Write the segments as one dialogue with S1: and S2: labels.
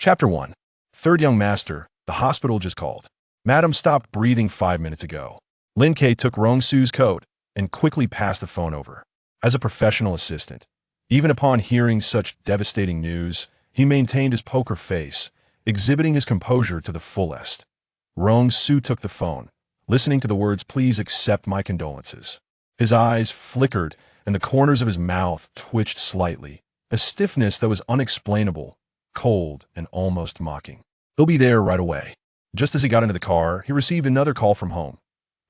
S1: Chapter 1. Third Young Master, the hospital just called. Madam stopped breathing 5 minutes ago. Lin K took Rong Su's coat and quickly passed the phone over. As a professional assistant, even upon hearing such devastating news, he maintained his poker face, exhibiting his composure to the fullest. Rong Su took the phone, listening to the words, "Please accept my condolences." His eyes flickered and the corners of his mouth twitched slightly, a stiffness that was unexplainable, cold, and almost mocking. "He'll be there right away." Just as he got into the car, he received another call from home.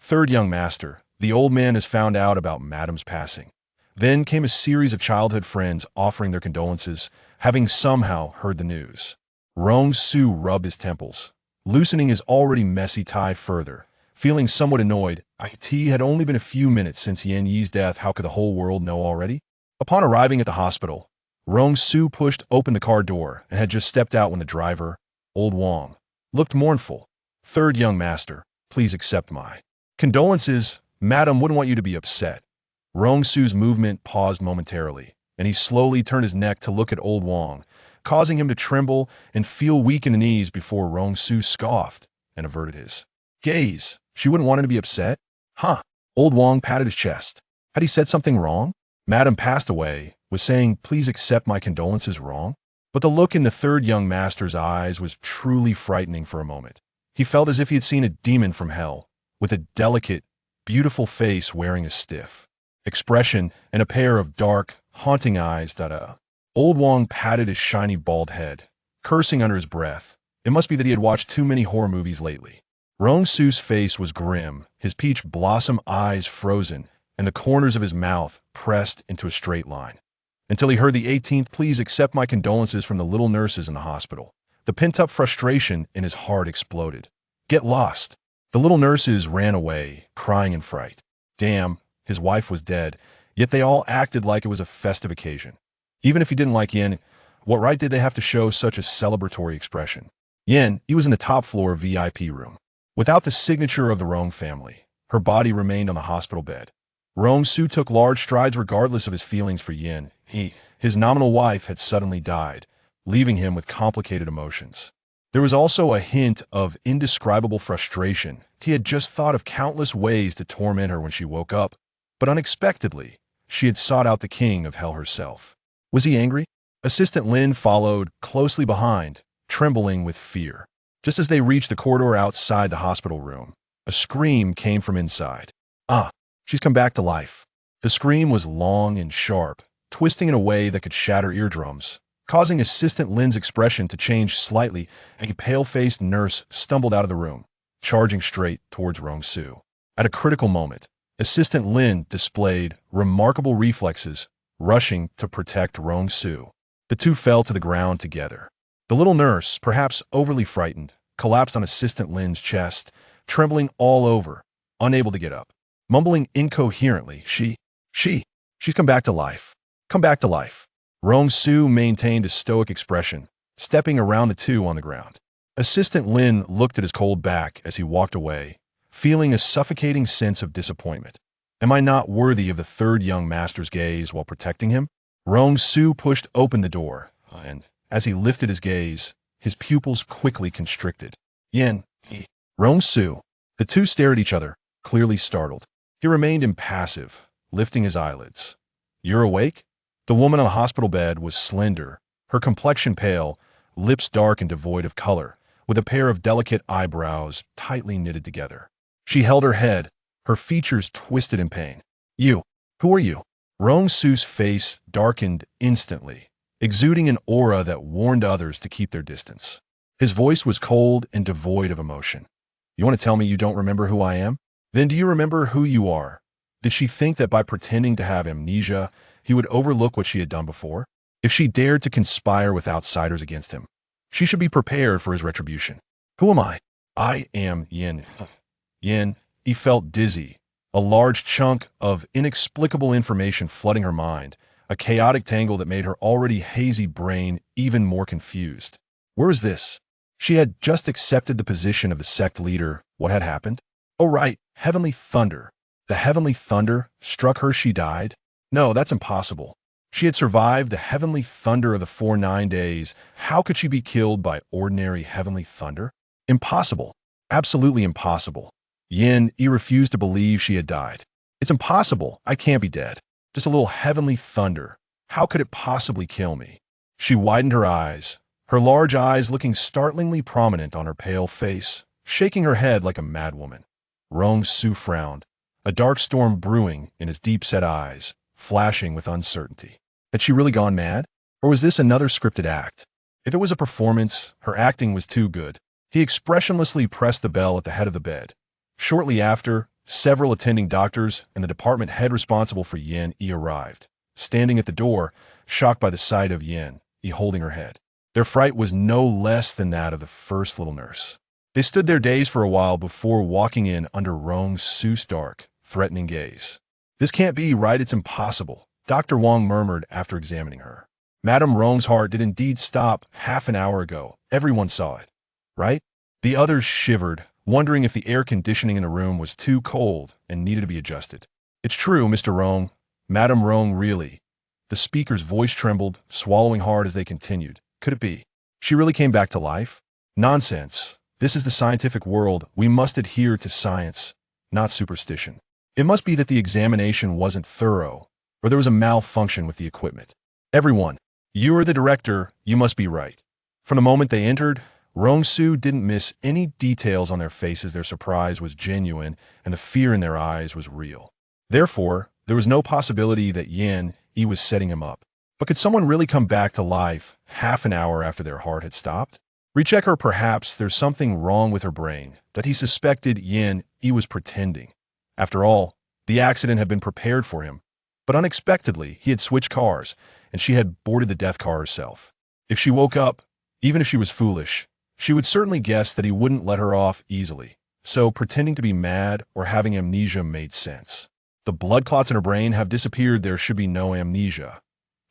S1: "Third Young Master, the old man has found out about Madam's passing." Then came a series of childhood friends offering their condolences, having somehow heard the news. Rong Su rubbed his temples, loosening his already messy tie further, feeling somewhat annoyed. It had only been a few minutes since Yan Yi's death. How could the whole world know already? Upon arriving at the hospital, Rong Su pushed open the car door and had just stepped out when the driver, old Wang, looked mournful. "Third Young Master, please accept my condolences. Madam wouldn't want you to be upset." Rong Su's movement paused momentarily, and he slowly turned his neck to look at old Wang, causing him to tremble and feel weak in the knees before Rong Su scoffed and averted his gaze. She wouldn't want him to be upset? Huh. Old Wang patted his chest. Had he said something wrong? Madam passed away. Was saying, "Please accept my condolences" wrong? But the look in the third young master's eyes was truly frightening for a moment. He felt as if he had seen a demon from hell, with a delicate, beautiful face wearing a stiff expression and a pair of dark, haunting eyes. Old Wang patted his shiny bald head, cursing under his breath. It must be that he had watched too many horror movies lately. Rong Su's face was grim, his peach blossom eyes frozen, and the corners of his mouth pressed into a straight line. Until he heard the 18th "Please accept my condolences" from the little nurses in the hospital. The pent-up frustration in his heart exploded. Get lost. The little nurses ran away, crying in fright. Damn, his wife was dead, yet they all acted like it was a festive occasion. Even if he didn't like Yen, what right did they have to show such a celebratory expression? Yen, he was in the top floor VIP room. Without the signature of the Rong family, her body remained on the hospital bed. Rong Su took large strides regardless of his feelings for Yin. His nominal wife had suddenly died, leaving him with complicated emotions. There was also a hint of indescribable frustration. He had just thought of countless ways to torment her when she woke up, but unexpectedly, she had sought out the king of hell herself. Was he angry? Assistant Lin followed closely behind, trembling with fear. Just as they reached the corridor outside the hospital room, a scream came from inside. "Ah, she's come back to life." The scream was long and sharp, twisting in a way that could shatter eardrums, causing Assistant Lin's expression to change slightly. A pale-faced nurse stumbled out of the room, charging straight towards Rong Su. At a critical moment, Assistant Lin displayed remarkable reflexes, rushing to protect Rong Su. The two fell to the ground together. The little nurse, perhaps overly frightened, collapsed on Assistant Lin's chest, trembling all over, unable to get up. Mumbling incoherently, she's come back to life. Come back to life. Rong Su maintained a stoic expression, stepping around the two on the ground. Assistant Lin looked at his cold back as he walked away, feeling a suffocating sense of disappointment. Am I not worthy of the third young master's gaze while protecting him? Rong Su pushed open the door, and as he lifted his gaze, his pupils quickly constricted. Rong Su. The two stared at each other, clearly startled. He remained impassive, lifting his eyelids. "You're awake?" The woman on the hospital bed was slender, her complexion pale, lips dark and devoid of color, with a pair of delicate eyebrows tightly knitted together. She held her head, her features twisted in pain. "You, who are you?" Rong Su's face darkened instantly, exuding an aura that warned others to keep their distance. His voice was cold and devoid of emotion. "You want to tell me you don't remember who I am? Then do you remember who you are?" Did she think that by pretending to have amnesia, he would overlook what she had done before? If she dared to conspire with outsiders against him, she should be prepared for his retribution. "Who am I?" "I am Yin." Yin, he felt dizzy, a large chunk of inexplicable information flooding her mind, a chaotic tangle that made her already hazy brain even more confused. Where is this? She had just accepted the position of the sect leader. What had happened? Oh right, heavenly thunder. The heavenly thunder struck her. She died? No, that's impossible. She had survived the heavenly thunder of the 4-9 days. How could she be killed by ordinary heavenly thunder? Impossible. Absolutely impossible. Yin Yi refused to believe she had died. It's impossible. I can't be dead. Just a little heavenly thunder. How could it possibly kill me? She widened her large eyes looking startlingly prominent on her pale face, shaking her head like a madwoman. Rong Su frowned, a dark storm brewing in his deep-set eyes, flashing with uncertainty. Had she really gone mad? Or was this another scripted act? If it was a performance, her acting was too good. He expressionlessly pressed the bell at the head of the bed. Shortly after, several attending doctors and the department head responsible for Yin Yi arrived, standing at the door, shocked by the sight of Yin Yi holding her head. Their fright was no less than that of the first little nurse. They stood there dazed for a while before walking in under Rong Su's dark, threatening gaze. This can't be right, it's impossible, Dr. Wang murmured after examining her. Madame Rong's heart did indeed stop half an hour ago. Everyone saw it, right? The others shivered, wondering if the air conditioning in the room was too cold and needed to be adjusted. It's true, Mr. Rong. Madame Rong, really. The speaker's voice trembled, swallowing hard as they continued. Could it be? She really came back to life? Nonsense. This is the scientific world. We must adhere to science, not superstition. It must be that the examination wasn't thorough, or there was a malfunction with the equipment. Everyone, you are the director, you must be right. From the moment they entered, Rong Su didn't miss any details on their faces. Their surprise was genuine, and the fear in their eyes was real. Therefore, there was no possibility that Yin Yi was setting him up. But could someone really come back to life half an hour after their heart had stopped? Recheck her. Perhaps there's something wrong with her brain, that he suspected Yin Yi was pretending. After all, the accident had been prepared for him, but unexpectedly he had switched cars, and she had boarded the death car herself. If she woke up, even if she was foolish, she would certainly guess that he wouldn't let her off easily, so pretending to be mad or having amnesia made sense. The blood clots in her brain have disappeared. There should be no amnesia.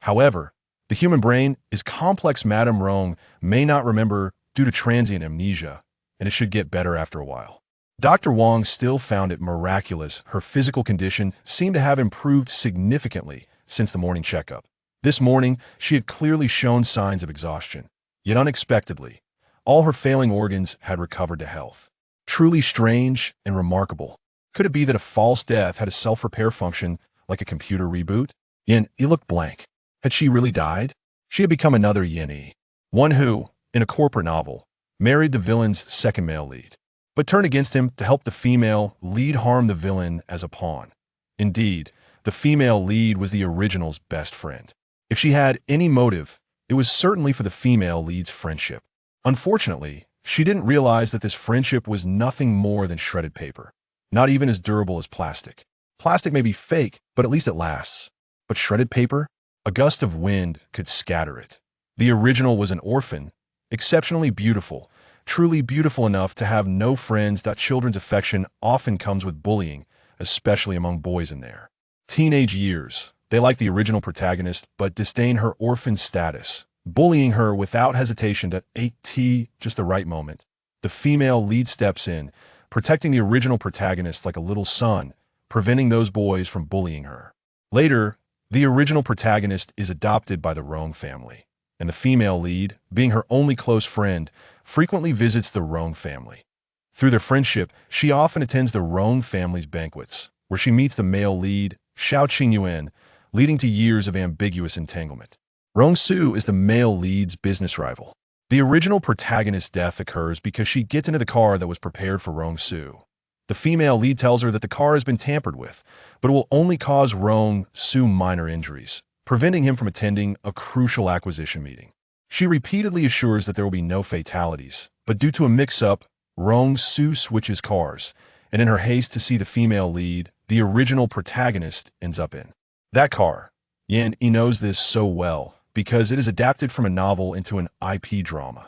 S1: However, the human brain is complex. Madame Rong may not remember due to transient amnesia, and it should get better after a while. Dr. Wang still found it miraculous. Her physical condition seemed to have improved significantly since the morning checkup. This morning, she had clearly shown signs of exhaustion. Yet unexpectedly, all her failing organs had recovered to health. Truly strange and remarkable. Could it be that a false death had a self-repair function like a computer reboot? Yin Yi looked blank. Had she really died? She had become another Yin Yi, one who, in a corporate novel, married the villain's second male lead, but turned against him to help the female lead harm the villain as a pawn. Indeed, the female lead was the original's best friend. If she had any motive, it was certainly for the female lead's friendship. Unfortunately, she didn't realize that this friendship was nothing more than shredded paper, not even as durable as plastic. Plastic may be fake, but at least it lasts. But shredded paper? A gust of wind could scatter it. The original was an orphan, exceptionally beautiful, truly beautiful enough to have no friends. Children's affection often comes with bullying, especially among boys in their teenage years. They like the original protagonist, but disdain her orphan status, bullying her without hesitation. At 8T, just the right moment, the female lead steps in, protecting the original protagonist like a little son, preventing those boys from bullying her. Later, the original protagonist is adopted by the Rong family, and the female lead, being her only close friend, frequently visits the Rong family. Through their friendship, she often attends the Rong family's banquets, where she meets the male lead, Xiao Qingyuan, leading to years of ambiguous entanglement. Rong Su is the male lead's business rival. The original protagonist's death occurs because she gets into the car that was prepared for Rong Su. The female lead tells her that the car has been tampered with, but it will only cause Rong Su minor injuries, preventing him from attending a crucial acquisition meeting. She repeatedly assures that there will be no fatalities, but due to a mix-up, Rong Su switches cars, and in her haste to see the female lead, the original protagonist ends up in that car. Yin Yi knows this so well because it is adapted from a novel into an IP drama.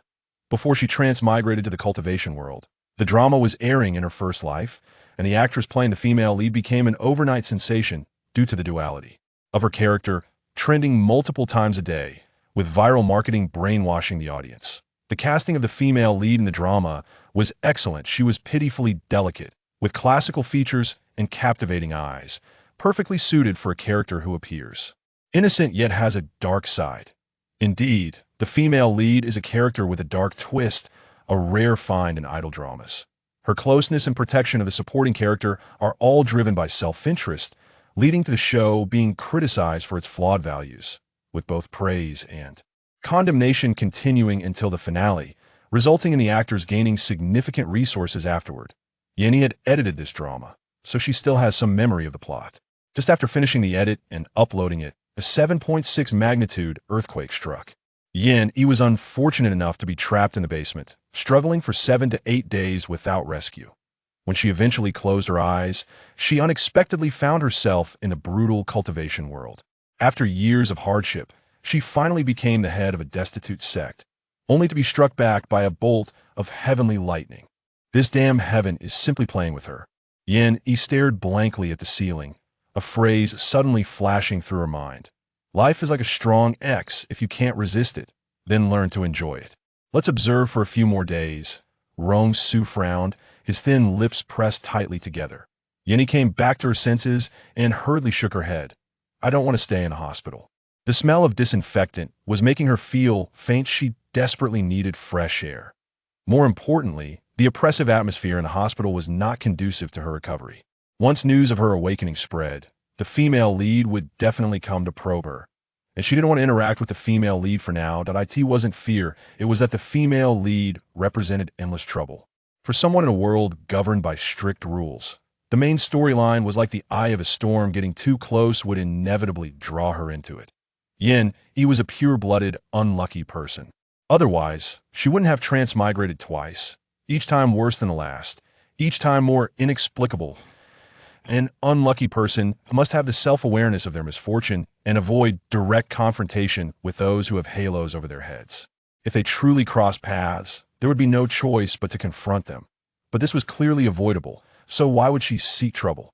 S1: Before she transmigrated to the cultivation world, the drama was airing in her first life, and the actress playing the female lead became an overnight sensation due to the duality of her character, trending multiple times a day, with viral marketing brainwashing the audience. The casting of the female lead in the drama was excellent. She was pitifully delicate, with classical features and captivating eyes, perfectly suited for a character who appears innocent yet has a dark side. Indeed, the female lead is a character with a dark twist, a rare find in idol dramas. Her closeness and protection of the supporting character are all driven by self-interest, leading to the show being criticized for its flawed values, with both praise and condemnation continuing until the finale, resulting in the actors gaining significant resources afterward. Yenny had edited this drama, so she still has some memory of the plot. Just after finishing the edit and uploading it, a 7.6 magnitude earthquake struck. Yenny was unfortunate enough to be trapped in the basement, struggling for 7 to 8 days without rescue. When she eventually closed her eyes, she unexpectedly found herself in the brutal cultivation world. After years of hardship, she finally became the head of a destitute sect, only to be struck back by a bolt of heavenly lightning. This damn heaven is simply playing with her. Yenny stared blankly at the ceiling, a phrase suddenly flashing through her mind. Life is like a strong X. If you can't resist it, then learn to enjoy it. Let's observe for a few more days. Rong Su frowned, his thin lips pressed tightly together. Yenny came back to her senses and hurriedly shook her head. I don't want to stay in a hospital. The smell of disinfectant was making her feel faint. She desperately needed fresh air. More importantly, the oppressive atmosphere in the hospital was not conducive to her recovery. Once news of her awakening spread, the female lead would definitely come to probe her. And she didn't want to interact with the female lead for now. It wasn't fear, it was that the female lead represented endless trouble. For someone in a world governed by strict rules, the main storyline was like the eye of a storm. Getting too close would inevitably draw her into it. Yenny was a pure-blooded, unlucky person. Otherwise, she wouldn't have transmigrated twice, each time worse than the last, each time more inexplicable. An unlucky person must have the self-awareness of their misfortune and avoid direct confrontation with those who have halos over their heads. If they truly crossed paths, there would be no choice but to confront them. But this was clearly avoidable, so why would she seek trouble?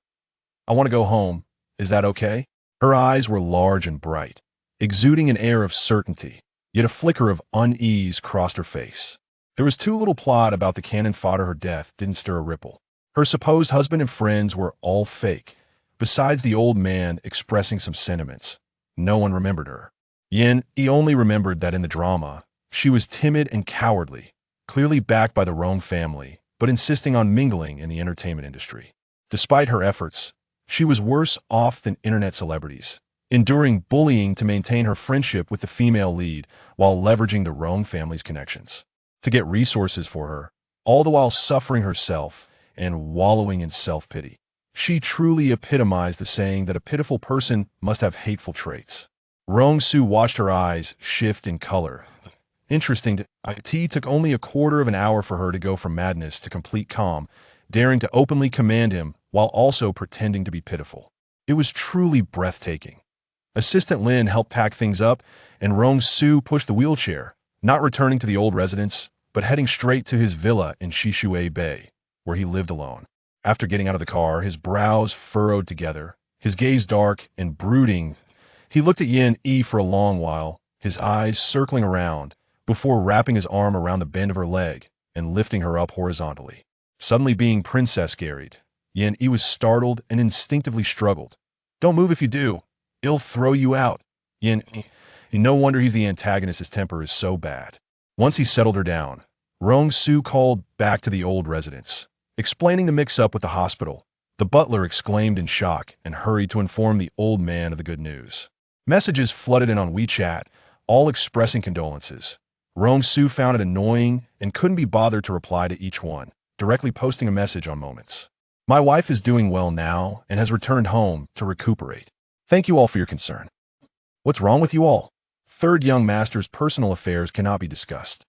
S1: I want to go home. Is that okay? Her eyes were large and bright, exuding an air of certainty, yet a flicker of unease crossed her face. There was too little plot about the cannon fodder. Her death didn't stir a ripple. Her supposed husband and friends were all fake. Besides the old man expressing some sentiments, no one remembered her. Yenny only remembered that in the drama, she was timid and cowardly, clearly backed by the Rong family, but insisting on mingling in the entertainment industry. Despite her efforts, she was worse off than internet celebrities, enduring bullying to maintain her friendship with the female lead while leveraging the Rong family's connections to get resources for her, all the while suffering herself and wallowing in self-pity. She truly epitomized the saying that a pitiful person must have hateful traits. Rong Su watched her eyes shift in color. Interesting, it took only a quarter of an hour for her to go from madness to complete calm, daring to openly command him while also pretending to be pitiful. It was truly breathtaking. Assistant Lin helped pack things up, and Rong Su pushed the wheelchair, not returning to the old residence, but heading straight to his villa in Shishui Bay, where he lived alone. After getting out of the car, his brows furrowed together, his gaze dark and brooding. He looked at Yenny for a long while, his eyes circling around, before wrapping his arm around the bend of her leg and lifting her up horizontally. Suddenly being princess-carried, Yenny was startled and instinctively struggled. Don't move if you do. It'll throw you out. Yenny. No wonder he's the antagonist. His temper is so bad. Once he settled her down, Rong Su called back to the old residence. Explaining the mix-up with the hospital, the butler exclaimed in shock and hurried to inform the old man of the good news. Messages flooded in on WeChat, all expressing condolences. Rong Su found it annoying and couldn't be bothered to reply to each one, directly posting a message on Moments. My wife is doing well now and has returned home to recuperate. Thank you all for your concern. What's wrong with you all? Third young master's personal affairs cannot be discussed.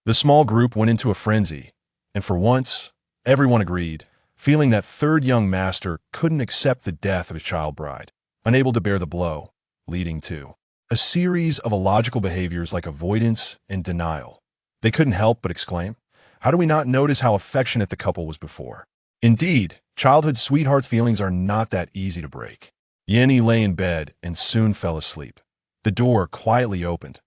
S1: The small group went into a frenzy, and for once, everyone agreed, feeling that third young master couldn't accept the death of his child bride, unable to bear the blow, leading to a series of illogical behaviors like avoidance and denial. They couldn't help but exclaim, how do we not notice how affectionate the couple was before? Indeed, childhood sweethearts' feelings are not that easy to break. Yenny lay in bed and soon fell asleep. The door quietly opened.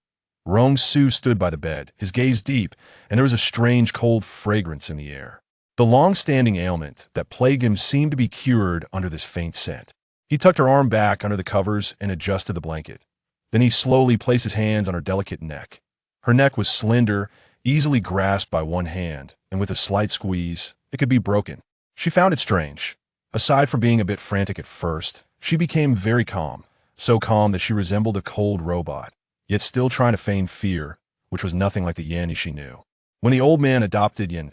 S1: Rong Su stood by the bed, his gaze deep, and there was a strange cold fragrance in the air. The long-standing ailment that plagued him seemed to be cured under this faint scent. He tucked her arm back under the covers and adjusted the blanket. Then he slowly placed his hands on her delicate neck. Her neck was slender, easily grasped by one hand, and with a slight squeeze, it could be broken. She found it strange. Aside from being a bit frantic at first, she became very calm, so calm that she resembled a cold robot, yet still trying to feign fear, which was nothing like the Yanni she knew. When the old man adopted Yin,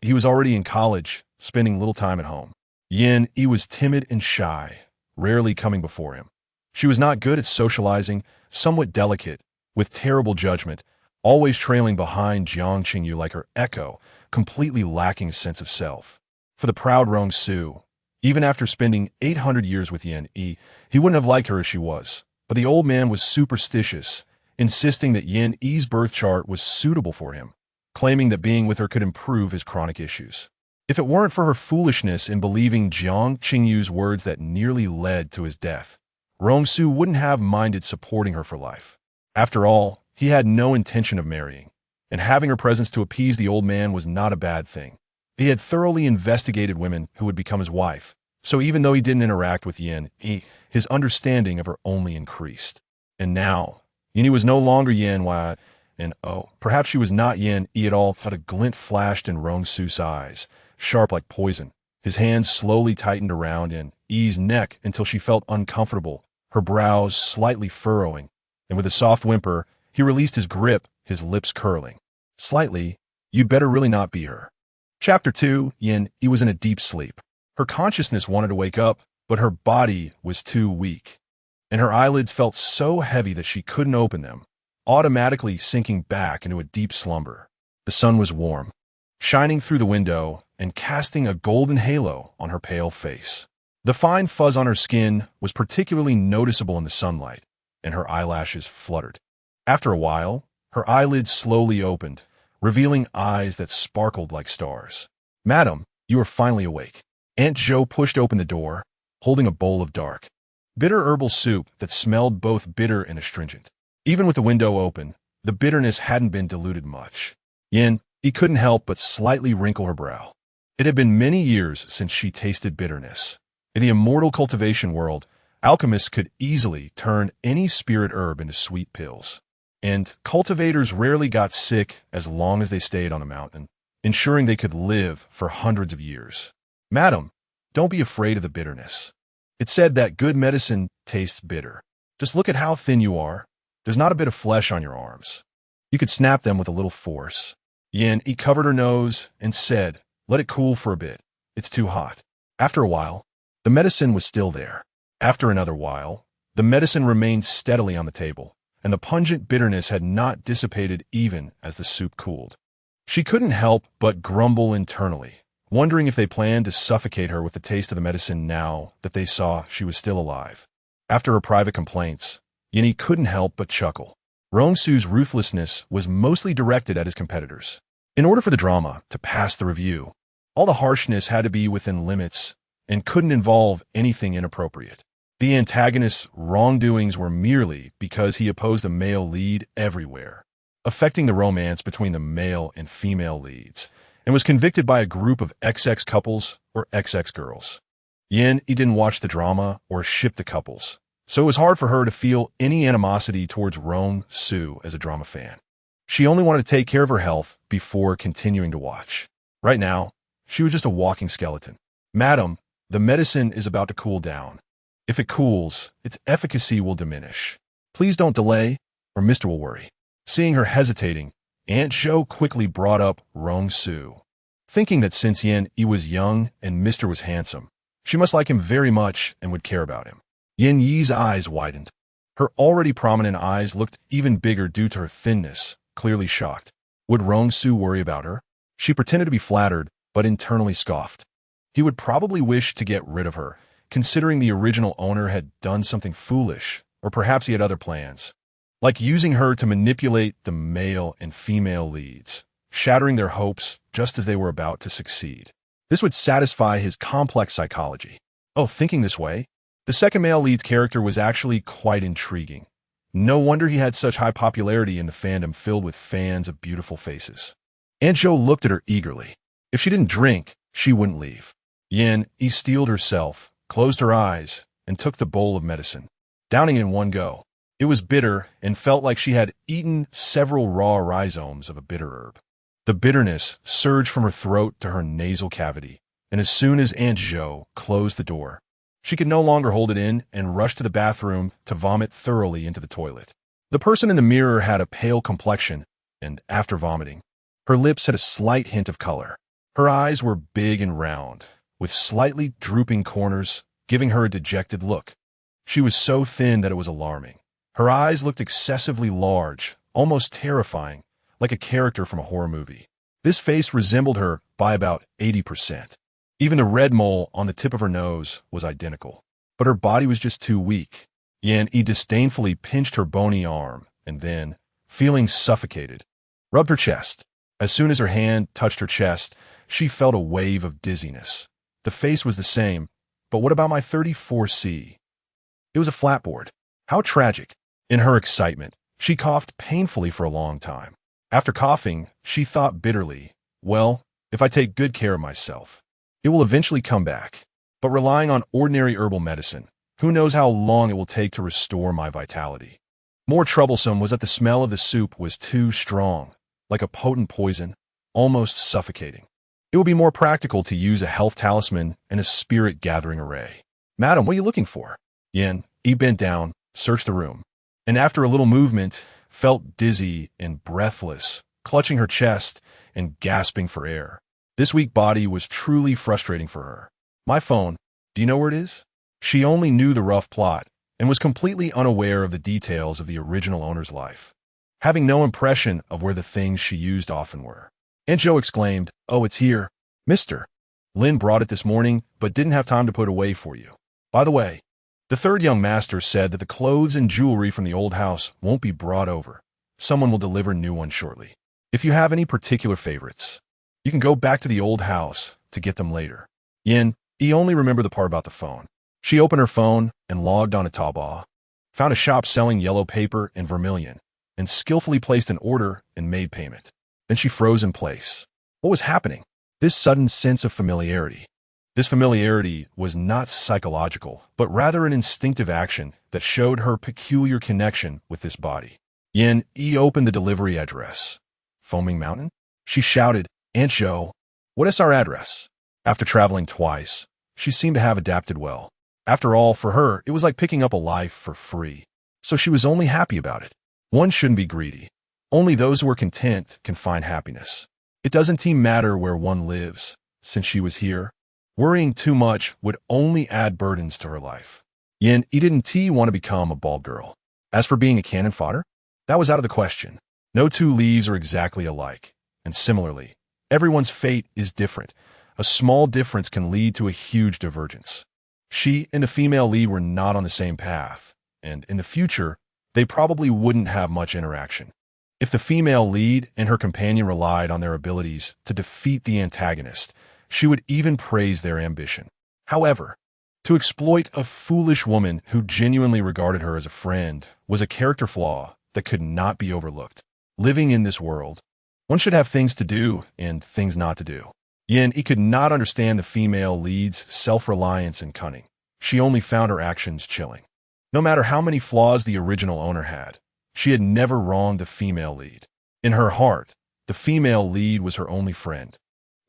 S1: he was already in college, spending little time at home. Yin, he was timid and shy, rarely coming before him. She was not good at socializing, somewhat delicate, with terrible judgment, always trailing behind Jiang Qingyu like her echo, completely lacking a sense of self. For the proud Rong Su, even after spending 800 years with Yin, he wouldn't have liked her as she was. But the old man was superstitious, insisting that Yin Yi's birth chart was suitable for him, claiming that being with her could improve his chronic issues. If it weren't for her foolishness in believing Jiang Qingyu's words that nearly led to his death, Rong Su wouldn't have minded supporting her for life. After all, he had no intention of marrying, and having her presence to appease the old man was not a bad thing. He had thoroughly investigated women who would become his wife, so even though he didn't interact with Yin, his understanding of her only increased. And now, Yin was no longer Yin, and perhaps she was not Yin at all. But a glint flashed in Rong Su's eyes, sharp like poison. His hands slowly tightened around Yin Yi's neck until she felt uncomfortable, her brows slightly furrowing, and with a soft whimper, he released his grip, his lips curling. Slightly, you'd better really not be her. Chapter 2, Yin Yi was in a deep sleep. Her consciousness wanted to wake up, but her body was too weak, and her eyelids felt so heavy that she couldn't open them, automatically sinking back into a deep slumber. The sun was warm, shining through the window and casting a golden halo on her pale face. The fine fuzz on her skin was particularly noticeable in the sunlight, and her eyelashes fluttered. After a while, her eyelids slowly opened, revealing eyes that sparkled like stars. "Madam, you are finally awake." Aunt Joe pushed open the door, holding a bowl of dark, bitter herbal soup that smelled both bitter and astringent. Even with the window open, the bitterness hadn't been diluted much. Yin, he couldn't help but slightly wrinkle her brow. It had been many years since she tasted bitterness. In the immortal cultivation world, alchemists could easily turn any spirit herb into sweet pills. And cultivators rarely got sick as long as they stayed on the mountain, ensuring they could live for hundreds of years. "Madam, don't be afraid of the bitterness. It's said that good medicine tastes bitter. Just look at how thin you are. There's not a bit of flesh on your arms. You could snap them with a little force." Yin, he covered her nose and said, "Let it cool for a bit. It's too hot." After a while, the medicine was still there. After another while, the medicine remained steadily on the table, and the pungent bitterness had not dissipated even as the soup cooled. She couldn't help but grumble internally, wondering if they planned to suffocate her with the taste of the medicine now that they saw she was still alive. After her private complaints, Yin couldn't help but chuckle. Rong Su's ruthlessness was mostly directed at his competitors. In order for the drama to pass the review, all the harshness had to be within limits and couldn't involve anything inappropriate. The antagonist's wrongdoings were merely because he opposed a male lead everywhere, affecting the romance between the male and female leads, and was convicted by a group of XX couples or XX girls. Yin, he didn't watch the drama or ship the couples, so it was hard for her to feel any animosity towards Rong Su as a drama fan. She only wanted to take care of her health before continuing to watch. Right now, she was just a walking skeleton. "Madam, the medicine is about to cool down. If it cools, its efficacy will diminish. Please don't delay, or Mister will worry." Seeing her hesitating, Aunt Joe quickly brought up Rong Su. Thinking that since Yin Yi was young and Mr. was handsome, she must like him very much and would care about him. Yin Yi's eyes widened. Her already prominent eyes looked even bigger due to her thinness, clearly shocked. Would Rong Su worry about her? She pretended to be flattered, but internally scoffed. He would probably wish to get rid of her, considering the original owner had done something foolish, or perhaps he had other plans, like using her to manipulate the male and female leads, shattering their hopes just as they were about to succeed. This would satisfy his complex psychology. Thinking this way, the second male lead's character was actually quite intriguing. No wonder he had such high popularity in the fandom filled with fans of beautiful faces. Aunt Joe looked at her eagerly. If she didn't drink, she wouldn't leave. Yin, he steeled herself, closed her eyes, and took the bowl of medicine, downing it in one go. It was bitter and felt like she had eaten several raw rhizomes of a bitter herb. The bitterness surged from her throat to her nasal cavity, and as soon as Aunt Jo closed the door, she could no longer hold it in and rushed to the bathroom to vomit thoroughly into the toilet. The person in the mirror had a pale complexion, and after vomiting, her lips had a slight hint of color. Her eyes were big and round, with slightly drooping corners, giving her a dejected look. She was so thin that it was alarming. Her eyes looked excessively large, almost terrifying, like a character from a horror movie. This face resembled her by about 80%. Even the red mole on the tip of her nose was identical. But her body was just too weak. Yan-E disdainfully pinched her bony arm, and then, feeling suffocated, rubbed her chest. As soon as her hand touched her chest, she felt a wave of dizziness. The face was the same, but what about my 34C? It was a flatboard. How tragic. In her excitement, she coughed painfully for a long time. After coughing, she thought bitterly, well, if I take good care of myself, it will eventually come back. But relying on ordinary herbal medicine, who knows how long it will take to restore my vitality. More troublesome was that the smell of the soup was too strong, like a potent poison, almost suffocating. It would be more practical to use a health talisman and a spirit-gathering array. Madam, what are you looking for? Yan-E bent down, searched the room, and after a little movement, felt dizzy and breathless, clutching her chest and gasping for air. This weak body was truly frustrating for her. My phone, do you know where it is? She only knew the rough plot and was completely unaware of the details of the original owner's life, having no impression of where the things she used often were. Aunt Jo exclaimed, "Oh, it's here, mister. Lin brought it this morning, but didn't have time to put away for you. By the way, the third young master said that the clothes and jewelry from the old house won't be brought over. Someone will deliver new ones shortly. If you have any particular favorites, you can go back to the old house to get them later." Yan-E only remembered the part about the phone. She opened her phone and logged on to Taobao, found a shop selling yellow paper and vermilion, and skillfully placed an order and made payment. Then she froze in place. What was happening? This sudden sense of familiarity. This familiarity was not psychological, but rather an instinctive action that showed her peculiar connection with this body. Yan-E opened the delivery address. Foaming Mountain? She shouted, "Aunt Jo, what is our address?" After traveling twice, she seemed to have adapted well. After all, for her, it was like picking up a life for free. So she was only happy about it. One shouldn't be greedy. Only those who are content can find happiness. It doesn't matter where one lives. Since she was here, worrying too much would only add burdens to her life. Yan-E didn't want to become a bald girl. As for being a cannon fodder, that was out of the question. No two leaves are exactly alike. And similarly, everyone's fate is different. A small difference can lead to a huge divergence. She and the female lead were not on the same path, and in the future, they probably wouldn't have much interaction. If the female lead and her companion relied on their abilities to defeat the antagonist, she would even praise their ambition. However, to exploit a foolish woman who genuinely regarded her as a friend was a character flaw that could not be overlooked. Living in this world, one should have things to do and things not to do. Yan-E could not understand the female lead's self-reliance and cunning. She only found her actions chilling. No matter how many flaws the original owner had, she had never wronged the female lead. In her heart, the female lead was her only friend,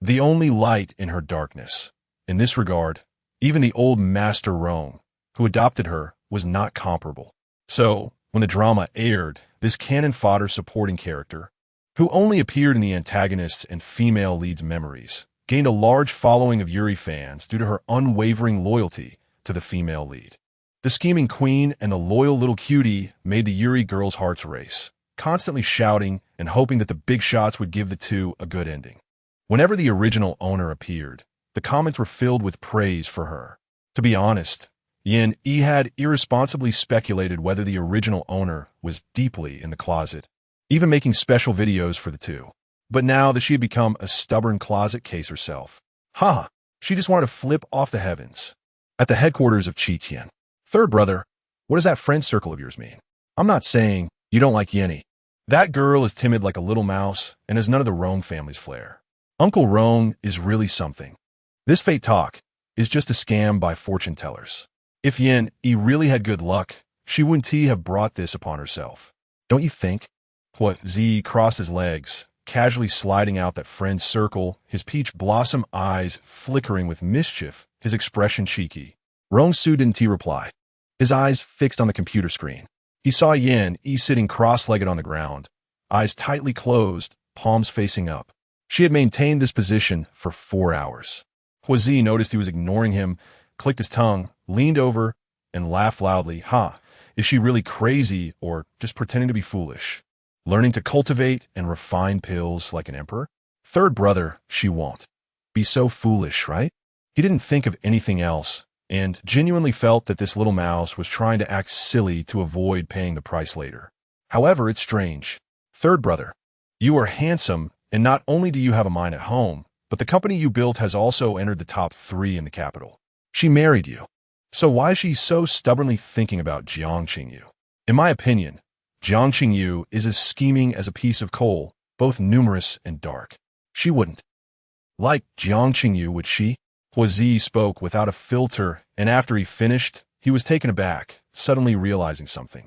S1: the only light in her darkness. In this regard, even the old Master Rong, who adopted her, was not comparable. So, when the drama aired, this cannon fodder supporting character, who only appeared in the antagonist's and female lead's memories, gained a large following of Yuri fans due to her unwavering loyalty to the female lead. The scheming queen and the loyal little cutie made the Yuri girls' hearts race, constantly shouting and hoping that the big shots would give the two a good ending. Whenever the original owner appeared, the comments were filled with praise for her. To be honest, Yan-E had irresponsibly speculated whether the original owner was deeply in the closet, even making special videos for the two. But now that she had become a stubborn closet case herself, she just wanted to flip off the heavens. At the headquarters of Qi-Tian, "Third brother, what does that friend circle of yours mean? I'm not saying you don't like Yenny. That girl is timid like a little mouse and has none of the Rong family's flair. Uncle Rong is really something. This fate talk is just a scam by fortune tellers. If Yin Yi really had good luck, she wouldn't have brought this upon herself. Don't you think? What Z crossed his legs, casually sliding out that friend's circle, his peach blossom eyes flickering with mischief, his expression cheeky. Rong Su didn't reply, his eyes fixed on the computer screen. He saw Yin Yi sitting cross-legged on the ground, eyes tightly closed, palms facing up. She had maintained this position for 4 hours. Huazi noticed he was ignoring him, clicked his tongue, leaned over, and laughed loudly. Is she really crazy or just pretending to be foolish? Learning to cultivate and refine pills like an emperor? Third brother, she won't be so foolish, right? He didn't think of anything else, and genuinely felt that this little mouse was trying to act silly to avoid paying the price later. However, it's strange. Third brother, you are handsome, and not only do you have a mine at home, but the company you built has also entered the top 3 in the capital. She married you. So why is she so stubbornly thinking about Jiang Qingyu? In my opinion, Jiang Qingyu is as scheming as a piece of coal, both numerous and dark. She wouldn't like Jiang Qingyu, would she? Huazi spoke without a filter, and after he finished, he was taken aback, suddenly realizing something.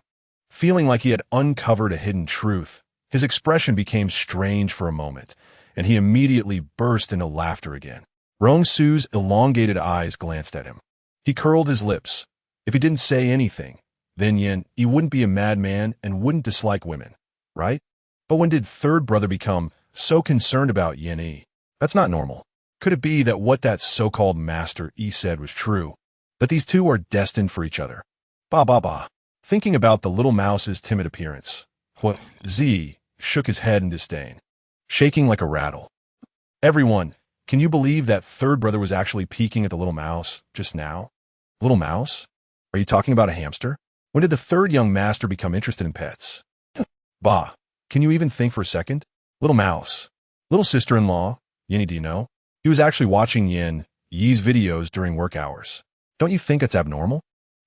S1: Feeling like he had uncovered a hidden truth, his expression became strange for a moment, and he immediately burst into laughter again. Rong Su's elongated eyes glanced at him. He curled his lips. If he didn't say anything, then Yin Yi wouldn't be a madman and wouldn't dislike women, right? But when did third brother become so concerned about Yin Yi? That's not normal. Could it be that what that so-called Master Yi said was true? That these two are destined for each other? Ba. Thinking about the little mouse's timid appearance, Z shook his head in disdain, shaking like a rattle. Everyone, can you believe that third brother was actually peeking at the little mouse just now? Little mouse? Are you talking about a hamster? When did the third young master become interested in pets? Bah, can you even think for a second? Little mouse. Little sister-in-law, Yinny, do you know? He was actually watching Yin Yi's videos during work hours. Don't you think it's abnormal?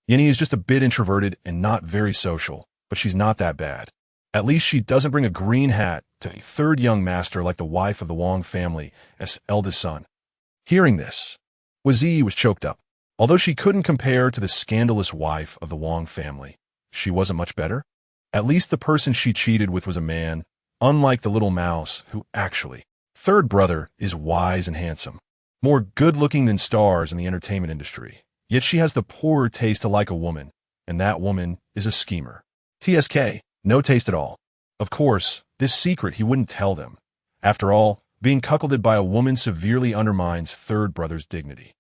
S1: Yinny is just a bit introverted and not very social, but she's not that bad. At least she doesn't bring a green hat to a third young master like the wife of the Wong family as eldest son. Hearing this, Wazi was choked up. Although she couldn't compare to the scandalous wife of the Wong family, she wasn't much better. At least the person she cheated with was a man, unlike the little mouse who actually. Third brother is wise and handsome, more good-looking than stars in the entertainment industry. Yet she has the poorer taste to like a woman, and that woman is a schemer. TSK, no taste at all. Of course, this secret he wouldn't tell them. After all, being cuckolded by a woman severely undermines third brother's dignity.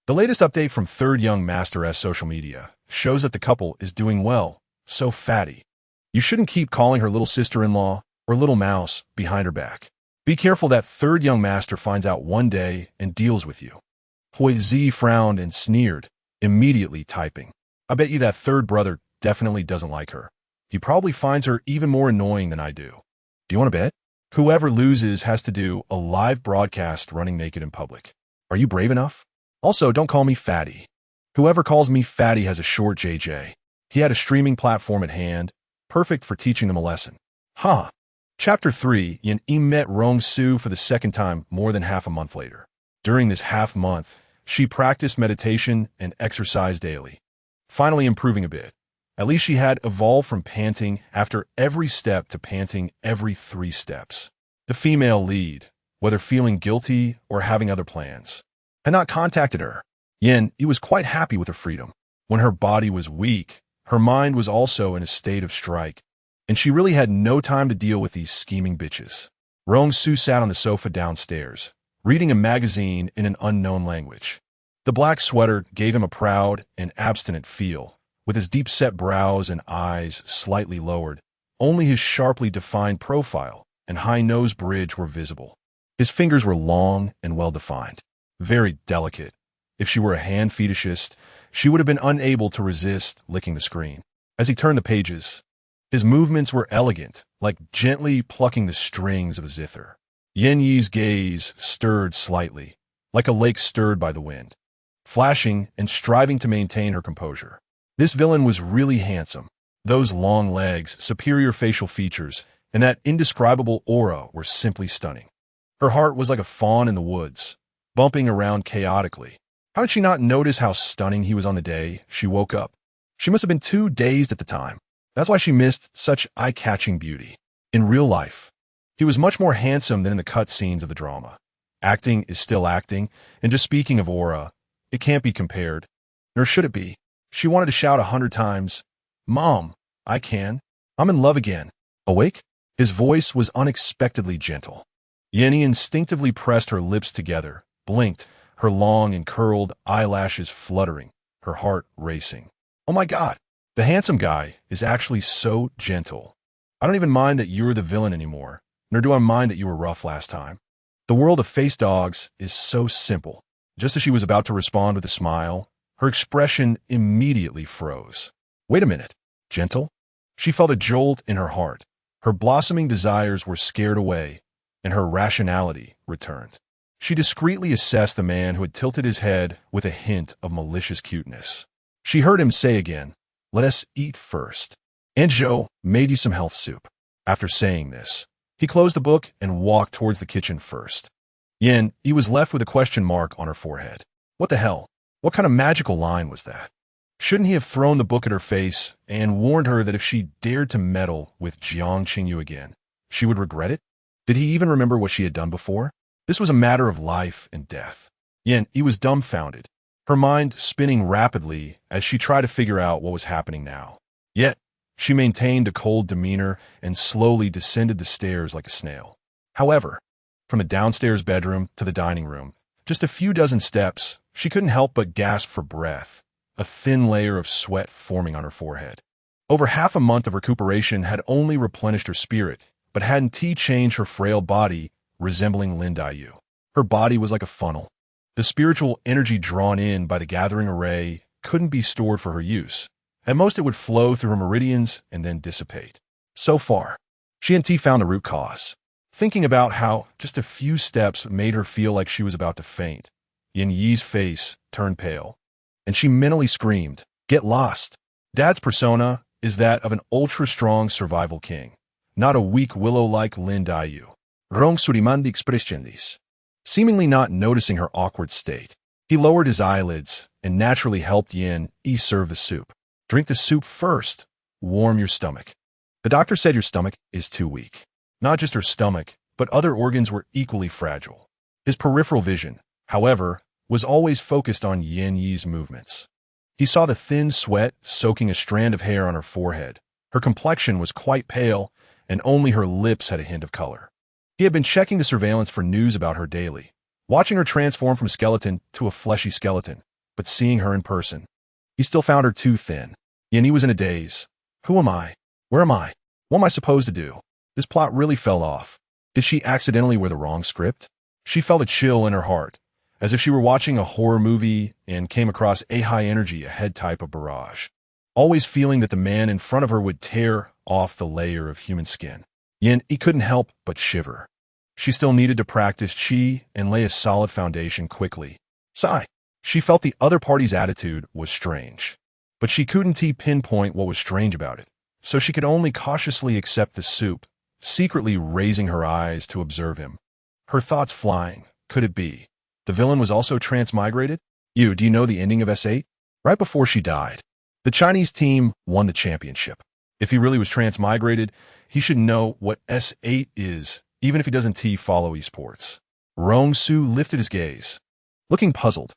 S1: The latest update from third young master's social media shows that the couple is doing well, so fatty. You shouldn't keep calling her little sister-in-law or little mouse behind her back. Be careful that third young master finds out one day and deals with you. Huizi frowned and sneered, immediately typing. I bet you that third brother definitely doesn't like her. He probably finds her even more annoying than I do. Do you want to bet? Whoever loses has to do a live broadcast running naked in public. Are you brave enough? Also, don't call me fatty. Whoever calls me fatty has a short JJ. He had a streaming platform at hand, perfect for teaching them a lesson. Chapter 3, Yin Yi met Rong Su for the second time more than half a month later. During this half month, she practiced meditation and exercised daily, finally improving a bit. At least she had evolved from panting after every step to panting every 3 steps. The female lead, whether feeling guilty or having other plans, had not contacted her. Yin Yi was quite happy with her freedom. When her body was weak, her mind was also in a state of strike, and she really had no time to deal with these scheming bitches. Rong Su sat on the sofa downstairs, reading a magazine in an unknown language. The black sweater gave him a proud and abstinent feel. With his deep-set brows and eyes slightly lowered, only his sharply defined profile and high nose bridge were visible. His fingers were long and well-defined, very delicate. If she were a hand fetishist, she would have been unable to resist licking the screen. As he turned the pages, his movements were elegant, like gently plucking the strings of a zither. Yin Yi's gaze stirred slightly, like a lake stirred by the wind, flashing and striving to maintain her composure. This villain was really handsome. Those long legs, superior facial features, and that indescribable aura were simply stunning. Her heart was like a fawn in the woods, bumping around chaotically, How did she not notice how stunning he was on the day she woke up? She must have been too dazed at the time. That's why she missed such eye-catching beauty. In real life, he was much more handsome than in the cut scenes of the drama. Acting is still acting, and just speaking of aura, it can't be compared. Nor should it be. She wanted to shout 100 times, "Mom, I can. I'm in love again." Awake? His voice was unexpectedly gentle. Yenny instinctively pressed her lips together, blinked, her long and curled eyelashes fluttering, her heart racing. Oh my God, the handsome guy is actually so gentle. I don't even mind that you're the villain anymore, nor do I mind that you were rough last time. The world of face dogs is so simple. Just as she was about to respond with a smile, her expression immediately froze. Wait a minute. Gentle? She felt a jolt in her heart. Her blossoming desires were scared away, and her rationality returned. She discreetly assessed the man who had tilted his head with a hint of malicious cuteness. She heard him say again, "Let us eat first. Aunt Joe made you some health soup." After saying this, he closed the book and walked towards the kitchen first. Yen, he was left with a question mark on her forehead. What the hell? What kind of magical line was that? Shouldn't he have thrown the book at her face and warned her that if she dared to meddle with Jiang Qingyu again, she would regret it? Did he even remember what she had done before? This was a matter of life and death. Yen, he was dumbfounded, her mind spinning rapidly as she tried to figure out what was happening now. Yet, she maintained a cold demeanor and slowly descended the stairs like a snail. However, from the downstairs bedroom to the dining room, just a few dozen steps, she couldn't help but gasp for breath, a thin layer of sweat forming on her forehead. Over half a month of recuperation had only replenished her spirit, but hadn't changed her frail body, resembling Lin Daiyu. Her body was like a funnel. The spiritual energy drawn in by the gathering array couldn't be stored for her use. At most, it would flow through her meridians and then dissipate. So far, she and T found the root cause. Thinking about how just a few steps made her feel like she was about to faint, Yin Yi's face turned pale, and she mentally screamed, "Get lost!" Dad's persona is that of an ultra-strong survival king, not a weak willow-like Lin Daiyu. Rong Su expressionless. Seemingly not noticing her awkward state, he lowered his eyelids and naturally helped Yin Yi serve the soup. "Drink the soup first. Warm your stomach." The doctor said your stomach is too weak. Not just her stomach, but other organs were equally fragile. His peripheral vision, however, was always focused on Yin Yi's movements. He saw the thin sweat soaking a strand of hair on her forehead. Her complexion was quite pale, and only her lips had a hint of color. He had been checking the surveillance for news about her daily, watching her transform from skeleton to a fleshy skeleton, but seeing her in person, he still found her too thin. Yin Yi was in a daze. Who am I? Where am I? What am I supposed to do? This plot really fell off. Did she accidentally wear the wrong script? She felt a chill in her heart, as if she were watching a horror movie and came across a high-energy ahead type of barrage, always feeling that the man in front of her would tear off the layer of human skin. Yin Yi couldn't help but shiver. She still needed to practice qi and lay a solid foundation quickly. Sigh. She felt the other party's attitude was strange, but she couldn't pinpoint what was strange about it, so she could only cautiously accept the soup, secretly raising her eyes to observe him. Her thoughts flying. Could it be? The villain was also transmigrated? Do you know the ending of S8? Right before she died, the Chinese team won the championship. If he really was transmigrated, he should know what S8 is, even if he doesn't follow esports. Rong Su lifted his gaze, looking puzzled.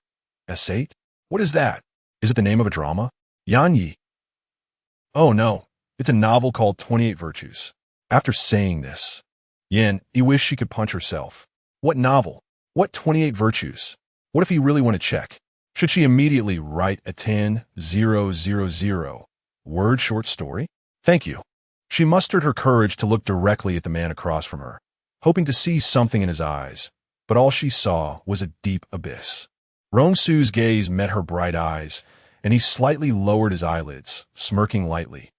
S1: S8? What is that? Is it the name of a drama? Yan Yi. Oh no, it's a novel called 28 Virtues. After saying this, Yin Yi wished she could punch herself. What novel? What 28 Virtues? What if he really want to check? Should she immediately write a 10,000 word short story? Thank you. She mustered her courage to look directly at the man across from her, hoping to see something in his eyes, but all she saw was a deep abyss. Rong Su's gaze met her bright eyes, and he slightly lowered his eyelids, smirking lightly.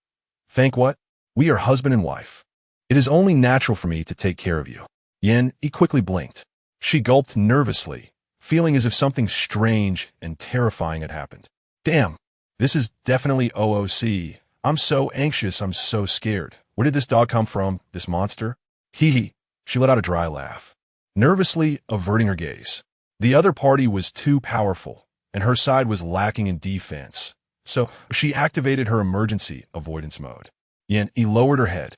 S1: Think what? We are husband and wife. It is only natural for me to take care of you. Yin Yi quickly blinked. She gulped nervously, feeling as if something strange and terrifying had happened. Damn, this is definitely OOC. I'm so anxious, I'm so scared. Where did this dog come from, this monster? Hee hee. She let out a dry laugh, nervously averting her gaze. The other party was too powerful, and her side was lacking in defense. So she activated her emergency avoidance mode. Yin lowered her head,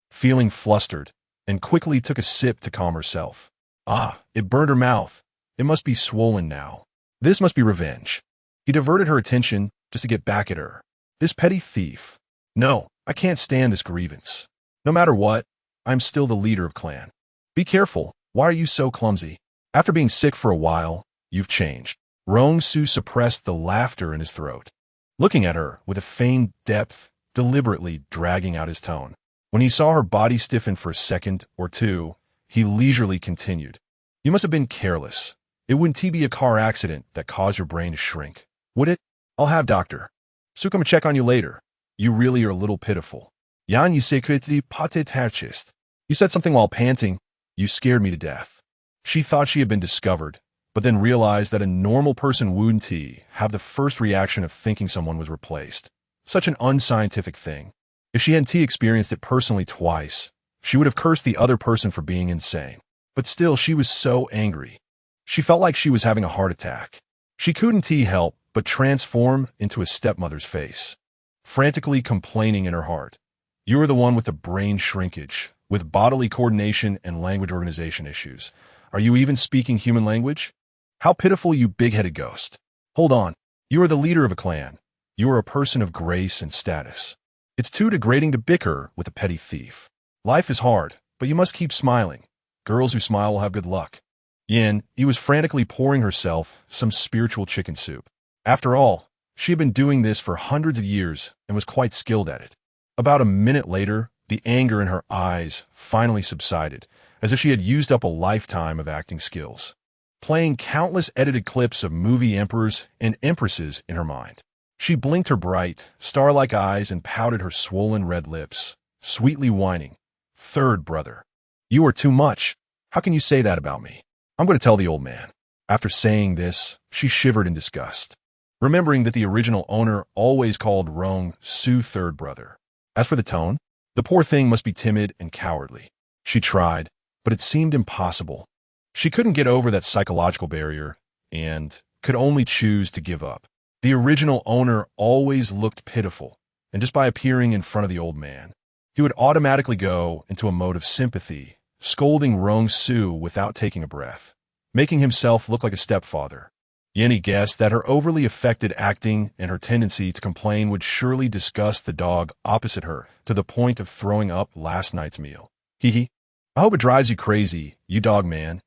S1: feeling flustered, and quickly took a sip to calm herself. Ah, it burned her mouth. It must be swollen now. This must be revenge. He diverted her attention just to get back at her. This petty thief. No, I can't stand this grievance. No matter what, I'm still the leader of clan. Be careful. Why are you so clumsy? After being sick for a while, you've changed. Rong Su suppressed the laughter in his throat, looking at her with a feigned depth, deliberately dragging out his tone. When he saw her body stiffen for a second or two, he leisurely continued. You must have been careless. It wouldn't be a car accident that caused your brain to shrink, would it? I'll have Dr. Su come check on you later. You really are a little pitiful. Yan you secretly patetachist. You said something while panting. You scared me to death. She thought she had been discovered, but then realized that a normal person wouldn't have the first reaction of thinking someone was replaced. Such an unscientific thing. If she hadn't experienced it personally twice, she would have cursed the other person for being insane. But still, she was so angry. She felt like she was having a heart attack. She couldn't help but transform into a stepmother's face, frantically complaining in her heart. You are the one with the brain shrinkage, with bodily coordination and language organization issues. Are you even speaking human language? How pitiful, you big-headed ghost. Hold on. You are the leader of a clan. You are a person of grace and status. It's too degrading to bicker with a petty thief. Life is hard, but you must keep smiling. Girls who smile will have good luck. Yin, he was frantically pouring herself some spiritual chicken soup. After all, she had been doing this for hundreds of years and was quite skilled at it. About a minute later, the anger in her eyes finally subsided, as if she had used up a lifetime of acting skills, playing countless edited clips of movie emperors and empresses in her mind. She blinked her bright, star-like eyes and pouted her swollen red lips, sweetly whining. Third brother. You are too much. How can you say that about me? I'm going to tell the old man. After saying this, she shivered in disgust, remembering that the original owner always called Rong Su third brother. As for the tone, the poor thing must be timid and cowardly. She tried, but it seemed impossible. She couldn't get over that psychological barrier and could only choose to give up. The original owner always looked pitiful, and just by appearing in front of the old man, he would automatically go into a mode of sympathy, scolding Rong Su without taking a breath, making himself look like a stepfather. Yenny guessed that her overly affected acting and her tendency to complain would surely disgust the dog opposite her to the point of throwing up last night's meal. Hee. I hope it drives you crazy, you dog man.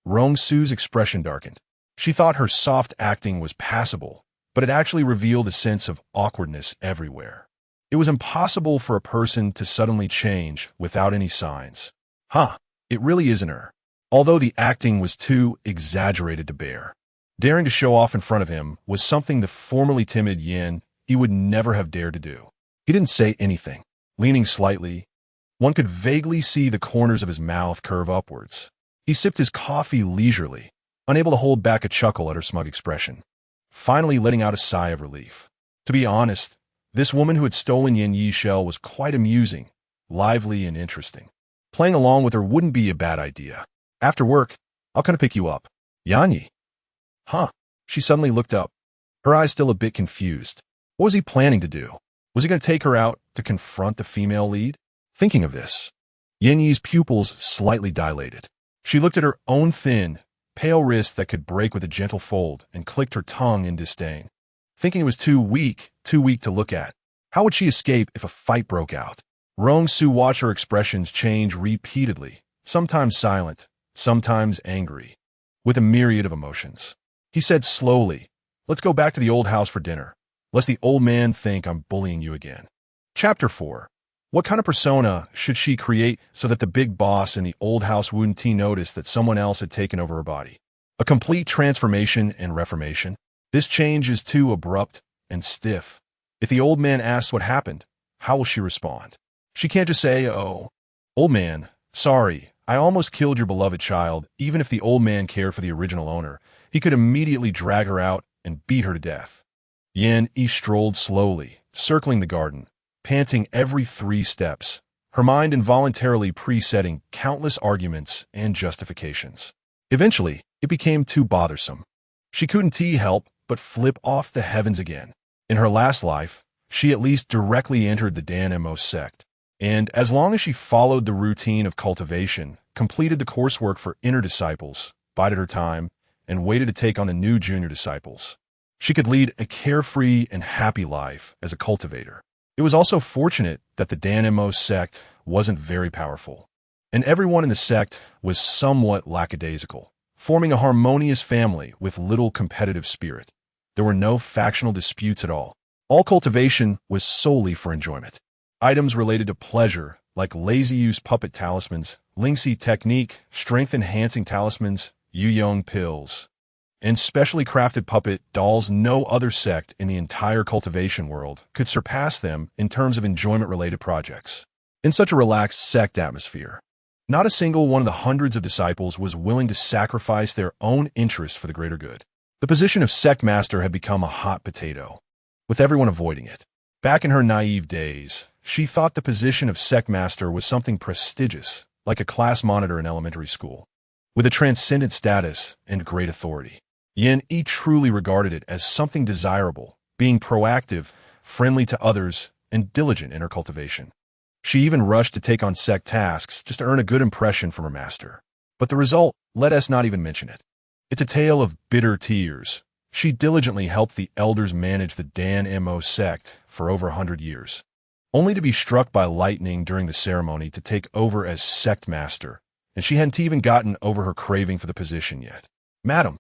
S1: Rong Su's expression darkened. She thought her soft acting was passable, but it actually revealed a sense of awkwardness everywhere. It was impossible for a person to suddenly change without any signs. It really isn't her. Although the acting was too exaggerated to bear. Daring to show off in front of him was something the formerly timid Yin he would never have dared to do. He didn't say anything. Leaning slightly, one could vaguely see the corners of his mouth curve upwards. He sipped his coffee leisurely, unable to hold back a chuckle at her smug expression, finally letting out a sigh of relief. To be honest, this woman who had stolen Yin Yi's shell was quite amusing, lively, and interesting. Playing along with her wouldn't be a bad idea. After work, I'll come to pick you up. Yanyi. She suddenly looked up, her eyes still a bit confused. What was he planning to do? Was he going to take her out to confront the female lead? Thinking of this, Yin Yi's pupils slightly dilated. She looked at her own thin, pale wrist that could break with a gentle fold and clicked her tongue in disdain. Thinking it was too weak to look at. How would she escape if a fight broke out? Rong Su watched her expressions change repeatedly, sometimes silent, sometimes angry, with a myriad of emotions. He said slowly, "Let's go back to the old house for dinner, lest the old man think I'm bullying you again." Chapter 4. What kind of persona should she create so that the big boss in the old house wouldn't notice that someone else had taken over her body? A complete transformation and reformation. This change is too abrupt and stiff. If the old man asks what happened, how will she respond? She can't just say, "Oh, old man, sorry, I almost killed your beloved child." Even if the old man cared for the original owner, he could immediately drag her out and beat her to death. Yin Yi strolled slowly, circling the garden, panting every 3 steps, her mind involuntarily presetting countless arguments and justifications. Eventually, it became too bothersome. She couldn't help but flip off the heavens again. In her last life, she at least directly entered the Danmo Sect, and as long as she followed the routine of cultivation, completed the coursework for inner disciples, bided her time, and waited to take on the new junior disciples, she could lead a carefree and happy life as a cultivator. It was also fortunate that the Danmo Sect wasn't very powerful, and everyone in the sect was somewhat lackadaisical, forming a harmonious family with little competitive spirit. There were no factional disputes at all. All cultivation was solely for enjoyment. Items related to pleasure, like lazy-use puppet talismans, Lingxi technique, strength-enhancing talismans, Yuyong pills, and specially crafted puppet dolls. No other sect in the entire cultivation world could surpass them in terms of enjoyment-related projects. In such a relaxed sect atmosphere, not a single one of the hundreds of disciples was willing to sacrifice their own interests for the greater good. The position of sect master had become a hot potato, with everyone avoiding it. Back in her naive days, she thought the position of sect master was something prestigious, like a class monitor in elementary school, with a transcendent status and great authority. Yin Yi truly regarded it as something desirable, being proactive, friendly to others, and diligent in her cultivation. She even rushed to take on sect tasks just to earn a good impression from her master. But the result, let us not even mention it. It's a tale of bitter tears. She diligently helped the elders manage the Danmo Sect for over 100 years, only to be struck by lightning during the ceremony to take over as sect master, and she hadn't even gotten over her craving for the position yet. "Madam,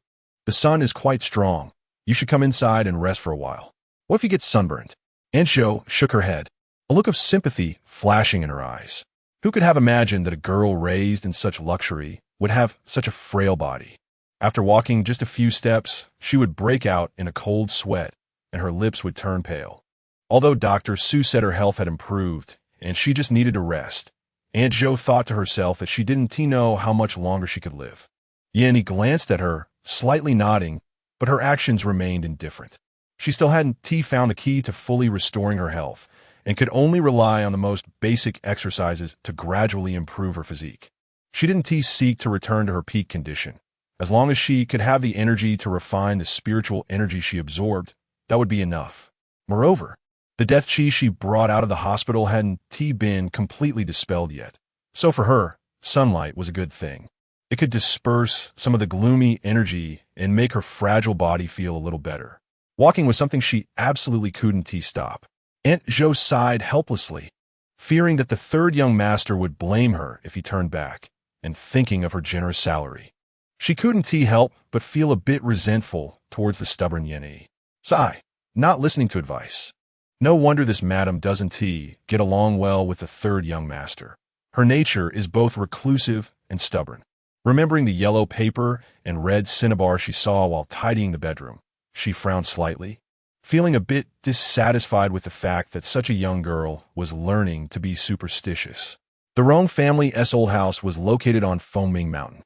S1: the sun is quite strong. You should come inside and rest for a while. What if you get sunburned?" Aunt Zhou shook her head, a look of sympathy flashing in her eyes. Who could have imagined that a girl raised in such luxury would have such a frail body? After walking just a few steps, she would break out in a cold sweat, and her lips would turn pale. Although Dr. Su said her health had improved, and she just needed to rest, Aunt Zhou thought to herself that she didn't know how much longer she could live. Yanni glanced at her, slightly nodding, but her actions remained indifferent. She still hadn't found the key to fully restoring her health, and could only rely on the most basic exercises to gradually improve her physique. She didn't seek to return to her peak condition. As long as she could have the energy to refine the spiritual energy she absorbed, that would be enough. Moreover, the death chi she brought out of the hospital hadn't been completely dispelled yet. So for her, sunlight was a good thing. It could disperse some of the gloomy energy and make her fragile body feel a little better. Walking was something she absolutely couldn't stop. Aunt Zhou sighed helplessly, fearing that the third young master would blame her if he turned back, and thinking of her generous salary. She couldn't help but feel a bit resentful towards the stubborn Yanni. Sigh, not listening to advice. No wonder this madam doesn't get along well with the third young master. Her nature is both reclusive and stubborn. Remembering the yellow paper and red cinnabar she saw while tidying the bedroom, she frowned slightly, feeling a bit dissatisfied with the fact that such a young girl was learning to be superstitious. The Rong family's old house was located on Fengming Mountain.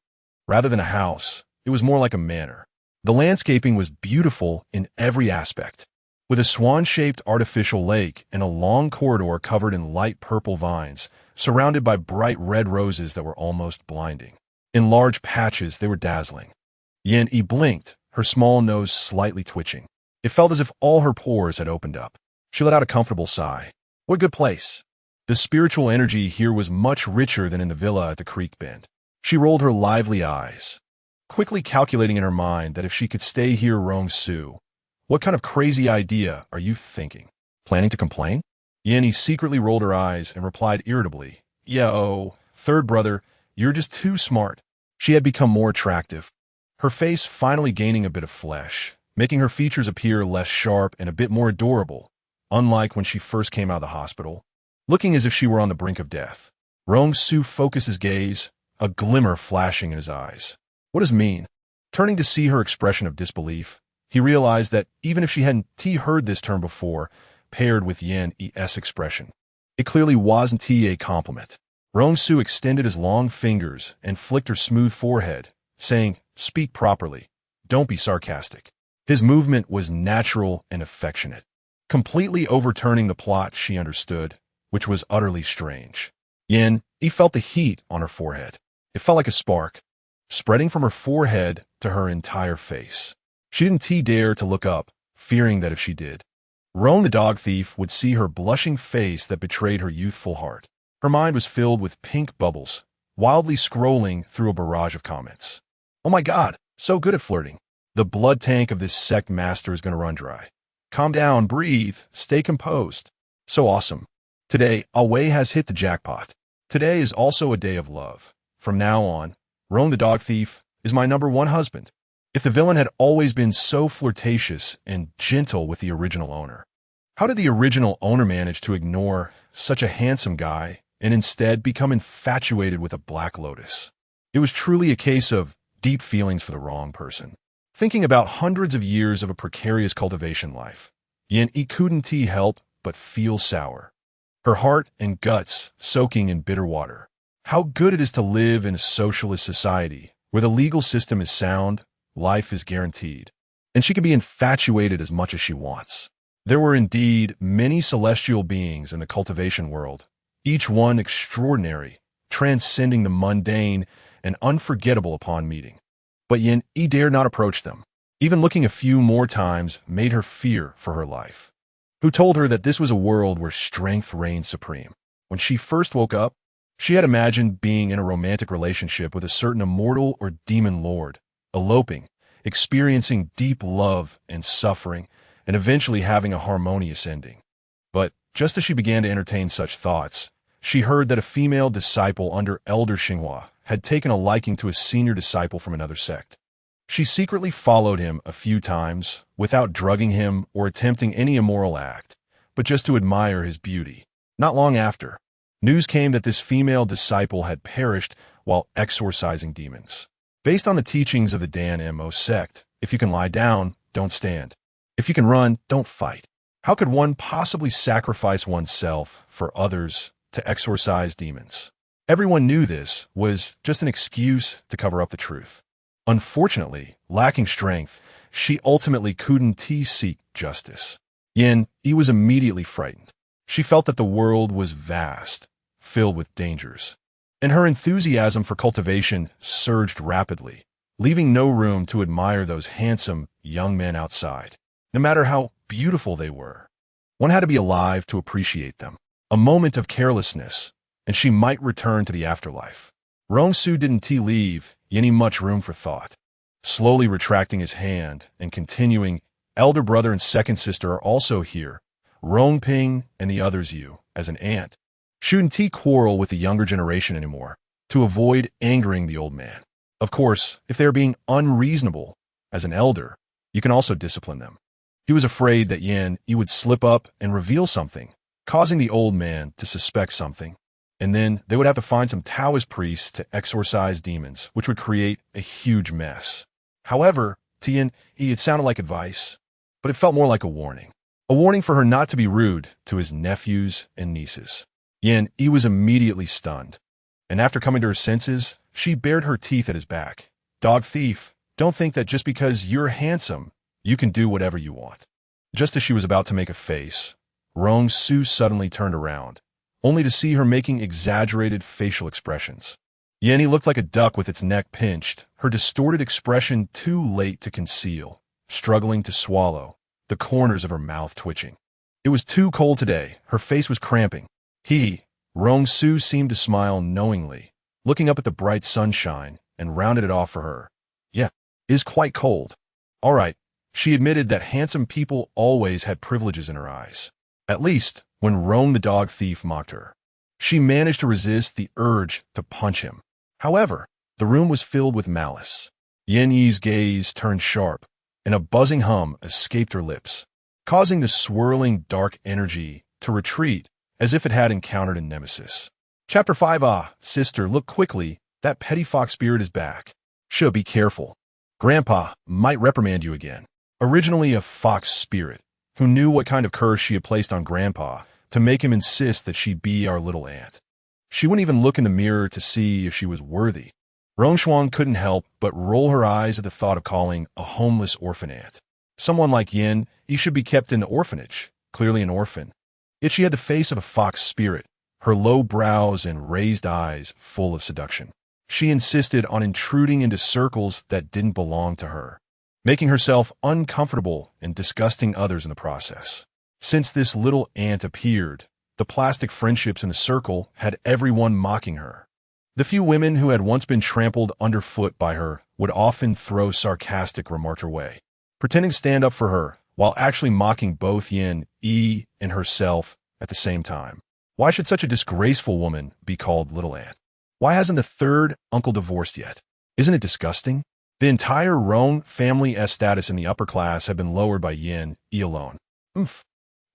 S1: Rather than a house, it was more like a manor. The landscaping was beautiful in every aspect, with a swan-shaped artificial lake and a long corridor covered in light purple vines, surrounded by bright red roses that were almost blinding. In large patches, they were dazzling. Yin Yi blinked, her small nose slightly twitching. It felt as if all her pores had opened up. She let out a comfortable sigh. What a good place. The spiritual energy here was much richer than in the villa at the creek bend. She rolled her lively eyes, quickly calculating in her mind that if she could stay here, Rong Su, what kind of crazy idea are you thinking? Planning to complain? Yanni secretly rolled her eyes and replied irritably, third brother, you're just too smart. She had become more attractive, her face finally gaining a bit of flesh, making her features appear less sharp and a bit more adorable, unlike when she first came out of the hospital, looking as if she were on the brink of death. Rong Su focused his gaze, a glimmer flashing in his eyes. What does it mean? Turning to see her expression of disbelief, he realized that even if she hadn't heard this term before, paired with Yin Yi's expression, it clearly wasn't a compliment. Rong Su extended his long fingers and flicked her smooth forehead, saying, "Speak properly. Don't be sarcastic." His movement was natural and affectionate, completely overturning the plot she understood, which was utterly strange. Yin Yi felt the heat on her forehead. It felt like a spark, spreading from her forehead to her entire face. She didn't dare to look up, fearing that if she did, Rong the dog thief would see her blushing face that betrayed her youthful heart. Her mind was filled with pink bubbles, wildly scrolling through a barrage of comments. Oh my god, so good at flirting. The blood tank of this sect master is going to run dry. Calm down, breathe, stay composed. So awesome. Today, Awei has hit the jackpot. Today is also a day of love. From now on, Rong the dog thief is my #1 husband. If the villain had always been so flirtatious and gentle with the original owner, how did the original owner manage to ignore such a handsome guy and instead become infatuated with a black lotus? It was truly a case of deep feelings for the wrong person. Thinking about hundreds of years of a precarious cultivation life, Yin couldn't help but feel sour. Her heart and guts soaking in bitter water. How good it is to live in a socialist society where the legal system is sound, life is guaranteed, and she can be infatuated as much as she wants. There were indeed many celestial beings in the cultivation world, each one extraordinary, transcending the mundane and unforgettable upon meeting. But Yin dared not approach them. Even looking a few more times made her fear for her life. Who told her that this was a world where strength reigned supreme? When she first woke up, she had imagined being in a romantic relationship with a certain immortal or demon lord, eloping, experiencing deep love and suffering, and eventually having a harmonious ending. But just as she began to entertain such thoughts, she heard that a female disciple under Elder Xinghua had taken a liking to a senior disciple from another sect. She secretly followed him a few times without drugging him or attempting any immoral act, but just to admire his beauty. Not long after, news came that this female disciple had perished while exorcising demons. Based on the teachings of the Danmo Sect, if you can lie down, don't stand. If you can run, don't fight. How could one possibly sacrifice oneself for others to exorcise demons? Everyone knew this was just an excuse to cover up the truth. Unfortunately, lacking strength, she ultimately couldn't seek justice. Yin was immediately frightened. She felt that the world was vast, filled with dangers, and her enthusiasm for cultivation surged rapidly, leaving no room to admire those handsome young men outside, no matter how beautiful they were. One had to be alive to appreciate them. A moment of carelessness, and she might return to the afterlife. Rong Su didn't leave Yin much room for thought. Slowly retracting his hand and continuing, elder brother and second sister are also here, Rong Ping and the others you, as an aunt. Shouldn't quarrel with the younger generation anymore, to avoid angering the old man. Of course, if they are being unreasonable, as an elder, you can also discipline them. He was afraid that Yin would slip up and reveal something, causing the old man to suspect something, and then they would have to find some Taoist priests to exorcise demons, which would create a huge mess. However, to Yin, it sounded like advice, but it felt more like a warning. A warning for her not to be rude to his nephews and nieces. Yin was immediately stunned, and after coming to her senses, she bared her teeth at his back. Dog thief, don't think that just because you're handsome, you can do whatever you want. Just as she was about to make a face, Rong Su suddenly turned around, only to see her making exaggerated facial expressions. Yin looked like a duck with its neck pinched, her distorted expression too late to conceal, struggling to swallow, the corners of her mouth twitching. It was too cold today, her face was cramping. Rong Su seemed to smile knowingly, looking up at the bright sunshine, and rounded it off for her. Yeah, it is quite cold. All right, she admitted that handsome people always had privileges in her eyes. At least, when Rong the dog thief mocked her. She managed to resist the urge to punch him. However, the room was filled with malice. Yin gaze turned sharp, and a buzzing hum escaped her lips, causing the swirling dark energy to retreat as if it had encountered a nemesis. Chapter 5. Sister, look quickly, that petty fox spirit is back. Should be careful. Grandpa might reprimand you again. Originally a fox spirit, who knew what kind of curse she had placed on Grandpa to make him insist that she be our little aunt. She wouldn't even look in the mirror to see if she was worthy. Rong Shuang couldn't help but roll her eyes at the thought of calling a homeless orphan aunt. Someone like Yin, he should be kept in the orphanage, clearly an orphan. Yet she had the face of a fox spirit, her low brows and raised eyes full of seduction. She insisted on intruding into circles that didn't belong to her. making herself uncomfortable and disgusting others in the process. Since this little ant appeared, the plastic friendships in the circle had everyone mocking her. The few women who had once been trampled underfoot by her would often throw sarcastic remarks her way, pretending to stand up for her, while actually mocking both Yin, E, and herself at the same time. Why should such a disgraceful woman be called Little Ant? Why hasn't the third uncle divorced yet? Isn't it disgusting? The entire Rong family's status in the upper class had been lowered by Yin, E alone.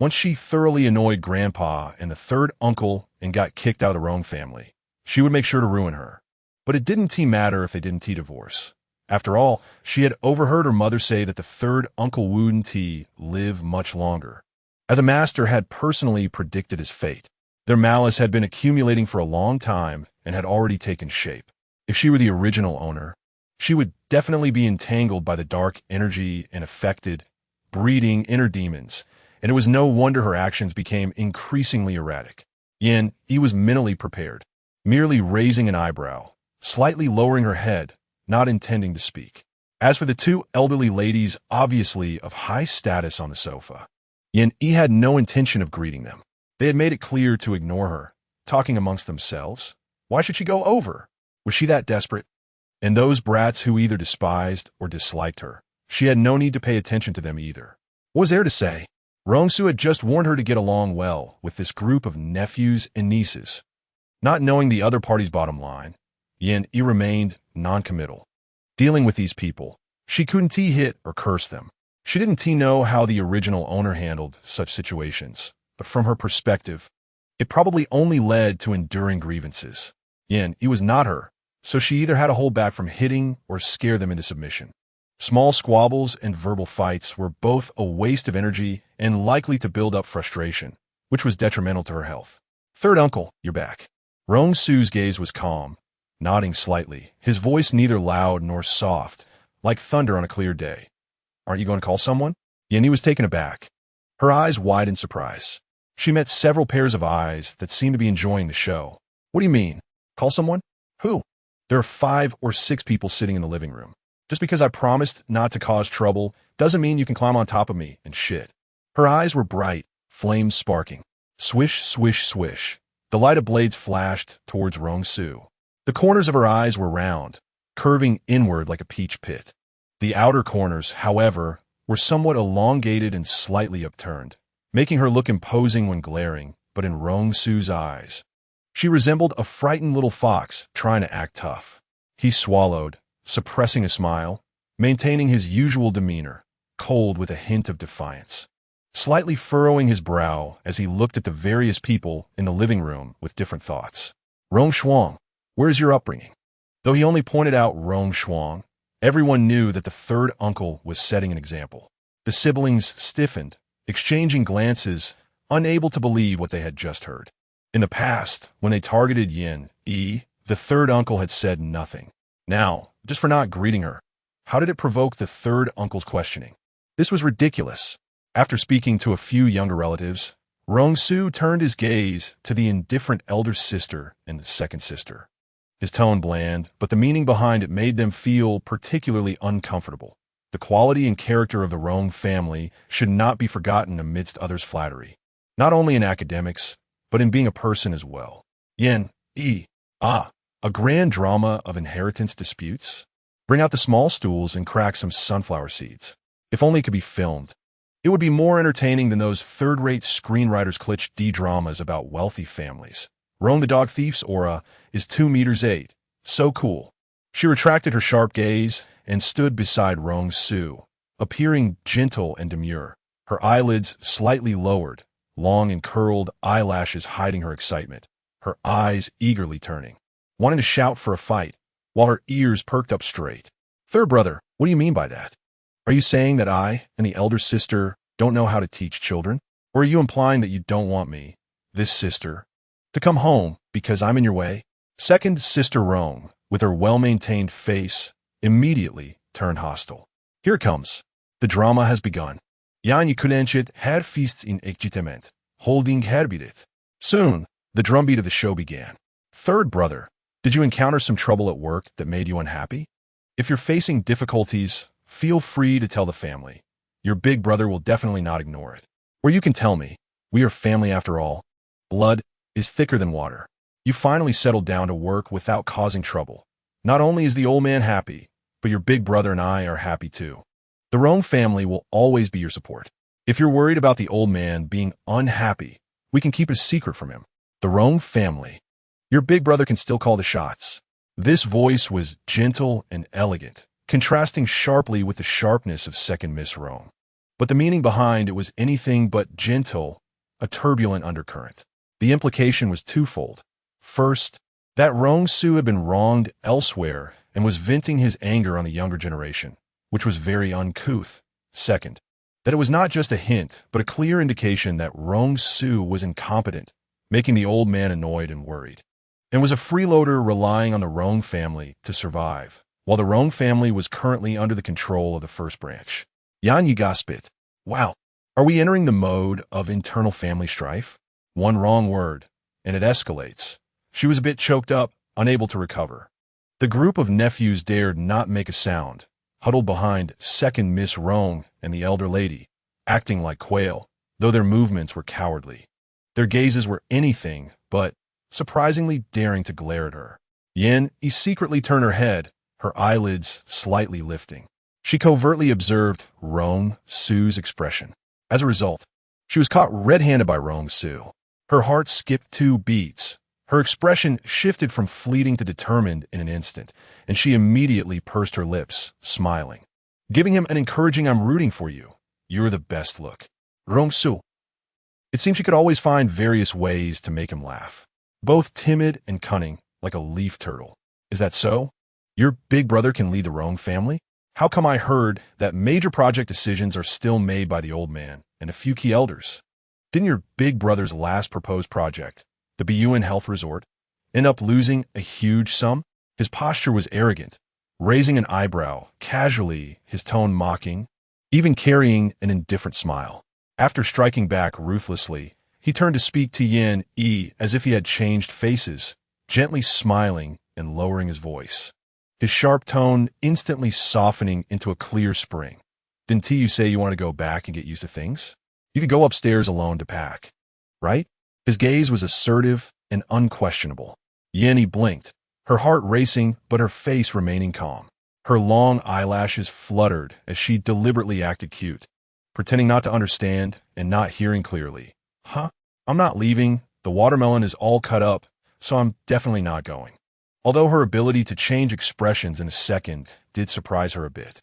S1: Once she thoroughly annoyed Grandpa and the third uncle and got kicked out of the Rong family, she would make sure to ruin her. But it didn't matter if they didn't divorce. After all, she had overheard her mother say that the third uncle wouldn't live much longer. As a master had personally predicted his fate, their malice had been accumulating for a long time and had already taken shape. If she were the original owner, she would definitely be entangled by the dark energy and affected, breeding inner demons, and it was no wonder her actions became increasingly erratic. Yin, he was mentally prepared, merely raising an eyebrow, slightly lowering her head, not intending to speak. As for the two elderly ladies, obviously of high status on the sofa, Yin, he had no intention of greeting them. They had made it clear to ignore her, talking amongst themselves. Why should she go over? Was she that desperate? And those brats who either despised or disliked her, she had no need to pay attention to them either. What was there to say? Rong Su had just warned her to get along well with this group of nephews and nieces. Not knowing the other party's bottom line, Yin remained non-committal. Dealing with these people, she couldn't hit or curse them. She didn't know how the original owner handled such situations, but from her perspective, it probably only led to enduring grievances. Yin, he was not her, so she either had to hold back from hitting or scare them into submission. Small squabbles and verbal fights were both a waste of energy and likely to build up frustration, which was detrimental to her health. Third uncle, you're back. Rong Su's gaze was calm, nodding slightly, his voice neither loud nor soft, like thunder on a clear day. Aren't you going to call someone? Yin was taken aback. Her eyes wide in surprise. She met several pairs of eyes that seemed to be enjoying the show. What do you mean? Call someone? Who? There are 5 or 6 people sitting in the living room. Just because I promised not to cause trouble doesn't mean you can climb on top of me and shit. Her eyes were bright, flames sparking. Swish, swish, swish. The light of blades flashed towards Rong Su. The corners of her eyes were round, curving inward like a peach pit. The outer corners, however, were somewhat elongated and slightly upturned, making her look imposing when glaring, but in Rong Su's eyes, she resembled a frightened little fox trying to act tough. He swallowed, suppressing a smile, maintaining his usual demeanor, cold with a hint of defiance, slightly furrowing his brow as he looked at the various people in the living room with different thoughts. Rong Shuang, where's your upbringing? Though he only pointed out Rong Shuang, everyone knew that the third uncle was setting an example. The siblings stiffened, exchanging glances, unable to believe what they had just heard. In the past, when they targeted Yin, the third uncle had said nothing. Now, just for not greeting her, how did it provoke the third uncle's questioning? This was ridiculous. After speaking to a few younger relatives, Rong Su turned his gaze to the indifferent elder sister and the second sister. His tone bland, but the meaning behind it made them feel particularly uncomfortable. The quality and character of the Rong family should not be forgotten amidst others' flattery, not only in academics, but in being a person as well. Yin, a grand drama of inheritance disputes? Bring out the small stools and crack some sunflower seeds. If only it could be filmed. It would be more entertaining than those third-rate screenwriters' cliché D-dramas about wealthy families. Rong the dog thief's aura is 2 meters 8. So cool. She retracted her sharp gaze and stood beside Rong Su, appearing gentle and demure, her eyelids slightly lowered, long and curled eyelashes hiding her excitement, her eyes eagerly turning, wanting to shout for a fight, while her ears perked up straight. Third brother, what do you mean by that? Are you saying that I and the elder sister don't know how to teach children? Or are you implying that you don't want me, this sister, to come home because I'm in your way? Second sister Rong, with her well-maintained face, immediately turned hostile. Here it comes. The drama has begun. Yan Yukulenchit had feasts in excitement, holding herbidet. Soon, the drumbeat of the show began. Third brother, did you encounter some trouble at work that made you unhappy? If you're facing difficulties, feel free to tell the family. Your big brother will definitely not ignore it. Or you can tell me. We are family after all. Blood is thicker than water. You finally settled down to work without causing trouble. Not only is the old man happy, but your big brother and I are happy too. The Rong family will always be your support. If you're worried about the old man being unhappy, we can keep a secret from him. The Rong family. Your big brother can still call the shots. This voice was gentle and elegant, contrasting sharply with the sharpness of second Miss Rong. But the meaning behind it was anything but gentle, a turbulent undercurrent. The implication was twofold. First, that Rong Su had been wronged elsewhere and was venting his anger on the younger generation, which was very uncouth. Second, that it was not just a hint, but a clear indication that Rong Su was incompetent, making the old man annoyed and worried, and was a freeloader relying on the Rong family to survive, while the Rong family was currently under the control of the first branch. Yan Yigaspit. Wow, are we entering the mode of internal family strife? One wrong word, and it escalates. She was a bit choked up, unable to recover. The group of nephews dared not make a sound, huddled behind second Miss Rong and the elder lady, acting like quail, though their movements were cowardly. Their gazes were anything but surprisingly daring to glare at her. Yin secretly turned her head, her eyelids slightly lifting. She covertly observed Rong Su's expression. As a result, she was caught red-handed by Rong Su. Her heart skipped 2 beats. Her expression shifted from fleeting to determined in an instant, and she immediately pursed her lips, smiling, giving him an encouraging "I'm rooting for you. You're the best" look. Rong Su. It seemed she could always find various ways to make him laugh, both timid and cunning, like a leaf turtle. Is that so? Your big brother can lead the Rong family? How come I heard that major project decisions are still made by the old man and a few key elders? Didn't your big brother's last proposed project, the Buyuan Health Resort, end up losing a huge sum? His posture was arrogant, raising an eyebrow, casually, his tone mocking, even carrying an indifferent smile. After striking back ruthlessly, he turned to speak to Yin as if he had changed faces, gently smiling and lowering his voice, his sharp tone instantly softening into a clear spring. Didn't you say you want to go back and get used to things? You could go upstairs alone to pack, right? His gaze was assertive and unquestionable. Yin blinked, her heart racing but her face remaining calm. Her long eyelashes fluttered as she deliberately acted cute, pretending not to understand and not hearing clearly. Huh? I'm not leaving. The watermelon is all cut up, so I'm definitely not going. Although her ability to change expressions in a second did surprise her a bit.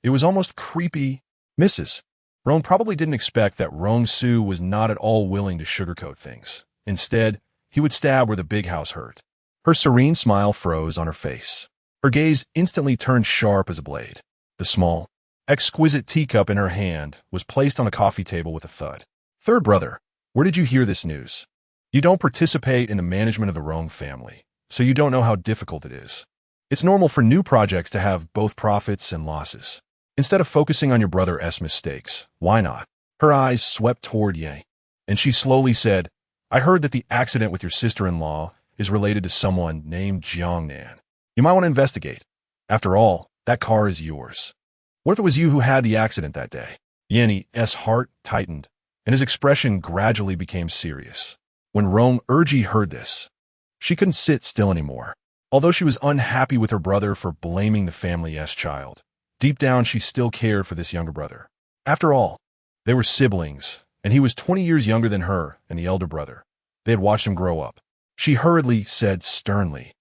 S1: It was almost creepy. Mrs. Rong probably didn't expect that Rong Su was not at all willing to sugarcoat things. Instead, he would stab where the big house hurt. Her serene smile froze on her face. Her gaze instantly turned sharp as a blade. The small, exquisite teacup in her hand was placed on a coffee table with a thud. Third brother, where did you hear this news? You don't participate in the management of the Rong family, so you don't know how difficult it is. It's normal for new projects to have both profits and losses. Instead of focusing on your brother's mistakes, why not? Her eyes swept toward Ye, and she slowly said, I heard that the accident with your sister-in-law is related to someone named Jiangnan. You might want to investigate. After all, that car is yours. What if it was you who had the accident that day? Yen's heart tightened, and his expression gradually became serious. When Rong Erji heard this, she couldn't sit still anymore. Although she was unhappy with her brother for blaming the family's child, deep down she still cared for this younger brother. After all, they were siblings, and he was 20 years younger than her and the elder brother. They had watched him grow up. She hurriedly said sternly,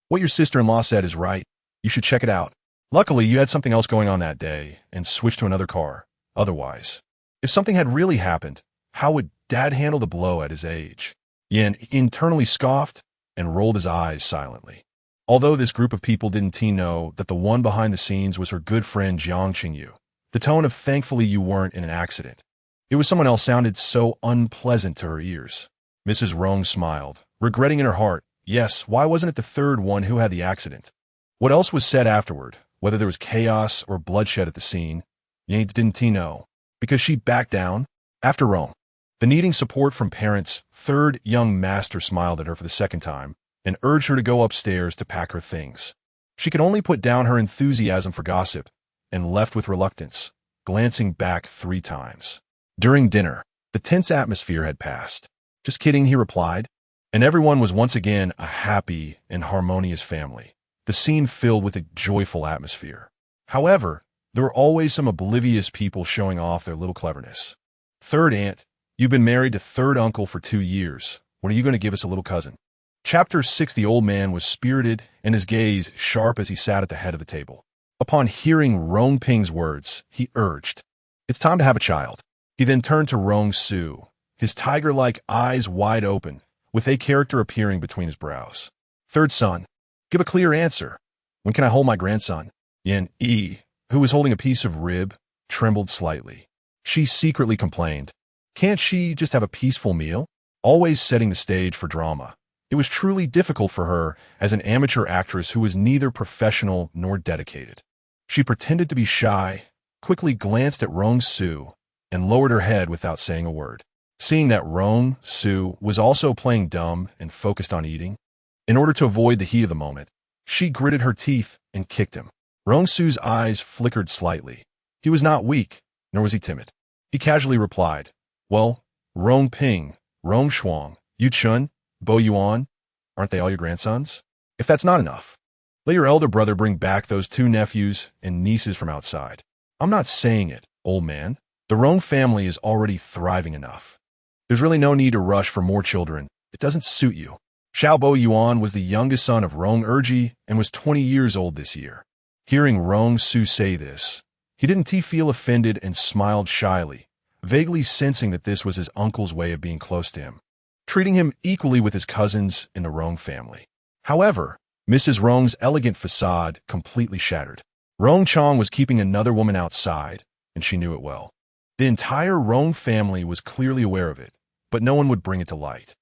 S1: What your sister-in-law said is right. You should check it out. Luckily, you had something else going on that day and switched to another car. Otherwise, if something had really happened, how would Dad handle the blow at his age? Yin internally scoffed and rolled his eyes silently. Although this group of people didn't know that the one behind the scenes was her good friend Jiang Qingyu, the tone of thankfully you weren't in an accident. It was someone else sounded so unpleasant to her ears. Mrs. Rong smiled, regretting in her heart, yes, why wasn't it the third one who had the accident? What else was said afterward, whether there was chaos or bloodshed at the scene, didn't know, because she backed down. After Rong, the needing support from parents, third young master smiled at her for the second time and urged her to go upstairs to pack her things. She could only put down her enthusiasm for gossip and left with reluctance, glancing back 3 times. During dinner, the tense atmosphere had passed. "Just kidding," he replied, and everyone was once again a happy and harmonious family, the scene filled with a joyful atmosphere. However, there were always some oblivious people showing off their little cleverness. "Third aunt, you've been married to third uncle for 2 years. When are you going to give us a little cousin?" Chapter 6. The old man was spirited and his gaze sharp as he sat at the head of the table. Upon hearing Rong Ping's words, he urged, "It's time to have a child." He then turned to Rong Su, his tiger-like eyes wide open, with a character appearing between his brows. "Third son, give a clear answer. When can I hold my grandson?" Yin Yi, who was holding a piece of rib, trembled slightly. She secretly complained, "Can't she just have a peaceful meal?" Always setting the stage for drama. It was truly difficult for her as an amateur actress who was neither professional nor dedicated. She pretended to be shy, quickly glanced at Rong Su, and lowered her head without saying a word. Seeing that Rong Su was also playing dumb and focused on eating, in order to avoid the heat of the moment, she gritted her teeth and kicked him. Rong Su's eyes flickered slightly. He was not weak, nor was he timid. He casually replied, "Well, Rong Ping, Rong Shuang, Yu Chun, Bo Yuan, aren't they all your grandsons? If that's not enough, let your elder brother bring back those 2 nephews and nieces from outside." "I'm not saying it, old man. The Rong family is already thriving enough. There's really no need to rush for more children. It doesn't suit you." Xiao Bo Yuan was the youngest son of Rong Erji and was 20 years old this year. Hearing Rong Su say this, he didn't feel offended and smiled shyly, vaguely sensing that this was his uncle's way of being close to him, treating him equally with his cousins in the Rong family. However, Mrs. Rong's elegant facade completely shattered. Rong Chong was keeping another woman outside, and she knew it well. The entire Rong family was clearly aware of it, but no one would bring it to light.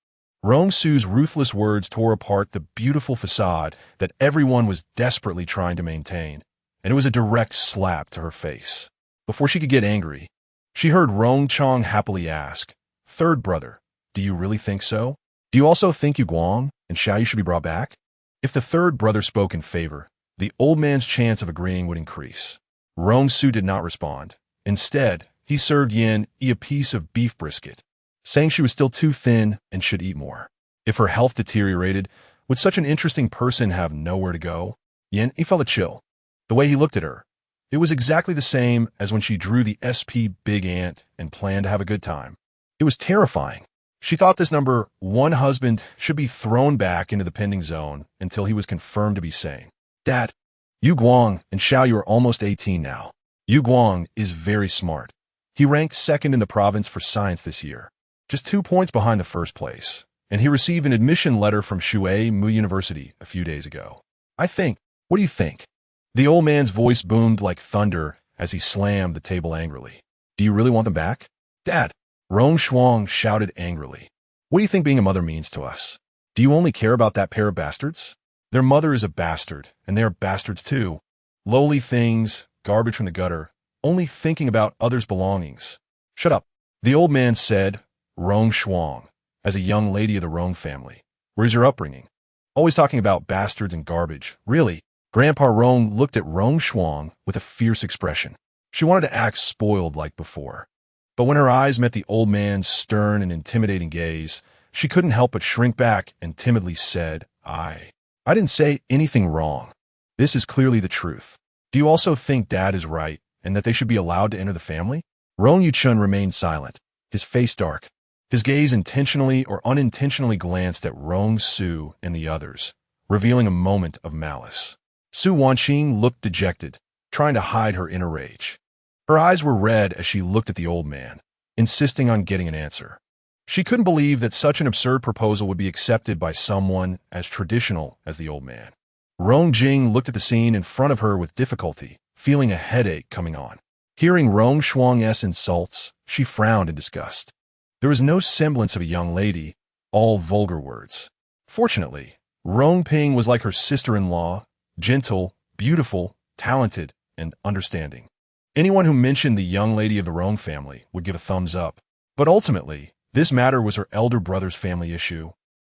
S1: Rong Su's ruthless words tore apart the beautiful facade that everyone was desperately trying to maintain, and it was a direct slap to her face. Before she could get angry, she heard Rong Chong happily ask, "Third brother, do you really think so? Do you also think Yu Guang and Xiaoyu should be brought back?" If the third brother spoke in favor, the old man's chance of agreeing would increase. Rong Su did not respond. Instead, he served Yin Yi a piece of beef brisket, saying she was still too thin and should eat more. If her health deteriorated, would such an interesting person have nowhere to go? Yin Yi felt a chill. The way he looked at her, it was exactly the same as when she drew the SP Big Ant and planned to have a good time. It was terrifying. She thought this number 1 husband should be thrown back into the pending zone until he was confirmed to be sane. "Dad, Yu Guang and Xiaoyu are almost 18 now. Yu Guang is very smart. He ranked 2nd in the province for science this year, just 2 points behind the first place, and he received an admission letter from Shui Mu University a few days ago. What do you think?" The old man's voice boomed like thunder as he slammed the table angrily. "Do you really want them back?" "Dad," Rong Shuang shouted angrily, "what do you think being a mother means to us? Do you only care about that pair of bastards? Their mother is a bastard, and they are bastards too. Lowly things, garbage from the gutter, only thinking about others' belongings." "Shut up," the old man said. "Rong Shuang, as a young lady of the Rong family, where's your upbringing? Always talking about bastards and garbage, really?" Grandpa Rong looked at Rong Shuang with a fierce expression. She wanted to act spoiled like before, but when her eyes met the old man's stern and intimidating gaze, she couldn't help but shrink back and timidly said, I didn't say anything wrong. This is clearly the truth. Do you also think Dad is right and that they should be allowed to enter the family?" Rong Yuchun remained silent, his face dark. His gaze intentionally or unintentionally glanced at Rong Su and the others, revealing a moment of malice. Su Wanqing looked dejected, trying to hide her inner rage. Her eyes were red as she looked at the old man, insisting on getting an answer. She couldn't believe that such an absurd proposal would be accepted by someone as traditional as the old man. Rong Jing looked at the scene in front of her with difficulty, feeling a headache coming on. Hearing Rong Shuang's insults, she frowned in disgust. There was no semblance of a young lady, all vulgar words. Fortunately, Rong Ping was like her sister-in-law, gentle, beautiful, talented, and understanding. Anyone who mentioned the young lady of the Rong family would give a thumbs up. But ultimately, this matter was her elder brother's family issue.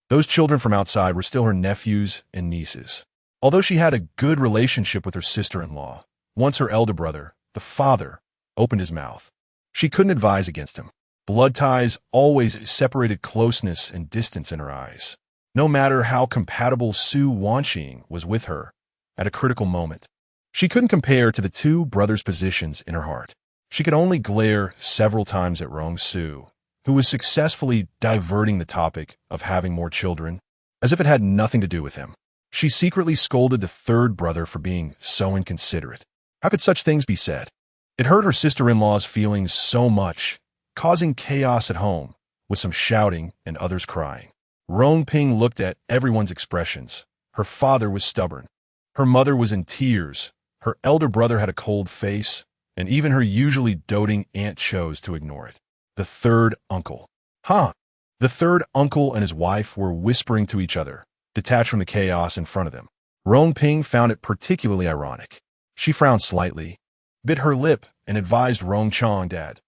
S1: Those children from outside were still her nephews and nieces. Although she had a good relationship with her sister-in-law, Once her elder brother, the father, opened his mouth. She couldn't advise against him. Blood ties always separated closeness and distance in her eyes. No matter how compatible Su Wanqing was with her, at a critical moment, she couldn't compare to the two brothers' positions in her heart. She could only glare several times at Rong Su, who was successfully diverting the topic of having more children, as if it had nothing to do with him. She secretly scolded the third brother for being so inconsiderate. How could such things be said? It hurt her sister-in-law's feelings so much, causing chaos at home, with some shouting and others crying. Rong Ping looked at everyone's expressions. Her father was stubborn. Her mother was in tears. Her elder brother had a cold face, and even her usually doting aunt chose to ignore it. The third uncle. The third uncle and his wife were whispering to each other, detached from the chaos in front of them. Rong Ping found it particularly ironic. She frowned slightly, bit her lip, and advised Rong Chong, "Dad,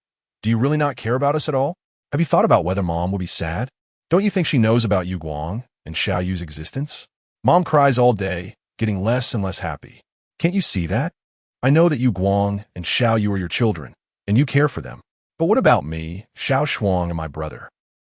S1: do you really not care about us at all? Have you thought about whether Mom will be sad? Don't you think she knows about Yu Guang and Xiao Yu's existence? Mom cries all day, getting less and less happy. Can't you see that? I know that Yu Guang and Xiao Yu are your children, and you care for them. But what about me, Xiao Shuang, and my brother?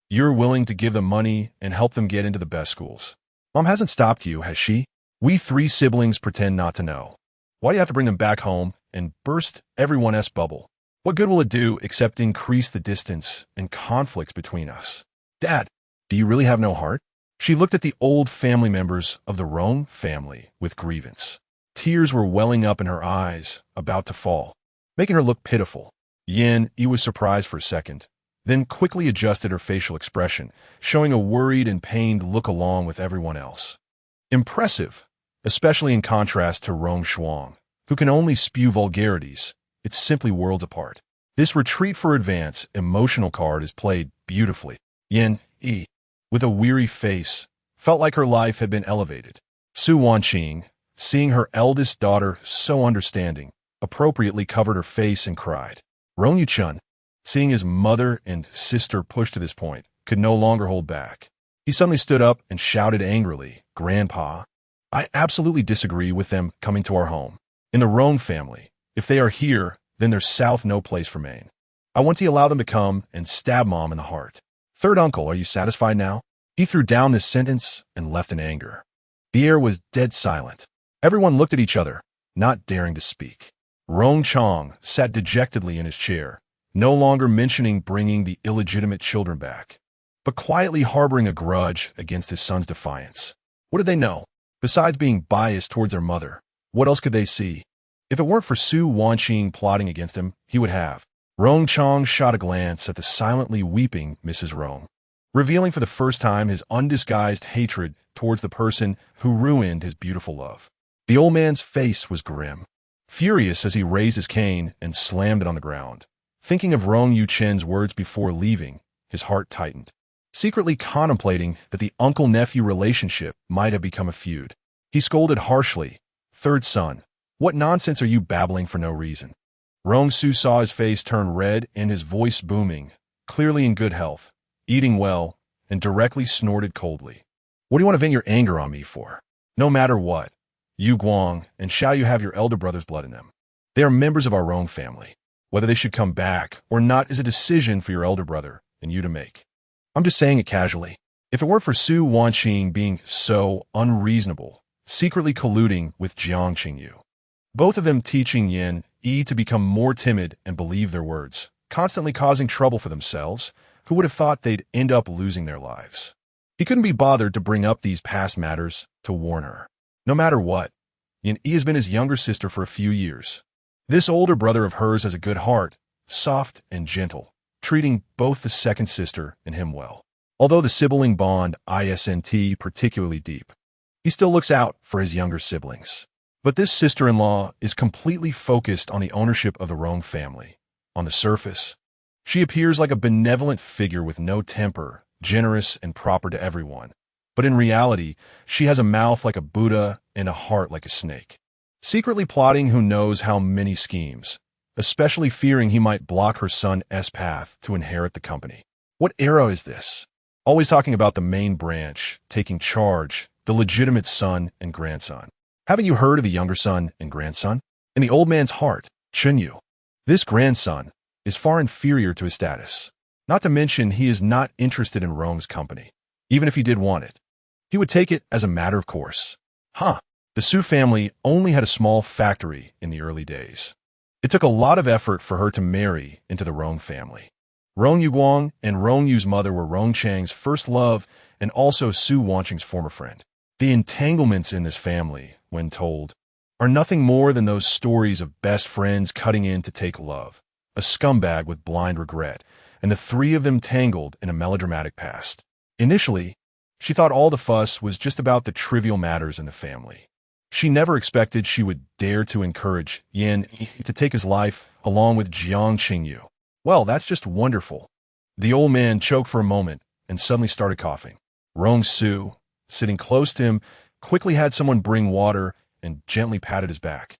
S1: You're willing to give them money and help them get into the best schools. Mom hasn't stopped you, has she? We three siblings pretend not to know. Why do you have to bring them back home and burst everyone's bubble? What good will it do except increase the distance and conflicts between us? Dad, do you really have no heart?" She looked at the old family members of the Rong family with grievance. Tears were welling up in her eyes, about to fall, making her look pitiful. Yin Yi was surprised for a second, then quickly adjusted her facial expression, showing a worried and pained look along with everyone else. Impressive, especially in contrast to Rong Shuang, who can only spew vulgarities. It's simply worlds apart. This retreat for advance emotional card is played beautifully. Yin Yi, with a weary face, felt like her life had been elevated. Su Wanqing, seeing her eldest daughter so understanding, appropriately covered her face and cried. Rong Yuchun, seeing his mother and sister pushed to this point, could no longer hold back. He suddenly stood up and shouted angrily, "Grandpa, I absolutely disagree with them coming to our home. In the Rong family, if they are here, then there's south no place for Maine. I want to allow them to come and stab Mom in the heart. Third uncle, are you satisfied now?" He threw down this sentence and left in anger. The air was dead silent. Everyone looked at each other, not daring to speak. Rong Chong sat dejectedly in his chair, no longer mentioning bringing the illegitimate children back, but quietly harboring a grudge against his son's defiance. What did they know? Besides being biased towards their mother, what else could they see? If it weren't for Su Wanqing plotting against him, he would have. Rong Chong shot a glance at the silently weeping Mrs. Rong, revealing for the first time his undisguised hatred towards the person who ruined his beautiful love. The old man's face was grim, furious as he raised his cane and slammed it on the ground. Thinking of Rong Yuchen's words before leaving, his heart tightened, secretly contemplating that the uncle-nephew relationship might have become a feud. He scolded harshly, "Third son, what nonsense are you babbling for no reason?" Rong Su saw his face turn red and his voice booming, clearly in good health, eating well, and directly snorted coldly. "What do you want to vent your anger on me for? No matter what, Yu Guang and Xiao Yu have your elder brother's blood in them. They are members of our Rong family. Whether they should come back or not is a decision for your elder brother and you to make. I'm just saying it casually. If it weren't for Su Wanqing being so unreasonable, secretly colluding with Jiang Qingyu, both of them teaching Yin Yi to become more timid and believe their words, constantly causing trouble for themselves, who would have thought they'd end up losing their lives? He couldn't be bothered to bring up these past matters to warn her. No matter what, Yin Yi has been his younger sister for a few years. This older brother of hers has a good heart, soft and gentle, treating both the second sister and him well. Although the sibling bond isn't particularly deep, he still looks out for his younger siblings. But this sister-in-law is completely focused on the ownership of the Rong family. On the surface, she appears like a benevolent figure with no temper, generous and proper to everyone. But in reality, she has a mouth like a Buddha and a heart like a snake. Secretly plotting who knows how many schemes, especially fearing he might block her son's path to inherit the company. What era is this? Always talking about the main branch, taking charge, the legitimate son and grandson. Haven't you heard of the younger son and grandson? In the old man's heart, Chunyu, this grandson, is far inferior to his status. Not to mention he is not interested in Rong's company. Even if he did want it, he would take it as a matter of course. The Su family only had a small factory in the early days. It took a lot of effort for her to marry into the Rong family. Rong Yuguang and Rong Yu's mother were Rong Chang's first love and also Su Wanqing's former friend. The entanglements in this family, when told, are nothing more than those stories of best friends cutting in to take love, a scumbag with blind regret, and the three of them tangled in a melodramatic past. Initially, she thought all the fuss was just about the trivial matters in the family. She never expected she would dare to encourage Yan to take his life along with Jiang Qingyu. Well, that's just wonderful. The old man choked for a moment and suddenly started coughing. Rong Su, sitting close to him, quickly had someone bring water and gently patted his back.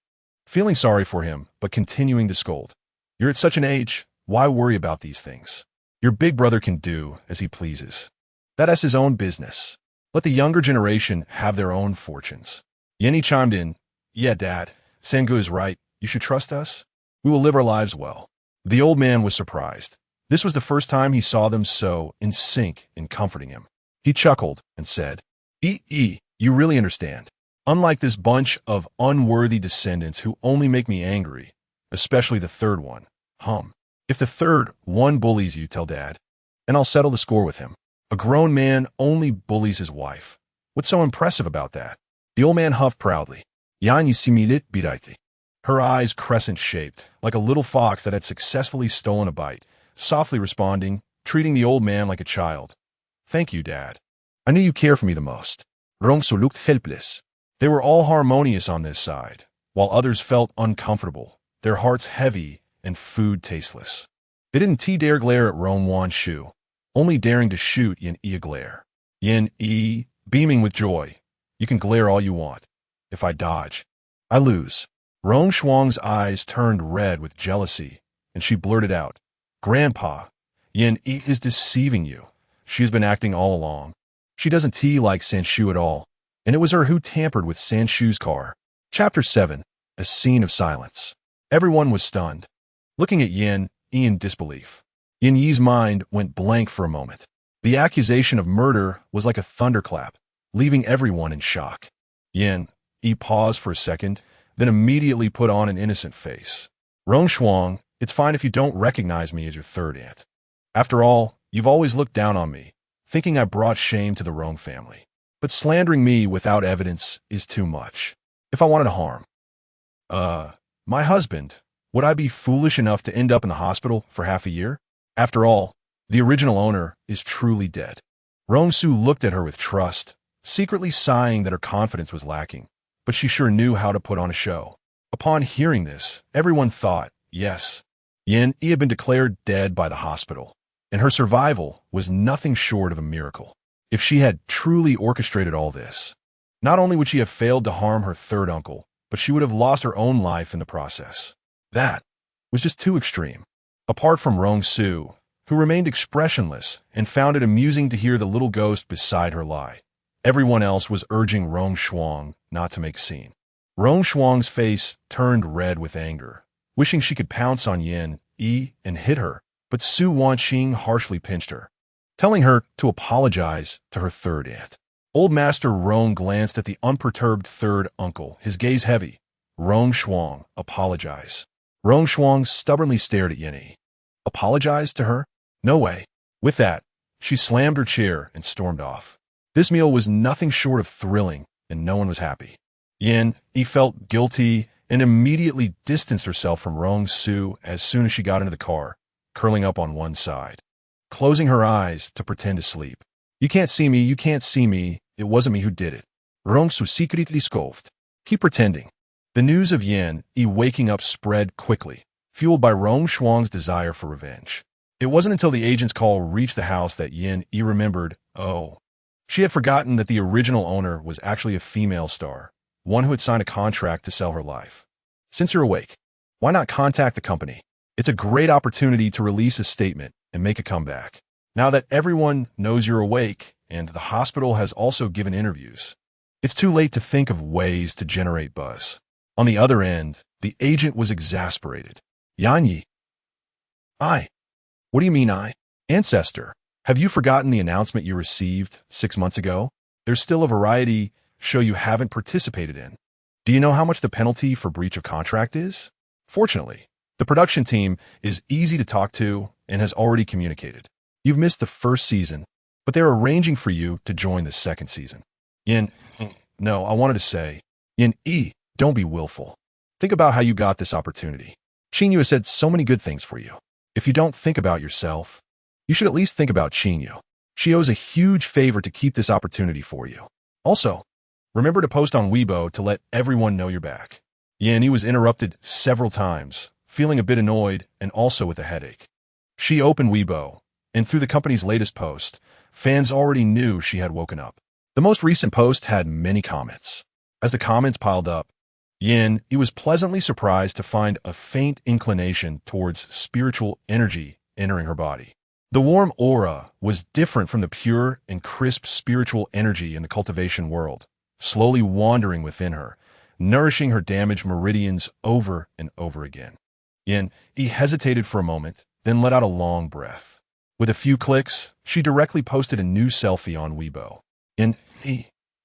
S1: Feeling sorry for him, but continuing to scold. You're at such an age, why worry about these things? Your big brother can do as he pleases. That's his own business. Let the younger generation have their own fortunes. Yenny chimed in, Yeah, Dad, Sangu is right. You should trust us. We will live our lives well. The old man was surprised. This was the first time he saw them so in sync in comforting him. He chuckled and said, You really understand. Unlike this bunch of unworthy descendants who only make me angry, especially the third one. If the third one bullies you, tell Dad, and I'll settle the score with him. A grown man only bullies his wife. What's so impressive about that? The old man huffed proudly. Yan Yusimilit Bidaiti. Her eyes crescent-shaped, like a little fox that had successfully stolen a bite, softly responding, treating the old man like a child. Thank you, Dad. I knew you care for me the most. Rong Su looked helpless. They were all harmonious on this side, while others felt uncomfortable, their hearts heavy and food tasteless. They didn't dare glare at Rong Su, only daring to shoot Yin Yi a glare. Yin Yi, beaming with joy. You can glare all you want. If I dodge, I lose. Rong Shuang's eyes turned red with jealousy, and she blurted out, Grandpa, Yin Yi is deceiving you. She has been acting all along. She doesn't like Sanshu at all, and it was her who tampered with Sanshu's car. Chapter 7, A Scene of Silence. Everyone was stunned, looking at Yin Yi in disbelief. Yin Yi's mind went blank for a moment. The accusation of murder was like a thunderclap, leaving everyone in shock. Yin Yi paused for a second, then immediately put on an innocent face. Rong Shuang, it's fine if you don't recognize me as your third aunt. After all, you've always looked down on me, thinking I brought shame to the Rong family. But slandering me without evidence is too much. If I wanted to harm, my husband, would I be foolish enough to end up in the hospital for half a year? After all, the original owner is truly dead. Rong Su looked at her with trust, secretly sighing that her confidence was lacking, but she sure knew how to put on a show. Upon hearing this, everyone thought, yes, Yin Yi had been declared dead by the hospital, and her survival was nothing short of a miracle. If she had truly orchestrated all this, not only would she have failed to harm her third uncle, but she would have lost her own life in the process. That was just too extreme. Apart from Rong Su, who remained expressionless and found it amusing to hear the little ghost beside her lie, everyone else was urging Rong Shuang not to make scene. Rong Shuang's face turned red with anger, wishing she could pounce on Yin Yi and hit her, but Su Wanqing harshly pinched her, telling her to apologize to her third aunt. Old Master Rong glanced at the unperturbed third uncle, his gaze heavy. Rong Shuang, apologize. Rong Shuang stubbornly stared at Yin Yi. Apologize to her? No way. With that, she slammed her chair and stormed off. This meal was nothing short of thrilling, and no one was happy. Yin Yi felt guilty and immediately distanced herself from Rong Su as soon as she got into the car, curling up on one side, closing her eyes to pretend to sleep. You can't see me, you can't see me. It wasn't me who did it. Rong Su secretly scoffed. Keep pretending. The news of Yin Yi waking up spread quickly, fueled by Rong Shuang's desire for revenge. It wasn't until the agent's call reached the house that Yin Yi remembered, she had forgotten that the original owner was actually a female star, one who had signed a contract to sell her life. Since you're awake, why not contact the company? It's a great opportunity to release a statement and make a comeback. Now that everyone knows you're awake and the hospital has also given interviews, it's too late to think of ways to generate buzz. On the other end, the agent was exasperated. Yanyi. I. What do you mean I? Ancestor, have you forgotten the announcement you received 6 months ago? There's still a variety show you haven't participated in. Do you know how much the penalty for breach of contract is? Fortunately, the production team is easy to talk to and has already communicated. You've missed the first season, but they're arranging for you to join the second season. Yin, no, I wanted to say, Yin, don't be willful. Think about how you got this opportunity. Xingyu has said so many good things for you. If you don't think about yourself, you should at least think about Xingyu. She owes a huge favor to keep this opportunity for you. Also, remember to post on Weibo to let everyone know you're back. Yin, he was interrupted several times, feeling a bit annoyed and also with a headache. She opened Weibo, and through the company's latest post, fans already knew she had woken up. The most recent post had many comments. As the comments piled up, Yin, he was pleasantly surprised to find a faint inclination towards spiritual energy entering her body. The warm aura was different from the pure and crisp spiritual energy in the cultivation world, slowly wandering within her, nourishing her damaged meridians over and over again. Yin, he hesitated for a moment, then let out a long breath. With a few clicks, she directly posted a new selfie on Weibo. Yin,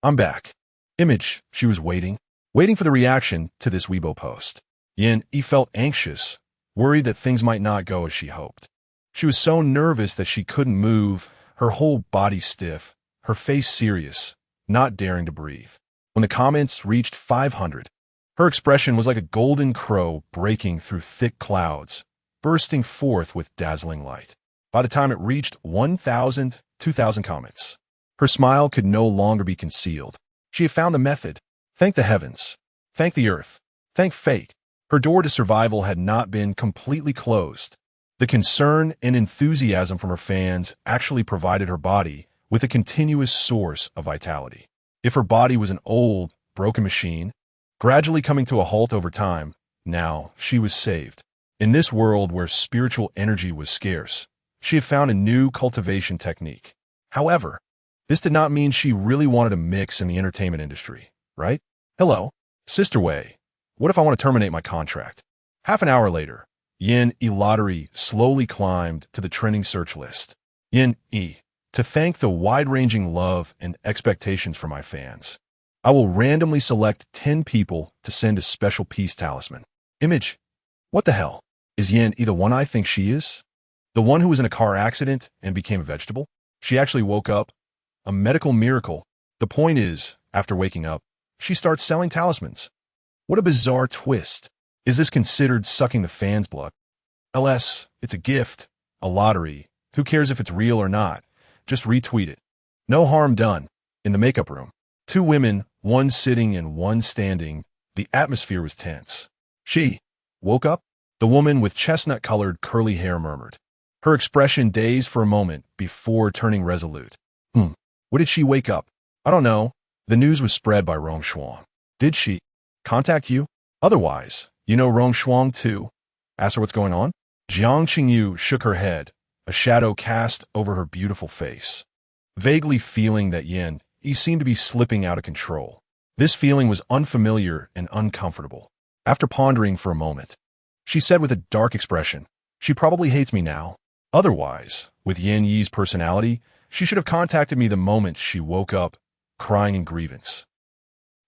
S1: I'm back. Image, she was waiting for the reaction to this Weibo post. Yin, he felt anxious, worried that things might not go as she hoped. She was so nervous that she couldn't move, her whole body stiff, her face serious, not daring to breathe. When the comments reached 500, her expression was like a golden crow breaking through thick clouds, bursting forth with dazzling light. By the time it reached 1,000, 2,000 comments, her smile could no longer be concealed. She had found the method. Thank the heavens. Thank the earth. Thank fate. Her door to survival had not been completely closed. The concern and enthusiasm from her fans actually provided her body with a continuous source of vitality. If her body was an old, broken machine, gradually coming to a halt over time, now she was saved. In this world where spiritual energy was scarce, she had found a new cultivation technique. However, this did not mean she really wanted to mix in the entertainment industry, right? Hello, Sister Wei. What if I want to terminate my contract? Half an hour later, Yin Lottery slowly climbed to the trending search list. Yin to thank the wide-ranging love and expectations from my fans, I will randomly select 10 people to send a special peace talisman. Image, what the hell? Is Yin the one I think she is? The one who was in a car accident and became a vegetable? She actually woke up. A medical miracle. The point is, after waking up, she starts selling talismans. What a bizarre twist. Is this considered sucking the fans' blood? LS, it's a gift, a lottery. Who cares if it's real or not? Just retweet it. No harm done. In the makeup room, 2 women, one sitting and one standing. The atmosphere was tense. She woke up? The woman with chestnut-colored curly hair murmured, her expression dazed for a moment before turning resolute. What did she wake up? I don't know. The news was spread by Rong Su. Did she contact you? Otherwise, you know Rong Su too. Ask her what's going on? Jiang Qingyu shook her head, a shadow cast over her beautiful face. Vaguely feeling that Yin, he seemed to be slipping out of control. This feeling was unfamiliar and uncomfortable. After pondering for a moment, she said with a dark expression, she probably hates me now. Otherwise, with Yin Yi's personality, she should have contacted me the moment she woke up, crying in grievance.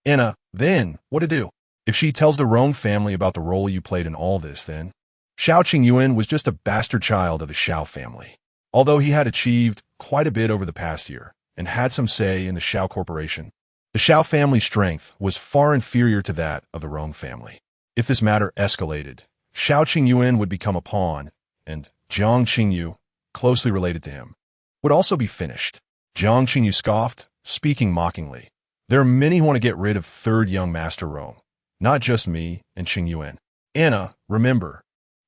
S1: Anna, then, what to do? If she tells the Rong family about the role you played in all this, then Xiao Qingyuan was just a bastard child of the Xiao family. Although he had achieved quite a bit over the past year and had some say in the Xiao Corporation, the Xiao family's strength was far inferior to that of the Rong family. If this matter escalated, Xiao Qingyuan would become a pawn, and Jiang Qingyu, closely related to him, would also be finished. Jiang Qingyu scoffed, speaking mockingly. There are many who want to get rid of third young master Rong, not just me and Qingyuan. Anna, remember,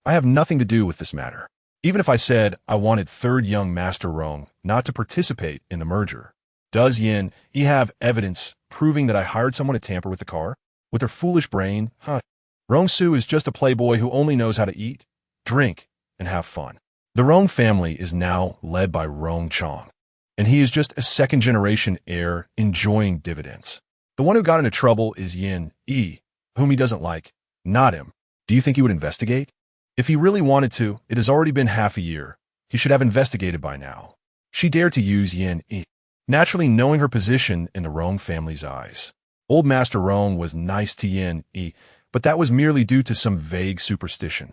S1: I have nothing to do with this matter. Even if I said I wanted third young master Rong not to participate in the merger, does Yin he have evidence proving that I hired someone to tamper with the car? With her foolish brain, Rong Su is just a playboy who only knows how to eat, drink, and have fun. The Rong family is now led by Rong Chong, and he is just a second-generation heir enjoying dividends. The one who got into trouble is Yin Yi, whom he doesn't like. Not him. Do you think he would investigate? If he really wanted to, it has already been half a year. He should have investigated by now. She dared to use Yin Yi, naturally knowing her position in the Rong family's eyes. Old Master Rong was nice to Yin Yi, but that was merely due to some vague superstition.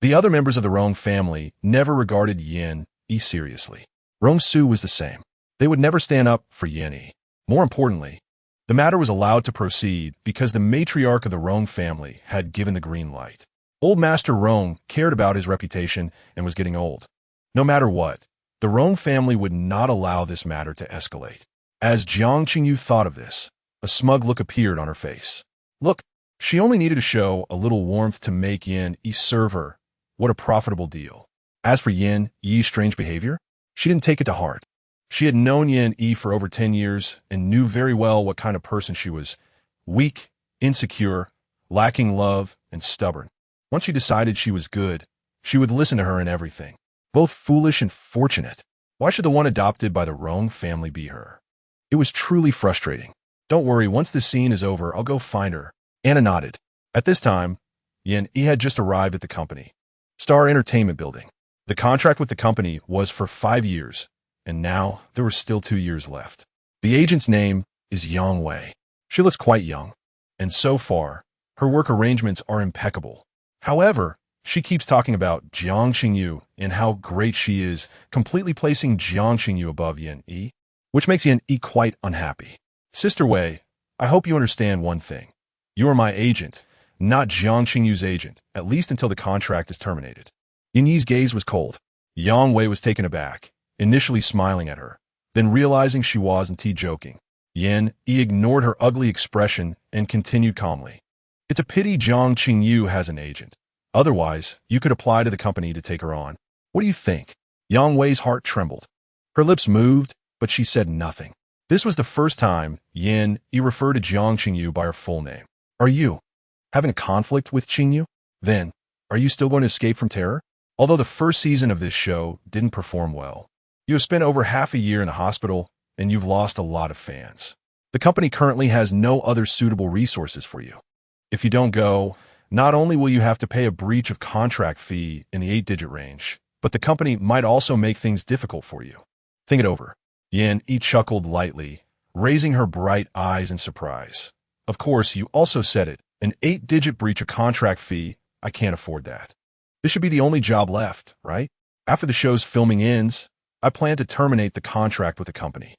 S1: The other members of the Rong family never regarded Yin Yi seriously. Rong Su was the same. They would never stand up for Yin Yi. More importantly, the matter was allowed to proceed because the matriarch of the Rong family had given the green light. Old Master Rong cared about his reputation and was getting old. No matter what, the Rong family would not allow this matter to escalate. As Jiang Qingyu thought of this, a smug look appeared on her face. Look, she only needed to show a little warmth to make Yin Yi serve her. What a profitable deal. As for Yin Yi's strange behavior, she didn't take it to heart. She had known Yin Yi for over 10 years and knew very well what kind of person she was. Weak, insecure, lacking love, and stubborn. Once she decided she was good, she would listen to her in everything. Both foolish and fortunate. Why should the one adopted by the Rong family be her? It was truly frustrating. Don't worry, once this scene is over, I'll go find her. Anna nodded. At this time, Yin Yi had just arrived at the company. Star Entertainment Building. The contract with the company was for 5 years, and now there were still 2 years left. The agent's name is Yang Wei. She looks quite young, and so far, her work arrangements are impeccable. However, she keeps talking about Jiang Qingyu and how great she is, completely placing Jiang Qingyu above Yin Yi, which makes Yin Yi quite unhappy. Sister Wei, I hope you understand one thing. You are my agent, not Jiang Qingyu's agent, at least until the contract is terminated. Yin Yi's gaze was cold. Yang Wei was taken aback, initially smiling at her, then realizing she wasn't joking. Yin Yi ignored her ugly expression and continued calmly. It's a pity Jiang Qingyu has an agent. Otherwise, you could apply to the company to take her on. What do you think? Yang Wei's heart trembled. Her lips moved, but she said nothing. This was the first time Yin Yi referred to Jiang Qingyu by her full name. Are you having a conflict with Qingyu? Then, are you still going to escape from terror? Although the first season of this show didn't perform well, you have spent over half a year in the hospital, and you've lost a lot of fans. The company currently has no other suitable resources for you. If you don't go, not only will you have to pay a breach of contract fee in the 8-digit range, but the company might also make things difficult for you. Think it over. Yin Yi chuckled lightly, raising her bright eyes in surprise. Of course, you also said it. An 8-digit breach of contract fee, I can't afford that. This should be the only job left, right? After the show's filming ends, I plan to terminate the contract with the company.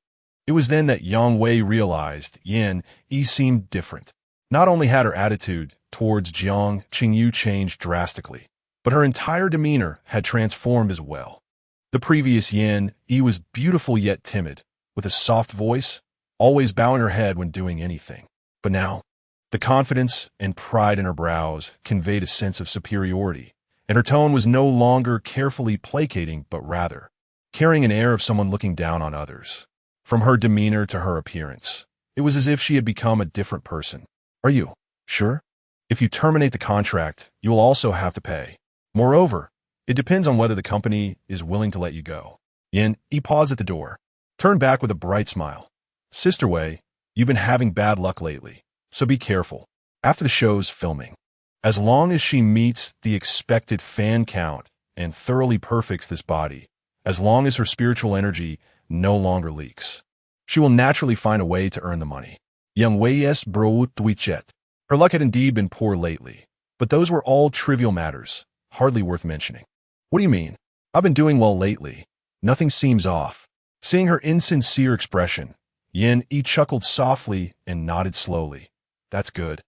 S1: It was then that Yang Wei realized Yin Yi seemed different. Not only had her attitude towards Jiang Qingyu changed drastically, but her entire demeanor had transformed as well. The previous Yin Yi was beautiful yet timid, with a soft voice, always bowing her head when doing anything. But now, the confidence and pride in her brows conveyed a sense of superiority, and her tone was no longer carefully placating, but rather carrying an air of someone looking down on others. From her demeanor to her appearance, it was as if she had become a different person. Are you sure? If you terminate the contract, you will also have to pay. Moreover, it depends on whether the company is willing to let you go. Yin Yi paused at the door, turned back with a bright smile. Sister Wei, you've been having bad luck lately, so be careful. After the show's filming, as long as she meets the expected fan count and thoroughly perfects this body, as long as her spiritual energy no longer leaks, she will naturally find a way to earn the money. Yang Wei's brow twitched. Her luck had indeed been poor lately, but those were all trivial matters, hardly worth mentioning. What do you mean? I've been doing well lately. Nothing seems off. Seeing her insincere expression, Yin Yi chuckled softly and nodded slowly. That's good.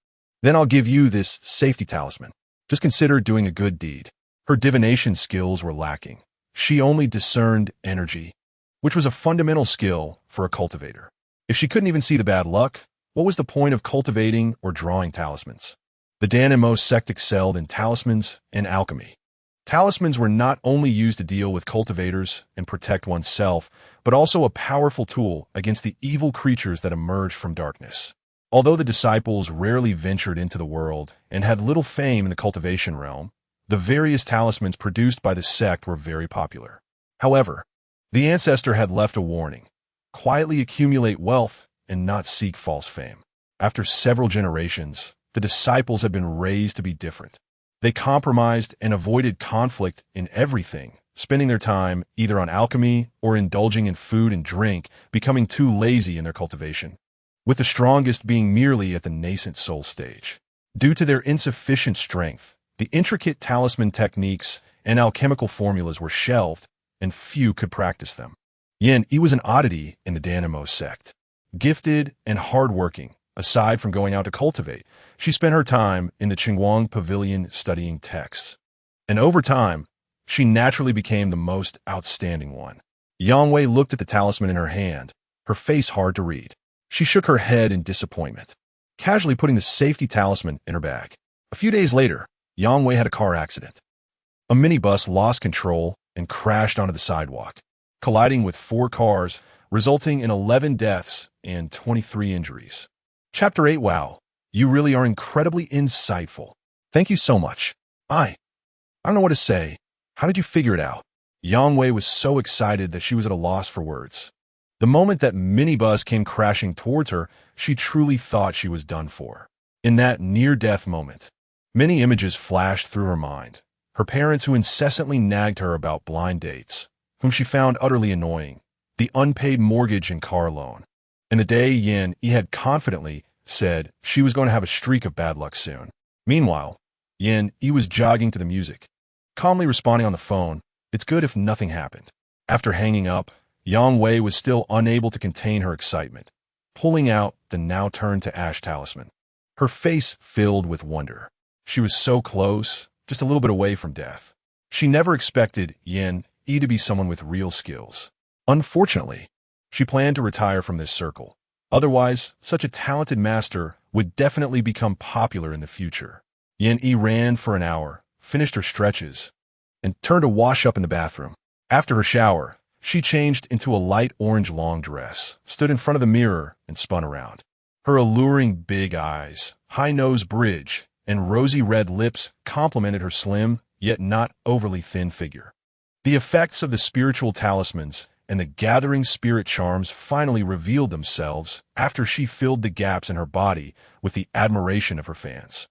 S1: Then I'll give you this safety talisman. Just consider doing a good deed. Her divination skills were lacking. She only discerned energy, which was a fundamental skill for a cultivator. If she couldn't even see the bad luck, what was the point of cultivating or drawing talismans? The Danmo Sect excelled in talismans and alchemy. Talismans were not only used to deal with cultivators and protect oneself, but also a powerful tool against the evil creatures that emerged from darkness. Although the disciples rarely ventured into the world and had little fame in the cultivation realm, the various talismans produced by the sect were very popular. However, the ancestor had left a warning: quietly accumulate wealth and not seek false fame. After several generations, the disciples had been raised to be different. They compromised and avoided conflict in everything, spending their time either on alchemy or indulging in food and drink, becoming too lazy in their cultivation, with the strongest being merely at the nascent soul stage. Due to their insufficient strength, the intricate talisman techniques and alchemical formulas were shelved, and few could practice them. Yin-Yi was an oddity in the Danmo Sect. Gifted and hardworking, aside from going out to cultivate, she spent her time in the Qingguang Pavilion studying texts. And over time, she naturally became the most outstanding one. Yang Wei looked at the talisman in her hand, her face hard to read. She shook her head in disappointment, casually putting the safety talisman in her bag. A few days later, Yang Wei had a car accident. A minibus lost control and crashed onto the sidewalk, colliding with 4 cars, resulting in 11 deaths and 23 injuries. Chapter 8. Wow, you really are incredibly insightful. Thank you so much. I don't know what to say. How did you figure it out? Yang Wei was so excited that she was at a loss for words. The moment that minibus came crashing towards her, she truly thought she was done for. In that near-death moment, many images flashed through her mind. Her parents who incessantly nagged her about blind dates, whom she found utterly annoying, the unpaid mortgage and car loan, and the day Yin-Yi had confidently said she was going to have a streak of bad luck soon. Meanwhile, Yin-Yi was jogging to the music, calmly responding on the phone, "It's good if nothing happened." After hanging up, Yang Wei was still unable to contain her excitement, pulling out the now-turned-to-ash talisman. Her face filled with wonder. She was so close, just a little bit away from death. She never expected Yin-Yi to be someone with real skills. Unfortunately, she planned to retire from this circle. Otherwise, such a talented master would definitely become popular in the future. Yin-Yi ran for an hour, finished her stretches, and turned to wash up in the bathroom. After her shower, she changed into a light orange long dress, stood in front of the mirror, and spun around. Her alluring big eyes, high nose bridge, and rosy red lips complemented her slim, yet not overly thin figure. The effects of the spiritual talismans and the gathering spirit charms finally revealed themselves after she filled the gaps in her body with the admiration of her fans.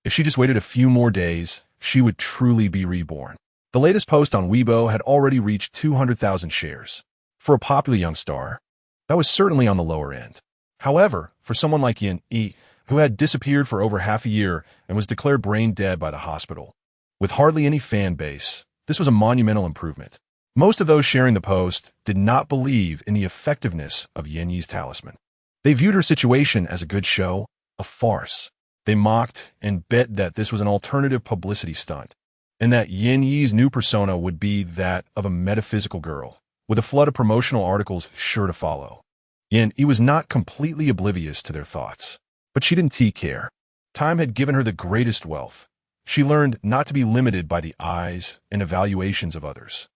S1: If she just waited a few more days, she would truly be reborn. The latest post on Weibo had already reached 200,000 shares. For a popular young star, that was certainly on the lower end. However, for someone like Yin-Yi, who had disappeared for over half a year and was declared brain dead by the hospital, with hardly any fan base, this was a monumental improvement. Most of those sharing the post did not believe in the effectiveness of Yin-Yi's talisman. They viewed her situation as a good show, a farce. They mocked and bet that this was an alternative publicity stunt, and that Yin-Yi's new persona would be that of a metaphysical girl, with a flood of promotional articles sure to follow. Yin-Yi was not completely oblivious to their thoughts, but she didn't care. Time had given her the greatest wealth. She learned not to be limited by the eyes and evaluations of others.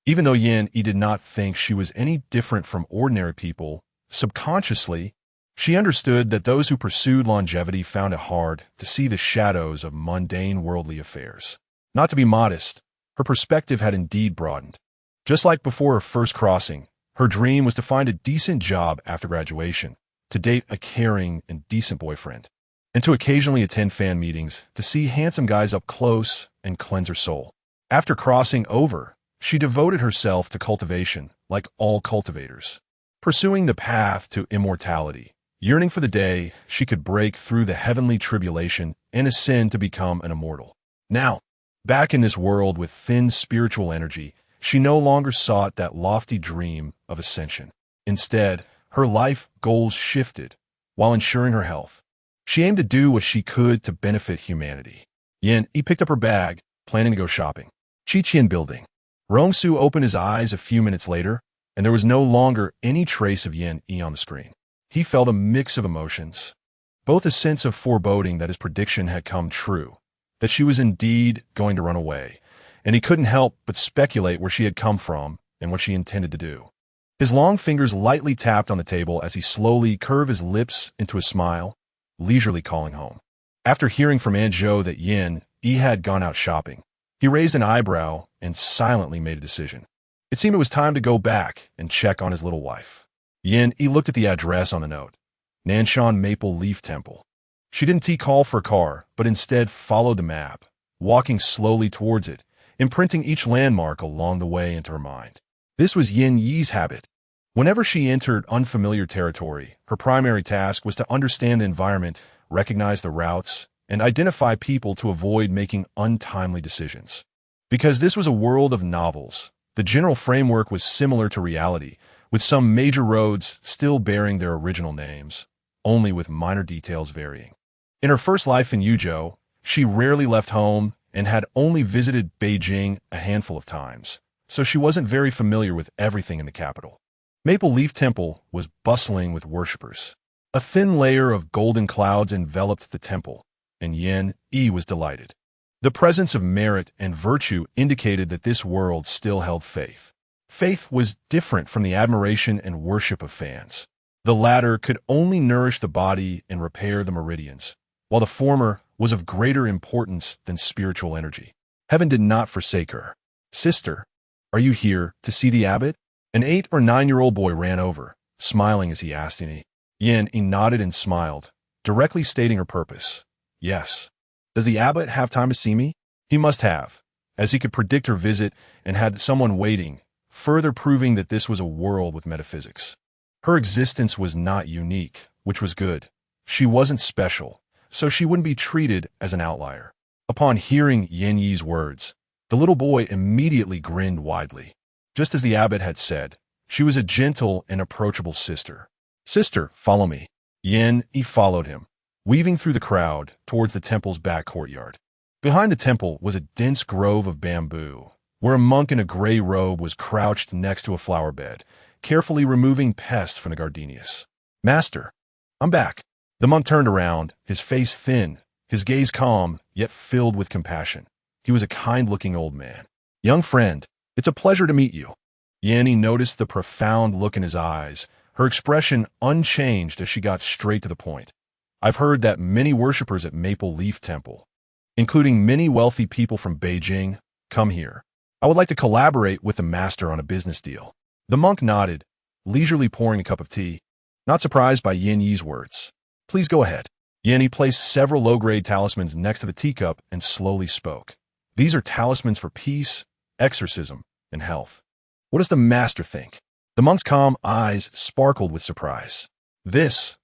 S1: Even though Yin-Yi did not think she was any different from ordinary people, subconsciously, she understood that those who pursued longevity found it hard to see the shadows of mundane worldly affairs. Not to be modest, her perspective had indeed broadened. Just like before her first crossing, her dream was to find a decent job after graduation, to date a caring and decent boyfriend, and to occasionally attend fan meetings to see handsome guys up close and cleanse her soul. After crossing over, she devoted herself to cultivation, like all cultivators, pursuing the path to immortality, yearning for the day she could break through the heavenly tribulation and ascend to become an immortal. Now, back in this world with thin spiritual energy, she no longer sought that lofty dream of ascension. Instead, her life goals shifted while ensuring her health. She aimed to do what she could to benefit humanity. Yin-Yi picked up her bag, planning to go shopping. Qiqian Building. Rong Su opened his eyes a few minutes later, and there was no longer any trace of Yin-Yi on the screen. He felt a mix of emotions, both a sense of foreboding that his prediction had come true, that she was indeed going to run away, and he couldn't help but speculate where she had come from and what she intended to do. His long fingers lightly tapped on the table as he slowly curved his lips into a smile, leisurely calling home. After hearing from Aunt Zhou that Yin-Yi had gone out shopping, he raised an eyebrow and silently made a decision. It seemed it was time to go back and check on his little wife. Yin-Yi looked at the address on the note, Nanshan Maple Leaf Temple. She didn't call for a car, but instead followed the map, walking slowly towards it, imprinting each landmark along the way into her mind. This was Yin Yi's habit. Whenever she entered unfamiliar territory, her primary task was to understand the environment, recognize the routes, and identify people to avoid making untimely decisions. Because this was a world of novels, the general framework was similar to reality, with some major roads still bearing their original names, only with minor details varying. In her first life in Yuzhou, she rarely left home and had only visited Beijing a handful of times, so she wasn't very familiar with everything in the capital. Maple Leaf Temple was bustling with worshippers. A thin layer of golden clouds enveloped the temple, and Yin Yi was delighted. The presence of merit and virtue indicated that this world still held faith. Faith was different from the admiration and worship of fans. The latter could only nourish the body and repair the meridians, while the former was of greater importance than spiritual energy. Heaven did not forsake her. "Sister, are you here to see the abbot?" An 8 or 9-year-old boy ran over, smiling as he asked Yin. Yin nodded and smiled, directly stating her purpose. "Yes. Does the abbot have time to see me?" He must have, as he could predict her visit and had someone waiting, further proving that this was a world with metaphysics. Her existence was not unique, which was good. She wasn't special, so she wouldn't be treated as an outlier. Upon hearing Yin Yi's words, the little boy immediately grinned widely. Just as the abbot had said, she was a gentle and approachable sister. "Sister, follow me." Yin Yi followed him, weaving through the crowd towards the temple's back courtyard. Behind the temple was a dense grove of bamboo, where a monk in a gray robe was crouched next to a flower bed, carefully removing pests from the gardenias. "Master, I'm back." The monk turned around, his face thin, his gaze calm, yet filled with compassion. He was a kind-looking old man. "Young friend, it's a pleasure to meet you." Yin noticed the profound look in his eyes, her expression unchanged as she got straight to the point. "I've heard that many worshippers at Maple Leaf Temple, including many wealthy people from Beijing, come here. I would like to collaborate with the master on a business deal." The monk nodded, leisurely pouring a cup of tea, not surprised by Yin Yi's words. "Please go ahead." Yin placed several low-grade talismans next to the teacup and slowly spoke. "These are talismans for peace, exorcism, and health. What does the master think?" The monk's calm eyes sparkled with surprise. "The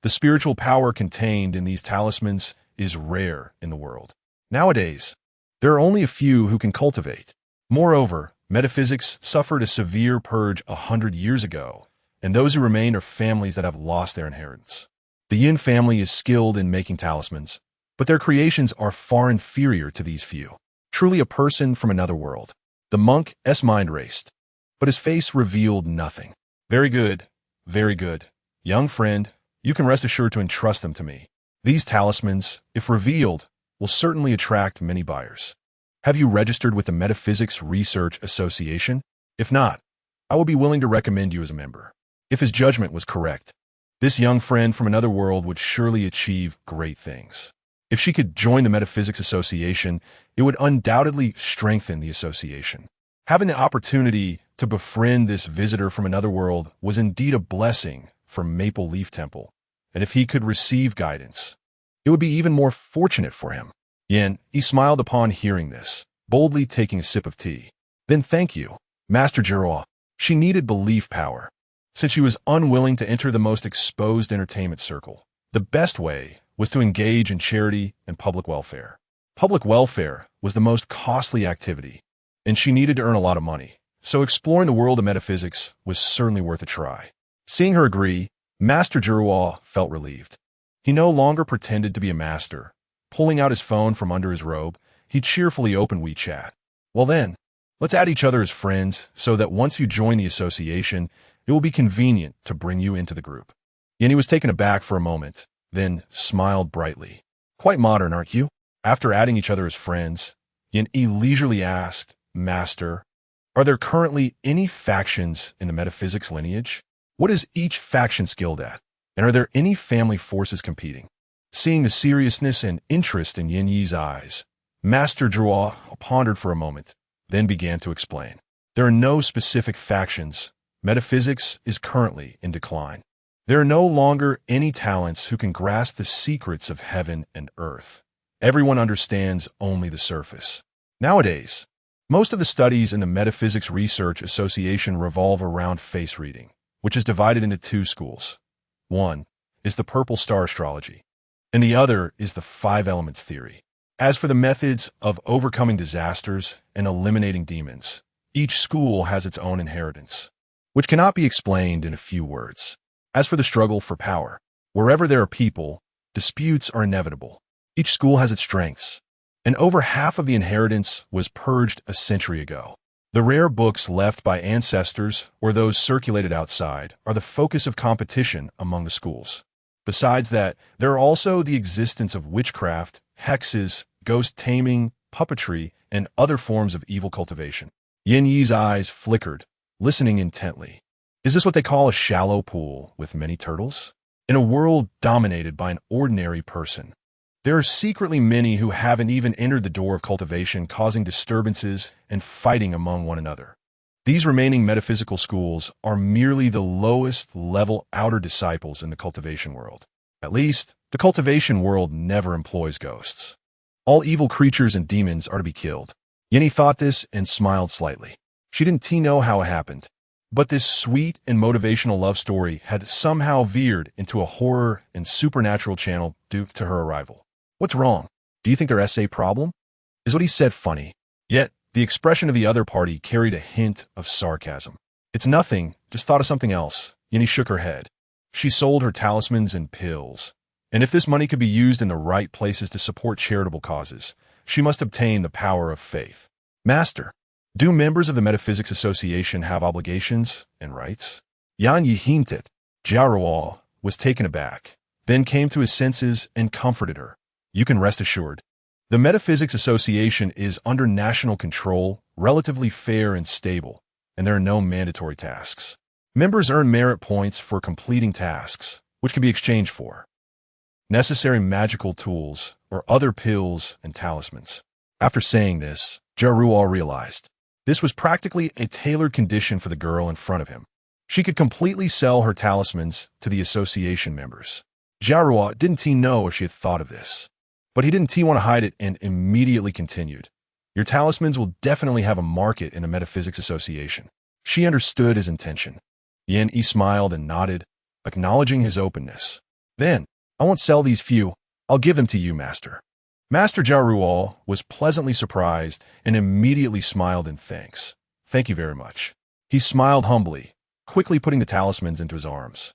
S1: spiritual power contained in these talismans is rare in the world. Nowadays, there are only a few who can cultivate. Moreover, metaphysics suffered a severe purge 100 years ago, and those who remain are families that have lost their inheritance. The Yin family is skilled in making talismans, but their creations are far inferior to these few. Truly a person from another world." The monk's mind raced, but his face revealed nothing. Very good, young friend. You can rest assured to entrust them to me. These talismans, if revealed, will certainly attract many buyers. Have you registered with the Metaphysics Research Association? If not, I will be willing to recommend you as a member." If his judgment was correct, this young friend from another world would surely achieve great things. If she could join the Metaphysics Association, it would undoubtedly strengthen the association. Having the opportunity to befriend this visitor from another world was indeed a blessing for Maple Leaf Temple, and if he could receive guidance, it would be even more fortunate for him. He smiled upon hearing this, boldly taking a sip of tea. "Then thank you, Master Jiruo." She needed belief power. Since she was unwilling to enter the most exposed entertainment circle, the best way was to engage in charity and public welfare. Public welfare was the most costly activity, and she needed to earn a lot of money, so exploring the world of metaphysics was certainly worth a try. Seeing her agree, Master Jiruo felt relieved. He no longer pretended to be a master. Pulling out his phone from under his robe, he cheerfully opened WeChat. "Well then, let's add each other as friends so that once you join the association, it will be convenient to bring you into the group." Yin was taken aback for a moment, then smiled brightly. "Quite modern, aren't you?" After adding each other as friends, Yin leisurely asked, "Master, are there currently any factions in the metaphysics lineage? What is each faction skilled at? And are there any family forces competing?" Seeing the seriousness and interest in Yin Yi's eyes, Master Jiruo pondered for a moment, then began to explain. "There are no specific factions. Metaphysics is currently in decline. There are no longer any talents who can grasp the secrets of heaven and earth. Everyone understands only the surface. Nowadays, most of the studies in the Metaphysics Research Association revolve around face reading, which is divided into two schools. One is the purple star astrology, and the other is the five elements theory. As for the methods of overcoming disasters and eliminating demons, each school has its own inheritance, which cannot be explained in a few words. As for the struggle for power, wherever there are people, disputes are inevitable. Each school has its strengths, and over half of the inheritance was purged a century ago. The rare books left by ancestors or those circulated outside are the focus of competition among the schools. Besides that, there are also the existence of witchcraft, hexes, ghost taming, puppetry, and other forms of evil cultivation. Yin Yi's eyes flickered, listening intently. Is this what they call a shallow pool with many turtles? In a world dominated by an ordinary person, there are secretly many who haven't even entered the door of cultivation, causing disturbances and fighting among one another. These remaining metaphysical schools are merely the lowest level outer disciples in the cultivation world. At least, the cultivation world never employs ghosts. All evil creatures and demons are to be killed. Yenny thought this and smiled slightly. She didn't know how it happened, but this sweet and motivational love story had somehow veered into a horror and supernatural channel due to her arrival. What's wrong? Do you think their essay problem? Is what he said funny? Yet, the expression of the other party carried a hint of sarcasm. It's nothing, just thought of something else. Yenny shook her head. She sold her talismans and pills, and if this money could be used in the right places to support charitable causes, she must obtain the power of faith. Master, do members of the Metaphysics Association have obligations and rights? Yan Yi hinted. Jiaruo was taken aback, then came to his senses and comforted her. You can rest assured. The Metaphysics Association is under national control, relatively fair and stable, and there are no mandatory tasks. Members earn merit points for completing tasks, which can be exchanged for necessary magical tools or other pills and talismans. After saying this, Jiaruo realized this was practically a tailored condition for the girl in front of him. She could completely sell her talismans to the association members. Jiaruo didn't know if she had thought of this, but he didn't want to hide it and immediately continued. Your talismans will definitely have a market in the Metaphysics Association. She understood his intention. Yin Yi smiled and nodded, acknowledging his openness. Then, I won't sell these few. I'll give them to you, Master. Master Jiaruo was pleasantly surprised and immediately smiled in thanks. Thank you very much. He smiled humbly, quickly putting the talismans into his arms.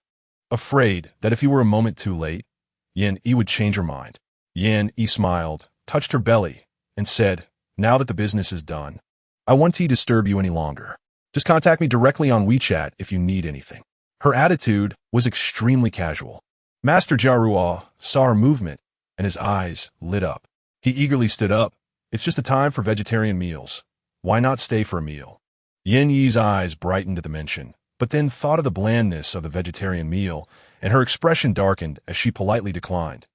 S1: Afraid that if he were a moment too late, Yin Yi would change her mind. Yin Yi smiled, touched her belly, and said, now that the business is done, I won't disturb you any longer. Just contact me directly on WeChat if you need anything. Her attitude was extremely casual. Master Jiaruo saw her movement, and his eyes lit up. He eagerly stood up. It's just the time for vegetarian meals. Why not stay for a meal? Yin Yi's eyes brightened at the mention, but then thought of the blandness of the vegetarian meal, and her expression darkened as she politely declined.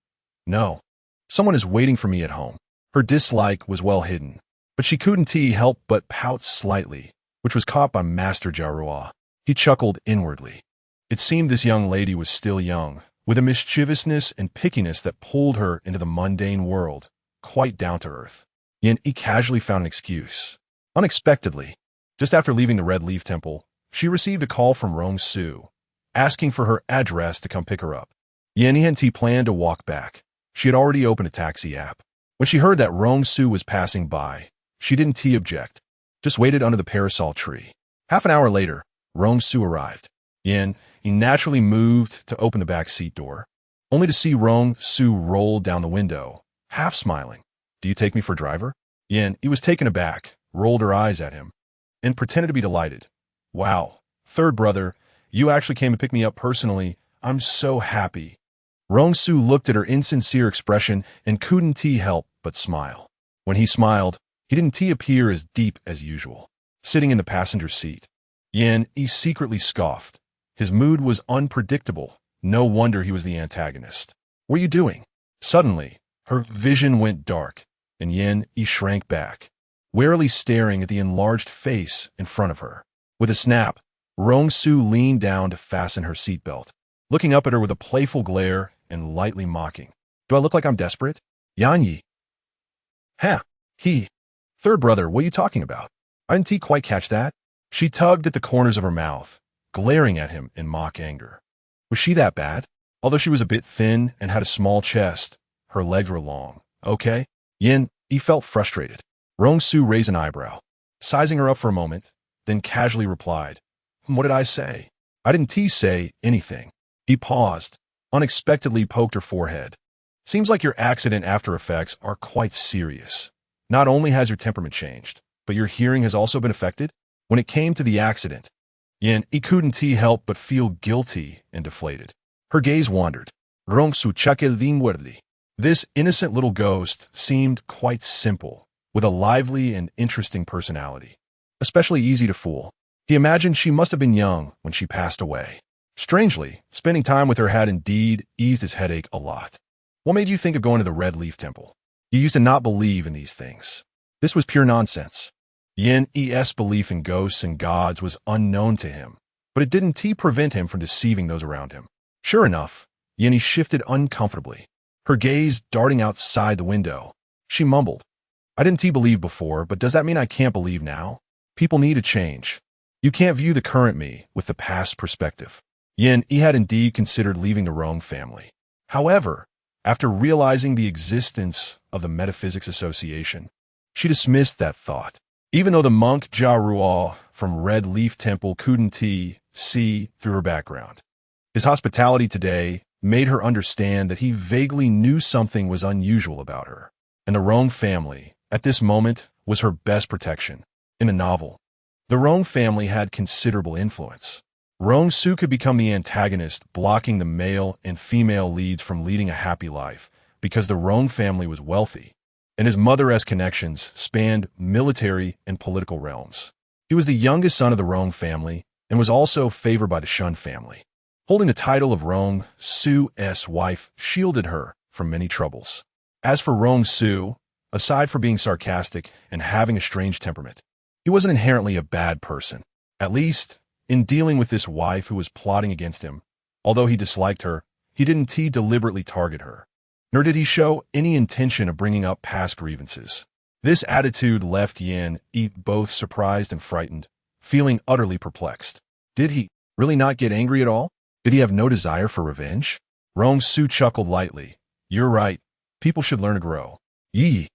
S1: No. Someone is waiting for me at home. Her dislike was well hidden, but she couldn't help but pout slightly, which was caught by Master Jiaruo. He chuckled inwardly. It seemed this young lady was still young, with a mischievousness and pickiness that pulled her into the mundane world, quite down to earth. Yin Yi casually found an excuse. Unexpectedly, just after leaving the Red Leaf Temple, she received a call from Rong Su, asking for her address to come pick her up. Yin Yi planned to walk back. She had already opened a taxi app. When she heard that Rong Su was passing by, she didn't object, just waited under the parasol tree. Half an hour later, Rong Su arrived. Yin Yi naturally moved to open the back seat door, only to see Rong Su roll down the window, half smiling. Do you take me for a driver? Yin Yi was taken aback, rolled her eyes at him, and pretended to be delighted. Wow, third brother, you actually came to pick me up personally. I'm so happy. Rong Su looked at her insincere expression and couldn't help but smile. When he smiled, he didn't appear as deep as usual. Sitting in the passenger seat, Yin Yi secretly scoffed. His mood was unpredictable. No wonder he was the antagonist. What are you doing? Suddenly, her vision went dark, and Yin Yi shrank back, warily staring at the enlarged face in front of her. With a snap, Rong Su leaned down to fasten her seatbelt. looking up at her with a playful glare and lightly mocking. Do I look like I'm desperate? Yanyi. Ha, he. Third brother, what are you talking about? I didn't quite catch that. She tugged at the corners of her mouth, glaring at him in mock anger. Was she that bad? Although she was a bit thin and had a small chest, her legs were long. Okay? Yin, he felt frustrated. Rong Su raised an eyebrow, sizing her up for a moment, then casually replied, What did I say? I didn't say anything. He paused, unexpectedly poked her forehead. Seems like your accident after effects are quite serious. Not only has your temperament changed, but your hearing has also been affected? When it came to the accident, Yin, he couldn't help but feel guilty and deflated. Her gaze wandered. Rong Su chakel muerdi. This innocent little ghost seemed quite simple, with a lively and interesting personality. Especially easy to fool. He imagined she must have been young when she passed away. Strangely, spending time with her had indeed eased his headache a lot. What made you think of going to the Red Leaf Temple? You used to not believe in these things. This was pure nonsense. Yin-es belief in ghosts and gods was unknown to him, but it didn't prevent him from deceiving those around him. Sure enough, Yin shifted uncomfortably, her gaze darting outside the window. She mumbled, I didn't believe before, but does that mean I can't believe now? People need a change. You can't view the current me with the past perspective. Yin had indeed considered leaving the Rong family. However, after realizing the existence of the Metaphysics Association, she dismissed that thought. Even though the monk Jia Ruo from Red Leaf Temple couldn't see through her background. His hospitality today made her understand that he vaguely knew something was unusual about her. And the Rong family, at this moment, was her best protection. In the novel, the Rong family had considerable influence. Rong Su could become the antagonist, blocking the male and female leads from leading a happy life because the Rong family was wealthy, and his mother-esque connections spanned military and political realms. He was the youngest son of the Rong family and was also favored by the Shun family. Holding the title of Rong Su's wife shielded her from many troubles. As for Rong Su, aside from being sarcastic and having a strange temperament, he wasn't inherently a bad person. At least, in dealing with this wife who was plotting against him, although he disliked her, he didn't deliberately target her. Nor did he show any intention of bringing up past grievances. This attitude left Yin both surprised and frightened, feeling utterly perplexed. Did he really not get angry at all? Did he have no desire for revenge? Rong Su chuckled lightly. You're right. People should learn to grow. You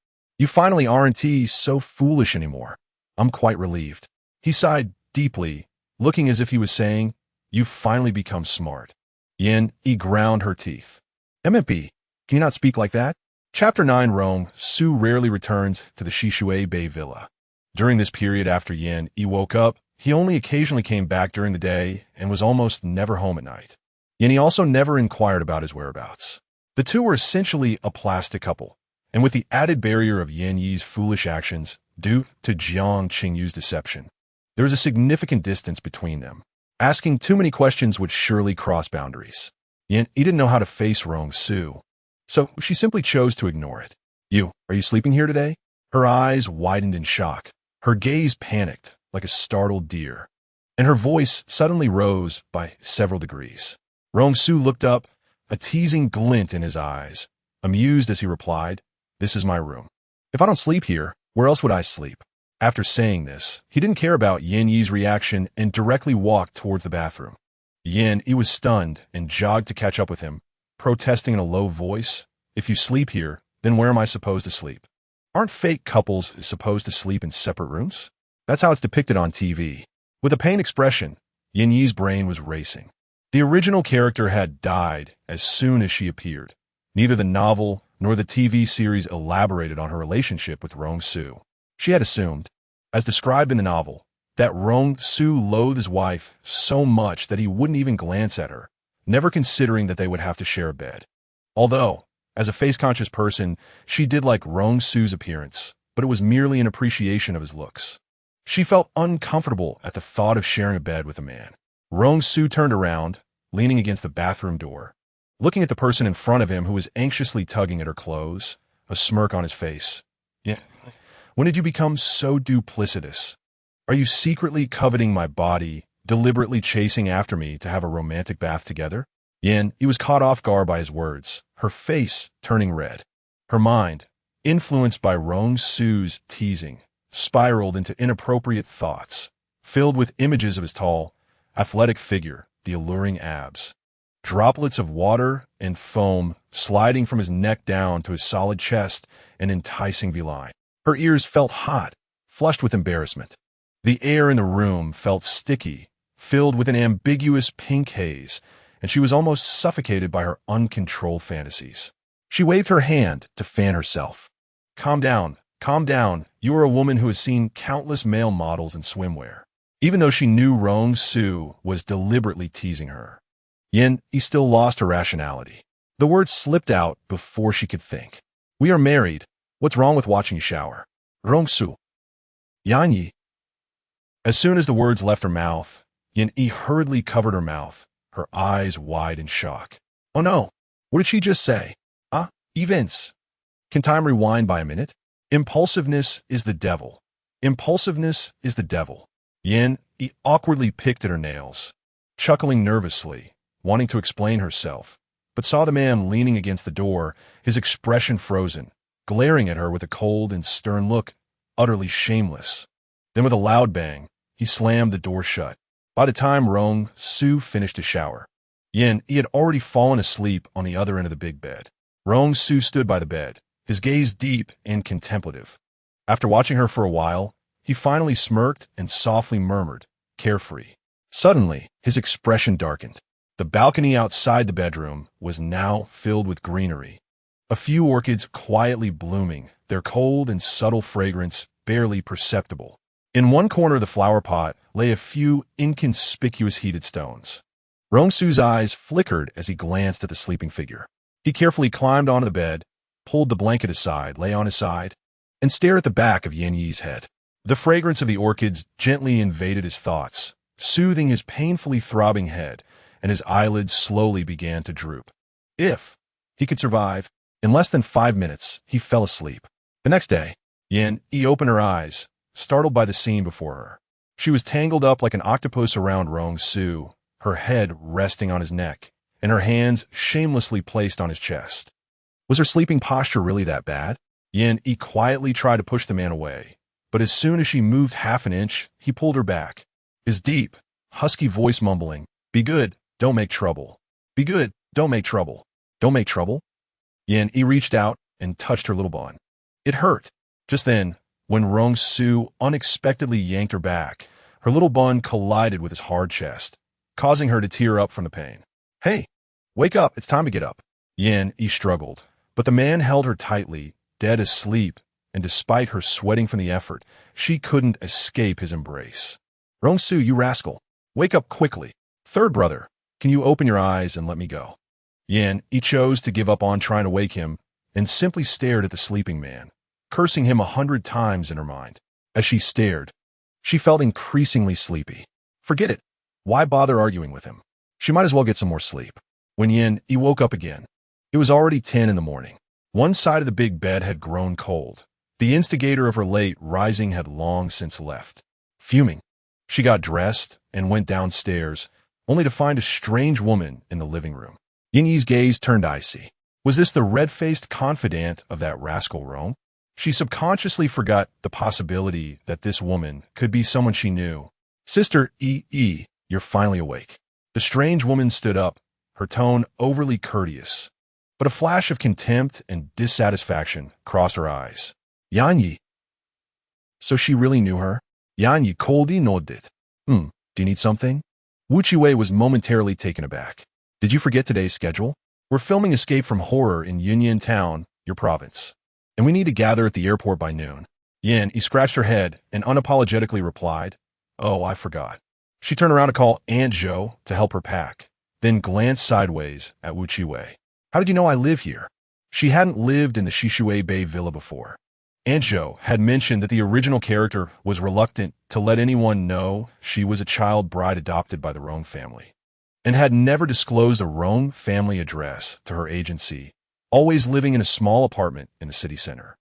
S1: finally aren't so foolish anymore. I'm quite relieved. He sighed deeply, looking as if he was saying, You've finally become smart. Yin ground her teeth. MMP. Can you not speak like that? Chapter 9 Rong Su rarely returns to the Shishui Bay Villa. During this period after Yin woke up, he only occasionally came back during the day and was almost never home at night. Yin also never inquired about his whereabouts. The two were essentially a plastic couple, and with the added barrier of Yin Yi's foolish actions due to Jiang Qingyu's deception, there was a significant distance between them. Asking too many questions would surely cross boundaries. Yin didn't know how to face Rong Su, so she simply chose to ignore it. Are you sleeping here today? Her eyes widened in shock. Her gaze panicked, like a startled deer, and her voice suddenly rose by several degrees. Rong Su looked up, a teasing glint in his eyes, amused as he replied, This is my room. If I don't sleep here, where else would I sleep? After saying this, he didn't care about Yin Yi's reaction and directly walked towards the bathroom. Yin was stunned and jogged to catch up with him, protesting in a low voice, If you sleep here, then where am I supposed to sleep? Aren't fake couples supposed to sleep in separate rooms? That's how it's depicted on TV. With a pained expression, Yin Yi's brain was racing. The original character had died as soon as she appeared. Neither the novel nor the TV series elaborated on her relationship with Rong Su. She had assumed, as described in the novel, that Rong Su loathed his wife so much that he wouldn't even glance at her, never considering that they would have to share a bed. Although, as a face-conscious person, she did like Rong Su's appearance, but it was merely an appreciation of his looks. She felt uncomfortable at the thought of sharing a bed with a man. Rong Su turned around, leaning against the bathroom door, looking at the person in front of him who was anxiously tugging at her clothes, a smirk on his face. When did you become so duplicitous? Are you secretly coveting my body, deliberately chasing after me to have a romantic bath together? He was caught off guard by his words, her face turning red. Her mind, influenced by Rong Su's teasing, spiraled into inappropriate thoughts, filled with images of his tall, athletic figure, the alluring abs, droplets of water and foam sliding from his neck down to his solid chest and enticing V-line. Her ears felt hot, flushed with embarrassment. The air in the room felt sticky, filled with an ambiguous pink haze, and she was almost suffocated by her uncontrolled fantasies. She waved her hand to fan herself. Calm down, calm down. You are a woman who has seen countless male models in swimwear. Even though she knew Rong Su was deliberately teasing her, he still lost her rationality. The words slipped out before she could think. We are married. What's wrong with watching you shower? Rong Su. Yi. As soon as the words left her mouth, Yi hurriedly covered her mouth, her eyes wide in shock. Oh no, what did she just say? Events. Can time rewind by a minute? Impulsiveness is the devil. Impulsiveness is the devil. He awkwardly picked at her nails, chuckling nervously, wanting to explain herself, but saw the man leaning against the door, his expression frozen, glaring at her with a cold and stern look, utterly shameless. Then with a loud bang, he slammed the door shut. By the time Rong Su finished his shower, he had already fallen asleep on the other end of the big bed. Rong Su stood by the bed, his gaze deep and contemplative. After watching her for a while, he finally smirked and softly murmured, carefree. Suddenly, his expression darkened. The balcony outside the bedroom was now filled with greenery. A few orchids quietly blooming, their cold and subtle fragrance barely perceptible. In one corner of the flower pot lay a few inconspicuous heated stones. Rong Su's eyes flickered as he glanced at the sleeping figure. He carefully climbed onto the bed, pulled the blanket aside, lay on his side, and stared at the back of Yi's head. The fragrance of the orchids gently invaded his thoughts, soothing his painfully throbbing head, and his eyelids slowly began to droop. If he could survive, in less than 5 minutes, he fell asleep. The next day, Yi opened her eyes, startled by the scene before her. She was tangled up like an octopus around Rong Su, her head resting on his neck, and her hands shamelessly placed on his chest. Was her sleeping posture really that bad? Yi quietly tried to push the man away, but as soon as she moved half an inch, he pulled her back, his deep, husky voice mumbling, "Be good, don't make trouble. Be good, don't make trouble. Don't make trouble?" Yi reached out and touched her little bun. It hurt. Just then, when Rong Su unexpectedly yanked her back, her little bun collided with his hard chest, causing her to tear up from the pain. "Hey, wake up, it's time to get up." Yi struggled, but the man held her tightly, dead asleep, and despite her sweating from the effort, she couldn't escape his embrace. "Rong Su, you rascal, wake up quickly. Third brother, can you open your eyes and let me go?" He chose to give up on trying to wake him and simply stared at the sleeping man, cursing him 100 times in her mind. As she stared, she felt increasingly sleepy. Forget it. Why bother arguing with him? She might as well get some more sleep. When he woke up again, it was already 10 in the morning. One side of the big bed had grown cold. The instigator of her late rising had long since left. Fuming, she got dressed and went downstairs, only to find a strange woman in the living room. Yi's gaze turned icy. Was this the red-faced confidant of that rascal Rome? She subconsciously forgot the possibility that this woman could be someone she knew. "Sister you're finally awake." The strange woman stood up, her tone overly courteous, but a flash of contempt and dissatisfaction crossed her eyes. "Yi. So she really knew her?" Yi coldly nodded. Do you need something?" Wu Chiwei was momentarily taken aback. "Did you forget today's schedule? We're filming Escape from Horror in Yunyan Town, your province, and we need to gather at the airport by noon." He scratched her head and unapologetically replied, "Oh, I forgot." She turned around to call Aunt Zhou to help her pack, then glanced sideways at Wu Chiwei. "How did you know I live here?" She hadn't lived in the Shishui Bay villa before. Aunt Zhou had mentioned that the original character was reluctant to let anyone know she was a child bride adopted by the Rong family, and had never disclosed a Rong family address to her agency, always living in a small apartment in the city center.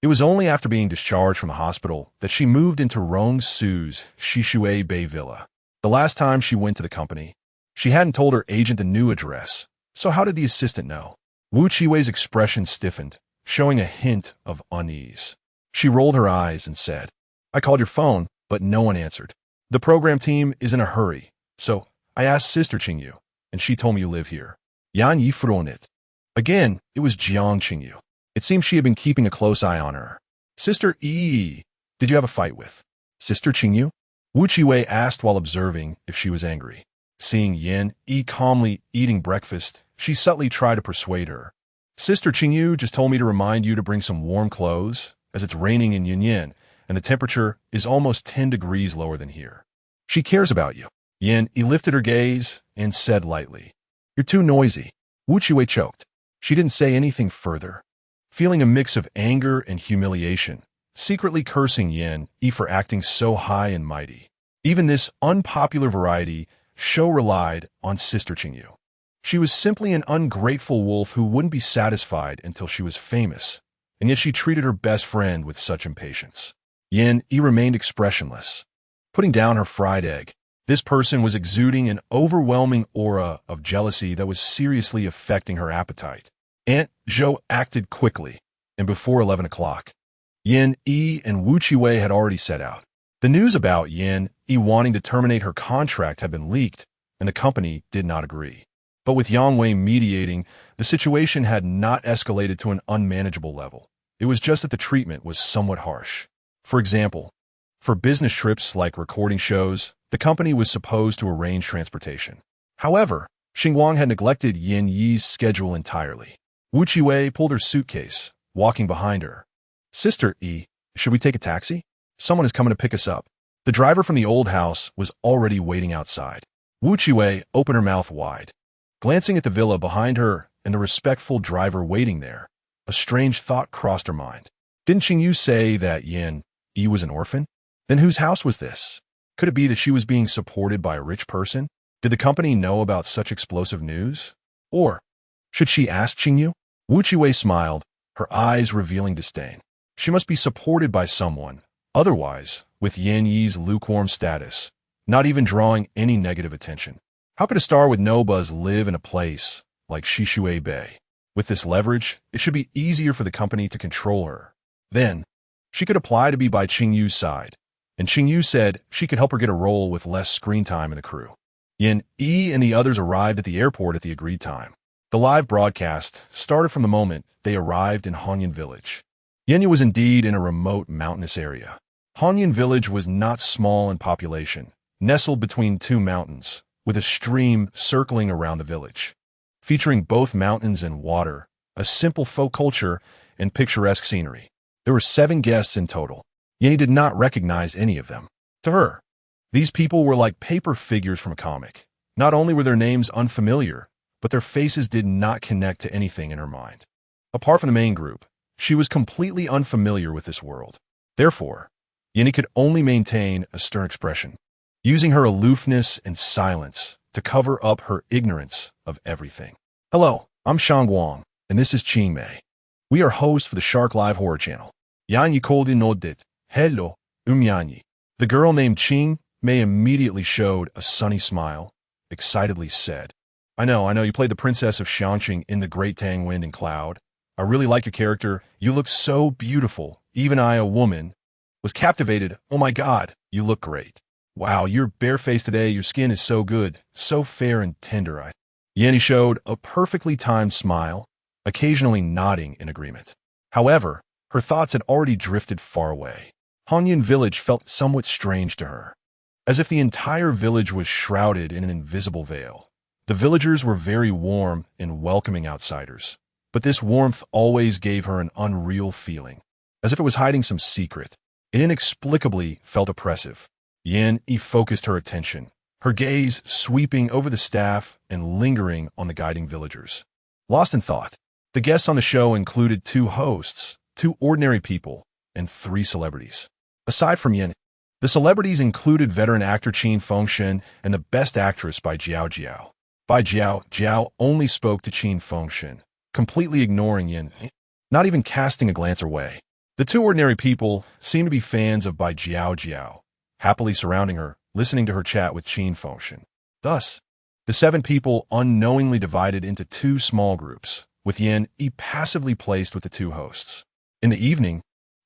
S1: It was only after being discharged from the hospital that she moved into Rong Su's Shishui Bay villa. The last time she went to the company, She hadn't told her agent the new address, so how did the assistant know? Wu Qiwei's expression stiffened, showing a hint of unease. She rolled her eyes and said, I called your phone, but no one answered. The program team is in a hurry, so I asked Sister Qingyu, and she told me you live here. Yan Yi frowned it. Again, it was Jiang Qingyu. It seemed she had been keeping a close eye on her. Sister Yi, did you have a fight with Sister Qingyu? Wu Qiwei asked while observing if she was angry. Seeing Yan Yi calmly eating breakfast, she subtly tried to persuade her. Sister Qingyu just told me to remind you to bring some warm clothes, as it's raining in Yunyan, and the temperature is almost 10 degrees lower than here. She cares about you. Yan Yi lifted her gaze and said lightly, You're too noisy. Wu Qiwei choked. She didn't say anything further. Feeling a mix of anger and humiliation, secretly cursing Yan Yi for acting so high and mighty. Even this unpopular variety show relied on Sister Qingyu. She was simply an ungrateful wolf who wouldn't be satisfied until she was famous, and yet she treated her best friend with such impatience. Yan Yi remained expressionless. Putting down her fried egg, this person was exuding an overwhelming aura of jealousy that was seriously affecting her appetite. Aunt Zhou acted quickly, and before 11 o'clock, Yan Yi and Wu Qiwei had already set out. The news about Yan Yi wanting to terminate her contract had been leaked, and the company did not agree. But with Yang Wei mediating, the situation had not escalated to an unmanageable level. It was just that the treatment was somewhat harsh. For example, for business trips like recording shows, the company was supposed to arrange transportation. However, Xinguang had neglected Yan Yi's schedule entirely. Wu Qiwei pulled her suitcase, walking behind her. Sister Yi, should we take a taxi? Someone is coming to pick us up. The driver from the old house was already waiting outside. Wu Qiwei opened her mouth wide. Glancing at the villa behind her and the respectful driver waiting there, a strange thought crossed her mind. Didn't Xingyu say that Yan Yi was an orphan? Then whose house was this? Could it be that she was being supported by a rich person? Did the company know about such explosive news? Or should she ask Xingyu? Wu Qiwei smiled, her eyes revealing disdain. She must be supported by someone. Otherwise, with Yan Yi's lukewarm status, not even drawing any negative attention. How could a star with no buzz live in a place like Shishui Bay? With this leverage, it should be easier for the company to control her. Then, she could apply to be by Qingyu's side, and Qingyu said she could help her get a role with less screen time in the crew. Yan Yi and the others arrived at the airport at the agreed time. The live broadcast started from the moment they arrived in Hanyan Village. Yan Yi was indeed in a remote mountainous area. Hanyan Village was not small in population, nestled between two mountains, with a stream circling around the village. Featuring both mountains and water, a simple folk culture, and picturesque scenery. There were 7 guests in total. Yan Yi did not recognize any of them. To her, these people were like paper figures from a comic. Not only were their names unfamiliar, but their faces did not connect to anything in her mind. Apart from the main group, she was completely unfamiliar with this world. Therefore, Yan Yi could only maintain a stern expression, using her aloofness and silence to cover up her ignorance of everything. Hello, I'm Shang Guang, and this is Qing Mei. We are hosts for the Shark Live Horror Channel. Yan Yi called in Nodit. Hello, Yan Yi. The girl named Qing Mei immediately showed a sunny smile, excitedly said, I know, you played the princess of Xiangqing in The Great Tang Wind and Cloud. I really like your character. You look so beautiful. Even I, a woman, was captivated. Oh my God, you look great. Wow, you're barefaced today. Your skin is so good, so fair and tender. Yan Yi showed a perfectly timed smile, occasionally nodding in agreement. However, her thoughts had already drifted far away. Hanyan Village felt somewhat strange to her, as if the entire village was shrouded in an invisible veil. The villagers were very warm and welcoming outsiders, but this warmth always gave her an unreal feeling, as if it was hiding some secret. It inexplicably felt oppressive. Yan Yi focused her attention, her gaze sweeping over the staff and lingering on the guiding villagers. Lost in thought, the guests on the show included 2 hosts, 2 ordinary people, and 3 celebrities. Aside from Yan, the celebrities included veteran actor Qin Fengshen and the best actress Bai Jiao. Bai Jiao only spoke to Qin Fengshen, completely ignoring Yan, not even casting a glance her way. The 2 ordinary people seemed to be fans of Bai Jiao, happily surrounding her, listening to her chat with Qin Fengshen. Thus, The 7 people unknowingly divided into 2 small groups, with Yin E passively placed with the 2 hosts. In the evening,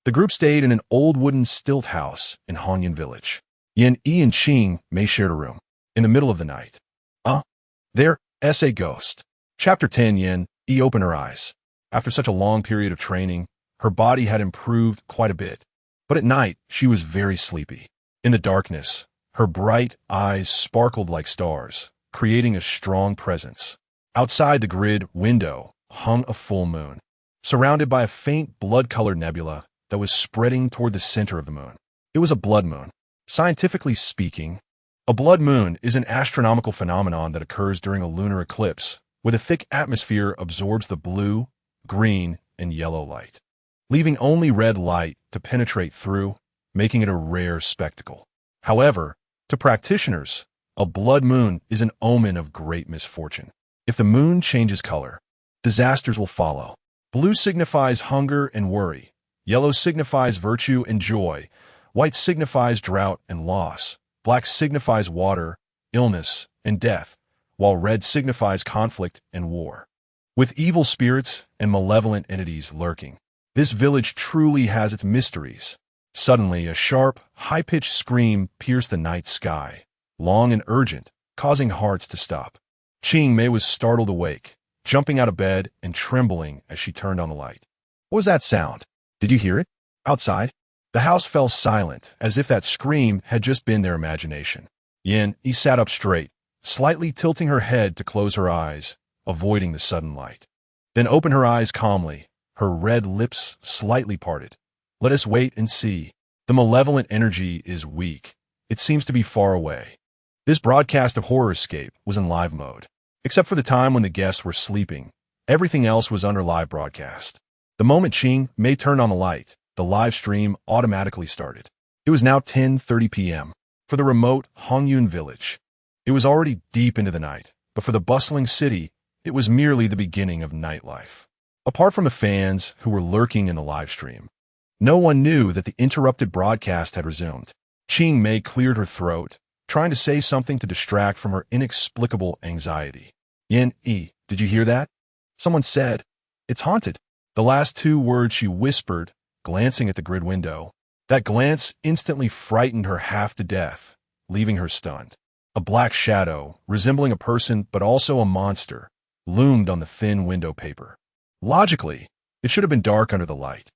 S1: the group stayed in an old wooden stilt house in Hongyan village. Yin E and Qing Mei shared a room. In the middle of the night. There, a ghost. Chapter 10. Yin E opened her eyes. After such a long period of training, her body had improved quite a bit. But at night, she was very sleepy. In the darkness, her bright eyes sparkled like stars, creating a strong presence. Outside the grid window hung a full moon, surrounded by a faint blood-colored nebula that was spreading toward the center of the moon. It was a blood moon. Scientifically speaking, a blood moon is an astronomical phenomenon that occurs during a lunar eclipse, where the thick atmosphere absorbs the blue, green, and yellow light, leaving only red light to penetrate through, making it a rare spectacle. However, to practitioners, a blood moon is an omen of great misfortune. If the moon changes color, disasters will follow. Blue signifies hunger and worry. Yellow signifies virtue and joy. White signifies drought and loss. Black signifies water, illness, and death, while red signifies conflict and war. With evil spirits and malevolent entities lurking, this village truly has its mysteries. Suddenly, a sharp, high-pitched scream pierced the night sky, long and urgent, causing hearts to stop. Qing Mei was startled awake, jumping out of bed and trembling as she turned on the light. What was that sound? Did you hear it? Outside? The house fell silent, as if that scream had just been their imagination. Yin E sat up straight, slightly tilting her head to close her eyes, avoiding the sudden light. Then opened her eyes calmly, her red lips slightly parted. Let us wait and see. The malevolent energy is weak. It seems to be far away. This broadcast of Horror Escape was in live mode. Except for the time when the guests were sleeping, everything else was under live broadcast. The moment Qing Mei turned on the light, the live stream automatically started. It was now 10:30 p.m. for the remote Hongyun village. It was already deep into the night, but for the bustling city, it was merely the beginning of nightlife. Apart from the fans who were lurking in the live stream, no one knew that the interrupted broadcast had resumed. Qing Mei cleared her throat, trying to say something to distract from her inexplicable anxiety. Yin E, did you hear that? Someone said, it's haunted. The last 2 words she whispered, glancing at the grid window. That glance instantly frightened her half to death, leaving her stunned. A black shadow, resembling a person but also a monster, loomed on the thin window paper. Logically, it should have been dark under the light,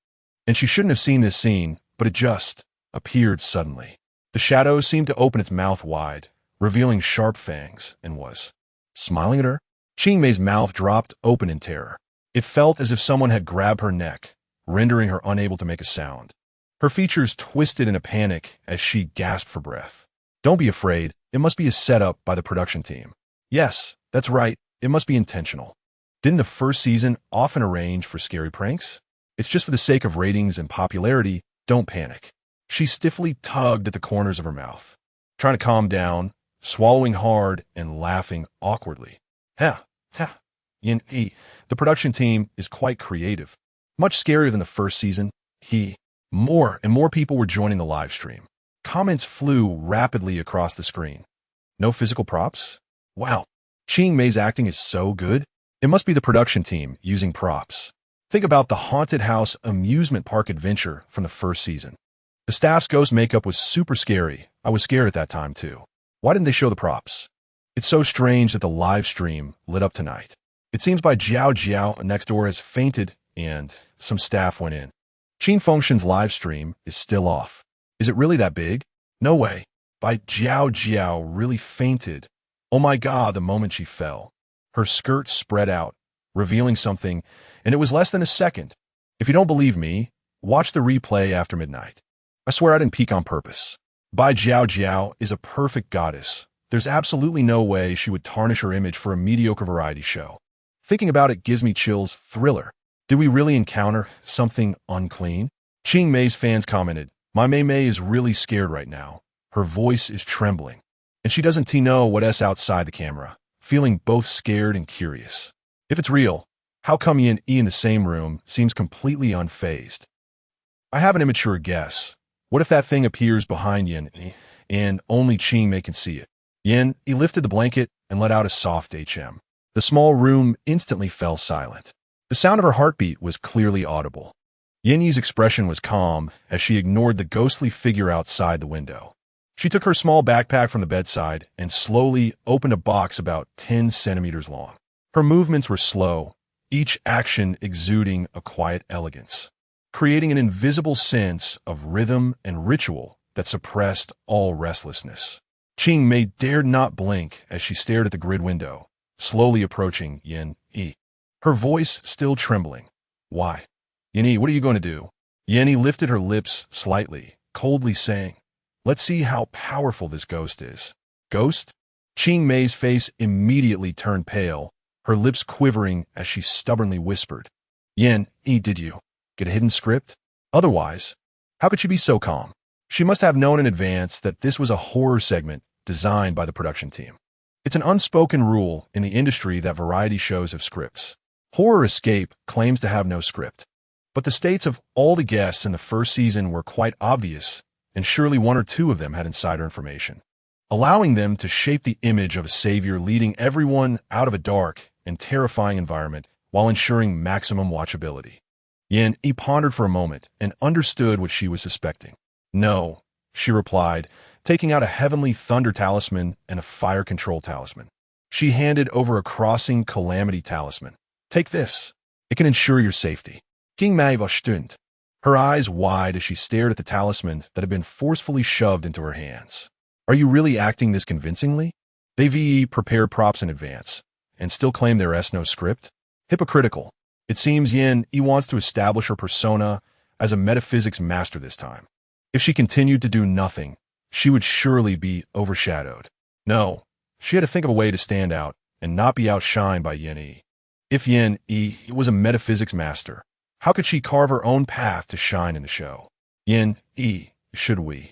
S1: and she shouldn't have seen this scene, but it just appeared suddenly. The shadow seemed to open its mouth wide, revealing sharp fangs, and was smiling at her. Qing Mei's mouth dropped open in terror. It felt as if someone had grabbed her neck, rendering her unable to make a sound. Her features twisted in a panic as she gasped for breath. Don't be afraid, it must be a setup by the production team. Yes, that's right, it must be intentional. Didn't the first season often arrange for scary pranks? It's just for the sake of ratings and popularity, don't panic. She stiffly tugged at the corners of her mouth, trying to calm down, swallowing hard and laughing awkwardly. Yin E, the production team is quite creative. Much scarier than the first season. More and more people were joining the live stream. Comments flew rapidly across the screen. No physical props? Wow, Qing Mei's acting is so good. It must be the production team using props. Think about the haunted house amusement park adventure from the first season. The staff's ghost makeup was super scary. I was scared at that time too. Why didn't they show the props? It's so strange that the live stream lit up tonight. It seems by Jiao next door has fainted and some staff went in. Qin Fengshen's live stream is still off. Is it really that big? No way. By Jiao really fainted. Oh my God, the moment she fell. Her skirt spread out, revealing something, and it was less than a second. If you don't believe me, watch the replay after midnight. I swear I didn't peek on purpose. Bai Jiao is a perfect goddess. There's absolutely no way she would tarnish her image for a mediocre variety show. Thinking about it gives me chills. Thriller. Did we really encounter something unclean? Qing Mei's fans commented, my Mei is really scared right now. Her voice is trembling. And she doesn't know what's outside the camera, feeling both scared and curious. If it's real, how come Yin E in the same room seems completely unfazed? I have an immature guess. What if that thing appears behind Yin E and only Qing Mei can see it? He lifted the blanket and let out a soft HM. The small room instantly fell silent. The sound of her heartbeat was clearly audible. Yi's expression was calm as she ignored the ghostly figure outside the window. She took her small backpack from the bedside and slowly opened a box about 10 centimeters long. Her movements were slow, each action exuding a quiet elegance, creating an invisible sense of rhythm and ritual that suppressed all restlessness. Qing Mei dared not blink as she stared at the grid window, slowly approaching Yi. Her voice still trembling. Why? Yi, what are you going to do? Yi lifted her lips slightly, coldly saying, let's see how powerful this ghost is. Ghost? Qing Mei's face immediately turned pale, her lips quivering as she stubbornly whispered, Yi, did you get a hidden script? Otherwise, how could she be so calm? She must have known in advance that this was a horror segment designed by the production team. It's an unspoken rule in the industry that variety shows have scripts. Horror Escape claims to have no script. But the states of all the guests in the first season were quite obvious, and surely one or two of them had insider information, allowing them to shape the image of a savior leading everyone out of a dark and terrifying environment while ensuring maximum watchability. Yi pondered for a moment and understood what she was suspecting. No, she replied, taking out a heavenly thunder talisman and a fire control talisman. She handed over a crossing calamity talisman. Take this. It can ensure your safety. King Mei war stund. Her eyes wide as she stared at the talisman that had been forcefully shoved into her hands. Are you really acting this convincingly? They prepared props in advance and still claim there is no script? Hypocritical. It seems Yi wants to establish her persona as a metaphysics master this time. If she continued to do nothing, she would surely be overshadowed. No, she had to think of a way to stand out and not be outshined by Yi. If Yi was a metaphysics master, how could she carve her own path to shine in the show? Yi, should we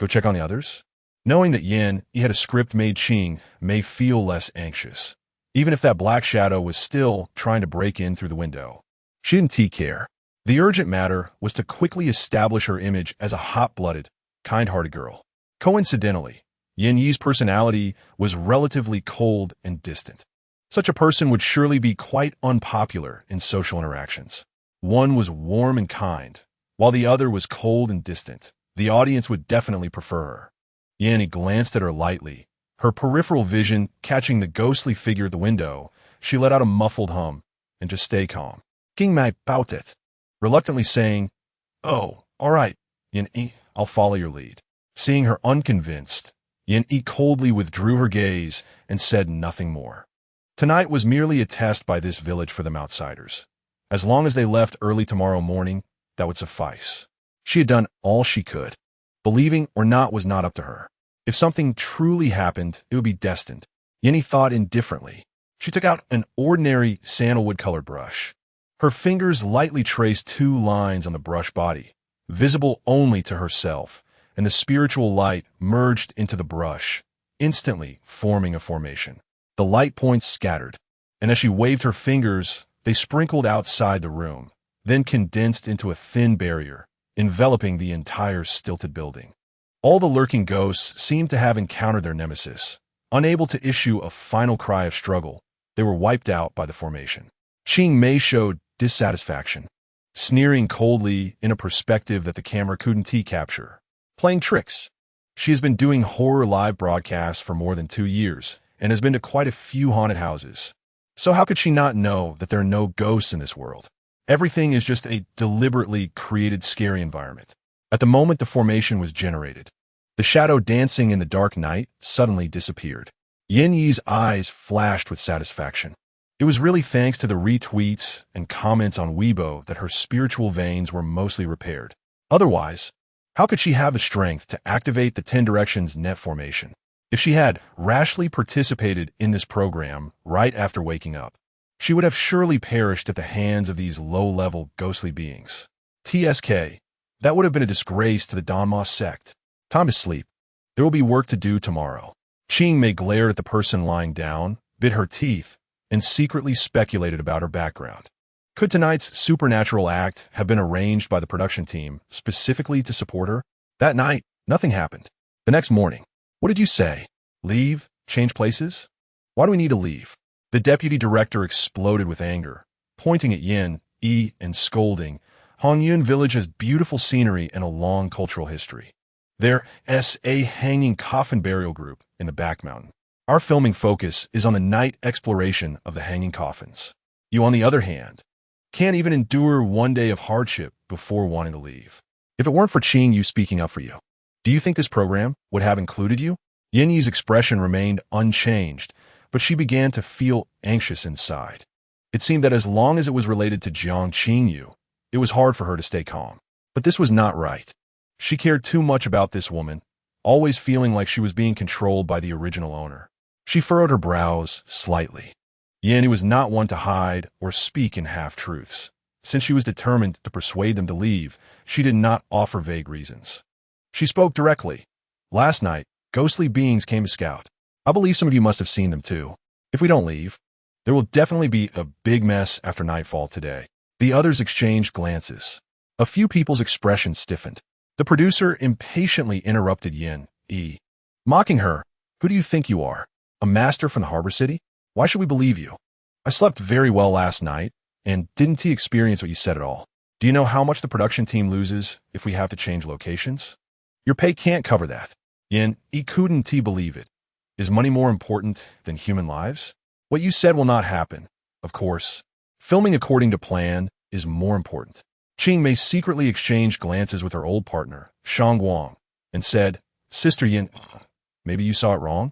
S1: go check on the others? Knowing that Yi had a script made, Qing may feel less anxious, even if that black shadow was still trying to break in through the window. She didn't care. The urgent matter was to quickly establish her image as a hot-blooded, kind-hearted girl. Coincidentally, Yi's personality was relatively cold and distant. Such a person would surely be quite unpopular in social interactions. One was warm and kind, while the other was cold and distant. The audience would definitely prefer her. Yi glanced at her lightly, her peripheral vision catching the ghostly figure at the window. She let out a muffled hum and just stay calm. King Mei pouted, reluctantly saying, oh, all right, Yi, I'll follow your lead. Seeing her unconvinced, Yi coldly withdrew her gaze and said nothing more. Tonight was merely a test by this village for them outsiders. As long as they left early tomorrow morning, that would suffice. She had done all she could. Believing or not was not up to her. If something truly happened, it would be destined. Yi thought indifferently. She took out an ordinary sandalwood-colored brush. Her fingers lightly traced 2 lines on the brush body, visible only to herself, and the spiritual light merged into the brush, instantly forming a formation. The light points scattered, and as she waved her fingers, they sprinkled outside the room, then condensed into a thin barrier, enveloping the entire stilted building. All the lurking ghosts seemed to have encountered their nemesis. Unable to issue a final cry of struggle, they were wiped out by the formation. Qing Mei showed dissatisfaction, sneering coldly in a perspective that the camera couldn't capture. Playing tricks. She has been doing horror live broadcasts for more than 2 years and has been to quite a few haunted houses. So how could she not know that there are no ghosts in this world? Everything is just a deliberately created scary environment. At the moment the formation was generated, the shadow dancing in the dark night suddenly disappeared. Yi's eyes flashed with satisfaction. It was really thanks to the retweets and comments on Weibo that her spiritual veins were mostly repaired. Otherwise, how could she have the strength to activate the 10 Directions net formation? If she had rashly participated in this program right after waking up, she would have surely perished at the hands of these low-level ghostly beings. TSK, that would have been a disgrace to the Danmo Sect. Time to sleep. There will be work to do tomorrow. Qing Mei glared at the person lying down, bit her teeth, and secretly speculated about her background. Could tonight's supernatural act have been arranged by the production team specifically to support her? That night, nothing happened. The next morning, what did you say? Leave? Change places? Why do we need to leave? The deputy director exploded with anger, pointing at Yin, Yi, and scolding. Hongyun village has beautiful scenery and a long cultural history. There's a hanging coffin burial group in the back mountain. Our filming focus is on the night exploration of the hanging coffins. You, on the other hand, can't even endure one day of hardship before wanting to leave. If it weren't for Qing Yu speaking up for you, do you think this program would have included you? Yin Yi's expression remained unchanged, but she began to feel anxious inside. It seemed that as long as it was related to Jiang Qing Yu, it was hard for her to stay calm. But this was not right. She cared too much about this woman, always feeling like she was being controlled by the original owner. She furrowed her brows slightly. Yin was not one to hide or speak in half-truths. Since she was determined to persuade them to leave, she did not offer vague reasons. She spoke directly. Last night, ghostly beings came to scout. I believe some of you must have seen them too. If we don't leave, there will definitely be a big mess after nightfall today. The others exchanged glances. A few people's expressions stiffened. The producer impatiently interrupted Yin Yi, mocking her. Who do you think you are? A master from the harbor city? Why should we believe you? I slept very well last night, and didn't he experience what you said at all? Do you know how much the production team loses if we have to change locations? Your pay can't cover that. Yin Yi, couldn't he believe it? Is money more important than human lives? What you said will not happen, of course. Filming according to plan is more important. Qing Mei secretly exchanged glances with her old partner, Shang Guang, and said, Sister Yin, maybe you saw it wrong?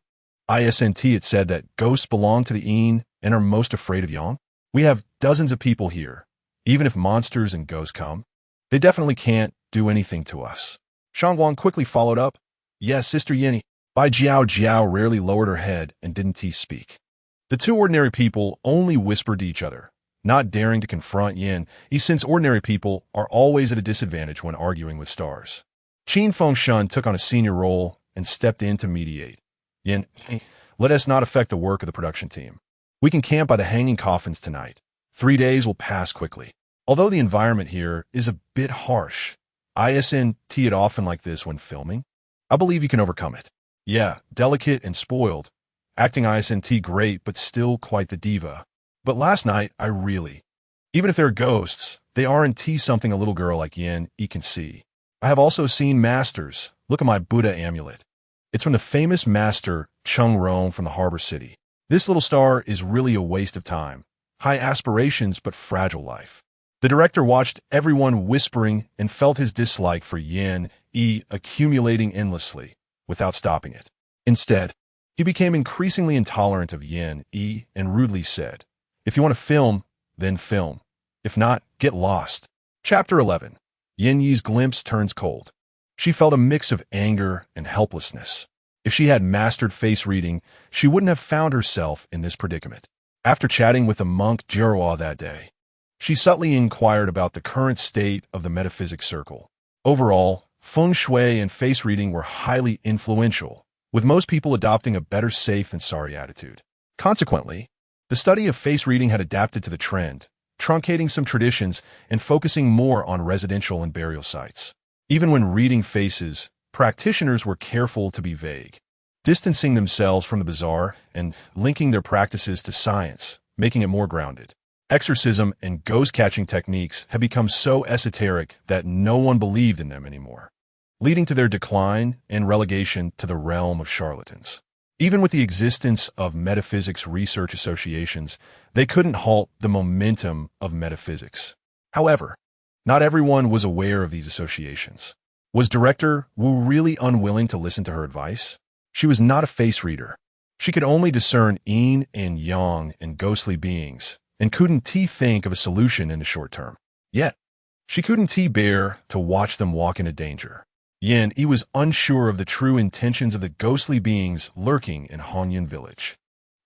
S1: ISNT, it said that ghosts belong to the Yin and are most afraid of Yang. We have dozens of people here. Even if monsters and ghosts come, they definitely can't do anything to us. Shang Guang quickly followed up. Yes, Sister Yin. Bai Jiao Jiao rarely lowered her head and didn't speak. The two ordinary people only whispered to each other, not daring to confront Yin, since ordinary people are always at a disadvantage when arguing with stars. Qin Fengshan took on a senior role and stepped in to mediate. Yin, let us not affect the work of the production team. We can camp by the hanging coffins tonight. 3 days will pass quickly. Although the environment here is a bit harsh, ISNT it often like this when filming, I believe you can overcome it. Yeah, delicate and spoiled. Acting ISNT great, but still quite the diva. But last night, even if they're ghosts, they aren't something a little girl like Yin Yi can see. I have also seen masters. Look at my Buddha amulet. It's from the famous master Chung Rong from the harbor city. This little star is really a waste of time. High aspirations, but fragile life. The director watched everyone whispering and felt his dislike for Yin Yi accumulating endlessly, without stopping it. Instead, he became increasingly intolerant of Yin Yi and rudely said, If you want to film, then film. If not, get lost. Chapter 11. Yin Yi's glimpse turns cold. She felt a mix of anger and helplessness. If she had mastered face reading, she wouldn't have found herself in this predicament. After chatting with the monk Jiroa that day, she subtly inquired about the current state of the metaphysics circle. Overall, feng shui and face reading were highly influential, with most people adopting a better safe than sorry attitude. Consequently, the study of face reading had adapted to the trend, truncating some traditions and focusing more on residential and burial sites. Even when reading faces, practitioners were careful to be vague, distancing themselves from the bizarre and linking their practices to science, making it more grounded. Exorcism and ghost-catching techniques have become so esoteric that no one believed in them anymore, leading to their decline and relegation to the realm of charlatans. Even with the existence of metaphysics research associations, they couldn't halt the momentum of metaphysics. However, not everyone was aware of these associations. Was Director Wu really unwilling to listen to her advice? She was not a face reader. She could only discern yin and yang and ghostly beings, and couldn't think of a solution in the short term. Yet, she couldn't bear to watch them walk into danger. Yin Yi was unsure of the true intentions of the ghostly beings lurking in Honyun village.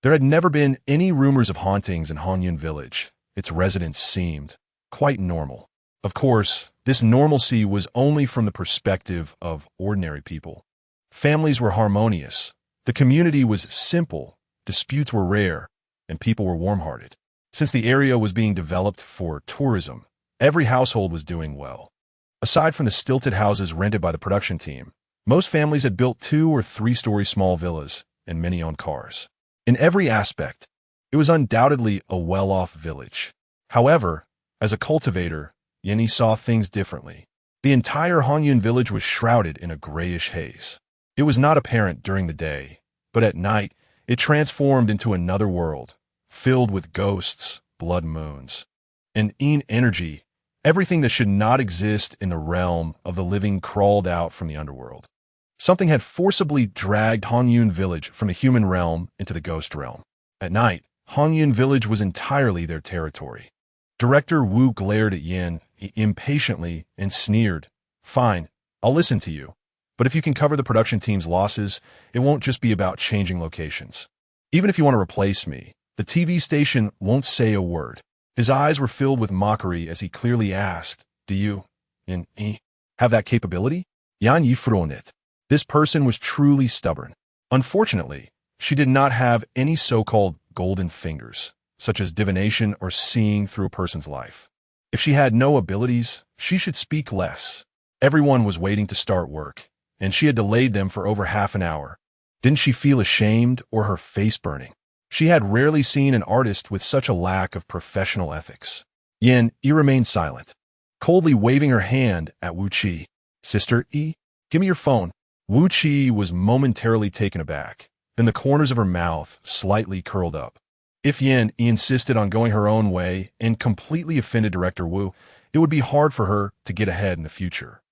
S1: There had never been any rumors of hauntings in Honyun village. Its residents seemed quite normal. Of course, this normalcy was only from the perspective of ordinary people. Families were harmonious, the community was simple, disputes were rare, and people were warm-hearted. Since the area was being developed for tourism, every household was doing well. Aside from the stilted houses rented by the production team, most families had built 2- or 3-story small villas, and many owned cars. In every aspect, it was undoubtedly a well-off village. However, as a cultivator, Yanyi saw things differently. The entire Hanyun village was shrouded in a grayish haze. It was not apparent during the day, but at night, it transformed into another world, filled with ghosts, blood moons, and energy. Everything that should not exist in the realm of the living crawled out from the underworld. Something had forcibly dragged Hanyun village from the human realm into the ghost realm. At night, Hanyun village was entirely their territory. Director Wu glared at Yin impatiently and sneered. "Fine, I'll listen to you. But if you can cover the production team's losses, it won't just be about changing locations. Even if you want to replace me, the TV station won't say a word." His eyes were filled with mockery as he clearly asked, "Do you, have that capability?" Yan Yifronit. This person was truly stubborn. Unfortunately, she did not have any so-called golden fingers, such as divination or seeing through a person's life. If she had no abilities, she should speak less. Everyone was waiting to start work, and she had delayed them for over half an hour. Didn't she feel ashamed or her face burning? She had rarely seen an artist with such a lack of professional ethics. Yin remained silent, coldly waving her hand at Wu Qi. "Sister give me your phone." Wu Qi was momentarily taken aback, then the corners of her mouth slightly curled up. If Yin insisted on going her own way and completely offended Director Wu, it would be hard for her to get ahead in the future.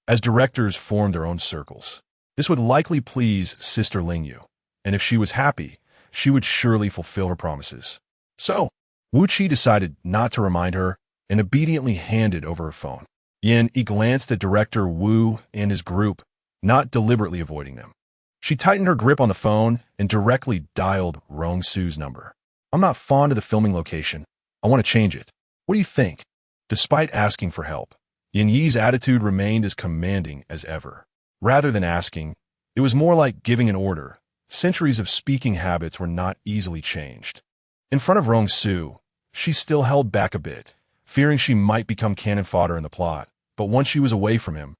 S1: As directors formed their own circles, this would likely please Sister Lingyu, and if she was happy, she would surely fulfill her promises. So, Wu Qi decided not to remind her and obediently handed over her phone. Yin glanced at Director Wu and his group, not deliberately avoiding them. She tightened her grip on the phone and directly dialed Rong Su's number. "I'm not fond of the filming location. I want to change it. What do you think?" Despite asking for help, Yin Yi's attitude remained as commanding as ever. Rather than asking, it was more like giving an order. Centuries of speaking habits were not easily changed. In front of Rong Su, she still held back a bit, fearing she might become cannon fodder in the plot. But once she was away from him,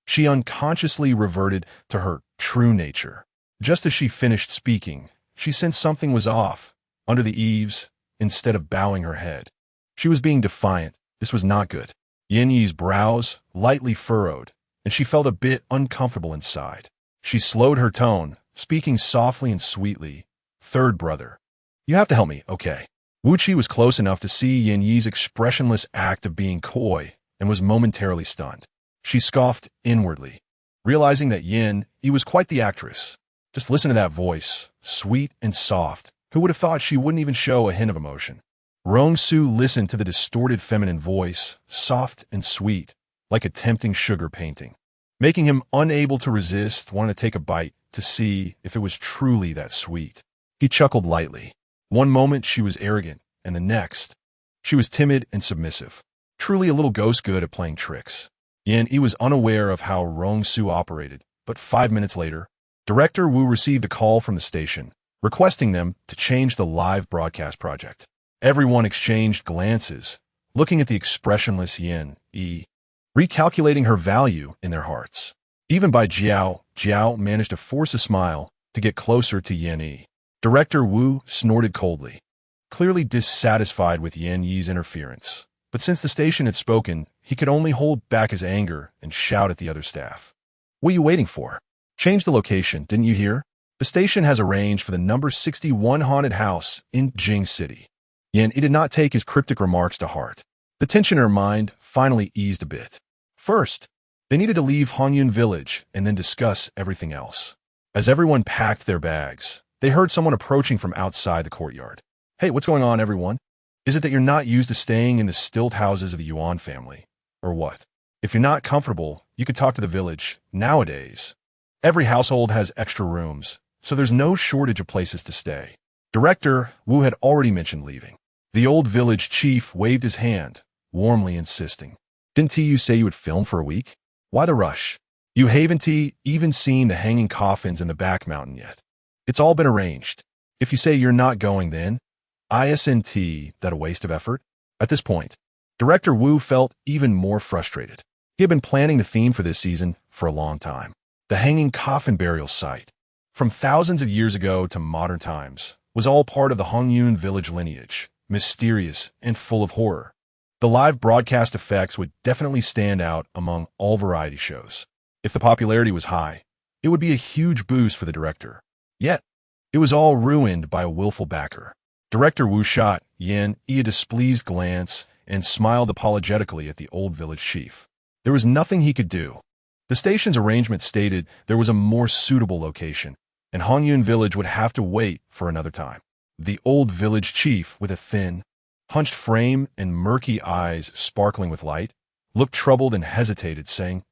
S1: she unconsciously reverted to her true nature. Just as she finished speaking, she sensed something was off. Under the eaves, instead of bowing her head, she was being defiant. This was not good. Yin Yi's brows lightly furrowed, and she felt a bit uncomfortable inside. She slowed her tone, speaking softly and sweetly. "Third brother, you have to help me, okay?" Wu Qi was close enough to see Yin Yi's expressionless act of being coy and was momentarily stunned. She scoffed inwardly, realizing that Yin Yi was quite the actress. Just listen to that voice, sweet and soft. Who would have thought she wouldn't even show a hint of emotion? Rong Su listened to the distorted feminine voice, soft and sweet, like a tempting sugar painting, making him unable to resist wanting to take a bite to see if it was truly that sweet. He chuckled lightly. One moment she was arrogant, and the next, she was timid and submissive. Truly a little ghost good at playing tricks. Yin Yi was unaware of how Rong Su operated, but 5 minutes later, Director Wu received a call from the station, requesting them to change the live broadcast project. Everyone exchanged glances, looking at the expressionless Yin Yi, recalculating her value in their hearts. Even by Jiao managed to force a smile to get closer to Yin Yi. Director Wu snorted coldly, clearly dissatisfied with Yin Yi's interference. But since the station had spoken, he could only hold back his anger and shout at the other staff. "What are you waiting for? Change the location, didn't you hear? The station has arranged for the number 61 haunted house in Jing City." Yin Yi did not take his cryptic remarks to heart. The tension in her mind finally eased a bit. First, they needed to leave Hanyun village and then discuss everything else. As everyone packed their bags, they heard someone approaching from outside the courtyard. "Hey, what's going on, everyone? Is it that you're not used to staying in the stilt houses of the Yuan family? Or what? If you're not comfortable, you could talk to the village. Nowadays, every household has extra rooms, so there's no shortage of places to stay." Director Wu had already mentioned leaving. The old village chief waved his hand, warmly insisting. "Didn't you say you would film for a week? Why the rush? You haven't even seen the hanging coffins in the back mountain yet. It's all been arranged. If you say you're not going then, isn't that a waste of effort?" At this point, Director Wu felt even more frustrated. He had been planning the theme for this season for a long time. The hanging coffin burial site. from thousands of years ago to modern times, was all part of the Hongyun village lineage, mysterious and full of horror. The live broadcast effects would definitely stand out among all variety shows. If the popularity was high, it would be a huge boost for the director. Yet, it was all ruined by a willful backer. Director Wu shot Yan a displeased glance and smiled apologetically at the old village chief. There was nothing he could do. The station's arrangement stated there was a more suitable location, and Hongyun village would have to wait for another time. The old village chief, with a thin, hunched frame and murky eyes sparkling with light, looked troubled and hesitated, saying,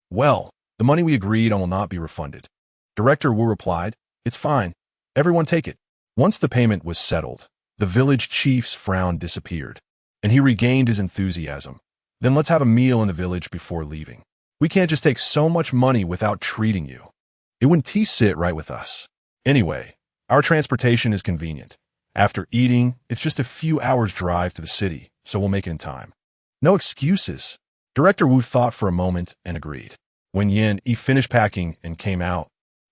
S1: "Well, the money we agreed on will not be refunded." Director Wu replied, "It's fine. Everyone take it." Once the payment was settled, the village chief's frown disappeared, and he regained his enthusiasm. "Then let's have a meal in the village before leaving. We can't just take so much money without treating you. It wouldn't sit right with us. Anyway, our transportation is convenient. After eating, it's just a few hours' drive to the city, so we'll make it in time." No excuses. Director Wu thought for a moment and agreed. When Yan finished packing and came out,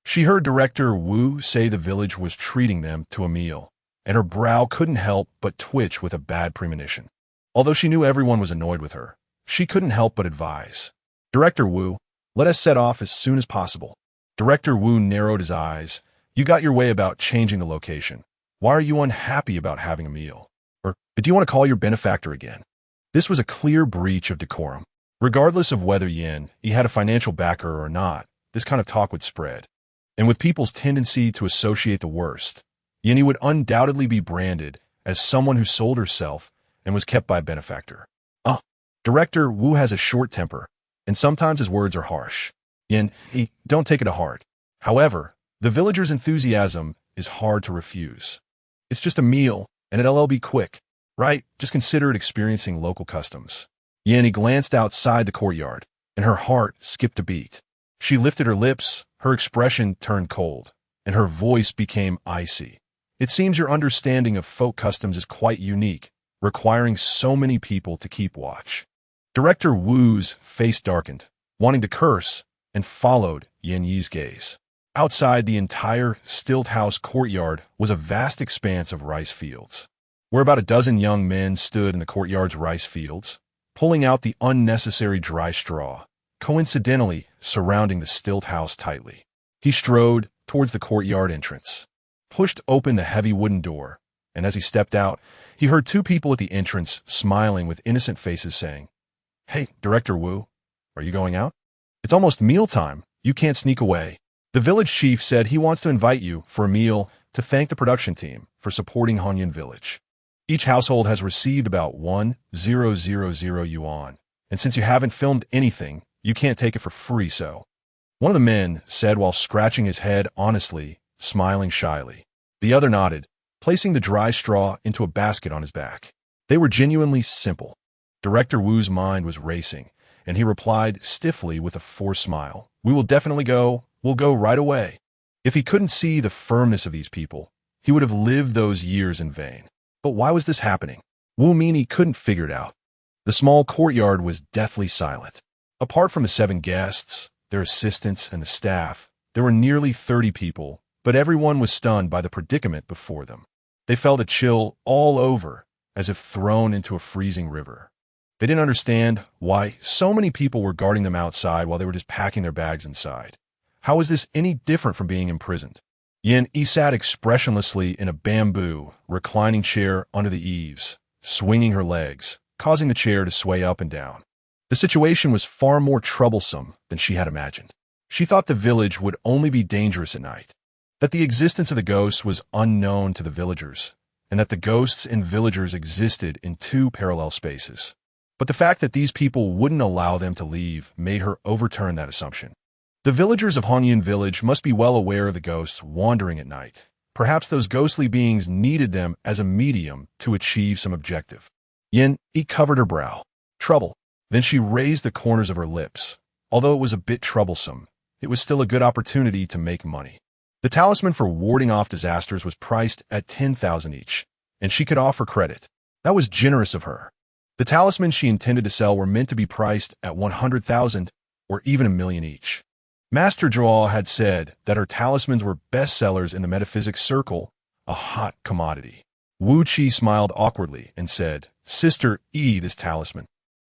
S1: she heard Director Wu say the village was treating them to a meal, and her brow couldn't help but twitch with a bad premonition. Although she knew everyone was annoyed with her, she couldn't help but advise, "Director Wu, let us set off as soon as possible." Director Wu narrowed his eyes. "You got your way about changing the location. Why are you unhappy about having a meal? Or do you want to call your benefactor again?" This was a clear breach of decorum. Regardless of whether Yan had a financial backer or not, this kind of talk would spread. And with people's tendency to associate the worst, Yan would undoubtedly be branded as someone who sold herself and was kept by a benefactor. Director Wu has a short temper, and sometimes his words are harsh. Yan, don't take it to heart. However, the villagers' enthusiasm is hard to refuse. It's just a meal, and it'll be quick, right? Just consider it experiencing local customs. Yan glanced outside the courtyard, and her heart skipped a beat. She lifted her lips, her expression turned cold, and her voice became icy. "It seems your understanding of folk customs is quite unique, requiring so many people to keep watch." Director Wu's face darkened, wanting to curse, and followed Yan Yi's gaze. Outside the entire stilt house courtyard was a vast expanse of rice fields, where about a dozen young men stood in the courtyard's rice fields, pulling out the unnecessary dry straw, coincidentally surrounding the stilt house tightly. He strode towards the courtyard entrance, pushed open the heavy wooden door, and as he stepped out, he heard two people at the entrance smiling with innocent faces saying, "Hey, Director Wu, are you going out? It's almost mealtime. You can't sneak away." The village chief said he wants to invite you for a meal to thank the production team for supporting Hongyun Village. Each household has received about 1,000 yuan, and since you haven't filmed anything, you can't take it for free, so. One of the men said while scratching his head honestly, smiling shyly. The other nodded, placing the dry straw into a basket on his back. They were genuinely simple. Director Wu's mind was racing, and he replied stiffly with a forced smile, "We will definitely go. We'll go right away." If he couldn't see the firmness of these people, he would have lived those years in vain. But why was this happening? Wu Mini couldn't figure it out. The small courtyard was deathly silent. Apart from the 7 guests, their assistants, and the staff, there were nearly 30 people, but everyone was stunned by the predicament before them. They felt a chill all over, as if thrown into a freezing river. They didn't understand why so many people were guarding them outside while they were just packing their bags inside. How is this any different from being imprisoned? Yan sat expressionlessly in a bamboo, reclining chair under the eaves, swinging her legs, causing the chair to sway up and down. The situation was far more troublesome than she had imagined. She thought the village would only be dangerous at night, that the existence of the ghosts was unknown to the villagers, and that the ghosts and villagers existed in 2 parallel spaces. But the fact that these people wouldn't allow them to leave made her overturn that assumption. The villagers of Hongyun Village must be well aware of the ghosts wandering at night. Perhaps those ghostly beings needed them as a medium to achieve some objective. Yan covered her brow. Trouble. Then she raised the corners of her lips. Although it was a bit troublesome, it was still a good opportunity to make money. The talisman for warding off disasters was priced at 10,000 each, and she could offer credit. That was generous of her. The talismans she intended to sell were meant to be priced at 100,000 or even 1 million each. Master Draw had said that her talismans were bestsellers in the metaphysics circle, a hot commodity. Wu Qi smiled awkwardly and said, Sister E, this talisman.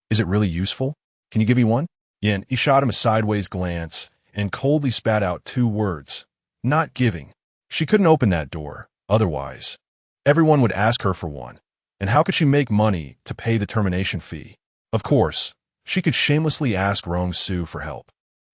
S1: Is it really useful? Can you give me one? Yan Yi shot him a sideways glance and coldly spat out 2 words. Not giving. She couldn't open that door, otherwise. Everyone would ask her for one. And how could she make money to pay the termination fee? Of course, she could shamelessly ask Rong Su for help.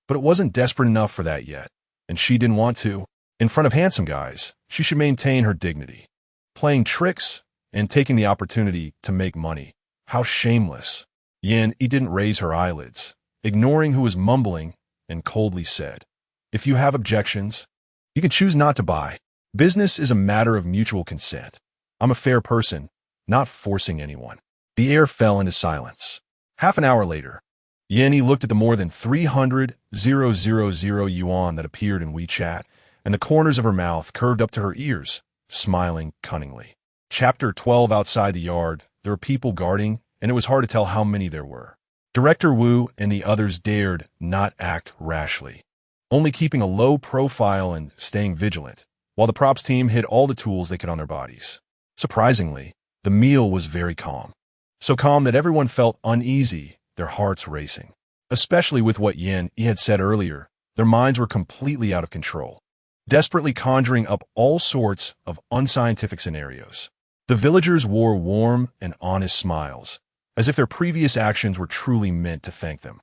S1: But it wasn't desperate enough for that yet, and she didn't want to. In front of handsome guys, she should maintain her dignity. Playing tricks and taking the opportunity to make money. How shameless. Yan Yi didn't raise her eyelids, ignoring who was mumbling, and coldly said, If you have objections, you can choose not to buy. Business is a matter of mutual consent. I'm a fair person, not forcing anyone. The air fell into silence. Half an hour later, Yan Yi looked at the more than 300,000 yuan that appeared in WeChat, and the corners of her mouth curved up to her ears, smiling cunningly. Chapter 12. Outside the yard, there were people guarding, and it was hard to tell how many there were. Director Wu and the others dared not act rashly, only keeping a low profile and staying vigilant, while the props team hid all the tools they could on their bodies. Surprisingly, the meal was very calm. So calm that everyone felt uneasy, their hearts racing. Especially with what Yan Yi had said earlier, their minds were completely out of control, desperately conjuring up all sorts of unscientific scenarios. The villagers wore warm and honest smiles, as if their previous actions were truly meant to thank them.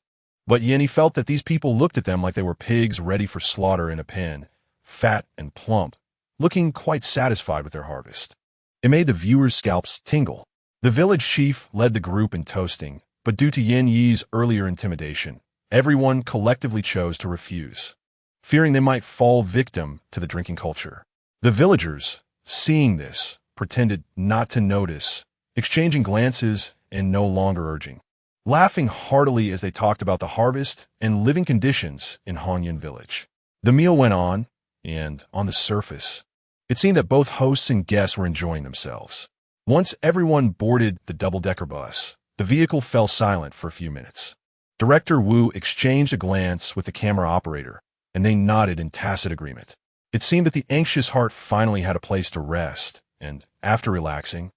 S1: But Yan Yi felt that these people looked at them like they were pigs ready for slaughter in a pen, fat and plump, looking quite satisfied with their harvest. It made the viewers' scalps tingle. The village chief led the group in toasting, but due to Yan Yi's earlier intimidation, everyone collectively chose to refuse, fearing they might fall victim to the drinking culture. The villagers, seeing this, pretended not to notice, exchanging glances and no longer urging, laughing heartily as they talked about the harvest and living conditions in Hongyan village. The meal went on, and on the surface, it seemed that both hosts and guests were enjoying themselves. Once everyone boarded the double-decker bus, the vehicle fell silent for a few minutes. Director Wu exchanged a glance with the camera operator, and they nodded in tacit agreement. It seemed that the anxious heart finally had a place to rest, and, after relaxing,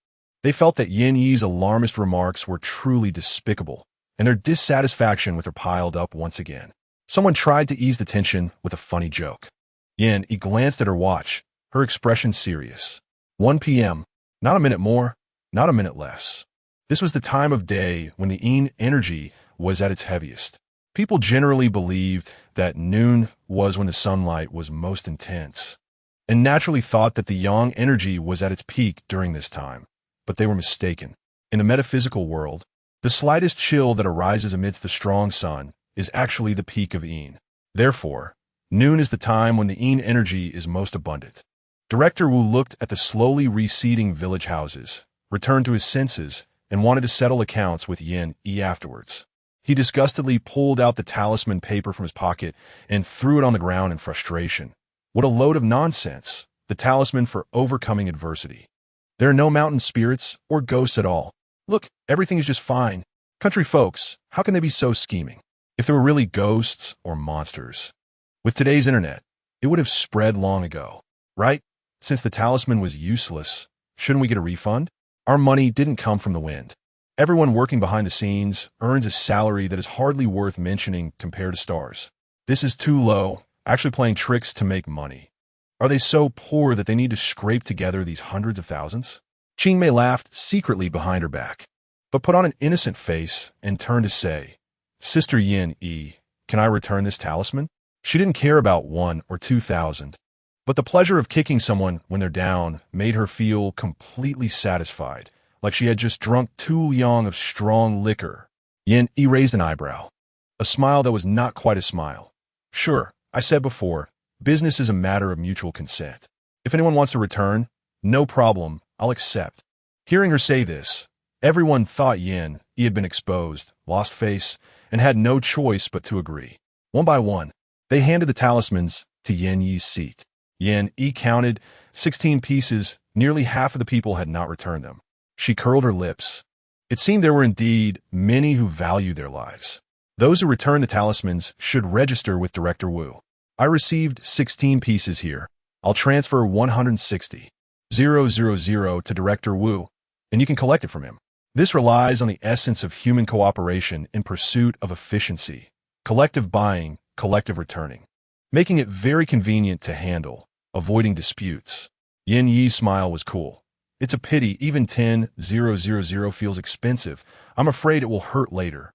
S1: they felt that Yan Yi's alarmist remarks were truly despicable, and their dissatisfaction with her piled up once again. Someone tried to ease the tension with a funny joke. Yan Yi glanced at her watch, her expression serious. 1 p.m., not a minute more, not a minute less. This was the time of day when the yin energy was at its heaviest. People generally believed that noon was when the sunlight was most intense, and naturally thought that the yang energy was at its peak during this time. But they were mistaken. In the metaphysical world, the slightest chill that arises amidst the strong sun is actually the peak of yin. Therefore, noon is the time when the yin energy is most abundant. Director Wu looked at the slowly receding village houses, returned to his senses, and wanted to settle accounts with Yan Yi afterwards. He disgustedly pulled out the talisman paper from his pocket and threw it on the ground in frustration. What a load of nonsense! The talisman for overcoming adversity. There are no mountain spirits or ghosts at all. Look, everything is just fine. Country folks, how can they be so scheming? If there were really ghosts or monsters. With today's internet, it would have spread long ago, right? Since the talisman was useless, shouldn't we get a refund? Our money didn't come from the wind. Everyone working behind the scenes earns a salary that is hardly worth mentioning compared to stars. This is too low, actually playing tricks to make money. Are they so poor that they need to scrape together these hundreds of thousands? Qingmei laughed secretly behind her back, but put on an innocent face and turned to say, Sister Yan Yi, can I return this talisman? She didn't care about 1 or 2,000. But the pleasure of kicking someone when they're down made her feel completely satisfied, like she had just drunk 2 yang of strong liquor. Yan Yi raised an eyebrow, a smile that was not quite a smile. Sure, I said before, business is a matter of mutual consent. If anyone wants to return, no problem, I'll accept. Hearing her say this, everyone thought Yan Yi had been exposed, lost face, and had no choice but to agree. One by one, they handed the talismans to Yan Yi's seat. Yan Yi counted 16 pieces. Nearly half of the people had not returned them. She curled her lips. It seemed there were indeed many who valued their lives. Those who return the talismans should register with Director Wu. I received 16 pieces here. I'll transfer 160,000 to Director Wu, and you can collect it from him. This relies on the essence of human cooperation in pursuit of efficiency, collective buying, collective returning, making it very convenient to handle, avoiding disputes. Yin Yi's smile was cool. It's a pity even 10,000 feels expensive. I'm afraid it will hurt later.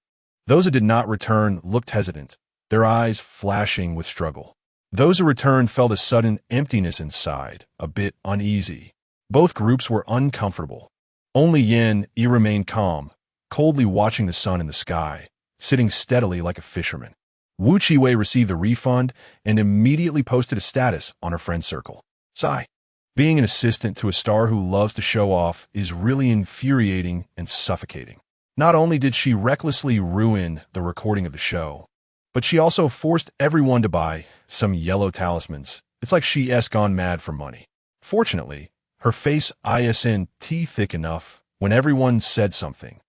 S1: Those who did not return looked hesitant, their eyes flashing with struggle. Those who returned felt a sudden emptiness inside, a bit uneasy. Both groups were uncomfortable. Only Yin Yi remained calm, coldly watching the sun in the sky, sitting steadily like a fisherman. Wu Qiwei received the refund and immediately posted a status on her friend circle. Sigh. Being an assistant to a star who loves to show off is really infuriating and suffocating. Not only did she recklessly ruin the recording of the show, but she also forced everyone to buy some yellow talismans. It's like she's gone mad for money. Fortunately, her face isn't thick enough when everyone said something.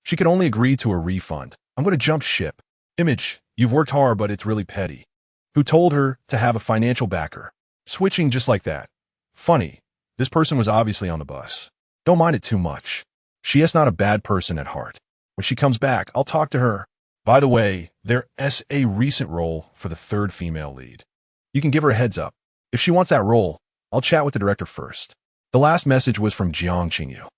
S1: She could only agree to a refund. I'm going to jump ship. Image, you've worked hard, but it's really petty. Who told her to have a financial backer? Switching just like that. Funny, this person was obviously on the bus. Don't mind it too much. She is not a bad person at heart. When she comes back, I'll talk to her. By the way, there's a recent role for the third female lead. You can give her a heads up. If she wants that role, I'll chat with the director first. The last message was from Jiang Qingyu.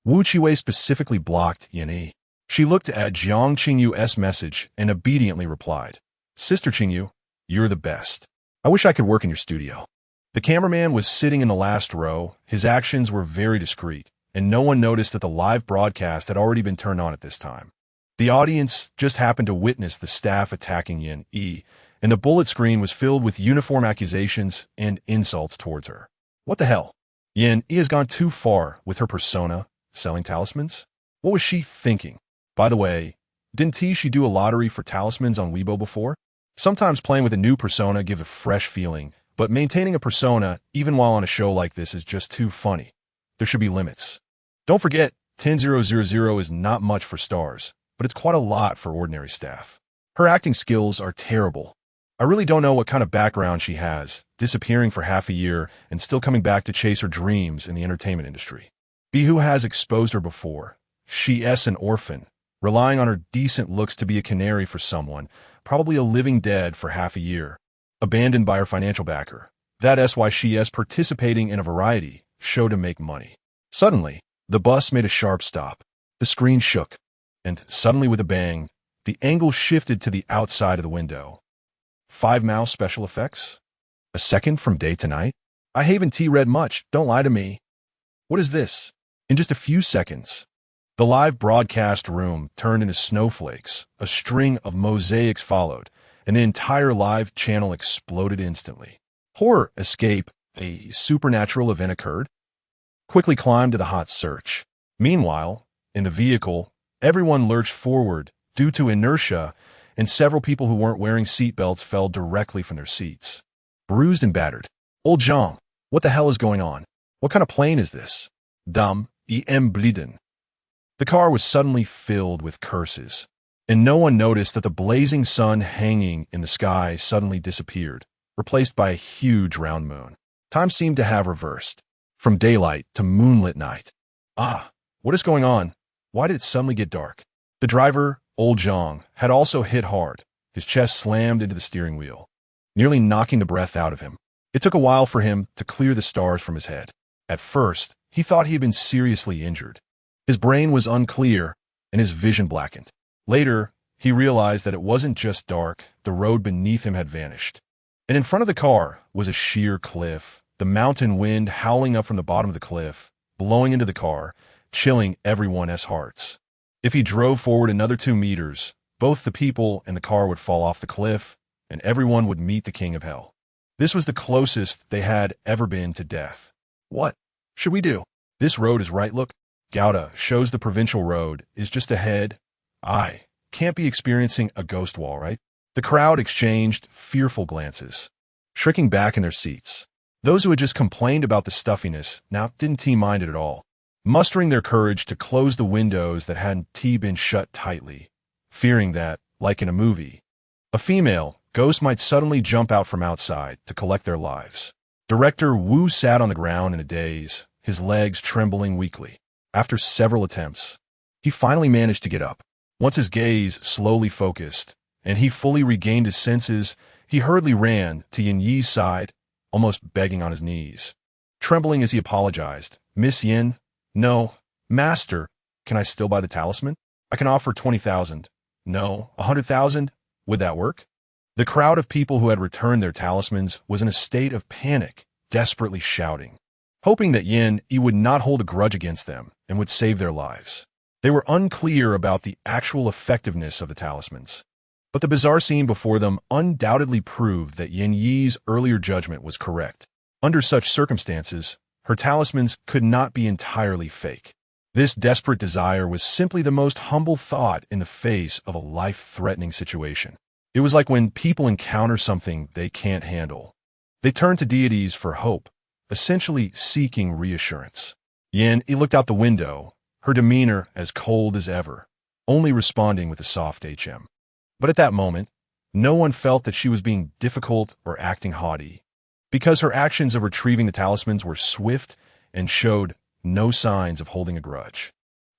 S1: Wu Qiwei specifically blocked Yin Yi. She looked at Jiang Qingyu's message and obediently replied, Sister Qingyu, you're the best. I wish I could work in your studio. The cameraman was sitting in the last row. His actions were very discreet, and no one noticed that the live broadcast had already been turned on at this time. The audience just happened to witness the staff attacking Yin Yi, and the bullet screen was filled with uniform accusations and insults towards her. What the hell? Yin Yi has gone too far with her persona, selling talismans? What was she thinking? By the way, didn't she do a lottery for talismans on Weibo before? Sometimes playing with a new persona gives a fresh feeling, but maintaining a persona, even while on a show like this, is just too funny. There should be limits. Don't forget, 10,000 is not much for stars, but it's quite a lot for ordinary staff. Her acting skills are terrible. I really don't know what kind of background she has, disappearing for half a year and still coming back to chase her dreams in the entertainment industry. Bihu has exposed her before. She's an orphan, relying on her decent looks to be a canary for someone, probably a living dead for half a year, abandoned by her financial backer. That's why she is participating in a variety show to make money. Suddenly, the bus made a sharp stop. The screen shook, and suddenly with a bang, the angle shifted to the outside of the window. 5 mouse special effects? A second from day to night? I haven't read much, don't lie to me. What is this? In just a few seconds, the live broadcast room turned into snowflakes, a string of mosaics followed, and the entire live channel exploded instantly. Horror escape, a supernatural event occurred? Quickly climbed to the hot search. Meanwhile, in the vehicle, everyone lurched forward due to inertia, and several people who weren't wearing seatbelts fell directly from their seats. Bruised and battered. Old Zhang, what the hell is going on? What kind of plane is this? Dam, bliden. The car was suddenly filled with curses, and no one noticed that the blazing sun hanging in the sky suddenly disappeared, replaced by a huge round moon. Time seemed to have reversed, from daylight to moonlit night. Ah, what is going on? Why did it suddenly get dark? The driver, Old Zhang, had also hit hard. His chest slammed into the steering wheel, nearly knocking the breath out of him. It took a while for him to clear the stars from his head. At first, he thought he had been seriously injured. His brain was unclear, and his vision blackened. Later, he realized that it wasn't just dark, the road beneath him had vanished. And in front of the car was a sheer cliff, the mountain wind howling up from the bottom of the cliff, blowing into the car, chilling everyone's hearts. If he drove forward another 2 meters, both the people and the car would fall off the cliff, and everyone would meet the king of hell. This was the closest they had ever been to death. What should we do? This road is right, look. Gouda shows the provincial road is just ahead. I can't be experiencing a ghost wall, right? The crowd exchanged fearful glances, shrinking back in their seats. Those who had just complained about the stuffiness now didn't mind it at all, mustering their courage to close the windows that hadn't been shut tightly, fearing that, like in a movie. A female ghost might suddenly jump out from outside to collect their lives. Director Wu sat on the ground in a daze, his legs trembling weakly. After several attempts, he finally managed to get up. Once his gaze slowly focused, and he fully regained his senses, he hurriedly ran to Yin Yi's side, almost begging on his knees. Trembling as he apologized, "Miss Yin, no, Master, can I still buy the talisman? I can offer 20,000. No, 100,000? Would that work?" The crowd of people who had returned their talismans was in a state of panic, desperately shouting, hoping that Yin Yi would not hold a grudge against them and would save their lives. They were unclear about the actual effectiveness of the talismans, but the bizarre scene before them undoubtedly proved that Yin Yi's earlier judgment was correct. Under such circumstances, her talismans could not be entirely fake. This desperate desire was simply the most humble thought in the face of a life-threatening situation. It was like when people encounter something they can't handle. They turn to deities for hope, essentially seeking reassurance. Yin Yi looked out the window, her demeanor as cold as ever, only responding with a soft HM. But at that moment, no one felt that she was being difficult or acting haughty, because her actions of retrieving the talismans were swift and showed no signs of holding a grudge.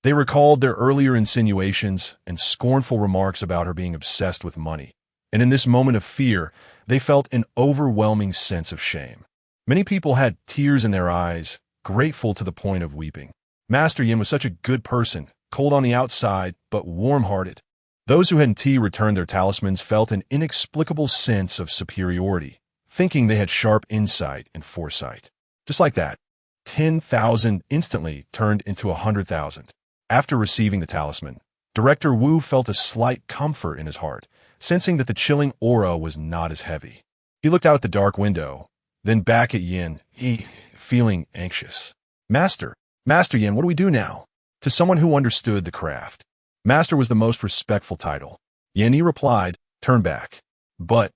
S1: They recalled their earlier insinuations and scornful remarks about her being obsessed with money, and in this moment of fear, they felt an overwhelming sense of shame. Many people had tears in their eyes, grateful to the point of weeping. Master Yin was such a good person, cold on the outside, but warm-hearted. Those who had returned their talismans felt an inexplicable sense of superiority, thinking they had sharp insight and foresight. Just like that, 10,000 instantly turned into 100,000. After receiving the talisman, Director Wu felt a slight comfort in his heart, sensing that the chilling aura was not as heavy. He looked out at the dark window, then back at Yin Yi, feeling anxious. Master Yin, what do we do now?" To someone who understood the craft, Master was the most respectful title. Yin Yi replied, "Turn back." "But,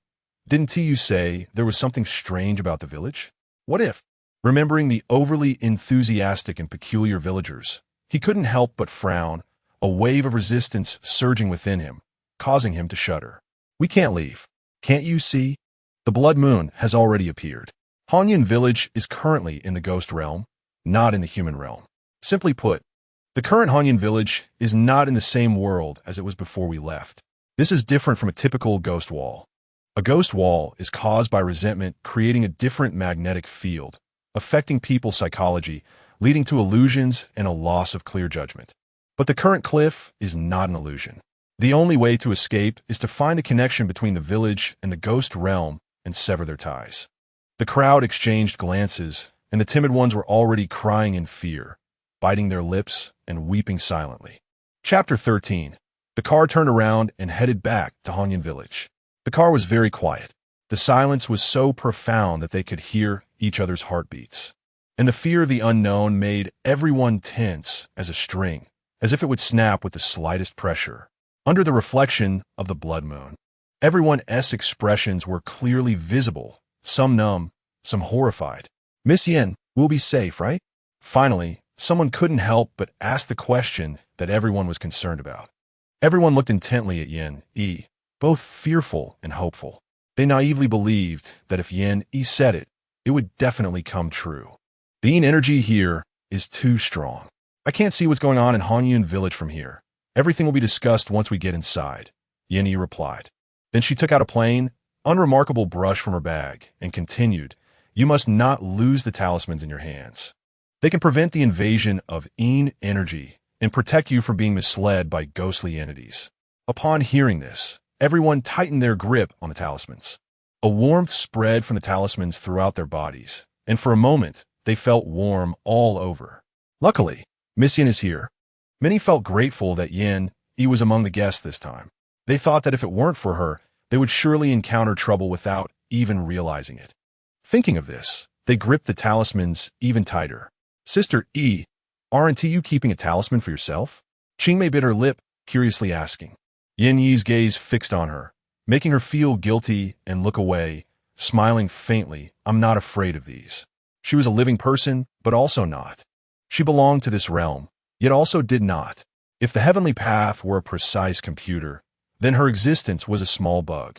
S1: didn't you say there was something strange about the village? What if?" Remembering the overly enthusiastic and peculiar villagers, he couldn't help but frown, a wave of resistance surging within him, causing him to shudder. "We can't leave. Can't you see? The blood moon has already appeared. Hanyan village is currently in the ghost realm, not in the human realm. Simply put, the current Hanyan village is not in the same world as it was before we left. This is different from a typical ghost wall. A ghost wall is caused by resentment creating a different magnetic field, affecting people's psychology, leading to illusions and a loss of clear judgment. But the current cliff is not an illusion. The only way to escape is to find the connection between the village and the ghost realm and sever their ties." The crowd exchanged glances, and the timid ones were already crying in fear, biting their lips and weeping silently. Chapter 13. The car turned around and headed back to Hanyan village. The car was very quiet. The silence was so profound that they could hear each other's heartbeats. And the fear of the unknown made everyone tense as a string, as if it would snap with the slightest pressure. Under the reflection of the blood moon, everyone's expressions were clearly visible, some numb, some horrified. "Miss Yin, we'll be safe, right?" Finally, someone couldn't help but ask the question that everyone was concerned about. Everyone looked intently at Yin Yi, both fearful and hopeful. They naively believed that if Yin Yi said it, it would definitely come true. "The Yin energy here is too strong. I can't see what's going on in Hanyan village from here. Everything will be discussed once we get inside," Yin Yi replied. Then she took out a plain, unremarkable brush from her bag and continued, "You must not lose the talismans in your hands. They can prevent the invasion of Yin energy and protect you from being misled by ghostly entities." Upon hearing this, everyone tightened their grip on the talismans. A warmth spread from the talismans throughout their bodies, and for a moment, they felt warm all over. Luckily, Miss Yin is here. Many felt grateful that Yin Yi was among the guests this time. They thought that if it weren't for her, they would surely encounter trouble without even realizing it. Thinking of this, they gripped the talismans even tighter. "Sister Yi, aren't you keeping a talisman for yourself?" Qingmei bit her lip, curiously asking. Yin Yi's gaze fixed on her, making her feel guilty and look away, smiling faintly. "I'm not afraid of these." She was a living person, but also not. She belonged to this realm, yet also did not. If the heavenly path were a precise computer, Then her existence was a small bug.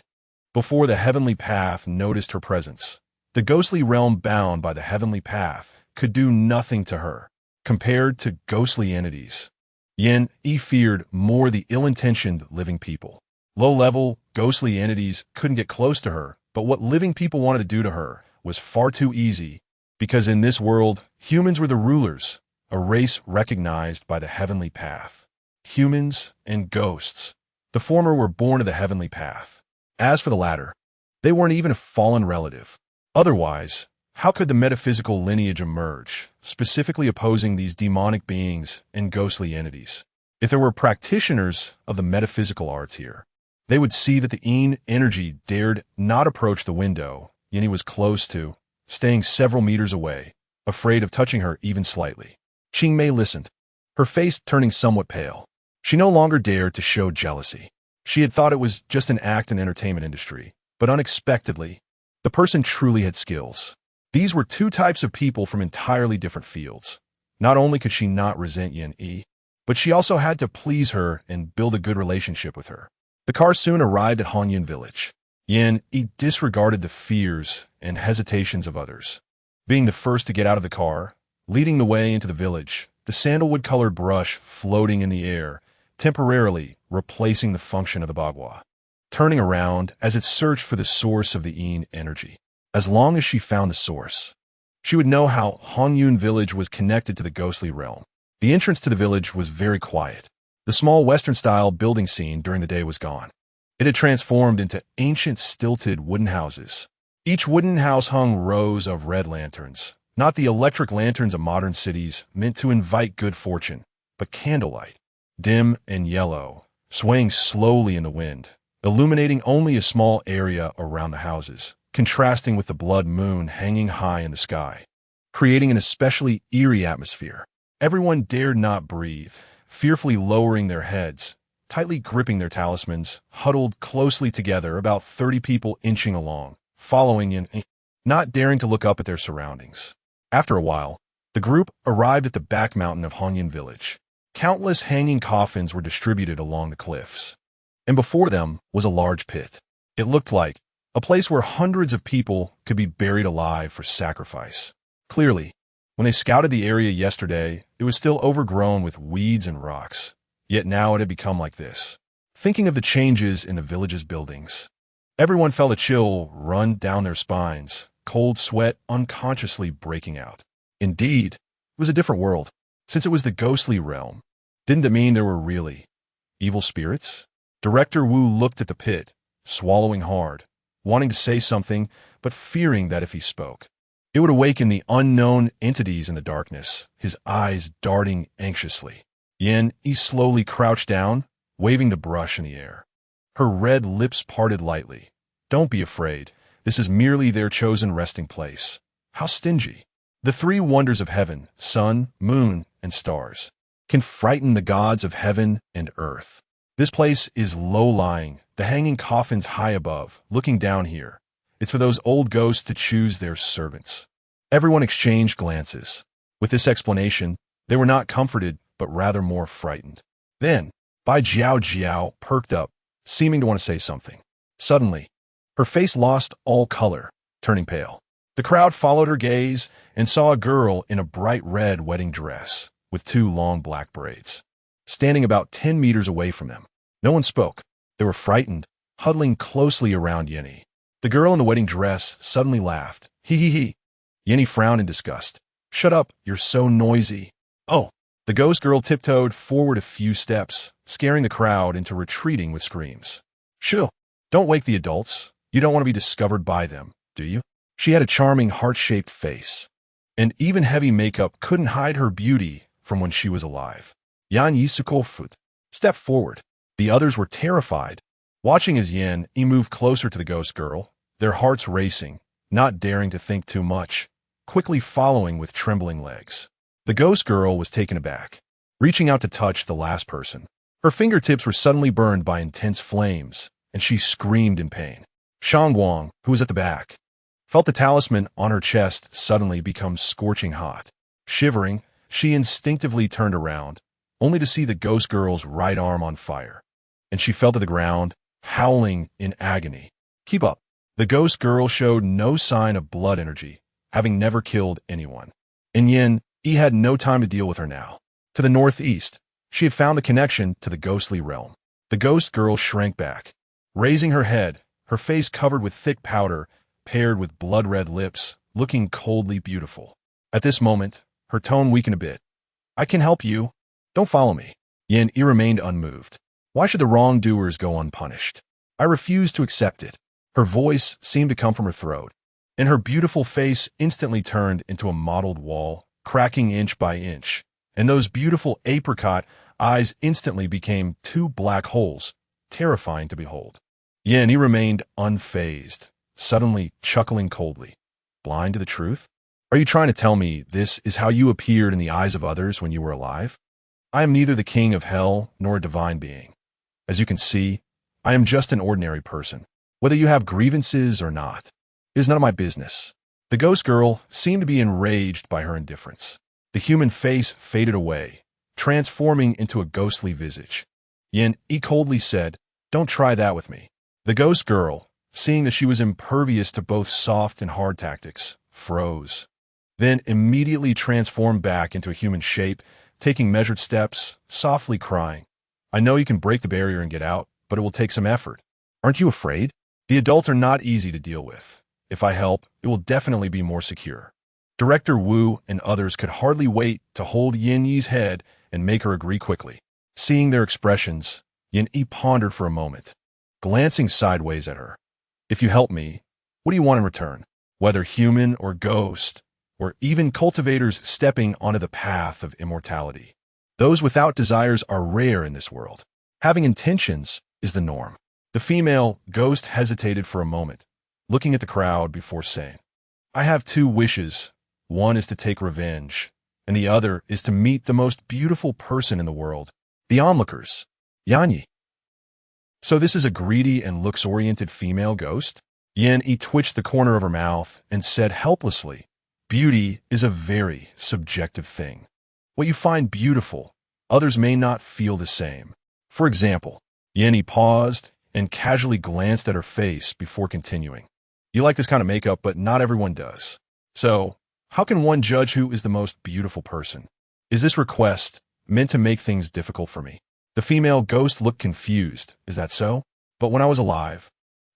S1: Before the heavenly path noticed her presence, the ghostly realm bound by the heavenly path could do nothing to her. Compared to ghostly entities, Yin feared more the ill-intentioned living people. Low-level, ghostly entities couldn't get close to her, but what living people wanted to do to her was far too easy, because in this world, humans were the rulers, a race recognized by the heavenly path. Humans and ghosts. The former were born of the heavenly path. As for the latter, they weren't even a fallen relative. Otherwise, how could the metaphysical lineage emerge, specifically opposing these demonic beings and ghostly entities? If there were practitioners of the metaphysical arts here, they would see that the Yin energy dared not approach the window Yinny was close to, staying several meters away, afraid of touching her even slightly. Qingmei listened, her face turning somewhat pale. She no longer dared to show jealousy. She had thought it was just an act in the entertainment industry, but unexpectedly, the person truly had skills. These were two types of people from entirely different fields. Not only could she not resent Yin, but she also had to please her and build a good relationship with her. The car soon arrived at Honyun village. Yin disregarded the fears and hesitations of others. Being the first to get out of the car, leading the way into the village, the sandalwood-colored brush floating in the air, temporarily replacing the function of the bagua, turning around as it searched for the source of the Yin energy. As long as she found the source, she would know how Honyun village was connected to the ghostly realm. The entrance to the village was very quiet. The small Western-style building scene during the day was gone. It had transformed into ancient stilted wooden houses. Each wooden house hung rows of red lanterns, not the electric lanterns of modern cities meant to invite good fortune, but candlelight, dim and yellow, swaying slowly in the wind, illuminating only a small area around the houses, contrasting with the blood moon hanging high in the sky, creating an especially eerie atmosphere. Everyone dared not breathe, fearfully lowering their heads, tightly gripping their talismans, huddled closely together, about 30 people inching along, following in, not daring to look up at their surroundings. After a while, the group arrived at the back mountain of Honyun village. Countless hanging coffins were distributed along the cliffs, and before them was a large pit. It looked like a place where hundreds of people could be buried alive for sacrifice. Clearly, when they scouted the area yesterday, it was still overgrown with weeds and rocks, yet now it had become like this. Thinking of the changes in the village's buildings, everyone felt a chill run down their spines, cold sweat unconsciously breaking out. Indeed, it was a different world. Since it was the ghostly realm, didn't it mean there were really evil spirits? Director Wu looked at the pit, swallowing hard, wanting to say something, but fearing that if he spoke, it would awaken the unknown entities in the darkness, his eyes darting anxiously. Yin slowly crouched down, waving the brush in the air. Her red lips parted lightly. Don't be afraid. This is merely their chosen resting place. How stingy. The three wonders of heaven, sun, moon, and stars, can frighten the gods of heaven and earth. This place is low-lying, the hanging coffins high above, looking down here. It's for those old ghosts to choose their servants. Everyone exchanged glances. With this explanation, they were not comforted, but rather more frightened. Then, Bai Jiao perked up, seeming to want to say something. Suddenly, her face lost all color, turning pale. The crowd followed her gaze and saw a girl in a bright red wedding dress with 2 long black braids, standing about 10 meters away from them. No one spoke. They were frightened, huddling closely around Yenny. The girl in the wedding dress suddenly laughed. He. Yenny frowned in disgust. Shut up, you're so noisy. Oh. The ghost girl tiptoed forward a few steps, scaring the crowd into retreating with screams. Shoo. Don't wake the adults. You don't want to be discovered by them, do you? She had a charming heart-shaped face, and even heavy makeup couldn't hide her beauty from when she was alive. Yan Yisukofut stepped forward. The others were terrified, watching as Yen moved closer to the ghost girl, their hearts racing, not daring to think too much, quickly following with trembling legs. The ghost girl was taken aback, reaching out to touch the last person. Her fingertips were suddenly burned by intense flames, and she screamed in pain. Shang Guang, who was at the back, felt the talisman on her chest suddenly become scorching hot. Shivering, she instinctively turned around, only to see the ghost girl's right arm on fire. and she fell to the ground, howling in agony. Keep up. The ghost girl showed no sign of blood energy, having never killed anyone. And Yin Yi had no time to deal with her now. To the northeast, she had found the connection to the ghostly realm. The ghost girl shrank back, raising her head, her face covered with thick powder, paired with blood-red lips, looking coldly beautiful. At this moment, her tone weakened a bit. I can help you. Don't follow me. Yin Yi remained unmoved. Why should the wrongdoers go unpunished? I refuse to accept it. Her voice seemed to come from her throat, and her beautiful face instantly turned into a mottled wall, cracking inch by inch, and those beautiful apricot eyes instantly became two black holes, terrifying to behold. Yin Yi remained unfazed, suddenly chuckling coldly. Blind to the truth? Are you trying to tell me this is how you appeared in the eyes of others when you were alive? I am neither the king of hell nor a divine being. As you can see, I am just an ordinary person. Whether you have grievances or not, it is none of my business. The ghost girl seemed to be enraged by her indifference. The human face faded away, transforming into a ghostly visage. Yin Yi coldly said, Don't try that with me. The ghost girl, seeing that she was impervious to both soft and hard tactics, froze, then immediately transformed back into a human shape, taking measured steps, softly crying. I know you can break the barrier and get out, but it will take some effort. Aren't you afraid? The adults are not easy to deal with. If I help, it will definitely be more secure. Director Wu and others could hardly wait to hold Yin Yi's head and make her agree quickly. Seeing their expressions, Yin Yi pondered for a moment, glancing sideways at her. If you help me, what do you want in return? Whether human or ghost, or even cultivators stepping onto the path of immortality. Those without desires are rare in this world. Having intentions is the norm. The female ghost hesitated for a moment, looking at the crowd before saying, I have two wishes. One is to take revenge, and the other is to meet the most beautiful person in the world, the onlookers, Yan Yi. So this is a greedy and looks-oriented female ghost? Yin Yi twitched the corner of her mouth and said helplessly, Beauty is a very subjective thing. What you find beautiful, others may not feel the same. For example, Yin Yi paused and casually glanced at her face before continuing. You like this kind of makeup, but not everyone does. So, how can one judge who is the most beautiful person? Is this request meant to make things difficult for me? The female ghost looked confused. Is that so? But when I was alive,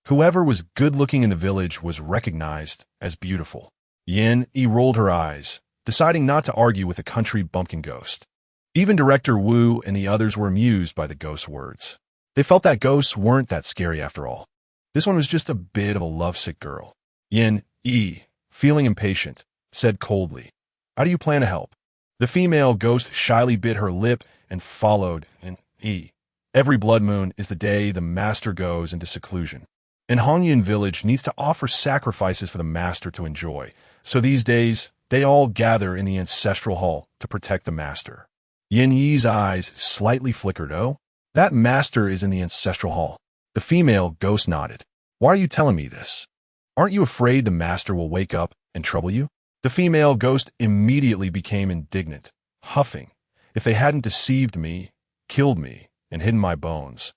S1: whoever was good-looking in the village was recognized as beautiful. Yin Yi rolled her eyes, deciding not to argue with a country bumpkin ghost. Even Director Wu and the others were amused by the ghost's words. They felt that ghosts weren't that scary after all. This one was just a bit of a lovesick girl. Yin Yi, feeling impatient, said coldly, How do you plan to help? The female ghost shyly bit her lip and followed in Yi. Every blood moon is the day the master goes into seclusion. And Hongyan village needs to offer sacrifices for the master to enjoy. So these days, they all gather in the ancestral hall to protect the master. Yin Yi's eyes slightly flickered. Oh, that master is in the ancestral hall. The female ghost nodded. Why are you telling me this? Aren't you afraid the master will wake up and trouble you? The female ghost immediately became indignant, huffing. If they hadn't deceived me, killed me, and hidden my bones,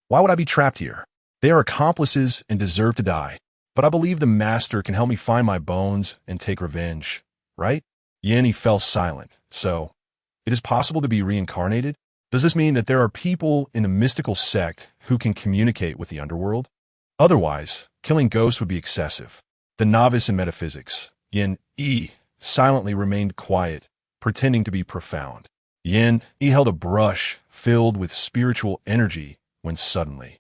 S1: why would I be trapped here? They are accomplices and deserve to die. But I believe the master can help me find my bones and take revenge, right? Yin Yi fell silent. So, it is possible to be reincarnated? Does this mean that there are people in the mystical sect who can communicate with the underworld? Otherwise, killing ghosts would be excessive. The novice in metaphysics, Yin Yi, silently remained quiet, pretending to be profound. Yin Yi held a brush filled with spiritual energy when suddenly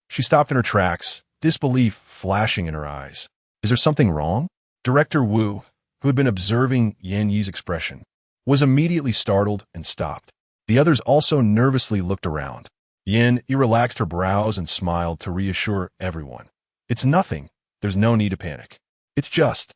S1: she stopped in her tracks, disbelief flashing in her eyes. Is there something wrong? Director Wu, who had been observing Yin Yi's expression, was immediately startled and stopped. The others also nervously looked around. Yin Yi relaxed her brows and smiled to reassure everyone. It's nothing. There's no need to panic. It's just.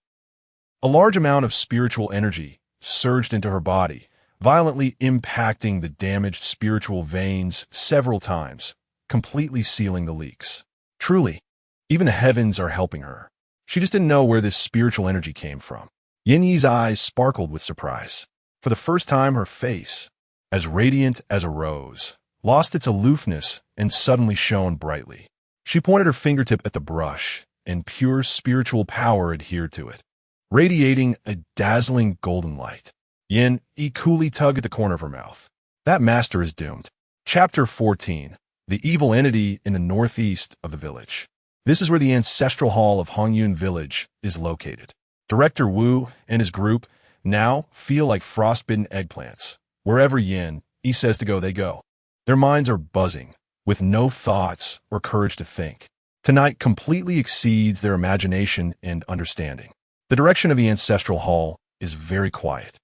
S1: A large amount of spiritual energy surged into her body, violently impacting the damaged spiritual veins several times, completely sealing the leaks. Truly, even the heavens are helping her. She just didn't know where this spiritual energy came from. Yin Yi's eyes sparkled with surprise. For the first time, her face, as radiant as a rose, lost its aloofness and suddenly shone brightly. She pointed her fingertip at the brush, and pure spiritual power adhered to it, radiating a dazzling golden light. Yin coolly tugged at the corner of her mouth. That master is doomed. Chapter 14. The evil entity in the northeast of the village. This is where the ancestral hall of Hongyun Village is located. Director Wu and his group now feel like frostbitten eggplants. Wherever Yin says to go, they go. Their minds are buzzing, with no thoughts or courage to think. Tonight completely exceeds their imagination and understanding. The direction of the ancestral hall is very quiet.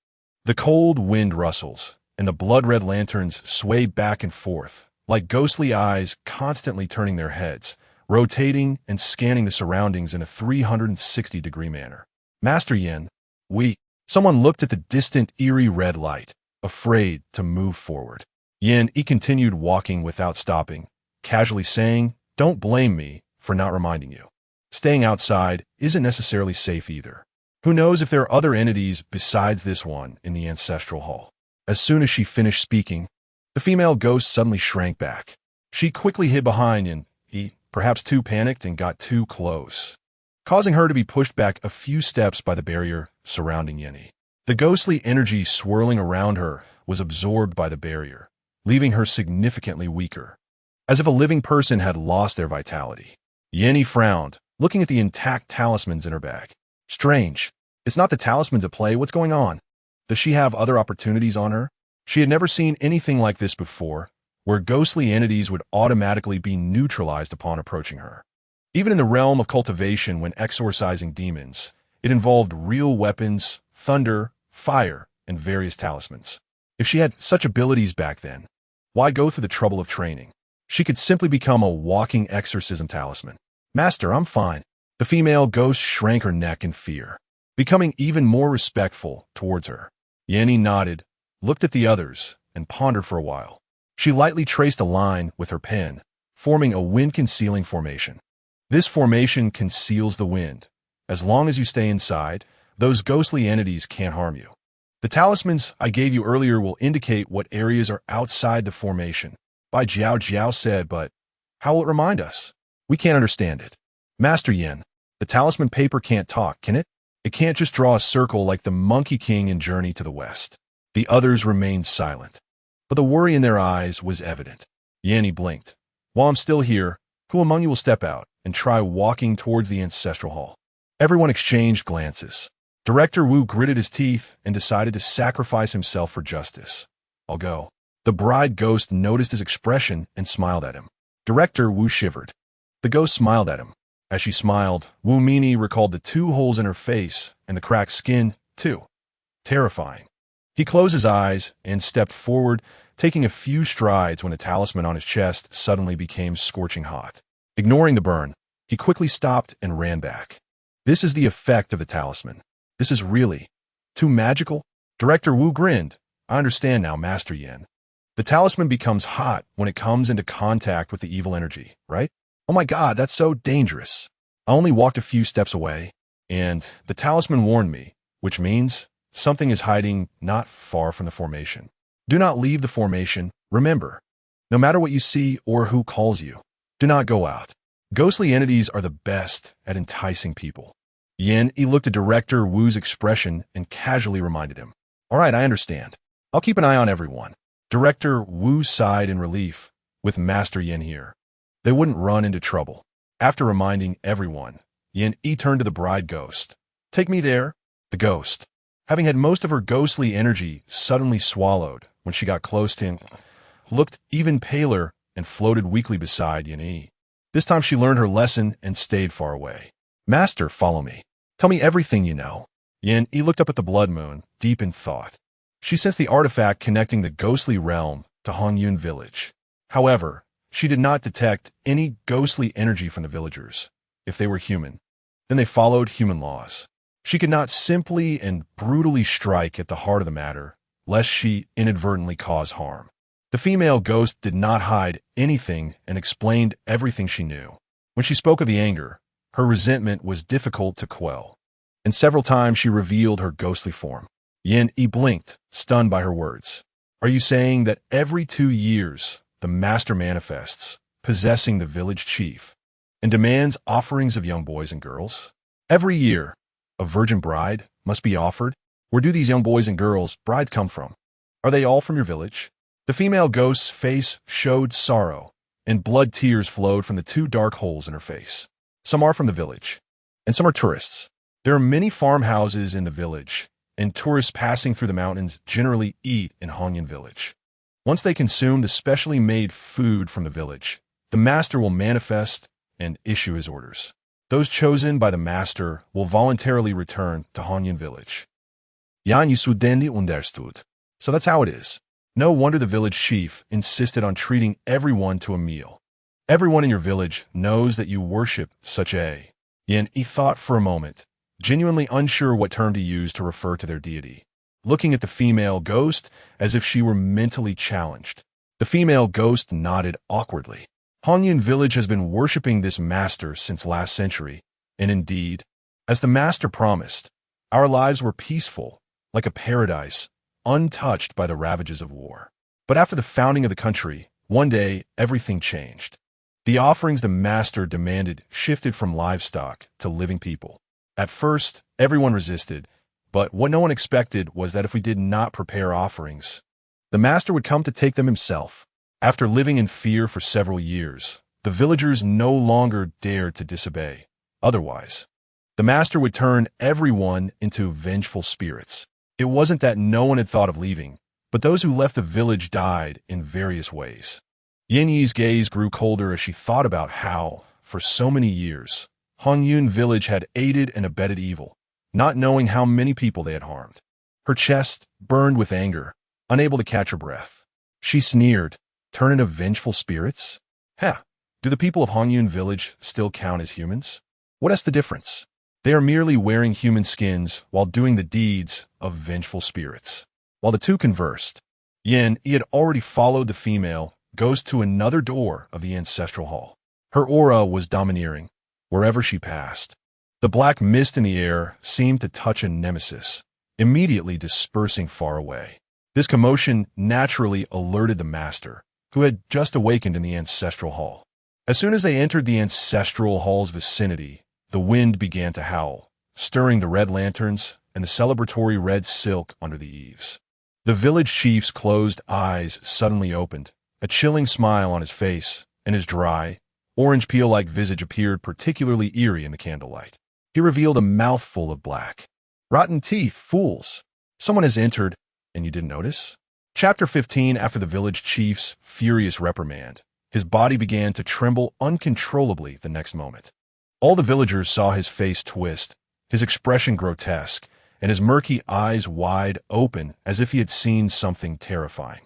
S1: The cold wind rustles, and the blood-red lanterns sway back and forth, like ghostly eyes constantly turning their heads, rotating and scanning the surroundings in a 360-degree manner. Master Yin, someone looked at the distant, eerie red light, afraid to move forward. Yin continued walking without stopping, casually saying, "Don't blame me for not reminding you. Staying outside isn't necessarily safe either. Who knows if there are other entities besides this one in the ancestral hall." As soon as she finished speaking, the female ghost suddenly shrank back. She quickly hid behind and perhaps too panicked and got too close, causing her to be pushed back a few steps by the barrier surrounding Yin. The ghostly energy swirling around her was absorbed by the barrier, leaving her significantly weaker, as if a living person had lost their vitality. Yin frowned, looking at the intact talismans in her bag. Strange. It's not the talismans at play. What's going on? Does she have other opportunities on her? She had never seen anything like this before, where ghostly entities would automatically be neutralized upon approaching her. Even in the realm of cultivation, when exorcising demons, it involved real weapons, thunder, fire, and various talismans. If she had such abilities back then, why go through the trouble of training? She could simply become a walking exorcism talisman. "Master, I'm fine." The female ghost shrank her neck in fear, becoming even more respectful towards her. Yin nodded, looked at the others, and pondered for a while. She lightly traced a line with her pen, forming a wind-concealing formation. This formation conceals the wind. As long as you stay inside, those ghostly entities can't harm you. The talismans I gave you earlier will indicate what areas are outside the formation. Bai Jiao said, but how will it remind us? We can't understand it. Master Yin, the talisman paper can't talk, can it? It can't just draw a circle like the Monkey King in Journey to the West. The others remained silent, but the worry in their eyes was evident. Yin blinked. While I'm still here, who among you will step out and try walking towards the ancestral hall? Everyone exchanged glances. Director Wu gritted his teeth and decided to sacrifice himself for justice. "I'll go." The bride ghost noticed his expression and smiled at him. Director Wu shivered. The ghost smiled at him. As she smiled, Wu Mini recalled the 2 holes in her face and the cracked skin, too. Terrifying. He closed his eyes and stepped forward, taking a few strides when the talisman on his chest suddenly became scorching hot. Ignoring the burn, he quickly stopped and ran back. This is the effect of the talisman. This is really too magical. Director Wu grinned. "I understand now, Master Yin. The talisman becomes hot when it comes into contact with the evil energy, right? Oh my God, that's so dangerous. I only walked a few steps away, and the talisman warned me, which means something is hiding not far from the formation. Do not leave the formation. Remember, no matter what you see or who calls you, do not go out. Ghostly entities are the best at enticing people." Yin looked at Director Wu's expression and casually reminded him. "All right, I understand. I'll keep an eye on everyone." Director Wu sighed in relief. With Master Yin here, they wouldn't run into trouble. After reminding everyone, Yin turned to the bride ghost. "Take me there." The ghost, having had most of her ghostly energy suddenly swallowed when she got close to him, looked even paler and floated weakly beside Yin. This time she learned her lesson and stayed far away. "Master, follow me. Tell me everything you know." Yin looked up at the blood moon, deep in thought. She sensed the artifact connecting the ghostly realm to Hongyun Village. However, she did not detect any ghostly energy from the villagers. If they were human, then they followed human laws. She could not simply and brutally strike at the heart of the matter, lest she inadvertently cause harm. The female ghost did not hide anything and explained everything she knew. When she spoke of the anger, her resentment was difficult to quell, and several times she revealed her ghostly form. Yin blinked, stunned by her words. "Are you saying that every 2 years, the master manifests, possessing the village chief, and demands offerings of young boys and girls. Every year, a virgin bride must be offered. Where do these young boys and girls, brides, come from? Are they all from your village? The female ghost's face showed sorrow, and blood tears flowed from the two dark holes in her face. Some are from the village, and some are tourists. There are many farmhouses in the village, and tourists passing through the mountains generally eat in Hongyan village. Once they consume the specially made food from the village, the master will manifest and issue his orders. Those chosen by the master will voluntarily return to Hongyan village. Yan Yusudendi understood. So that's how it is. No wonder the village chief insisted on treating everyone to a meal. Everyone in your village knows that you worship such a. Yan Yi thought for a moment, genuinely unsure what term to use to refer to their deity, looking at the female ghost as if she were mentally challenged. The female ghost nodded awkwardly. Hongyan village has been worshipping this master since last century, and indeed, as the master promised, our lives were peaceful, like a paradise, untouched by the ravages of war. But after the founding of the country, one day everything changed. The offerings the master demanded shifted from livestock to living people. At first, everyone resisted, but what no one expected was that if we did not prepare offerings, the master would come to take them himself. After living in fear for several years, the villagers no longer dared to disobey. Otherwise, the master would turn everyone into vengeful spirits. It wasn't that no one had thought of leaving, but those who left the village died in various ways. Yin Yi's gaze grew colder as she thought about how, for so many years, Hongyun village had aided and abetted evil, not knowing how many people they had harmed. Her chest burned with anger, unable to catch her breath. She sneered, "Turn into vengeful spirits? Heh, do the people of Hongyun village still count as humans? What is the difference? They are merely wearing human skins while doing the deeds of vengeful spirits." While the two conversed, Yin Yi had already followed the female ghost to another door of the ancestral hall. Her aura was domineering wherever she passed. The black mist in the air seemed to touch a nemesis, immediately dispersing far away. This commotion naturally alerted the master, who had just awakened in the ancestral hall. As soon as they entered the ancestral hall's vicinity, the wind began to howl, stirring the red lanterns and the celebratory red silk under the eaves. The village chief's closed eyes suddenly opened, a chilling smile on his face, and his dry, orange peel-like visage appeared particularly eerie in the candlelight. He revealed a mouthful of black. "Rotten teeth, fools! Someone has entered, and you didn't notice?" Chapter 15. After the village chief's furious reprimand, his body began to tremble uncontrollably the next moment. All the villagers saw his face twist, his expression grotesque, and his murky eyes wide open as if he had seen something terrifying.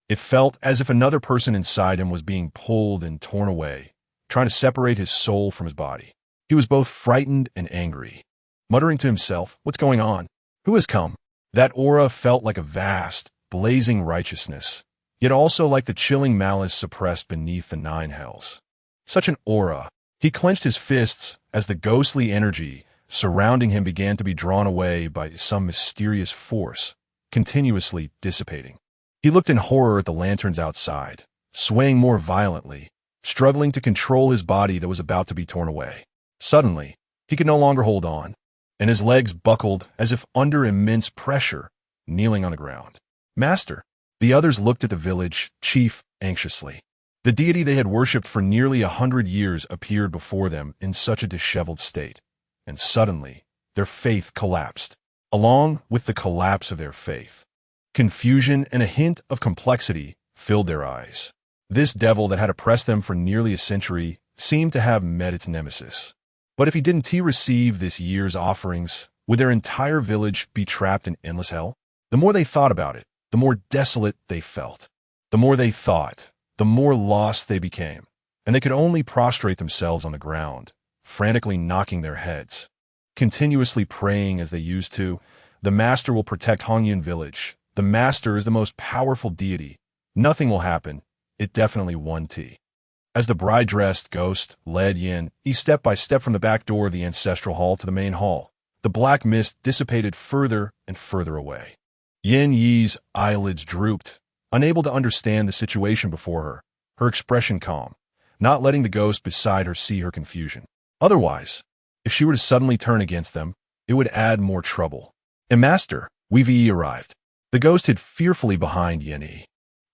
S1: It felt as if another person inside him was being pulled and torn away, trying to separate his soul from his body. He was both frightened and angry, muttering to himself, "What's going on? Who has come?" That aura felt like a vast, blazing righteousness, yet also like the chilling malice suppressed beneath the nine hells. Such an aura. He clenched his fists as the ghostly energy surrounding him began to be drawn away by some mysterious force, continuously dissipating. He looked in horror at the lanterns outside, swaying more violently, struggling to control his body that was about to be torn away. Suddenly, he could no longer hold on, and his legs buckled as if under immense pressure, kneeling on the ground. "Master!" The others looked at the village chief anxiously. The deity they had worshipped for nearly 100 years appeared before them in such a disheveled state, and suddenly their faith collapsed. Along with the collapse of their faith, confusion and a hint of complexity filled their eyes. This devil that had oppressed them for nearly a century seemed to have met its nemesis. But if he didn't receive this year's offerings, would their entire village be trapped in endless hell? The more they thought about it, the more desolate they felt. The more they thought, the more lost they became, and they could only prostrate themselves on the ground, frantically knocking their heads, continuously praying as they used to. The master will protect Hongyun village. The master is the most powerful deity. Nothing will happen. It definitely won T. As the bride-dressed ghost led Yin Yi step by step from the back door of the ancestral hall to the main hall, the black mist dissipated further and further away. Yin Yi's eyelids drooped, unable to understand the situation before her. her expression calm, not letting the ghost beside her see her confusion. Otherwise, if she were to suddenly turn against them, it would add more trouble. And Master, We've arrived. The ghost hid fearfully behind Yin.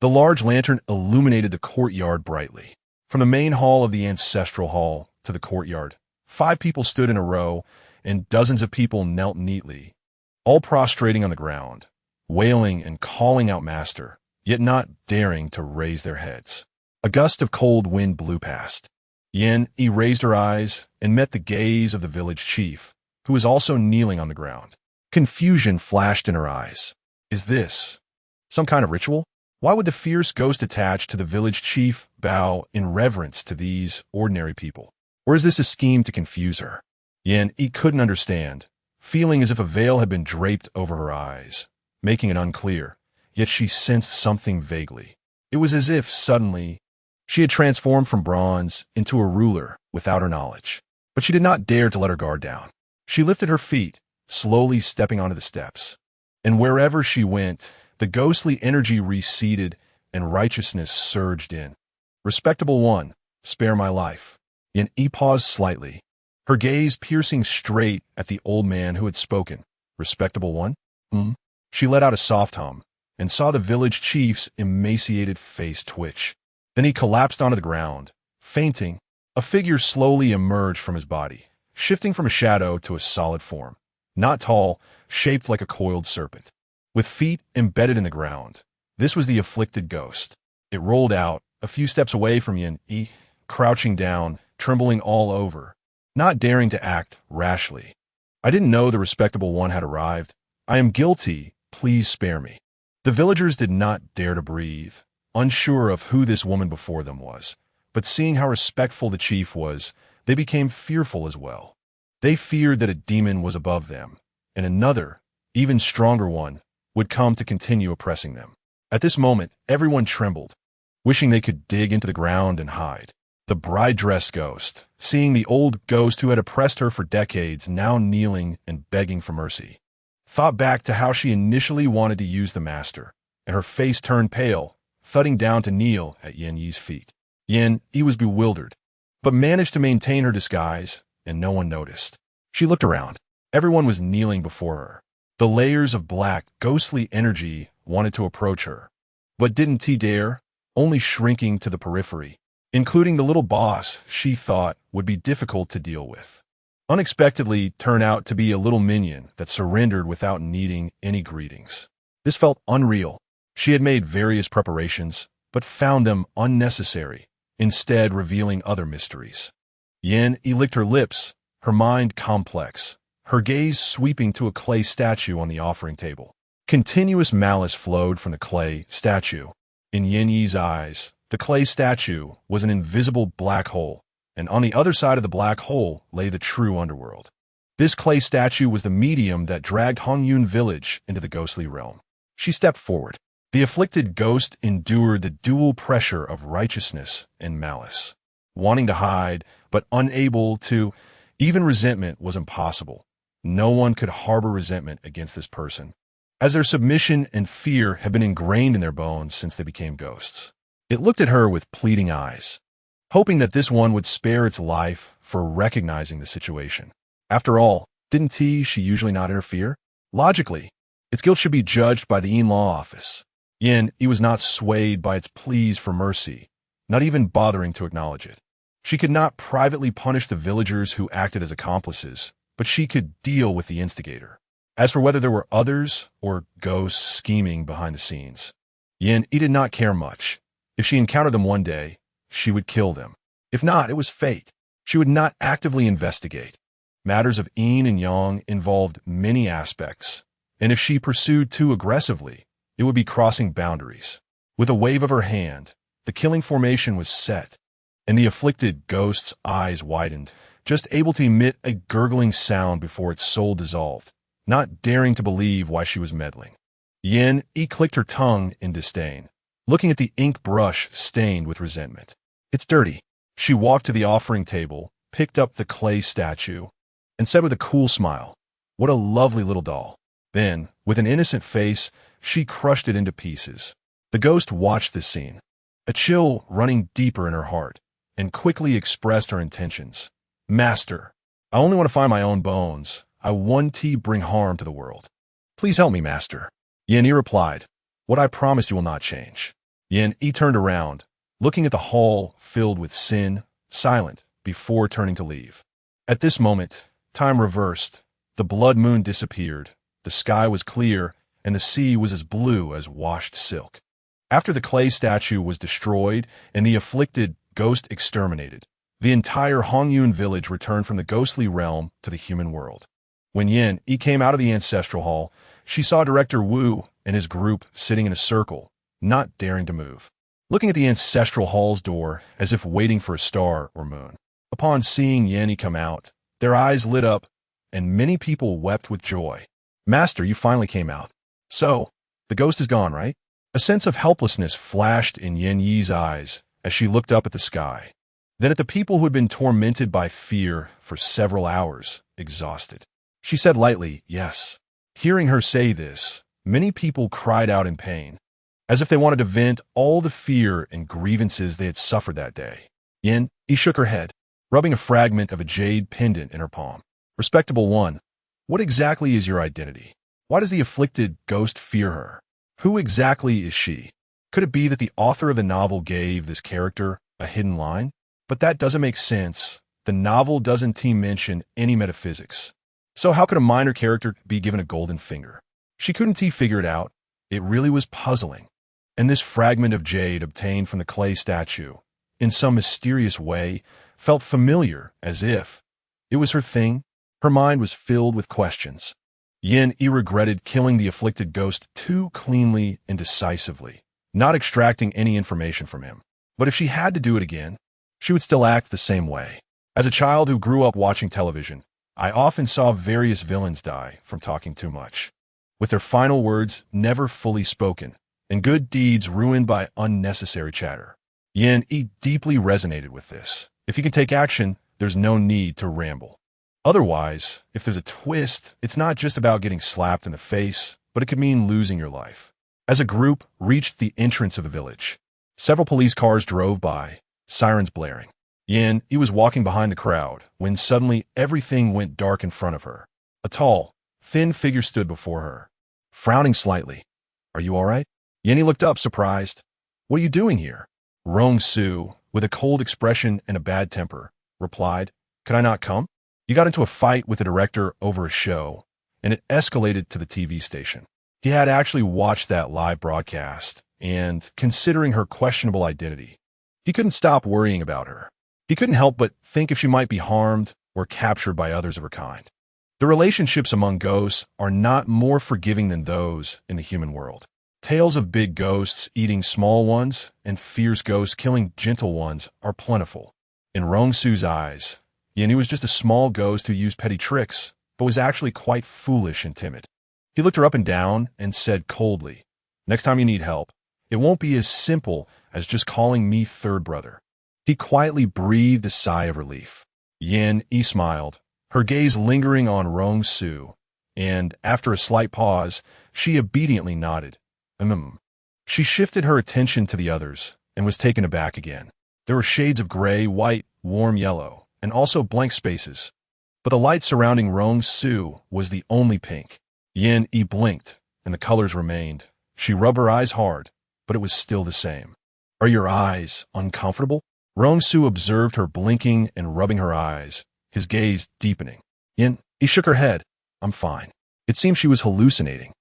S1: The large lantern illuminated the courtyard brightly. From the main hall of the ancestral hall to the courtyard, 5 people stood in a row, and dozens of people knelt neatly, all prostrating on the ground, wailing and calling out Master, yet not daring to raise their heads. A gust of cold wind blew past. Yin raised her eyes and met the gaze of the village chief, who was also kneeling on the ground. Confusion flashed in her eyes. Is this some kind of ritual? Why would the fierce ghost attached to the village chief bow in reverence to these ordinary people? Or is this a scheme to confuse her? Yin couldn't understand, feeling as if a veil had been draped over her eyes, making it unclear, yet she sensed something vaguely. It was as if, suddenly, she had transformed from bronze into a ruler without her knowledge. But she did not dare to let her guard down. She lifted her feet, slowly stepping onto the steps. And wherever she went, the ghostly energy receded and righteousness surged in. Respectable one, spare my life. Yin paused slightly, her gaze piercing straight at the old man who had spoken. Respectable one? She let out a soft hum and saw the village chief's emaciated face twitch. Then he collapsed onto the ground, fainting. A figure slowly emerged from his body, shifting from a shadow to a solid form. Not tall, shaped like a coiled serpent, with feet embedded in the ground. This was the afflicted ghost. It rolled out, a few steps away from Yin, crouching down, trembling all over, not daring to act rashly. I didn't know the respectable one had arrived. I am guilty, please spare me. The villagers did not dare to breathe, unsure of who this woman before them was, but seeing how respectful the chief was, they became fearful as well. They feared that a demon was above them, and another, even stronger one, would come to continue oppressing them. At this moment, everyone trembled, wishing they could dig into the ground and hide. The bride-dressed ghost, seeing the old ghost who had oppressed her for decades now kneeling and begging for mercy, thought back to how she initially wanted to use the Master, and her face turned pale, thudding down to kneel at Yin Yi's feet. Yin Yi was bewildered, but managed to maintain her disguise, and no one noticed. She looked around. Everyone was kneeling before her. The layers of black, ghostly energy wanted to approach her, but didn't dare, only shrinking to the periphery, including the little boss she thought would be difficult to deal with. Unexpectedly turned out to be a little minion that surrendered without needing any greetings. This felt unreal. She had made various preparations, but found them unnecessary, instead revealing other mysteries. Yin licked her lips, her mind complex, her gaze sweeping to a clay statue on the offering table. Continuous malice flowed from the clay statue. In Yin Yi's eyes, the clay statue was an invisible black hole, and on the other side of the black hole lay the true underworld. This clay statue was the medium that dragged Hongyun village into the ghostly realm. She stepped forward. The afflicted ghost endured the dual pressure of righteousness and malice. Wanting to hide, but unable to, even resentment was impossible. No one could harbor resentment against this person, as their submission and fear had been ingrained in their bones since they became ghosts. It looked at her with pleading eyes, hoping that this one would spare its life for recognizing the situation. After all, didn't she usually not interfere? Logically, its guilt should be judged by the law office. Yin was not swayed by its pleas for mercy, not even bothering to acknowledge it. She could not privately punish the villagers who acted as accomplices, but she could deal with the instigator. As for whether there were others or ghosts scheming behind the scenes, Yin did not care much. If she encountered them one day, she would kill them. If not, it was fate. She would not actively investigate. Matters of yin and yang involved many aspects, and if she pursued too aggressively, it would be crossing boundaries. With a wave of her hand, the killing formation was set, and the afflicted ghost's eyes widened, just able to emit a gurgling sound before its soul dissolved, not daring to believe why she was meddling. Yin clicked her tongue in disdain, looking at the ink brush stained with resentment. It's dirty. She walked to the offering table, picked up the clay statue, and said with a cool smile, "What a lovely little doll." Then, with an innocent face, she crushed it into pieces. The ghost watched this scene, a chill running deeper in her heart, and quickly expressed her intentions. Master, I only want to find my own bones. I want to bring harm to the world. Please help me, Master. Yin Yi replied, what I promised you will not change. Yin Yi turned around, looking at the hall filled with sin, silent, before turning to leave. At this moment, time reversed. The blood moon disappeared, the sky was clear, and the sea was as blue as washed silk. After the clay statue was destroyed and the afflicted ghost exterminated, the entire Hongyun village returned from the ghostly realm to the human world. When Yin Yi came out of the ancestral hall, she saw Director Wu and his group sitting in a circle, not daring to move, looking at the ancestral hall's door as if waiting for a star or moon. Upon seeing Yin Yi come out, their eyes lit up, and many people wept with joy. Master, you finally came out. So, the ghost is gone, right? A sense of helplessness flashed in Yin Yi's eyes as she looked up at the sky, then at the people who had been tormented by fear for several hours, exhausted. She said lightly, yes. Hearing her say this, many people cried out in pain, as if they wanted to vent all the fear and grievances they had suffered that day. Yin Yi shook her head, rubbing a fragment of a jade pendant in her palm. Respectable one, what exactly is your identity? Why does the afflicted ghost fear her? Who exactly is she? Could it be that the author of the novel gave this character a hidden line? But that doesn't make sense. The novel doesn't mention any metaphysics. So how could a minor character be given a golden finger? She couldn't figure it out. It really was puzzling. And this fragment of jade obtained from the clay statue, in some mysterious way, felt familiar, as if it was her thing. Her mind was filled with questions. Yin Yi regretted killing the afflicted ghost too cleanly and decisively, not extracting any information from him. But if she had to do it again, she would still act the same way. As a child who grew up watching television, I often saw various villains die from talking too much, with their final words never fully spoken, and good deeds ruined by unnecessary chatter. Yin Yi deeply resonated with this. If you can take action, there's no need to ramble. Otherwise, if there's a twist, it's not just about getting slapped in the face, but it could mean losing your life. As a group reached the entrance of the village, several police cars drove by, sirens blaring. Yin Yi was walking behind the crowd when suddenly everything went dark in front of her. A tall, thin figure stood before her, frowning slightly. Are you all right? Yin Yi looked up, surprised. What are you doing here? Rong Su, with a cold expression and a bad temper, replied, Could I not come? You got into a fight with the director over a show, and it escalated to the TV station. He had actually watched that live broadcast, and considering her questionable identity, he couldn't stop worrying about her. He couldn't help but think if she might be harmed or captured by others of her kind. The relationships among ghosts are not more forgiving than those in the human world. Tales of big ghosts eating small ones and fierce ghosts killing gentle ones are plentiful. In Rong Su's eyes, Yin Yi was just a small ghost who used petty tricks, but was actually quite foolish and timid. He looked her up and down and said coldly, Next time you need help, it won't be as simple as just calling me third brother. He quietly breathed a sigh of relief. Yin Yi smiled, her gaze lingering on Rong Su, and after a slight pause, she obediently nodded. She shifted her attention to the others and was taken aback again. There were shades of gray, white, warm yellow, and also blank spaces. But the light surrounding Rong Su was the only pink. Yin Yi blinked, and the colors remained. She rubbed her eyes hard, but it was still the same. Are your eyes uncomfortable? Rong Su observed her blinking and rubbing her eyes, his gaze deepening. Yin Yi shook her head. I'm fine. It seemed she was hallucinating.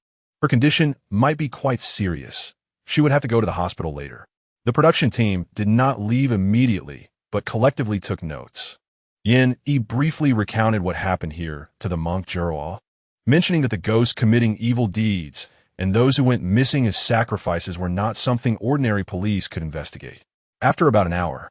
S1: Her condition might be quite serious. She would have to go to the hospital later. The production team did not leave immediately, but collectively took notes. Yin Yi briefly recounted what happened here to the monk Jiruo, mentioning that the ghosts committing evil deeds and those who went missing as sacrifices were not something ordinary police could investigate. After about an hour,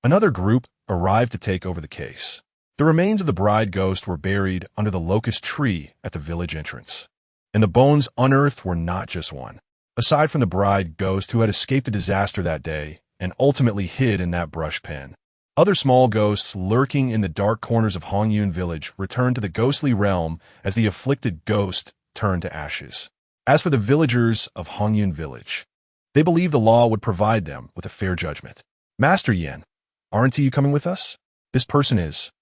S1: another group arrived to take over the case. The remains of the bride ghost were buried under the locust tree at the village entrance, and the bones unearthed were not just one. Aside from the bride ghost who had escaped a disaster that day and ultimately hid in that brush pen, other small ghosts lurking in the dark corners of Hongyun village returned to the ghostly realm as the afflicted ghost turned to ashes. As for the villagers of Hongyun village, They believed the law would provide them with a fair judgment. Master Yin, aren't you coming with us? This person is.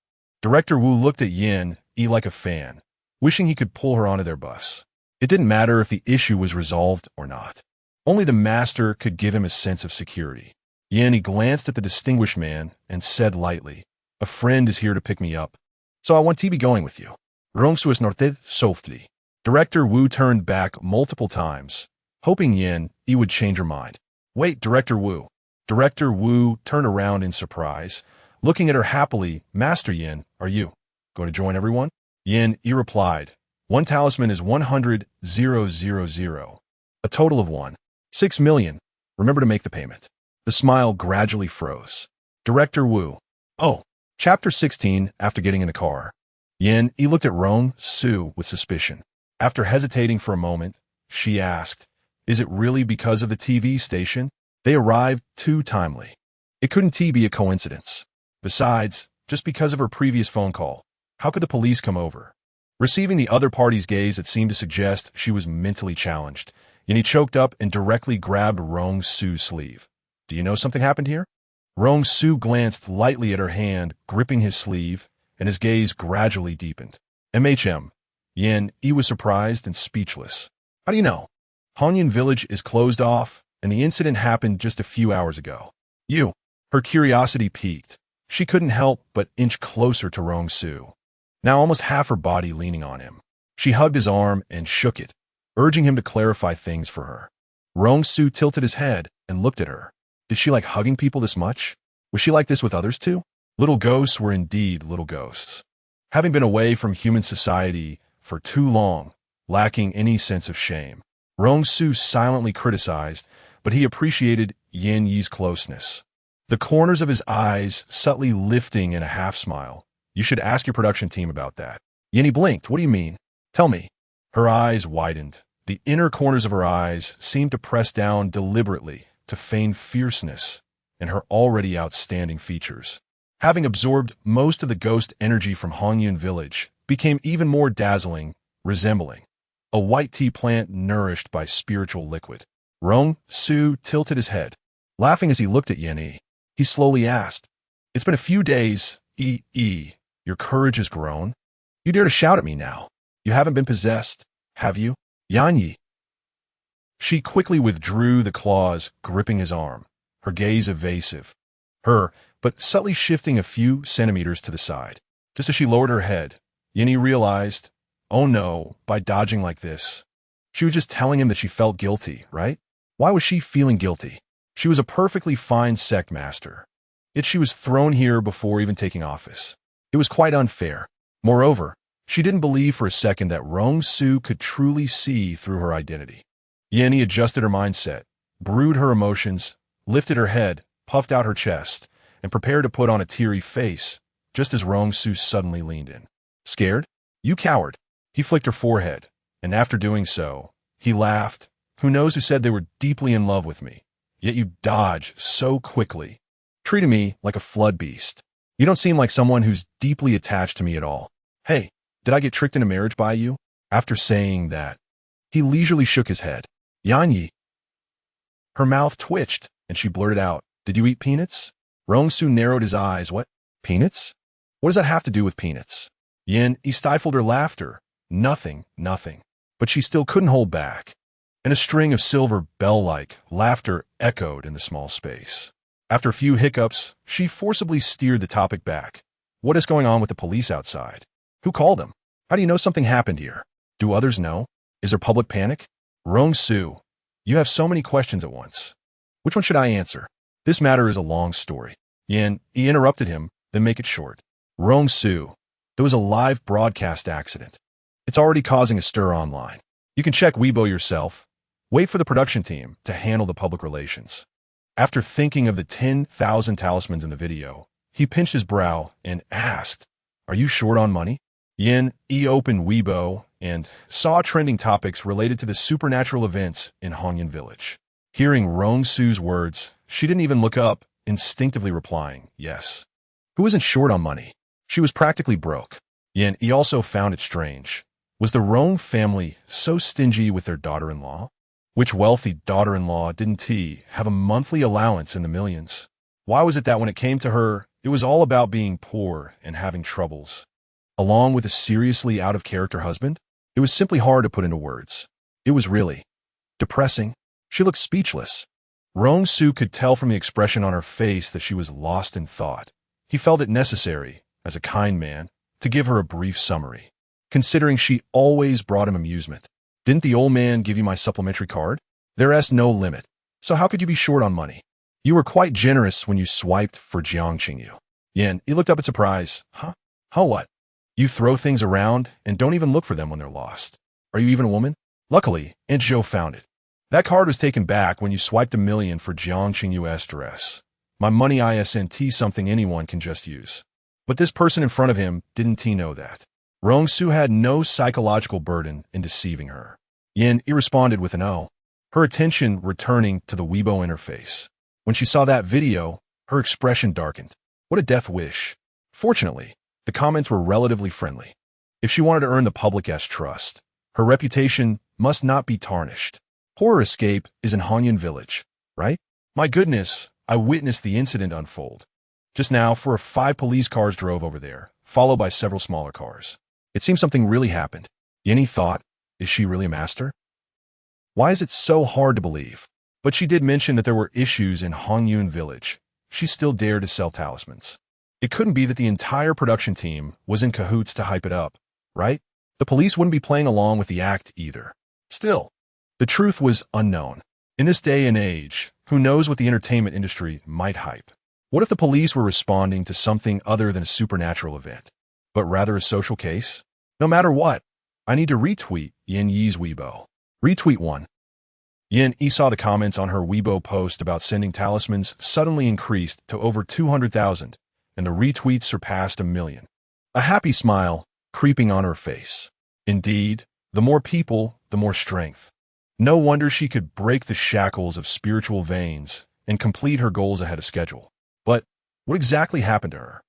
S1: Director Wu looked at Yin like a fan, wishing he could pull her onto their bus. It didn't matter if the issue was resolved or not. Only the master could give him a sense of security. Yin glanced at the distinguished man and said lightly, "A friend is here to pick me up, so I want to be going with you." Rong Su snorted softly. Director Wu turned back multiple times, hoping Yin would change her mind. "Wait, Director Wu." Director Wu turned around in surprise, looking at her happily. "Master Yin, are you going to join everyone?" Yin replied, "One talisman is 100,000. A total of 6 million. Remember to make the payment." The smile gradually froze. Director Wu. Oh. Chapter 16. After getting in the car, Yin looked at Rong Su with suspicion. After hesitating for a moment, she asked, "Is it really because of the TV station? They arrived too timely. It couldn't be a coincidence. Besides, just because of her previous phone call, how could the police come over?" Receiving the other party's gaze, it seemed to suggest she was mentally challenged. Yin choked up and directly grabbed Rong Su's sleeve. "Do you know something happened here?" Rong Su glanced lightly at her hand, gripping his sleeve, and his gaze gradually deepened. Yin was surprised and speechless. "How do you know?" "Hongyan village is closed off, and the incident happened just a few hours ago." "You." Her curiosity piqued. She couldn't help but inch closer to Rong Su, now almost half her body leaning on him. She hugged his arm and shook it, urging him to clarify things for her. Rong Su tilted his head and looked at her. Did she like hugging people this much? Was she like this with others too? Little ghosts were indeed little ghosts. Having been away from human society for too long, lacking any sense of shame, Rong Su silently criticized, but he appreciated Yin Yi's closeness. The corners of his eyes subtly lifting in a half-smile. "You should ask your production team about that." Yin Yi blinked. "What do you mean? Tell me." Her eyes widened. The inner corners of her eyes seemed to press down deliberately to feign fierceness in her already outstanding features. Having absorbed most of the ghost energy from Hongyan village, became even more dazzling, resembling a white tea plant nourished by spiritual liquid. Rong Su tilted his head, laughing as he looked at Yin Yi. He slowly asked, "It's been a few days, your courage has grown. You dare to shout at me now. You haven't been possessed, have you, Yan Yi?" She quickly withdrew the claws gripping his arm, her gaze evasive. But subtly shifting a few centimeters to the side. Just as she lowered her head, Yin Yi realized, oh no, by dodging like this, she was just telling him that she felt guilty, right? Why was she feeling guilty? She was a perfectly fine sect master. Yet she was thrown here before even taking office. It was quite unfair. Moreover, she didn't believe for a second that Rong Su could truly see through her identity. Yin Yi adjusted her mindset, brewed her emotions, lifted her head, puffed out her chest, and prepared to put on a teary face, just as Rong Su suddenly leaned in. "Scared? You coward." He flicked her forehead, and after doing so, he laughed. "Who knows who said they were deeply in love with me? Yet you dodge so quickly, treating me like a flood beast. You don't seem like someone who's deeply attached to me at all. Hey, did I get tricked into marriage by you?" After saying that, he leisurely shook his head. "Yan Yi." Her mouth twitched, and she blurted out, "Did you eat peanuts?" Rong Su narrowed his eyes. "What? Peanuts? What does that have to do with peanuts?" Yin stifled her laughter. Nothing. But she still couldn't hold back, and a string of silver bell-like laughter echoed in the small space. After a few hiccups, she forcibly steered the topic back. "What is going on with the police outside? Who called them? How do you know something happened here? Do others know? Is there public panic?" "Rong Su, you have so many questions at once. Which one should I answer? This matter is a long story." Yin interrupted him, then make it short. "Rong Su, there was a live broadcast accident. It's already causing a stir online. You can check Weibo yourself. Wait for the production team to handle the public relations." After thinking of the 10,000 talismans in the video, he pinched his brow and asked, "Are you short on money?" Yin opened Weibo and saw trending topics related to the supernatural events in Hongyan village. Hearing Rong Su's words, she didn't even look up, instinctively replying, "Yes." Who isn't short on money? She was practically broke. Yin also found it strange. Was the Rong family so stingy with their daughter-in-law? Which wealthy daughter-in-law didn't he have a monthly allowance in the millions? Why was it that when it came to her, it was all about being poor and having troubles? Along with a seriously out-of-character husband? It was simply hard to put into words. It was really depressing. She looked speechless. Rong Su could tell from the expression on her face that she was lost in thought. He felt it necessary, as a kind man, to give her a brief summary, considering she always brought him amusement. Didn't the old man give you my supplementary card? There's no limit. So how could you be short on money? You were quite generous when you swiped for Jiangqingyu. Yin, he looked up in surprise. Huh? How what? You throw things around and don't even look for them when they're lost. Are you even a woman? Luckily, Aunt Zhou found it. That card was taken back when you swiped $1 million for Jiangqingyu's dress. My money isn't something anyone can just use. But this person in front of him, didn't he know that? Rong Su had no psychological burden in deceiving her. Yin, he responded with an O, her attention returning to the Weibo interface. When she saw that video, her expression darkened. What a death wish. Fortunately, the comments were relatively friendly. If she wanted to earn the public's trust, her reputation must not be tarnished. Horror Escape is in Hanyun Village, right? My goodness, I witnessed the incident unfold. Just now, 4 or 5 police cars drove over there, followed by several smaller cars. It seems something really happened. Yenny thought, is she really a master? Why is it so hard to believe? But she did mention that there were issues in Hanyun Village. She still dared to sell talismans. It couldn't be that the entire production team was in cahoots to hype it up, right? The police wouldn't be playing along with the act either. Still, the truth was unknown. In this day and age, who knows what the entertainment industry might hype? What if the police were responding to something other than a supernatural event, but rather a social case? No matter what, I need to retweet Yin Yi's Weibo. Retweet 1. Yin Yi saw the comments on her Weibo post about sending talismans suddenly increased to over 200,000, and the retweets surpassed 1 million. A happy smile creeping on her face. Indeed, the more people, the more strength. No wonder she could break the shackles of spiritual veins and complete her goals ahead of schedule. But what exactly happened to her?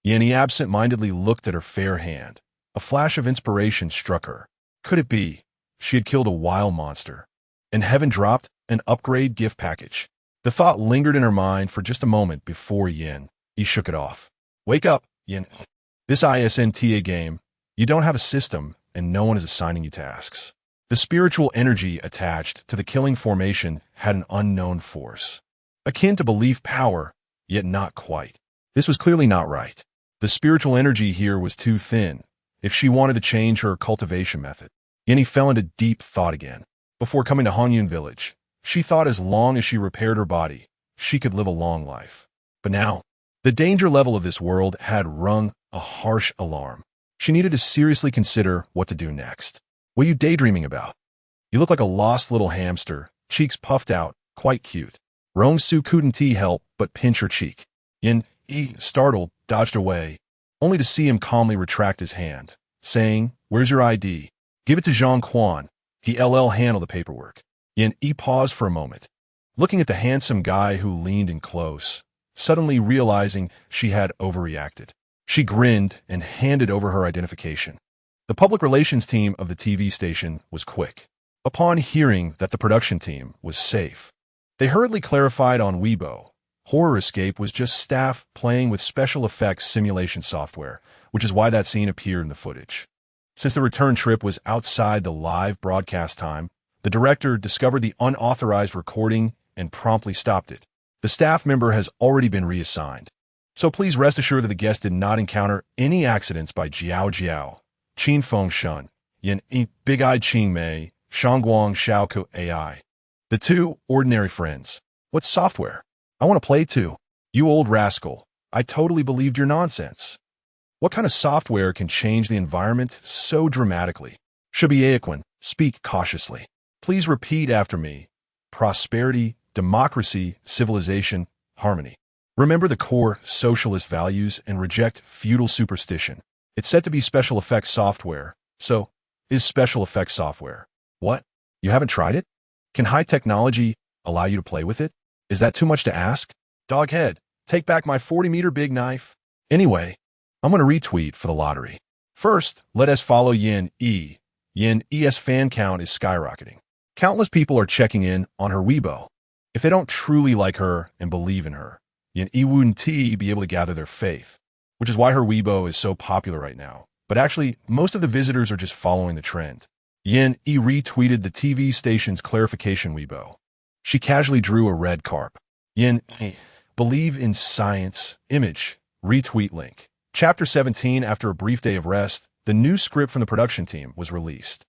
S1: Yanni absent-mindedly looked at her fair hand. A flash of inspiration struck her. Could it be she had killed a wild monster, and heaven dropped an upgrade gift package? The thought lingered in her mind for just a moment before Yin. He shook it off. Wake up, Yin. This ISNTA game, you don't have a system, and no one is assigning you tasks. The spiritual energy attached to the killing formation had an unknown force, akin to belief power, yet not quite. This was clearly not right. The spiritual energy here was too thin if she wanted to change her cultivation method. Yenny fell into deep thought again. Before coming to Hanyun Village, she thought as long as she repaired her body, she could live a long life. But now, the danger level of this world had rung a harsh alarm. She needed to seriously consider what to do next. What are you daydreaming about? You look like a lost little hamster, cheeks puffed out, quite cute. Rong Su couldn't help but pinch her cheek. Yin Yi, startled, dodged away, only to see him calmly retract his hand, saying, "Where's your ID? Give it to Zhang Quan. He'll handle the paperwork." Yin Yi paused for a moment, looking at the handsome guy who leaned in close, suddenly realizing she had overreacted. She grinned and handed over her identification. The public relations team of the TV station was quick. Upon hearing that the production team was safe, they hurriedly clarified on Weibo. Horror Escape was just staff playing with special effects simulation software, which is why that scene appeared in the footage. Since the return trip was outside the live broadcast time, the director discovered the unauthorized recording and promptly stopped it. The staff member has already been reassigned. So please rest assured that the guest did not encounter any accidents by Jiao Jiao, Qin Feng Shun, Yin Yi, Big-Eyed Qing Mei, Shangguang Xiaoku AI. The two ordinary friends. What software? I want to play too. You old rascal. I totally believed your nonsense. What kind of software can change the environment so dramatically? Shibiaquan, speak cautiously. Please repeat after me. Prosperity, democracy, civilization, harmony. Remember the core socialist values and reject feudal superstition. It's said to be special effects software. So, is special effects software? What? You haven't tried it? Can high technology allow you to play with it? Is that too much to ask? Doghead, take back my 40-meter big knife. Anyway, I'm going to retweet for the lottery. First, let us follow Yin E. Yin E's fan count is skyrocketing. Countless people are checking in on her Weibo. If they don't truly like her and believe in her, Yin wouldn't be able to gather their faith, which is why her Weibo is so popular right now. But actually, most of the visitors are just following the trend. Yin retweeted the TV station's clarification Weibo. She casually drew a red carp. Yin, believe in science, image, retweet link. Chapter 17. After a brief day of rest, the new script from the production team was released.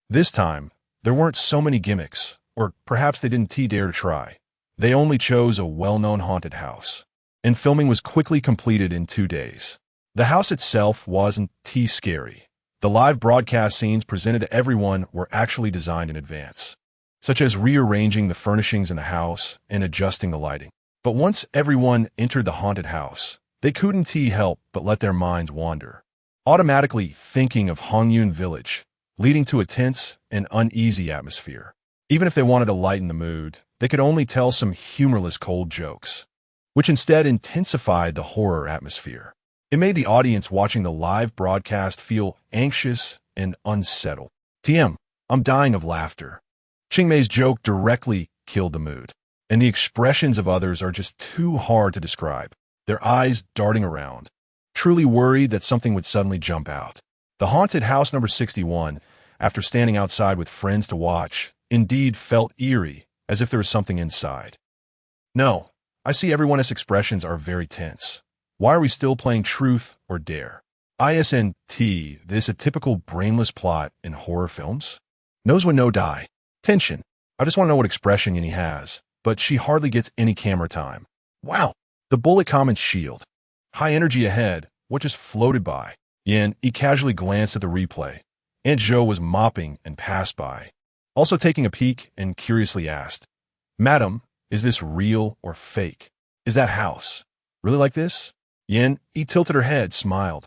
S1: This time, there weren't so many gimmicks, or perhaps they didn't dare to try. They only chose a well-known haunted house, and filming was quickly completed in 2 days. The house itself wasn't scary. The live broadcast scenes presented to everyone were actually designed in advance, such as rearranging the furnishings in the house and adjusting the lighting. But once everyone entered the haunted house, they couldn't help but let their minds wander, automatically thinking of Hongyun Village, leading to a tense and uneasy atmosphere. Even if they wanted to lighten the mood, they could only tell some humorless cold jokes, which instead intensified the horror atmosphere. It made the audience watching the live broadcast feel anxious and unsettled. I'm dying of laughter. Qingmei's joke directly killed the mood, and the expressions of others are just too hard to describe. Their eyes darting around, truly worried that something would suddenly jump out. The haunted house number 61, after standing outside with friends to watch, indeed felt eerie, as if there was something inside. No, I see everyone's expressions are very tense. Why are we still playing truth or dare? ISNT, this a typical brainless plot in horror films? Knows when no die. Tension. I just want to know what expression Yinny has, but she hardly gets any camera time. Wow. The bullet comment shield. High energy ahead, what just floated by? Yin, casually glanced at the replay. Aunt Zhou was mopping and passed by, also taking a peek and curiously asked, Madam, is this real or fake? Is that house really like this? Yin, tilted her head, smiled,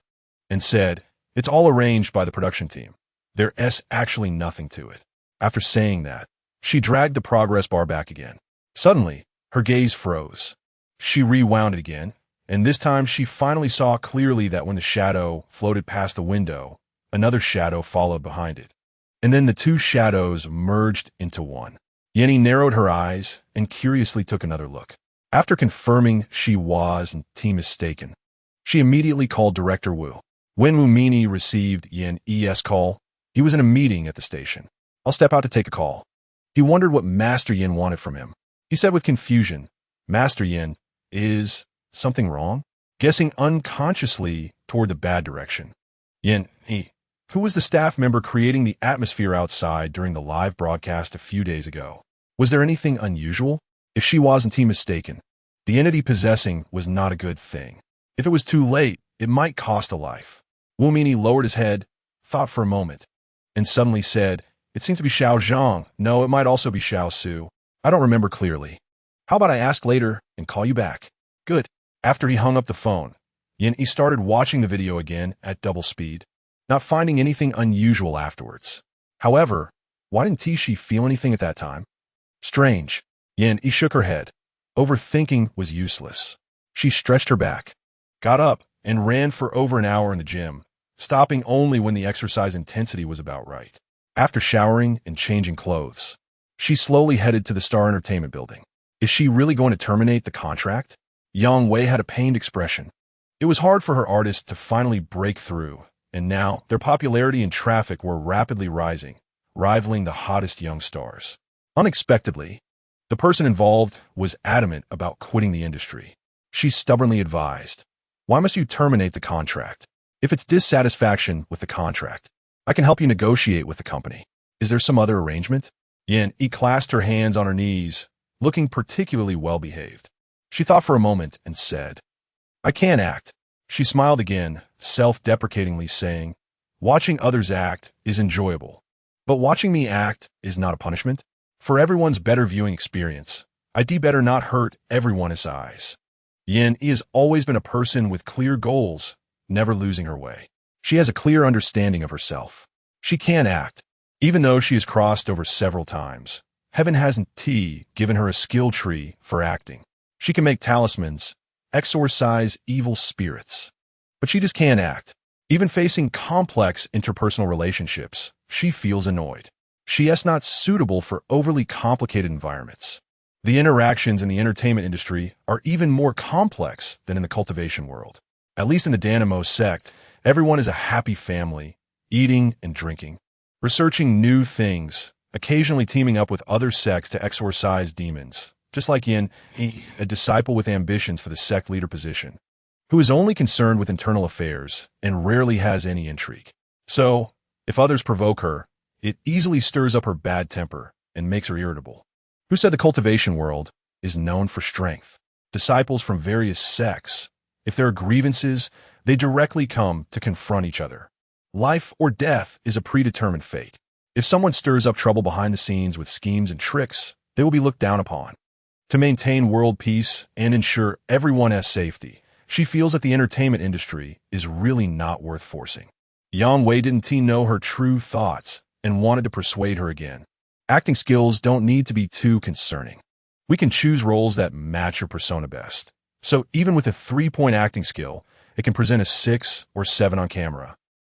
S1: and said, it's all arranged by the production team. There's actually nothing to it. After saying that, she dragged the progress bar back again. Suddenly, her gaze froze. She rewound it again, and this time she finally saw clearly that when the shadow floated past the window, another shadow followed behind it. And then the two shadows merged into one. Yenny narrowed her eyes and curiously took another look. After confirming she wasn't mistaken, she immediately called Director Wu. When Wu Mini received Yen's call, he was in a meeting at the station. I'll step out to take a call. He wondered what Master Yin wanted from him. He said with confusion, Master Yin, is something wrong? Guessing unconsciously toward the bad direction. Yin, who was the staff member creating the atmosphere outside during the live broadcast a few days ago? Was there anything unusual? If she wasn't mistaken, the entity possessing was not a good thing. If it was too late, it might cost a life. Wu Mini lowered his head, thought for a moment, and suddenly said, it seems to be Xiao Zhang. No, it might also be Xiao Su. I don't remember clearly. How about I ask later and call you back? Good. After he hung up the phone, Yin started watching the video again at double speed, not finding anything unusual afterwards. However, why didn't she feel anything at that time? Strange. Yin shook her head. Overthinking was useless. She stretched her back, got up, and ran for over an hour in the gym, stopping only when the exercise intensity was about right. After showering and changing clothes, she slowly headed to the Star Entertainment building. Is she really going to terminate the contract? Yang Wei had a pained expression. It was hard for her artists to finally break through, and now their popularity and traffic were rapidly rising, rivaling the hottest young stars. Unexpectedly, the person involved was adamant about quitting the industry. She stubbornly advised, why must you terminate the contract? If it's dissatisfaction with the contract, I can help you negotiate with the company. Is there some other arrangement? Yin clasped her hands on her knees, looking particularly well-behaved. She thought for a moment and said, I can't act. She smiled again, self-deprecatingly saying, watching others act is enjoyable, but watching me act is not a punishment. For everyone's better viewing experience, I'd better not hurt everyone's eyes. Yin has always been a person with clear goals, never losing her way. She has a clear understanding of herself. She can act, even though she has crossed over several times. Heaven hasn't given her a skill tree for acting. She can make talismans, exorcise evil spirits. But she just can't act. Even facing complex interpersonal relationships, she feels annoyed. She is not suitable for overly complicated environments. The interactions in the entertainment industry are even more complex than in the cultivation world. At least in the Danmo Sect, everyone is a happy family, eating and drinking, researching new things, occasionally teaming up with other sects to exorcise demons, just like Yin, a disciple with ambitions for the sect leader position, who is only concerned with internal affairs and rarely has any intrigue. So, if others provoke her, it easily stirs up her bad temper and makes her irritable. Who said the cultivation world is known for strength? Disciples from various sects, if there are grievances, they directly come to confront each other. Life or death is a predetermined fate. If someone stirs up trouble behind the scenes with schemes and tricks, they will be looked down upon. To maintain world peace and ensure everyone has safety, she feels that the entertainment industry is really not worth forcing. Yang Wei didn't know her true thoughts and wanted to persuade her again. Acting skills don't need to be too concerning. We can choose roles that match your persona best. So even with a 3-point acting skill, it can present a 6 or 7 on camera.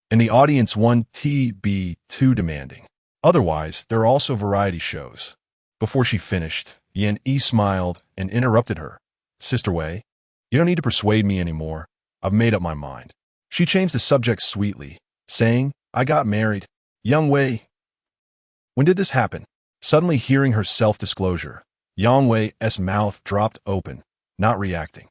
S1: And the audience won't be too demanding. Otherwise, there are also variety shows. Before she finished, Yin Yi smiled and interrupted her. Sister Wei, you don't need to persuade me anymore. I've made up my mind. She changed the subject sweetly, saying, I got married. Young Wei. When did this happen? Suddenly hearing her self-disclosure, Yang Wei's mouth dropped open, not reacting.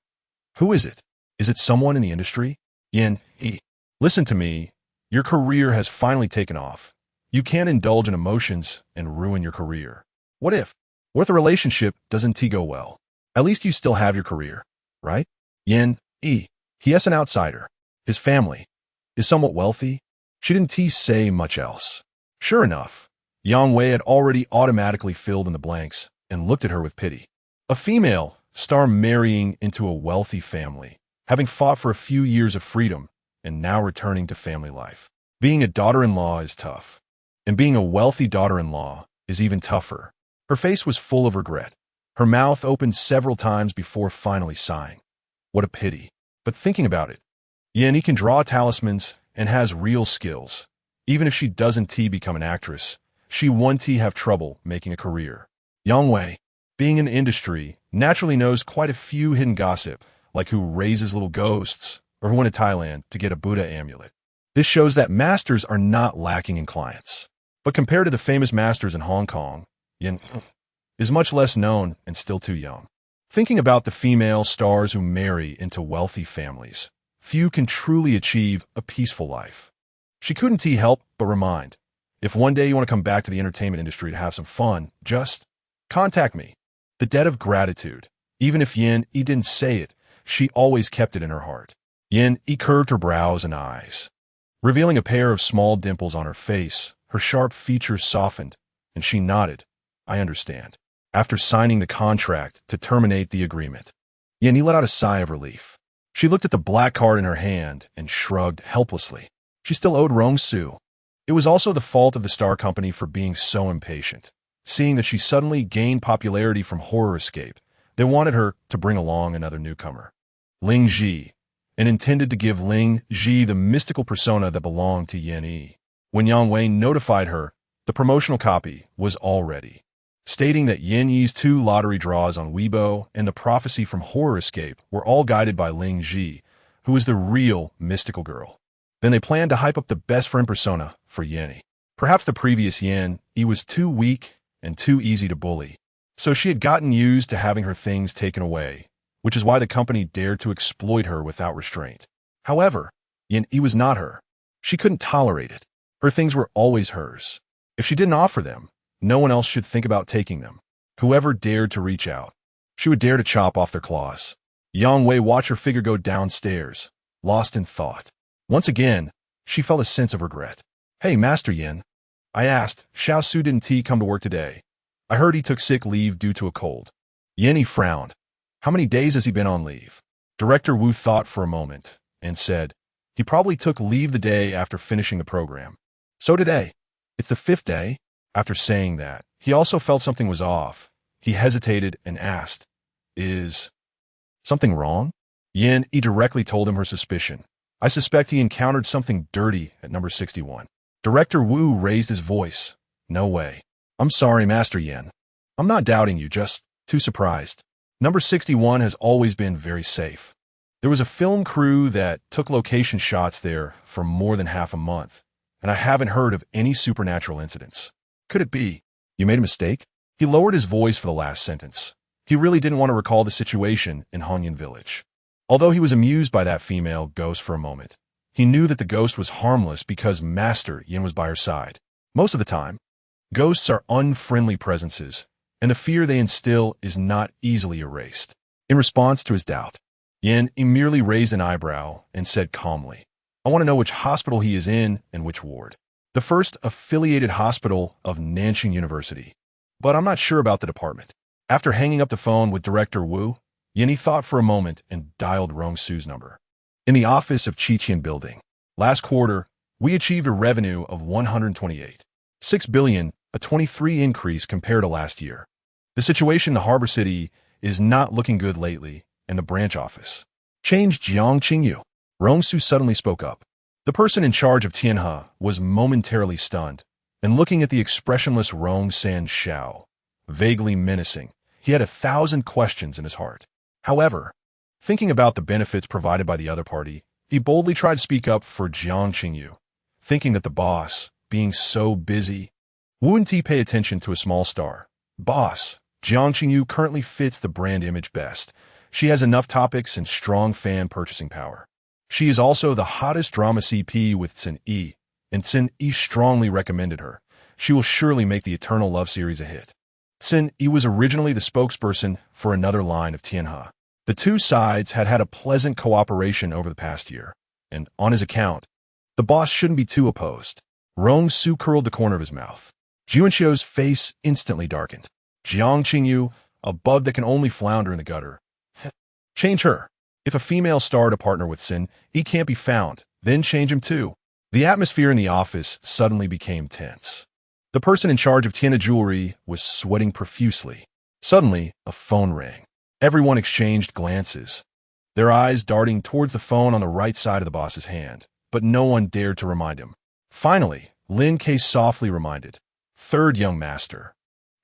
S1: Who is it? Is it someone in the industry? Yin Yi. Listen to me. Your career has finally taken off. You can't indulge in emotions and ruin your career. What if the relationship doesn't go well? At least you still have your career, right? Yin Yi. He is an outsider. His family is somewhat wealthy. She didn't say much else. Sure enough, Yang Wei had already automatically filled in the blanks and looked at her with pity. A female star marrying into a wealthy family, having fought for a few years of freedom and now returning to family life. Being a daughter-in-law is tough, and being a wealthy daughter-in-law is even tougher. Her face was full of regret. Her mouth opened several times before finally sighing. What a pity. But thinking about it, Yin Yi can draw talismans and has real skills. Even if she doesn't become an actress, she won't have trouble making a career. Yang Wei, being in the industry, naturally knows quite a few hidden gossip, like who raises little ghosts or who went to Thailand to get a Buddha amulet. This shows that masters are not lacking in clients. But compared to the famous masters in Hong Kong, Yin is much less known and still too young. Thinking about the female stars who marry into wealthy families, few can truly achieve a peaceful life. She couldn't help but remind, if one day you want to come back to the entertainment industry to have some fun, just contact me. The debt of gratitude. Even if Yin Yi didn't say it, she always kept it in her heart. Yin Yi curved her brows and eyes, revealing a pair of small dimples on her face. Her sharp features softened, and she nodded. I understand. After signing the contract to terminate the agreement, Yin Yi let out a sigh of relief. She looked at the black card in her hand and shrugged helplessly. She still owed Rong Su. It was also the fault of the Star Company for being so impatient. Seeing that she suddenly gained popularity from Horror Escape, they wanted her to bring along another newcomer, Ling Ji, and intended to give Ling Ji the mystical persona that belonged to Yin Yi. When Yang Wei notified her, the promotional copy was all ready, stating that Yin Yi's 2 lottery draws on Weibo and the prophecy from Horror Escape were all guided by Ling Ji, who is the real mystical girl. Then they planned to hype up the best friend persona for Yin Yi. Perhaps the previous Yin Yi was too weak and too easy to bully, so she had gotten used to having her things taken away, which is why the company dared to exploit her without restraint. However, Yin Yi was not her. She couldn't tolerate it. Her things were always hers. If she didn't offer them, no one else should think about taking them. Whoever dared to reach out, she would dare to chop off their claws. Yang Wei watched her figure go downstairs, lost in thought. Once again, she felt a sense of regret. Hey, Master Yin. I asked, Xiao Su didn't come to work today. I heard he took sick leave due to a cold. Yin Yi frowned. How many days has he been on leave? Director Wu thought for a moment and said, he probably took leave the day after finishing the program. So today, it's the 5th day. After saying that, he also felt something was off. He hesitated and asked, is something wrong? Yin Yi directly told him her suspicion. I suspect he encountered something dirty at number 61. Director Wu raised his voice. No way. I'm sorry, Master Yin. I'm not doubting you, just too surprised. Number 61 has always been very safe. There was a film crew that took location shots there for more than half a month, and I haven't heard of any supernatural incidents. Could it be you made a mistake? He lowered his voice for the last sentence. He really didn't want to recall the situation in Hongyan village. Although he was amused by that female ghost for a moment, he knew that the ghost was harmless because Master Yin was by her side. Most of the time, ghosts are unfriendly presences, and the fear they instill is not easily erased. In response to his doubt, Yin merely raised an eyebrow and said calmly, I want to know which hospital he is in and which ward. The first affiliated hospital of Nanjing University. But I'm not sure about the department. After hanging up the phone with Director Wu, Yin thought for a moment and dialed Rong Su's number. In the office of Qiqian Building. Last quarter, we achieved a revenue of 128.6 billion, a 23 increase compared to last year. The situation in the harbor city is not looking good lately, and the branch office changed Jiangqingyu. Rong Su suddenly spoke up. The person in charge of Tianhe was momentarily stunned, and looking at the expressionless Rong San Xiao, vaguely menacing, he had 1,000 questions in his heart. However, thinking about the benefits provided by the other party, he boldly tried to speak up for Jiang Qingyu, thinking that the boss, being so busy, wouldn't he pay attention to a small star. Boss, Jiang Qingyu currently fits the brand image best. She has enough topics and strong fan purchasing power. She is also the hottest drama CP with Tsin Yi, and Tsin Yi strongly recommended her. She will surely make the Eternal Love series a hit. Tsin Yi was originally the spokesperson for another line of Tianhe. The two sides had had a pleasant cooperation over the past year, and on his account, the boss shouldn't be too opposed. Rong Su curled the corner of his mouth. Juanqiu's face instantly darkened. Jiang Qingyu, a bug that can only flounder in the gutter. Change her. If a female star to partner with Sin, he can't be found, then change him too. The atmosphere in the office suddenly became tense. The person in charge of Tianhe Jewelry was sweating profusely. Suddenly, a phone rang. Everyone exchanged glances, their eyes darting towards the phone on the right side of the boss's hand, but no one dared to remind him. Finally, Lin K softly reminded, Third young master.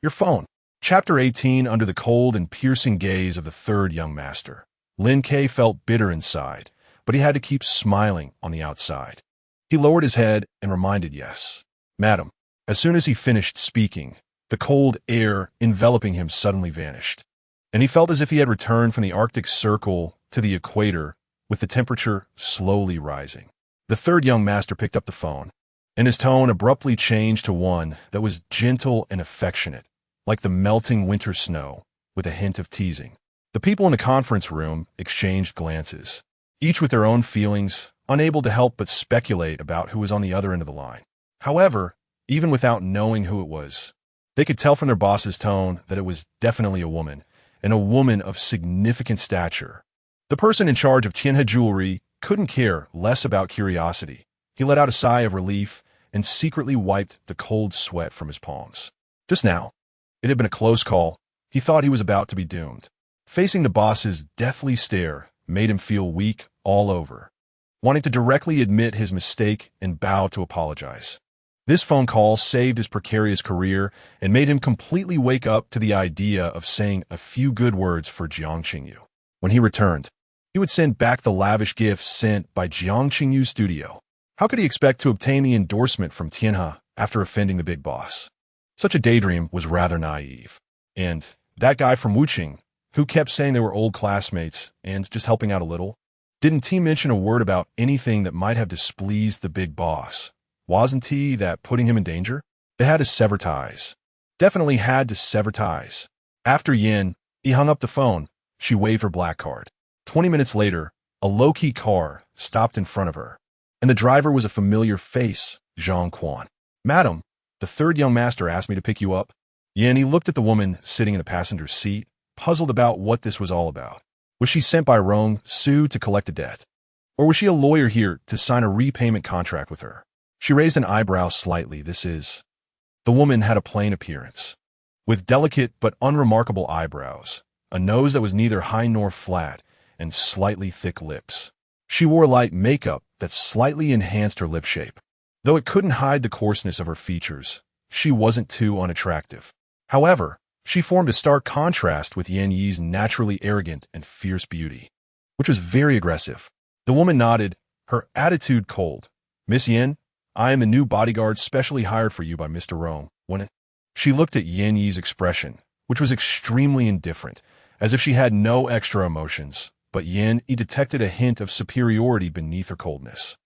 S1: Your phone. Chapter 18. Under the cold and piercing gaze of the third young master, Lin K felt bitter inside, but he had to keep smiling on the outside. He lowered his head and reminded, Yes, madam. As soon as he finished speaking, the cold air enveloping him suddenly vanished, and he felt as if he had returned from the Arctic Circle to the equator, with the temperature slowly rising. The third young master picked up the phone, and his tone abruptly changed to one that was gentle and affectionate, like the melting winter snow, with a hint of teasing. The people in the conference room exchanged glances, each with their own feelings, unable to help but speculate about who was on the other end of the line. However, even without knowing who it was, they could tell from their boss's tone that it was definitely a woman, and a woman of significant stature. The person in charge of Tianhe Jewelry couldn't care less about curiosity. He let out a sigh of relief and secretly wiped the cold sweat from his palms. Just now, it had been a close call. He thought he was about to be doomed. Facing the boss's deathly stare made him feel weak all over, wanting to directly admit his mistake and bow to apologize. This phone call saved his precarious career and made him completely wake up to the idea of saying a few good words for Jiang Qingyu. When he returned, he would send back the lavish gifts sent by Jiang Qingyu's studio. How could he expect to obtain the endorsement from Tianhe after offending the big boss? Such a daydream was rather naive. And that guy from Wuqing, who kept saying they were old classmates and just helping out a little, didn't he mention a word about anything that might have displeased the big boss? Wasn't he that putting him in danger? They had to sever ties. Definitely had to sever ties. After Yin, he hung up the phone. She waved her black card. 20 minutes later, a low-key car stopped in front of her, and the driver was a familiar face, Zhang Quan. Madam, the third young master asked me to pick you up. Yin, he looked at the woman sitting in the passenger seat, puzzled about what this was all about. Was she sent by Rong Su to collect a debt? Or was she a lawyer here to sign a repayment contract with her? She raised an eyebrow slightly. The woman had a plain appearance, with delicate but unremarkable eyebrows, a nose that was neither high nor flat, and slightly thick lips. She wore light makeup that slightly enhanced her lip shape. Though it couldn't hide the coarseness of her features, she wasn't too unattractive. However, she formed a stark contrast with Yan Yi's naturally arrogant and fierce beauty, which was very aggressive. The woman nodded, her attitude cold. "Miss Yan, I am the new bodyguard specially hired for you by Mr. Rong." She looked at Yan Yi's expression, which was extremely indifferent, as if she had no extra emotions, but Yan Yi detected a hint of superiority beneath her coldness,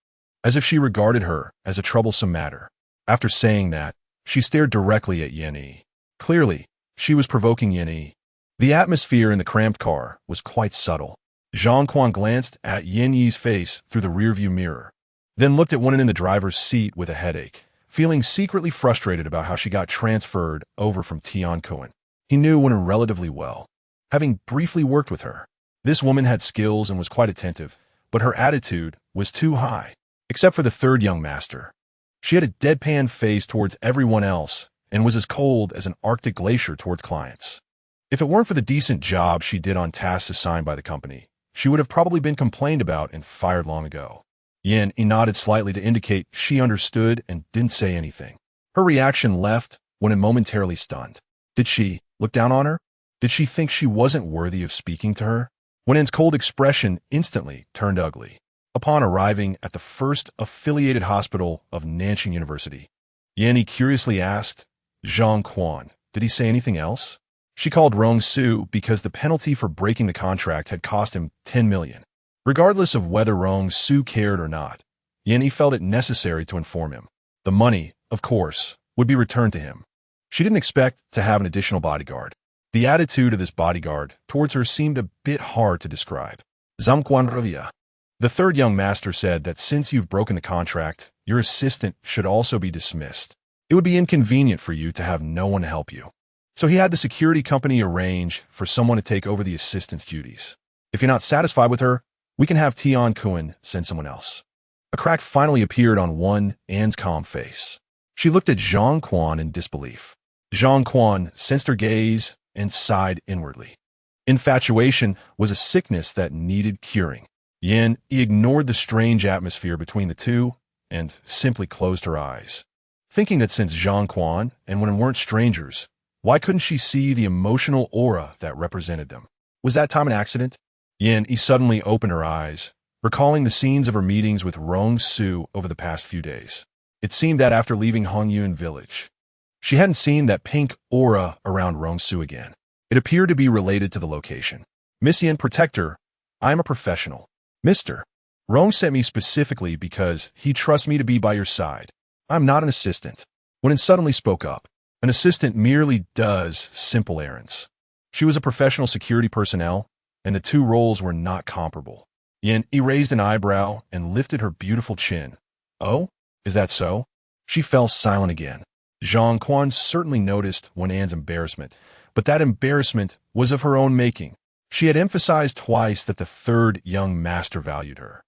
S1: as if she regarded her as a troublesome matter. After saying that, she stared directly at Yan Yi. Clearly, she was provoking Yan Yi. The atmosphere in the cramped car was quite subtle. Zhang Quan glanced at Yan Yi's face through the rearview mirror, then looked at one in the driver's seat with a headache, feeling secretly frustrated about how she got transferred over from Tian Kuan. He knew Wen relatively well, having briefly worked with her. This woman had skills and was quite attentive, but her attitude was too high. Except for the third young master. She had a deadpan face towards everyone else and was as cold as an Arctic glacier towards clients. If it weren't for the decent job she did on tasks assigned by the company, she would have probably been complained about and fired long ago. Yan Yi nodded slightly to indicate she understood and didn't say anything. Her reaction left Wen momentarily stunned. Did she look down on her? Did she think she wasn't worthy of speaking to her? Wen's cold expression instantly turned ugly. Upon arriving at the first affiliated hospital of Nanjing University, Yan Yi curiously asked Zhang Quan, did he say anything else? She called Rong Su because the penalty for breaking the contract had cost him 10 million. Regardless of whether Rong Su cared or not, Yan Yi felt it necessary to inform him. The money, of course, would be returned to him. She didn't expect to have an additional bodyguard. The attitude of this bodyguard towards her seemed a bit hard to describe. Zamquan Ravia. The third young master said that since you've broken the contract, your assistant should also be dismissed. It would be inconvenient for you to have no one to help you. So he had the security company arrange for someone to take over the assistant's duties. If you're not satisfied with her, we can have Tian Kuan send someone else. A crack finally appeared on Anne's calm face. She looked at Zhang Quan in disbelief. Zhang Quan sensed her gaze and sighed inwardly. Infatuation was a sickness that needed curing. Yan Yi ignored the strange atmosphere between the two and simply closed her eyes, thinking that since Zhang Quan and Wen weren't strangers, why couldn't she see the emotional aura that represented them? Was that time an accident? Yan Yi suddenly opened her eyes, recalling the scenes of her meetings with Rong Su over the past few days. It seemed that after leaving Hongyuan village, she hadn't seen that pink aura around Rong Su again. It appeared to be related to the location. Miss Yan, Protector, I am a professional. Mr. Rong sent me specifically because he trusts me to be by your side. I'm not an assistant. Wen suddenly spoke up. An assistant merely does simple errands. She was a professional security personnel, and the two roles were not comparable. Yan Yi raised an eyebrow and lifted her beautiful chin. Oh, is that so? She fell silent again. Zhang Quan certainly noticed Anne's embarrassment, but that embarrassment was of her own making. She had emphasized twice that the third young master valued her.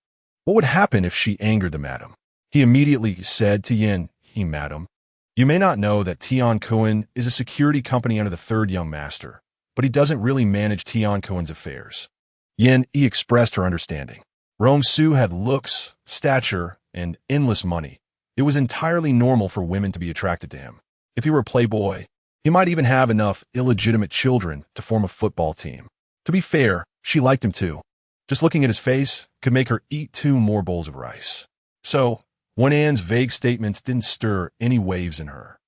S1: What would happen if she angered the madam? He immediately said to Yan Yi, Madam, you may not know that Tian Kuan is a security company under the third young master, but he doesn't really manage Tian Kuan's affairs. Yan Yi expressed her understanding. Rong Su had looks, stature, and endless money. It was entirely normal for women to be attracted to him. If he were a playboy, he might even have enough illegitimate children to form a football team. To be fair, she liked him too. Just looking at his face could make her eat 2 more bowls of rice. So, Anne's vague statements didn't stir any waves in her.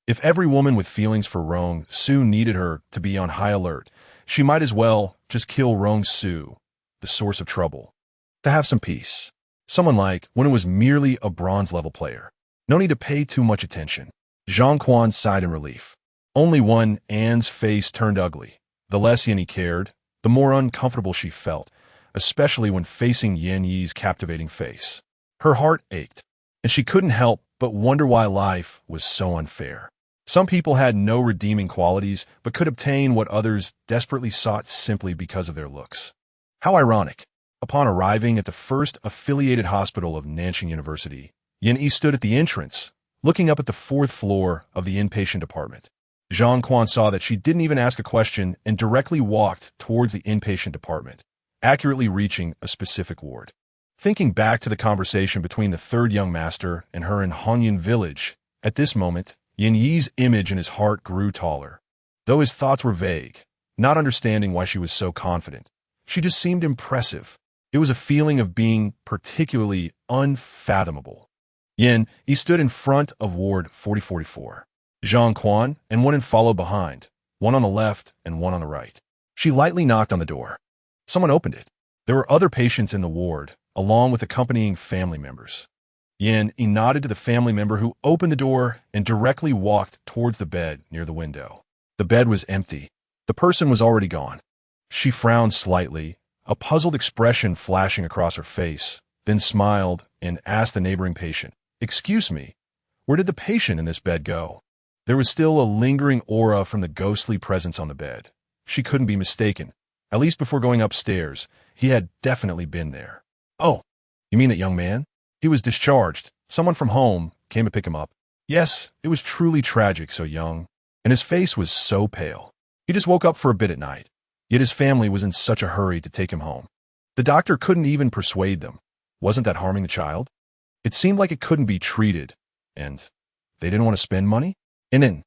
S1: If every woman with feelings for Rong Su needed her to be on high alert, she might as well just kill Rong Su, the source of trouble, to have some peace. Someone like Wen was merely a bronze-level player. No need to pay too much attention. Zhang Quan sighed in relief. Only Anne's face turned ugly. The less Yan Yi cared, the more uncomfortable she felt, especially when facing Yan Yi's captivating face. Her heart ached, and she couldn't help but wonder why life was so unfair. Some people had no redeeming qualities, but could obtain what others desperately sought simply because of their looks. How ironic. Upon arriving at the first affiliated hospital of Nanjing University, Yan Yi stood at the entrance, looking up at the 4th floor of the inpatient department. Zhang Quan saw that she didn't even ask a question and directly walked towards the inpatient department, accurately reaching a specific ward. Thinking back to the conversation between the third young master and her in Hongyuan village, at this moment, Yin Yi's image in his heart grew taller. Though his thoughts were vague, not understanding why she was so confident, she just seemed impressive. It was a feeling of being particularly unfathomable. Yin Yi stood in front of Ward 4044. Zhang Quan and Wen followed behind, one on the left and one on the right. She lightly knocked on the door. Someone opened it. There were other patients in the ward, along with accompanying family members. Yin Yi nodded to the family member who opened the door and directly walked towards the bed near the window. The bed was empty. The person was already gone. She frowned slightly, a puzzled expression flashing across her face, then smiled and asked the neighboring patient, "Excuse me, where did the patient in this bed go?" There was still a lingering aura from the ghostly presence on the bed. She couldn't be mistaken. At least before going upstairs, he had definitely been there. "Oh, you mean that young man? He was discharged. Someone from home came to pick him up." Yes, it was truly tragic, so young, and his face was so pale. He just woke up for a bit at night, yet his family was in such a hurry to take him home. The doctor couldn't even persuade them. Wasn't that harming the child? It seemed like it couldn't be treated, and they didn't want to spend money? And then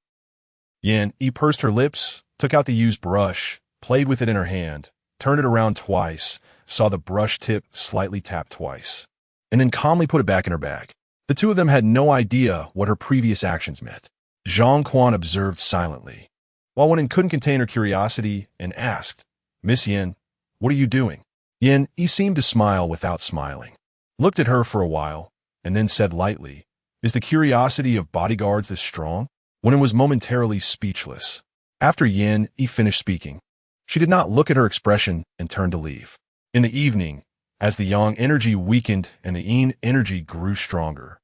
S1: Yin Yi pursed her lips, took out the used brush, played with it in her hand, turned it around twice, saw the brush tip slightly tap twice, and then calmly put it back in her bag. The two of them had no idea what her previous actions meant. Zhang Quan observed silently, while Wen couldn't contain her curiosity and asked, "Miss Yin, what are you doing?" Yin Yi seemed to smile without smiling, looked at her for a while, and then said lightly, "Is the curiosity of bodyguards this strong?" Wen was momentarily speechless. After Yin Yi finished speaking, she did not look at her expression and turned to leave. In the evening, as the yang energy weakened and the yin energy grew stronger,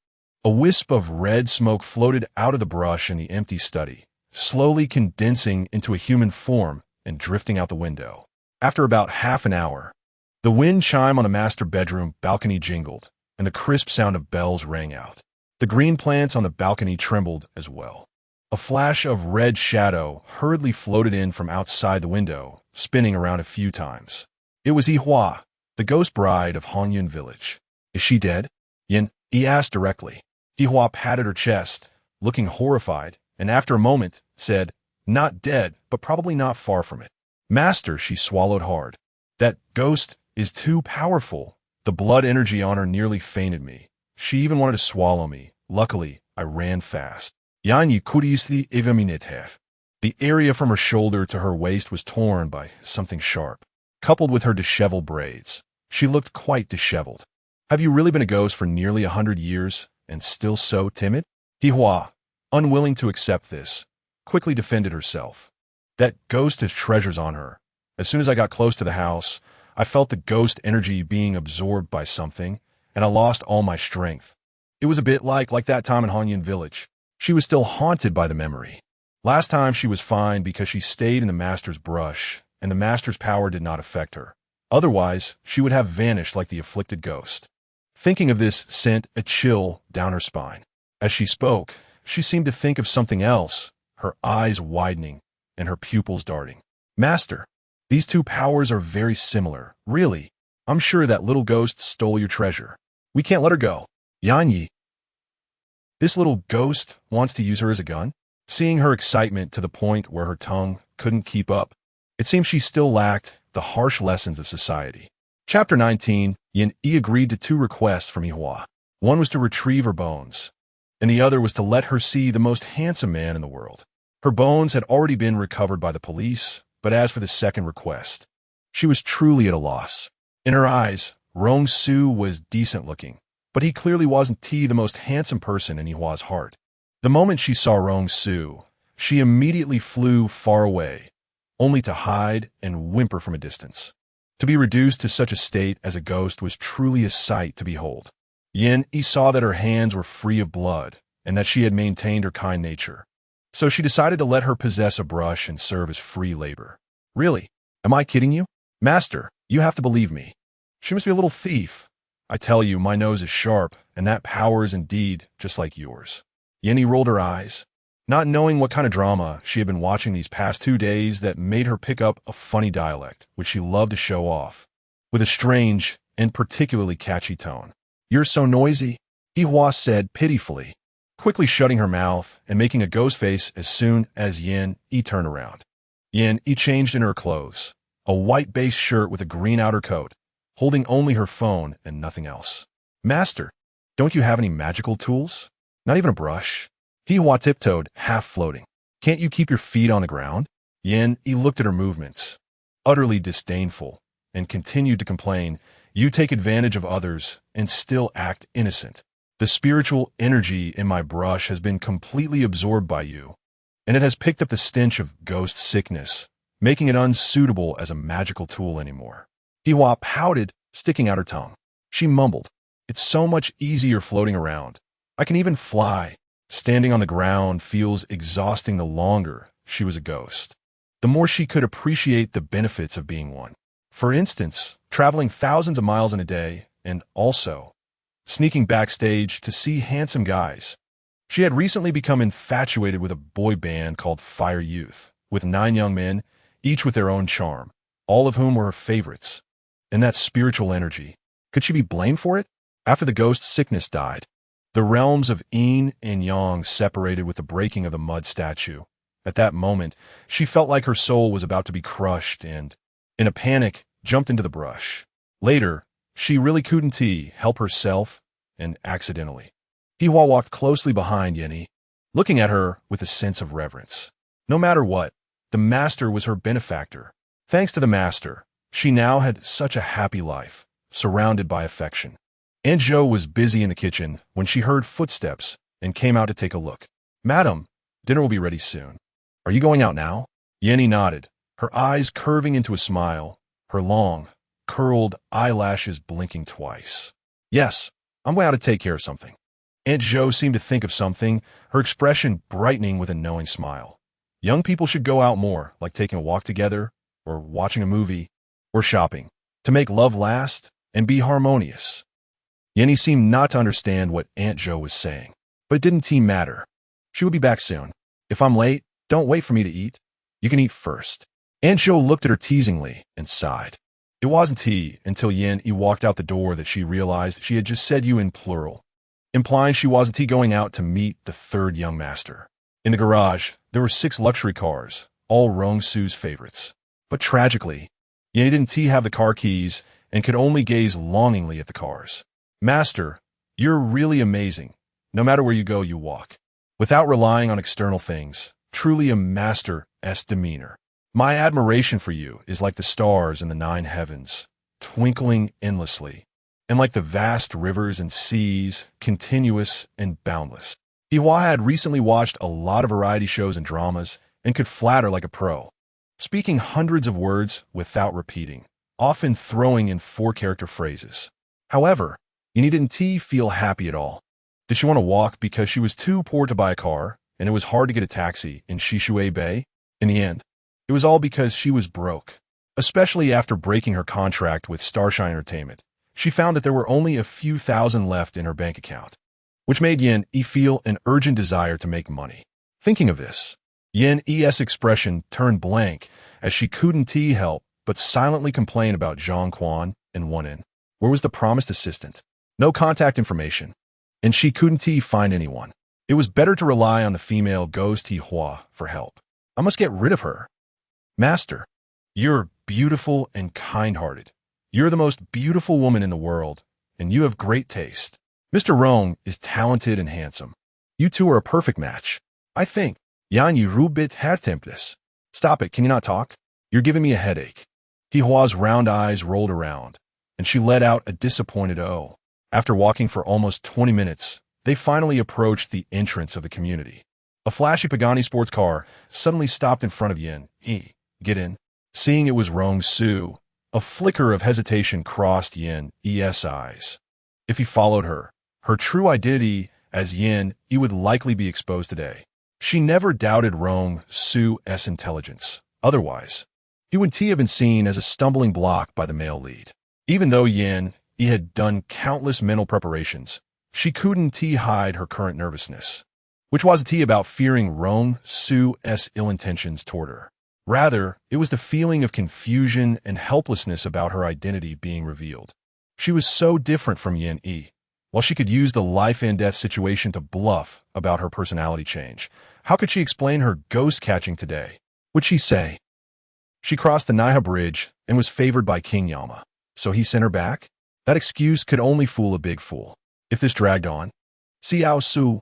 S1: a wisp of red smoke floated out of the brush in the empty study, slowly condensing into a human form and drifting out the window. After about half an hour, the wind chime on the master bedroom balcony jingled, and the crisp sound of bells rang out. The green plants on the balcony trembled as well. A flash of red shadow hurriedly floated in from outside the window, spinning around a few times. It was Yihua, the ghost bride of Hongyun village. "Is she dead?" Yin Yi asked directly. Yihua patted her chest, looking horrified, and after a moment said, "Not dead, but probably not far from it." "Master," she swallowed hard. "That ghost is too powerful. The blood energy on her nearly fainted me. She even wanted to swallow me. Luckily, I ran fast." Yanyi Kurisli Evaminether. The area from her shoulder to her waist was torn by something sharp, coupled with her disheveled braids. She looked quite disheveled. "Have you really been a ghost for nearly 100 years and still so timid?" Yihua, unwilling to accept this, quickly defended herself. "That ghost has treasures on her. As soon as I got close to the house, I felt the ghost energy being absorbed by something, and I lost all my strength. It was a bit like that time in Hongyun village. She was still haunted by the memory. Last time she was fine because she stayed in the master's brush, and the master's power did not affect her. Otherwise, she would have vanished like the afflicted ghost." Thinking of this sent a chill down her spine. As she spoke, she seemed to think of something else, her eyes widening and her pupils darting. "Master, these two powers are very similar. Really, I'm sure that little ghost stole your treasure. We can't let her go. Yanyi, this little ghost wants to use her as a gun?" Seeing her excitement to the point where her tongue couldn't keep up, it seemed she still lacked the harsh lessons of society. Chapter 19, Yin Yi agreed to two requests from Yihua. One was to retrieve her bones, and the other was to let her see the most handsome man in the world. Her bones had already been recovered by the police, but as for the second request, she was truly at a loss. In her eyes, Rong Su was decent looking, but he clearly wasn't the most handsome person in Yihua's heart. The moment she saw Rong Su, she immediately flew far away, only to hide and whimper from a distance. To be reduced to such a state as a ghost was truly a sight to behold. Yin Yi saw that her hands were free of blood, and that she had maintained her kind nature. So she decided to let her possess a brush and serve as free labor. "Really? Am I kidding you? Master, you have to believe me. She must be a little thief. I tell you, my nose is sharp, and that power is indeed just like yours." Yin Yi rolled her eyes, not knowing what kind of drama she had been watching these past 2 days that made her pick up a funny dialect, which she loved to show off, with a strange and particularly catchy tone. "You're so noisy," Yihua said pitifully. quickly shutting her mouth and making a ghost face as soon as Yin Yi turned around. Yin Yi changed in her clothes, a white base shirt with a green outer coat, holding only her phone and nothing else. Master, don't you have any magical tools? Not even a brush? Hihua tiptoed, half floating. Can't you keep your feet on the ground? Yin Yi looked at her movements, utterly disdainful, and continued to complain, you take advantage of others and still act innocent. The spiritual energy in my brush has been completely absorbed by you, and it has picked up the stench of ghost sickness, making it unsuitable as a magical tool anymore. Hihua pouted, sticking out her tongue. She mumbled, it's so much easier floating around. I can even fly. Standing on the ground feels exhausting the longer she was a ghost. The more she could appreciate the benefits of being one. For instance, traveling thousands of miles in a day, and also sneaking backstage to see handsome guys. She had recently become infatuated with a boy band called Fire Youth, with 9 young men, each with their own charm, all of whom were her favorites. And that spiritual energy, could she be blamed for it? After the ghost sickness died, the realms of yin and yang separated with the breaking of the mud statue. At that moment, she felt like her soul was about to be crushed and, in a panic, jumped into the brush. Later, she really couldn't help herself, and accidentally. Hihua walked closely behind Yin Yi, looking at her with a sense of reverence. No matter what, the master was her benefactor. Thanks to the master, she now had such a happy life, surrounded by affection. Aunt Zhou was busy in the kitchen when she heard footsteps and came out to take a look. Madam, dinner will be ready soon. Are you going out now? Yin Yi nodded, her eyes curving into a smile, her long, curled eyelashes blinking twice. Yes, I'm going out to take care of something. Aunt Zhou seemed to think of something, her expression brightening with a knowing smile. Young people should go out more, like taking a walk together, or watching a movie, or shopping, to make love last and be harmonious. Yin Yi seemed not to understand what Aunt Zhou was saying, but it didn't matter. She would be back soon. If I'm late, don't wait for me to eat. You can eat first. Aunt Zhou looked at her teasingly and sighed. It wasn't until Yin Yi walked out the door that she realized she had just said you in plural, implying she wasn't going out to meet the 3rd young master. In the garage, there were 6 luxury cars, all Rong Su's favorites. But tragically, Yin Yi didn't have the car keys and could only gaze longingly at the cars. Master, you're really amazing. No matter where you go, you walk. Without relying on external things, truly a master's demeanor. My admiration for you is like the stars in the 9 heavens, twinkling endlessly, and like the vast rivers and seas, continuous and boundless. Hihua had recently watched a lot of variety shows and dramas and could flatter like a pro, speaking hundreds of words without repeating, often throwing in 4-character phrases. However, Yin didn't feel happy at all. Did she want to walk because she was too poor to buy a car, and it was hard to get a taxi in Shishui Bay? In the end, it was all because she was broke. Especially after breaking her contract with Starshine Entertainment, she found that there were only a few thousand left in her bank account, which made Yin Yi feel an urgent desire to make money. Thinking of this, Yin Yi's expression turned blank as she couldn't help but silently complain about Zhang Quan and Wan. Where was the promised assistant? No contact information, and she couldn't find anyone. It was better to rely on the female ghost Hihua for help. I must get rid of her. Master, you're beautiful and kind-hearted. You're the most beautiful woman in the world, and you have great taste. Mr. Rong is talented and handsome. You two are a perfect match. I think. Yan you rubit hertemplis. Stop it, can you not talk? You're giving me a headache. Hihua's round eyes rolled around, and she let out a disappointed oh. After walking for almost 20 minutes, they finally approached the entrance of the community. A flashy Pagani sports car suddenly stopped in front of Yin Yi. Get in. Seeing it was Rong Su, a flicker of hesitation crossed Yin Yi's eyes. If he followed her, her true identity as Yin Yi would likely be exposed today. She never doubted Rong Su's intelligence. Otherwise, he would have been seen as a stumbling block by the male lead. Even though Yin Yi had done countless mental preparations, she couldn't hide her current nervousness, which wasn't about fearing Rong Su's ill intentions toward her. Rather, it was the feeling of confusion and helplessness about her identity being revealed. She was so different from Yin Yi, While she could use the life-and-death situation to bluff about her personality change, how could she explain her ghost-catching today? Would she say? She crossed the Naiha Bridge and was favored by King Yama, so he sent her back? That excuse could only fool a big fool. If this dragged on, Xiao Su,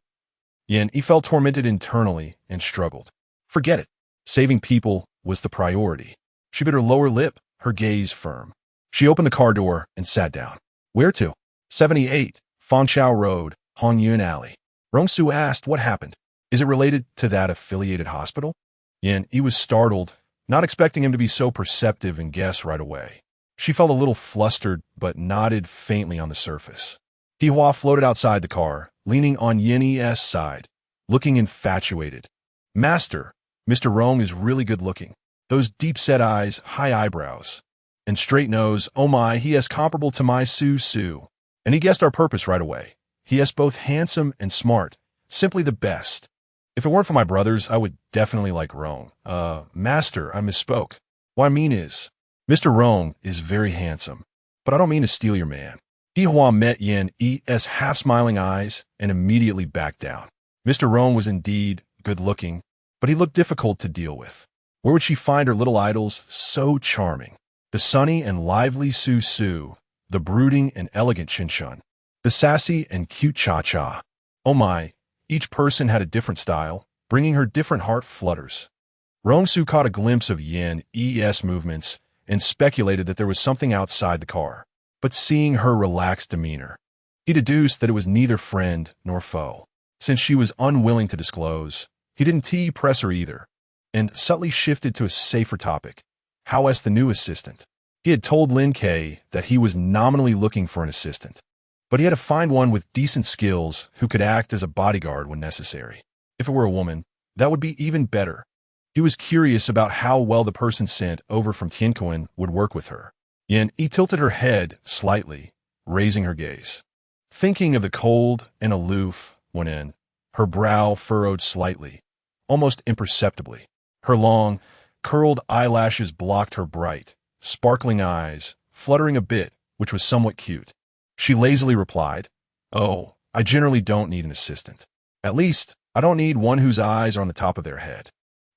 S1: Yin Yi felt tormented internally and struggled. Forget it. Saving people was the priority. She bit her lower lip, her gaze firm. She opened the car door and sat down. Where to? 78, Fangchao Road, Hongyun Alley. Rong Su asked what happened. Is it related to that affiliated hospital? Yin Yi was startled, not expecting him to be so perceptive and guess right away. She felt a little flustered, but nodded faintly on the surface. Hihua floated outside the car, leaning on Yin Yi's side, looking infatuated. Master, Mr. Rong is really good looking. Those deep-set eyes, high eyebrows, and straight nose, oh my, he is comparable to my Su. And he guessed our purpose right away. He is both handsome and smart, simply the best. If it weren't for my brothers, I would definitely like Rong. Master, I misspoke. What I mean is, Mr. Rong is very handsome, but I don't mean to steal your man. Hihua met Yin Yi's half-smiling eyes and immediately backed down. Mr. Rong was indeed good-looking, but he looked difficult to deal with. Where would she find her little idols so charming? The sunny and lively Su, the brooding and elegant Shinshun, the sassy and cute Cha-Cha. Oh my, each person had a different style, bringing her different heart flutters. Rong Su caught a glimpse of Yin Yi's movements and speculated that there was something outside the car. But seeing her relaxed demeanor, he deduced that it was neither friend nor foe. Since she was unwilling to disclose, he didn't press her either, and subtly shifted to a safer topic. How is the new assistant? He had told Lin Kei that he was nominally looking for an assistant, but he had to find one with decent skills who could act as a bodyguard when necessary. If it were a woman, that would be even better. He was curious about how well the person sent over from Tianquan would work with her. Yin Yi tilted her head slightly, raising her gaze. Thinking of the cold and aloof went in, her brow furrowed slightly, almost imperceptibly. Her long, curled eyelashes blocked her bright, sparkling eyes, fluttering a bit, which was somewhat cute. She lazily replied, "Oh, I generally don't need an assistant. At least, I don't need one whose eyes are on the top of their head."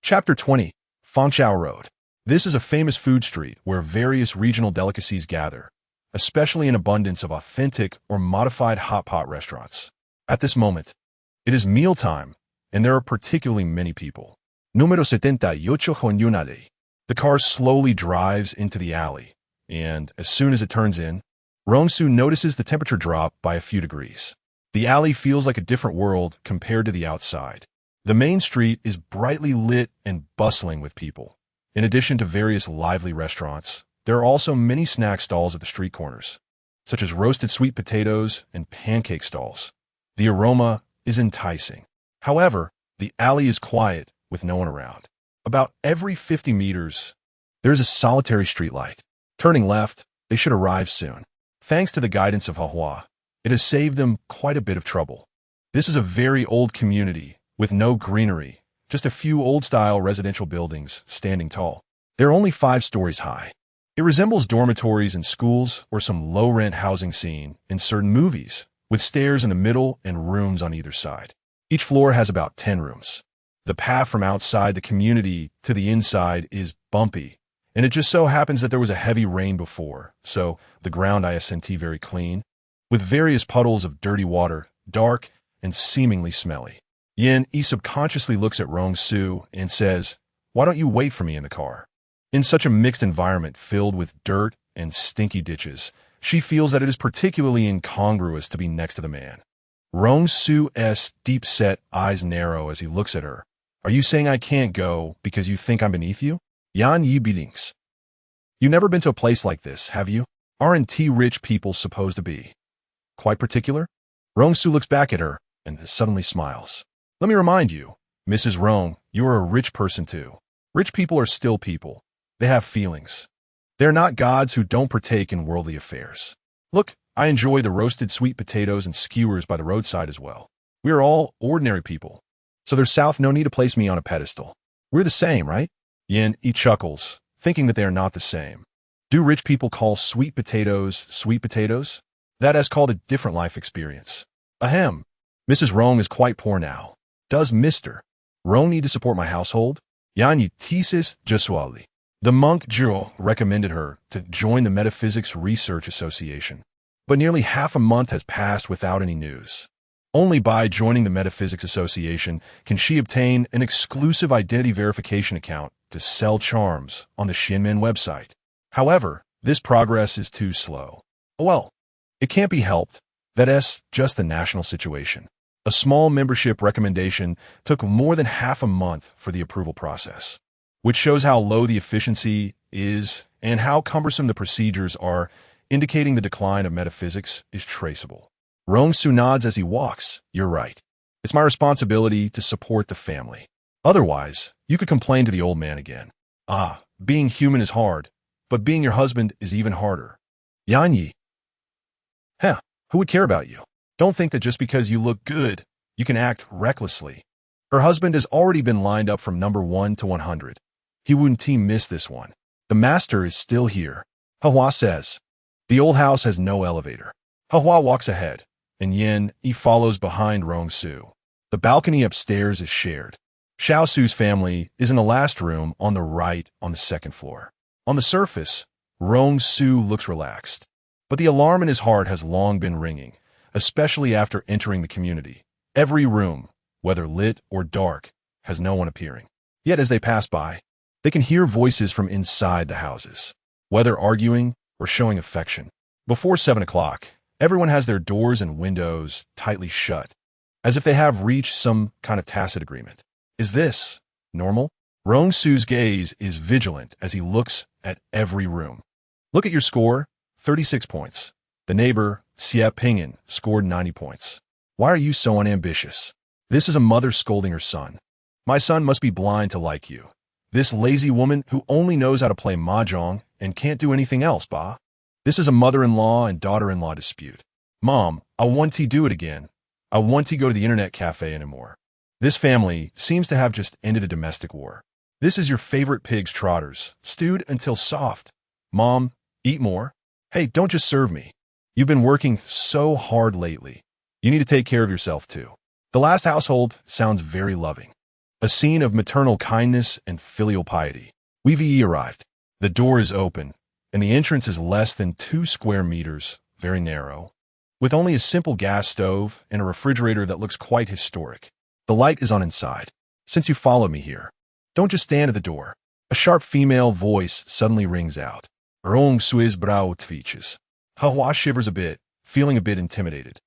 S1: Chapter 20, Fangchao Road. This is a famous food street where various regional delicacies gather, especially an abundance of authentic or modified hot pot restaurants. At this moment, it is mealtime, and there are particularly many people. Número 78 Hongyun Alley. The car slowly drives into the alley, and as soon as it turns in, Rong Su notices the temperature drop by a few degrees. The alley feels like a different world compared to the outside. The main street is brightly lit and bustling with people. In addition to various lively restaurants, there are also many snack stalls at the street corners, such as roasted sweet potatoes and pancake stalls. The aroma is enticing. However, the alley is quiet with no one around. About every 50 meters, there is a solitary streetlight. Turning left, they should arrive soon. Thanks to the guidance of Hahua, it has saved them quite a bit of trouble. This is a very old community with no greenery. Just a few old-style residential buildings standing tall. They're only 5 stories high. It resembles dormitories in schools or some low-rent housing scene in certain movies, with stairs in the middle and rooms on either side. Each floor has about 10 rooms. The path from outside the community to the inside is bumpy, and it just so happens that there was a heavy rain before, so the ground isn't very clean, with various puddles of dirty water, dark and seemingly smelly. Yin Yi subconsciously looks at Rong Su and says, "Why don't you wait for me in the car?" In such a mixed environment filled with dirt and stinky ditches, she feels that it is particularly incongruous to be next to the man. Rong Su's deep-set eyes narrow as he looks at her. "Are you saying I can't go because you think I'm beneath you?" Yan Yi Bidings. "You've never been to a place like this, have you? Aren't rich people supposed to be quite particular?" Rong Su looks back at her and suddenly smiles. "Let me remind you, Mrs. Rong, you are a rich person too. Rich people are still people. They have feelings. They are not gods who don't partake in worldly affairs. Look, I enjoy the roasted sweet potatoes and skewers by the roadside as well. We are all ordinary people, so there's no need to place me on a pedestal. We're the same, right?" Yin Yi chuckles, thinking that they are not the same. Do rich people call sweet potatoes sweet potatoes? That is called a different life experience. Ahem. Mrs. Rong is quite poor now. Does Mr. Rong need to support my household? Yanyi thesis Jesuali. The monk Jiro recommended her to join the Metaphysics Research Association. But nearly half a month has passed without any news. Only by joining the Metaphysics Association can she obtain an exclusive identity verification account to sell charms on the Xinmen website. However, this progress is too slow. Well, it can't be helped. That's just the national situation. A small membership recommendation took more than half a month for the approval process, which shows how low the efficiency is and how cumbersome the procedures are, indicating the decline of metaphysics is traceable. Rong Su nods as he walks. You're right. It's my responsibility to support the family. Otherwise, you could complain to the old man again. Being human is hard, but being your husband is even harder. Yanyi. Who would care about you? Don't think that just because you look good, you can act recklessly. Her husband has already been lined up from number 1 to 100. He wouldn't miss this one. The master is still here. Hua says. The old house has no elevator. Hua walks ahead, and Yin follows behind Rong Su. The balcony upstairs is shared. Xiao Su's family is in the last room on the right on the second floor. On the surface, Rong Su looks relaxed. But the alarm in his heart has long been ringing, especially after entering the community. Every room, whether lit or dark, has no one appearing. Yet as they pass by, they can hear voices from inside the houses, whether arguing or showing affection. Before 7 o'clock, everyone has their doors and windows tightly shut, as if they have reached some kind of tacit agreement. Is this normal? Rong Su's gaze is vigilant as he looks at every room. Look at your score, 36 points. The neighbor, Xie Pingyan, scored 90 points. Why are you so unambitious? This is a mother scolding her son. My son must be blind to like you. This lazy woman who only knows how to play mahjong and can't do anything else, ba. This is a mother-in-law and daughter-in-law dispute. Mom, I want to do it again. I want to go to the internet cafe anymore. This family seems to have just ended a domestic war. This is your favorite pig's trotters, stewed until soft. Mom, eat more. Hey, don't just serve me. You've been working so hard lately. You need to take care of yourself too. The last household sounds very loving. A scene of maternal kindness and filial piety. We've arrived. The door is open, and the entrance is less than 2 square meters, very narrow, with only a simple gas stove and a refrigerator that looks quite historic. The light is on inside. Since you followed me here, don't just stand at the door. A sharp female voice suddenly rings out. Rong Su's brow twitches. Hua shivers a bit, feeling a bit intimidated.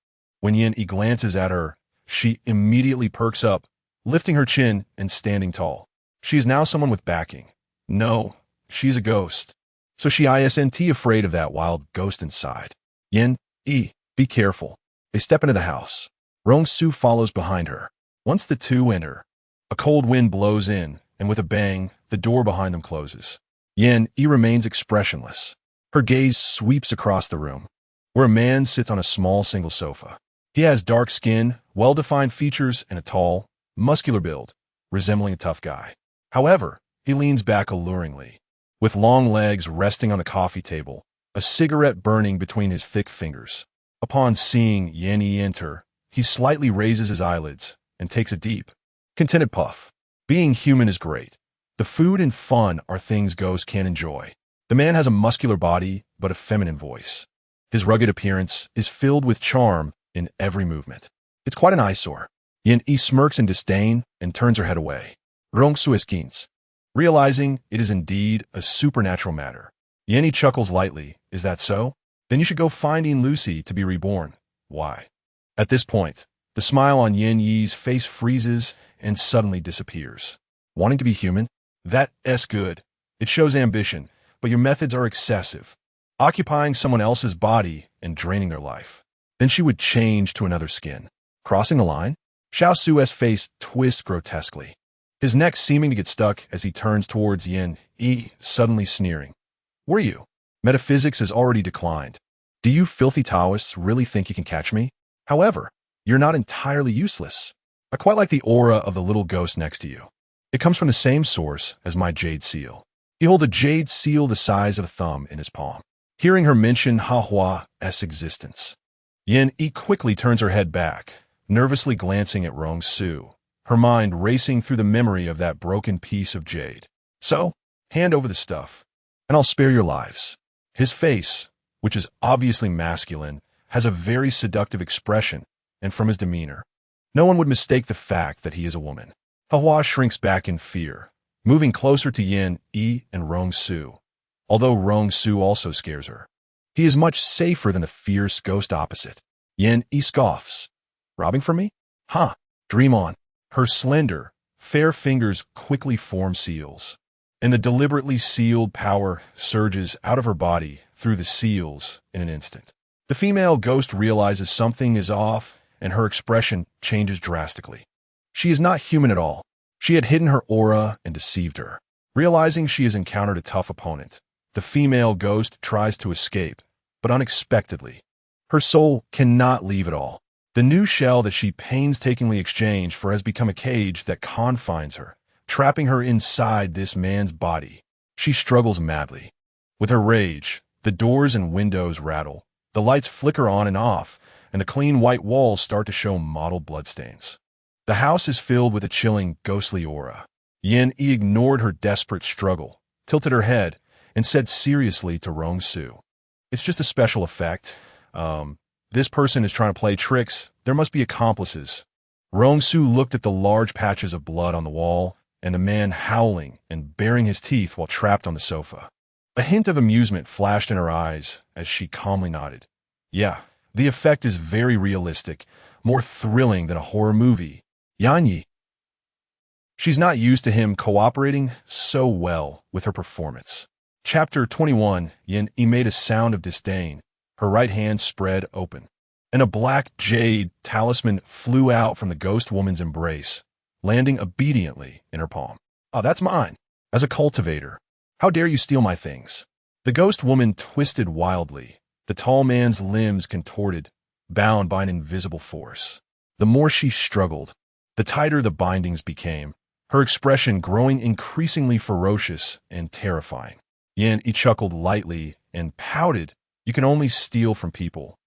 S1: When Yin glances at her, she immediately perks up, lifting her chin and standing tall. She is now someone with backing. No, she's a ghost. So she isn't afraid of that wild ghost inside. Yin, be careful. They step into the house. Rong Su follows behind her. Once the two enter, a cold wind blows in, and with a bang, the door behind them closes. Yin remains expressionless. Her gaze sweeps across the room, where a man sits on a small single sofa. He has dark skin, well-defined features, and a tall, muscular build, resembling a tough guy. However, he leans back alluringly, with long legs resting on the coffee table, a cigarette burning between his thick fingers. Upon seeing Yin enter, he slightly raises his eyelids and takes a deep, contented puff. Being human is great. The food and fun are things ghosts can enjoy. The man has a muscular body, but a feminine voice. His rugged appearance is filled with charm in every movement. It's quite an eyesore. Yin smirks in disdain and turns her head away. Rong Su skins. Realizing it is indeed a supernatural matter. Yin chuckles lightly. Is that so? Then you should go finding Lucy to be reborn. Why? At this point, the smile on Yin Yi's face freezes and suddenly disappears. Wanting to be human? That's good. It shows ambition, but your methods are excessive. Occupying someone else's body and draining their life. Then she would change to another skin. Crossing the line? Xiao Su's face twists grotesquely, his neck seeming to get stuck as he turns towards Yin, suddenly sneering. Were you? Metaphysics has already declined. Do you filthy Taoists really think you can catch me? However, you're not entirely useless. I quite like the aura of the little ghost next to you. It comes from the same source as my jade seal. He holds a jade seal the size of a thumb in his palm. Hearing her mention Hua's existence, Yin Yi quickly turns her head back, nervously glancing at Rong Su, her mind racing through the memory of that broken piece of jade. So, hand over the stuff, and I'll spare your lives. His face, which is obviously masculine, has a very seductive expression, and from his demeanor, no one would mistake the fact that he is a woman. Hua shrinks back in fear, moving closer to Yin Yi and Rong Su, although Rong Su also scares her. He is much safer than the fierce ghost opposite. Yin Yi scoffs. Robbing from me? Huh, dream on. Her slender, fair fingers quickly form seals, and the deliberately sealed power surges out of her body through the seals in an instant. The female ghost realizes something is off, and her expression changes drastically. She is not human at all. She had hidden her aura and deceived her. Realizing she has encountered a tough opponent, the female ghost tries to escape, but unexpectedly. Her soul cannot leave at all. The new shell that she painstakingly exchanged for has become a cage that confines her, trapping her inside this man's body. She struggles madly. With her rage, the doors and windows rattle, the lights flicker on and off, and the clean white walls start to show mottled bloodstains. The house is filled with a chilling, ghostly aura. Yin Yi ignored her desperate struggle, tilted her head, and said seriously to Rong Su, "It's just a special effect. This person is trying to play tricks. There must be accomplices." Rong Su looked at the large patches of blood on the wall and the man howling and baring his teeth while trapped on the sofa. A hint of amusement flashed in her eyes as she calmly nodded. "Yeah, the effect is very realistic, more thrilling than a horror movie. Yanyi." She's not used to him cooperating so well with her performance. Chapter 21, Yin Yi made a sound of disdain, her right hand spread open, and a black jade talisman flew out from the ghost woman's embrace, landing obediently in her palm. "Oh, that's mine. As a cultivator, how dare you steal my things?" The ghost woman twisted wildly, the tall man's limbs contorted, bound by an invisible force. The more she struggled, the tighter the bindings became, her expression growing increasingly ferocious and terrifying. Yin Yi chuckled lightly and pouted. "You can only steal from people,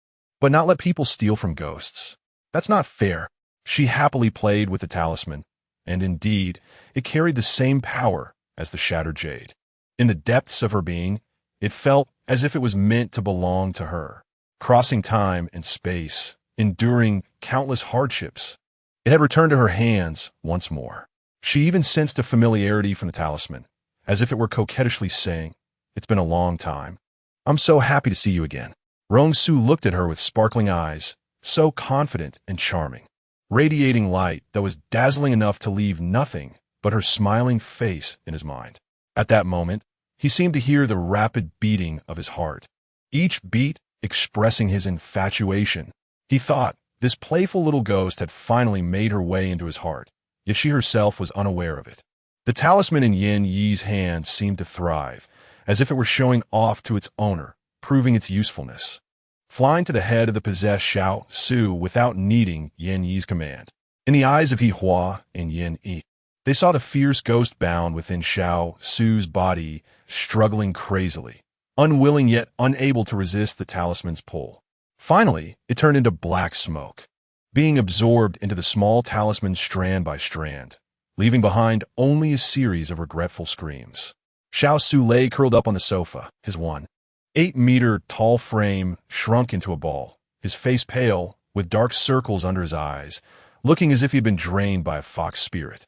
S1: but not let people steal from ghosts. That's not fair." She happily played with the talisman, and indeed, it carried the same power as the shattered jade. In the depths of her being, it felt as if it was meant to belong to her, crossing time and space, enduring countless hardships. It had returned to her hands once more. She even sensed a familiarity from the talisman, as if it were coquettishly saying, "It's been a long time. I'm so happy to see you again." Rong Su looked at her with sparkling eyes, so confident and charming, radiating light that was dazzling enough to leave nothing but her smiling face in his mind. At that moment, he seemed to hear the rapid beating of his heart, each beat expressing his infatuation. He thought this playful little ghost had finally made her way into his heart, yet she herself was unaware of it. The talisman in Yin Yi's hand seemed to thrive, as if it were showing off to its owner, proving its usefulness. Flying to the head of the possessed Xiao Su without needing Yin Yi's command. In the eyes of He Hua and Yin Yi, they saw the fierce ghost bound within Xiao Su's body, struggling crazily, unwilling yet unable to resist the talisman's pull. Finally, it turned into black smoke, being absorbed into the small talisman strand by strand, leaving behind only a series of regretful screams. Xiao Su lay curled up on the sofa, his 1.8-meter tall frame shrunk into a ball, his face pale, with dark circles under his eyes, looking as if he'd been drained by a fox spirit.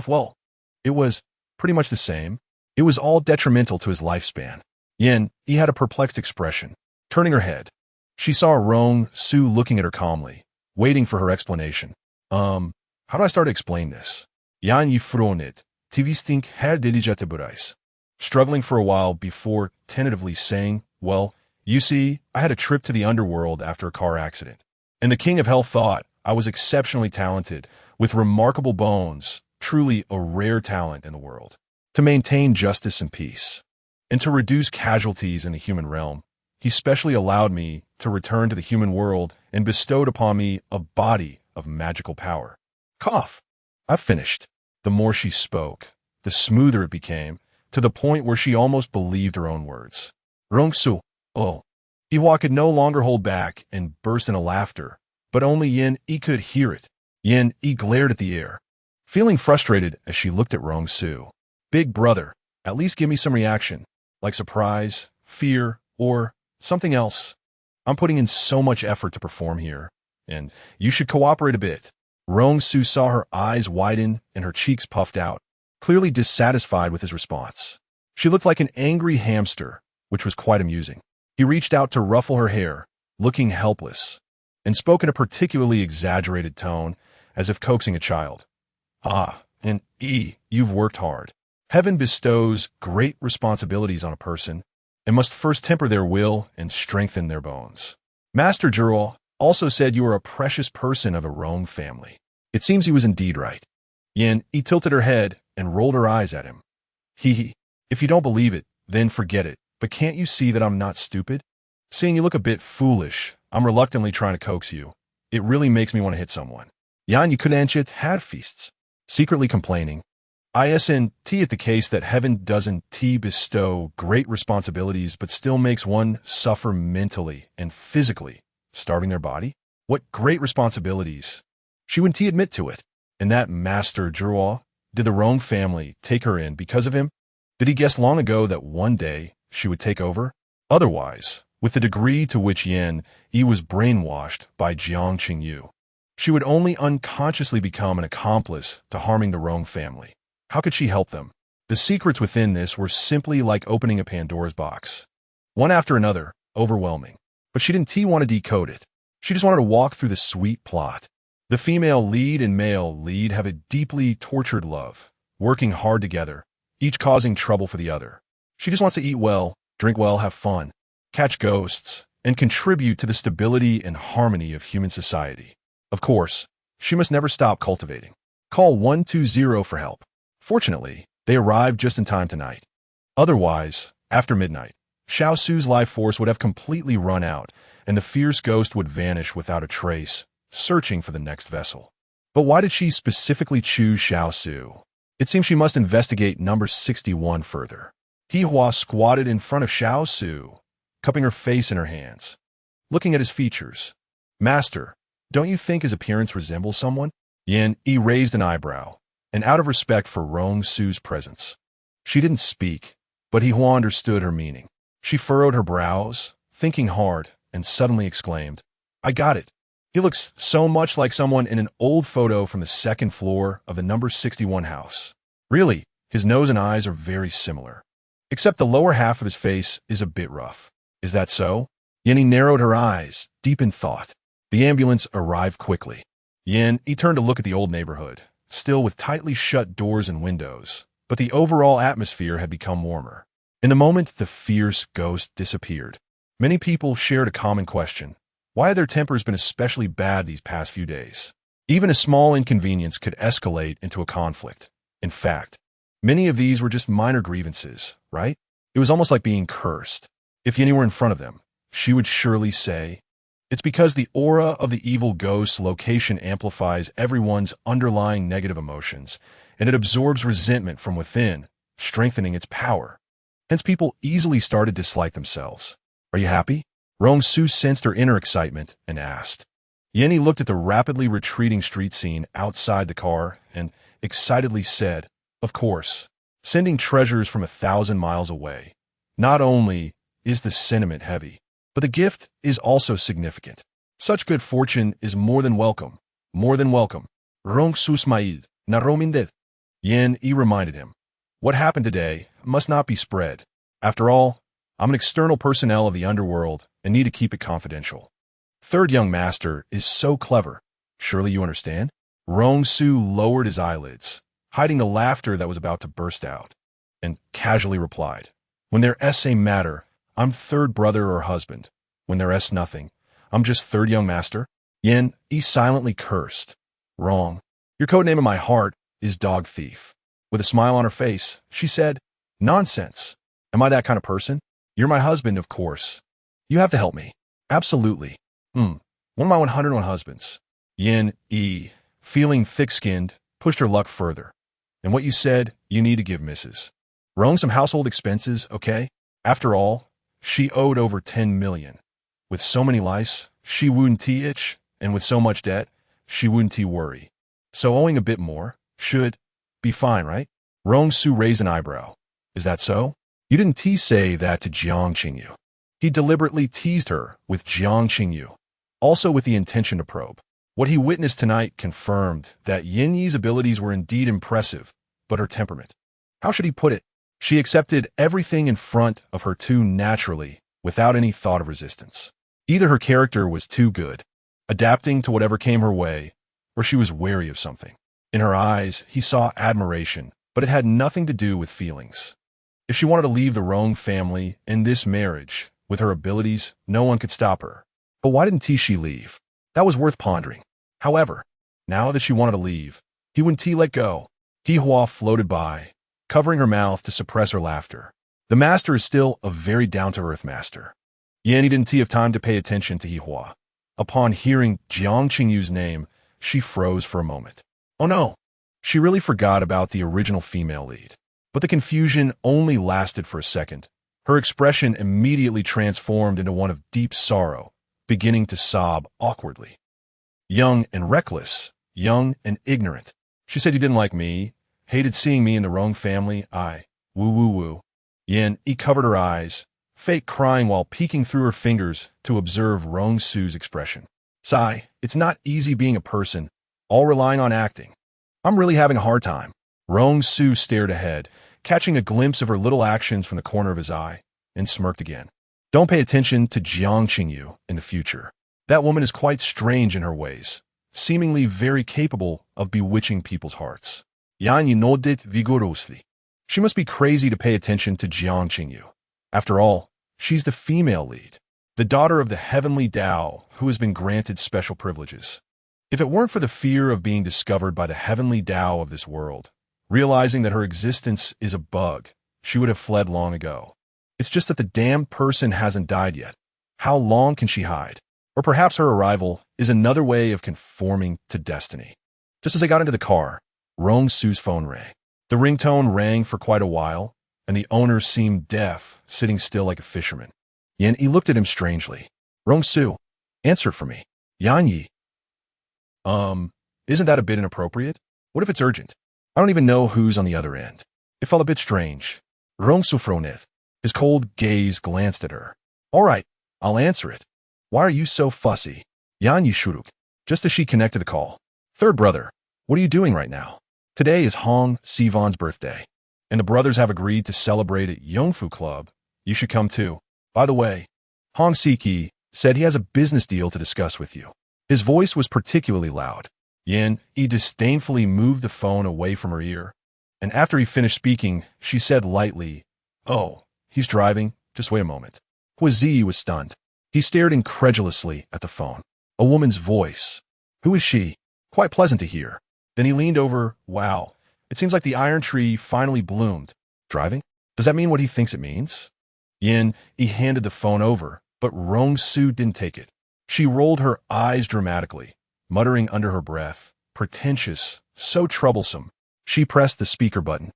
S1: Well, it was pretty much the same. It was all detrimental to his lifespan. Yin Yi had a perplexed expression. Turning her head, she saw Rong Su looking at her calmly, waiting for her explanation. How do I start to explain this? Yan Yi fronit, tvistink her diligate burais. Struggling for a while before tentatively saying, "Well, you see, I had a trip to the underworld after a car accident, and the King of Hell thought I was exceptionally talented, with remarkable bones, truly a rare talent in the world, to maintain justice and peace, and to reduce casualties in the human realm. He specially allowed me to return to the human world and bestowed upon me a body of magical power." I've finished. The more she spoke, the smoother it became, to the point where she almost believed her own words. Rong Su, oh, Yihua could no longer hold back and burst into laughter, but only Yin Yi could hear it. Yin Yi glared at the air, feeling frustrated as she looked at Rong Su. Big brother, at least give me some reaction, like surprise, fear, or something else. I'm putting in so much effort to perform here, and you should cooperate a bit. Rong Su saw her eyes widen and her cheeks puffed out, clearly dissatisfied with his response. She looked like an angry hamster, which was quite amusing. He reached out to ruffle her hair, looking helpless, and spoke in a particularly exaggerated tone, as if coaxing a child. Ah, and you've worked hard. Heaven bestows great responsibilities on a person, and must first temper their will and strengthen their bones. Master Zhuo also said you are a precious person of a Rong family. It seems he was indeed right. Yin Yi tilted her head and rolled her eyes at him. Hee. If you don't believe it, then forget it. But can't you see that I'm not stupid? Seeing you look a bit foolish, I'm reluctantly trying to coax you. It really makes me want to hit someone. Yan, you couldn't had feasts. Secretly complaining. Isn't it the case that heaven doesn't bestow great responsibilities but still makes one suffer mentally and physically, starving their body? What great responsibilities? She wouldn't admit to it. And that Master Zhuo, did the Rong family take her in because of him? Did he guess long ago that one day she would take over? Otherwise, with the degree to which Yin Yi was brainwashed by Jiang Qingyu, she would only unconsciously become an accomplice to harming the Rong family. How could she help them? The secrets within this were simply like opening a Pandora's box. One after another, overwhelming. But she didn't want to decode it. She just wanted to walk through the sweet plot. The female lead and male lead have a deeply tortured love, working hard together, each causing trouble for the other. She just wants to eat well, drink well, have fun, catch ghosts, and contribute to the stability and harmony of human society. Of course, she must never stop cultivating. Call 120 for help. Fortunately, they arrived just in time tonight. Otherwise, after midnight, Xiao Su's life force would have completely run out, and the fierce ghost would vanish without a trace, searching for the next vessel. But why did she specifically choose Xiao Su? It seems she must investigate number 61 further. Hihua squatted in front of Xiao Su, cupping her face in her hands, looking at his features. Master, don't you think his appearance resembles someone? Yin Yi raised an eyebrow, and out of respect for Rong Su's presence. She didn't speak, but Hihua understood her meaning. She furrowed her brows, thinking hard, and suddenly exclaimed, I got it. He looks so much like someone in an old photo from the second floor of the number 61 house. Really, his nose and eyes are very similar. Except the lower half of his face is a bit rough. Is that so? Yenny narrowed her eyes, deep in thought. The ambulance arrived quickly. He turned to look at the old neighborhood, still with tightly shut doors and windows, but the overall atmosphere had become warmer. In the moment, the fierce ghost disappeared. Many people shared a common question. Why had their tempers been especially bad these past few days? Even a small inconvenience could escalate into a conflict. In fact, many of these were just minor grievances, right? It was almost like being cursed. If Yenny were in front of them, she would surely say, it's because the aura of the evil ghost's location amplifies everyone's underlying negative emotions, and it absorbs resentment from within, strengthening its power. Hence people easily started to dislike themselves. Are you happy? Rong Su sensed her inner excitement and asked. Yenny looked at the rapidly retreating street scene outside the car and excitedly said, of course, sending treasures from 1,000 miles away. Not only is the sentiment heavy, but the gift is also significant. Such good fortune is more than welcome. More than welcome. Rong Su smiled. Narominded. Yi reminded him. What happened today must not be spread. After all, I'm an external personnel of the underworld and need to keep it confidential. Third young master is so clever. Surely you understand? Rong Su lowered his eyelids, hiding the laughter that was about to burst out, and casually replied, when their essay matter, I'm third brother or husband. When there is nothing, I'm just third young master. Yin Yi silently cursed. Wrong. Your codename in my heart is Dog Thief. With a smile on her face, she said, nonsense. Am I that kind of person? You're my husband, of course. You have to help me. Absolutely. One of my 101 husbands. Yin Yi, feeling thick-skinned, pushed her luck further. And what you said, you need to give Mrs. Rong some household expenses, okay? After all, she owed over 10 million. With so many lice, she wouldn't itch, and with so much debt, she wouldn't worry. So owing a bit more should be fine, right? Rong Su raised an eyebrow. Is that so? You didn't say that to Jiang Qingyu. He deliberately teased her with Jiang Qingyu, also with the intention to probe. What he witnessed tonight confirmed that Yin Yi's abilities were indeed impressive, but her temperament. How should he put it? She accepted everything in front of her too naturally, without any thought of resistance. Either her character was too good, adapting to whatever came her way, or she was wary of something. In her eyes, he saw admiration, but it had nothing to do with feelings. If she wanted to leave the Rong family in this marriage, with her abilities, no one could stop her. But why didn't she leave? That was worth pondering. However, now that she wanted to leave, he wouldn't let go. Hua floated by, covering her mouth to suppress her laughter. The master is still a very down-to-earth master. Yanni didn't have time to pay attention to Hua. Upon hearing Jiang Qingyu's name, she froze for a moment. Oh no! She really forgot about the original female lead. But the confusion only lasted for a second. Her expression immediately transformed into one of deep sorrow, beginning to sob awkwardly. Young and reckless, young and ignorant. She said you didn't like me, hated seeing me in the Rong family, woo. Yin covered her eyes, fake crying while peeking through her fingers to observe Rong Su's expression. Sigh, it's not easy being a person, all relying on acting. I'm really having a hard time. Rong Su stared ahead, catching a glimpse of her little actions from the corner of his eye, and smirked again. Don't pay attention to Jiang Qingyu in the future. That woman is quite strange in her ways, seemingly very capable of bewitching people's hearts. Yan nodded vigorously. She must be crazy to pay attention to Jiang Qingyu. After all, she's the female lead, the daughter of the heavenly Tao who has been granted special privileges. If it weren't for the fear of being discovered by the heavenly Tao of this world, realizing that her existence is a bug, she would have fled long ago. It's just that the damned person hasn't died yet. How long can she hide? Or perhaps her arrival is another way of conforming to destiny. Just as they got into the car, Rong Su's phone rang. The ringtone rang for quite a while, and the owner seemed deaf, sitting still like a fisherman. Yan Yi looked at him strangely. Rong Su, answer for me. Yan Yi. Isn't that a bit inappropriate? What if it's urgent? I don't even know who's on the other end. It felt a bit strange. Rong Su froneth. His cold gaze glanced at her. All right, I'll answer it. Why are you so fussy? Yan Yi shuruk, just as she connected the call. Third brother, what are you doing right now? Today is Hong Sivan's birthday, and the brothers have agreed to celebrate at Yongfu Club. You should come too. By the way, Hong Siki said he has a business deal to discuss with you. His voice was particularly loud. Yan Yi disdainfully moved the phone away from her ear, and after he finished speaking, she said lightly, Oh, he's driving. Just wait a moment. Hua Zi was stunned. He stared incredulously at the phone. A woman's voice. Who is she? Quite pleasant to hear. Then he leaned over. Wow, it seems like the iron tree finally bloomed. Driving? Does that mean what he thinks it means? Yin Yi handed the phone over, but Rong Su didn't take it. She rolled her eyes dramatically, muttering under her breath, pretentious, so troublesome. She pressed the speaker button.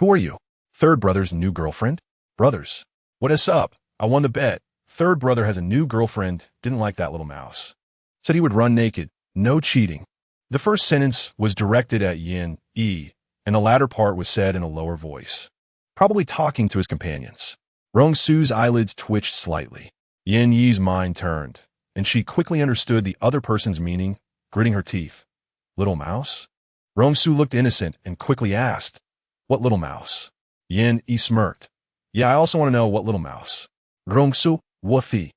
S1: Who are you? Third brother's new girlfriend? Brothers. What is up? I won the bet. Third brother has a new girlfriend, didn't like that little mouse. Said he would run naked, no cheating. The first sentence was directed at Yin Yi, and the latter part was said in a lower voice. Probably talking to his companions. Rong Su's eyelids twitched slightly. Yin Yi's mind turned, and she quickly understood the other person's meaning, gritting her teeth. Little mouse? Rong Su looked innocent and quickly asked, What little mouse? Yin Yi smirked. Yeah, I also want to know what little mouse. Rong Su, Wuthi.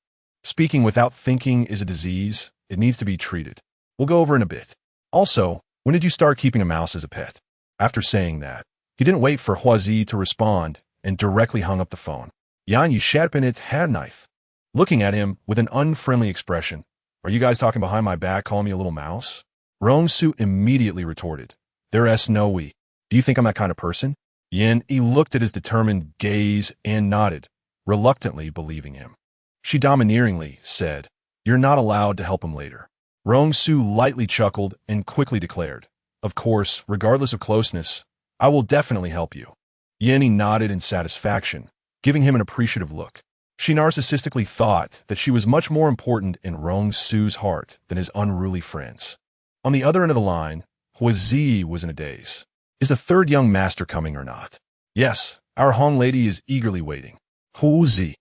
S1: Speaking without thinking is a disease. It needs to be treated. We'll go over in a bit. Also, when did you start keeping a mouse as a pet? After saying that, he didn't wait for Hua Zi to respond and directly hung up the phone. Yan Yi sharpened her knife, looking at him with an unfriendly expression. Are you guys talking behind my back calling me a little mouse? Rong Su immediately retorted. There's no we. Do you think I'm that kind of person? Yin Yi looked at his determined gaze and nodded, reluctantly believing him. She domineeringly said, You're not allowed to help him later. Rong Su lightly chuckled and quickly declared, Of course, regardless of closeness, I will definitely help you. Yin Yi nodded in satisfaction, giving him an appreciative look. She narcissistically thought that she was much more important in Rong Su's heart than his unruly friends. On the other end of the line, Huizi was in a daze. Is the third young master coming or not? Yes, our Hong lady is eagerly waiting. Huizi,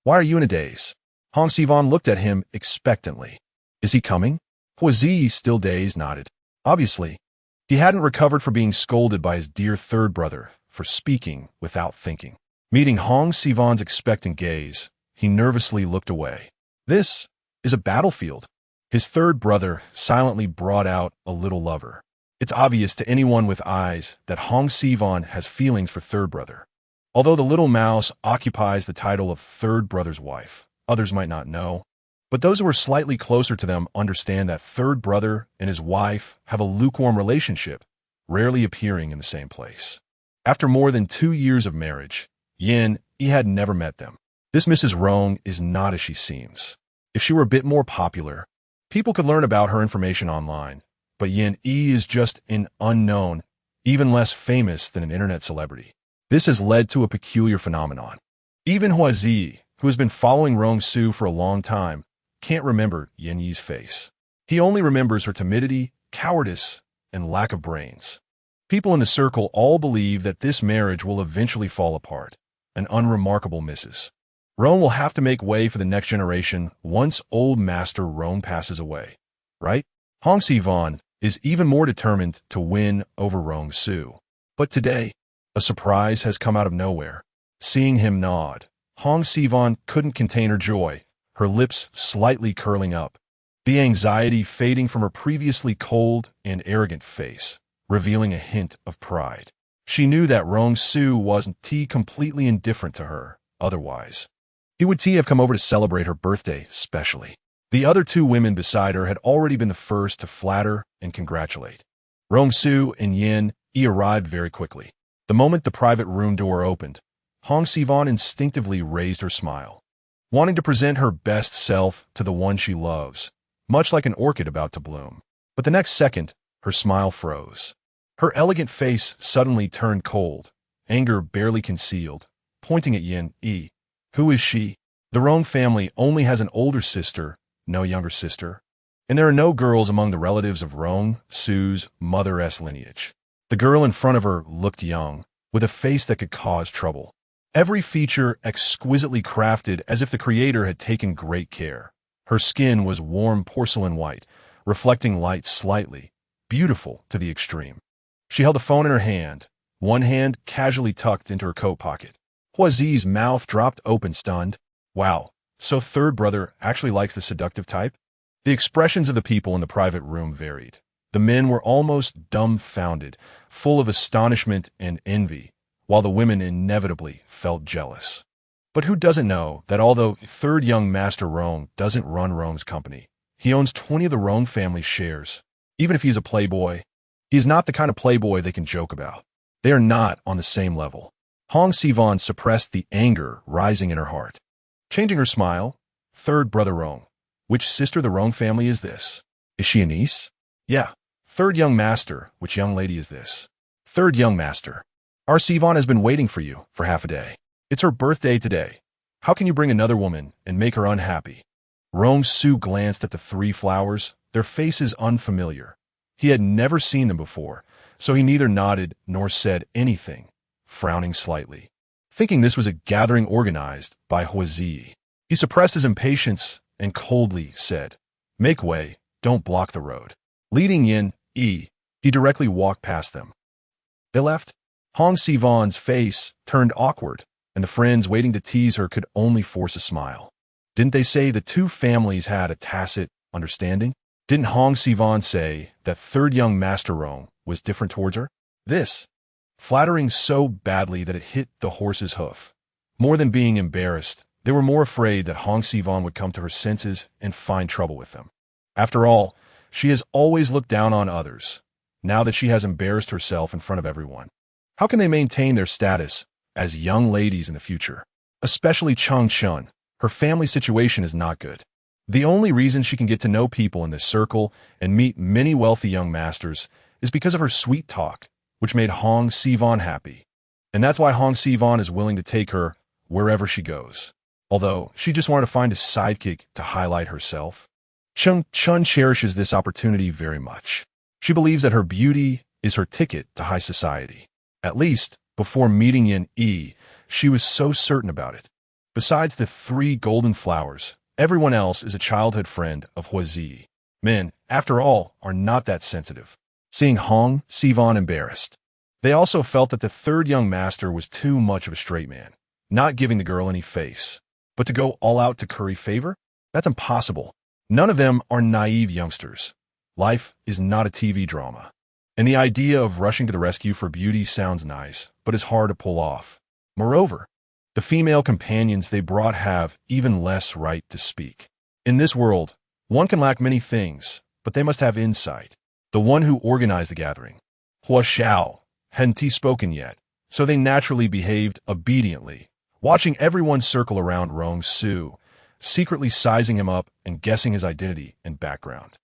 S1: why are you in a daze? Hong Sivan looked at him expectantly. Is he coming? Huizi, still dazed, nodded. Obviously, he hadn't recovered from being scolded by his dear third brother for speaking without thinking. Meeting Hong Sivan's expectant gaze, he nervously looked away. This is a battlefield. His third brother silently brought out a little lover. It's obvious to anyone with eyes that Hong Sivan has feelings for third brother. Although the little mouse occupies the title of third brother's wife, others might not know, but those who are slightly closer to them understand that third brother and his wife have a lukewarm relationship, rarely appearing in the same place. After more than 2 years of marriage, he had never met them. This Mrs. Rong is not as she seems. If she were a bit more popular, people could learn about her information online, but Yi is just an unknown, even less famous than an internet celebrity. This has led to a peculiar phenomenon. Even Huizi, who has been following Rong Su for a long time, can't remember Yi's face. He only remembers her timidity, cowardice, and lack of brains. People in the circle all believe that this marriage will eventually fall apart, an unremarkable missus. Rong will have to make way for the next generation once old Master Rong passes away, right? Hong Sivan is even more determined to win over Rong Su. But today, a surprise has come out of nowhere. Seeing him nod, Hong Sivan couldn't contain her joy, her lips slightly curling up, the anxiety fading from her previously cold and arrogant face, revealing a hint of pride. She knew that Rong Su wasn't completely indifferent to her otherwise. He would have come over to celebrate her birthday specially. The other 2 women beside her had already been the first to flatter and congratulate. Rong Su and Yi arrived very quickly. The moment the private room door opened, Hong Sivan instinctively raised her smile, wanting to present her best self to the one she loves, much like an orchid about to bloom. But the next second, her smile froze. Her elegant face suddenly turned cold, anger barely concealed, pointing at Yi. Who is she? The Rong family only has an older sister, no younger sister, and there are no girls among the relatives of Rong Su's mother's lineage. The girl in front of her looked young, with a face that could cause trouble. Every feature exquisitely crafted as if the creator had taken great care. Her skin was warm porcelain white, reflecting light slightly, beautiful to the extreme. She held a phone in her hand, one hand casually tucked into her coat pocket. Huizi's mouth dropped open, stunned. Wow, so third brother actually likes the seductive type? The expressions of the people in the private room varied. The men were almost dumbfounded, full of astonishment and envy, while the women inevitably felt jealous. But who doesn't know that although third young Master Rong doesn't run Rong's company, he owns 20 of the Rong family's shares. Even if he's a playboy, he is not the kind of playboy they can joke about. They are not on the same level. Hong Sivan suppressed the anger rising in her heart. Changing her smile, third brother Rong. Which sister the Rong family is this? Is she a niece? Yeah. Third young master, which young lady is this? Third young master. Our Sivan has been waiting for you for half a day. It's her birthday today. How can you bring another woman and make her unhappy? Rong Su glanced at the 3 flowers, their faces unfamiliar. He had never seen them before, so he neither nodded nor said anything, frowning slightly. Thinking this was a gathering organized by Huizi, he suppressed his impatience and coldly said, "Make way, don't block the road." Leading Yi, he directly walked past them. They left. Hong Sivan's face turned awkward, and the friends waiting to tease her could only force a smile. Didn't they say the 2 families had a tacit understanding? Didn't Hong Sivan say that third young Master Rong was different towards her? This, flattering so badly that it hit the horse's hoof. More than being embarrassed, they were more afraid that Hong Sivan would come to her senses and find trouble with them. After all, she has always looked down on others, now that she has embarrassed herself in front of everyone. How can they maintain their status as young ladies in the future? Especially Chang Chun. Her family situation is not good. The only reason she can get to know people in this circle and meet many wealthy young masters is because of her sweet talk, which made Hong Sivan happy. And that's why Hong Sivan is willing to take her wherever she goes. although she just wanted to find a sidekick to highlight herself. Chun cherishes this opportunity very much. She believes that her beauty is her ticket to high society. At least, before meeting Yin Yi, she was so certain about it. Besides the 3 golden flowers, everyone else is a childhood friend of Huazi. Men, after all, are not that sensitive. Seeing Hong Sivan embarrassed, they also felt that the third young master was too much of a straight man, not giving the girl any face. But to go all out to curry favor? That's impossible. None of them are naive youngsters. Life is not a TV drama. And the idea of rushing to the rescue for beauty sounds nice, but is hard to pull off. Moreover, the female companions they brought have even less right to speak. In this world, one can lack many things, but they must have insight. The one who organized the gathering, Hua Xiao, hadn't he spoken yet, so they naturally behaved obediently, watching everyone circle around Rong Su, secretly sizing him up and guessing his identity and background.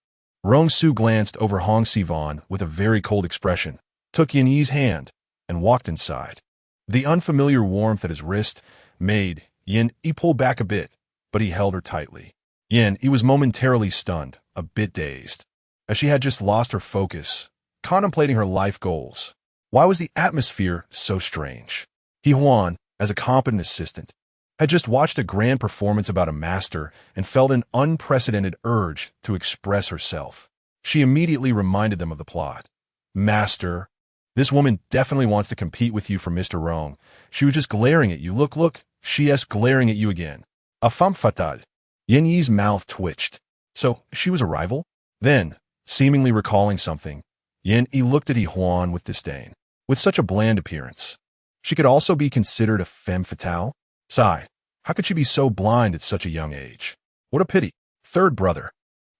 S1: Rong Su glanced over Hong Sivan with a very cold expression, took Yin Yi's hand, and walked inside. The unfamiliar warmth at his wrist made Yin Yi pull back a bit, but he held her tightly. Yin Yi was momentarily stunned, a bit dazed, as she had just lost her focus, contemplating her life goals. Why was the atmosphere so strange? He Huan, as a competent assistant, had just watched a grand performance about a master and felt an unprecedented urge to express herself. She immediately reminded them of the plot. Master, this woman definitely wants to compete with you for Mr. Rong. She was just glaring at you. Look, she's glaring at you again. A femme fatale. Yin Yi's mouth twitched. So, she was a rival? Then, seemingly recalling something, Yin Yi looked at Yi Huan with disdain. With such a bland appearance, she could also be considered a femme fatale? Sigh, how could she be so blind at such a young age? What a pity. Third brother.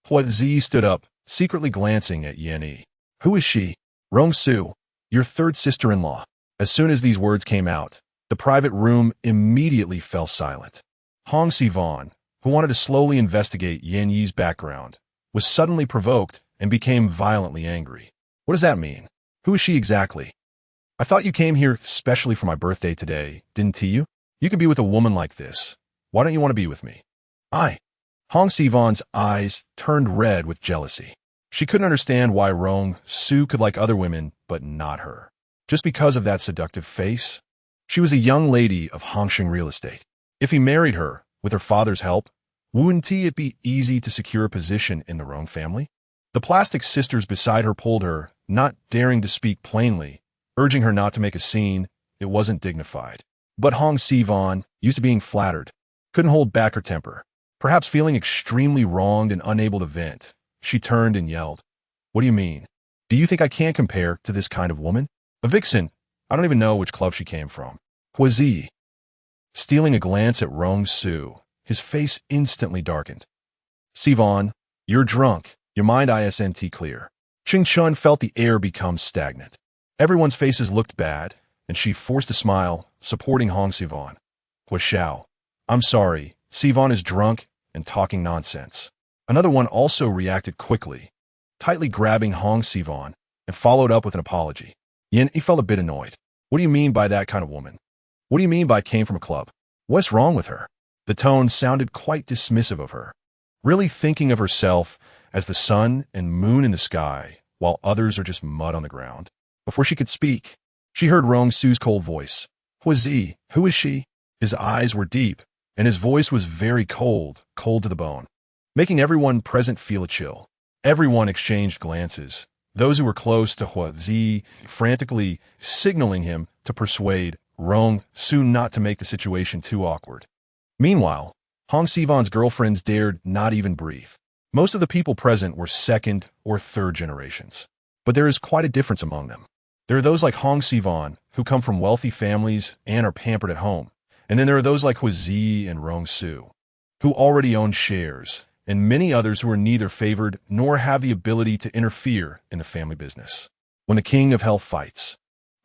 S1: Huazi stood up, secretly glancing at Yin Yi. Who is she? Rong Su, your third sister-in-law. As soon as these words came out, the private room immediately fell silent. Hong Sivan, who wanted to slowly investigate Yin Yi's background, was suddenly provoked and became violently angry. What does that mean? Who is she exactly? I thought you came here specially for my birthday today, didn't you? You could be with a woman like this. Why don't you want to be with me? Hong Sivan's eyes turned red with jealousy. She couldn't understand why Rong Su could like other women, but not her. Just because of that seductive face? She was a young lady of Hongsheng real estate. If he married her, with her father's help, wouldn't it be easy to secure a position in the Rong family? The plastic sisters beside her pulled her, not daring to speak plainly, urging her not to make a scene. It wasn't dignified. But Hong Sivan, used to being flattered, couldn't hold back her temper. Perhaps feeling extremely wronged and unable to vent, she turned and yelled, What do you mean? Do you think I can't compare to this kind of woman? A vixen. I don't even know which club she came from. Huazi. Stealing a glance at Rong Su, his face instantly darkened. Sivan, you're drunk. Your mind isn't clear. Ching Chun felt the air become stagnant. Everyone's faces looked bad, and she forced a smile, supporting Hong Sivan. Hua Xiao. I'm sorry, Sivan is drunk and talking nonsense. Another one also reacted quickly, tightly grabbing Hong Sivan, and followed up with an apology. Yin Yi felt a bit annoyed. What do you mean by that kind of woman? What do you mean by came from a club? What's wrong with her? The tone sounded quite dismissive of her, really thinking of herself as the sun and moon in the sky, while others are just mud on the ground. Before she could speak, she heard Rong Su's cold voice. Huazi, who is she? His eyes were deep, and his voice was very cold to the bone, making everyone present feel a chill. Everyone exchanged glances, those who were close to Huazi frantically signaling him to persuade Rong Su not to make the situation too awkward. Meanwhile, Hong Sivan's girlfriends dared not even breathe. Most of the people present were second or third generations, but there is quite a difference among them. There are those like Hong Sivan, who come from wealthy families and are pampered at home, and then there are those like Huazi and Rong Su, who already own shares, and many others who are neither favored nor have the ability to interfere in the family business. When the king of hell fights,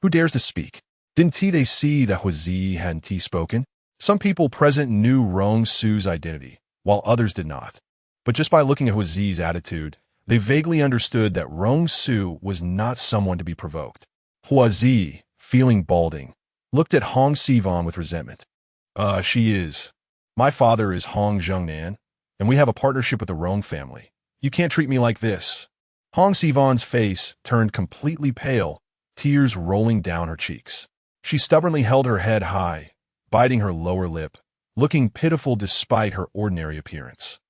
S1: who dares to speak? Didn't they see that Huazi hadn't spoken? Some people present knew Rong Su's identity, while others did not. But just by looking at Huazi's attitude, they vaguely understood that Rong Su was not someone to be provoked. Huazi, feeling balding, looked at Hong Sivan with resentment. She is. My father is Hong Zhengnan, and we have a partnership with the Rong family. You can't treat me like this. Hong Sivon's face turned completely pale, tears rolling down her cheeks. She stubbornly held her head high, biting her lower lip, looking pitiful despite her ordinary appearance.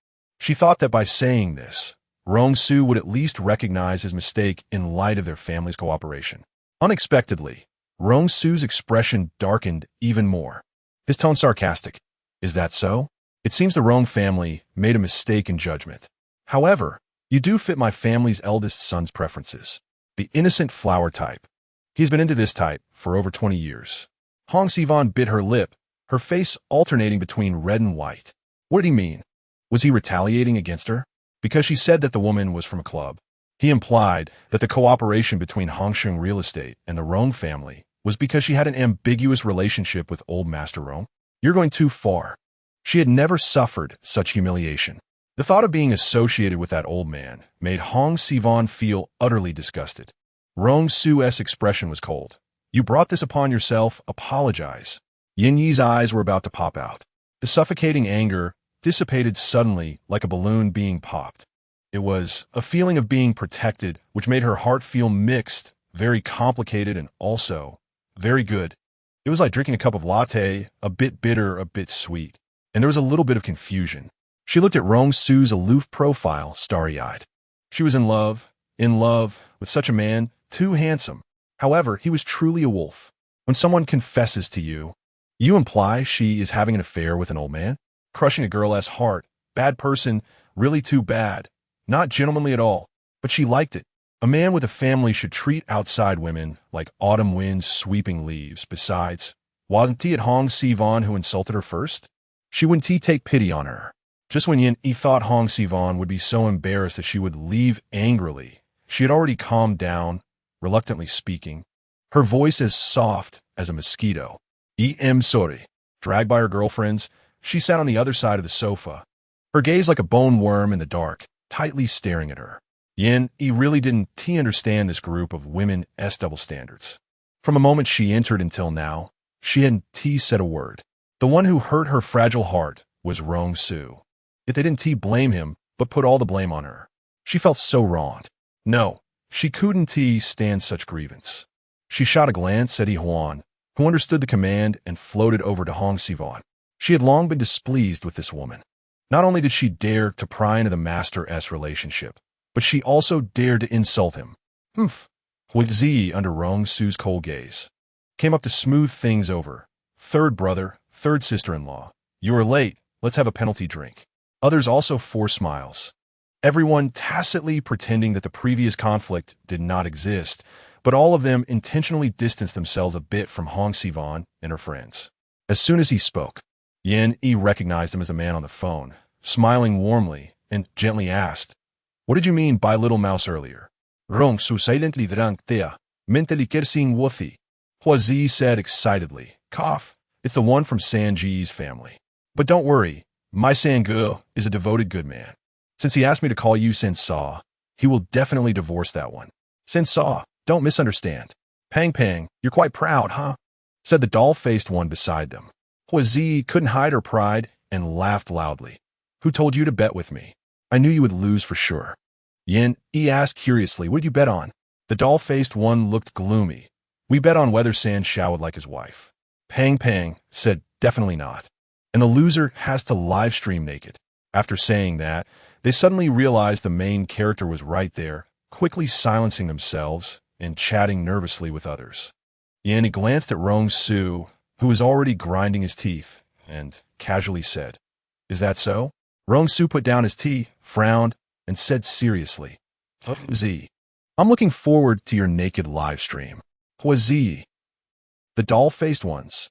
S1: She thought that by saying this, Rong Su would at least recognize his mistake in light of their family's cooperation. Unexpectedly, Rong Su's expression darkened even more. His tone sarcastic. Is that so? It seems the Rong family made a mistake in judgment. However, you do fit my family's eldest son's preferences. The innocent flower type. He's been into this type for over 20 years. Hong Sivon bit her lip, her face alternating between red and white. What did he mean? Was he retaliating against her? Because she said that the woman was from a club. He implied that the cooperation between Hongsheng Real Estate and the Rong family was because she had an ambiguous relationship with old Master Rong. You're going too far. She had never suffered such humiliation. The thought of being associated with that old man made Hong Sivon feel utterly disgusted. Rong Su's expression was cold. You brought this upon yourself, apologize. Yin Yi's eyes were about to pop out. The suffocating anger dissipated suddenly like a balloon being popped. It was a feeling of being protected, which made her heart feel mixed, very complicated, and also very good. It was like drinking a cup of latte, a bit bitter, a bit sweet. And there was a little bit of confusion. She looked at Rong Su's aloof profile, starry-eyed. She was in love with such a man, too handsome. However, he was truly a wolf. When someone confesses to you, you imply she is having an affair with an old man, crushing a girl's heart, bad person, really too bad, not gentlemanly at all, but she liked it. A man with a family should treat outside women like autumn winds sweeping leaves. Besides, wasn't he at Hong Sivon who insulted her first? She wouldn't he take pity on her? Just when Yin Yi thought Hong Sivon would be so embarrassed that she would leave angrily, she had already calmed down, reluctantly speaking, her voice as soft as a mosquito. I'm sorry. Dragged by her girlfriends, she sat on the other side of the sofa, her gaze like a bone worm in the dark, tightly staring at her. Yin Yi really didn't understand this group of women's double standards. From the moment she entered until now, she hadn't said a word. The one who hurt her fragile heart was Rong Su. Yet they didn't blame him, but put all the blame on her. She felt so wronged. No, she couldn't stand such grievance. She shot a glance at Yi Huan, who understood the command and floated over to Hong Sivon. She had long been displeased with this woman. Not only did she dare to pry into the master-s relationship, but she also dared to insult him. With Z under Rong Su's cold gaze. Came up to smooth things over. Third brother, third sister-in-law. You are late, let's have a penalty drink. Others also forced smiles. Everyone tacitly pretending that the previous conflict did not exist, but all of them intentionally distanced themselves a bit from Hong Sivon and her friends. As soon as he spoke, Yin Yi recognized him as the man on the phone, smiling warmly, and gently asked, "What did you mean by little mouse earlier?" Rong Su silently drank tea, mentally cursing Wuthi. Huazi said excitedly, "Cough, it's the one from Sanji's family. But don't worry, my Sangu is a devoted good man. Since he asked me to call you Sensa, he will definitely divorce that one. Sensa, don't misunderstand. Pang Pang, you're quite proud, huh?" said the doll-faced one beside them. Huazi couldn't hide her pride and laughed loudly. "Who told you to bet with me? I knew you would lose for sure." Yin Yi asked curiously, "What did you bet on?" The doll-faced one looked gloomy. "We bet on whether San Shao would like his wife." Pang Pang said, "Definitely not. And the loser has to live stream naked." After saying that, they suddenly realized the main character was right there, quickly silencing themselves and chatting nervously with others. Yin Yi glanced at Rong Su, who was already grinding his teeth, and casually said, "Is that so?" Rong Su put down his tea, frowned, and said seriously, "Z, I'm looking forward to your naked live stream." Huazi. The doll-faced ones.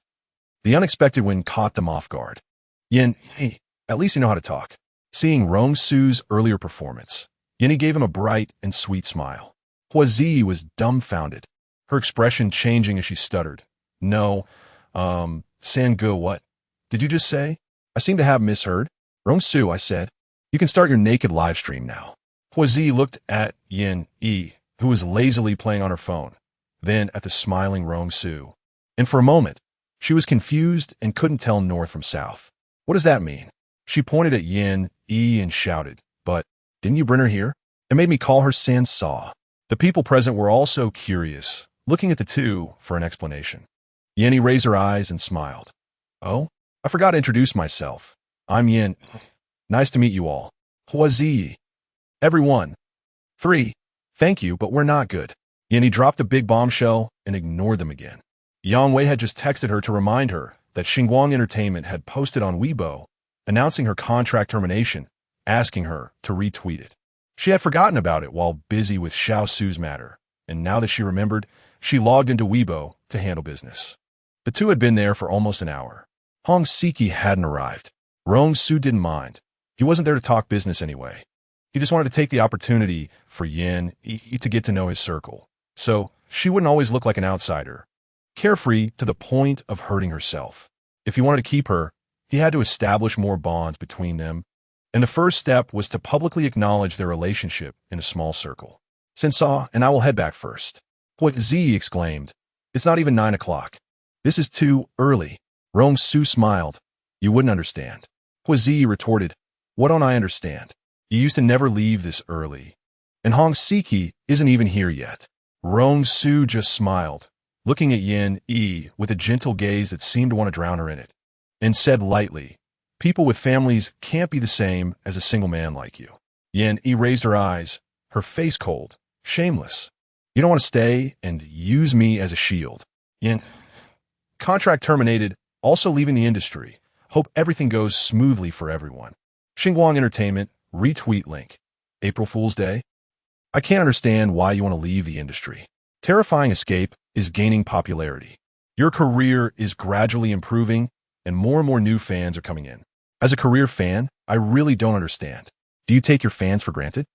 S1: The unexpected one caught them off guard. Yin Yi, at least you know how to talk. Seeing Rong Su's earlier performance, Yin Yi gave him a bright and sweet smile. Huazi was dumbfounded, her expression changing as she stuttered. "No, Sangu, what did you just say? I seem to have misheard." "Rong Su," I said. "You can start your naked live stream now." Huazi looked at Yin Yi, who was lazily playing on her phone, then at the smiling Rong Su. And for a moment, she was confused and couldn't tell north from south. What does that mean? She pointed at Yin E and shouted, but didn't you bring her here? It made me call her Sans Saw. The people present were also curious, looking at the two for an explanation. Yin raised her eyes and smiled. Oh, I forgot to introduce myself. I'm Yin. Nice to meet you all. Huazi. Everyone. 3. Thank you, but we're not good. Yin dropped a big bombshell and ignored them again. Yang Wei had just texted her to remind her that Xinguang Entertainment had posted on Weibo, announcing her contract termination, asking her to retweet it. She had forgotten about it while busy with Xiao Su's matter, and now that she remembered, she logged into Weibo to handle business. The two had been there for almost an hour. Hong Siki hadn't arrived. Rong Su didn't mind. He wasn't there to talk business anyway. He just wanted to take the opportunity for Yin to get to know his circle, so she wouldn't always look like an outsider, carefree to the point of hurting herself. If he wanted to keep her, he had to establish more bonds between them, and the first step was to publicly acknowledge their relationship in a small circle. Sensei and I will head back first. What Z exclaimed, it's not even 9 o'clock. This is too early. Rong Su smiled. You wouldn't understand. Huazi retorted, what don't I understand? You used to never leave this early. And Hong Siki isn't even here yet. Rong Su just smiled, looking at Yin E with a gentle gaze that seemed to want to drown her in it, and said lightly, people with families can't be the same as a single man like you. Yin E raised her eyes, her face cold, shameless. You don't want to stay and use me as a shield. Yin. Contract terminated, also leaving the industry. Hope everything goes smoothly for everyone. Xinguang Entertainment, retweet link. April Fool's Day? I can't understand why you want to leave the industry. Terrifying Escape is gaining popularity. Your career is gradually improving, and more new fans are coming in. As a career fan, I really don't understand. Do you take your fans for granted?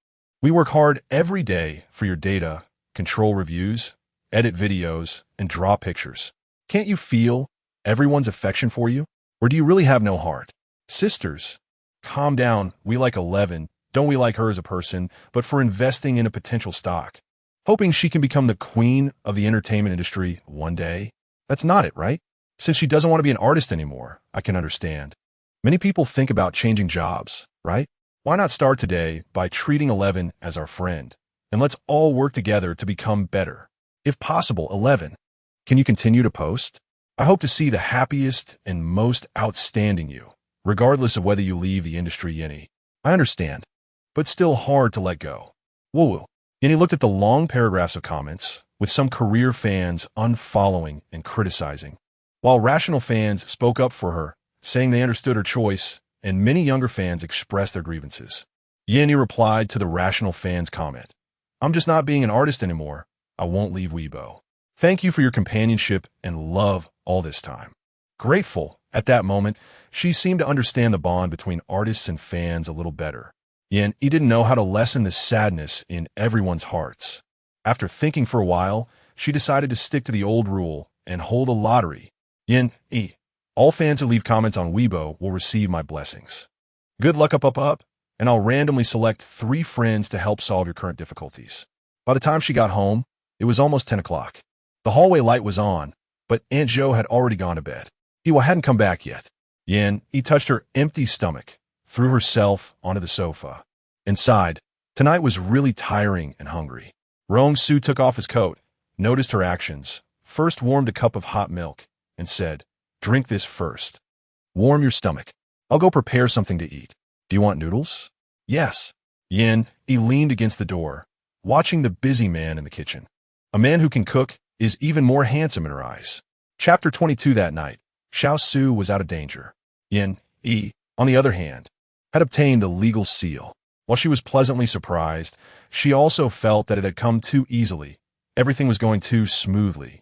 S1: We work hard every day for your data, control reviews, edit videos, and draw pictures. Can't you feel everyone's affection for you? Or do you really have no heart? Sisters, calm down. We like 11. Don't we like her as a person, but for investing in a potential stock, hoping she can become the queen of the entertainment industry one day? That's not it, right? Since she doesn't want to be an artist anymore, I can understand. Many people think about changing jobs, right? Why not start today by treating 11 as our friend? And let's all work together to become better. If possible, 11. Can you continue to post? I hope to see the happiest and most outstanding you, regardless of whether you leave the industry, Yinny. I understand, but still hard to let go. Woo-woo. Yinny looked at the long paragraphs of comments, with some career fans unfollowing and criticizing, while rational fans spoke up for her, saying they understood her choice, and many younger fans expressed their grievances. Yinny replied to the rational fans' comment, I'm just not being an artist anymore. I won't leave Weibo. Thank you for your companionship and love all this time. Grateful, at that moment, she seemed to understand the bond between artists and fans a little better. Yin E didn't know how to lessen the sadness in everyone's hearts. After thinking for a while, she decided to stick to the old rule and hold a lottery. Yin E, all fans who leave comments on Weibo will receive my blessings. Good luck up, and I'll randomly select 3 friends to help solve your current difficulties. By the time she got home, it was almost 10 o'clock. The hallway light was on, but Aunt Jo had already gone to bed. Iwa hadn't come back yet. Yin E touched her empty stomach, threw herself onto the sofa, and sighed. Tonight was really tiring and hungry. Rong Su took off his coat, noticed her actions, first warmed a cup of hot milk, and said, drink this first. Warm your stomach. I'll go prepare something to eat. Do you want noodles? Yes. Yin E leaned against the door, watching the busy man in the kitchen. A man who can cook is even more handsome in her eyes. Chapter 22 that night, Xiao Su was out of danger. Yin E, on the other hand, had obtained the legal seal. While she was pleasantly surprised, she also felt that it had come too easily. Everything was going too smoothly,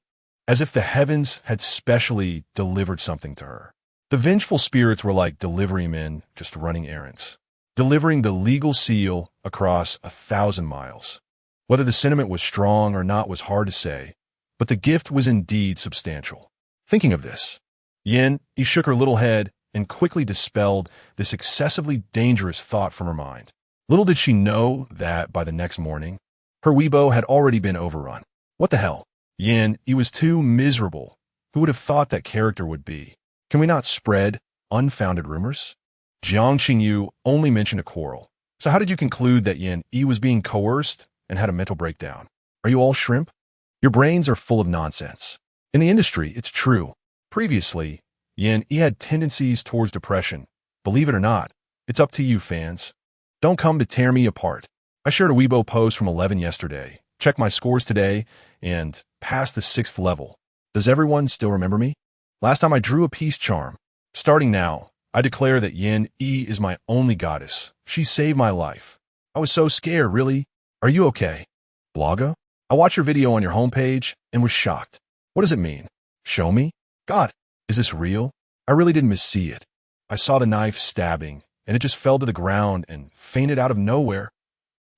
S1: as if the heavens had specially delivered something to her. The vengeful spirits were like delivery men just running errands, delivering the legal seal across 1,000 miles. Whether the sentiment was strong or not was hard to say, but the gift was indeed substantial. Thinking of this, Yin E shook her little head and quickly dispelled this excessively dangerous thought from her mind. Little did she know that by the next morning, her Weibo had already been overrun. What the hell? Yin E was too miserable. Who would have thought that character would be? Can we not spread unfounded rumors? Jiang Qingyu only mentioned a quarrel. So how did you conclude that Yan Yi was being coerced and had a mental breakdown? Are you all shrimp? Your brains are full of nonsense. In the industry, it's true. Previously, Yan Yi had tendencies towards depression. Believe it or not, it's up to you, fans. Don't come to tear me apart. I shared a Weibo post from 11 yesterday, checked my scores today, and passed the 6th level. Does everyone still remember me? Last time I drew a peace charm. Starting now, I declare that Yan Yi is my only goddess. She saved my life. I was so scared, really. Are you okay? Blogger? I watched your video on your homepage and was shocked. What does it mean? Show me? God, is this real? I really didn't missee it. I saw the knife stabbing, and it just fell to the ground and fainted out of nowhere.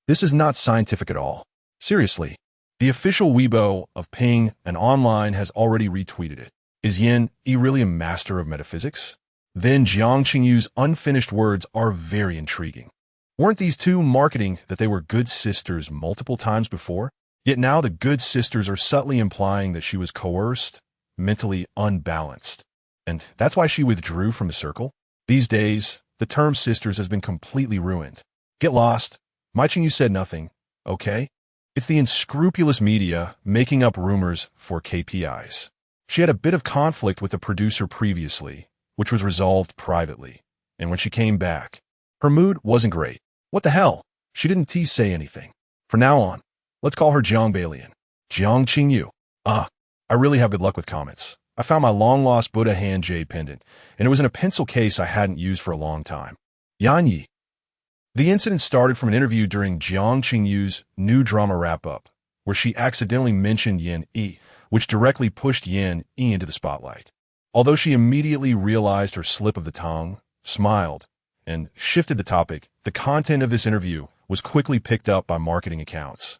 S1: This is not scientific at all. Seriously, the official Weibo of Ping and online has already retweeted it. Is Yan Yi really a master of metaphysics? Then Jiang Qingyu's unfinished words are very intriguing. Weren't these two marketing that they were good sisters multiple times before? Yet now the good sisters are subtly implying that she was coerced, mentally unbalanced. And that's why she withdrew from the circle? These days, the term sisters has been completely ruined. Get lost. My Qingyu said nothing, okay? It's the unscrupulous media making up rumors for KPIs. She had a bit of conflict with the producer previously, which was resolved privately. And when she came back, her mood wasn't great. What the hell? She didn't say anything. From now on, let's call her Jiang Bailian. Jiang Qingyu. I really have good luck with comments. I found my long-lost Buddha hand jade pendant, and it was in a pencil case I hadn't used for a long time. Yan Yi. The incident started from an interview during Jiang Qingyu's new drama wrap-up, where she accidentally mentioned Yan Yi, which directly pushed Yan Yi into the spotlight. Although she immediately realized her slip of the tongue, smiled, and shifted the topic, the content of this interview was quickly picked up by marketing accounts,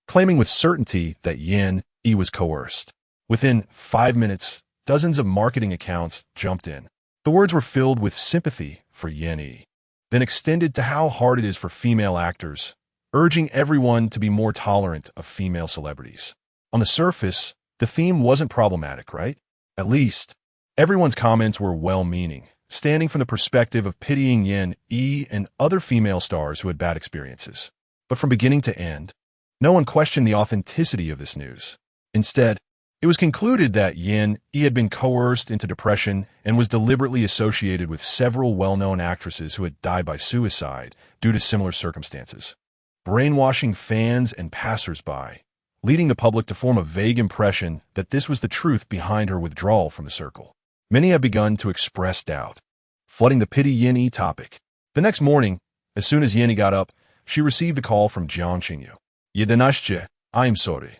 S1: claiming with certainty that Yan Yi was coerced. Within 5 minutes, dozens of marketing accounts jumped in. The words were filled with sympathy for Yan Yi, then extended to how hard it is for female actors, urging everyone to be more tolerant of female celebrities. On the surface, the theme wasn't problematic, right? At least, everyone's comments were well-meaning, standing from the perspective of pitying Yan Yi and other female stars who had bad experiences. But from beginning to end, no one questioned the authenticity of this news. Instead, it was concluded that Yan Yi had been coerced into depression and was deliberately associated with several well-known actresses who had died by suicide due to similar circumstances, brainwashing fans and passers-by, leading the public to form a vague impression that this was the truth behind her withdrawal from the circle. Many have begun to express doubt, flooding the pity Yan Yi topic. The next morning, as soon as Yan Yi got up, she received a call from Jiang Qingyu. Yedanashje, I'm sorry.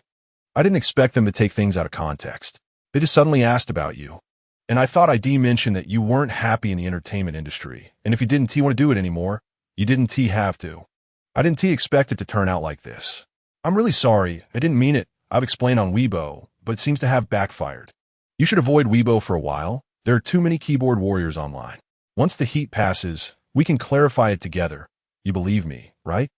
S1: I didn't expect them to take things out of context. They just suddenly asked about you. And I thought I'd mention that you weren't happy in the entertainment industry. And if you didn't want to do it anymore, you didn't have to. I didn't expect it to turn out like this. I'm really sorry. I didn't mean it. I've explained on Weibo, but it seems to have backfired. You should avoid Weibo for a while. There are too many keyboard warriors online. Once the heat passes, we can clarify it together. You believe me, right?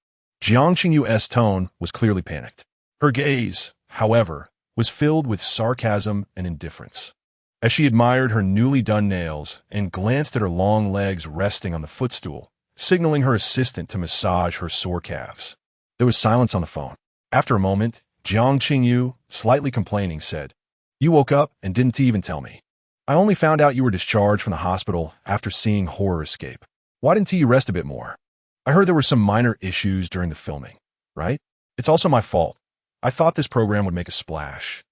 S1: Jiang Qingyu's tone was clearly panicked. Her gaze, however, was filled with sarcasm and indifference, as she admired her newly done nails and glanced at her long legs resting on the footstool, signaling her assistant to massage her sore calves. There was silence on the phone. After a moment, Jiang Qingyu, slightly complaining, said, You woke up and didn't even tell me. I only found out you were discharged from the hospital after seeing Horror Escape. Why didn't you rest a bit more? I heard there were some minor issues during the filming, right? It's also my fault. I thought this program would make a splash.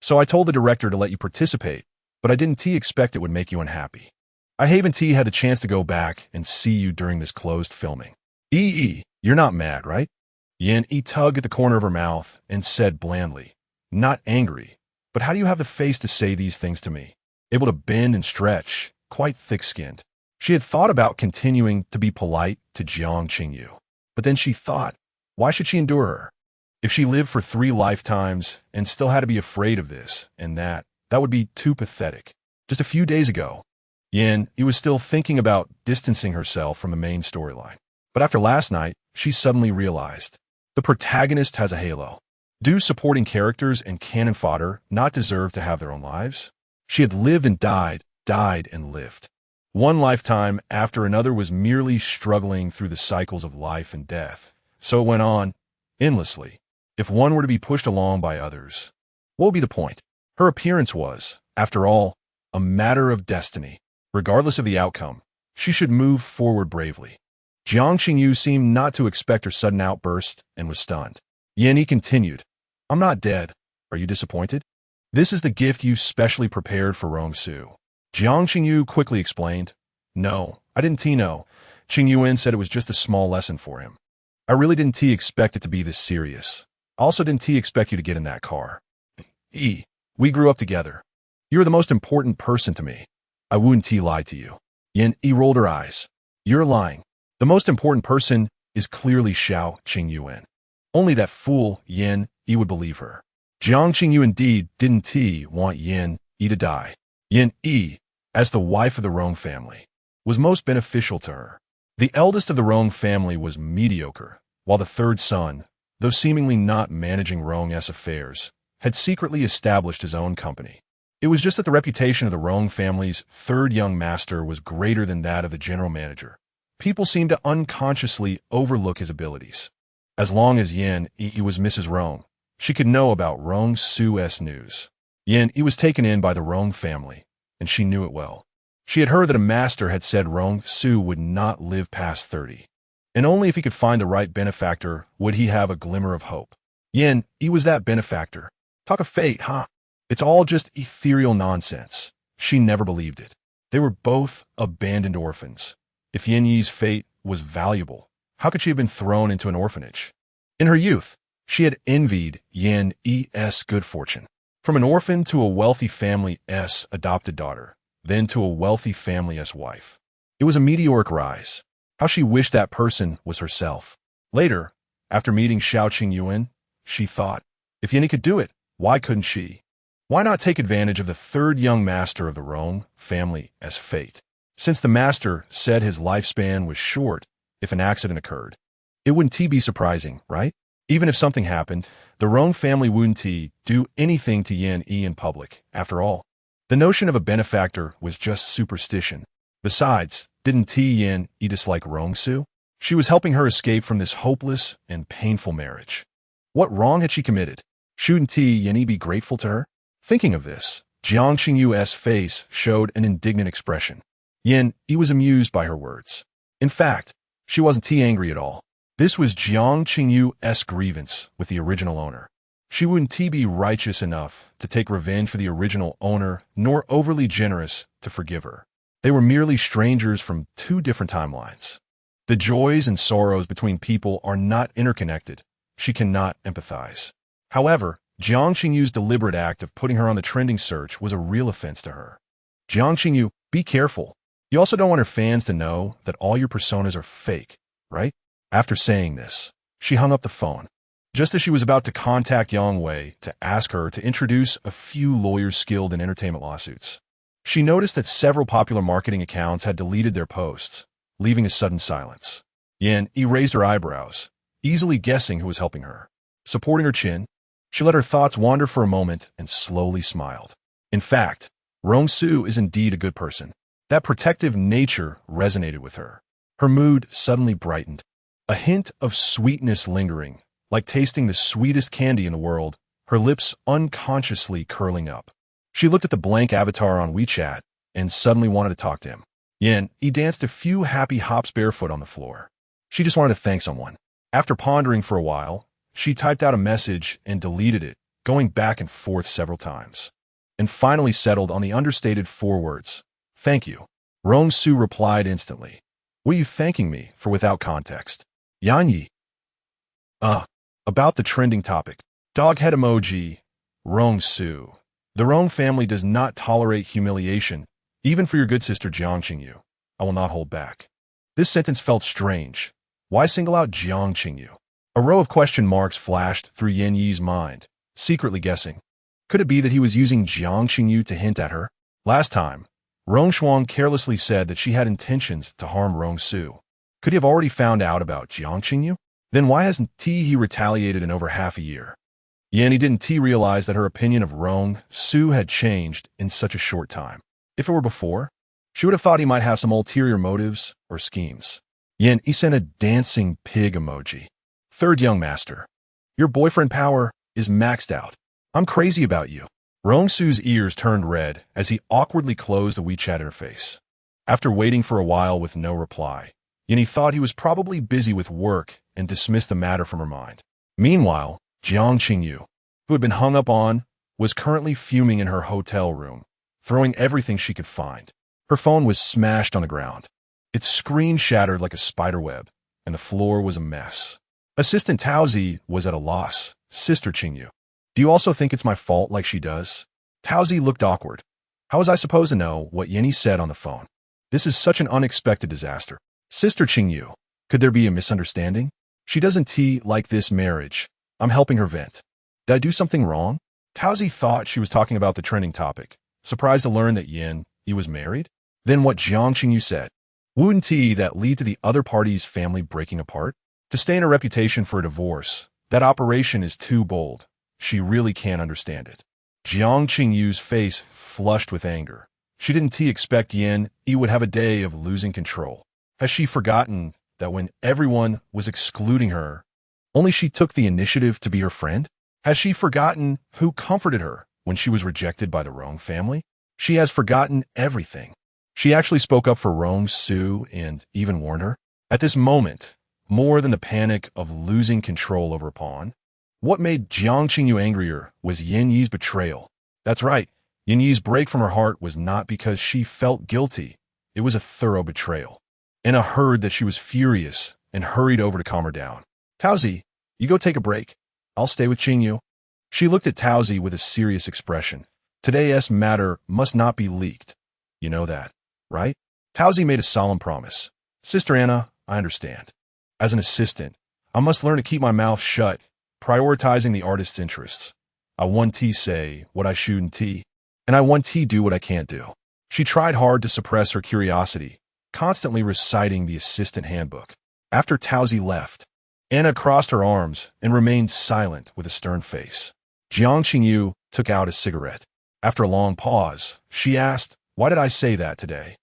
S1: So I told the director to let you participate, but I didn't expect it would make you unhappy. I haven't had the chance to go back and see you during this closed filming. You're not mad, right? Yan Yi tugged at the corner of her mouth and said blandly, Not angry, but how do you have the face to say these things to me? Able to bend and stretch, quite thick-skinned. She had thought about continuing to be polite to Jiang Qingyu, but then she thought, why should she endure her? If she lived for 3 lifetimes and still had to be afraid of this and that would be too pathetic. Just a few days ago, Yan Yi was still thinking about distancing herself from the main storyline. But after last night, she suddenly realized, the protagonist has a halo. Do supporting characters and cannon fodder not deserve to have their own lives? She had lived and died and lived. One lifetime after another was merely struggling through the cycles of life and death. So it went on, endlessly. If one were to be pushed along by others, what would be the point? Her appearance was, after all, a matter of destiny. Regardless of the outcome, she should move forward bravely. Jiang Qingyu seemed not to expect her sudden outburst and was stunned. Yan Yi continued, I'm not dead. Are you disappointed? This is the gift you specially prepared for Rong Su. Jiang Qingyu quickly explained, No, I didn't know. Qingyuan said it was just a small lesson for him. I really didn't expect it to be this serious. I also didn't expect you to get in that car. We grew up together. You're the most important person to me. I wouldn't lie to you. Yan Yi rolled her eyes. You're lying. The most important person is clearly Xiao Qingyuan. Only that fool, Yan Yi, would believe her. Jiang Qingyu indeed didn't want Yan Yi to die. Yan Yi, as the wife of the Rong family, was most beneficial to her. The eldest of the Rong family was mediocre, while the third son, though seemingly not managing Rong's affairs, had secretly established his own company. It was just that the reputation of the Rong family's third young master was greater than that of the general manager. People seemed to unconsciously overlook his abilities. As long as Yan Yi was Mrs. Rong, she could know about Rong Su's news. Yan Yi was taken in by the Rong family, and she knew it well. She had heard that a master had said Rong Su would not live past 30, and only if he could find the right benefactor would he have a glimmer of hope. Yan Yi was that benefactor. Talk of fate, huh? It's all just ethereal nonsense. She never believed it. They were both abandoned orphans. If Yan Yi's fate was valuable, how could she have been thrown into an orphanage? In her youth, she had envied Yan Yi's good fortune. From an orphan to a wealthy family's adopted daughter, then to a wealthy family's wife. It was a meteoric rise. How she wished that person was herself. Later, after meeting Xiao Qingyuan, she thought, if Yan Yi could do it, why couldn't she? Why not take advantage of the third young master of the Rong family as fate? Since the master said his lifespan was short if an accident occurred, it wouldn't be surprising, right? Even if something happened, the Rong family wouldn't do anything to Yan Yi in public. After all, the notion of a benefactor was just superstition. Besides, didn't Yan Yi dislike Rong Su? She was helping her escape from this hopeless and painful marriage. What wrong had she committed? Shouldn't Yan Yi be grateful to her? Thinking of this, Jiang Qingyu's face showed an indignant expression. Yan Yi was amused by her words. In fact, she wasn't angry at all. This was Jiang Qingyu's grievance with the original owner. She wouldn't be righteous enough to take revenge for the original owner, nor overly generous to forgive her. They were merely strangers from two different timelines. The joys and sorrows between people are not interconnected. She cannot empathize. However, Jiang Qingyu's deliberate act of putting her on the trending search was a real offense to her. Jiang Qingyu, be careful. You also don't want her fans to know that all your personas are fake, right? After saying this, she hung up the phone. Just as she was about to contact Yang Wei to ask her to introduce a few lawyers skilled in entertainment lawsuits, she noticed that several popular marketing accounts had deleted their posts, leaving a sudden silence. Yan Yi raised her eyebrows, easily guessing who was helping her. Supporting her chin, she let her thoughts wander for a moment and slowly smiled. In fact, Rong Su is indeed a good person. That protective nature resonated with her. Her mood suddenly brightened. A hint of sweetness lingering, like tasting the sweetest candy in the world, her lips unconsciously curling up. She looked at the blank avatar on WeChat and suddenly wanted to talk to him. Yan Yi danced a few happy hops barefoot on the floor. She just wanted to thank someone. After pondering for a while, she typed out a message and deleted it, going back and forth several times, and finally settled on the understated 4 words, "Thank you." Rong Su replied instantly. "What are you thanking me for without context?" Yan Yi. About the trending topic. Dog head emoji. Rong Su. The Rong family does not tolerate humiliation, even for your good sister Jiang Qingyu. I will not hold back. This sentence felt strange. Why single out Jiang Qingyu? A row of question marks flashed through Yan Yi's mind, secretly guessing. Could it be that he was using Jiang Qingyu to hint at her? Last time, Rong Shuang carelessly said that she had intentions to harm Rong Su. Could he have already found out about Jiang Qingyu? Then why hasn't he retaliated in over half a year? Yan Yi didn't realize that her opinion of Rong Su had changed in such a short time. If it were before, She would have thought he might have some ulterior motives or schemes. Yin, he sent a dancing pig emoji. Third young master. Your boyfriend power is maxed out. I'm crazy about you. Rong Su's ears turned red as he awkwardly closed the WeChat interface. After waiting for a while with no reply, Yin thought he was probably busy with work and dismissed the matter from her mind. Meanwhile, Jiang Qingyu, who had been hung up on, was currently fuming in her hotel room, throwing everything she could find. Her phone was smashed on the ground. Its screen shattered like a spider web, and the floor was a mess. Assistant Taozi was at a loss. Sister Qingyu, do you also think it's my fault like she does? Taozi looked awkward. How was I supposed to know what Yinny said on the phone? This is such an unexpected disaster. Sister Qingyu, could there be a misunderstanding? She doesn't like this marriage. I'm helping her vent. Did I do something wrong? Taozi thought she was talking about the trending topic, surprised to learn that he was married. Then what Jiang Qingyu said. Wouldn't that lead to the other party's family breaking apart? To stain a reputation for a divorce, that operation is too bold. She really can't understand it. Jiang Qingyu's face flushed with anger. She didn't expect he would have a day of losing control. Has she forgotten that when everyone was excluding her, only she took the initiative to be her friend? Has she forgotten who comforted her when she was rejected by the Rong family? She has forgotten everything. She actually spoke up for Rong Su and even warned her. At this moment, more than the panic of losing control over a pawn, what made Jiang Qingyu angrier was Yin Yi's betrayal. That's right, Yin Yi's break from her heart was not because she felt guilty. It was a thorough betrayal. Anna heard that she was furious and hurried over to calm her down. Taozi, you go take a break. I'll stay with Qingyu. She looked at Taozi with a serious expression. Today's matter must not be leaked. You know that, right? Taozi made a solemn promise. Sister Anna, I understand. As an assistant, I must learn to keep my mouth shut, prioritizing the artist's interests. I want to say what I shouldn't, and I want to do what I can't do. She tried hard to suppress her curiosity, constantly reciting the assistant handbook. After Taozi left, Anna crossed her arms and remained silent with a stern face. Jiang Qingyu took out a cigarette. After a long pause, she asked, "Why did I say that today?"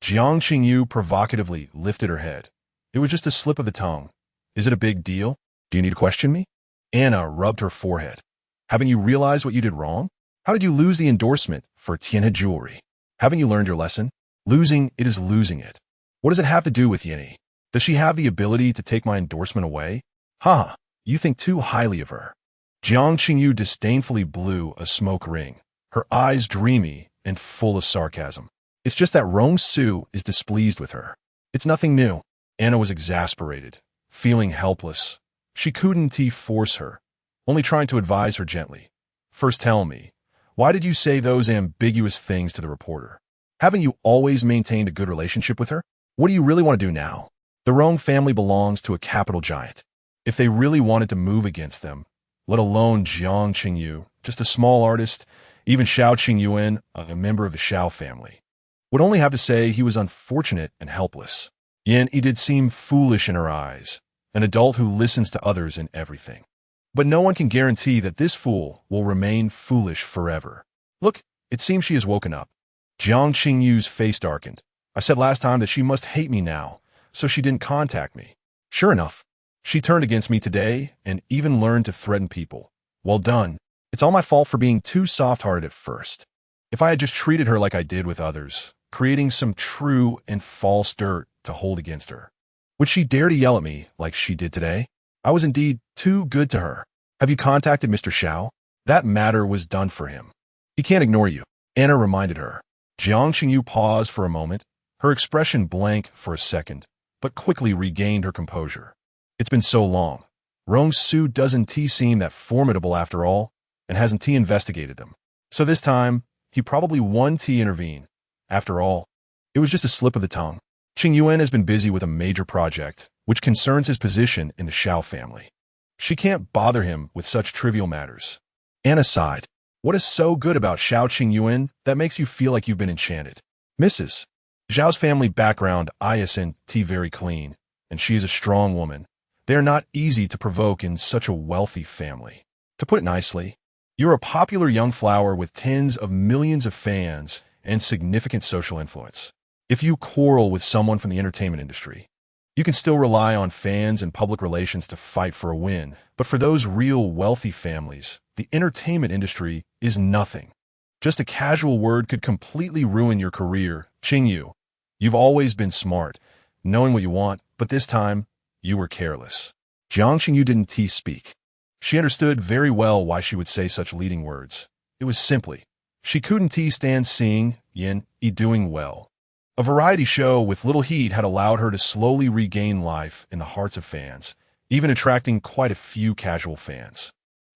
S1: Jiang Qingyu provocatively lifted her head. "It was just a slip of the tongue. Is it a big deal? Do you need to question me?" Anna rubbed her forehead. "Haven't you realized what you did wrong? How did you lose the endorsement for Tianhe jewelry? Haven't you learned your lesson? Losing it is losing it. What does it have to do with Yinny? Does she have the ability to take my endorsement away? Ha! You think too highly of her." Jiang Qingyu disdainfully blew a smoke ring, her eyes dreamy and full of sarcasm. "It's just that Rong Su is displeased with her. It's nothing new." Anna was exasperated, feeling helpless. She couldn't force her, only trying to advise her gently. "First tell me, why did you say those ambiguous things to the reporter? Haven't you always maintained a good relationship with her? What do you really want to do now? The Rong family belongs to a capital giant. If they really wanted to move against them, let alone Jiang Qingyu, just a small artist, even Xiao Qingyuan, a member of the Xiao family, would only have to say he was unfortunate and helpless. Yin Yi did seem foolish in her eyes, an adult who listens to others in everything. But no one can guarantee that this fool will remain foolish forever. Look, it seems she has woken up. Jiang Qingyu's face darkened. I said last time that she must hate me now, so she didn't contact me. Sure enough, she turned against me today and even learned to threaten people. Well done. It's all my fault for being too soft-hearted at first. If I had just treated her like I did with others, creating some true and false dirt to hold against her, would she dare to yell at me like she did today? I was indeed too good to her. Have you contacted Mr. Xiao? That matter was done for him. He can't ignore you, Anna reminded her. Jiang Qingyu paused for a moment, her expression blank for a second, but quickly regained her composure. It's been so long. Rong Su doesn't seem that formidable after all, and hasn't investigated them. So this time, he probably won intervene. After all, it was just a slip of the tongue. Qing Yuan has been busy with a major project, which concerns his position in the Xiao family. She can't bother him with such trivial matters. Anna sighed. What is so good about Xiao Qing Yuan that makes you feel like you've been enchanted? Mrs. Zhao's family background isn't very clean, and she is a strong woman. They are not easy to provoke in such a wealthy family. To put it nicely, you're a popular young flower with tens of millions of fans and significant social influence. If you quarrel with someone from the entertainment industry, you can still rely on fans and public relations to fight for a win. But for those real wealthy families, the entertainment industry is nothing. Just a casual word could completely ruin your career. Qingyu, you've always been smart, knowing what you want, but this time, you were careless. Jiang Qingyu didn't speak. She understood very well why she would say such leading words. It was simply, she couldn't stand seeing Yin doing well. A variety show with little heat had allowed her to slowly regain life in the hearts of fans, even attracting quite a few casual fans.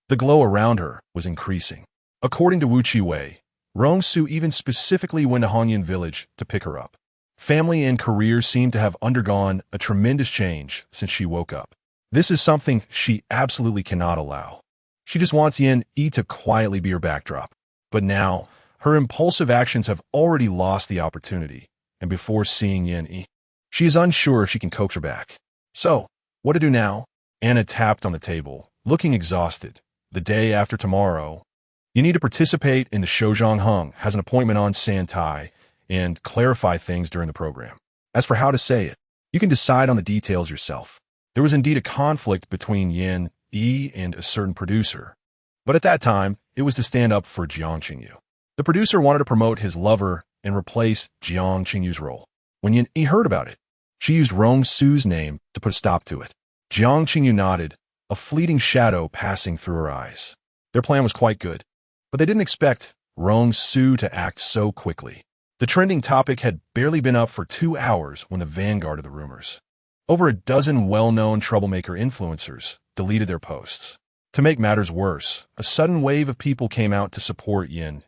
S1: The glow around her was increasing. According to Wu Chiwei, Rong Su even specifically went to Hanyan village to pick her up. Family and career seemed to have undergone a tremendous change since she woke up. This is something she absolutely cannot allow. She just wants Yin to quietly be her backdrop. But now, her impulsive actions have already lost the opportunity, and before seeing Yin she is unsure if she can coax her back. So, what to do now? Anna tapped on the table, looking exhausted. The day after tomorrow, you need to participate in the show. Zhang Heng has an appointment on Santai and clarify things during the program. As for how to say it, you can decide on the details yourself. There was indeed a conflict between Yin and a certain producer, but at that time, it was to stand up for Jiang Qingyu. The producer wanted to promote his lover and replace Jiang Qingyu's role. When Yin heard about it, she used Rong Su's name to put a stop to it. Jiang Qingyu nodded, a fleeting shadow passing through her eyes. Their plan was quite good, but they didn't expect Rong Su to act so quickly. The trending topic had barely been up for 2 hours when the vanguard of the rumors, over a dozen well-known troublemaker influencers, deleted their posts. To make matters worse, a sudden wave of people came out to support Yin,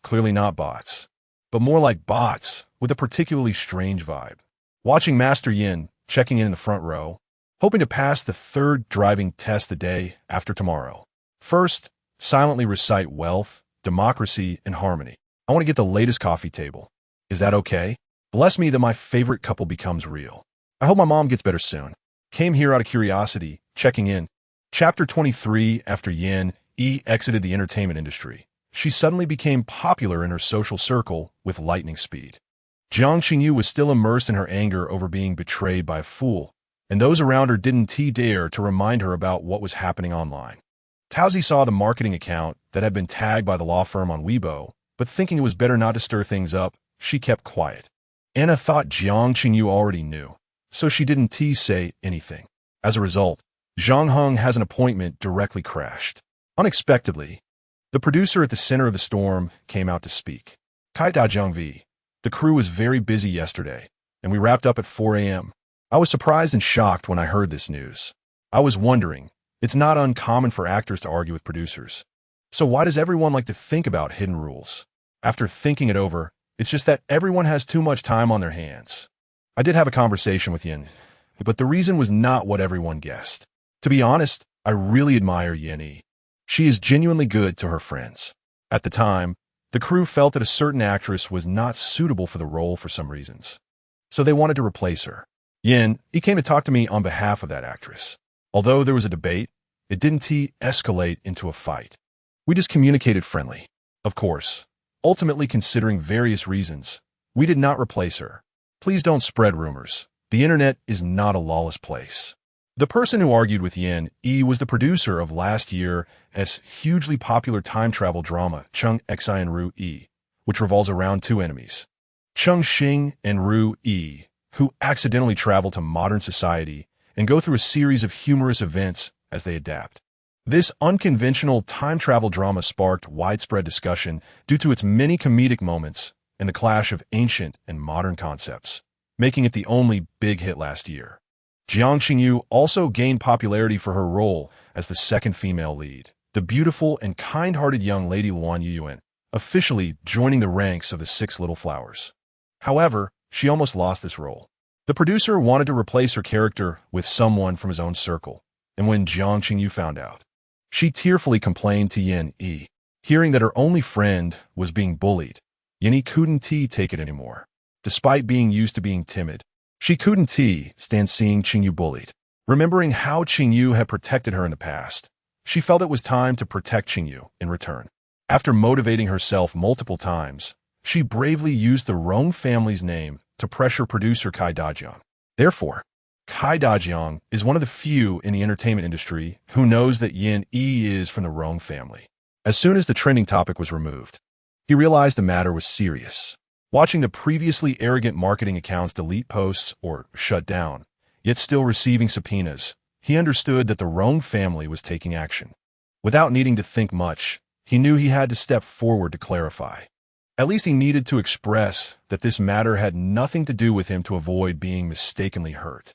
S1: clearly not bots, but more like bots with a particularly strange vibe. Watching Master Yin checking in the front row, hoping to pass the third driving test the day after tomorrow. First, silently recite wealth, democracy, and harmony. I want to get the latest coffee table. Is that okay? Bless me that my favorite couple becomes real. I hope my mom gets better soon. Came here out of curiosity, checking in. Chapter 23. After Yin exited the entertainment industry, she suddenly became popular in her social circle with lightning speed. Jiang Qingyu was still immersed in her anger over being betrayed by a fool, and those around her didn't dare to remind her about what was happening online. Taozi saw the marketing account that had been tagged by the law firm on Weibo, but thinking it was better not to stir things up, she kept quiet. Anna thought Jiang Qingyu already knew, so she didn't say anything. As a result, Zhang Heng has an appointment directly crashed. Unexpectedly, the producer at the center of the storm came out to speak. Kai Da Zhengvi, the crew was very busy yesterday, and we wrapped up at 4 a.m. I was surprised and shocked when I heard this news. I was wondering, it's not uncommon for actors to argue with producers. So why does everyone like to think about hidden rules? After thinking it over, it's just that everyone has too much time on their hands. I did have a conversation with Yin, but the reason was not what everyone guessed. To be honest, I really admire Yin. She is genuinely good to her friends. At the time, the crew felt that a certain actress was not suitable for the role for some reasons, so they wanted to replace her. Yin came to talk to me on behalf of that actress. Although there was a debate, it didn't escalate into a fight. We just communicated friendly. Of course, ultimately considering various reasons, we did not replace her. Please don't spread rumors. The internet is not a lawless place. The person who argued with Yin was the producer of last year's hugely popular time travel drama Cheng Xi and Ru which revolves around two enemies, Cheng Xing and Ru who accidentally travel to modern society and go through a series of humorous events as they adapt. This unconventional time travel drama sparked widespread discussion due to its many comedic moments and the clash of ancient and modern concepts, making it the only big hit last year. Jiang Qingyu also gained popularity for her role as the second female lead, the beautiful and kind-hearted young lady Luan Yuan, officially joining the ranks of the Six Little Flowers. However, she almost lost this role. The producer wanted to replace her character with someone from his own circle, and when Jiang Qingyu found out, she tearfully complained to Yin. Hearing that her only friend was being bullied, Yin couldn't take it anymore. Despite being used to being timid, she couldn't stand seeing Qingyu bullied. Remembering how Qingyu had protected her in the past, she felt it was time to protect Qingyu in return. After motivating herself multiple times, she bravely used the Rong family's name to pressure producer Kai Dajiang. Therefore, Kai Dajiang is one of the few in the entertainment industry who knows that Yin Yi is from the Rong family. As soon as the trending topic was removed, he realized the matter was serious. Watching the previously arrogant marketing accounts delete posts or shut down, yet still receiving subpoenas, he understood that the Rong family was taking action. Without needing to think much, he knew he had to step forward to clarify. At least he needed to express that this matter had nothing to do with him to avoid being mistakenly hurt.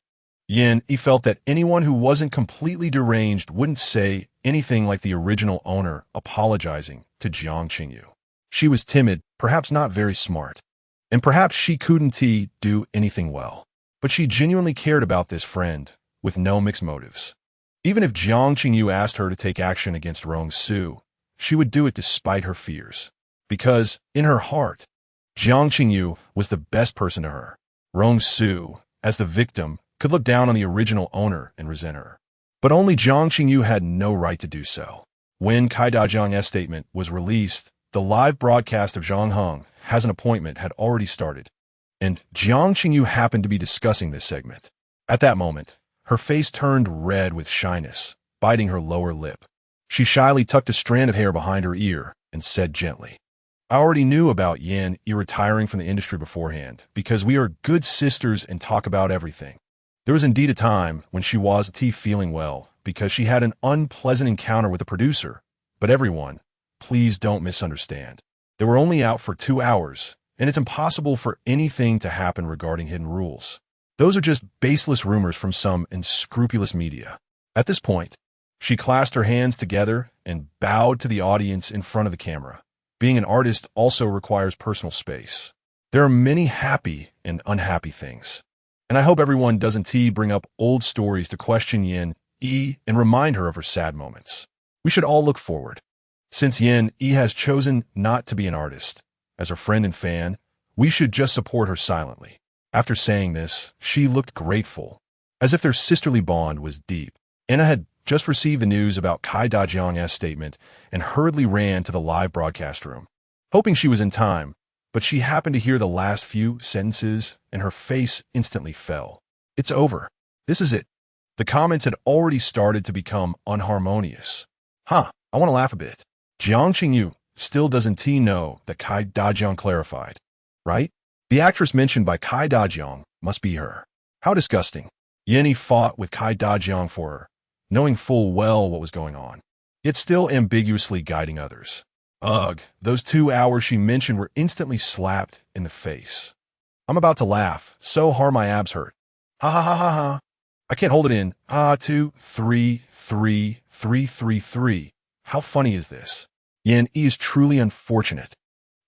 S1: Yin, he felt that anyone who wasn't completely deranged wouldn't say anything like the original owner apologizing to Jiang Qingyu. She was timid, perhaps not very smart, and perhaps she couldn't do anything well. But she genuinely cared about this friend, with no mixed motives. Even if Jiang Qingyu asked her to take action against Rong Su, she would do it despite her fears. Because, in her heart, Jiang Qingyu was the best person to her. Rong Su, as the victim, could look down on the original owner and resent her. But only Jiang Qingyu had no right to do so. When Kai Dajiang's statement was released, the live broadcast of Zhang Heng has an appointment had already started, and Jiang Qingyu happened to be discussing this segment. At that moment, her face turned red with shyness, biting her lower lip. She shyly tucked a strand of hair behind her ear and said gently, "I already knew about Yin Yi retiring from the industry beforehand, because we are good sisters and talk about everything. There was indeed a time when she wasn't feeling well because she had an unpleasant encounter with a producer, but everyone, please don't misunderstand. They were only out for 2 hours, and it's impossible for anything to happen regarding hidden rules. Those are just baseless rumors from some unscrupulous media." At this point, she clasped her hands together and bowed to the audience in front of the camera. Being an artist also requires personal space. There are many happy and unhappy things. And I hope everyone doesn't bring up old stories to question Yin Yi and remind her of her sad moments. We should all look forward. Since Yin Yi has chosen not to be an artist, as her friend and fan, we should just support her silently. After saying this, she looked grateful, as if their sisterly bond was deep. Anna had just received the news about Kai Dajiang's statement and hurriedly ran to the live broadcast room, hoping she was in time, but she happened to hear the last few sentences and her face instantly fell. "It's over. This is it." The comments had already started to become unharmonious. I want to laugh a bit. Jiang Qingyu still doesn't know that Kai Dajiang clarified, right? The actress mentioned by Kai Dajiang must be her. How disgusting. Yin Yi fought with Kai Dajiang for her, knowing full well what was going on, yet still ambiguously guiding others. Ugh, those 2 hours she mentioned were instantly slapped in the face. I'm about to laugh, so hard my abs hurt. Ha ha ha ha ha. I can't hold it in. 2, 3, 3, 3, 3, 3. How funny is this? Yin Yi is truly unfortunate.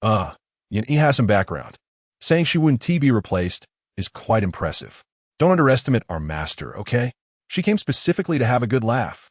S1: Yin Yi has some background. Saying she wouldn't be replaced is quite impressive. Don't underestimate our master, okay? She came specifically to have a good laugh.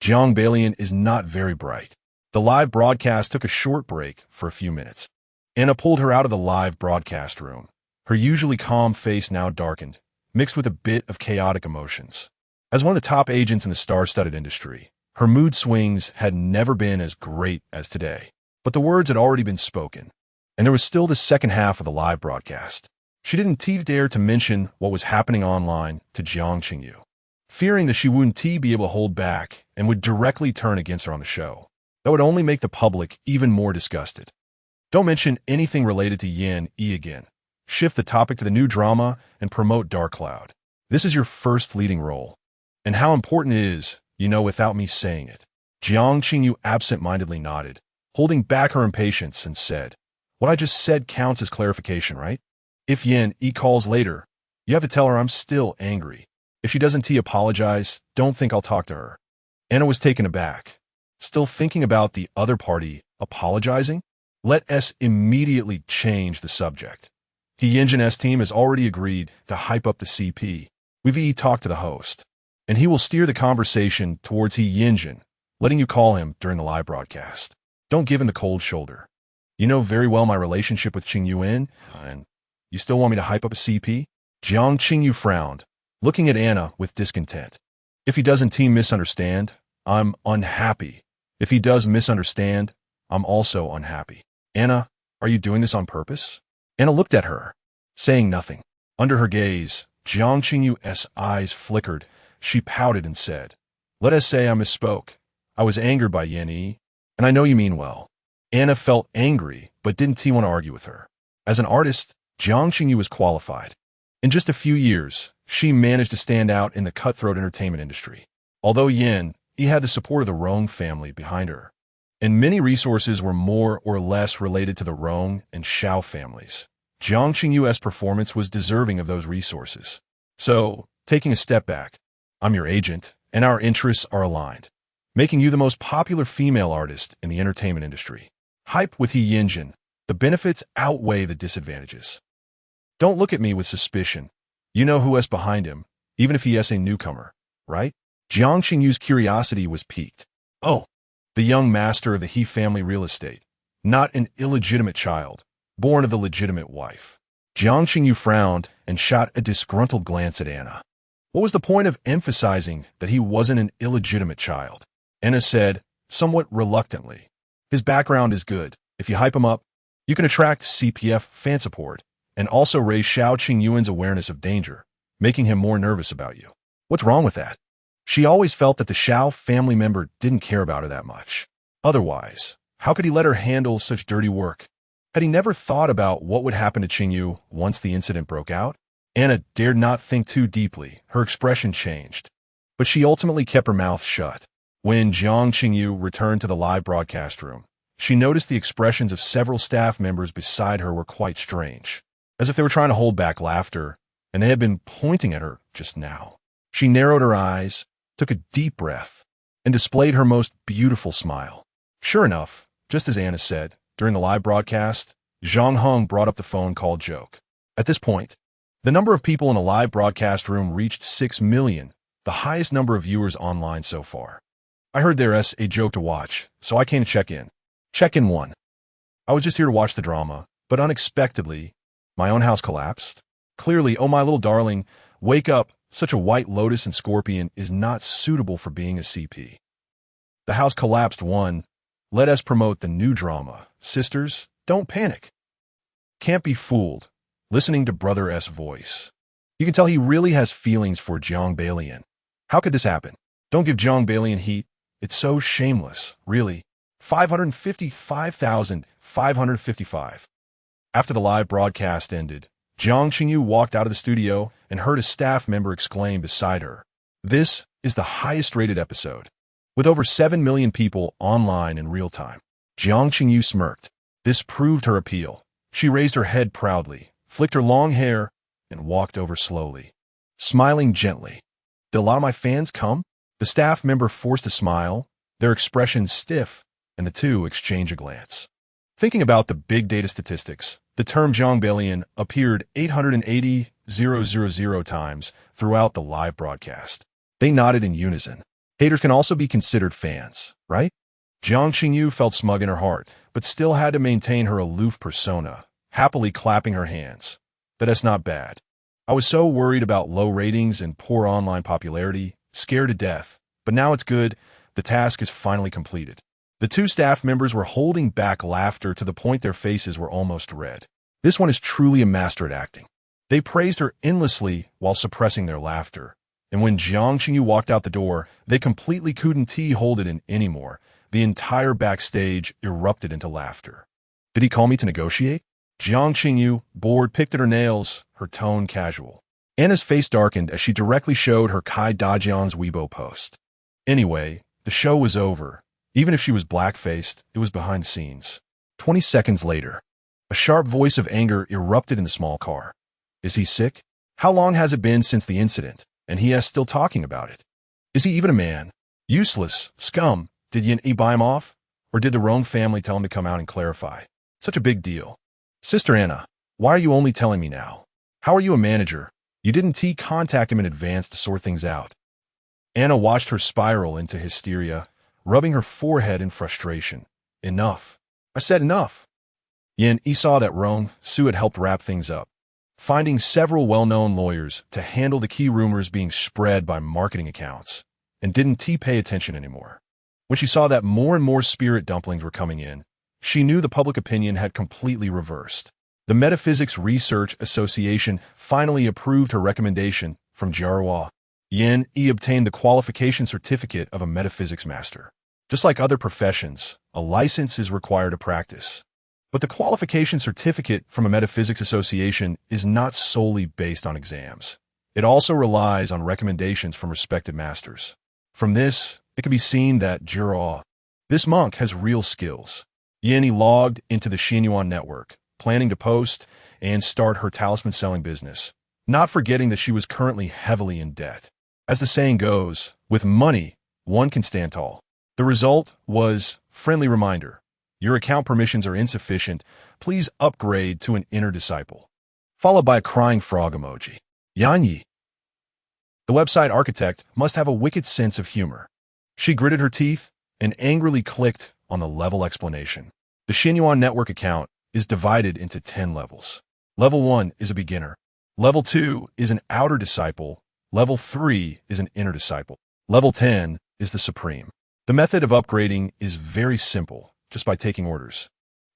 S1: Jiang Balian is not very bright. The live broadcast took a short break for a few minutes. Anna pulled her out of the live broadcast room. Her usually calm face now darkened, mixed with a bit of chaotic emotions. As one of the top agents in the star-studded industry, her mood swings had never been as great as today. But the words had already been spoken, and there was still the second half of the live broadcast. She didn't dare to mention what was happening online to Jiang Qingyu, fearing that she wouldn't be able to hold back and would directly turn against her on the show. That would only make the public even more disgusted. Don't mention anything related to Yin Yi again. Shift the topic to the new drama and promote Dark Cloud. This is your first leading role. And how important it is, without me saying it. Jiang Qingyu absent-mindedly nodded, holding back her impatience, and said, "What I just said counts as clarification, right? If Yin Yi calls later, you have to tell her I'm still angry. If she doesn't apologize, don't think I'll talk to her." Anna was taken aback. Still thinking about the other party apologizing? Let us immediately change the subject. He Yinjin's team has already agreed to hype up the CP. We've talked to the host, and he will steer the conversation towards He Yinjin, letting you call him during the live broadcast. Don't give him the cold shoulder. You know very well my relationship with Qing Yuan, and you still want me to hype up a CP? Jiang Qingyu frowned, looking at Anna with discontent. If he doesn't misunderstand, I'm unhappy. If he does misunderstand, I'm also unhappy. Anna, are you doing this on purpose? Anna looked at her, saying nothing. Under her gaze, Jiang Qingyu's eyes flickered. She pouted and said, "Let us say I misspoke. I was angered by Yin Yi, and I know you mean well." Anna felt angry, but didn't want to argue with her. As an artist, Jiang Qingyu was qualified. In just a few years, she managed to stand out in the cutthroat entertainment industry. Although Yin, he had the support of the Rong family behind her, and many resources were more or less related to the Rong and Xiao families. Jiang Qingyu's performance was deserving of those resources. So, taking a step back, I'm your agent, and our interests are aligned, making you the most popular female artist in the entertainment industry. Hype with He Yinjin. The benefits outweigh the disadvantages. Don't look at me with suspicion. You know who's behind him, even if he is a newcomer, right? Jiang Qingyu's curiosity was piqued. Oh, the young master of the He family real estate, not an illegitimate child, born of the legitimate wife. Jiang Qingyu frowned and shot a disgruntled glance at Anna. What was the point of emphasizing that he wasn't an illegitimate child? Anna said, somewhat reluctantly, his background is good. If you hype him up, you can attract CPF fan support and also raise Xiao Qingyuan's awareness of danger, making him more nervous about you. What's wrong with that? She always felt that the Xiao family member didn't care about her that much. Otherwise, how could he let her handle such dirty work? Had he never thought about what would happen to Qingyu once the incident broke out? Anna dared not think too deeply. Her expression changed, but she ultimately kept her mouth shut. When Jiang Qingyu returned to the live broadcast room, she noticed the expressions of several staff members beside her were quite strange, as if they were trying to hold back laughter, and they had been pointing at her just now. She narrowed her eyes, took a deep breath, and displayed her most beautiful smile. Sure enough, just as Anna said, during the live broadcast, Zhang Heng brought up the phone call joke. At this point, the number of people in the live broadcast room reached 6 million, the highest number of viewers online so far. I heard there's a joke to watch, so I came to check in. Check-in 1. I was just here to watch the drama, but unexpectedly, my own house collapsed. Clearly, oh my little darling, wake up, such a white lotus and scorpion is not suitable for being a CP. The house collapsed 1. Let us promote the new drama. Sisters, don't panic. Can't be fooled, listening to Brother S' voice. You can tell he really has feelings for Jiang Balian. How could this happen? Don't give Jiang Balian heat. It's so shameless, really. 555,555. After the live broadcast ended, Jiang Qingyu walked out of the studio and heard a staff member exclaim beside her, "This is the highest-rated episode." With over 7 million people online in real time, Jiang Qingyu smirked. This proved her appeal. She raised her head proudly, flicked her long hair, and walked over slowly, smiling gently. "Did a lot of my fans come?" The staff member forced a smile, their expressions stiff, and the two exchanged a glance. Thinking about the big data statistics, the term Jiang Balian appeared 880,000 times throughout the live broadcast. They nodded in unison. Haters can also be considered fans, right? Jiang Qingyu felt smug in her heart, but still had to maintain her aloof persona, happily clapping her hands. That's not bad. I was so worried about low ratings and poor online popularity, scared to death, but now it's good. The task is finally completed. The two staff members were holding back laughter to the point their faces were almost red. This one is truly a master at acting. They praised her endlessly while suppressing their laughter. And when Jiang Qingyu walked out the door, they completely couldn't hold it in anymore. The entire backstage erupted into laughter. Did he call me to negotiate? Jiang Qingyu, bored, picked at her nails, her tone casual. Anna's face darkened as she directly showed her Kai Dajian's Weibo post. Anyway, the show was over. Even if she was black-faced, it was behind the scenes. 20 seconds later, a sharp voice of anger erupted in the small car. Is he sick? How long has it been since the incident? And he is still talking about it. Is he even a man? Useless. Scum. Did Yin Yi buy him off? Or did the Rong family tell him to come out and clarify? Such a big deal. Sister Anna, why are you only telling me now? How are you a manager? You didn't contact him in advance to sort things out. Anna watched her spiral into hysteria, rubbing her forehead in frustration. Enough. I said enough. Yin Yi saw that Rong Su had helped wrap things up, finding several well-known lawyers to handle the key rumors being spread by marketing accounts, and didn't pay attention anymore. When she saw that more and more spirit dumplings were coming in, she knew the public opinion had completely reversed. The Metaphysics Research Association finally approved her recommendation from Jiahua. Yan Yi obtained the qualification certificate of a metaphysics master. Just like other professions, a license is required to practice. But the qualification certificate from a metaphysics association is not solely based on exams. It also relies on recommendations from respected masters. From this, it can be seen that Jiahua, this monk, has real skills. Yan Yi logged into the Xinyuan network, planning to post and start her talisman selling business, not forgetting that she was currently heavily in debt. As the saying goes, with money, one can stand tall. The result was, friendly reminder, your account permissions are insufficient, please upgrade to an inner disciple. Followed by a crying frog emoji. Yan Yi. The website architect must have a wicked sense of humor. She gritted her teeth and angrily clicked on the level explanation. The Xinyuan network account is divided into 10 levels. Level 1 is a beginner. Level 2 is an outer disciple. Level 3 is an inner disciple. Level 10 is the supreme. The method of upgrading is very simple, just by taking orders.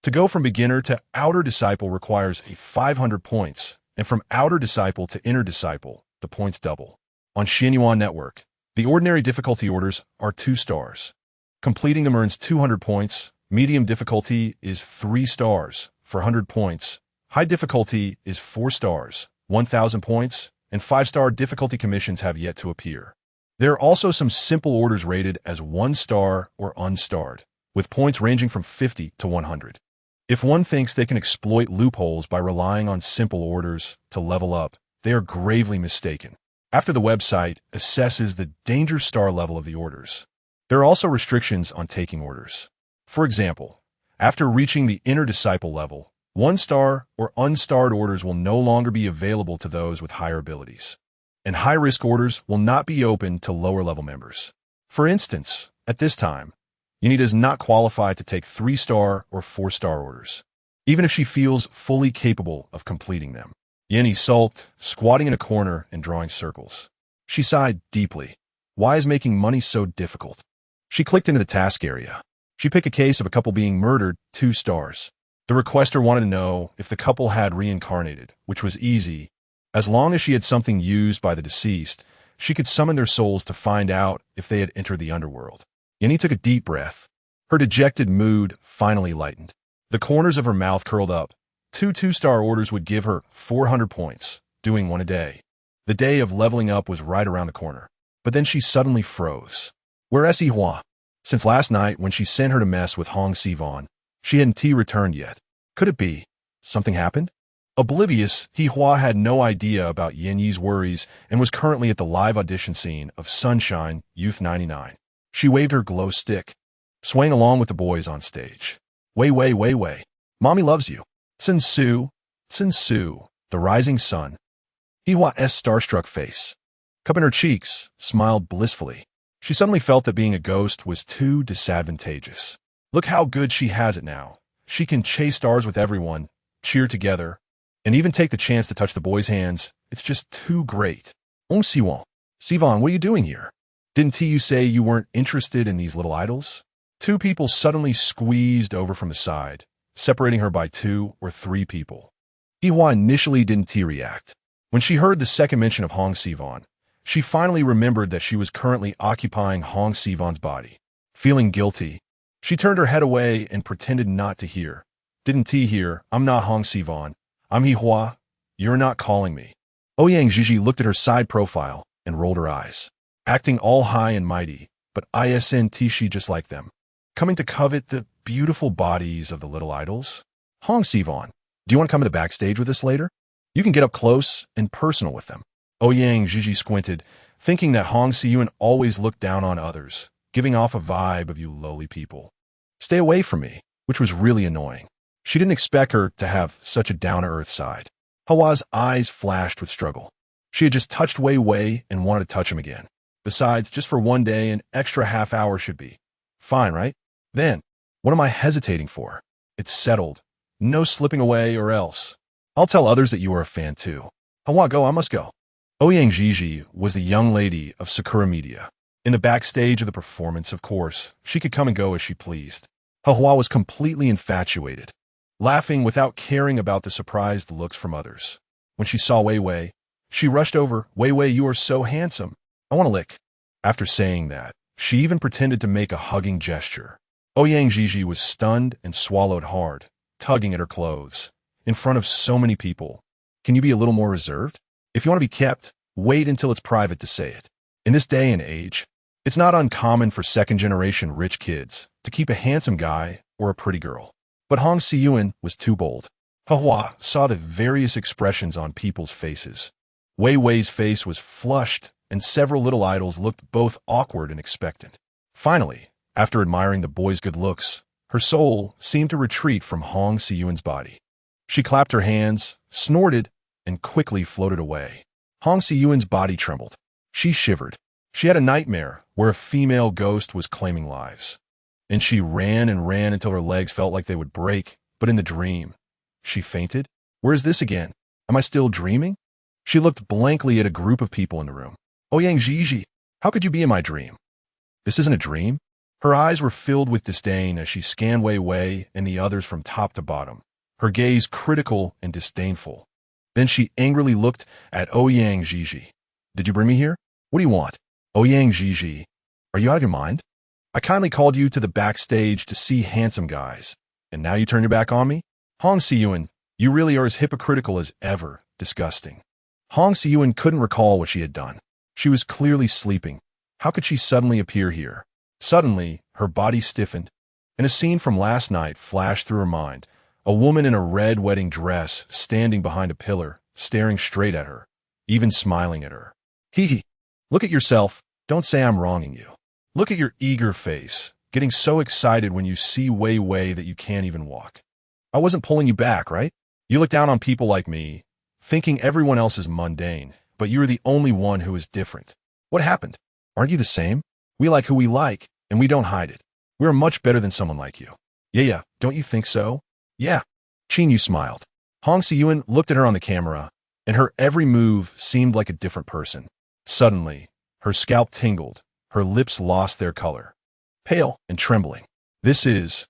S1: To go from beginner to outer disciple requires 500 points, and from outer disciple to inner disciple, the points double. On Xinyuan network, the ordinary difficulty orders are 2 stars. Completing them earns 200 points. Medium difficulty is 3 stars for 100 points. High difficulty is 4 stars, 1,000 points, and 5-star difficulty commissions have yet to appear. There are also some simple orders rated as 1 star or unstarred, with points ranging from 50 to 100. If one thinks they can exploit loopholes by relying on simple orders to level up, they are gravely mistaken. After the website assesses the danger star level of the orders, there are also restrictions on taking orders. For example, after reaching the inner disciple level, 1-star or unstarred orders will no longer be available to those with higher abilities, and high-risk orders will not be open to lower-level members. For instance, at this time, Yan Yi does not qualify to take 3-star or 4-star orders, even if she feels fully capable of completing them. Yan Yi sulked, squatting in a corner and drawing circles. She sighed deeply. Why is making money so difficult? She clicked into the task area. She picked a case of a couple being murdered, 2 stars. The requester wanted to know if the couple had reincarnated, which was easy. As long as she had something used by the deceased, she could summon their souls to find out if they had entered the underworld. Yan Yi took a deep breath. Her dejected mood finally lightened. The corners of her mouth curled up. 2 2-star orders would give her 400 points, doing 1 a day. The day of leveling up was right around the corner. But then she suddenly froze. Where is Hua? Since last night when she sent her to mess with Hong Sivan, she hadn't returned yet. Could it be something happened? Oblivious, Hua had no idea about Yan Yi's worries and was currently at the live audition scene of Sunshine Youth 99. She waved her glow stick, swaying along with the boys on stage. Wei, Mommy loves you. Sun Su, the rising sun. Hua's starstruck face, cup in her cheeks, smiled blissfully. She suddenly felt that being a ghost was too disadvantageous. Look how good she has it now. She can chase stars with everyone, cheer together, and even take the chance to touch the boys' hands. It's just too great. Rong Su, Sivan, what are you doing here? Didn't you say you weren't interested in these little idols? 2 people suddenly squeezed over from the side, separating her by 2 or 3 people. Hua initially didn't react. When she heard the second mention of Hong Sivan, she finally remembered that she was currently occupying Hong Sivan's body. Feeling guilty, she turned her head away and pretended not to hear. Didn't hear? I'm not Hong Sivan. I'm Hua. You're not calling me. Ouyang Jiji looked at her side profile and rolled her eyes. Acting all high and mighty, but isn't she just like them? Coming to covet the beautiful bodies of the little idols? Hong Sivan, do you want to come to the backstage with us later? You can get up close and personal with them. Ouyang Jiji squinted, thinking that Hong Siyun always looked down on others, giving off a vibe of you lowly people. Stay away from me, which was really annoying. She didn't expect her to have such a down-to-earth side. Hua's eyes flashed with struggle. She had just touched Wei and wanted to touch him again. Besides, just for 1 day, an extra half hour should be fine, right? Then, what am I hesitating for? It's settled. No slipping away or else. I'll tell others that you are a fan too. Hua, go, I must go. Ouyang Jiji was the young lady of Sakura Media. In the backstage of the performance, of course, she could come and go as she pleased. Hua was completely infatuated. laughing without caring about the surprised looks from others. When she saw Wei Wei, she rushed over. Wei Wei, you are so handsome. I want to lick. After saying that, she even pretended to make a hugging gesture. Ouyang Gigi was stunned and swallowed hard, tugging at her clothes. In front of so many people. Can you be a little more reserved? If you want to be kept, wait until it's private to say it. In this day and age, it's not uncommon for second-generation rich kids to keep a handsome guy or a pretty girl. But Hong Siyuan was too bold. Hua saw the various expressions on people's faces. Wei Wei's face was flushed, and several little idols looked both awkward and expectant. Finally, after admiring the boy's good looks, her soul seemed to retreat from Hong Siyuan's body. She clapped her hands, snorted, and quickly floated away. Hong Siyuan's body trembled. She shivered. She had a nightmare where a female ghost was claiming lives. And she ran and ran until her legs felt like they would break, but in the dream, she fainted. Where is this again? Am I still dreaming? She looked blankly at a group of people in the room. Ouyang Gigi, how could you be in my dream? This isn't a dream. Her eyes were filled with disdain as she scanned Wei Wei and the others from top to bottom, her gaze critical and disdainful. Then she angrily looked at Ouyang Gigi. Did you bring me here? What do you want? Ouyang Gigi, are you out of your mind? I kindly called you to the backstage to see handsome guys, and now you turn your back on me? Hong Siyuan, you really are as hypocritical as ever. Disgusting. Hong Siyuan couldn't recall what she had done. She was clearly sleeping. How could she suddenly appear here? Suddenly, her body stiffened, and a scene from last night flashed through her mind. A woman in a red wedding dress standing behind a pillar, staring straight at her, even smiling at her. Hee. Look at yourself. Don't say I'm wronging you. Look at your eager face, getting so excited when you see Wei Wei that you can't even walk. I wasn't pulling you back, right? You look down on people like me, thinking everyone else is mundane, but you're the only one who is different. What happened? Aren't you the same? We like who we like, and we don't hide it. We're much better than someone like you. Yeah, don't you think so? Yeah. Qin Yu smiled. Hong Siyuan looked at her on the camera, and her every move seemed like a different person. Suddenly, her scalp tingled, her lips lost their color. Pale and trembling. This is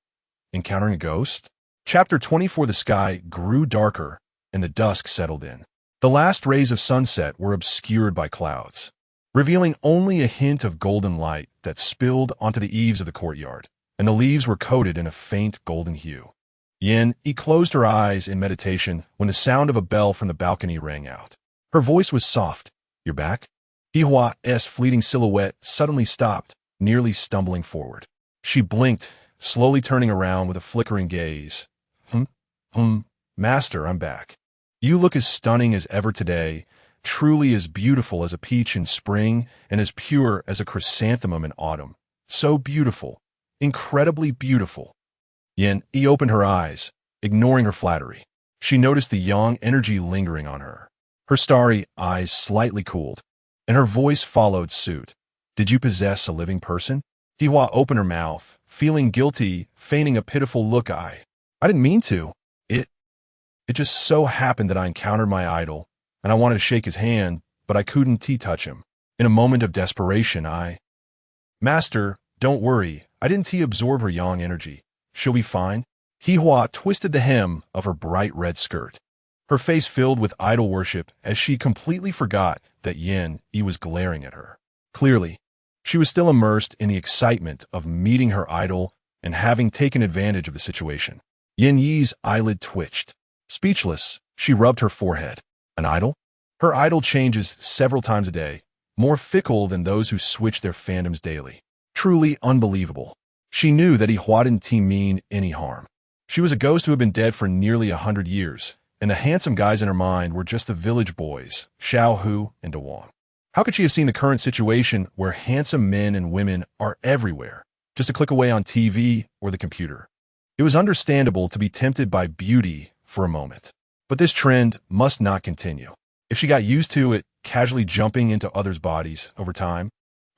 S1: encountering a ghost? Chapter 24. The sky grew darker, and the dusk settled in. The last rays of sunset were obscured by clouds, revealing only a hint of golden light that spilled onto the eaves of the courtyard, and the leaves were coated in a faint golden hue. Yin closed her eyes in meditation when the sound of a bell from the balcony rang out. Her voice was soft. You're back? Hua's fleeting silhouette suddenly stopped, nearly stumbling forward. She blinked, slowly turning around with a flickering gaze. Master, I'm back. You look as stunning as ever today, truly as beautiful as a peach in spring and as pure as a chrysanthemum in autumn. So beautiful, incredibly beautiful. Yin opened her eyes, ignoring her flattery. She noticed the yang energy lingering on her. Her starry eyes slightly cooled, and her voice followed suit. Did you possess a living person? Hua opened her mouth, feeling guilty, feigning a pitiful look. I didn't mean to. It just so happened that I encountered my idol, and I wanted to shake his hand, but I couldn't touch him. In a moment of desperation, Master, don't worry. I didn't absorb her yang energy. She'll be fine. Hua twisted the hem of her bright red skirt. Her face filled with idol worship as she completely forgot that Yin was glaring at her. Clearly, she was still immersed in the excitement of meeting her idol and having taken advantage of the situation. Yin Yi's eyelid twitched. Speechless, she rubbed her forehead. An idol? Her idol changes several times a day, more fickle than those who switch their fandoms daily. Truly unbelievable. She knew that Hua didn't mean any harm. She was a ghost who had been dead for nearly 100 years, and the handsome guys in her mind were just the village boys, Xiao Hu and DeWang. How could she have seen the current situation where handsome men and women are everywhere, just a click away on TV or the computer? It was understandable to be tempted by beauty for a moment, but this trend must not continue. If she got used to it, casually jumping into others' bodies over time,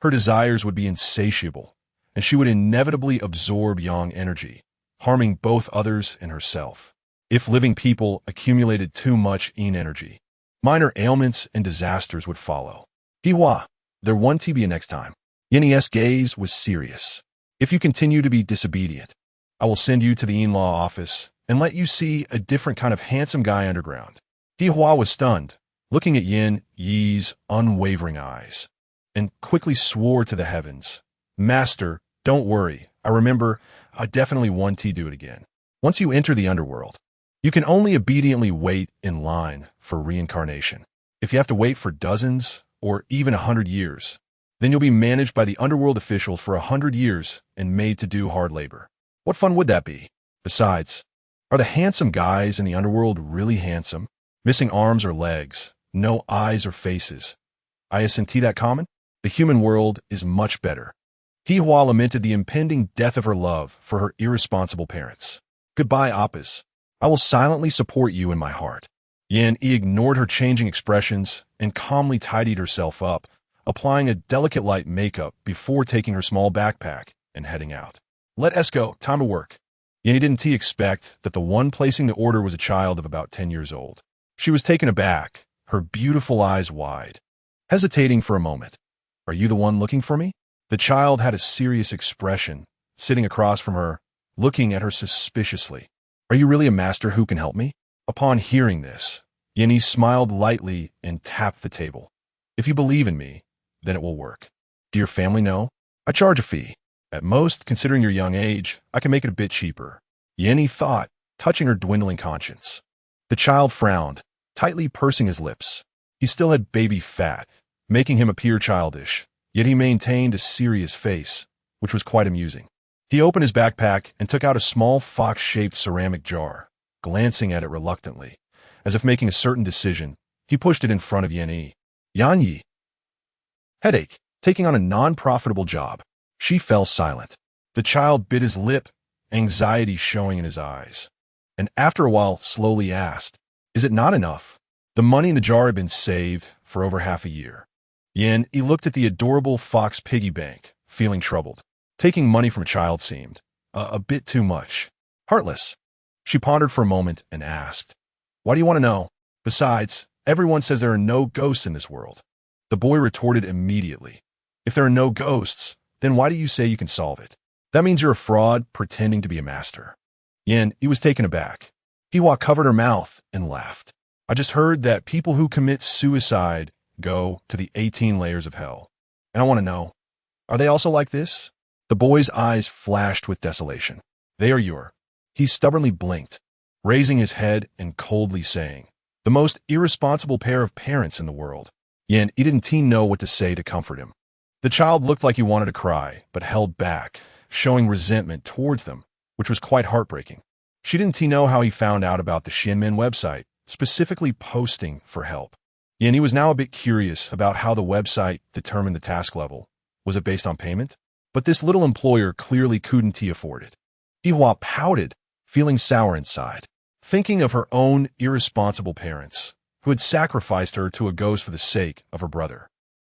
S1: her desires would be insatiable, and she would inevitably absorb yang energy, harming both others and herself. If living people accumulated too much yin energy, minor ailments and disasters would follow. Hua, there won't be next time. Yin's gaze was serious. If you continue to be disobedient, I will send you to the in-law office and let you see a different kind of handsome guy underground. He Hua was stunned, looking at Yin Yi's unwavering eyes, and quickly swore to the heavens, "Master, don't worry. I remember, I definitely want to do it again. Once you enter the underworld, you can only obediently wait in line for reincarnation. If you have to wait for dozens or even 100 years, then you'll be managed by the underworld officials for 100 years and made to do hard labor. What fun would that be? Besides, are the handsome guys in the underworld really handsome? Missing arms or legs, no eyes or faces. Isn't that common? The human world is much better." He Hua lamented the impending death of her love for her irresponsible parents. "Goodbye, Appas. I will silently support you in my heart." Yin Yi ignored her changing expressions and calmly tidied herself up, applying a delicate light makeup before taking her small backpack and heading out. "Let us go. Time to work." Yin didn't expect that the one placing the order was a child of about 10 years old. She was taken aback, her beautiful eyes wide. Hesitating for a moment, "Are you the one looking for me?" The child had a serious expression, sitting across from her, looking at her suspiciously. "Are you really a master who can help me?" Upon hearing this, Yin smiled lightly and tapped the table. "If you believe in me, then it will work. Do your family know? I charge a fee. At most, considering your young age, I can make it a bit cheaper." Yin thought, touching her dwindling conscience. The child frowned, tightly pursing his lips. He still had baby fat, making him appear childish, yet he maintained a serious face, which was quite amusing. He opened his backpack and took out a small fox-shaped ceramic jar. Glancing at it reluctantly, as if making a certain decision, he pushed it in front of Yan Yi. Yan Yi. Headache, taking on a non-profitable job. She fell silent. The child bit his lip, anxiety showing in his eyes, and after a while slowly asked, "Is it not enough?" The money in the jar had been saved for over half a year. Yin Yi looked at the adorable fox piggy bank, feeling troubled. Taking money from a child seemed a bit too much. Heartless. She pondered for a moment and asked, "Why do you want to know? Besides, everyone says there are no ghosts in this world." The boy retorted immediately, "If there are no ghosts, then why do you say you can solve it? That means you're a fraud pretending to be a master." Yin Yi was taken aback. Hua covered her mouth and laughed. "I just heard that people who commit suicide go to the 18 layers of hell. And I want to know, are they also like this?" The boy's eyes flashed with desolation. "They are your..." He stubbornly blinked, raising his head and coldly saying, "The most irresponsible pair of parents in the world." Yin Yi didn't know what to say to comfort him. The child looked like he wanted to cry, but held back, showing resentment towards them, which was quite heartbreaking. She didn't know how he found out about the Xianmen website, specifically posting for help. Yin Yi was now a bit curious about how the website determined the task level. Was it based on payment? But this little employer clearly couldn't afford it. Hua pouted, feeling sour inside, thinking of her own irresponsible parents, who had sacrificed her to a ghost for the sake of her brother.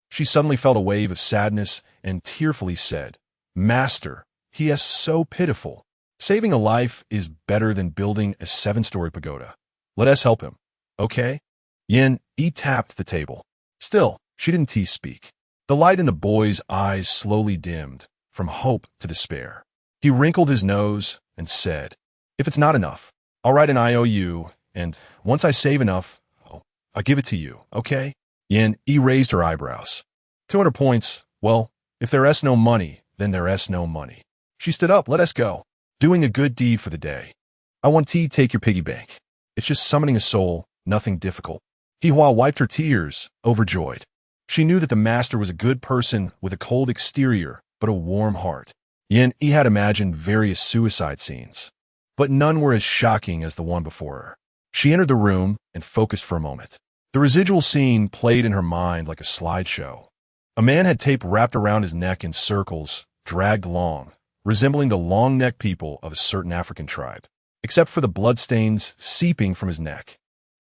S1: She suddenly felt a wave of sadness and tearfully said, "Master, he is so pitiful. Saving a life is better than building a 7-story pagoda. Let us help him, okay?" Yin Yi tapped the table. Still, she didn't speak. The light in the boy's eyes slowly dimmed, from hope to despair. He wrinkled his nose and said, "If it's not enough, I'll write an IOU, and once I save enough, I'll give it to you, okay?" Yin Yi raised her eyebrows. 200 points, well, if there is no money, then there is no money. She stood up. "Let us go. Doing a good deed for the day. I want to take your piggy bank. It's just summoning a soul, nothing difficult." Hua wiped her tears, overjoyed. She knew that the master was a good person with a cold exterior, but a warm heart. Yin Yi had imagined various suicide scenes, but none were as shocking as the one before her. She entered the room and focused for a moment. The residual scene played in her mind like a slideshow. A man had tape wrapped around his neck in circles, dragged along, resembling the long-necked people of a certain African tribe, except for the bloodstains seeping from his neck.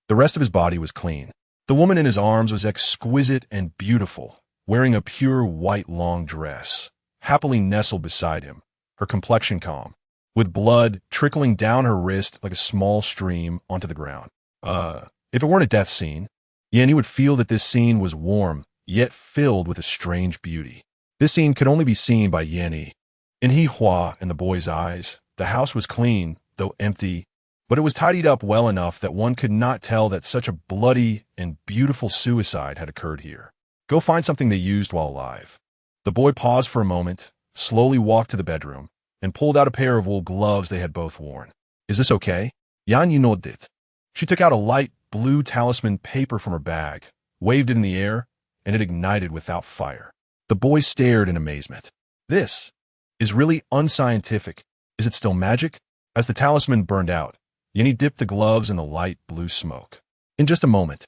S1: The rest of his body was clean. The woman in his arms was exquisite and beautiful, wearing a pure white long dress, happily nestled beside him, her complexion calm, with blood trickling down her wrist like a small stream onto the ground. If it weren't a death scene, Yin Yi would feel that this scene was warm, yet filled with a strange beauty. This scene could only be seen by Yin Yi. In Hua and the boy's eyes, the house was clean, though empty, but it was tidied up well enough that one could not tell that such a bloody and beautiful suicide had occurred here. Go find something they used while alive. The boy paused for a moment, slowly walked to the bedroom, and pulled out a pair of wool gloves they had both worn. Is this okay? Yan Yi nodded. She took out a light blue talisman paper from her bag, waved it in the air, and it ignited without fire. The boy stared in amazement. This is really unscientific. Is it still magic? As the talisman burned out, Yanni dipped the gloves in the light blue smoke. In just a moment,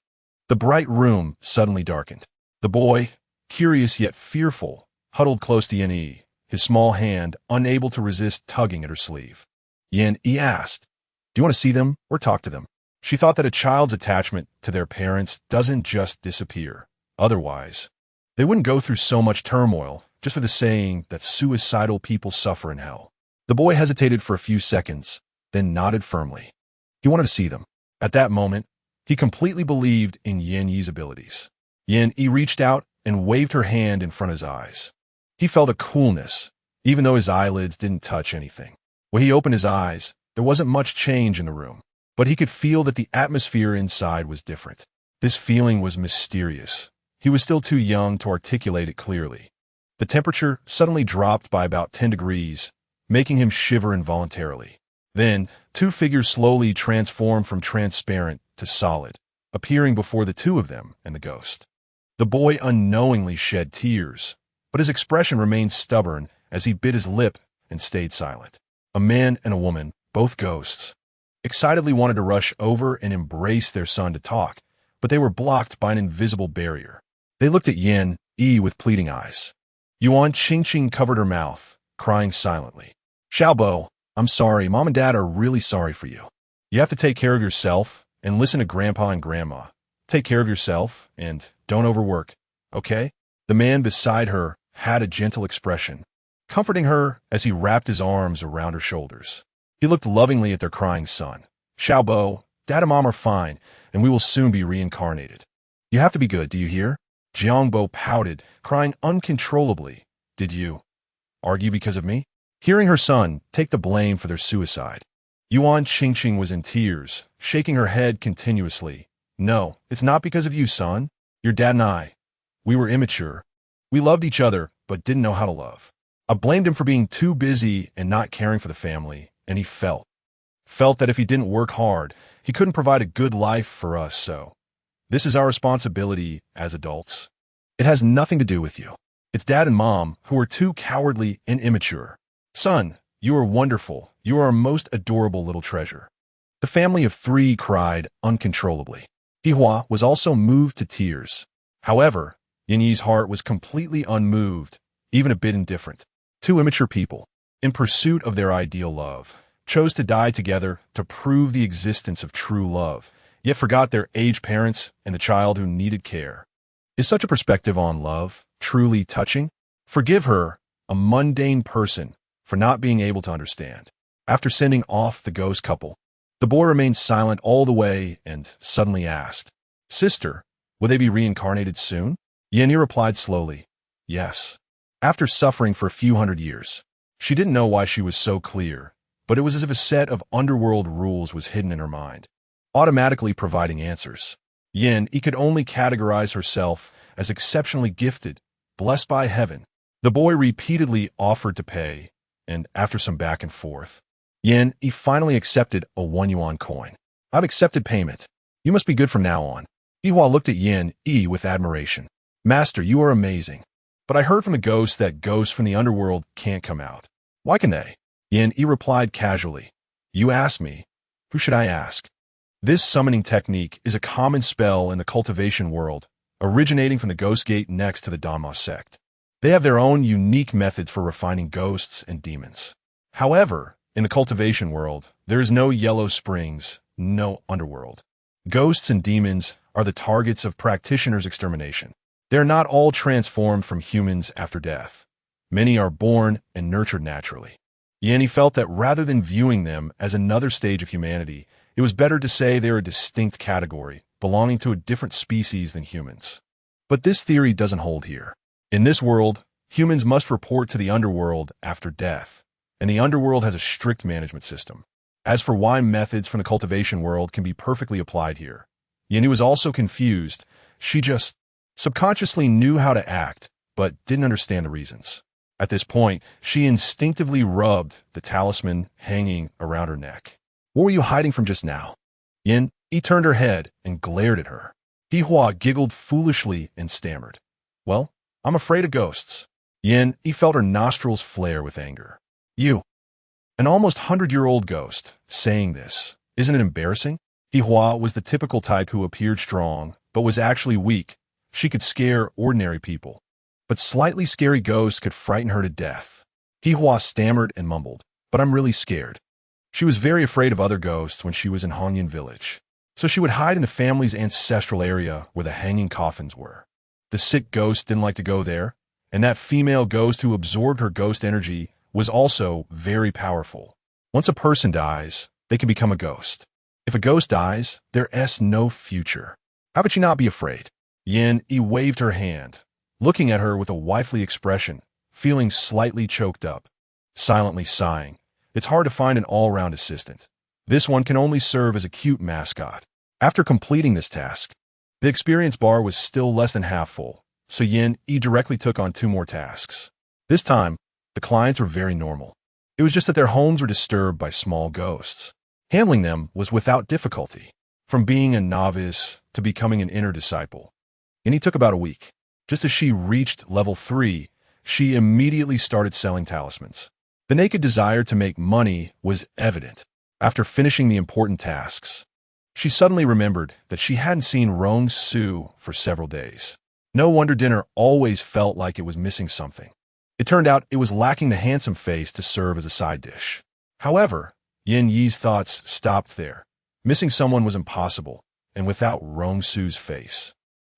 S1: the bright room suddenly darkened. The boy, curious yet fearful, huddled close to Yanni, his small hand unable to resist tugging at her sleeve. Yanni asked, "Do you want to see them or talk to them?" She thought that a child's attachment to their parents doesn't just disappear. Otherwise, they wouldn't go through so much turmoil just for the saying that suicidal people suffer in hell. The boy hesitated for a few seconds, then nodded firmly. He wanted to see them. At that moment, he completely believed in Yin Yi's abilities. Yin Yi reached out and waved her hand in front of his eyes. He felt a coolness, even though his eyelids didn't touch anything. When he opened his eyes, there wasn't much change in the room, but he could feel that the atmosphere inside was different. This feeling was mysterious. He was still too young to articulate it clearly. The temperature suddenly dropped by about 10 degrees, making him shiver involuntarily. Then, two figures slowly transformed from transparent to solid, appearing before the two of them and the ghost. The boy unknowingly shed tears, but his expression remained stubborn as he bit his lip and stayed silent. A man and a woman, both ghosts, excitedly wanted to rush over and embrace their son to talk, but they were blocked by an invisible barrier. They looked at Yin Yi with pleading eyes. Yuan Qingqing covered her mouth, crying silently. Xiaobo, I'm sorry. Mom and Dad are really sorry for you. You have to take care of yourself and listen to Grandpa and Grandma. Take care of yourself and don't overwork, okay? The man beside her had a gentle expression, comforting her as he wrapped his arms around her shoulders. He looked lovingly at their crying son. Xiaobo, Dad and Mom are fine, and we will soon be reincarnated. You have to be good, do you hear? Jiangbo pouted, crying uncontrollably. Did you argue because of me? Hearing her son take the blame for their suicide, Yuan Qingqing was in tears, shaking her head continuously. No, it's not because of you, son. Your dad and I, we were immature. We loved each other, but didn't know how to love. I blamed him for being too busy and not caring for the family, and he felt that if he didn't work hard, he couldn't provide a good life for us, so this is our responsibility as adults. It has nothing to do with you. It's Dad and Mom who are too cowardly and immature. Son, you are wonderful. You are our most adorable little treasure. The family of three cried uncontrollably. Hihua was also moved to tears. However, Yin Yi's heart was completely unmoved, even a bit indifferent. Two immature people, in pursuit of their ideal love, chose to die together to prove the existence of true love, yet forgot their aged parents and the child who needed care. Is such a perspective on love truly touching? Forgive her, a mundane person, for not being able to understand. After sending off the ghost couple, the boy remained silent all the way and suddenly asked, Sister, will they be reincarnated soon? Yin Yi replied slowly, Yes. After suffering for a few hundred years, she didn't know why she was so clear, but it was as if a set of underworld rules was hidden in her mind, automatically providing answers. Yin Yi could only categorize herself as exceptionally gifted, blessed by heaven. The boy repeatedly offered to pay, and after some back and forth, Yin Yi finally accepted a 1 yuan coin. I've accepted payment. You must be good from now on. Yihua looked at Yin Yi with admiration. Master, you are amazing. But I heard from the ghosts that ghosts from the underworld can't come out. Why can they? Yin Yi replied casually. You ask me. Who should I ask? This summoning technique is a common spell in the cultivation world, originating from the ghost gate next to the Danmo Sect. They have their own unique methods for refining ghosts and demons. However, in the cultivation world, there is no yellow springs, no underworld. Ghosts and demons are the targets of practitioners' extermination. They are not all transformed from humans after death. Many are born and nurtured naturally. Yin Yi felt that rather than viewing them as another stage of humanity, it was better to say they are a distinct category, belonging to a different species than humans. But this theory doesn't hold here. In this world, humans must report to the underworld after death, and the underworld has a strict management system. As for why methods from the cultivation world can be perfectly applied here, Yin was also confused. She just subconsciously knew how to act, but didn't understand the reasons. At this point, she instinctively rubbed the talisman hanging around her neck. What were you hiding from just now? Yin turned her head and glared at her. Hua giggled foolishly and stammered. Well, I'm afraid of ghosts. Yin felt her nostrils flare with anger. You, an almost 100-year-old ghost, saying this. Isn't it embarrassing? Hua was the typical type who appeared strong, but was actually weak. She could scare ordinary people. But slightly scary ghosts could frighten her to death. Hua stammered and mumbled, but I'm really scared. She was very afraid of other ghosts when she was in Hongyan village. So she would hide in the family's ancestral area where the hanging coffins were. The sick ghost didn't like to go there, and that female ghost who absorbed her ghost energy was also very powerful. Once a person dies, they can become a ghost. If a ghost dies, there's no future. How could she not be afraid? Yin waved her hand, looking at her with a wifely expression, feeling slightly choked up. Silently sighing, it's hard to find an all-round assistant. This one can only serve as a cute mascot. After completing this task, the experience bar was still less than half full, so Yin directly took on 2 more tasks. This time, the clients were very normal. It was just that their homes were disturbed by small ghosts. Handling them was without difficulty, from being a novice to becoming an inner disciple. Yin took about a week. Just as she reached level 3, she immediately started selling talismans. The naked desire to make money was evident. After finishing the important tasks, she suddenly remembered that she hadn't seen Rong Su for several days. No wonder dinner always felt like it was missing something. It turned out it was lacking the handsome face to serve as a side dish. However, Yin Yi's thoughts stopped there. Missing someone was impossible, and without Rong Su's face.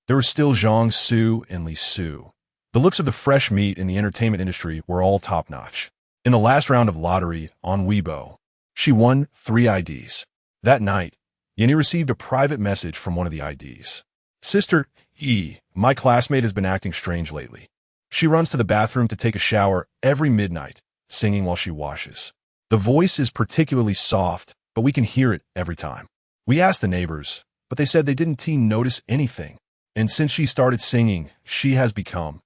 S1: There were still Zhang Su and Li Su. The looks of the fresh meat in the entertainment industry were all top-notch. In the last round of lottery on Weibo, she won 3 IDs. That night, Yin received a private message from one of the IDs. Sister my classmate has been acting strange lately. She runs to the bathroom to take a shower every midnight, singing while she washes. The voice is particularly soft, but we can hear it every time. We asked the neighbors, but they said they didn't notice anything. And since she started singing, she has become,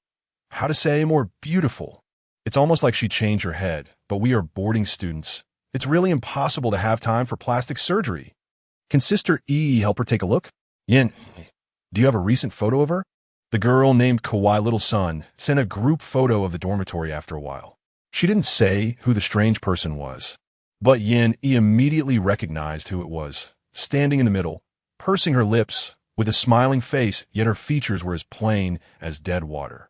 S1: how to say, more beautiful. It's almost like she changed her head, but we are boarding students. It's really impossible to have time for plastic surgery. Can Sister help her take a look? Yin, do you have a recent photo of her? The girl named Kawai Little Sun sent a group photo of the dormitory after a while. She didn't say who the strange person was, but Yin immediately recognized who it was, standing in the middle, pursing her lips, with a smiling face, yet her features were as plain as dead water.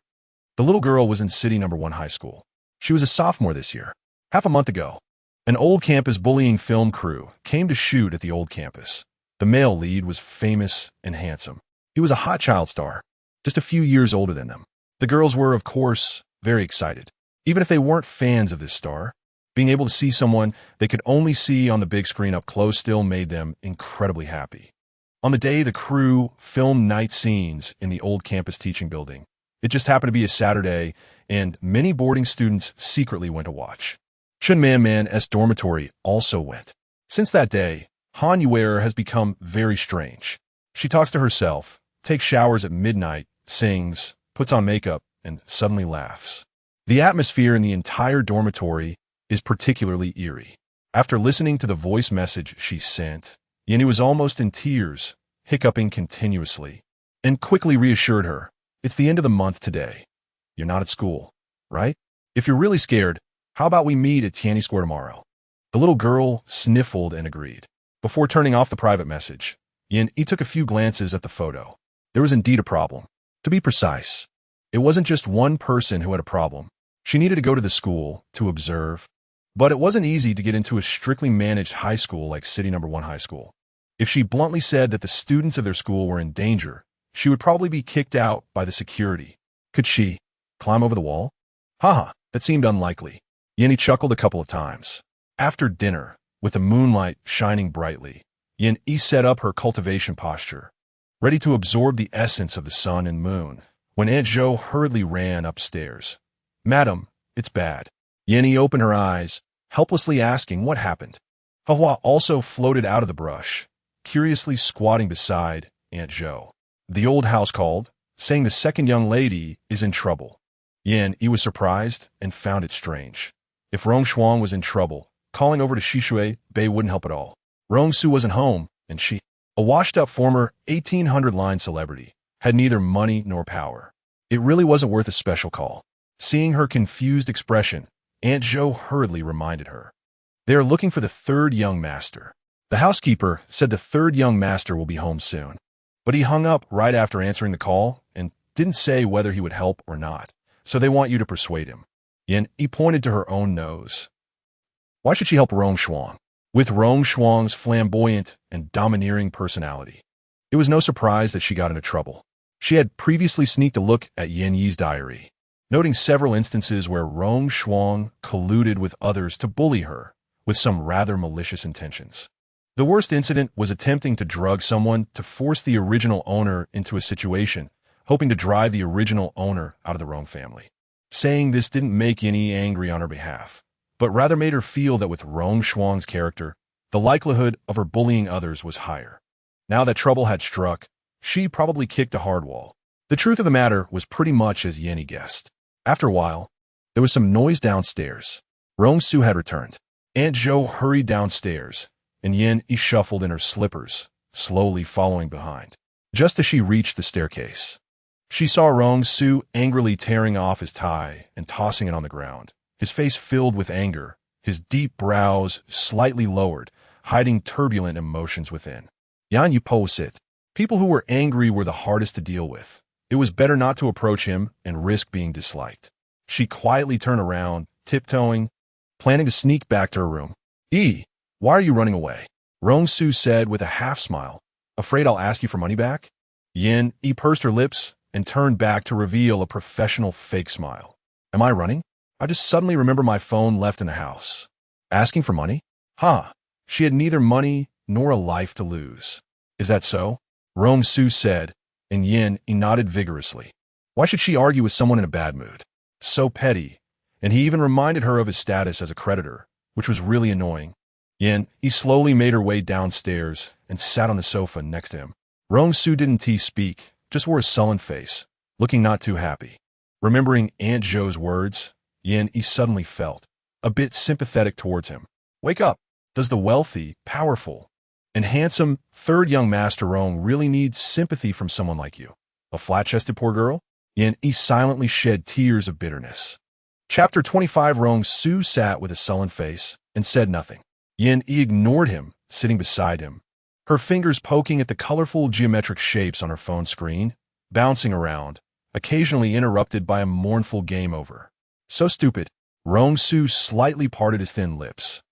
S1: The little girl was in City No. 1 high school. She was a sophomore this year. Half a month ago, an old campus bullying film crew came to shoot at the old campus. The male lead was famous and handsome. He was a hot child star, just a few years older than them. The girls were, of course, very excited. Even if they weren't fans of this star, being able to see someone they could only see on the big screen up close still made them incredibly happy. On the day the crew filmed night scenes in the old campus teaching building, it just happened to be a Saturday, and many boarding students secretly went to watch. Chun Man's dormitory also went. Since that day, Han Yuer has become very strange. She talks to herself, takes showers at midnight, sings, puts on makeup, and suddenly laughs. The atmosphere in the entire dormitory is particularly eerie. After listening to the voice message she sent, Yin was almost in tears, hiccuping continuously, and quickly reassured her, it's the end of the month today. You're not at school, right? If you're really scared, how about we meet at Tianyi Square tomorrow? The little girl sniffled and agreed. Before turning off the private message, Yin took a few glances at the photo. There was indeed a problem. To be precise, it wasn't just one person who had a problem. She needed to go to the school to observe, but it wasn't easy to get into a strictly managed high school like City No. 1 high school. If she bluntly said that the students of their school were in danger, she would probably be kicked out by the security. Could she climb over the wall? Haha, that seemed unlikely. Yin chuckled a couple of times. After dinner, with the moonlight shining brightly, Yin set up her cultivation posture, ready to absorb the essence of the sun and moon, when Aunt Zhou hurriedly ran upstairs. Madam, it's bad. Yin opened her eyes, helplessly asking what happened. Hua also floated out of the brush, curiously squatting beside Aunt Zhou. The old house called, saying the second young lady is in trouble. Yan Yi was surprised and found it strange. If Rong Shuang was in trouble, calling over to Shishui Bei wouldn't help at all. Rong Su wasn't home, and she, a washed-up former 1800-line celebrity, had neither money nor power. It really wasn't worth a special call. Seeing her confused expression, Aunt Zhou hurriedly reminded her. They are looking for the third young master. The housekeeper said the third young master will be home soon. But he hung up right after answering the call and didn't say whether he would help or not, so they want you to persuade him. Yan Yi pointed to her own nose. Why should she help Rong Shuang? With Rong Shuang's flamboyant and domineering personality, it was no surprise that she got into trouble. She had previously sneaked a look at Yan Yi's diary, noting several instances where Rong Shuang colluded with others to bully her, with some rather malicious intentions. The worst incident was attempting to drug someone to force the original owner into a situation, hoping to drive the original owner out of the Rong family. Saying this didn't make Yan Yi angry on her behalf, but rather made her feel that with Rong Shuang's character, the likelihood of her bullying others was higher. Now that trouble had struck, she probably kicked a hard wall. The truth of the matter was pretty much as Yan Yi guessed. After a while, there was some noise downstairs. Rong Su had returned. Aunt Zhou hurried downstairs, and Yan Yi shuffled in her slippers, slowly following behind. Just as she reached the staircase, she saw Rong Su angrily tearing off his tie and tossing it on the ground, his face filled with anger, his deep brows slightly lowered, hiding turbulent emotions within. Yan Yi posed it. People who were angry were the hardest to deal with. It was better not to approach him and risk being disliked. She quietly turned around, tiptoeing, planning to sneak back to her room. Why are you running away? Rong Su said with a half-smile. Afraid I'll ask you for money back? Yan Yi pursed her lips and turned back to reveal a professional fake smile. Am I running? I just suddenly remember my phone left in the house. Asking for money? She had neither money nor a life to lose. Is that so? Rong Su said, and Yan Yi nodded vigorously. Why should she argue with someone in a bad mood? So petty, and he even reminded her of his status as a creditor, which was really annoying. Yan Yi slowly made her way downstairs and sat on the sofa next to him. Rong Su didn't speak, just wore a sullen face, looking not too happy. Remembering Aunt Zhou's words, Yan Yi suddenly felt a bit sympathetic towards him. Wake up! Does the wealthy, powerful, and handsome third young master Rong really need sympathy from someone like you? A flat-chested poor girl? Yan Yi silently shed tears of bitterness. Chapter 25. Rong Su sat with a sullen face and said nothing. Yan Yi ignored him, sitting beside him, her fingers poking at the colorful geometric shapes on her phone screen, bouncing around, occasionally interrupted by a mournful game over. So stupid. Rong Su slightly parted his thin lips.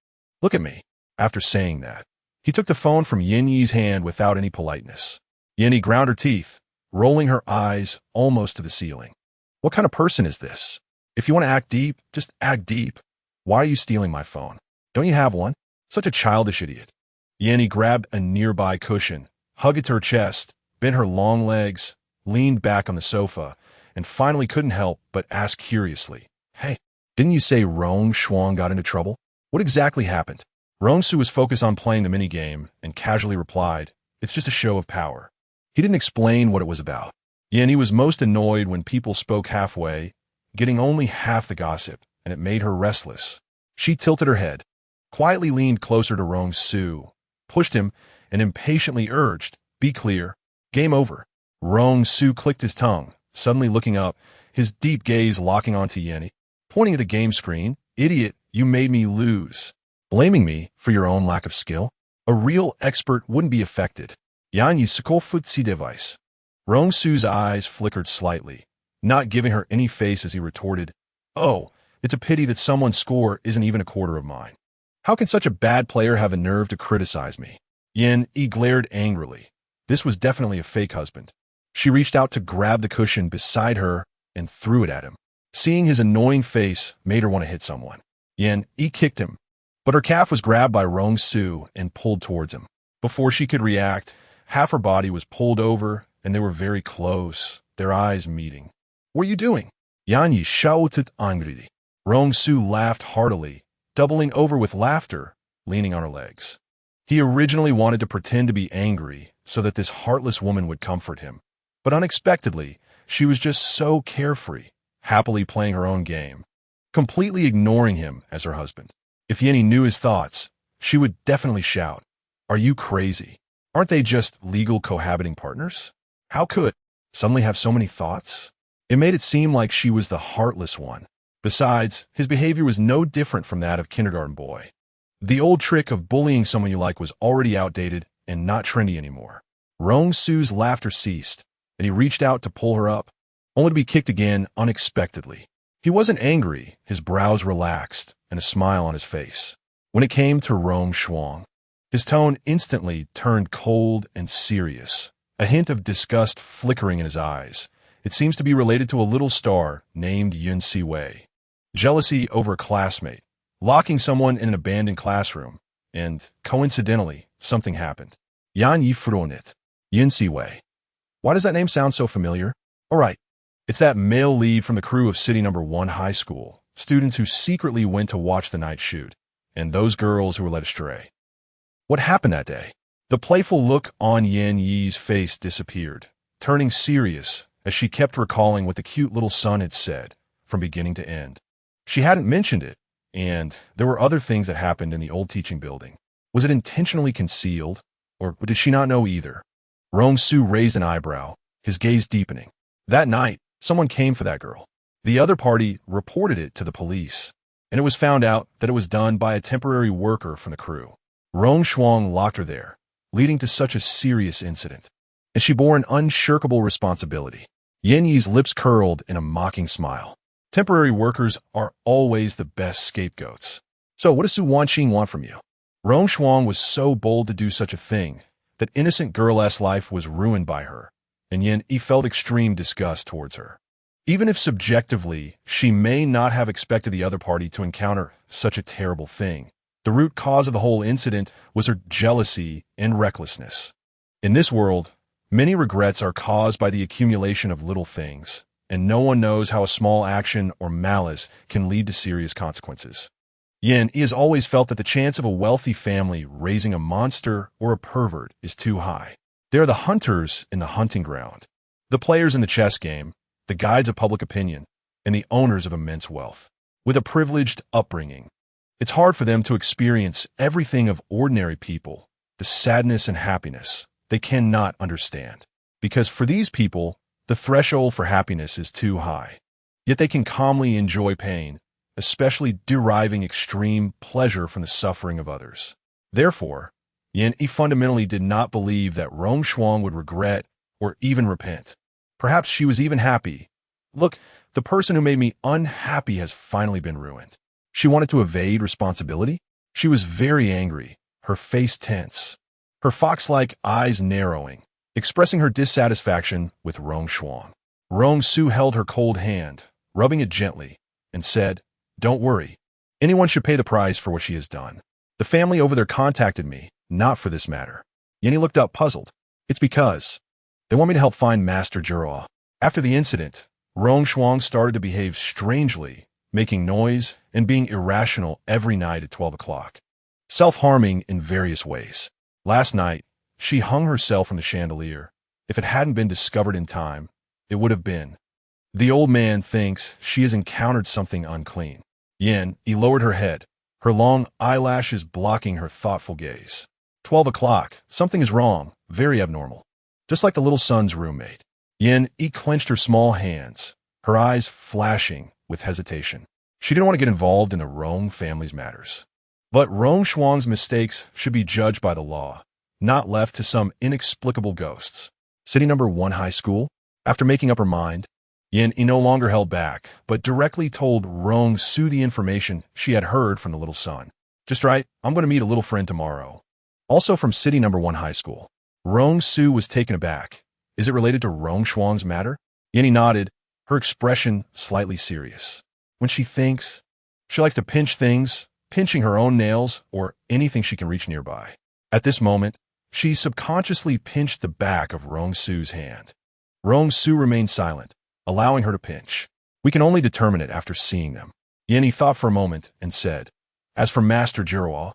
S1: Look at me. After saying that, he took the phone from Yan Yi's hand without any politeness. Yan Yi ground her teeth, rolling her eyes almost to the ceiling. What kind of person is this? If you want to act deep, just act deep. Why are you stealing my phone? Don't you have one? Such a childish idiot. Yan Yi grabbed a nearby cushion, hugged it to her chest, bent her long legs, leaned back on the sofa, and finally couldn't help but ask curiously, Hey, didn't you say Rong Shuang got into trouble? What exactly happened? Rong Su was focused on playing the minigame and casually replied, It's just a show of power. He didn't explain what it was about. Yan Yi was most annoyed when people spoke halfway, getting only half the gossip, and it made her restless. She tilted her head, quietly leaned closer to Rong Su, pushed him, and impatiently urged, Be clear. Game over. Rong Su clicked his tongue, suddenly looking up, his deep gaze locking onto Yan Yi, pointing at the game screen. Idiot, you made me lose. Blaming me for your own lack of skill? A real expert wouldn't be affected. Yan Yi si device. Rong Su's eyes flickered slightly, not giving her any face as he retorted, Oh, it's a pity that someone's score isn't even a quarter of mine. How can such a bad player have a nerve to criticize me? Yan Yi glared angrily. This was definitely a fake husband. She reached out to grab the cushion beside her and threw it at him. Seeing his annoying face made her want to hit someone. Yan Yi kicked him, but her calf was grabbed by Rong Su and pulled towards him. Before she could react, half her body was pulled over and they were very close, their eyes meeting. What are you doing? Yan Yi shouted angrily. Rong Su laughed heartily, doubling over with laughter, leaning on her legs. He originally wanted to pretend to be angry so that this heartless woman would comfort him, but unexpectedly, she was just so carefree, happily playing her own game, completely ignoring him as her husband. If Yenny knew his thoughts, she would definitely shout, "Are you crazy? Aren't they just legal cohabiting partners? How could suddenly have so many thoughts?" It made it seem like she was the heartless one. Besides, his behavior was no different from that of kindergarten boy. The old trick of bullying someone you like was already outdated and not trendy anymore. Rong Su's laughter ceased, and he reached out to pull her up, only to be kicked again unexpectedly. He wasn't angry, his brows relaxed, and a smile on his face. When it came to Rong Shuang, his tone instantly turned cold and serious, a hint of disgust flickering in his eyes. It seems to be related to a little star named Yun Si Wei. Jealousy over a classmate, locking someone in an abandoned classroom, and, coincidentally, something happened. Yan Yi Fronit, Yun Si Wei. Why does that name sound so familiar? All right, it's that male lead from the crew of City No. 1 High School, students who secretly went to watch the night shoot, and those girls who were led astray. What happened that day? The playful look on Yan Yi's face disappeared, turning serious as she kept recalling what the cute little son had said from beginning to end. She hadn't mentioned it, and there were other things that happened in the old teaching building. Was it intentionally concealed, or did she not know either? Rong Su raised an eyebrow, his gaze deepening. That night, someone came for that girl. The other party reported it to the police, and it was found out that it was done by a temporary worker from the crew. Rong Shuang locked her there, leading to such a serious incident, and she bore an unshirkable responsibility. Yan Yi's lips curled in a mocking smile. Temporary workers are always the best scapegoats. So what does Su Wanqing want from you? Rong Shuang was so bold to do such a thing that innocent girl-esque life was ruined by her, and Yan Yi felt extreme disgust towards her. Even if subjectively she may not have expected the other party to encounter such a terrible thing, the root cause of the whole incident was her jealousy and recklessness. In this world, many regrets are caused by the accumulation of little things, and no one knows how a small action or malice can lead to serious consequences. Yan Yi has always felt that the chance of a wealthy family raising a monster or a pervert is too high. They are the hunters in the hunting ground, the players in the chess game, the guides of public opinion, and the owners of immense wealth. With a privileged upbringing, it's hard for them to experience everything of ordinary people, the sadness and happiness they cannot understand. Because for these people, the threshold for happiness is too high. Yet they can calmly enjoy pain, especially deriving extreme pleasure from the suffering of others. Therefore, Yan Yi fundamentally did not believe that Rong Shuang would regret or even repent. Perhaps she was even happy. Look, the person who made me unhappy has finally been ruined. She wanted to evade responsibility. She was very angry, her face tense, her fox-like eyes narrowing, expressing her dissatisfaction with Rong Shuang. Rong Su held her cold hand, rubbing it gently, and said, "Don't worry. Anyone should pay the price for what she has done. The family over there contacted me, not for this matter." Yenny looked up puzzled. "It's because they want me to help find Master Zhiro." After the incident, Rong Shuang started to behave strangely, making noise and being irrational every night at 12 o'clock, self-harming in various ways. Last night, she hung herself from the chandelier. If it hadn't been discovered in time, it would have been. The old man thinks she has encountered something unclean. Yan Yi lowered her head, her long eyelashes blocking her thoughtful gaze. 12 o'clock. Something is wrong, very abnormal. Just like the little son's roommate. Yan Yi clenched her small hands, her eyes flashing with hesitation. She didn't want to get involved in the Rong family's matters. But Rong Shuang's mistakes should be judged by the law, not left to some inexplicable ghosts. City No. 1 High School? After making up her mind, Yan Yi no longer held back, but directly told Rong Su the information she had heard from the little son. "Just right, I'm going to meet a little friend tomorrow. Also from City No. 1 High School." Rong Su was taken aback. "Is it related to Rong Shuang's matter?" Yan Yi nodded, her expression slightly serious. When she thinks, she likes to pinch things, pinching her own nails or anything she can reach nearby. At this moment, she subconsciously pinched the back of Rong Su's hand. Rong Su remained silent, allowing her to pinch. "We can only determine it after seeing them." Yan Yi thought for a moment and said, "As for Master Zhiro,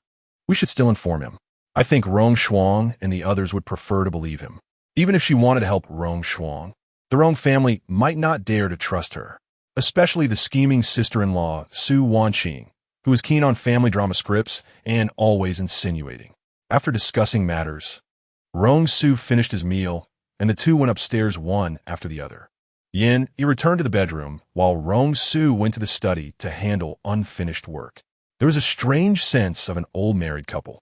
S1: We should still inform him. I think Rong Shuang and the others would prefer to believe him. Even if she wanted to help Rong Shuang, the Rong family might not dare to trust her, especially the scheming sister-in-law, Su Wanqing, who was keen on family drama scripts and always insinuating. After discussing matters, Rong Su finished his meal, and the two went upstairs one after the other. He returned to the bedroom, while Rong Su went to the study to handle unfinished work. There was a strange sense of an old married couple,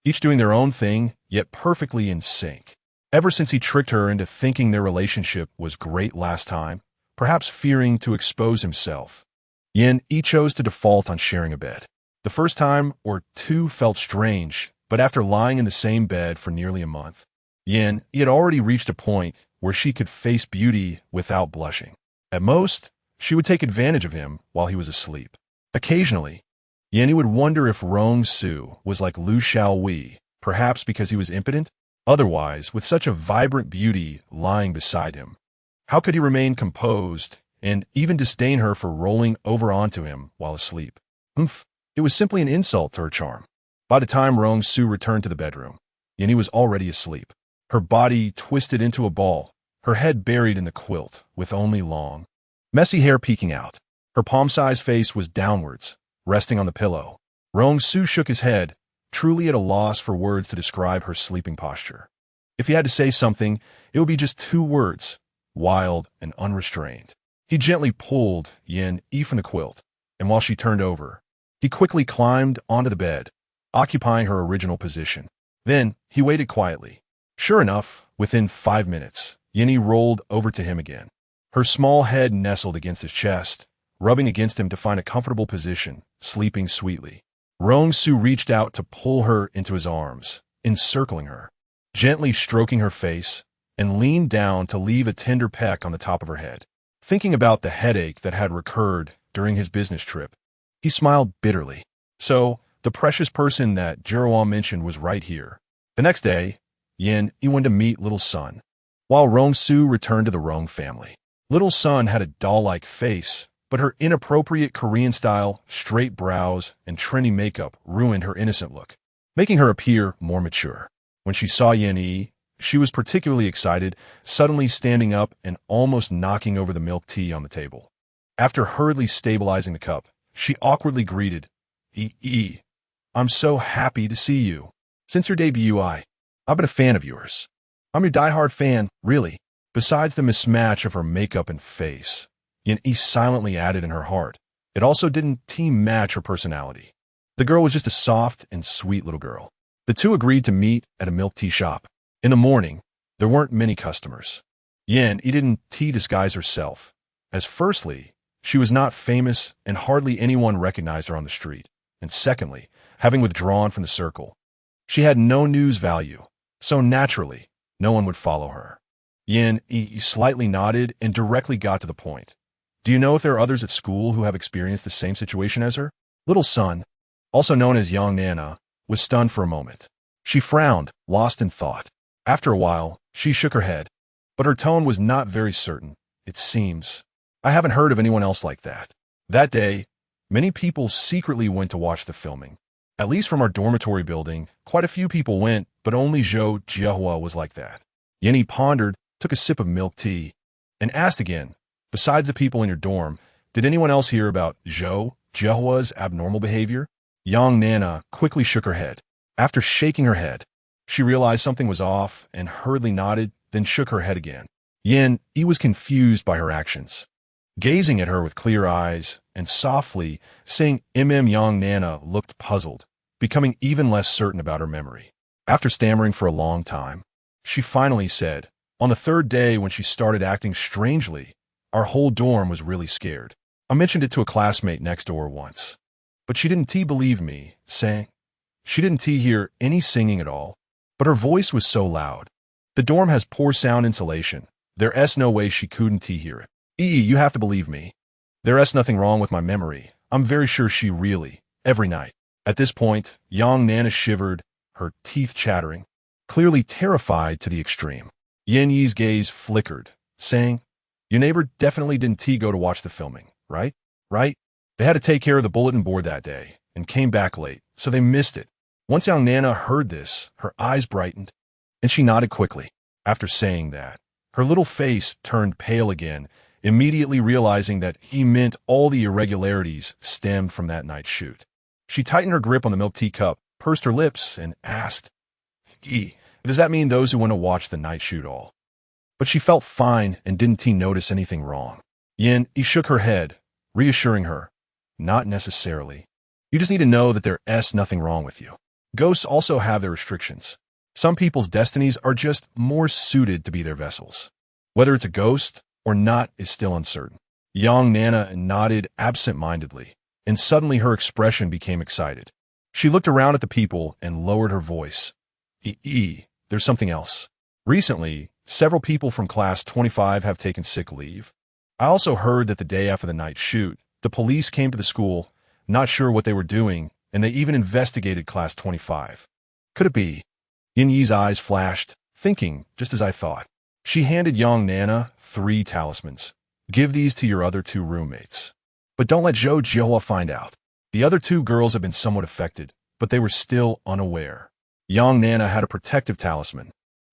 S1: each doing their own thing, yet perfectly in sync. Ever since he tricked her into thinking their relationship was great last time, perhaps fearing to expose himself, he chose to default on sharing a bed. The first time or two felt strange, but after lying in the same bed for nearly a month, he had already reached a point where she could face beauty without blushing. At most, she would take advantage of him while he was asleep. Occasionally, he would wonder if Rong Su was like Lu Xiaowei, perhaps because he was impotent. Otherwise, with such a vibrant beauty lying beside him, how could he remain composed and even disdain her for rolling over onto him while asleep? It was simply an insult to her charm. By the time Rong Su returned to the bedroom, he was already asleep. Her body twisted into a ball, her head buried in the quilt, with only long, messy hair peeking out. Her palm-sized face was downwards, resting on the pillow. Rong Su shook his head, truly at a loss for words to describe her sleeping posture. If he had to say something, it would be just two words: wild and unrestrained. He gently pulled Yin from the quilt, and while she turned over, he quickly climbed onto the bed, occupying her original position. Then he waited quietly. Sure enough, within 5 minutes, Yin rolled over to him again. Her small head nestled against his chest, rubbing against him to find a comfortable position, sleeping sweetly. Rong Su reached out to pull her into his arms, encircling her, gently stroking her face, and leaned down to leave a tender peck on the top of her head. Thinking about the headache that had recurred during his business trip, he smiled bitterly. So, the precious person that Jeroen mentioned was right here. The next day, he went to meet Little Sun, while Rong Su returned to the Rong family. Little Sun had a doll-like face, but her inappropriate Korean-style, straight brows, and trendy makeup ruined her innocent look, making her appear more mature. When she saw Yin, she was particularly excited, suddenly standing up and almost knocking over the milk tea on the table. After hurriedly stabilizing the cup, she awkwardly greeted, I'm so happy to see you. Since your debut, I've been a fan of yours. I'm your diehard fan, really. Besides the mismatch of her makeup and face, Yin silently added in her heart, it also didn't match her personality. The girl was just a soft and sweet little girl. The two agreed to meet at a milk tea shop. In the morning, there weren't many customers. Yin didn't disguise herself, as firstly, she was not famous and hardly anyone recognized her on the street, and secondly, having withdrawn from the circle, she had no news value, so naturally, no one would follow her. Yin slightly nodded and directly got to the point. Do you know if there are others at school who have experienced the same situation as her? Little Sun, also known as Young Nana, was stunned for a moment. She frowned, lost in thought. After a while, she shook her head, but her tone was not very certain. It seems. I haven't heard of anyone else like that. That day, many people secretly went to watch the filming. At least from our dormitory building, quite a few people went, but only Zhou Jiahua was like that. Yin pondered, took a sip of milk tea, and asked again, besides the people in your dorm, did anyone else hear about Zhou Jiahua's abnormal behavior? Young Nana quickly shook her head. After shaking her head, she realized something was off and hurriedly nodded, then shook her head again. Yin was confused by her actions. Gazing at her with clear eyes and softly saying Young Nana looked puzzled, becoming even less certain about her memory. After stammering for a long time, she finally said, on the third day when she started acting strangely, our whole dorm was really scared. I mentioned it to a classmate next door once, but she didn't believe me, saying she didn't hear any singing at all, but her voice was so loud. The dorm has poor sound insulation. There's no way she couldn't hear it. You have to believe me. There's nothing wrong with my memory. I'm very sure she really, every night. At this point, Young Nana shivered, her teeth chattering, clearly terrified to the extreme. Yin gaze flickered, saying, your neighbor definitely didn't go to watch the filming, right? Right? They had to take care of the bulletin board that day, and came back late, so they missed it. Once young Nana heard this, her eyes brightened, and she nodded quickly. After saying that, her little face turned pale again, immediately realizing that he meant all the irregularities stemmed from that night's shoot. She tightened her grip on the milk tea cup, pursed her lips, and asked, does that mean those who want to watch the night shoot all? But she felt fine and didn't notice anything wrong. Yin shook her head, reassuring her, not necessarily. You just need to know that there's nothing wrong with you. Ghosts also have their restrictions. Some people's destinies are just more suited to be their vessels. Whether it's a ghost or not is still uncertain. Young Nana nodded absent-mindedly, and suddenly her expression became excited. She looked around at the people and lowered her voice. There's something else. Recently, several people from Class 25 have taken sick leave. I also heard that the day after the night shoot, the police came to the school, not sure what they were doing, and they even investigated Class 25. Could it be? Yin Yi's eyes flashed, thinking just as I thought. She handed young Nana 3 talismans. Give these to your other 2 roommates. But don't let Zhou Jiahua find out. The other 2 girls have been somewhat affected, but they were still unaware. Young Nana had a protective talisman,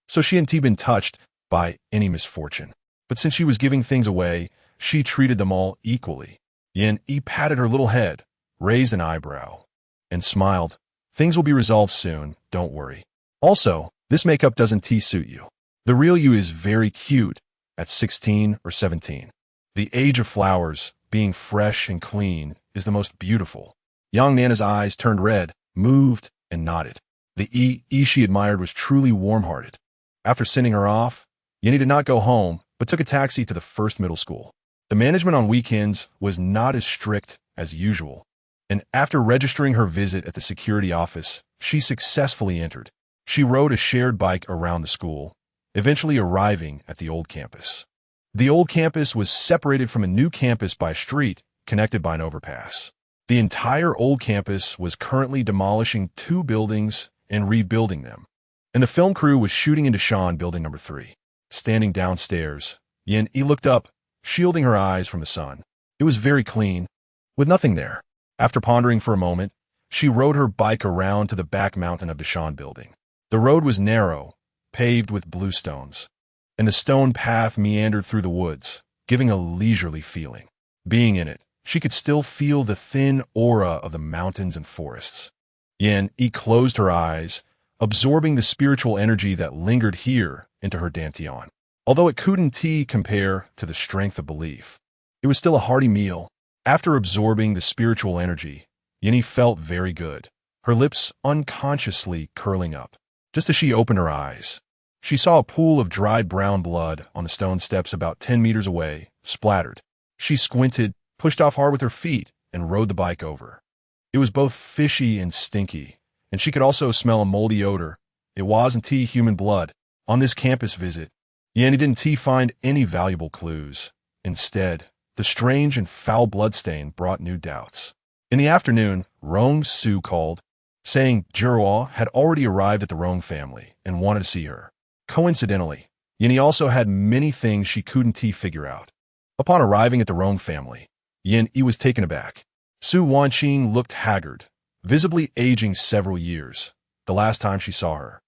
S1: so she hadn't been touched by any misfortune. But since she was giving things away, she treated them all equally. Yin patted her little head, raised an eyebrow, and smiled. Things will be resolved soon, don't worry. Also, this makeup doesn't suit you. The real you is very cute at 16 or 17. The age of flowers, being fresh and clean, is the most beautiful. Young Nana's eyes turned red, moved, and nodded. The she admired was truly warm-hearted. After sending her off, Yeni did not go home, but took a taxi to the first middle school. The management on weekends was not as strict as usual, and after registering her visit at the security office, she successfully entered. She rode a shared bike around the school, eventually arriving at the old campus. The old campus was separated from a new campus by a street connected by an overpass. The entire old campus was currently demolishing 2 buildings and rebuilding them, and the film crew was shooting into Sean building number 3. Standing downstairs, Yin looked up, shielding her eyes from the sun. It was very clean, with nothing there. After pondering for a moment, she rode her bike around to the back mountain of the Sean building. The road was narrow, paved with blue stones, and the stone path meandered through the woods, giving a leisurely feeling. Being in it, she could still feel the thin aura of the mountains and forests. Yin closed her eyes, absorbing the spiritual energy that lingered here into her dantian. Although it couldn't compare to the strength of belief, it was still a hearty meal. After absorbing the spiritual energy, Yin felt very good, her lips unconsciously curling up. Just as she opened her eyes, she saw a pool of dried brown blood on the stone steps about 10 meters away, splattered. She squinted, pushed off hard with her feet, and rode the bike over. It was both fishy and stinky, and she could also smell a moldy odor. It wasn't human blood. On this campus visit, Yanni didn't find any valuable clues. Instead, the strange and foul bloodstain brought new doubts. In the afternoon, Rong Su called, saying Jiahua had already arrived at the Rong family and wanted to see her. Coincidentally, Yanni also had many things she couldn't figure out. Upon arriving at the Rong family, Yin was taken aback. Su Wanqing looked haggard, visibly aging several years, the last time she saw her.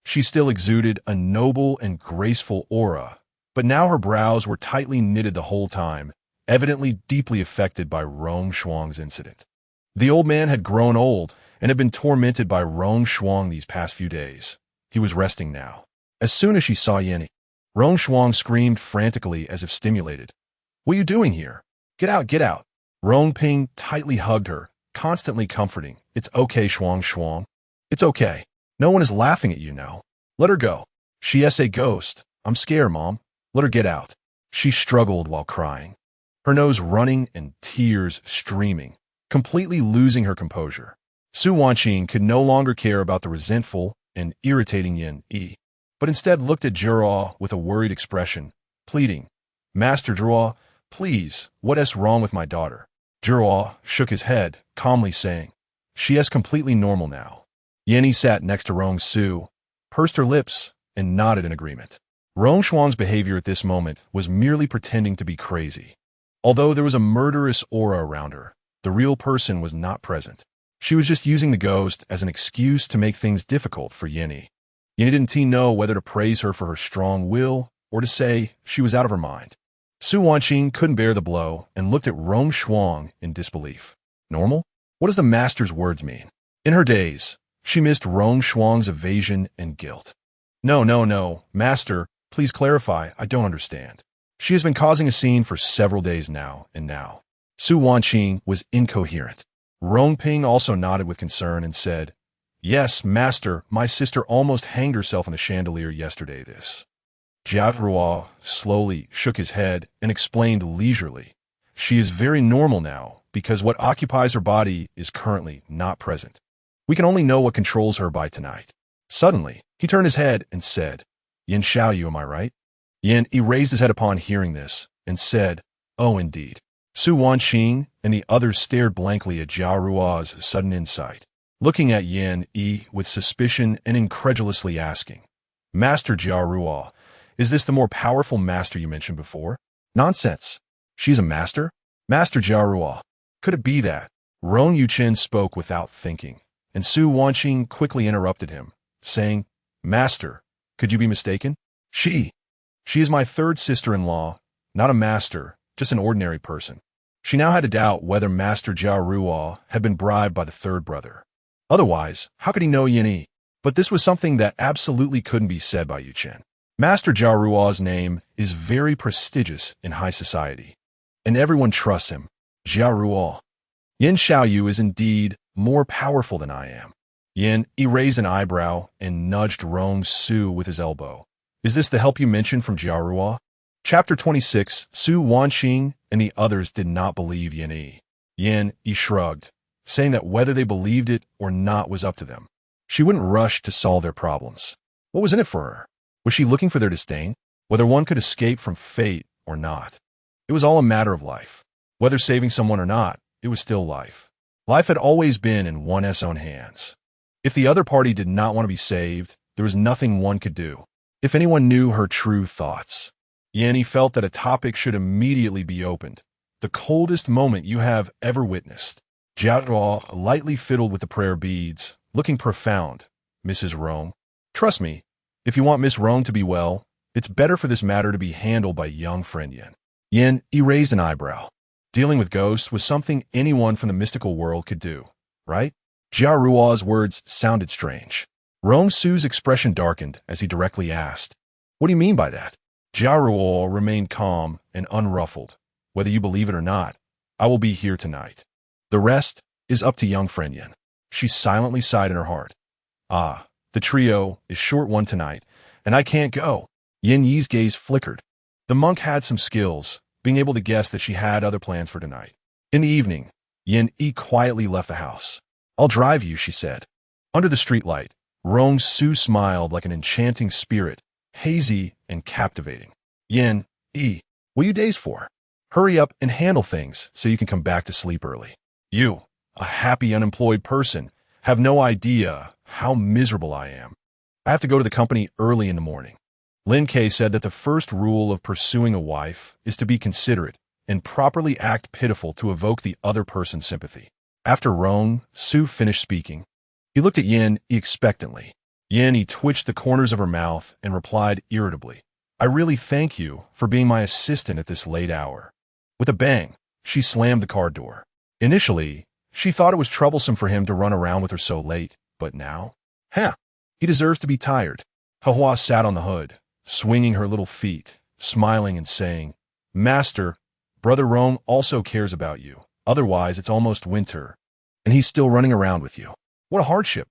S1: She still exuded a noble and graceful aura, but now her brows were tightly knitted the whole time, evidently deeply affected by Rong Shuang's incident. The old man had grown old and had been tormented by Rong Shuang these past few days. He was resting now. As soon as she saw Yanni, Rong Shuang screamed frantically as if stimulated. "What are you doing here? Get out, get out." Rong Ping tightly hugged her, constantly comforting. "It's okay, Shuang. It's okay. No one is laughing at you now. Let her go. She's a ghost. I'm scared, Mom. Let her get out." She struggled while crying, her nose running and tears streaming, completely losing her composure. Su Wanqing could no longer care about the resentful and irritating Yin, but instead looked at Jiahua with a worried expression, pleading, "Master Jiahua, please, what is wrong with my daughter?" Jiahua shook his head, calmly saying, "She is completely normal now." Yanni sat next to Rong Su, pursed her lips, and nodded in agreement. Rong Shuang's behavior at this moment was merely pretending to be crazy. Although there was a murderous aura around her, the real person was not present. She was just using the ghost as an excuse to make things difficult for Yin. Yin didn't know whether to praise her for her strong will or to say she was out of her mind. Su Wanqing couldn't bear the blow and looked at Rong Shuang in disbelief. Normal? What does the master's words mean? In her days, she missed Rong Shuang's evasion and guilt. No, master, please clarify, I don't understand. She has been causing a scene for several days now, and now. Su Wanqing was incoherent. Rong Ping also nodded with concern and said, Yes, master, my sister almost hanged herself in the chandelier yesterday. This. Jia Rua slowly shook his head and explained leisurely, She is very normal now because what occupies her body is currently not present. We can only know what controls her by tonight. Suddenly, he turned his head and said, Yin Xiaoyu, am I right? Yin raised his head upon hearing this and said, Oh, indeed. Su Wanqing and the others stared blankly at Jia Rua's sudden insight, looking at Yin with suspicion and incredulously asking, Master Jia Rua, is this the more powerful master you mentioned before? Nonsense. She's a master? Master Jia Rua. Could it be that? Rong Yuchen spoke without thinking, and Su Wanqing quickly interrupted him, saying, Master, could you be mistaken? She is my third sister-in-law, not a master, just an ordinary person. She now had to doubt whether Master Jia Rua had been bribed by the third brother. Otherwise, how could he know Yin? But this was something that absolutely couldn't be said by Yuchen. Master Jia Rua's name is very prestigious in high society, and everyone trusts him. Jia Rua. Yin Xiaoyu is indeed more powerful than I am. Yin raised an eyebrow and nudged Rong Su with his elbow. Is this the help you mentioned from Jia Rua? Chapter 26, Su Wanqing and the others did not believe Yin. Yin shrugged, saying that whether they believed it or not was up to them. She wouldn't rush to solve their problems. What was in it for her? Was she looking for their disdain? Whether one could escape from fate or not? It was all a matter of life. Whether saving someone or not, it was still life. Life had always been in one's own hands. If the other party did not want to be saved, there was nothing one could do. If anyone knew her true thoughts, Yin felt that a topic should immediately be opened. The coldest moment you have ever witnessed. Jia Rua lightly fiddled with the prayer beads, looking profound. Mrs. Rong. Trust me, if you want Miss Rong to be well, it's better for this matter to be handled by young friend Yin. Yin raised an eyebrow. Dealing with ghosts was something anyone from the mystical world could do, right? Jia Rua's words sounded strange. Rong Su's expression darkened as he directly asked, What do you mean by that? Jia Rua remained calm and unruffled. Whether you believe it or not, I will be here tonight. The rest is up to young friend Yin. She silently sighed in her heart. Ah, the trio is short one tonight, and I can't go. Yin Yi's gaze flickered. The monk had some skills, being able to guess that she had other plans for tonight. In the evening, Yin quietly left the house. I'll drive you, she said. Under the streetlight, Rong Su smiled like an enchanting spirit, hazy and captivating. Yin, what are you dazed for? Hurry up and handle things so you can come back to sleep early. You, a happy unemployed person, have no idea how miserable I am. I have to go to the company early in the morning. Lin K said that the first rule of pursuing a wife is to be considerate and properly act pitiful to evoke the other person's sympathy. After Rong Su finished speaking, he looked at Yin expectantly. Yin twitched the corners of her mouth and replied irritably, I really thank you for being my assistant at this late hour. With a bang, she slammed the car door. Initially, she thought it was troublesome for him to run around with her so late, but now, he deserves to be tired. Hua sat on the hood, swinging her little feet, smiling and saying, Master, Brother Rong also cares about you. Otherwise, it's almost winter, and he's still running around with you. What a hardship.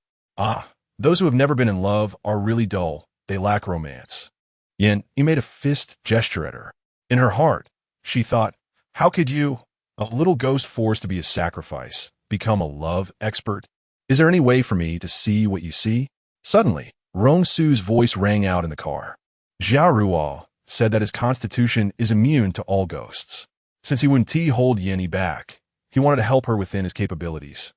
S1: Those who have never been in love are really dull. They lack romance. Yin made a fist gesture at her. In her heart, she thought, how could you, a little ghost forced to be a sacrifice, become a love expert? Is there any way for me to see what you see? Suddenly, Rong Su's voice rang out in the car. Jia Rua said that his constitution is immune to all ghosts. Since he wouldn't hold Yin back, he wanted to help her within his capabilities.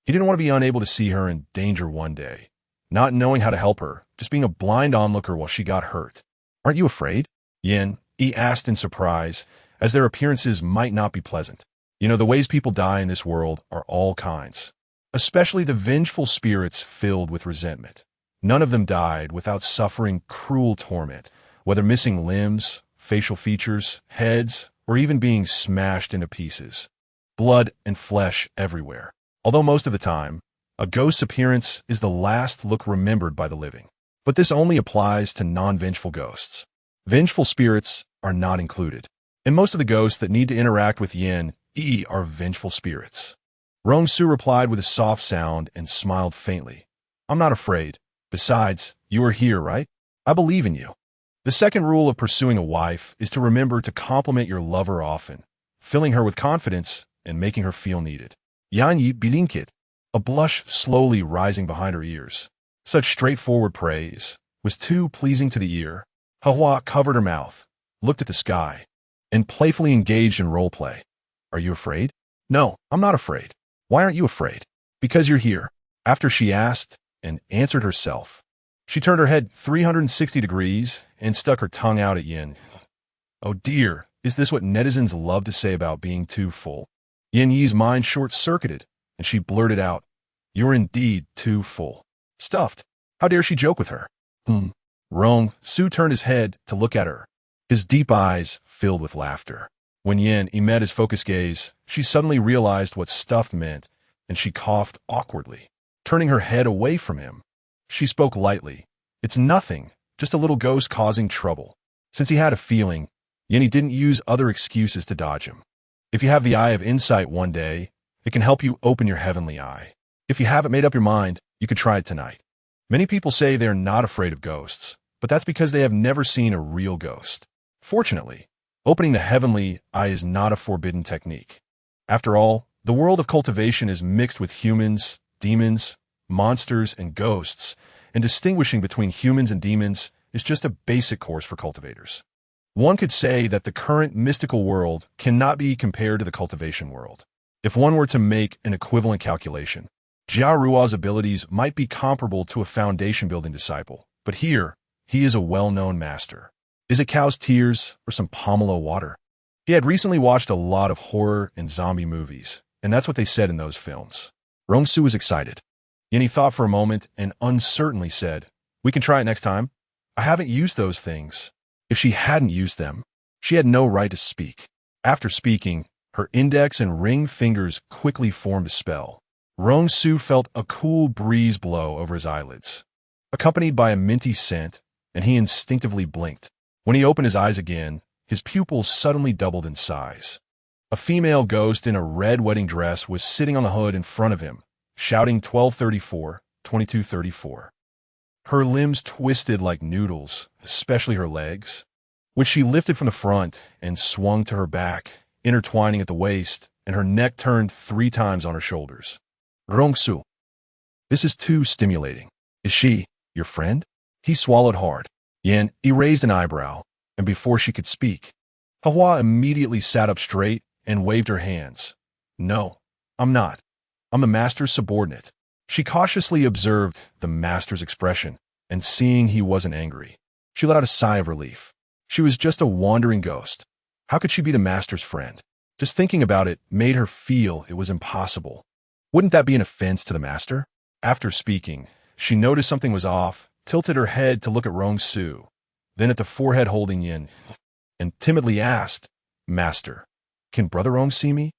S1: He didn't want to be unable to see her in danger one day, not knowing how to help her, just being a blind onlooker while she got hurt. Aren't you afraid? Yin asked in surprise, as their appearances might not be pleasant. You know, the ways people die in this world are all kinds. especially the vengeful spirits filled with resentment. None of them died without suffering cruel torment, whether missing limbs, facial features, heads, or even being smashed into pieces. Blood and flesh everywhere. Although most of the time, a ghost's appearance is the last look remembered by the living. But this only applies to non-vengeful ghosts. Vengeful spirits are not included. And most of the ghosts that need to interact with Yin Yi are vengeful spirits. Rong Su replied with a soft sound and smiled faintly. I'm not afraid. Besides, you are here, right? I believe in you. The second rule of pursuing a wife is to remember to compliment your lover often, filling her with confidence and making her feel needed. Yan Yi bilinkit, a blush slowly rising behind her ears. Such straightforward praise was too pleasing to the ear. Hua covered her mouth, looked at the sky, and playfully engaged in role play. Are you afraid? No, I'm not afraid. Why aren't you afraid? Because you're here. After she asked and answered herself, she turned her head 360 degrees and stuck her tongue out at Yin. Oh dear, is this what netizens love to say about being too full? Yin Yi's mind short-circuited, and she blurted out, You're indeed too full. Stuffed. How dare she joke with her? Rong Su turned his head to look at her, his deep eyes filled with laughter. When Yin Yi met his focused gaze, she suddenly realized what stuffed meant, and she coughed awkwardly, turning her head away from him. She spoke lightly. It's nothing, just a little ghost causing trouble. Since he had a feeling, Yin Yi didn't use other excuses to dodge him. If you have the eye of insight one day, it can help you open your heavenly eye. If you haven't made up your mind, you could try it tonight. Many people say they're not afraid of ghosts, but that's because they have never seen a real ghost. Fortunately, opening the heavenly eye is not a forbidden technique. After all, the world of cultivation is mixed with humans, demons, monsters, and ghosts, and distinguishing between humans and demons is just a basic course for cultivators. One could say that the current mystical world cannot be compared to the cultivation world. If one were to make an equivalent calculation, Jia Ruo's abilities might be comparable to a foundation-building disciple, but here, he is a well-known master. Is it cow's tears or some pomelo water? He had recently watched a lot of horror and zombie movies, and that's what they said in those films. Rong Su was excited. Yin Yi thought for a moment and uncertainly said, We can try it next time. I haven't used those things. If she hadn't used them, she had no right to speak. After speaking, her index and ring fingers quickly formed a spell. Rong Su felt a cool breeze blow over his eyelids, accompanied by a minty scent, and he instinctively blinked. When he opened his eyes again, his pupils suddenly doubled in size. A female ghost in a red wedding dress was sitting on the hood in front of him, shouting 1234, 2234. Her limbs twisted like noodles, especially her legs, which she lifted from the front and swung to her back, intertwining at the waist, and her neck turned 3 times on her shoulders. Rong Su. This is too stimulating. Is she your friend? He swallowed hard. Yin Yi raised an eyebrow, and before she could speak, Hua immediately sat up straight and waved her hands. No, I'm not. I'm the master's subordinate. She cautiously observed the master's expression, and seeing he wasn't angry, she let out a sigh of relief. She was just a wandering ghost. How could she be the master's friend? Just thinking about it made her feel it was impossible. Wouldn't that be an offense to the master? After speaking, she noticed something was off, tilted her head to look at Rong Su, then at the forehead holding Yin, and timidly asked, Master, can Brother Rong see me?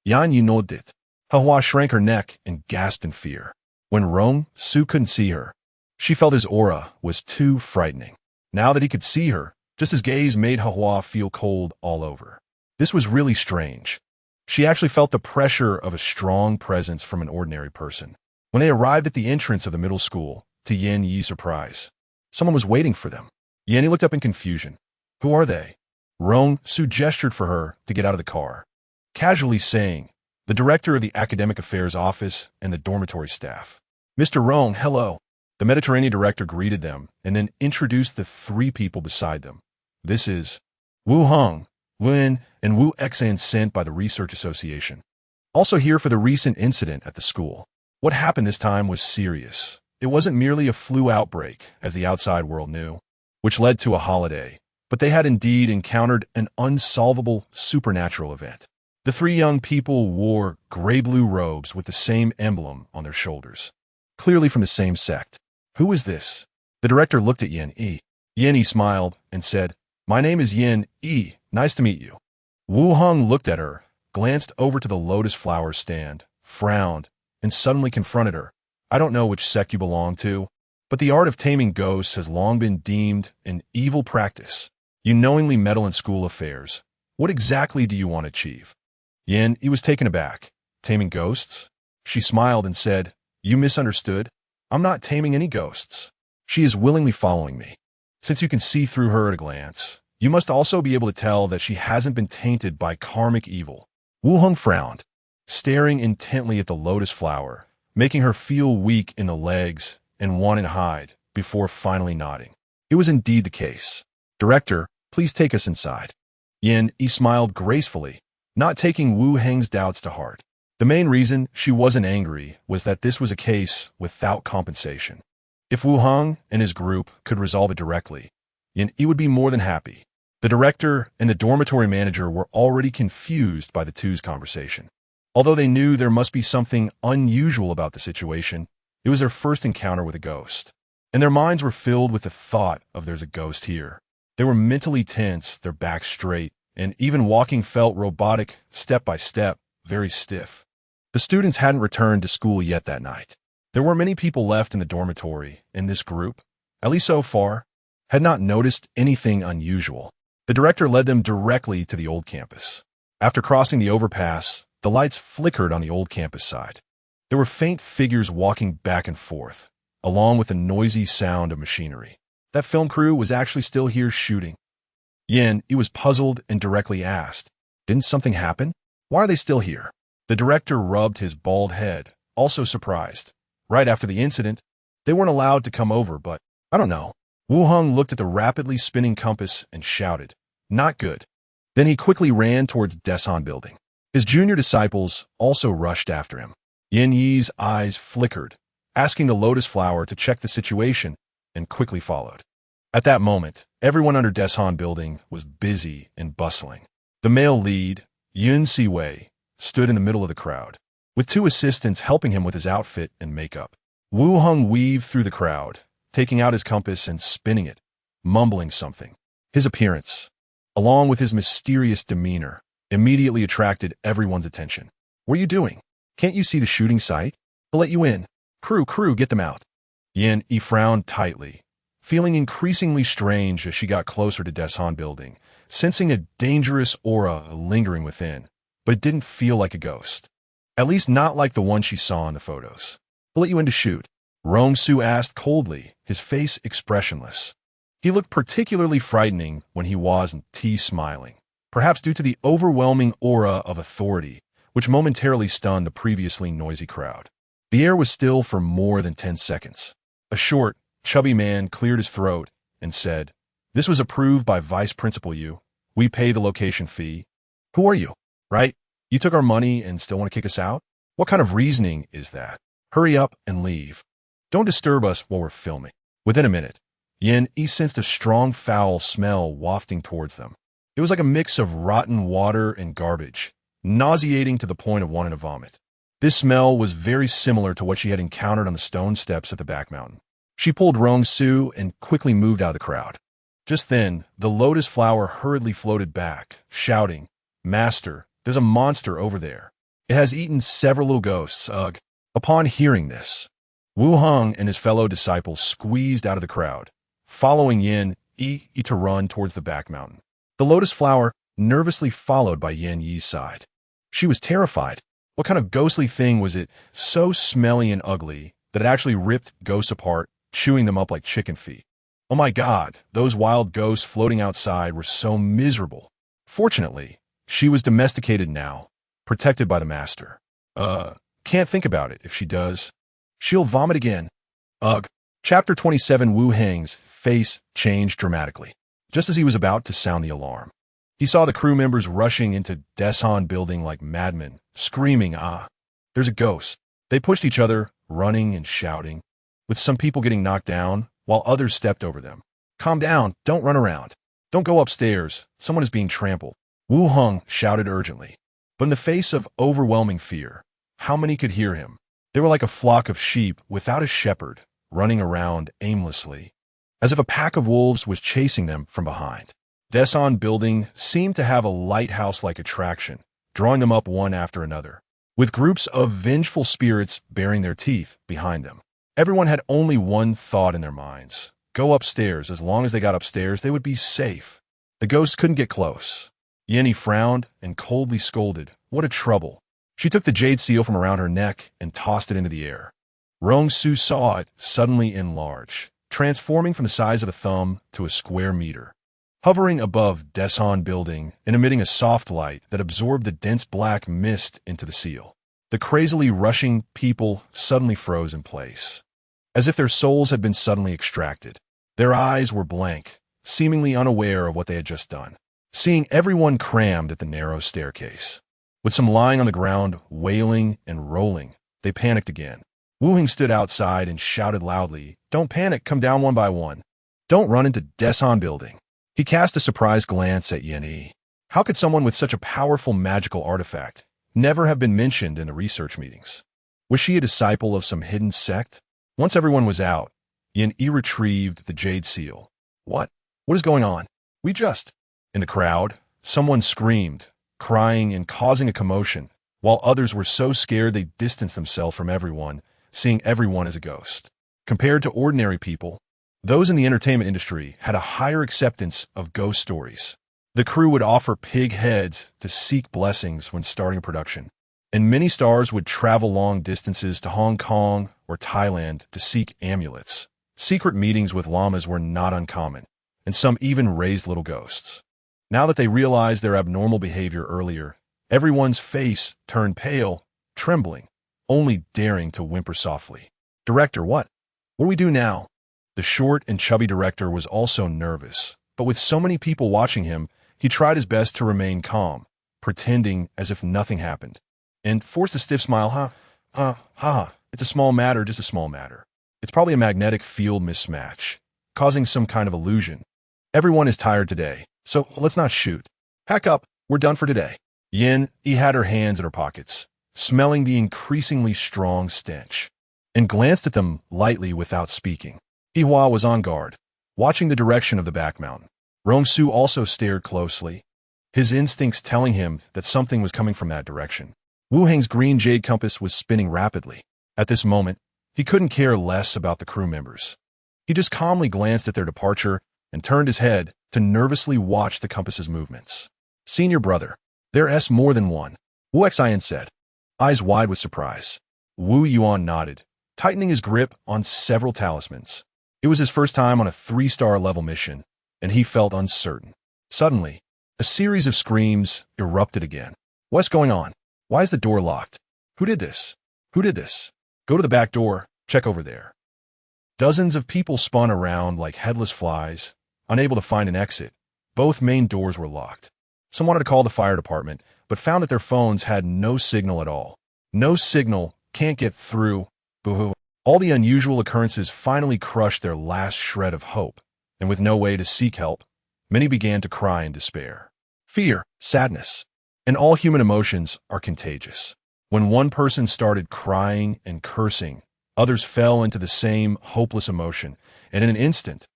S1: Yan Yi nodded. Hua shrank her neck and gasped in fear. When Rong Su couldn't see her, she felt his aura was too frightening. Now that he could see her, just his gaze made Hua feel cold all over. This was really strange. She actually felt the pressure of a strong presence from an ordinary person. When they arrived at the entrance of the middle school, to Yin Yi's surprise, someone was waiting for them. Yin Yi looked up in confusion. Who are they? Rong Su gestured for her to get out of the car, casually saying, the director of the academic affairs office and the dormitory staff. Mr. Rong, hello. The Mediterranean director greeted them and then introduced the 3 people beside them. This is Wu Hong, Wen, and Wu Xan sent by the Research Association. Also here for the recent incident at the school. What happened this time was serious. It wasn't merely a flu outbreak, as the outside world knew, which led to a holiday, but they had indeed encountered an unsolvable supernatural event. The three young people wore gray-blue robes with the same emblem on their shoulders, clearly from the same sect. Who is this? The director looked at Yin Yi. Yin Yi smiled and said, "My name is Yin Yi. Nice to meet you." Wu Hong looked at her, glanced over to the lotus flower stand, frowned, and suddenly confronted her. "I don't know which sect you belong to, but the art of taming ghosts has long been deemed an evil practice. You knowingly meddle in school affairs. What exactly do you want to achieve?" Yin Yi was taken aback. "Taming ghosts?" She smiled and said, "You misunderstood. I'm not taming any ghosts. She is willingly following me. Since you can see through her at a glance, you must also be able to tell that she hasn't been tainted by karmic evil." Wu Hong frowned, staring intently at the lotus flower, making her feel weak in the legs and want to hide, before finally nodding. It was indeed the case. "Director, please take us inside." Yin Yi smiled gracefully, not taking Wu Heng's doubts to heart. The main reason she wasn't angry was that this was a case without compensation. If Wu Hong and his group could resolve it directly, Yin Yi would be more than happy. The director and the dormitory manager were already confused by the two's conversation. Although they knew there must be something unusual about the situation, it was their first encounter with a ghost, and their minds were filled with the thought of "there's a ghost here." They were mentally tense, their backs straight, and even walking felt robotic, step by step, very stiff. The students hadn't returned to school yet that night. There were many people left in the dormitory, and this group, at least so far, had not noticed anything unusual. The director led them directly to the old campus. After crossing the overpass, the lights flickered on the old campus side. There were faint figures walking back and forth, along with the noisy sound of machinery. That film crew was actually still here shooting. Yin Yi was puzzled and directly asked, "Didn't something happen? Why are they still here?" The director rubbed his bald head, also surprised. Right after the incident, they weren't allowed to come over, but I don't know. Wu Hong looked at the rapidly spinning compass and shouted, "Not good." Then he quickly ran towards Deshan building. His junior disciples also rushed after him. Yin Yi's eyes flickered, asking the lotus flower to check the situation, and quickly followed. At that moment, everyone under Deshan building was busy and bustling. The male lead, Yun Siwei, stood in the middle of the crowd, with two assistants helping him with his outfit and makeup. Wu Hong weaved through the crowd, taking out his compass and spinning it, mumbling something. His appearance, along with his mysterious demeanor, immediately attracted everyone's attention. "What are you doing? Can't you see the shooting site? I'll let you in. Crew, get them out." Yin Yi frowned tightly, feeling increasingly strange as she got closer to Deshan building, sensing a dangerous aura lingering within, but it didn't feel like a ghost. At least not like the one she saw in the photos. "I'll let you in to shoot," Rong Su asked coldly, his face expressionless. He looked particularly frightening when he wasn't smiling, perhaps due to the overwhelming aura of authority, which momentarily stunned the previously noisy crowd. The air was still for more than 10 seconds. A short, chubby man cleared his throat and said, "This was approved by Vice Principal Yu. We pay the location fee." "Who are you? Right? You took our money and still want to kick us out? What kind of reasoning is that? Hurry up and leave. Don't disturb us while we're filming." Within a minute, Yin Yi sensed a strong foul smell wafting towards them. It was like a mix of rotten water and garbage, nauseating to the point of wanting to vomit. This smell was very similar to what she had encountered on the stone steps at the back mountain. She pulled Rong Su and quickly moved out of the crowd. Just then, the lotus flower hurriedly floated back, shouting, "Master, there's a monster over there. It has eaten several little ghosts, ugh." Upon hearing this, Wu Hong and his fellow disciples squeezed out of the crowd, following Yin Yi to run towards the back mountain. The lotus flower nervously followed by Yin Yi's side. She was terrified. What kind of ghostly thing was it, so smelly and ugly that it actually ripped ghosts apart, chewing them up like chicken feet? Oh my God, those wild ghosts floating outside were so miserable. Fortunately, she was domesticated now, protected by the master. Can't think about it. If she does, she'll vomit again. Ugh. Chapter 27. Wu Heng's face changed dramatically, just as he was about to sound the alarm. He saw the crew members rushing into Deshan building like madmen, screaming, "Ah, there's a ghost." They pushed each other, running and shouting, with some people getting knocked down, while others stepped over them. "Calm down, don't run around. Don't go upstairs, someone is being trampled," Wu Hong shouted urgently. But in the face of overwhelming fear, how many could hear him? They were like a flock of sheep without a shepherd, running around aimlessly, as if a pack of wolves was chasing them from behind. Deson building seemed to have a lighthouse-like attraction, drawing them up one after another, with groups of vengeful spirits baring their teeth behind them. Everyone had only one thought in their minds: go upstairs. As long as they got upstairs, they would be safe. The ghosts couldn't get close. Yenny frowned and coldly scolded. What a trouble. She took the jade seal from around her neck and tossed it into the air. Rong Su saw it suddenly enlarge, transforming from the size of a thumb to a square meter. Hovering above Deson building and emitting a soft light that absorbed the dense black mist into the seal. The crazily rushing people suddenly froze in place, as if their souls had been suddenly extracted. Their eyes were blank, seemingly unaware of what they had just done. Seeing everyone crammed at the narrow staircase, with some lying on the ground, wailing and rolling, they panicked again. Wu Hing stood outside and shouted loudly, "Don't panic, come down one by one. Don't run into Deson building." He cast a surprised glance at Yenny. How could someone with such a powerful magical artifact never have been mentioned in the research meetings? Was she a disciple of some hidden sect? Once everyone was out, Yenny retrieved the jade seal. What is going on? In the crowd, someone screamed, crying and causing a commotion, while others were so scared they distanced themselves from everyone, seeing everyone as a ghost. Compared to ordinary people, those in the entertainment industry had a higher acceptance of ghost stories. The crew would offer pig heads to seek blessings when starting a production, and many stars would travel long distances to Hong Kong or Thailand to seek amulets. Secret meetings with llamas were not uncommon, and some even raised little ghosts. Now that they realized their abnormal behavior earlier, everyone's face turned pale, trembling, only daring to whimper softly. "Director, what do we do now?" The short and chubby director was also nervous, but with so many people watching him, he tried his best to remain calm, pretending as if nothing happened, and forced a stiff smile. It's a small matter, just a small matter. It's probably a magnetic field mismatch, causing some kind of illusion. Everyone is tired today, so let's not shoot. Pack up, we're done for today." He had her hands in her pockets, smelling the increasingly strong stench, and glanced at them lightly without speaking. Ihua was on guard, watching the direction of the back mountain. Rong Su also stared closely, his instincts telling him that something was coming from that direction. Wu Heng's green jade compass was spinning rapidly. At this moment, he couldn't care less about the crew members. He just calmly glanced at their departure and turned his head to nervously watch the compass's movements. "Senior brother, there's more than one," Wu Xian said, eyes wide with surprise. Wu Yuan nodded, tightening his grip on several talismans. It was his first time on a 3-star level mission, and he felt uncertain. Suddenly, a series of screams erupted again. "What's going on? Why is the door locked? Who did this? Who did this? Go to the back door, check over there." Dozens of people spun around like headless flies, unable to find an exit. Both main doors were locked. Some wanted to call the fire department, but found that their phones had no signal at all. No signal, can't get through, boo-hoo. All the unusual occurrences finally crushed their last shred of hope, and with no way to seek help, many began to cry in despair. Fear, sadness, and all human emotions are contagious. When one person started crying and cursing, others fell into the same hopeless emotion, and in an instant,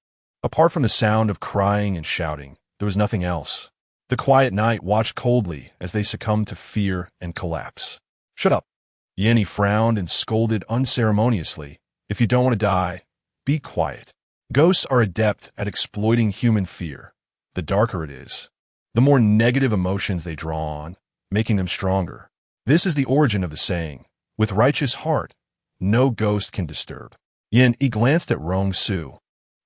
S1: apart from the sound of crying and shouting, there was nothing else. The quiet night watched coldly as they succumbed to fear and collapse. "Shut up." Yenny frowned and scolded unceremoniously. "If you don't want to die, be quiet." Ghosts are adept at exploiting human fear. The darker it is, the more negative emotions they draw on, making them stronger. This is the origin of the saying, "With righteous heart, no ghost can disturb." Yenny glanced at Rong Su,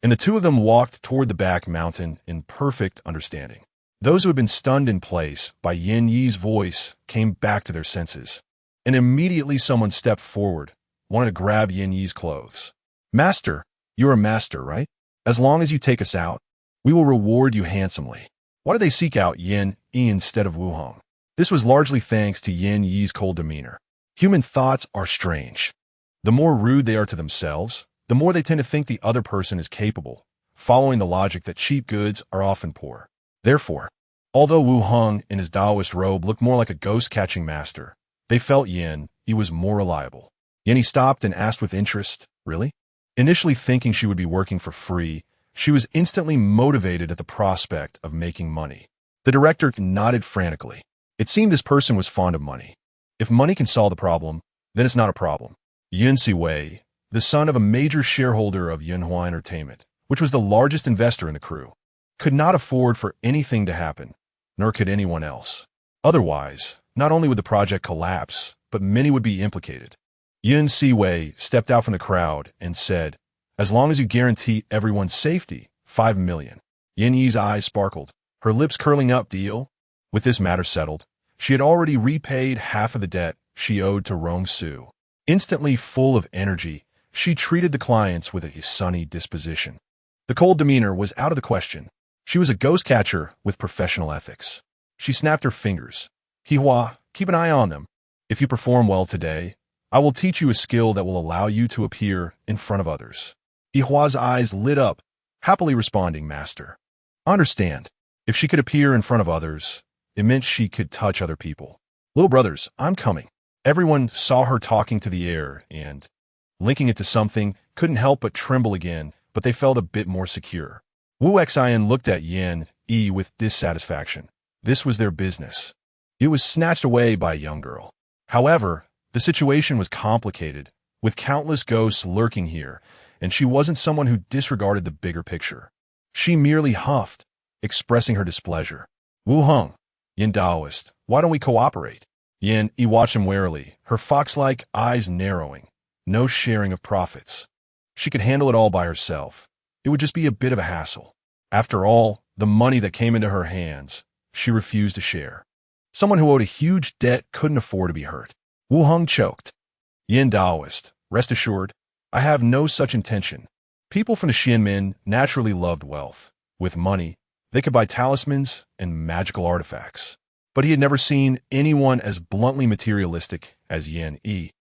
S1: and the two of them walked toward the back mountain in perfect understanding. Those who had been stunned in place by Yin Yi's voice came back to their senses, and immediately someone stepped forward, wanted to grab Yin Yi's clothes. "Master, you're a master, right? As long as you take us out, we will reward you handsomely." Why did they seek out Yin Yi instead of Wu Hong? This was largely thanks to Yin Yi's cold demeanor. Human thoughts are strange. The more rude they are to themselves, the more they tend to think the other person is capable, following the logic that cheap goods are often poor. Therefore, Although Wu Hong in his Taoist robe looked more like a ghost-catching master, they felt he was more reliable. He stopped and asked with interest, "Really?" Initially thinking she would be working for free, she was instantly motivated at the prospect of making money. The director nodded frantically. It seemed this person was fond of money. If money can solve the problem, then it's not a problem. Yun Siwei, the son of a major shareholder of Yunhua Entertainment, which was the largest investor in the crew, could not afford for anything to happen, nor could anyone else. Otherwise, not only would the project collapse, but many would be implicated. Yun Siwei stepped out from the crowd and said, "As long as you guarantee everyone's safety, 5 million. Yin Yi's eyes sparkled, her lips curling up. Deal? With this matter settled, she had already repaid half of the debt she owed to Rong Su. Instantly full of energy, she treated the clients with a sunny disposition. The cold demeanor was out of the question. She was a ghost catcher with professional ethics. She snapped her fingers. "Hihua, keep an eye on them. If you perform well today, I will teach you a skill that will allow you to appear in front of others." Yihua's eyes lit up, happily responding, "Master." Understand, if she could appear in front of others, it meant she could touch other people. "Little brothers, I'm coming." Everyone saw her talking to the air and, linking it to something, couldn't help but tremble again, but they felt a bit more secure. Wu Xian looked at Yin Yi with dissatisfaction. This was their business. It was snatched away by a young girl. However, the situation was complicated, with countless ghosts lurking here, and she wasn't someone who disregarded the bigger picture. She merely huffed, expressing her displeasure. "Wu Hong, Yin Taoist, why don't we cooperate?" Yin Yi watched him warily, her fox-like eyes narrowing. No sharing of profits. She could handle it all by herself. It would just be a bit of a hassle. After all, the money that came into her hands, she refused to share. Someone who owed a huge debt couldn't afford to be hurt. Wu Hong choked. "Yin Taoist, rest assured, I have no such intention." People from the Xianmin naturally loved wealth. With money, they could buy talismans and magical artifacts. But he had never seen anyone as bluntly materialistic as Yin Yi.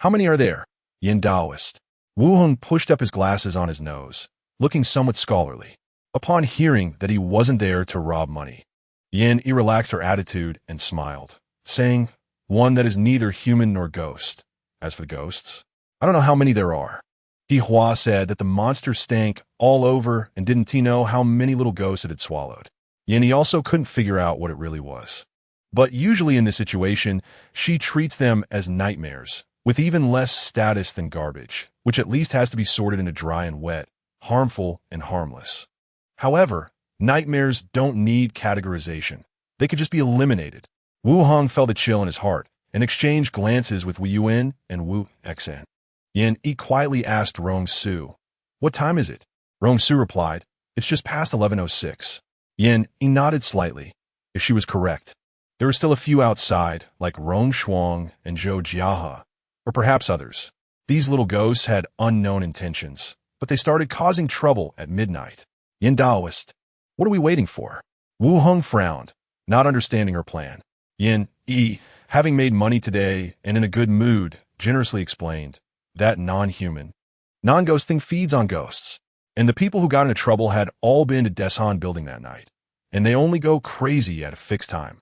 S1: "How many are there?" Yin Taoist. Wu Hong pushed up his glasses on his nose, looking somewhat scholarly. Upon hearing that he wasn't there to rob money, Yin Yi relaxed her attitude and smiled, saying, "One that is neither human nor ghost. As for the ghosts, I don't know how many there are." Hihua said that the monster stank all over and didn't he know how many little ghosts it had swallowed. Yin Yi also couldn't figure out what it really was. But usually in this situation, she treats them as nightmares, with even less status than garbage, which at least has to be sorted into dry and wet, harmful and harmless. However, nightmares don't need categorization. They could just be eliminated. Wu Hong felt a chill in his heart and exchanged glances with Wu Yuan and Wu Xan. Yin Yi quietly asked Rong Su, "What time is it?" Rong Su replied, "It's just past 11:06. Yin Yi nodded slightly. If she was correct, there were still a few outside, like Rong Shuang and Zhou Jiahe, or perhaps others. These little ghosts had unknown intentions, but they started causing trouble at midnight. Yin Taoist, what are we waiting for? Wu Hong frowned, not understanding her plan. Yin Yi, having made money today and in a good mood, generously explained, that non-human, non-ghost thing feeds on ghosts. And the people who got into trouble had all been to Desan building that night, and they only go crazy at a fixed time.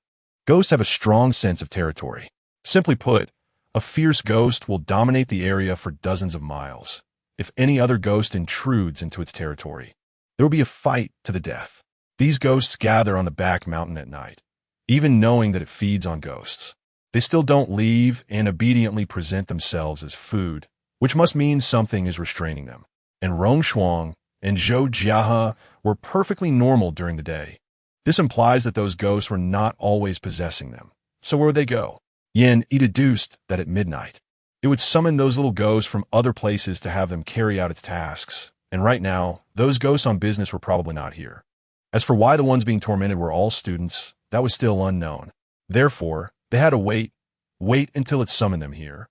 S1: Ghosts have a strong sense of territory. Simply put, a fierce ghost will dominate the area for dozens of miles. If any other ghost intrudes into its territory, there will be a fight to the death. These ghosts gather on the back mountain at night, even knowing that it feeds on ghosts. They still don't leave and obediently present themselves as food, which must mean something is restraining them. And Rong Shuang and Zhou Jiahe were perfectly normal during the day. This implies that those ghosts were not always possessing them. So where would they go? Yin Yi deduced that at midnight, it would summon those little ghosts from other places to have them carry out its tasks. And right now, those ghosts on business were probably not here. As for why the ones being tormented were all students, that was still unknown. Therefore, they had to wait until it summoned them here,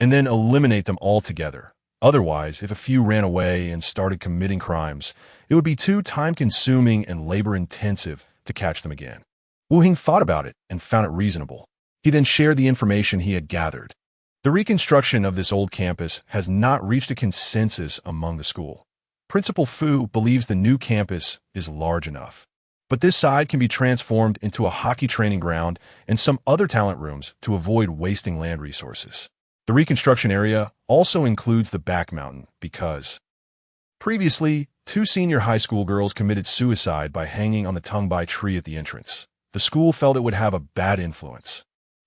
S1: and then eliminate them altogether. Otherwise, if a few ran away and started committing crimes, it would be too time-consuming and labor-intensive to catch them again. Wu Hing thought about it and found it reasonable. He then shared the information he had gathered. The reconstruction of this old campus has not reached a consensus among the school. Principal Fu believes the new campus is large enough. But this side can be transformed into a hockey training ground and some other talent rooms to avoid wasting land resources. The reconstruction area also includes the back mountain because previously, 2 senior high school girls committed suicide by hanging on the tung-bai tree at the entrance. The school felt it would have a bad influence,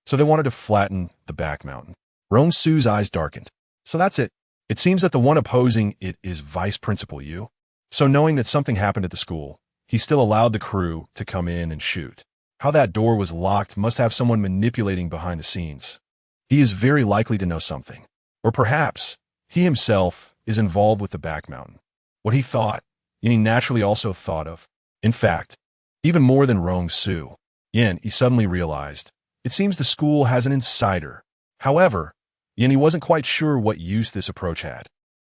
S1: so they wanted to flatten the back mountain. Rong Su's eyes darkened. So that's it. It seems that the one opposing it is Vice Principal Yu. So knowing that something happened at the school, he still allowed the crew to come in and shoot. How that door was locked must have someone manipulating behind the scenes. He is very likely to know something. Or perhaps he himself is involved with the back mountain. What he thought, and he naturally also thought of. In fact, even more than Rong Su. He suddenly realized, it seems the school has an insider. However, he wasn't quite sure what use this approach had.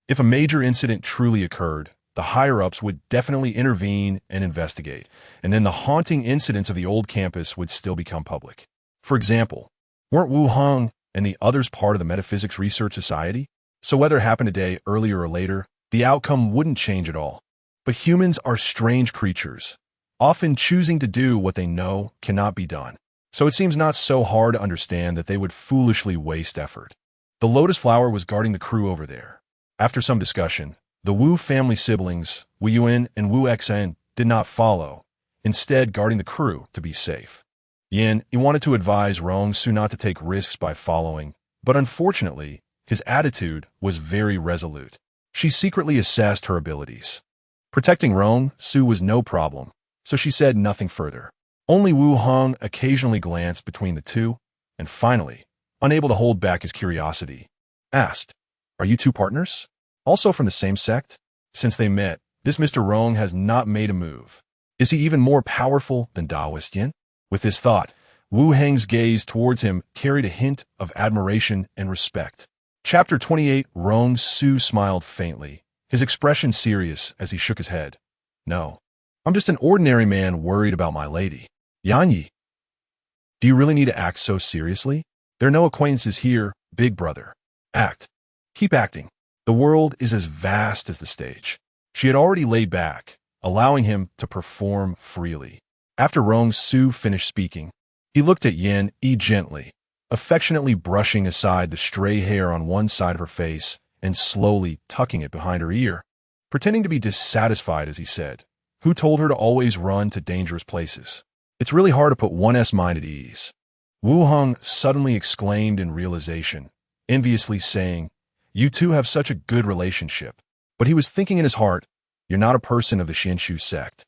S1: If a major incident truly occurred, the higher-ups would definitely intervene and investigate, and then the haunting incidents of the old campus would still become public. For example, weren't Wu Hong and the others part of the Metaphysics Research Society? So whether it happened today, earlier or later, the outcome wouldn't change at all. But humans are strange creatures, often choosing to do what they know cannot be done. So it seems not so hard to understand that they would foolishly waste effort. The lotus flower was guarding the crew over there. After some discussion, the Wu family siblings, Wu Yuan and Wu Xen, did not follow, instead guarding the crew to be safe. He wanted to advise Rong Su not to take risks by following, but unfortunately, his attitude was very resolute. She secretly assessed her abilities. Protecting Rong Su was no problem, so she said nothing further. Only Wu Hong occasionally glanced between the two, and finally, unable to hold back his curiosity, asked, "Are you 2 partners? Also from the same sect?" Since they met, this Mr. Rong has not made a move. Is he even more powerful than Daoist Yin? With this thought, Wu Heng's gaze towards him carried a hint of admiration and respect. Chapter 28. Rong Su smiled faintly, his expression serious as he shook his head. "No, I'm just an ordinary man worried about my lady. Yanyi, do you really need to act so seriously? There are no acquaintances here, big brother. Act. Keep acting. The world is as vast as the stage." She had already laid back, allowing him to perform freely. After Rong Su finished speaking, he looked at Yin Yi gently, affectionately brushing aside the stray hair on one side of her face and slowly tucking it behind her ear. Pretending to be dissatisfied as he said, "Who told her to always run to dangerous places? It's really hard to put one's mind at ease." Wu Hong suddenly exclaimed in realization, enviously saying, "You two have such a good relationship." But he was thinking in his heart, "You're not a person of the Xinshu sect."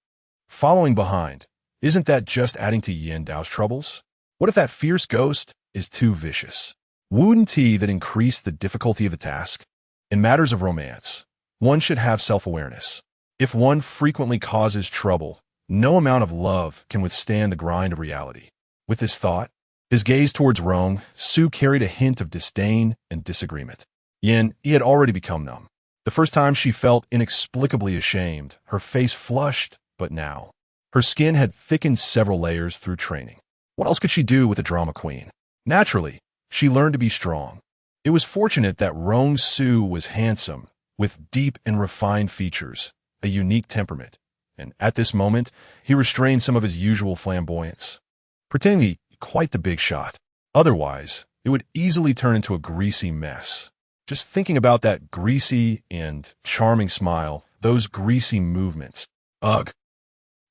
S1: Following behind, isn't that just adding to Yin Dao's troubles? What if that fierce ghost is too vicious? Wouldn't he that increase the difficulty of the task? In matters of romance, one should have self-awareness. If one frequently causes trouble, no amount of love can withstand the grind of reality. With this thought, his gaze towards Rong Su carried a hint of disdain and disagreement. He had already become numb. The first time she felt inexplicably ashamed, her face flushed, but now, her skin had thickened several layers through training. What else could she do with a drama queen? Naturally, she learned to be strong. It was fortunate that Rong Su was handsome, with deep and refined features, a unique temperament, and at this moment, he restrained some of his usual flamboyance, pretending to be quite the big shot. Otherwise, it would easily turn into a greasy mess. Just thinking about that greasy and charming smile, those greasy movements. Ugh.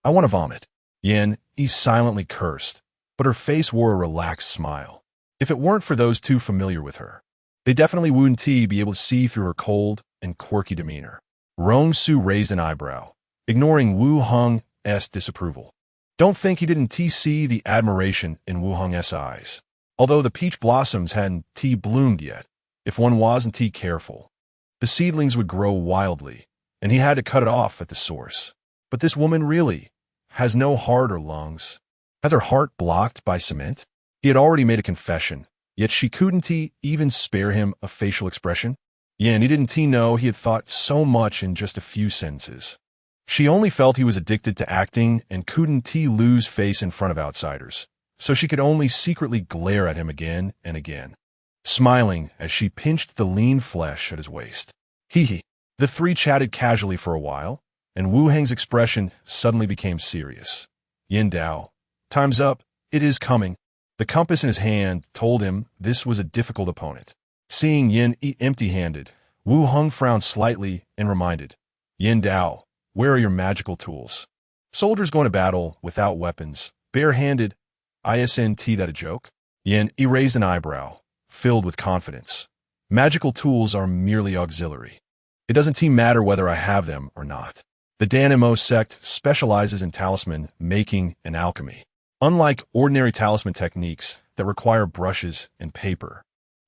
S1: I want to vomit. Yin Yi silently cursed, but her face wore a relaxed smile. If it weren't for those two familiar with her, they definitely wouldn't be able to see through her cold and quirky demeanor. Rong Su raised an eyebrow, ignoring Wu Hong's disapproval. Don't think he didn't see the admiration in Wu Hong's eyes. Although the peach blossoms hadn't bloomed yet, if one wasn't careful, the seedlings would grow wildly, and he had to cut it off at the source. But this woman really has no heart or lungs. Had her heart blocked by cement? He had already made a confession, yet she couldn't even spare him a facial expression. And he didn't know he had thought so much in just a few sentences. She only felt he was addicted to acting and couldn't lose face in front of outsiders, so she could only secretly glare at him again and again, smiling as she pinched the lean flesh at his waist. Hee. The three chatted casually for a while, and Wu Heng's expression suddenly became serious. Yin Dao. Time's up. It is coming. The compass in his hand told him this was a difficult opponent. Seeing Yin empty-handed, Wu Hong frowned slightly and reminded, Yin Dao, where are your magical tools? Soldiers going to battle without weapons, bare-handed. Isn't that a joke? Yin raised an eyebrow, filled with confidence. Magical tools are merely auxiliary. It doesn't matter whether I have them or not. The Danmo Sect specializes in talisman making and alchemy. Unlike ordinary talisman techniques that require brushes and paper,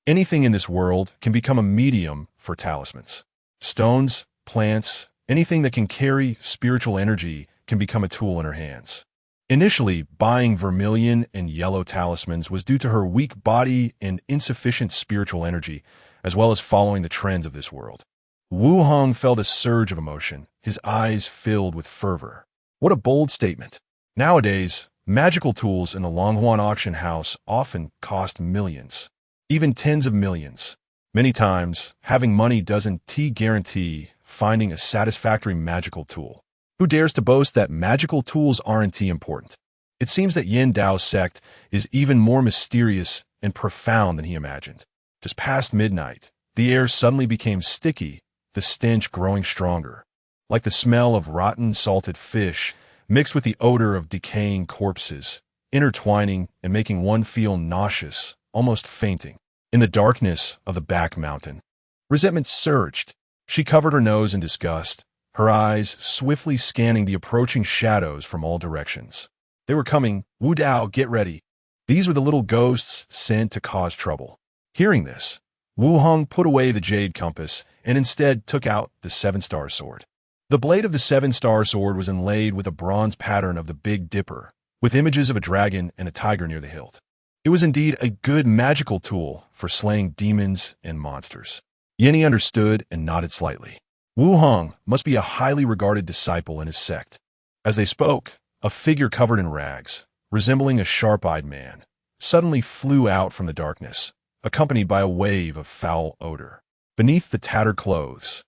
S1: anything in this world can become a medium for talismans. Stones, plants, anything that can carry spiritual energy can become a tool in her hands. Initially, buying vermilion and yellow talismans was due to her weak body and insufficient spiritual energy, as well as following the trends of this world. Wu Hong felt a surge of emotion, his eyes filled with fervor. What a bold statement. Nowadays, magical tools in the Longhuan auction house often cost millions, even tens of millions. Many times, having money doesn't guarantee finding a satisfactory magical tool. Who dares to boast that magical tools aren't important? It seems that Yin Dao's sect is even more mysterious and profound than he imagined. Just past midnight, the air suddenly became sticky, the stench growing stronger, like the smell of rotten salted fish mixed with the odor of decaying corpses, intertwining and making one feel nauseous, almost fainting. In the darkness of the back mountain, resentment surged. She covered her nose in disgust, her eyes swiftly scanning the approaching shadows from all directions. They were coming. Wu Dao, get ready. These were the little ghosts sent to cause trouble. Hearing this, Wu Hong put away the jade compass and instead took out the seven-star sword. The blade of the seven-star sword was inlaid with a bronze pattern of the Big Dipper, with images of a dragon and a tiger near the hilt. It was indeed a good magical tool for slaying demons and monsters. Yenny understood and nodded slightly. Wu Hong must be a highly regarded disciple in his sect. As they spoke, a figure covered in rags, resembling a sharp-eyed man, suddenly flew out from the darkness, accompanied by a wave of foul odor. Beneath the tattered clothes,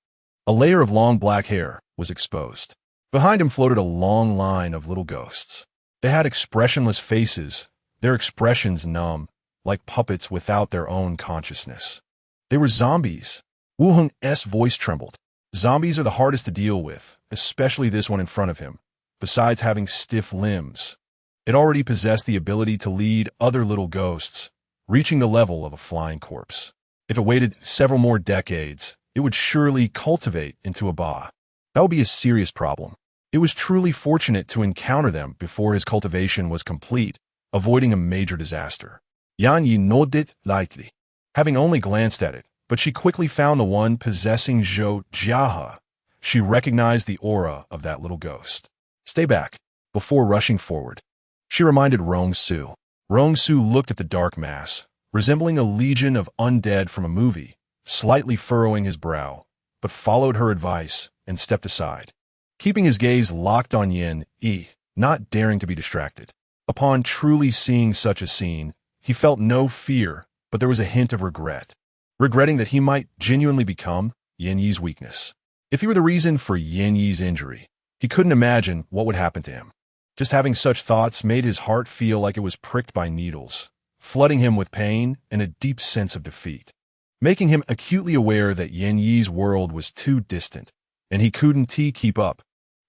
S1: a layer of long black hair was exposed. Behind him floated a long line of little ghosts. They had expressionless faces, their expressions numb, like puppets without their own consciousness. They were zombies. Wu Hong's voice trembled. Zombies are the hardest to deal with, especially this one in front of him. Besides having stiff limbs, it already possessed the ability to lead other little ghosts, reaching the level of a flying corpse. If it waited several more decades, it would surely cultivate into a Ba. That would be a serious problem. It was truly fortunate to encounter them before his cultivation was complete, avoiding a major disaster. Yan Yi nodded lightly, having only glanced at it, but she quickly found the one possessing Zhou Jiahe. She recognized the aura of that little ghost. Stay back, before rushing forward. She reminded Rong Su. Rong Su looked at the dark mass, resembling a legion of undead from a movie, slightly furrowing his brow, but followed her advice and stepped aside, keeping his gaze locked on Yin Yi, not daring to be distracted. Upon truly seeing such a scene, he felt no fear, but there was a hint of regret, regretting that he might genuinely become Yin Yi's weakness. If he were the reason for Yin Yi's injury, he couldn't imagine what would happen to him. Just having such thoughts made his heart feel like it was pricked by needles, flooding him with pain and a deep sense of defeat, making him acutely aware that Yin Yi's world was too distant, and he couldn't keep up.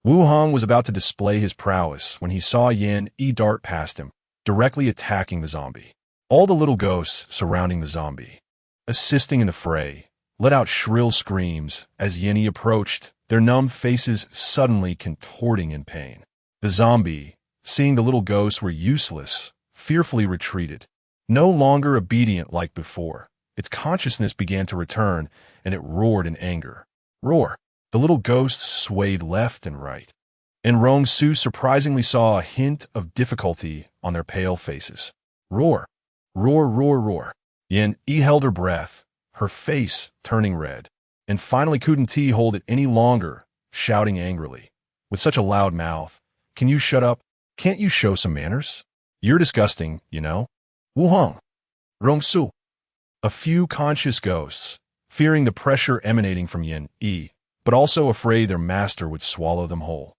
S1: Wu Hong was about to display his prowess when he saw Yin Yi dart past him, directly attacking the zombie. All the little ghosts surrounding the zombie, assisting in the fray, let out shrill screams as Yin Yi approached, their numb faces suddenly contorting in pain. The zombie, seeing the little ghosts were useless, fearfully retreated. No longer obedient like before, its consciousness began to return, and it roared in anger. Roar! The little ghosts swayed left and right, and Rong Su surprisingly saw a hint of difficulty on their pale faces. Roar! Roar, roar, roar. Yin Yi held her breath, her face turning red, and finally couldn't hold it any longer, shouting angrily. With such a loud mouth, can you shut up? Can't you show some manners? You're disgusting, you know. Wu Hong. Rong Su. A few conscious ghosts, fearing the pressure emanating from Yin Yi, but also afraid their master would swallow them whole.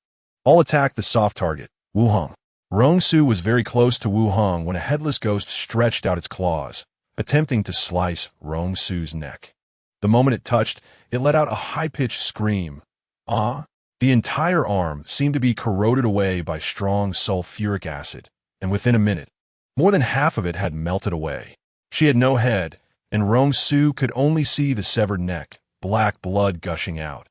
S1: All attacked the soft target, Wu Hong. Rong Su was very close to Wu Hong when a headless ghost stretched out its claws, attempting to slice Rong Su's neck. The moment it touched, it let out a high-pitched scream. Ah! The entire arm seemed to be corroded away by strong sulfuric acid, and within a minute, more than half of it had melted away. She had no head, and Rong Su could only see the severed neck, black blood gushing out,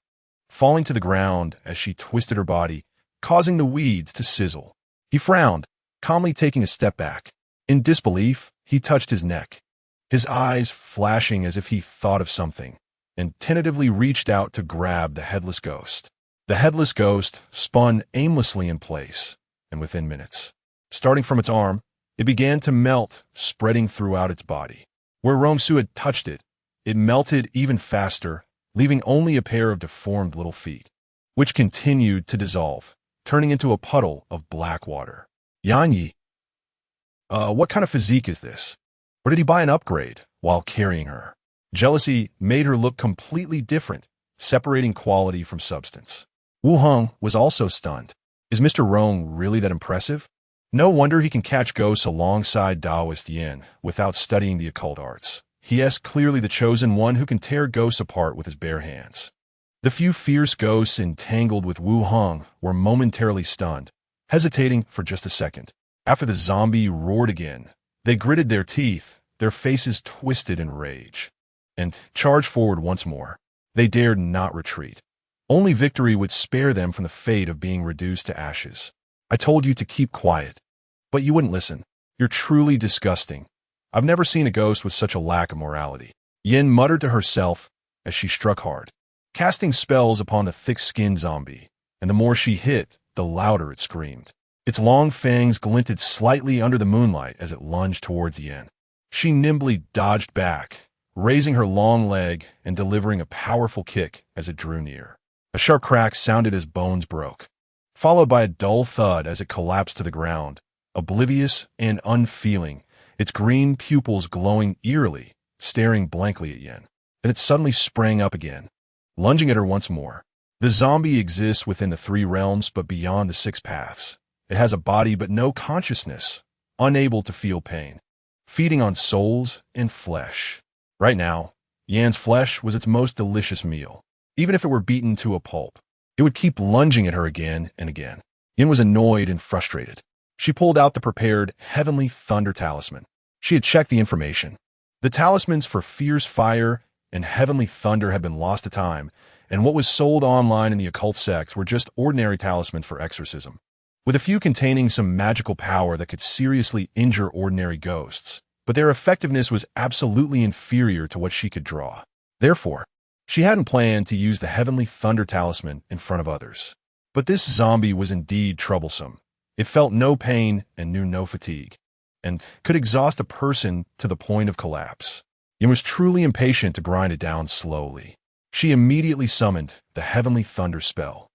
S1: falling to the ground as she twisted her body, causing the weeds to sizzle. He frowned, calmly taking a step back. In disbelief, he touched his neck, his eyes flashing as if he thought of something, and tentatively reached out to grab the headless ghost. The headless ghost spun aimlessly in place, and within minutes, starting from its arm, it began to melt, spreading throughout its body. Where Rong Su had touched it, it melted even faster, leaving only a pair of deformed little feet, which continued to dissolve, turning into a puddle of black water. Yanyi, what kind of physique is this? Or did he buy an upgrade while carrying her? Jealousy made her look completely different, separating quality from substance. Wu Hong was also stunned. Is Mr. Rong really that impressive? No wonder he can catch ghosts alongside Taoist Yin without studying the occult arts. He is clearly the chosen one who can tear ghosts apart with his bare hands. The few fierce ghosts entangled with Wu Hong were momentarily stunned, hesitating for just a second. After the zombie roared again, they gritted their teeth, their faces twisted in rage, and charged forward once more. They dared not retreat. Only victory would spare them from the fate of being reduced to ashes. I told you to keep quiet, but you wouldn't listen. You're truly disgusting. I've never seen a ghost with such a lack of morality. Yin muttered to herself as she struck hard, casting spells upon the thick-skinned zombie, and the more she hit, the louder it screamed. Its long fangs glinted slightly under the moonlight as it lunged towards Yin. She nimbly dodged back, raising her long leg and delivering a powerful kick as it drew near. A sharp crack sounded as bones broke, followed by a dull thud as it collapsed to the ground, oblivious and unfeeling, its green pupils glowing eerily, staring blankly at Yin. Then it suddenly sprang up again, lunging at her once more. The zombie exists within the 3 realms but beyond the 6 paths. It has a body but no consciousness, unable to feel pain, feeding on souls and flesh. Right now, Yan's flesh was its most delicious meal. Even if it were beaten to a pulp, it would keep lunging at her again and again. Yin was annoyed and frustrated. She pulled out the prepared Heavenly Thunder Talisman. She had checked the information. The talismans for Fierce Fire and Heavenly Thunder had been lost to time, and what was sold online in the occult sects were just ordinary talismans for exorcism, with a few containing some magical power that could seriously injure ordinary ghosts, but their effectiveness was absolutely inferior to what she could draw. Therefore, she hadn't planned to use the Heavenly Thunder Talisman in front of others. But this zombie was indeed troublesome. It felt no pain and knew no fatigue, and could exhaust a person to the point of collapse. Yin was truly impatient to grind it down slowly. She immediately summoned the Heavenly Thunder spell.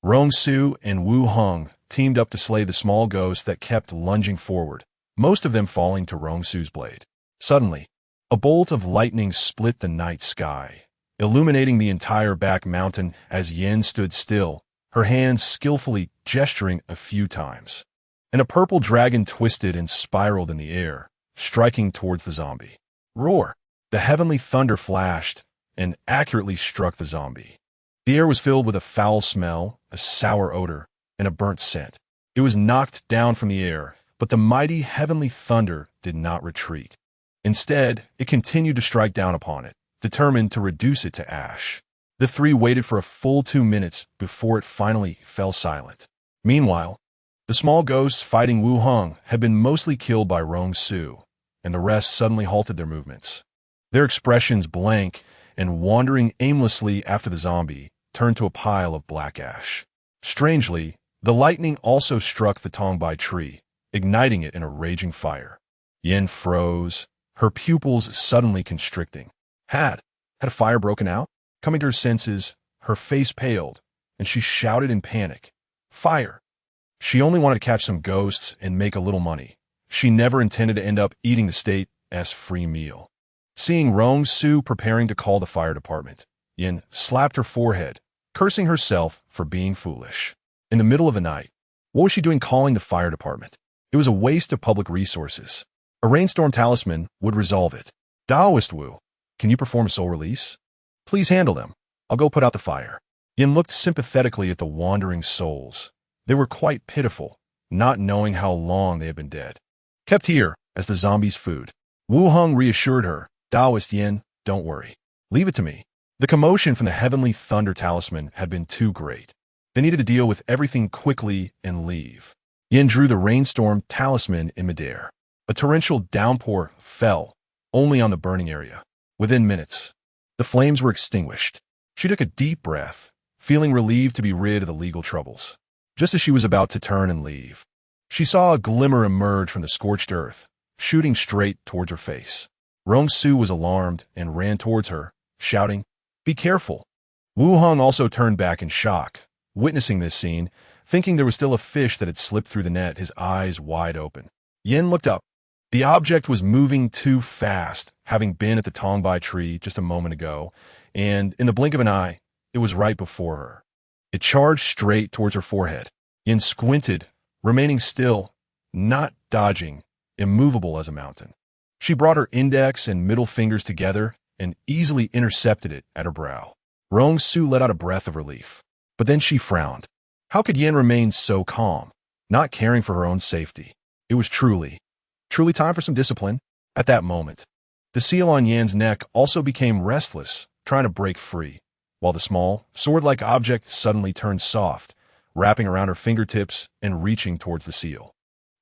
S1: Rong Su and Wu Hong teamed up to slay the small ghosts that kept lunging forward, most of them falling to Rong Su's blade. Suddenly, a bolt of lightning split the night sky, illuminating the entire back mountain as Yin stood still, her hands skillfully gesturing a few times. And a purple dragon twisted and spiraled in the air, striking towards the zombie. Roar! The heavenly thunder flashed and accurately struck the zombie. The air was filled with a foul smell, a sour odor, and a burnt scent. It was knocked down from the air, but the mighty heavenly thunder did not retreat. Instead, it continued to strike down upon it, determined to reduce it to ash. The 3 waited for a full 2 minutes before it finally fell silent. Meanwhile, the small ghosts fighting Wu Hong had been mostly killed by Rong Su, and the rest suddenly halted their movements. Their expressions blank and wandering aimlessly after the zombie turned to a pile of black ash. Strangely, the lightning also struck the Tongbai tree, igniting it in a raging fire. Yin froze, her pupils suddenly constricting. Had a fire broken out? Coming to her senses, her face paled, and she shouted in panic. Fire! She only wanted to catch some ghosts and make a little money. She never intended to end up eating the state's free meal. Seeing Rong Su preparing to call the fire department, Yin slapped her forehead, cursing herself for being foolish. In the middle of the night, What was she doing calling the fire department? It was a waste of public resources. A rainstorm talisman would resolve it. Taoist Wu, can you perform a soul release? Please handle them. I'll go put out the fire. Yin looked sympathetically at the wandering souls. They were quite pitiful, not knowing how long they had been dead. Kept here as the zombies' food. Wu Heng reassured her, Taoist Yin, don't worry. Leave it to me. The commotion from the heavenly thunder talisman had been too great. They needed to deal with everything quickly and leave. Yin drew the rainstorm talisman in midair. A torrential downpour fell, only on the burning area. Within minutes, the flames were extinguished. She took a deep breath, feeling relieved to be rid of the legal troubles. Just as she was about to turn and leave, she saw a glimmer emerge from the scorched earth, shooting straight towards her face. Rong Su was alarmed and ran towards her, shouting, "Be careful." Wu Heng also turned back in shock, witnessing this scene, thinking there was still a fish that had slipped through the net, his eyes wide open. Yin looked up. The object was moving too fast, having been at the tongbai tree just a moment ago, and in the blink of an eye, it was right before her. It charged straight towards her forehead. Yin squinted, remaining still, not dodging, immovable as a mountain. She brought her index and middle fingers together and easily intercepted it at her brow. Rong Su let out a breath of relief. But then she frowned. How could Yin remain so calm, not caring for her own safety? It was truly time for some discipline. At that moment, the seal on Yan's neck also became restless, trying to break free, while the small, sword-like object suddenly turned soft, wrapping around her fingertips and reaching towards the seal.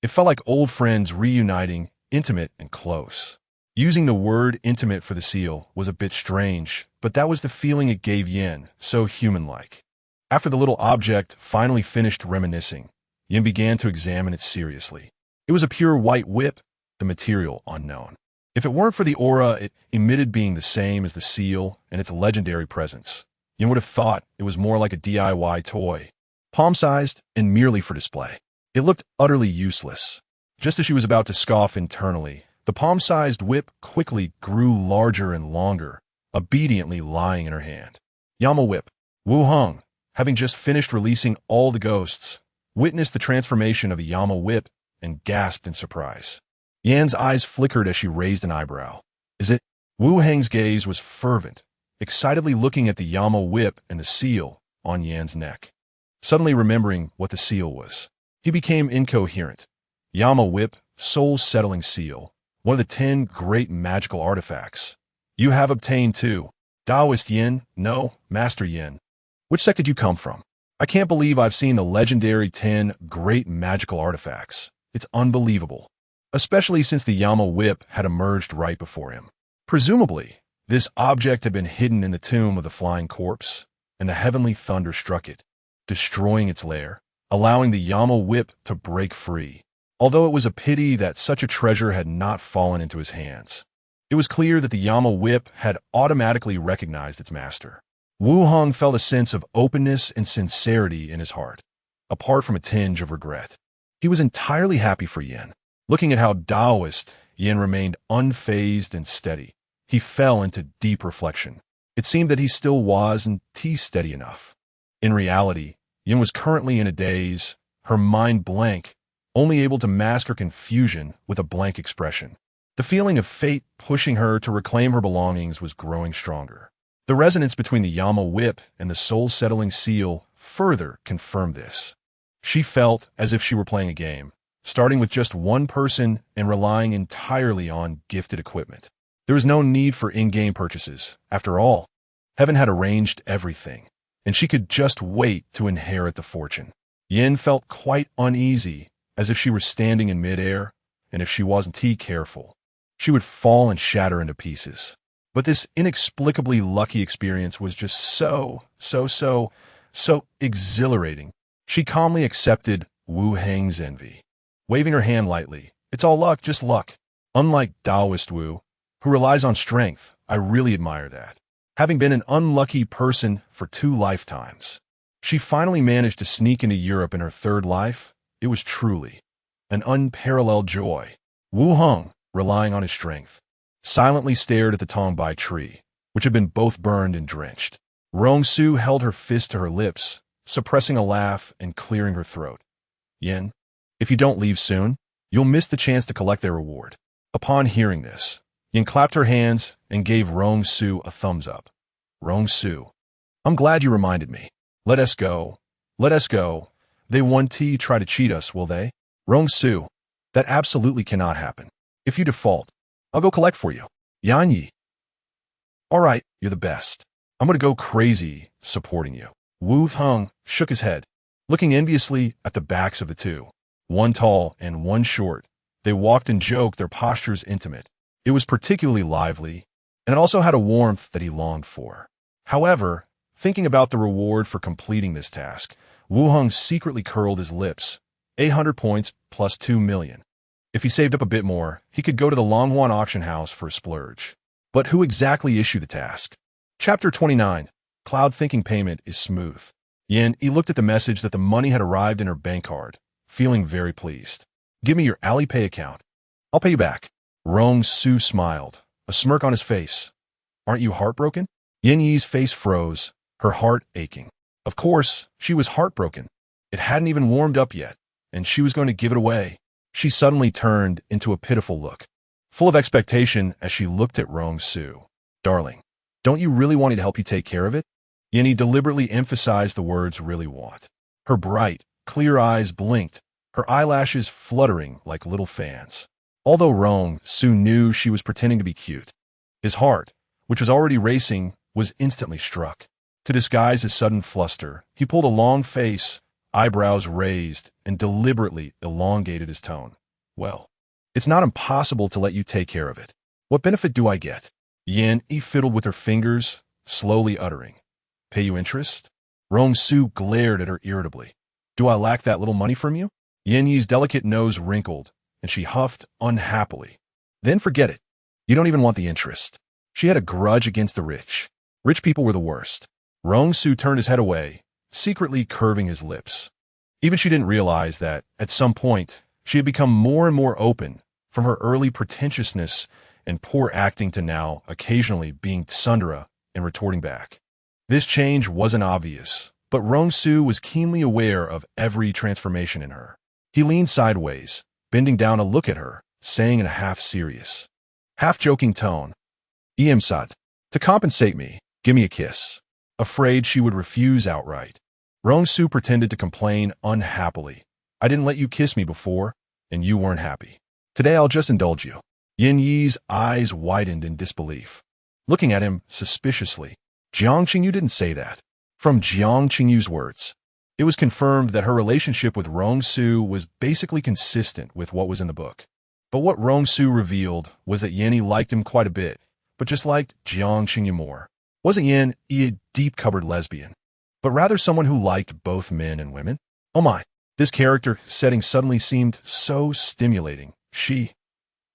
S1: It felt like old friends reuniting, intimate and close. Using the word intimate for the seal was a bit strange, but that was the feeling it gave Yin, so human-like. After the little object finally finished reminiscing, Yin began to examine it seriously. It was a pure white whip, the material unknown. If it weren't for the aura it emitted being the same as the seal and its legendary presence, Yin would have thought it was more like a DIY toy, palm-sized and merely for display. It looked utterly useless. Just as she was about to scoff internally, the palm-sized whip quickly grew larger and longer, obediently lying in her hand. Yama whip. Wu Heng, having just finished releasing all the ghosts, witnessed the transformation of a Yama whip and gasped in surprise. Yan's eyes flickered as she raised an eyebrow. Is it? Wu Heng's gaze was fervent, excitedly looking at the Yama whip and the seal on Yan's neck. Suddenly remembering what the seal was, he became incoherent. Yama whip, soul-settling seal, one of the 10 great magical artifacts. You have obtained too. Taoist Yin? No, Master Yin. Which sect did you come from? I can't believe I've seen the legendary 10 great magical artifacts. It's unbelievable, especially since the Yama whip had emerged right before him. Presumably, this object had been hidden in the tomb of the flying corpse, and the heavenly thunder struck it, destroying its lair, allowing the Yama whip to break free. Although it was a pity that such a treasure had not fallen into his hands. It was clear that the Yama whip had automatically recognized its master. Wu Heng felt a sense of openness and sincerity in his heart, apart from a tinge of regret. He was entirely happy for Yin. Looking at how Taoist Yin remained unfazed and steady, he fell into deep reflection. It seemed that he still wasn't steady enough. In reality, Yin was currently in a daze, her mind blank, only able to mask her confusion with a blank expression. The feeling of fate pushing her to reclaim her belongings was growing stronger. The resonance between the Yama whip and the soul-settling seal further confirmed this. She felt as if she were playing a game, starting with just one person and relying entirely on gifted equipment. There was no need for in-game purchases. After all, heaven had arranged everything, and she could just wait to inherit the fortune. Yin felt quite uneasy, as if she were standing in midair, and if she wasn't careful, she would fall and shatter into pieces. But this inexplicably lucky experience was just so exhilarating. She calmly accepted Wu Heng's envy, waving her hand lightly. It's all luck, just luck. Unlike Taoist Wu, who relies on strength, I really admire that. Having been an unlucky person for 2 lifetimes, she finally managed to sneak into Europe in her 3rd life. It was truly an unparalleled joy. Wu Heng, relying on his strength, silently stared at the tongbai tree, which had been both burned and drenched. Rong Su held her fist to her lips, suppressing a laugh and clearing her throat. Yin, if you don't leave soon, you'll miss the chance to collect their reward. Upon hearing this, Yin clapped her hands and gave Rong Su a thumbs up. Rong Su, I'm glad you reminded me. Let us go. Let us go. They won't try to cheat us, will they? Rong Su, that absolutely cannot happen. If you default, I'll go collect for you. Yan Yi. All right, you're the best. I'm going to go crazy supporting you. Wu Heng shook his head, looking enviously at the backs of the two. One tall and one short. They walked and joked, their postures intimate. It was particularly lively, and it also had a warmth that he longed for. However, thinking about the reward for completing this task, Wu Heng secretly curled his lips. 800 points plus 2 million. If he saved up a bit more, he could go to the Longhuan auction house for a splurge. But who exactly issued the task? Chapter 29. Cloud thinking payment is smooth. Yin, he looked at the message that the money had arrived in her bank card, feeling very pleased. Give me your Alipay account. I'll pay you back. Rong Su smiled, a smirk on his face. Aren't you heartbroken? Yin Yi's face froze, her heart aching. Of course, she was heartbroken. It hadn't even warmed up yet, and she was going to give it away. She suddenly turned into a pitiful look, full of expectation as she looked at Rong Su. Darling, don't you really want me to help you take care of it? Yin Yi deliberately emphasized the words really want. Her bright, clear eyes blinked, her eyelashes fluttering like little fans. Although Rong Su knew she was pretending to be cute, his heart, which was already racing, was instantly struck. To disguise his sudden fluster, he pulled a long face, eyebrows raised, and deliberately elongated his tone. Well, it's not impossible to let you take care of it. What benefit do I get? Yin Yi fiddled with her fingers, slowly uttering. Pay you interest? Rong Su glared at her irritably. Do I lack that little money from you? Yin Yi's delicate nose wrinkled, and she huffed unhappily. Then forget it. You don't even want the interest. She had a grudge against the rich. Rich people were the worst. Rong Su turned his head away, secretly curving his lips. Even she didn't realize that, at some point, she had become more and more open, from her early pretentiousness and poor acting to now occasionally being tsundere and retorting back. This change wasn't obvious, but Rong Su was keenly aware of every transformation in her. He leaned sideways, bending down to look at her, saying in a half-serious, half-joking tone, Iemsat, to compensate me, give me a kiss. Afraid she would refuse outright, Rong Su pretended to complain unhappily. I didn't let you kiss me before, and you weren't happy. Today I'll just indulge you. Yin Yi's eyes widened in disbelief, looking at him suspiciously. Jiang Qingyu didn't say that. From Jiang Qingyu's words, it was confirmed that her relationship with Rong Su was basically consistent with what was in the book. But what Rong Su revealed was that Yin Yi liked him quite a bit, but just liked Jiang Qingyu more. Wasn't Yin Yi a deep-cupboard lesbian, but rather someone who liked both men and women? Oh my, this character setting suddenly seemed so stimulating. She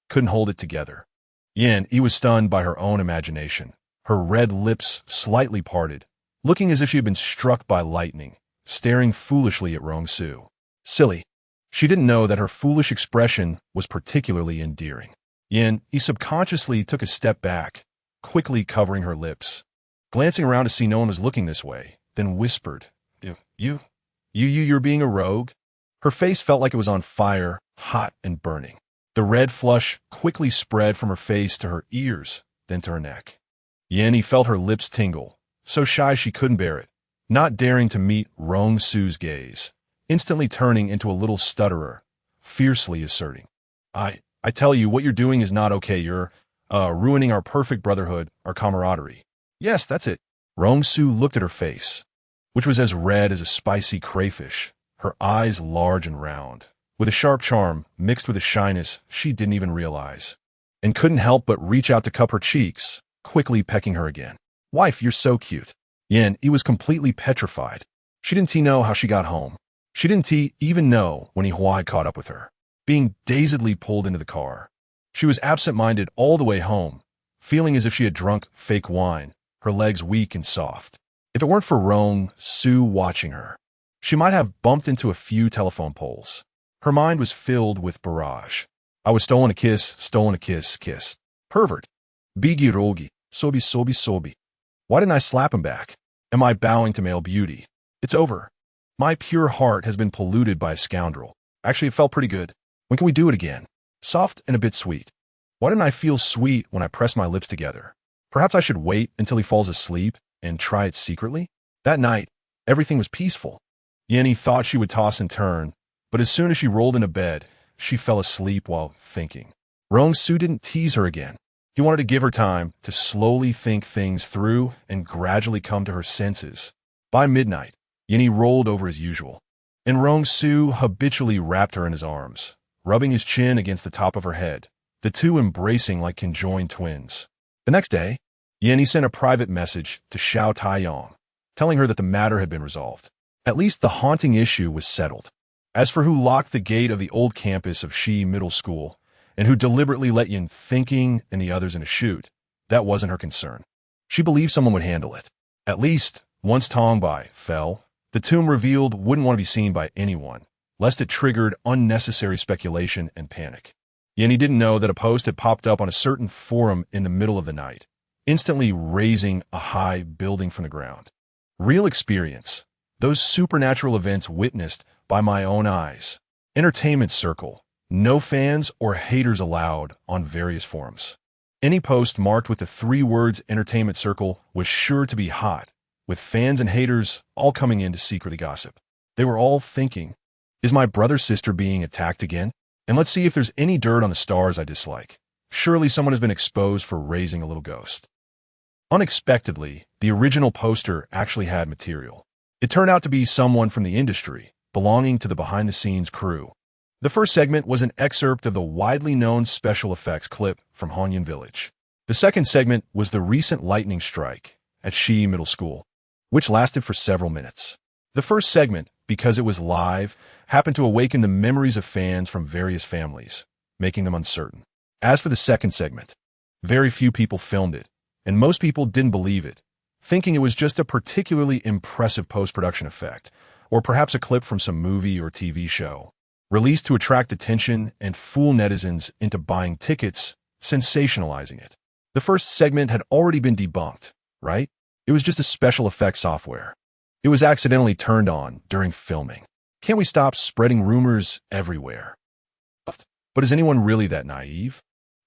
S1: couldn't hold it together. Yin Yi was stunned by her own imagination, her red lips slightly parted, looking as if she had been struck by lightning, staring foolishly at Rong Su. Silly. She didn't know that her foolish expression was particularly endearing. Yin Yi subconsciously took a step back, quickly covering her lips, glancing around to see no one was looking this way, then whispered, You're being a rogue? Her face felt like it was on fire, hot and burning. The red flush quickly spread from her face to her ears, then to her neck. Yin Yi felt her lips tingle, so shy she couldn't bear it, not daring to meet Rong Su's gaze, instantly turning into a little stutterer, fiercely asserting, I tell you, what you're doing is not okay. You're ruining our perfect brotherhood, our camaraderie. Yes, that's it. Rong Su looked at her face, which was as red as a spicy crayfish, her eyes large and round, with a sharp charm mixed with a shyness she didn't even realize, and couldn't help but reach out to cup her cheeks, quickly pecking her again. Wife, you're so cute. Yin Yi was completely petrified. She didn't know how she got home. She didn't even know when Hua had caught up with her, being dazedly pulled into the car. She was absent-minded all the way home, feeling as if she had drunk fake wine, her legs weak and soft. If it weren't for Rong Su watching her, she might have bumped into a few telephone poles. Her mind was filled with barrage. I was stolen a kiss, kissed. Pervert. Bigi rogi, sobi. Why didn't I slap him back? Am I bowing to male beauty? It's over. My pure heart has been polluted by a scoundrel. Actually, it felt pretty good. When can we do it again? Soft and a bit sweet. Why didn't I feel sweet when I pressed my lips together? Perhaps I should wait until he falls asleep and try it secretly? That night, everything was peaceful. Yenny thought she would toss and turn, but as soon as she rolled into bed, she fell asleep while thinking. Rong Su didn't tease her again. He wanted to give her time to slowly think things through and gradually come to her senses. By midnight, Yenny rolled over as usual, and Rong Su habitually wrapped her in his arms, rubbing his chin against the top of her head, the two embracing like conjoined twins. The next day, Yenny sent a private message to Xiao Taiyong, telling her that the matter had been resolved. At least the haunting issue was settled. As for who locked the gate of the old campus of Shi Middle School, and who deliberately let Yin thinking and the others in a chute, that wasn't her concern. She believed someone would handle it. At least, once Tongbai fell, the tomb revealed wouldn't want to be seen by anyone, lest it triggered unnecessary speculation and panic. Yenny didn't know that a post had popped up on a certain forum in the middle of the night, instantly raising a high building from the ground. Real experience. Those supernatural events witnessed by my own eyes. Entertainment circle. No fans or haters allowed on various forums. Any post marked with the 3 words entertainment circle was sure to be hot, with fans and haters all coming in to secretly gossip. They were all thinking, is my brother's sister being attacked again? And let's see if there's any dirt on the stars I dislike. Surely someone has been exposed for raising a little ghost. Unexpectedly, the original poster actually had material. It turned out to be someone from the industry, belonging to the behind-the-scenes crew. The first segment was an excerpt of the widely known special effects clip from Hanyun Village. The second segment was the recent lightning strike at Shi Middle School, which lasted for several minutes. The first segment, because it was live, happened to awaken the memories of fans from various families, making them uncertain. As for the second segment, very few people filmed it, and most people didn't believe it, thinking it was just a particularly impressive post-production effect, or perhaps a clip from some movie or TV show, released to attract attention and fool netizens into buying tickets, sensationalizing it. The first segment had already been debunked, right? It was just a special effects software. It was accidentally turned on during filming. Can't we stop spreading rumors everywhere? But is anyone really that naive?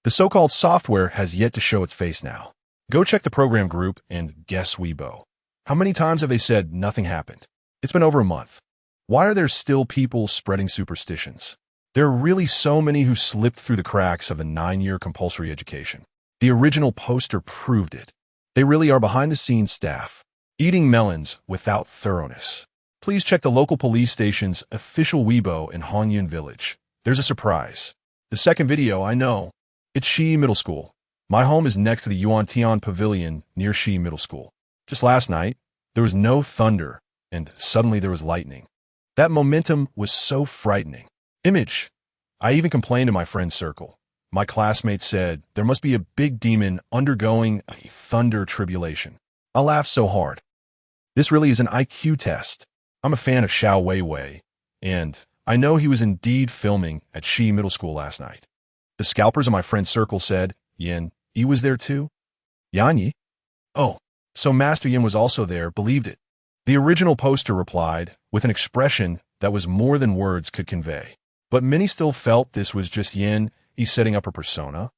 S1: The so-called software has yet to show its face now. Go check the program group and guess Weibo. How many times have they said nothing happened? It's been over a month. Why are there still people spreading superstitions? There are really so many who slipped through the cracks of the 9-year compulsory education. The original poster proved it. They really are behind-the-scenes staff, eating melons without thoroughness. Please check the local police station's official Weibo in Hanyun Village. There's a surprise. The second video, I know. It's Shi Middle School. My home is next to the Yuantian Pavilion near Shi Middle School. Just last night, there was no thunder, and suddenly there was lightning. That momentum was so frightening. Image. I even complained to my friend's circle. My classmates said there must be a big demon undergoing a thunder tribulation. I laughed so hard. This really is an IQ test. I'm a fan of Xiao Weiwei, and I know he was indeed filming at Shi Middle School last night. The scalpers of my friend's circle said, Yin, he was there too? Yanyi? Oh, so Master Yin was also there, believed it. The original poster replied with an expression that was more than words could convey. But many still felt this was just Yin, he's setting up a persona,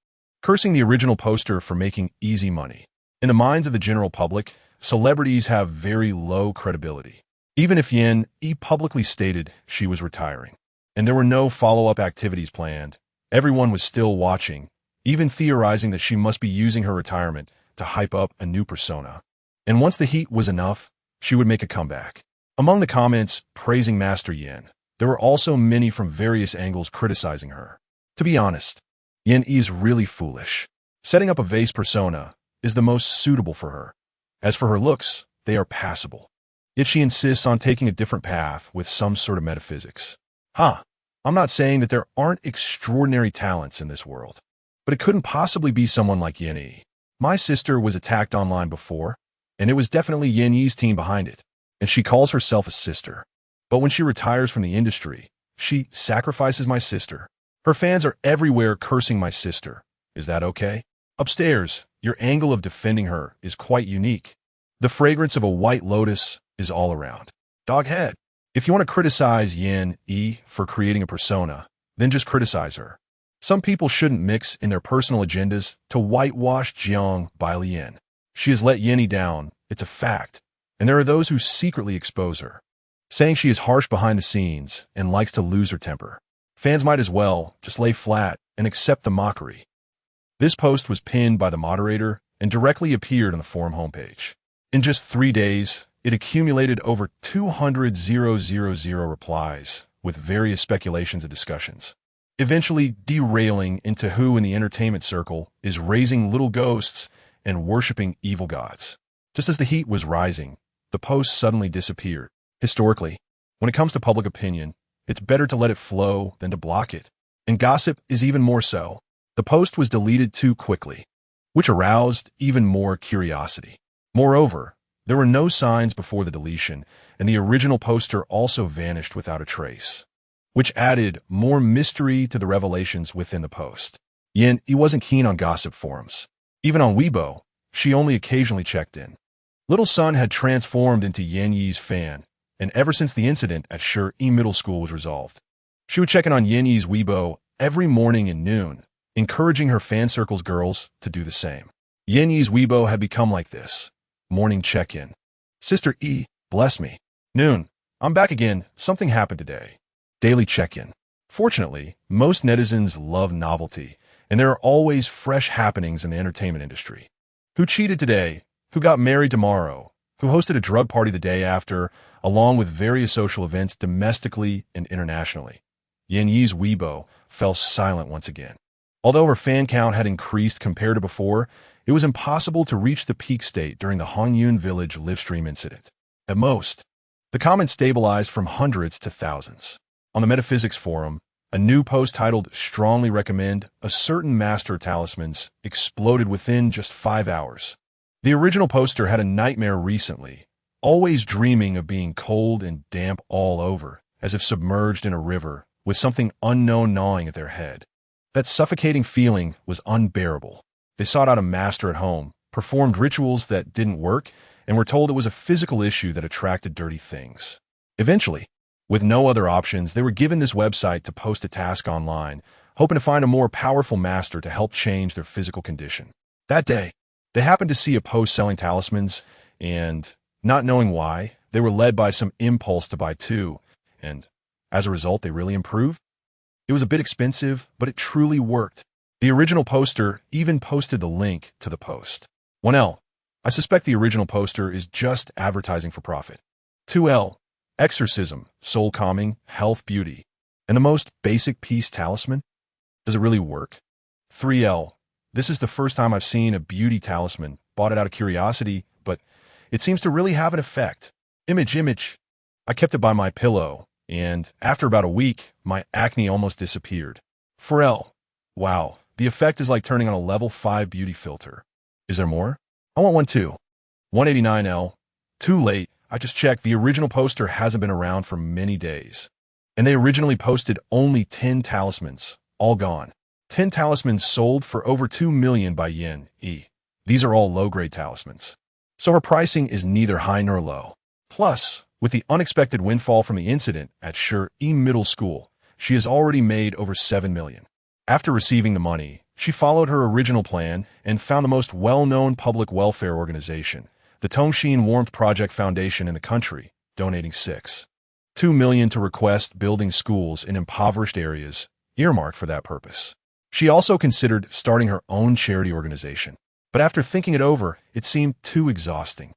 S1: cursing the original poster for making easy money. In the minds of the general public, celebrities have very low credibility. Even if Yin publicly stated she was retiring, and there were no follow-up activities planned, everyone was still watching, even theorizing that she must be using her retirement to hype up a new persona. And once the heat was enough, she would make a comeback. Among the comments praising Master Yin, there were also many from various angles criticizing her. To be honest, Yin is really foolish. Setting up a vase persona is the most suitable for her. As for her looks, they are passable. Yet she insists on taking a different path with some sort of metaphysics. I'm not saying that there aren't extraordinary talents in this world, but it couldn't possibly be someone like Yin Yi. My sister was attacked online before, and it was definitely Yin Yi's team behind it, and she calls herself a sister. But when she retires from the industry, she sacrifices my sister. Her fans are everywhere cursing my sister. Is that okay? Upstairs, your angle of defending her is quite unique. The fragrance of a white lotus is all around. Dog head. If you want to criticize Yin Yi for creating a persona, then just criticize her. Some people shouldn't mix in their personal agendas to whitewash Jiang Bailian. She has let Yin Yi down, it's a fact, and there are those who secretly expose her, saying she is harsh behind the scenes and likes to lose her temper. Fans might as well just lay flat and accept the mockery. This post was pinned by the moderator and directly appeared on the forum homepage. In just 3 days, it accumulated over 200,000 replies, with various speculations and discussions, eventually derailing into who in the entertainment circle is raising little ghosts and worshipping evil gods. Just as the heat was rising, the post suddenly disappeared. Historically, when it comes to public opinion, it's better to let it flow than to block it. And gossip is even more so. The post was deleted too quickly, which aroused even more curiosity. Moreover, there were no signs before the deletion, and the original poster also vanished without a trace, which added more mystery to the revelations within the post. Yin Yi wasn't keen on gossip forums. Even on Weibo, she only occasionally checked in. Little Sun had transformed into Yin Yi's fan, and ever since the incident at Shi Middle School was resolved, she would check in on Yin Yi's Weibo every morning and noon, encouraging her fan circle's girls to do the same. Yin Yi's Weibo had become like this. Morning check-in. Sister E, bless me. Noon. I'm back again. Something happened today. Daily check-in. Fortunately, most netizens love novelty, and there are always fresh happenings in the entertainment industry. Who cheated today? Who got married tomorrow? Who hosted a drug party the day after, along with various social events domestically and internationally. Yin Yi's Weibo fell silent once again. Although her fan count had increased compared to before, it was impossible to reach the peak state during the Hongyun Village livestream incident. At most, the comments stabilized from hundreds to thousands. On the Metaphysics forum, a new post titled "Strongly Recommend a Certain Master Talismans" exploded within just 5 hours. The original poster had a nightmare recently, always dreaming of being cold and damp all over, as if submerged in a river, with something unknown gnawing at their head. That suffocating feeling was unbearable. They sought out a master at home, performed rituals that didn't work, and were told it was a physical issue that attracted dirty things. Eventually, with no other options, they were given this website to post a task online, hoping to find a more powerful master to help change their physical condition. That day, they happened to see a post selling talismans, and, not knowing why, they were led by some impulse to buy two, and, as a result, they really improved. It was a bit expensive, but it truly worked. The original poster even posted the link to the post. 1L. I suspect the original poster is just advertising for profit. 2L. Exorcism, soul calming, health, beauty. And the most basic peace talisman? Does it really work? 3L. This is the first time I've seen a beauty talisman. Bought it out of curiosity, but it seems to really have an effect. Image. I kept it by my pillow, and after about a week, my acne almost disappeared. 4L. Wow, the effect is like turning on a level 5 beauty filter. Is there more? I want one too. 189L. Too late. I just checked. The original poster hasn't been around for many days. And they originally posted only 10 talismans, all gone. 10 talismans sold for over 2 million by Yin Yi. These are all low-grade talismans. So her pricing is neither high nor low. Plus, with the unexpected windfall from the incident at Shi Middle School, she has already made over 7 million. After receiving the money, she followed her original plan and found the most well-known public welfare organization, the Tongshin Warmth Project Foundation in the country, donating 6.2 million to request building schools in impoverished areas, earmarked for that purpose. She also considered starting her own charity organization, but after thinking it over, it seemed too exhausting.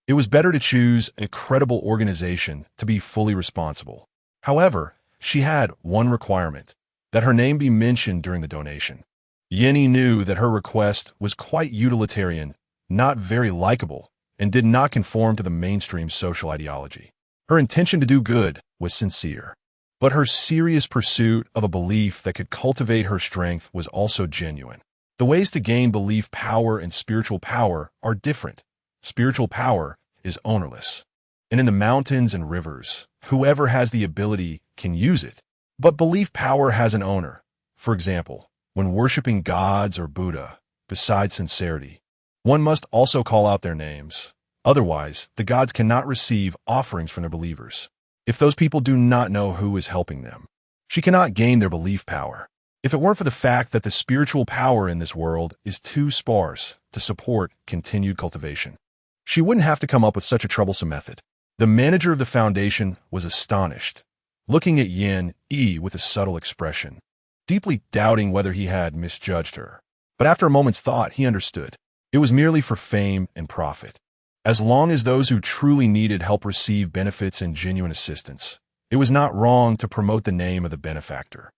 S1: It was better to choose a credible organization to be fully responsible. However, she had one requirement, that her name be mentioned during the donation. Yin Yi knew that her request was quite utilitarian, not very likable, and did not conform to the mainstream social ideology. Her intention to do good was sincere, but her serious pursuit of a belief that could cultivate her strength was also genuine. The ways to gain belief power and spiritual power are different. Spiritual power is ownerless, and in the mountains and rivers, whoever has the ability can use it. But belief power has an owner. For example, when worshiping gods or Buddha, besides sincerity, one must also call out their names. Otherwise, the gods cannot receive offerings from their believers. if those people do not know who is helping them? She cannot gain their belief power. If it weren't for the fact that the spiritual power in this world is too sparse to support continued cultivation, she wouldn't have to come up with such a troublesome method. The manager of the foundation was astonished, looking at Yin Yi with a subtle expression, deeply doubting whether he had misjudged her. But after a moment's thought, he understood. It was merely for fame and profit. As long as those who truly needed help receive benefits and genuine assistance, it was not wrong to promote the name of the benefactor.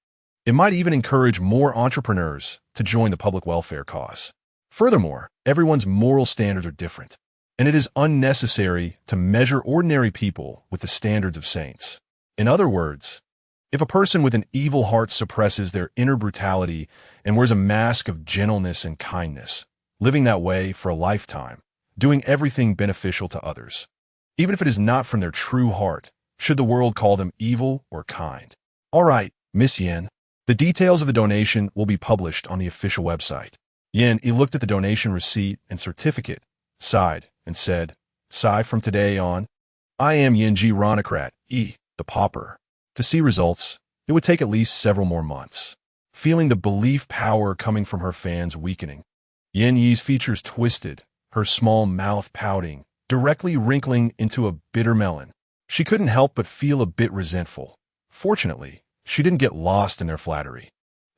S1: It might even encourage more entrepreneurs to join the public welfare cause. Furthermore, everyone's moral standards are different, and it is unnecessary to measure ordinary people with the standards of saints. In other words, if a person with an evil heart suppresses their inner brutality and wears a mask of gentleness and kindness, living that way for a lifetime, doing everything beneficial to others, even if it is not from their true heart, should the world call them evil or kind? All right, Miss Yin. The details of the donation will be published on the official website. Yin Yi looked at the donation receipt and certificate, sighed, and said, from today on, I am Yin Ji Ronocrat, the pauper. To see results, it would take at least several more months. Feeling the belief power coming from her fans weakening, Yin Yi's features twisted, her small mouth pouting, directly wrinkling into a bitter melon. She couldn't help but feel a bit resentful. Fortunately, she didn't get lost in their flattery.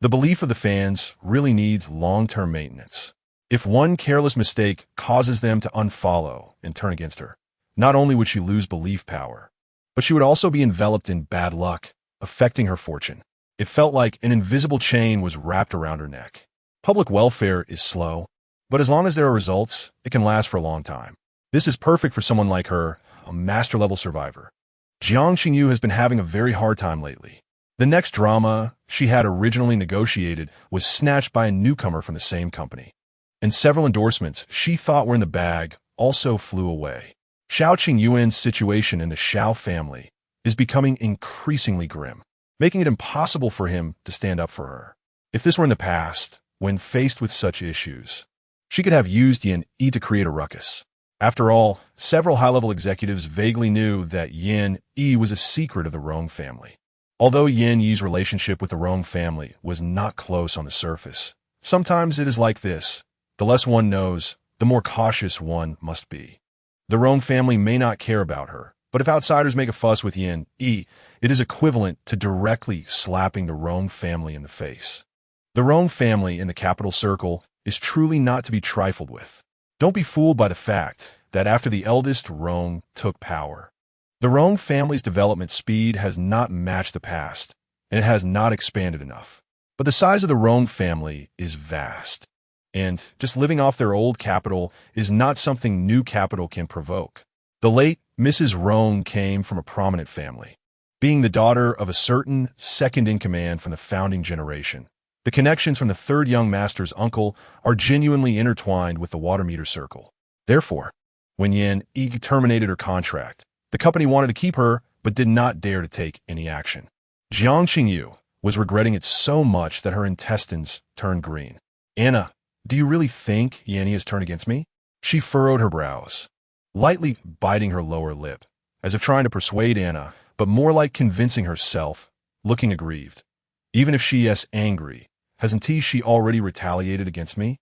S1: The belief of the fans really needs long-term maintenance. If one careless mistake causes them to unfollow and turn against her, not only would she lose belief power, but she would also be enveloped in bad luck, affecting her fortune. It felt like an invisible chain was wrapped around her neck. Public welfare is slow, but as long as there are results, it can last for a long time. This is perfect for someone like her, a master-level survivor. Jiang Qingyu has been having a very hard time lately. The next drama she had originally negotiated was snatched by a newcomer from the same company, and several endorsements she thought were in the bag also flew away. Xiao Qingyuan's situation in the Xiao family is becoming increasingly grim, making it impossible for him to stand up for her. If this were in the past, when faced with such issues, she could have used Yin Yi to create a ruckus. After all, several high-level executives vaguely knew that Yin Yi was a secret of the Rong family. Although Yin Yi's relationship with the Rong family was not close on the surface, sometimes it is like this. The less one knows, the more cautious one must be. The Rong family may not care about her, but if outsiders make a fuss with Yin Yi, it is equivalent to directly slapping the Rong family in the face. The Rong family in the capital circle is truly not to be trifled with. Don't be fooled by the fact that after the eldest Rong took power, the Rong family's development speed has not matched the past, and it has not expanded enough. But the size of the Rong family is vast, and just living off their old capital is not something new capital can provoke. The late Mrs. Rong came from a prominent family, being the daughter of a certain second-in-command from the founding generation. The connections from the third young master's uncle are genuinely intertwined with the water meter circle. Therefore, when Yin Yi terminated her contract, the company wanted to keep her, but did not dare to take any action. Jiang Qingyu was regretting it so much that her intestines turned green. Anna, do you really think Yin Yi has turned against me? She furrowed her brows, lightly biting her lower lip, as if trying to persuade Anna, but more like convincing herself, looking aggrieved. Even if she is angry, hasn't she already retaliated against me?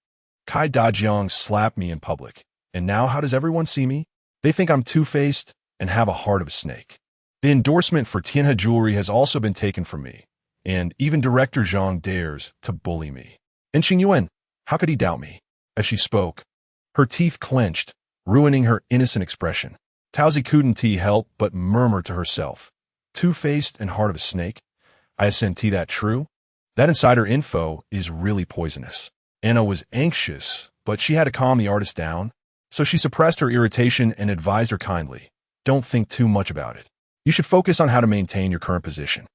S1: Kai Dajiang slapped me in public, and now how does everyone see me? They think I'm two-faced and have a heart of a snake. The endorsement for Tianhe jewelry has also been taken from me, and even Director Zhang dares to bully me. And Qingyuan, how could he doubt me? As she spoke, her teeth clenched, ruining her innocent expression. Taozi couldn't help but murmur to herself, two-faced and heart of a snake? I assent that true? That insider info is really poisonous. Anna was anxious, but she had to calm the artist down, so she suppressed her irritation and advised her kindly, don't think too much about it. You should focus on how to maintain your current position.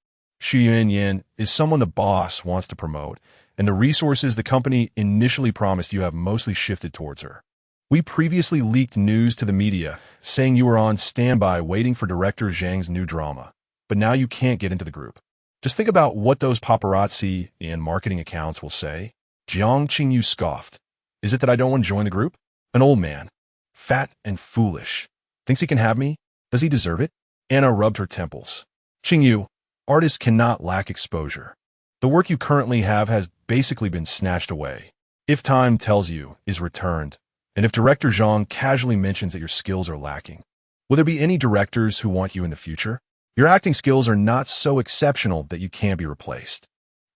S1: Xu Yin is someone the boss wants to promote, and the resources the company initially promised you have mostly shifted towards her. We previously leaked news to the media saying you were on standby waiting for director Zhang's new drama, but now you can't get into the group. Just think about what those paparazzi and marketing accounts will say. Jiang Qingyu scoffed. Is it that I don't want to join the group? An old man, fat and foolish, thinks he can have me? Does he deserve it? Anna rubbed her temples. Qingyu, artists cannot lack exposure. The work you currently have has basically been snatched away. If time tells you, is returned, and if Director Zhang casually mentions that your skills are lacking, will there be any directors who want you in the future? Your acting skills are not so exceptional that you can't be replaced.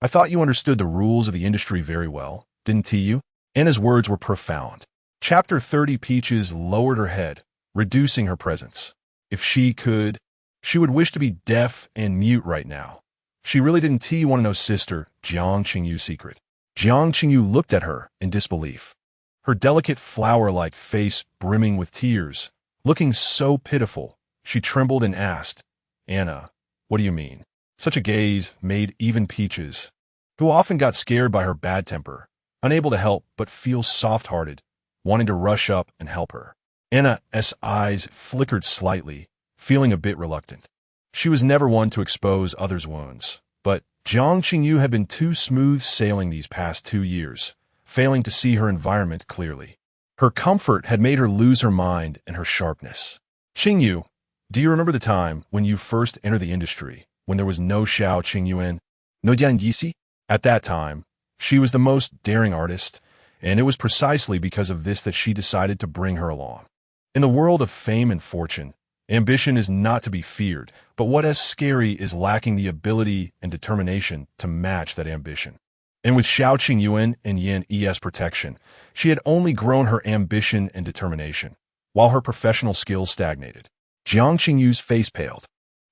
S1: I thought you understood the rules of the industry very well, didn't you? Anna's words were profound. Chapter 30. Peaches lowered her head, reducing her presence. If she could, she would wish to be deaf and mute right now. She really didn't want to know sister Jiang Qingyu's secret. Jiang Qingyu looked at her in disbelief. Her delicate flower-like face brimming with tears, looking so pitiful, she trembled and asked, Anna, what do you mean? Such a gaze made even Peaches, who often got scared by her bad temper, unable to help but feel soft-hearted, wanting to rush up and help her. Anna's eyes flickered slightly, feeling a bit reluctant. She was never one to expose others' wounds, but Jiang Qingyu had been too smooth sailing these past 2 years, failing to see her environment clearly. Her comfort had made her lose her mind and her sharpness. Qingyu, do you remember the time when you first entered the industry, when there was no Xiao Qingyuan, no Jian Yixi? At that time, she was the most daring artist, and it was precisely because of this that she decided to bring her along. In the world of fame and fortune, ambition is not to be feared, but what is scary is lacking the ability and determination to match that ambition. And with Xiao Qingyuan and Yan Yi's protection, she had only grown her ambition and determination, while her professional skills stagnated. Jiang Qingyu's face paled.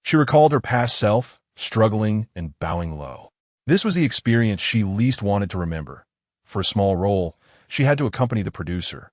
S1: She recalled her past self, struggling and bowing low. This was the experience she least wanted to remember. For a small role, she had to accompany the producer,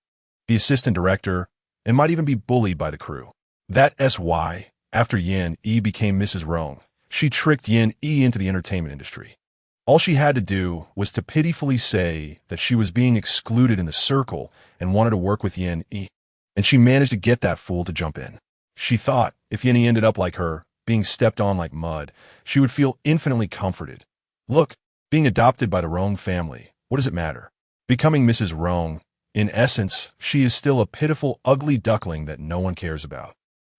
S1: the assistant director, and might even be bullied by the crew. That's why, after Yan Yi became Mrs. Rong, she tricked Yan Yi into the entertainment industry. All she had to do was to pitifully say that she was being excluded in the circle and wanted to work with Yan Yi, and she managed to get that fool to jump in. She thought if Yan Yi ended up like her, being stepped on like mud, she would feel infinitely comforted. Look, being adopted by the Rong family, what does it matter? Becoming Mrs. Rong, in essence, she is still a pitiful, ugly duckling that no one cares about.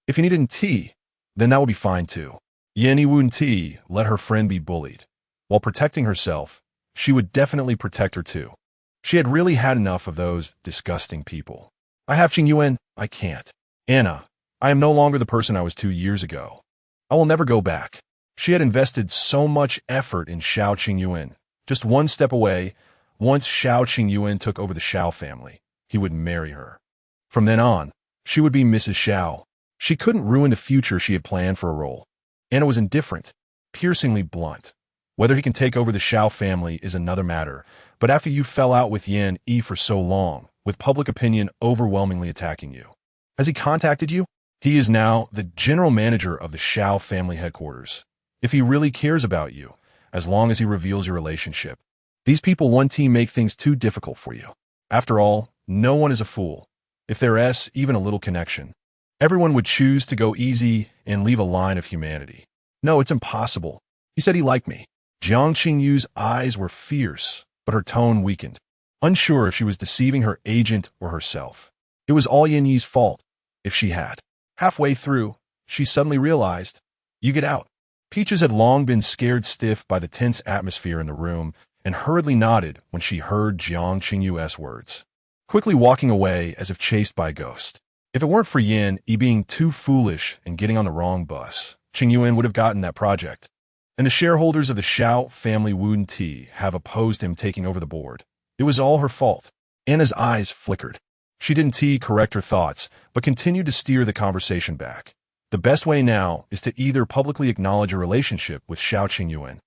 S1: If you needed tea, then that would be fine too. Yan Yi wouldn't let her friend be bullied. While protecting herself, she would definitely protect her too. She had really had enough of those disgusting people. I have Qingyuan, I can't. Anna, I am no longer the person I was 2 years ago. I will never go back. She had invested so much effort in Xiao Qingyuan. Just one step away, once Xiao Qingyuan took over the Xiao family, he would marry her. From then on, she would be Mrs. Xiao. She couldn't ruin the future she had planned for a role. Anna was indifferent, piercingly blunt. Whether he can take over the Xiao family is another matter, but after you fell out with Yan Yi for so long, with public opinion overwhelmingly attacking you, has he contacted you? He is now the general manager of the Xiao family headquarters. If he really cares about you, as long as he reveals your relationship, these people one team make things too difficult for you. After all, no one is a fool. If there's even a little connection, everyone would choose to go easy and leave a line of humanity. No, it's impossible. He said he liked me. Jiang Qingyu's eyes were fierce, but her tone weakened. Unsure if she was deceiving her agent or herself. It was all Yan Yi's fault, if she had. Halfway through, she suddenly realized, you get out. Peaches had long been scared stiff by the tense atmosphere in the room and hurriedly nodded when she heard Jiang Qingyu's words, quickly walking away as if chased by a ghost. If it weren't for Yan Yi being too foolish and getting on the wrong bus, Qingyuan would have gotten that project. And the shareholders of the Xiao family wouldn't have opposed him taking over the board. It was all her fault. Anna's eyes flickered. She didn't correct her thoughts, but continued to steer the conversation back. The best way now is to either publicly acknowledge a relationship with Xiao Qingyuan.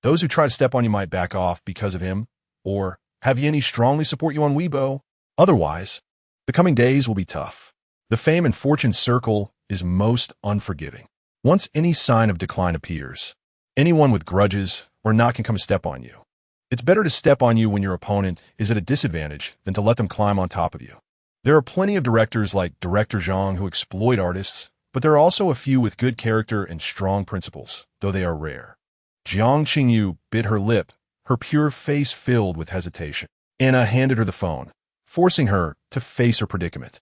S1: Those who try to step on you might back off because of him, or have Yan Yi strongly support you on Weibo. Otherwise, the coming days will be tough. The fame and fortune circle is most unforgiving. Once any sign of decline appears, anyone with grudges or not can come a step on you. It's better to step on you when your opponent is at a disadvantage than to let them climb on top of you. There are plenty of directors like Director Zhang who exploit artists, but there are also a few with good character and strong principles, though they are rare. Jiang Qingyu bit her lip, her pure face filled with hesitation. Anna handed her the phone, forcing her to face her predicament.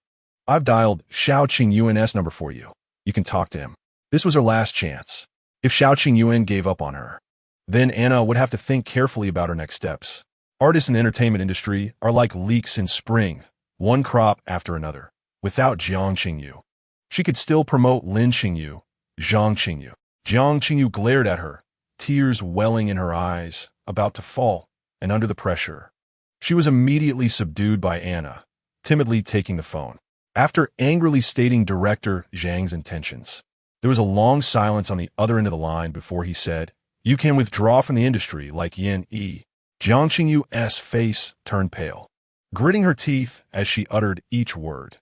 S1: I've dialed Xiao Qingyuan's number for you. You can talk to him. This was her last chance. If Xiao Qingyuan gave up on her, then Anna would have to think carefully about her next steps. Artists in the entertainment industry are like leeks in spring, one crop after another. Without Jiang Qingyu, she could still promote Lin Qingyu, Zhang Qingyu. Jiang Qingyu glared at her, tears welling in her eyes, about to fall, and under the pressure. She was immediately subdued by Anna, timidly taking the phone. After angrily stating director Zhang's intentions, there was a long silence on the other end of the line before he said, "You can withdraw from the industry like Yin Yi." Jiang Qingyu's face turned pale, gritting her teeth as she uttered each word.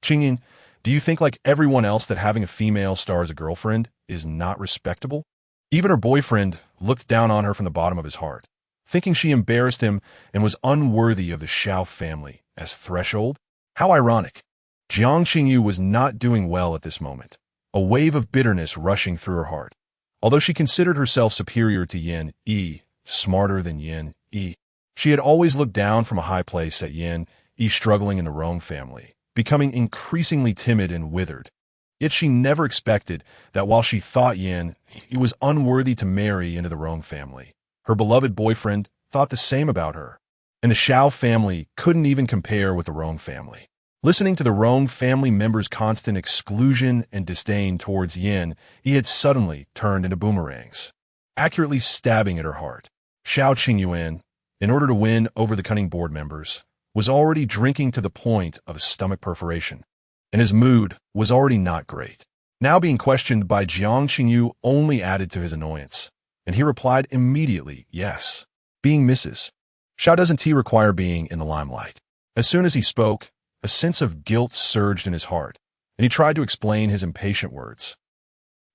S1: "Qingyin, do you think like everyone else that having a female star as a girlfriend is not respectable?" Even her boyfriend looked down on her from the bottom of his heart, thinking she embarrassed him and was unworthy of the Xiao family as threshold. How ironic. Jiang Qingyu was not doing well at this moment, a wave of bitterness rushing through her heart. Although she considered herself superior to Yin Yi, smarter than Yin Yi, she had always looked down from a high place at Yin Yi struggling in the Rong family, becoming increasingly timid and withered. Yet she never expected that while she thought Yin Yi was unworthy to marry into the Rong family, her beloved boyfriend thought the same about her. And the Xiao family couldn't even compare with the Rong family. Listening to the Rong family members' constant exclusion and disdain towards Yin, he had suddenly turned into boomerangs, accurately stabbing at her heart. Xiao Qingyuan, in order to win over the cunning board members, was already drinking to the point of a stomach perforation, and his mood was already not great. Now being questioned by Jiang Qingyu only added to his annoyance, and he replied immediately, yes. Being Mrs. Xiao doesn't require being in the limelight. As soon as he spoke, a sense of guilt surged in his heart, and he tried to explain his impatient words.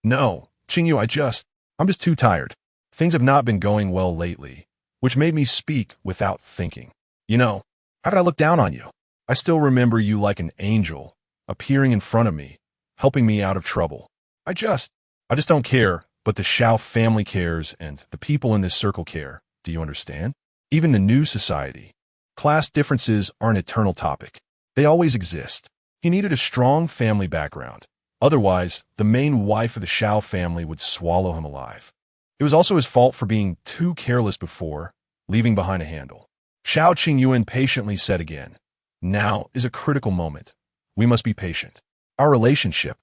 S1: "No, Qingyu, I'm just too tired. Things have not been going well lately, which made me speak without thinking. You know, how could I look down on you? I still remember you like an angel, appearing in front of me, helping me out of trouble. I just don't care, but the Xiao family cares and the people in this circle care. Do you understand? Even the new society. Class differences are an eternal topic. They always exist. He needed a strong family background. Otherwise, the main wife of the Xiao family would swallow him alive. It was also his fault for being too careless before, leaving behind a handle." Xiao Qingyuan patiently said again, "Now is a critical moment. We must be patient. Our relationship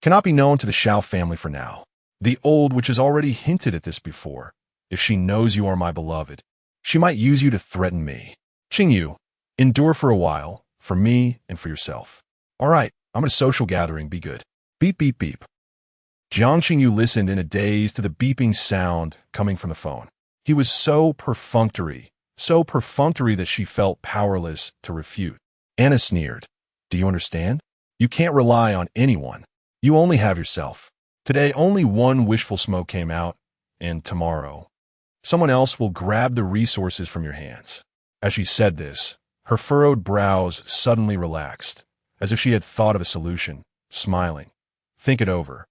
S1: cannot be known to the Xiao family for now. The old witch has already hinted at this before. If she knows you are my beloved, she might use you to threaten me. Qingyu, endure for a while, for me and for yourself. All right, I'm at a social gathering, be good. Beep, beep, beep." Jiang Qingyu listened in a daze to the beeping sound coming from the phone. He was so perfunctory that she felt powerless to refute. Anna sneered. "Do you understand? You can't rely on anyone. You only have yourself. Today, only one wishful smoke came out, and tomorrow, someone else will grab the resources from your hands." As she said this, her furrowed brows suddenly relaxed, as if she had thought of a solution, smiling. "Think it over.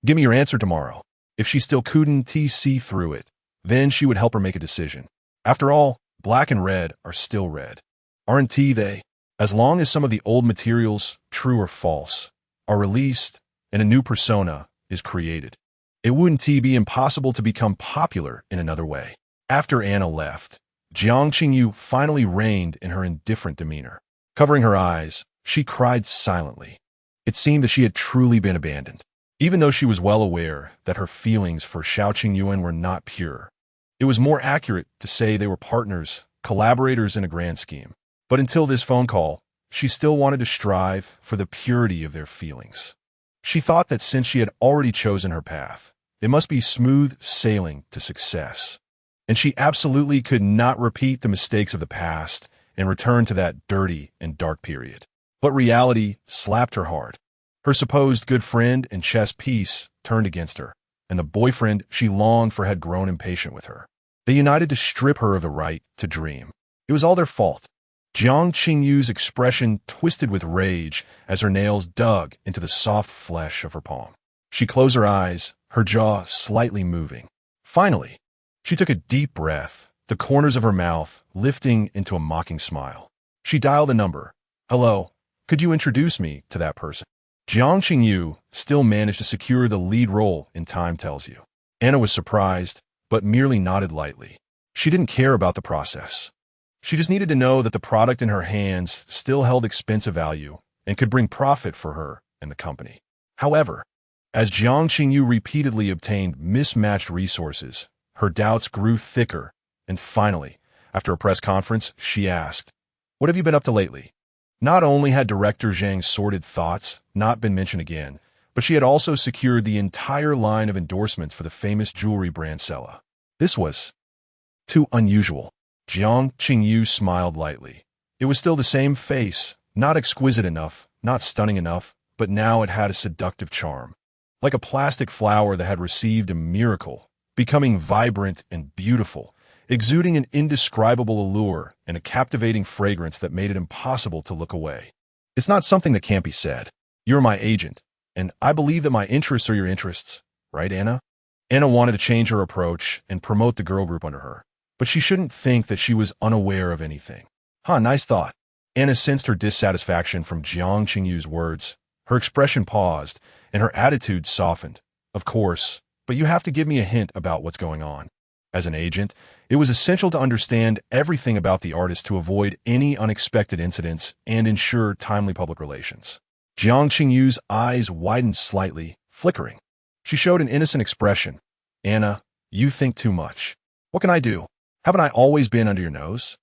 S1: Give me your answer tomorrow." If she still couldn't see through it, then she would help her make a decision. After all, black and red are still red. Aren't they? As long as some of the old materials, true or false, are released and a new persona is created, it wouldn't be impossible to become popular in another way. After Anna left, Jiang Qingyu finally reigned in her indifferent demeanor. Covering her eyes, she cried silently. It seemed that she had truly been abandoned. Even though she was well aware that her feelings for Xiao Qingyuan were not pure, it was more accurate to say they were partners, collaborators in a grand scheme. But until this phone call, she still wanted to strive for the purity of their feelings. She thought that since she had already chosen her path, it must be smooth sailing to success. And she absolutely could not repeat the mistakes of the past and return to that dirty and dark period. But reality slapped her hard. Her supposed good friend and chess piece turned against her, and the boyfriend she longed for had grown impatient with her. They united to strip her of the right to dream. It was all their fault. Jiang Qingyu's expression twisted with rage as her nails dug into the soft flesh of her palm. She closed her eyes, her jaw slightly moving. Finally, she took a deep breath, the corners of her mouth lifting into a mocking smile. She dialed a number. "Hello, could you introduce me to that person?" Jiang Qingyu still managed to secure the lead role in Time Tells You. Anna was surprised, but merely nodded lightly. She didn't care about the process. She just needed to know that the product in her hands still held expensive value and could bring profit for her and the company. However, as Jiang Qingyu repeatedly obtained mismatched resources, her doubts grew thicker, and finally, after a press conference, she asked, "What have you been up to lately?" Not only had Director Zhang's sordid thoughts not been mentioned again, but she had also secured the entire line of endorsements for the famous jewelry brand Sella. This was too unusual. Jiang Qingyu smiled lightly. It was still the same face, not exquisite enough, not stunning enough, but now it had a seductive charm. Like a plastic flower that had received a miracle, becoming vibrant and beautiful, exuding an indescribable allure and a captivating fragrance that made it impossible to look away. It's not something that can't be said. You're my agent, and I believe that my interests are your interests, right, Anna? Anna wanted to change her approach and promote the girl group under her, but she shouldn't think that she was unaware of anything. Nice thought. Anna sensed her dissatisfaction from Jiang Qingyu's words. Her expression paused, and her attitude softened. Of course, but you have to give me a hint about what's going on. As an agent, it was essential to understand everything about the artist to avoid any unexpected incidents and ensure timely public relations. Jiang Qingyu's eyes widened slightly, flickering. She showed an innocent expression. Anna, you think too much. What can I do? Haven't I always been under your nose?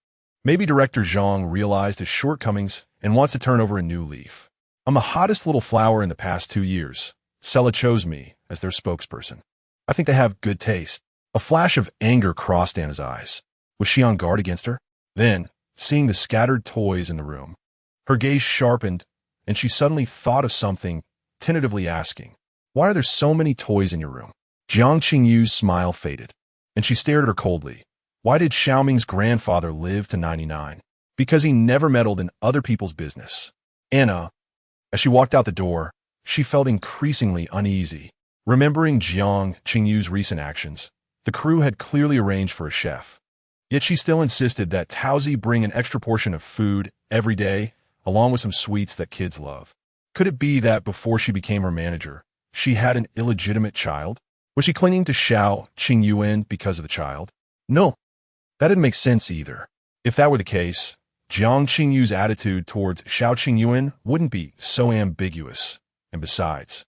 S1: Maybe Director Zhang realized his shortcomings and wants to turn over a new leaf. I'm the hottest little flower in the past 2 years. Sella chose me as their spokesperson. I think they have good taste. A flash of anger crossed Anna's eyes. Was she on guard against her? Then, seeing the scattered toys in the room, her gaze sharpened, and she suddenly thought of something, tentatively asking, "Why are there so many toys in your room?" Jiang Qingyu's smile faded, and she stared at her coldly. Why did Xiaoming's grandfather live to 99? Because he never meddled in other people's business. Anna, as she walked out the door, she felt increasingly uneasy. Remembering Jiang Qingyu's recent actions, the crew had clearly arranged for a chef. Yet she still insisted that Taozi bring an extra portion of food every day, along with some sweets that kids love. Could it be that before she became her manager, she had an illegitimate child? Was she clinging to Xiao Qingyuan because of the child? No, that didn't make sense either. If that were the case, Jiang Qingyu's attitude towards Xiao Qingyuan wouldn't be so ambiguous. And besides,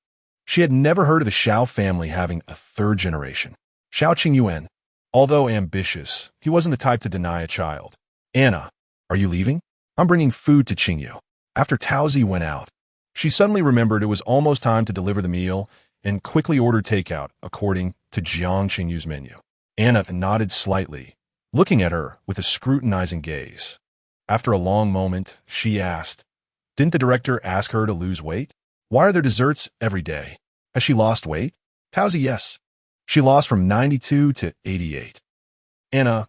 S1: she had never heard of the Xiao family having a third generation. Xiao Qingyuan, although ambitious, he wasn't the type to deny a child. Anna, are you leaving? I'm bringing food to Qingyu. After Taozi went out, she suddenly remembered it was almost time to deliver the meal and quickly ordered takeout according to Jiang Qingyu's menu. Anna nodded slightly, looking at her with a scrutinizing gaze. After a long moment, she asked, "Didn't the director ask her to lose weight? Why are there desserts every day? Has she lost weight?" Taozi, yes. She lost from 92 to 88. Anna,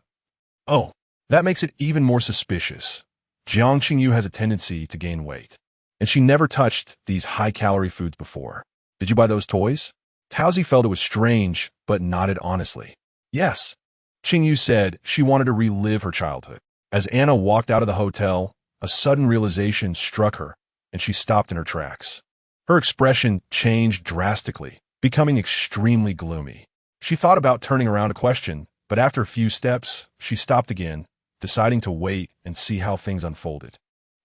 S1: oh, that makes it even more suspicious. Jiang Qingyu has a tendency to gain weight, and she never touched these high-calorie foods before. Did you buy those toys? Taozi felt it was strange, but nodded honestly. Yes. Qingyu said she wanted to relive her childhood. As Anna walked out of the hotel, a sudden realization struck her, and she stopped in her tracks. Her expression changed drastically, becoming extremely gloomy. She thought about turning around to question, but after a few steps, she stopped again, deciding to wait and see how things unfolded.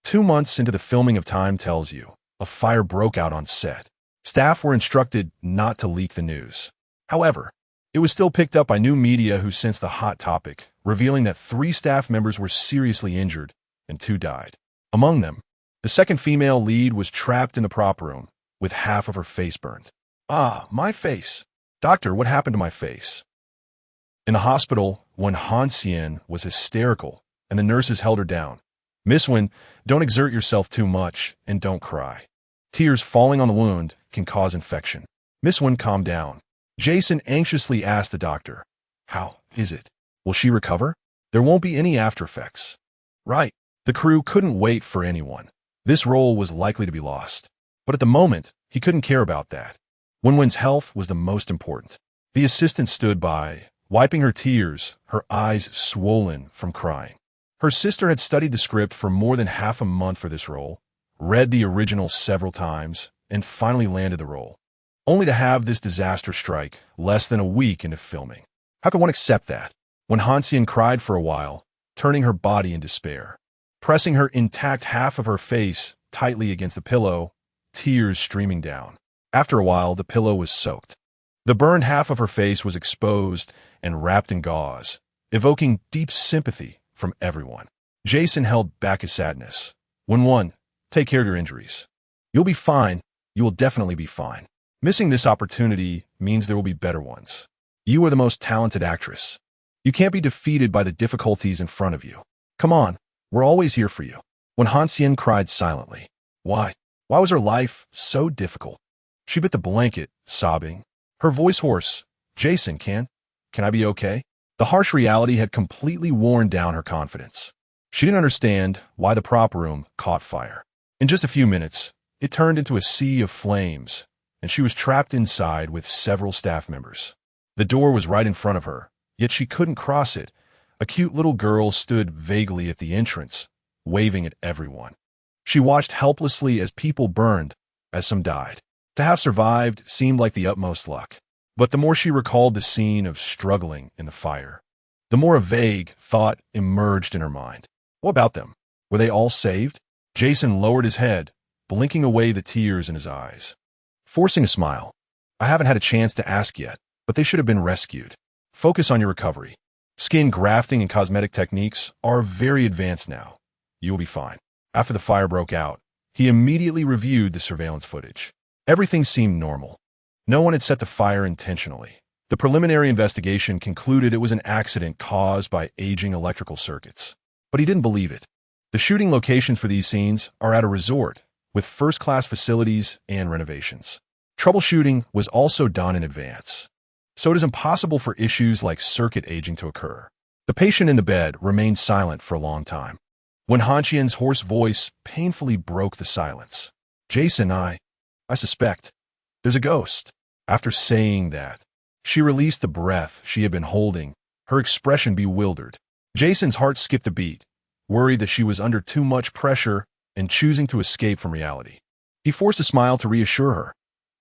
S1: 2 months into the filming of Time Tells You, a fire broke out on set. Staff were instructed not to leak the news. However, it was still picked up by new media who sensed the hot topic, revealing that 3 staff members were seriously injured and 2 died. Among them, the second female lead was trapped in the prop room, with half of her face burned. My face. Doctor, what happened to my face? In the hospital, when Han Xian was hysterical and the nurses held her down. Miss Wen, don't exert yourself too much and don't cry. Tears falling on the wound can cause infection. Miss Wen, calm down. Jason anxiously asked the doctor, how is it? Will she recover? There won't be any after effects. Right. The crew couldn't wait for anyone. This role was likely to be lost. But at the moment, he couldn't care about that. Wenwen's health was the most important. The assistant stood by, wiping her tears, her eyes swollen from crying. Her sister had studied the script for more than half a month for this role, read the original several times, and finally landed the role, only to have this disaster strike less than a week into filming. How could one accept that? When Han cried for a while, turning her body in despair, pressing her intact half of her face tightly against the pillow, tears streaming down. After a while, the pillow was soaked. The burned half of her face was exposed and wrapped in gauze, evoking deep sympathy from everyone. Jason held back his sadness. One, take care of your injuries. You'll be fine. You will definitely be fine. Missing this opportunity means there will be better ones. You are the most talented actress. You can't be defeated by the difficulties in front of you. Come on, we're always here for you. When Han cried silently. Why? Why was her life so difficult? She bit the blanket, sobbing. Her voice hoarse. Jason, can I be okay? The harsh reality had completely worn down her confidence. She didn't understand why the prop room caught fire. In just a few minutes, it turned into a sea of flames, and she was trapped inside with several staff members. The door was right in front of her, yet she couldn't cross it. A cute little girl stood vaguely at the entrance, waving at everyone. She watched helplessly as people burned, as some died. To have survived seemed like the utmost luck. But the more she recalled the scene of struggling in the fire, the more a vague thought emerged in her mind. What about them? Were they all saved? Jason lowered his head, blinking away the tears in his eyes. Forcing a smile. I haven't had a chance to ask yet, but they should have been rescued. Focus on your recovery. Skin grafting and cosmetic techniques are very advanced now. You will be fine. After the fire broke out, he immediately reviewed the surveillance footage. Everything seemed normal. No one had set the fire intentionally. The preliminary investigation concluded it was an accident caused by aging electrical circuits. But he didn't believe it. The shooting locations for these scenes are at a resort, with first-class facilities and renovations. Troubleshooting was also done in advance, so it is impossible for issues like circuit aging to occur. The patient in the bed remained silent for a long time. When Han hoarse voice painfully broke the silence. Jason, I suspect there's a ghost. After saying that, she released the breath she had been holding, her expression bewildered. Jason's heart skipped a beat, worried that she was under too much pressure and choosing to escape from reality. He forced a smile to reassure her.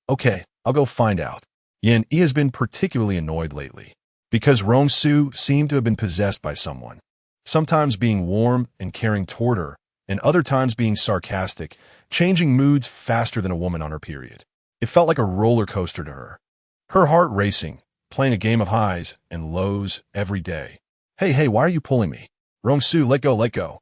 S1: Okay, I'll go find out. He has been particularly annoyed lately, because Rong Su seemed to have been possessed by someone, sometimes being warm and caring toward her, and other times being sarcastic, changing moods faster than a woman on her period. It felt like a roller coaster to her. Her heart racing, playing a game of highs and lows every day. Hey, why are you pulling me? Rong Su, let go.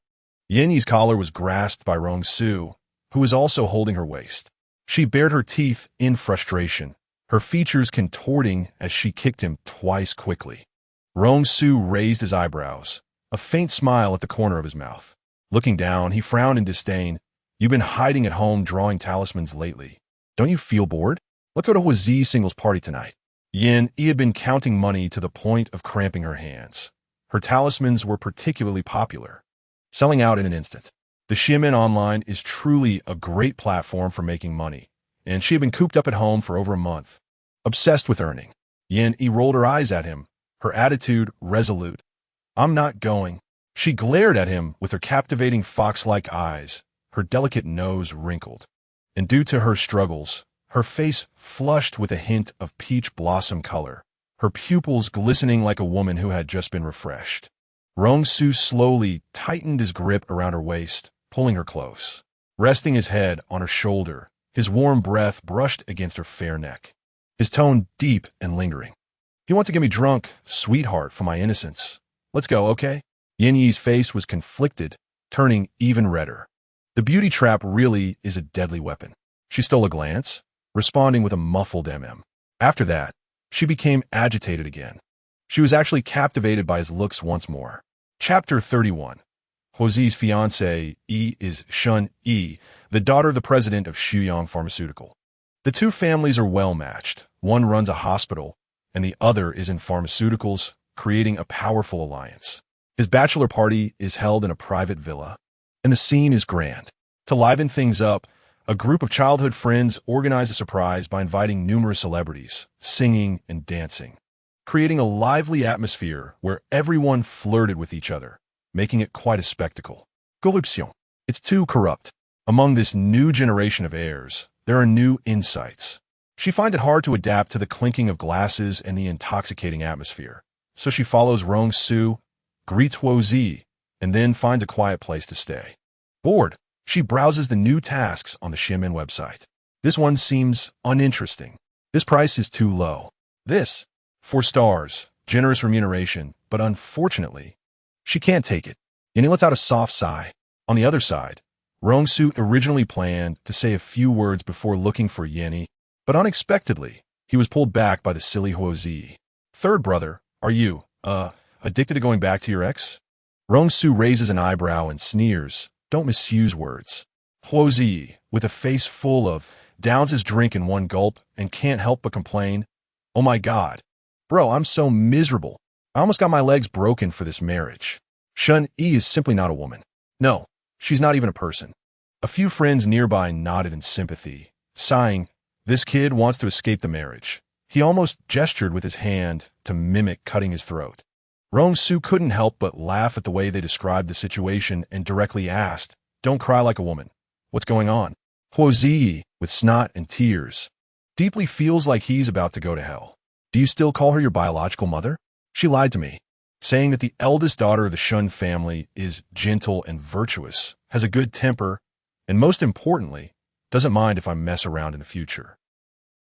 S1: Yinyi's collar was grasped by Rong Su, who was also holding her waist. She bared her teeth in frustration, her features contorting as she kicked him twice quickly. Rong Su raised his eyebrows, a faint smile at the corner of his mouth. Looking down, he frowned in disdain. You've been hiding at home drawing talismans lately. Don't you feel bored? Let's go to Huizi singles party tonight. He had been counting money to the point of cramping her hands. Her talismans were particularly popular, selling out in an instant. The Xiamen Online is truly a great platform for making money, and she had been cooped up at home for over a month, obsessed with earning. He rolled her eyes at him, her attitude resolute. I'm not going. She glared at him with her captivating fox-like eyes, her delicate nose wrinkled. And due to her struggles, her face flushed with a hint of peach blossom color, her pupils glistening like a woman who had just been refreshed. Rong Su slowly tightened his grip around her waist, pulling her close. Resting his head on her shoulder, his warm breath brushed against her fair neck, his tone deep and lingering. You want to get me drunk, sweetheart, for my innocence. Let's go, okay? Yinyi's face was conflicted, turning even redder. The beauty trap really is a deadly weapon. She stole a glance, responding with a muffled After that, she became agitated again. She was actually captivated by his looks once more. Chapter 31. Huizi's fiancée, is Shun Yi, the daughter of the president of Shuyang Pharmaceutical. The two families are well matched. One runs a hospital, and the other is in pharmaceuticals, creating a powerful alliance. His bachelor party is held in a private villa, and the scene is grand. To liven things up, a group of childhood friends organize a surprise by inviting numerous celebrities, singing and dancing, creating a lively atmosphere where everyone flirted with each other, making it quite a spectacle. Corruption. It's too corrupt. Among this new generation of heirs, there are new insights. She finds it hard to adapt to the clinking of glasses and the intoxicating atmosphere. So she follows Rong Su, greets Huozi, and then finds a quiet place to stay. Bored, she browses the new tasks on the Xiamen website. This one seems uninteresting. This price is too low. This, 4 stars, generous remuneration, but unfortunately, she can't take it. Yanni lets out a soft sigh. On the other side, Rong Su originally planned to say a few words before looking for Yanni, but unexpectedly, he was pulled back by the silly Huozi. Third brother, are you, addicted to going back to your ex? Rong Su raises an eyebrow and sneers. Don't misuse words. Huozi, with a face full of, downs his drink in one gulp and can't help but complain. Oh my God. Bro, I'm so miserable. I almost got my legs broken for this marriage. Shun Yi is simply not a woman. No, she's not even a person. A few friends nearby nodded in sympathy, sighing, this kid wants to escape the marriage. He almost gestured with his hand to mimic cutting his throat. Rong Su couldn't help but laugh at the way they described the situation and directly asked, don't cry like a woman. What's going on? Huozi, with snot and tears, deeply feels like he's about to go to hell. Do you still call her your biological mother? She lied to me, saying that the eldest daughter of the Shun family is gentle and virtuous, has a good temper, and most importantly, doesn't mind if I mess around in the future.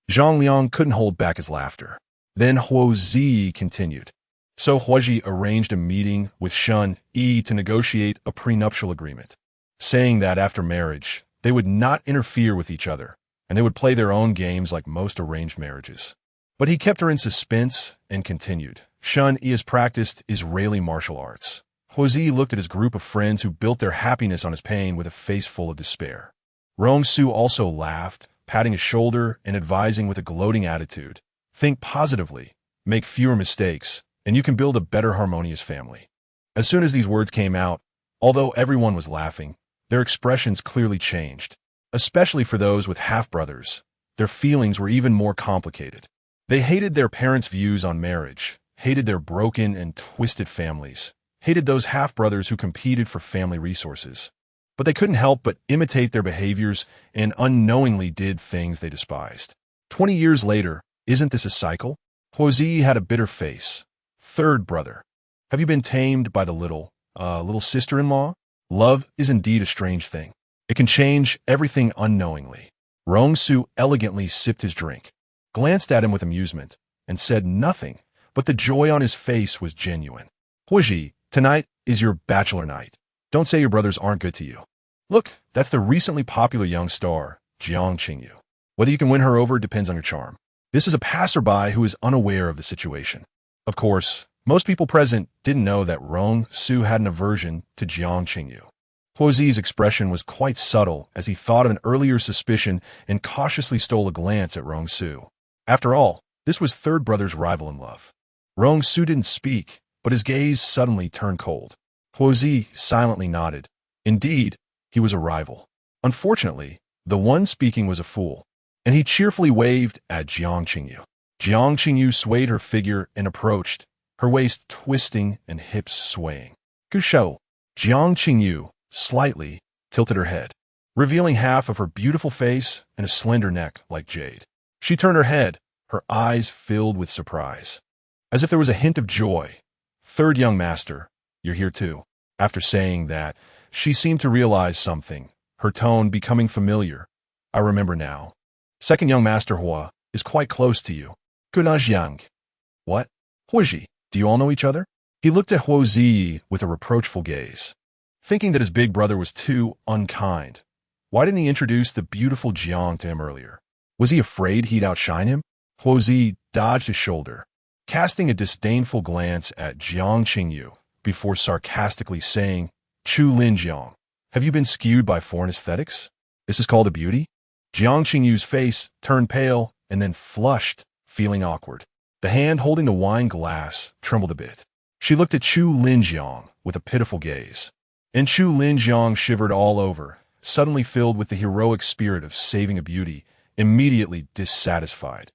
S1: Zhang Liang couldn't hold back his laughter. Then Huozi continued. So Huozi arranged a meeting with Shun Yi to negotiate a prenuptial agreement, saying that after marriage, they would not interfere with each other, and they would play their own games like most arranged marriages. But he kept her in suspense and continued. Shun Yi has practiced Israeli martial arts. Huozi looked at his group of friends who built their happiness on his pain with a face full of despair. Rong Su also laughed, patting his shoulder and advising with a gloating attitude. Think positively, make fewer mistakes, and you can build a better harmonious family. As soon as these words came out, although everyone was laughing, their expressions clearly changed. Especially for those with half-brothers, their feelings were even more complicated. They hated their parents' views on marriage, hated their broken and twisted families, hated those half-brothers who competed for family resources. But they couldn't help but imitate their behaviors and unknowingly did things they despised. 20 years later, isn't this a cycle? Huozi had a bitter face. Third brother, have you been tamed by the little sister-in-law? Love is indeed a strange thing. It can change everything unknowingly. Rong Su elegantly sipped his drink, glanced at him with amusement, and said nothing, but the joy on his face was genuine. Huozi, tonight is your bachelor night. Don't say your brothers aren't good to you. Look, that's the recently popular young star, Jiang Qingyu. Whether you can win her over depends on your charm. This is a passerby who is unaware of the situation. Of course, most people present didn't know that Rong Su had an aversion to Jiang Qingyu. Huozi's expression was quite subtle as he thought of an earlier suspicion and cautiously stole a glance at Rong Su. After all, this was third brother's rival in love. Rong Su didn't speak, but his gaze suddenly turned cold. Huozi silently nodded. Indeed, he was a rival. Unfortunately, the one speaking was a fool, and he cheerfully waved at Jiang Qingyu. Jiang Qingyu swayed her figure and approached, her waist twisting and hips swaying. Gushou. Jiang Qingyu slightly tilted her head, revealing half of her beautiful face and a slender neck like jade. She turned her head, her eyes filled with surprise. As if there was a hint of joy. Third young master, you're here too. After saying that, she seemed to realize something, her tone becoming familiar. I remember now. Second young master Hua is quite close to you. Gunajiang. What? Huozi, do you all know each other? He looked at Huozi with a reproachful gaze, thinking that his big brother was too unkind. Why didn't he introduce the beautiful Jiang to him earlier? Was he afraid he'd outshine him? Huozi dodged his shoulder, casting a disdainful glance at Jiang Qingyu before sarcastically saying, Chu Lin Jiang, have you been skewed by foreign aesthetics? This is called a beauty? Jiang Qingyu's face turned pale and then flushed, feeling awkward. The hand holding the wine glass trembled a bit. She looked at Chu Linjiang with a pitiful gaze. And Chu Linjiang shivered all over, suddenly filled with the heroic spirit of saving a beauty, immediately dissatisfied.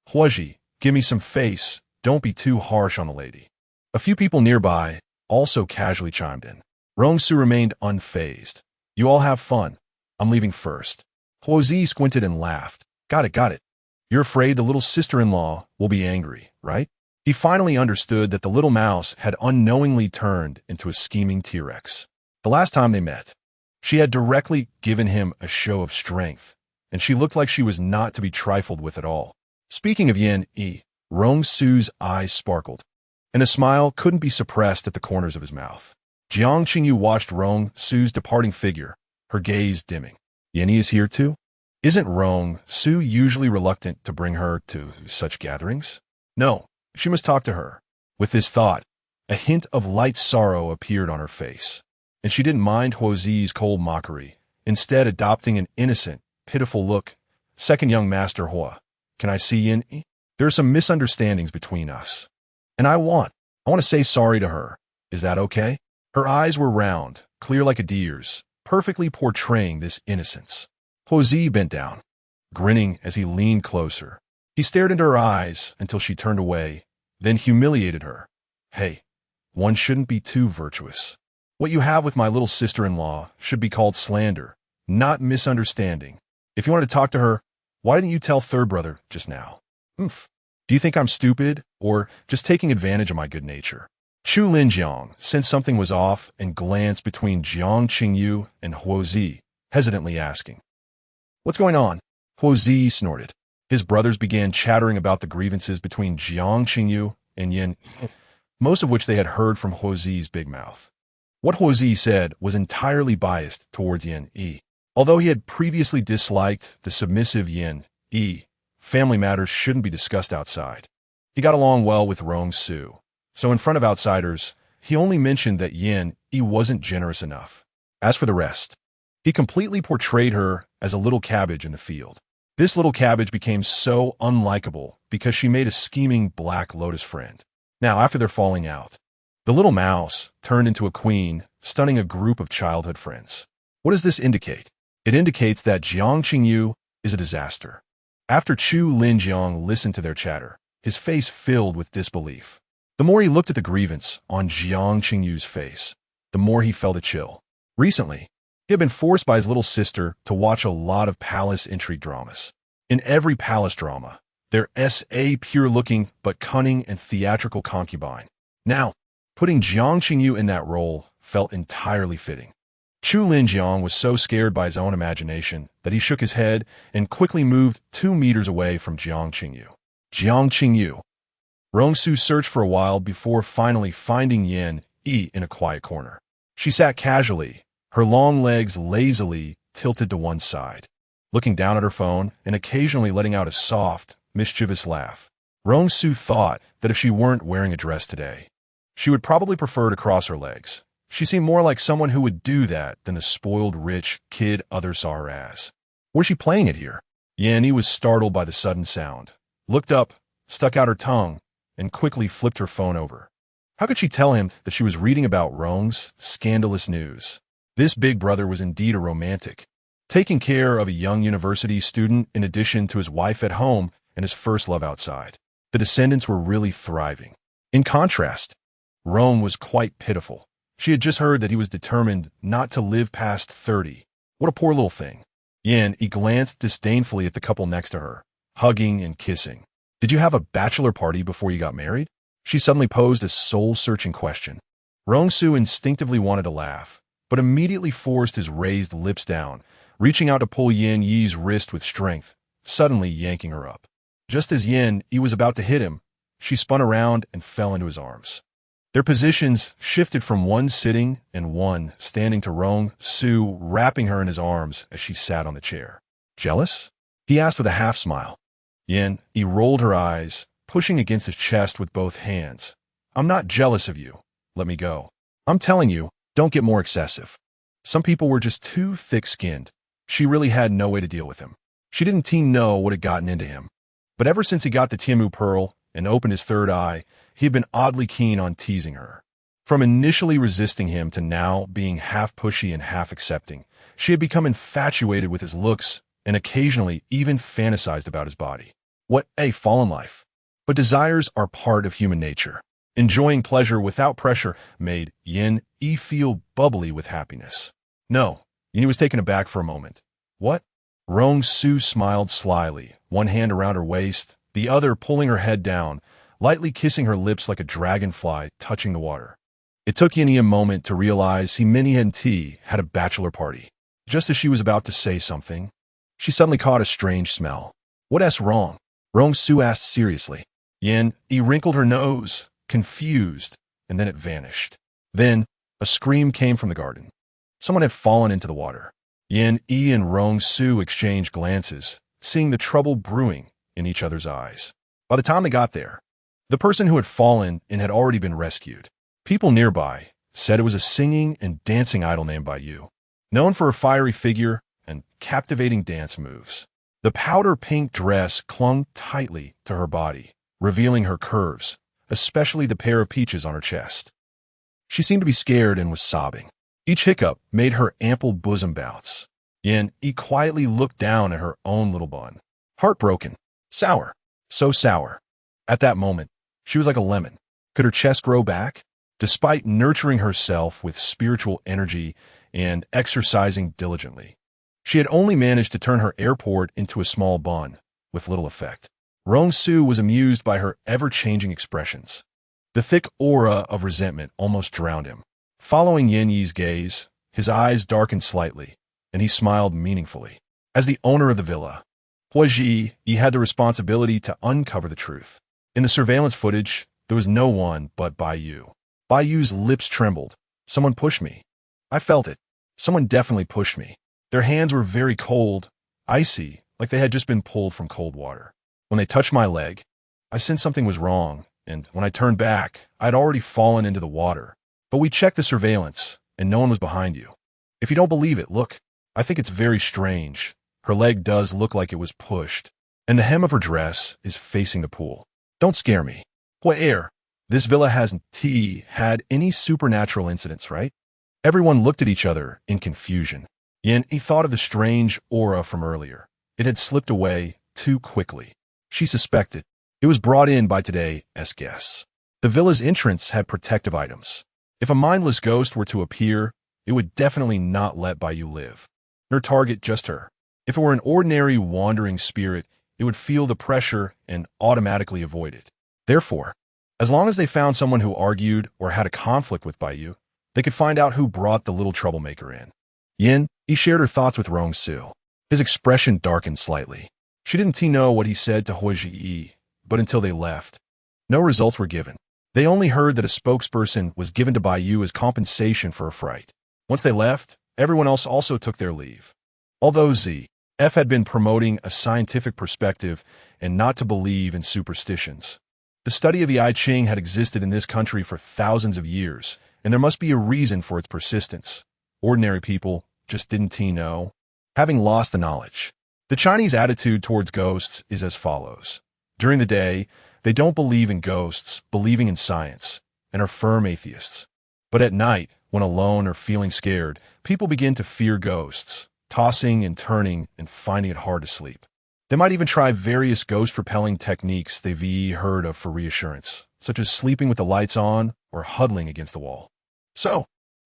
S1: Huozi, give me some face, don't be too harsh on the lady. A few people nearby also casually chimed in. Rong Su remained unfazed. You all have fun. I'm leaving first. Huozi squinted and laughed. Got it, got it. You're afraid the little sister-in-law will be angry, right? He finally understood that the little mouse had unknowingly turned into a scheming T-Rex. The last time they met, she had directly given him a show of strength, and she looked like she was not to be trifled with at all. Speaking of Yin Yi, Rong Su's eyes sparkled, and a smile couldn't be suppressed at the corners of his mouth. Jiang Qingyu watched Rong Su's departing figure, her gaze dimming. Yin Yi is here too? Isn't Rong Su usually reluctant to bring her to such gatherings? No, she must talk to her. With this thought, a hint of light sorrow appeared on her face, and she didn't mind Huozi's cold mockery, instead adopting an innocent, pitiful look. Second young master Hua, can I see Yin Yi? There are some misunderstandings between us, and I want to say sorry to her. Is that okay? Her eyes were round, clear like a deer's, perfectly portraying this innocence. Huozi bent down, grinning as he leaned closer. He stared into her eyes until she turned away, then humiliated her. Hey, one shouldn't be too virtuous. What you have with my little sister-in-law should be called slander, not misunderstanding. If you wanted to talk to her, why didn't you tell third brother just now? Oomph. Do you think I'm stupid or just taking advantage of my good nature? Chu Linjiang sensed something was off and glanced between Jiang Qingyu and Huozi, hesitantly asking, What's going on? Huozi snorted. His brothers began chattering about the grievances between Jiang Qingyu and Yin, most of which they had heard from Huozi's big mouth. What Huozi said was entirely biased towards Yin Yi. Although he had previously disliked the submissive Yin Yi, family matters shouldn't be discussed outside. He got along well with Rong Su, so in front of outsiders, he only mentioned that Yin Yi wasn't generous enough. As for the rest, he completely portrayed her as a little cabbage in the field. This little cabbage became so unlikable because she made a scheming Black Lotus friend. Now, after their falling out, the little mouse turned into a queen, stunning a group of childhood friends. What does this indicate? It indicates that Jiang Qingyu is a disaster. After Chu Linjiang listened to their chatter, his face filled with disbelief. The more he looked at the grievance on Jiang Qingyu's face, the more he felt a chill. Recently, he had been forced by his little sister to watch a lot of palace intrigue dramas. In every palace drama, there's a pure-looking but cunning and theatrical concubine. Now, putting Jiang Qingyu in that role felt entirely fitting. Chu Linjiang was so scared by his own imagination that he shook his head and quickly moved 2 meters away from Jiang Qingyu. Jiang Qingyu. Rong Su searched for a while before finally finding Yin Yi in a quiet corner. She sat casually, her long legs lazily tilted to one side, looking down at her phone and occasionally letting out a soft, mischievous laugh. Rong Su thought that if she weren't wearing a dress today, she would probably prefer to cross her legs. She seemed more like someone who would do that than the spoiled rich kid others saw her as. Was she playing it here? Yin Yi was startled by the sudden sound, looked up, stuck out her tongue, and quickly flipped her phone over. How could she tell him that she was reading about Rong's scandalous news? This big brother was indeed a romantic, taking care of a young university student in addition to his wife at home and his first love outside. The descendants were really thriving. In contrast, Rong was quite pitiful. She had just heard that he was determined not to live past 30. What a poor little thing. Yin Yi glanced disdainfully at the couple next to her, hugging and kissing. Did you have a bachelor party before you got married? She suddenly posed a soul-searching question. Rong Su instinctively wanted to laugh, but immediately forced his raised lips down, reaching out to pull Yin Yi's wrist with strength, suddenly yanking her up. Just as Yin Yi was about to hit him, she spun around and fell into his arms. Their positions shifted from one sitting and one standing to Rong Su wrapping her in his arms as she sat on the chair. Jealous? He asked with a half-smile. Yin Yi rolled her eyes, pushing against his chest with both hands. I'm not jealous of you. Let me go. I'm telling you, don't get more excessive. Some people were just too thick-skinned. She really had no way to deal with him. She didn't know what had gotten into him. But ever since he got the Tiamu pearl and opened his third eye, he had been oddly keen on teasing her. From initially resisting him to now being half pushy and half accepting, she had become infatuated with his looks and occasionally even fantasized about his body. What a fallen life. But desires are part of human nature. Enjoying pleasure without pressure made Yin Yi feel bubbly with happiness. No, Yin Yi was taken aback for a moment. What? Rong Su smiled slyly, one hand around her waist, the other pulling her head down, lightly kissing her lips like a dragonfly touching the water. It took Yin a moment to realize He and T had a bachelor party. Just as she was about to say something, she suddenly caught a strange smell. "What's wrong?" Rong Su asked seriously. Yin wrinkled her nose, confused, and then it vanished. Then, a scream came from the garden. Someone had fallen into the water. Yin and Rong Su exchanged glances, seeing the trouble brewing in each other's eyes. By the time they got there, the person who had fallen and had already been rescued. People nearby said it was a singing and dancing idol named Baiyu, known for her fiery figure and captivating dance moves. The powder-pink dress clung tightly to her body, revealing her curves, especially the pair of peaches on her chest. She seemed to be scared and was sobbing. Each hiccup made her ample bosom bounce. Yin quietly looked down at her own little bun. Heartbroken. Sour. So sour. At that moment, she was like a lemon. Could her chest grow back? Despite nurturing herself with spiritual energy and exercising diligently, she had only managed to turn her airport into a small bun, with little effect. Rong Su was amused by her ever-changing expressions. The thick aura of resentment almost drowned him. Following Yin Yi's gaze, his eyes darkened slightly, and he smiled meaningfully. As the owner of the villa, Huaji had the responsibility to uncover the truth. In the surveillance footage, there was no one but Baiyu. Baiyu's lips trembled. "Someone pushed me. I felt it. Someone definitely pushed me." Their hands were very cold, icy, like they had just been pulled from cold water. When they touched my leg, I sensed something was wrong, and when I turned back, I'd already fallen into the water. But we checked the surveillance, and no one was behind you. If you don't believe it, look. I think it's very strange. Her leg does look like it was pushed, and the hem of her dress is facing the pool. Don't scare me. What air? This villa hasn't had any supernatural incidents, right? Everyone looked at each other in confusion. Yin thought of the strange aura from earlier. It had slipped away too quickly. She suspected it was brought in by today's guests. The villa's entrance had protective items. If a mindless ghost were to appear, it would definitely not let Baiyu live, nor target just her. If it were an ordinary wandering spirit, it would feel the pressure and automatically avoid it. Therefore, as long as they found someone who argued or had a conflict with Baiyu, they could find out who brought the little troublemaker in. Yin shared her thoughts with Rong Su. His expression darkened slightly. She didn't know what he said to Huaji, but until they left, no results were given. They only heard that a spokesperson was given to Baiyu as compensation for a fright. Once they left, everyone else also took their leave. Although ZF had been promoting a scientific perspective and not to believe in superstitions, the study of the I Ching had existed in this country for thousands of years, and there must be a reason for its persistence. Ordinary people just didn't know, having lost the knowledge. The Chinese attitude towards ghosts is as follows. During the day, they don't believe in ghosts, believing in science, and are firm atheists. But at night, when alone or feeling scared, people begin to fear ghosts, tossing and turning and finding it hard to sleep. They might even try various ghost-repelling techniques they've heard of for reassurance, such as sleeping with the lights on or huddling against the wall. So,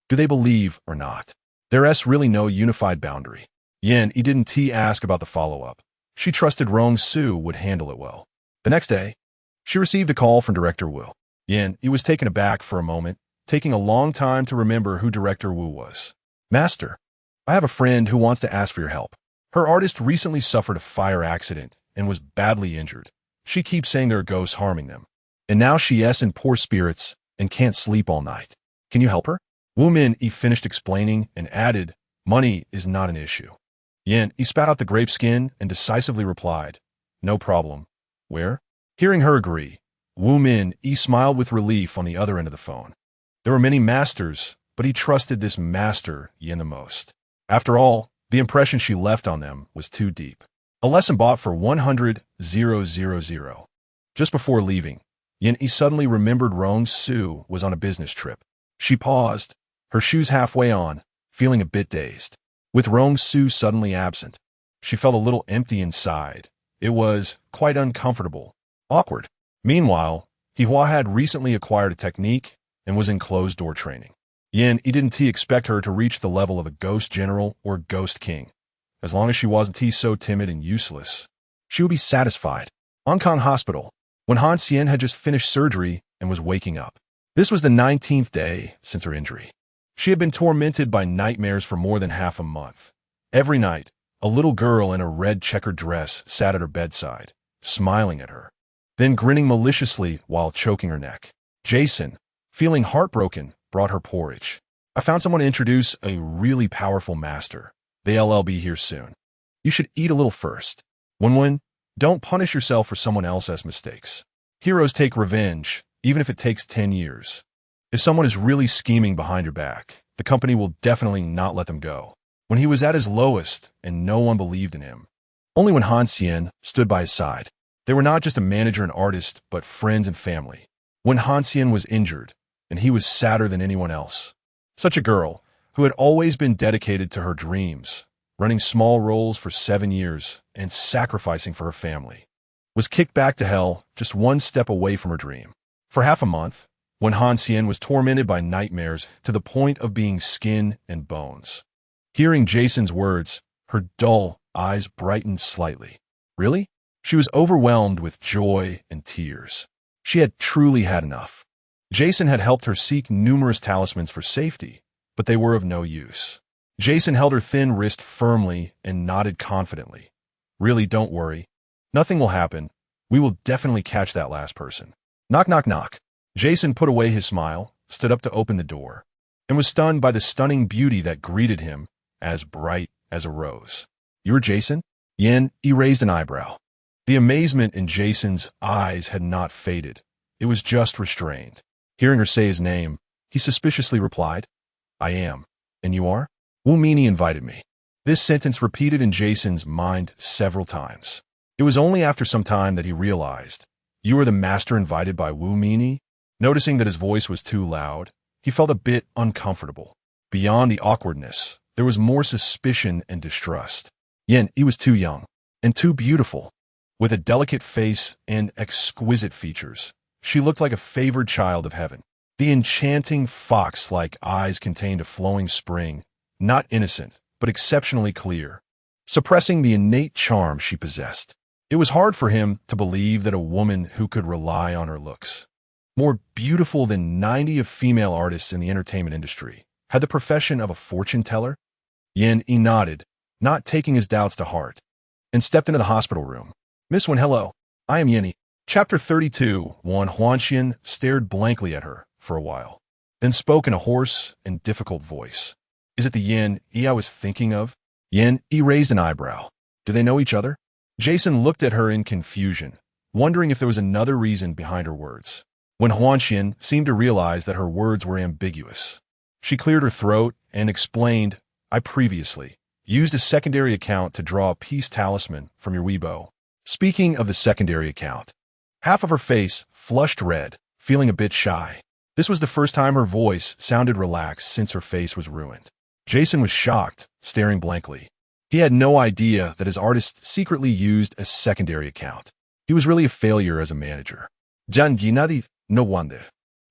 S1: do they believe or not? There's really no unified boundary. Yin didn't ask about the follow-up. She trusted Rong Su would handle it well. The next day, she received a call from Director Wu. Yin was taken aback for a moment, taking a long time to remember who Director Wu was. "Master, I have a friend who wants to ask for your help. Her artist recently suffered a fire accident and was badly injured. She keeps saying there are ghosts harming them. And now she's in poor spirits and can't sleep all night. Can you help her?" Wu Min finished explaining and added, "Money is not an issue." Yin spat out the grape skin and decisively replied, "No problem. Where?" Hearing her agree, Wu Min smiled with relief on the other end of the phone. There were many masters, but he trusted this master Yin the most. After all, the impression she left on them was too deep. A lesson bought for 100,000. Just before leaving, Yin suddenly remembered Rong Su was on a business trip. She paused, her shoes halfway on, feeling a bit dazed. With Rong Su suddenly absent, she felt a little empty inside. It was quite uncomfortable, awkward. Meanwhile, Hihua had recently acquired a technique and was in closed-door training. Yin didn't expect her to reach the level of a ghost general or ghost king. As long as she wasn't so timid and useless, she would be satisfied. Hong Kong Hospital, when Han Xian had just finished surgery and was waking up. This was the 19th day since her injury. She had been tormented by nightmares for more than half a month. Every night, a little girl in a red checkered dress sat at her bedside, smiling at her, then grinning maliciously while choking her neck. Jason, feeling heartbroken, brought her porridge. I found someone to introduce a really powerful master. They'll be here soon. You should eat a little first. Wen, don't punish yourself for someone else's mistakes. Heroes take revenge, even if it takes 10 years. If someone is really scheming behind your back, the company will definitely not let them go. When he was at his lowest and no one believed in him, only when Han Xian stood by his side. They were not just a manager and artist, but friends and family. When Han Xian was injured, and he was sadder than anyone else. Such a girl, who had always been dedicated to her dreams, running small roles for 7 years and sacrificing for her family, was kicked back to hell just one step away from her dream. For half a month, when Han Xian was tormented by nightmares to the point of being skin and bones. Hearing Jason's words, her dull eyes brightened slightly. Really? She was overwhelmed with joy and tears. She had truly had enough. Jason had helped her seek numerous talismans for safety, but they were of no use. Jason held her thin wrist firmly and nodded confidently. Really, don't worry. Nothing will happen. We will definitely catch that last person. Knock, knock, knock. Jason put away his smile, stood up to open the door, and was stunned by the stunning beauty that greeted him, as bright as a rose. You're Jason? Yen raised an eyebrow. The amazement in Jason's eyes had not faded. It was just restrained. Hearing her say his name, he suspiciously replied, I am. And you are? Wu Mini invited me. This sentence repeated in Jason's mind several times. It was only after some time that he realized, you are the master invited by Wu Mini? Noticing that his voice was too loud, he felt a bit uncomfortable. Beyond the awkwardness, there was more suspicion and distrust. Yen, he was too young and too beautiful. With a delicate face and exquisite features, she looked like a favored child of heaven. The enchanting fox-like eyes contained a flowing spring, not innocent, but exceptionally clear, suppressing the innate charm she possessed. It was hard for him to believe that a woman who could rely on her looks, more beautiful than 90 of female artists in the entertainment industry, had the profession of a fortune teller. Yen nodded, not taking his doubts to heart, and stepped into the hospital room. Miss Wen, hello. I am Yenny. Chapter 32. Wan Huanxian stared blankly at her for a while, then spoke in a hoarse and difficult voice. Is it the Yen I was thinking of? Yen raised an eyebrow. Do they know each other? Jason looked at her in confusion, wondering if there was another reason behind her words. When Huanxian seemed to realize that her words were ambiguous, she cleared her throat and explained, I previously used a secondary account to draw a peace talisman from your Weibo. Speaking of the secondary account, half of her face flushed red, feeling a bit shy. This was the first time her voice sounded relaxed since her face was ruined. Jason was shocked, staring blankly. He had no idea that his artist secretly used a secondary account. He was really a failure as a manager. Jan Yinadi, no wonder.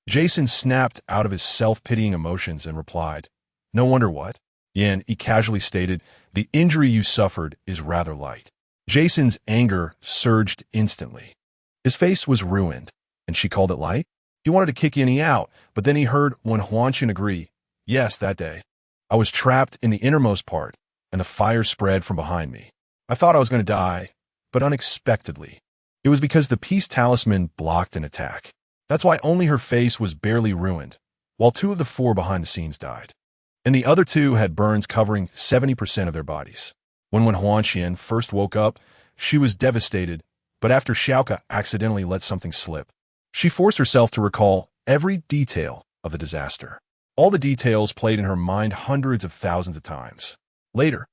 S1: Jason snapped out of his self-pitying emotions and replied, no wonder what? Yen casually stated, the injury you suffered is rather light. Jason's anger surged instantly. His face was ruined, and she called it light? He wanted to kick Yenny out, but then he heard Wen Huanxian agree. Yes, that day. I was trapped in the innermost part, and the fire spread from behind me. I thought I was going to die, but unexpectedly. It was because the peace talisman blocked an attack. That's why only her face was barely ruined, while 2 of the 4 behind the scenes died. And the other 2 had burns covering 70% of their bodies. When Wen Huanxian first woke up, she was devastated, but after Xiaoka accidentally let something slip, she forced herself to recall every detail of the disaster. All the details played in her mind hundreds of thousands of times. Later,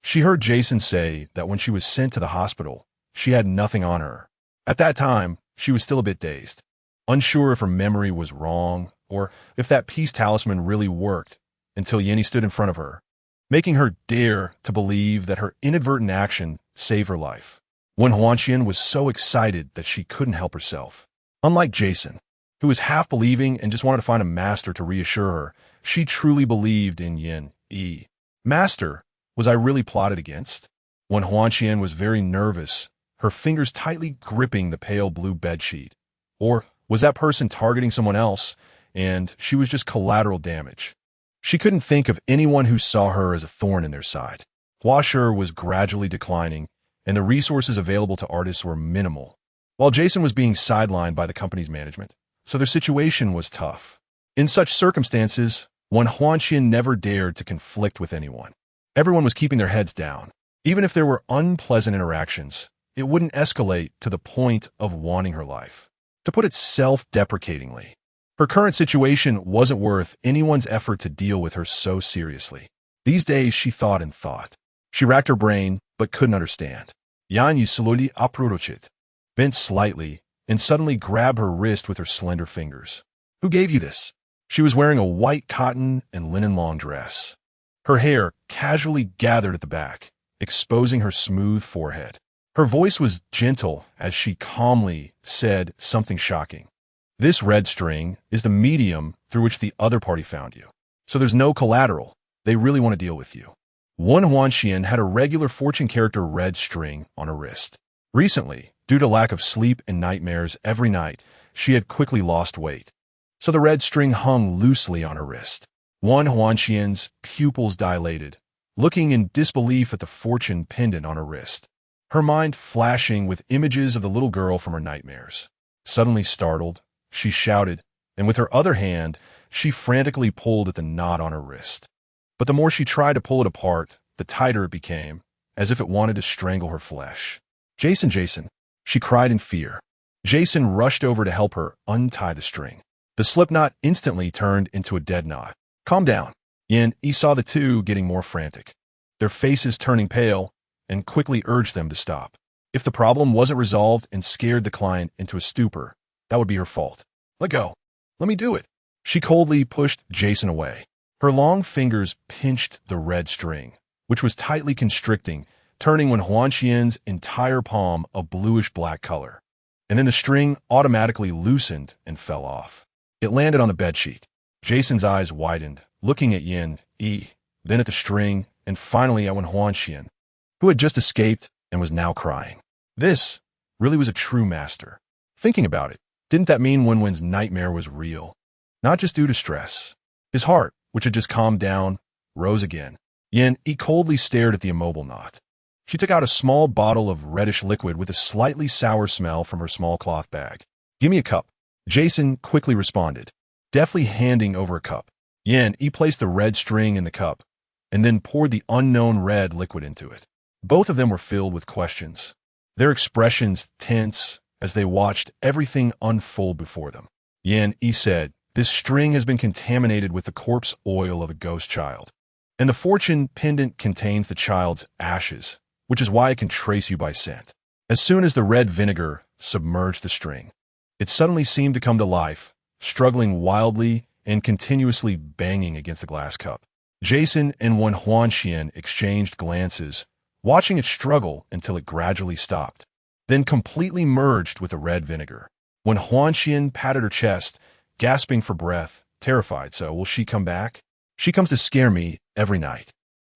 S1: she heard Jason say that when she was sent to the hospital, she had nothing on her. At that time, she was still a bit dazed, unsure if her memory was wrong or if that peace talisman really worked, until Yenny stood in front of her, making her dare to believe that her inadvertent action saved her life. Wen Huanxian was so excited that she couldn't help herself. Unlike Jason, who was half believing and just wanted to find a master to reassure her, she truly believed in Yen. Master, Was I really plotted against? When Huanxian was very nervous, her fingers tightly gripping the pale blue bedsheet. Or was that person targeting someone else, and she was just collateral damage? She couldn't think of anyone who saw her as a thorn in their side. Huasher was gradually declining, and the resources available to artists were minimal, while Jason was being sidelined by the company's management, so their situation was tough. In such circumstances, when Huanxian never dared to conflict with anyone. Everyone was keeping their heads down. Even if there were unpleasant interactions, it wouldn't escalate to the point of wanting her life. To put it self-deprecatingly, her current situation wasn't worth anyone's effort to deal with her so seriously. These days, she thought and thought. She racked her brain, but couldn't understand. Yan slowly approached, bent slightly, and suddenly grabbed her wrist with her slender fingers. Who gave you this? She was wearing a white cotton and linen long dress. Her hair casually gathered at the back, exposing her smooth forehead. Her voice was gentle as she calmly said something shocking. This red string is the medium through which the other party found you. So there's no collateral. They really want to deal with you. One Huanxian had a regular fortune character red string on her wrist. Recently, due to lack of sleep and nightmares every night, she had quickly lost weight. So the red string hung loosely on her wrist. One Huanxian's pupils dilated, looking in disbelief at the fortune pendant on her wrist. Her mind flashing with images of the little girl from her nightmares. Suddenly startled, she shouted, and with her other hand, she frantically pulled at the knot on her wrist. But the more she tried to pull it apart, the tighter it became, as if it wanted to strangle her flesh. Jason, she cried in fear. Jason rushed over to help her untie the string. The slip knot instantly turned into a dead knot. Calm down. Yin saw the two getting more frantic, their faces turning pale, and quickly urged them to stop. If the problem wasn't resolved and scared the client into a stupor, that would be her fault. Let go. Let me do it. She coldly pushed Jason away. Her long fingers pinched the red string, which was tightly constricting, turning when Huanxian's entire palm a bluish-black color. And then the string automatically loosened and fell off. It landed on the bedsheet. Jason's eyes widened, looking at Yin, then at the string, and finally at Wen Huanxian, who had just escaped and was now crying. This really was a true master. Thinking about it, didn't that mean Wenwen's nightmare was real? Not just due to stress. His heart, which had just calmed down, rose again. Yin coldly stared at the immobile knot. She took out a small bottle of reddish liquid with a slightly sour smell from her small cloth bag. Give me a cup. Jason quickly responded, deftly handing over a cup. Yin placed the red string in the cup, and then poured the unknown red liquid into it. Both of them were filled with questions, their expressions tense as they watched everything unfold before them. Yin said, this string has been contaminated with the corpse oil of a ghost child, and the fortune pendant contains the child's ashes, which is why it can trace you by scent. As soon as the red vinegar submerged the string, it suddenly seemed to come to life, struggling wildly and continuously banging against the glass cup. Jason and Wen Huanxian exchanged glances, watching it struggle until it gradually stopped, then completely merged with the red vinegar. When Huanxian patted her chest, gasping for breath, terrified, so will she come back? She comes to scare me every night,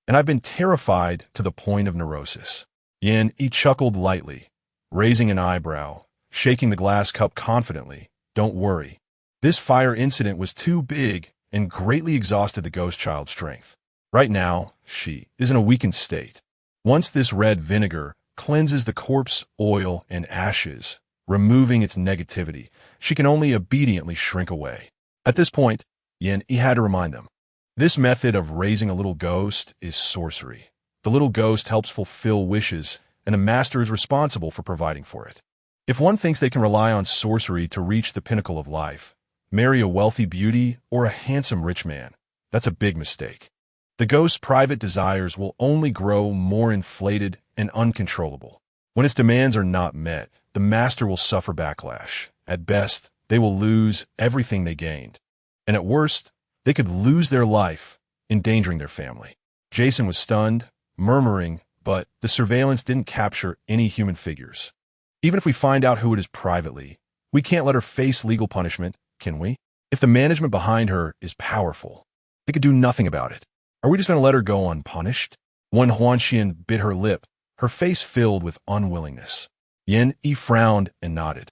S1: and I've been terrified to the point of neurosis. Yin chuckled lightly, raising an eyebrow, shaking the glass cup confidently. Don't worry. This fire incident was too big and greatly exhausted the ghost child's strength. Right now, she is in a weakened state. Once this red vinegar cleanses the corpse oil and ashes, removing its negativity, she can only obediently shrink away. At this point, Yin had to remind them. This method of raising a little ghost is sorcery. The little ghost helps fulfill wishes, and the master is responsible for providing for it. If one thinks they can rely on sorcery to reach the pinnacle of life, marry a wealthy beauty or a handsome rich man, that's a big mistake. The ghost's private desires will only grow more inflated and uncontrollable. When its demands are not met, the master will suffer backlash. At best, they will lose everything they gained. And at worst, they could lose their life, endangering their family. Jason was stunned, murmuring, but the surveillance didn't capture any human figures. Even if we find out who it is privately, we can't let her face legal punishment, can we? If the management behind her is powerful, they could do nothing about it. Are we just going to let her go unpunished? When Huanxian bit her lip, her face filled with unwillingness. Yin Yi frowned and nodded.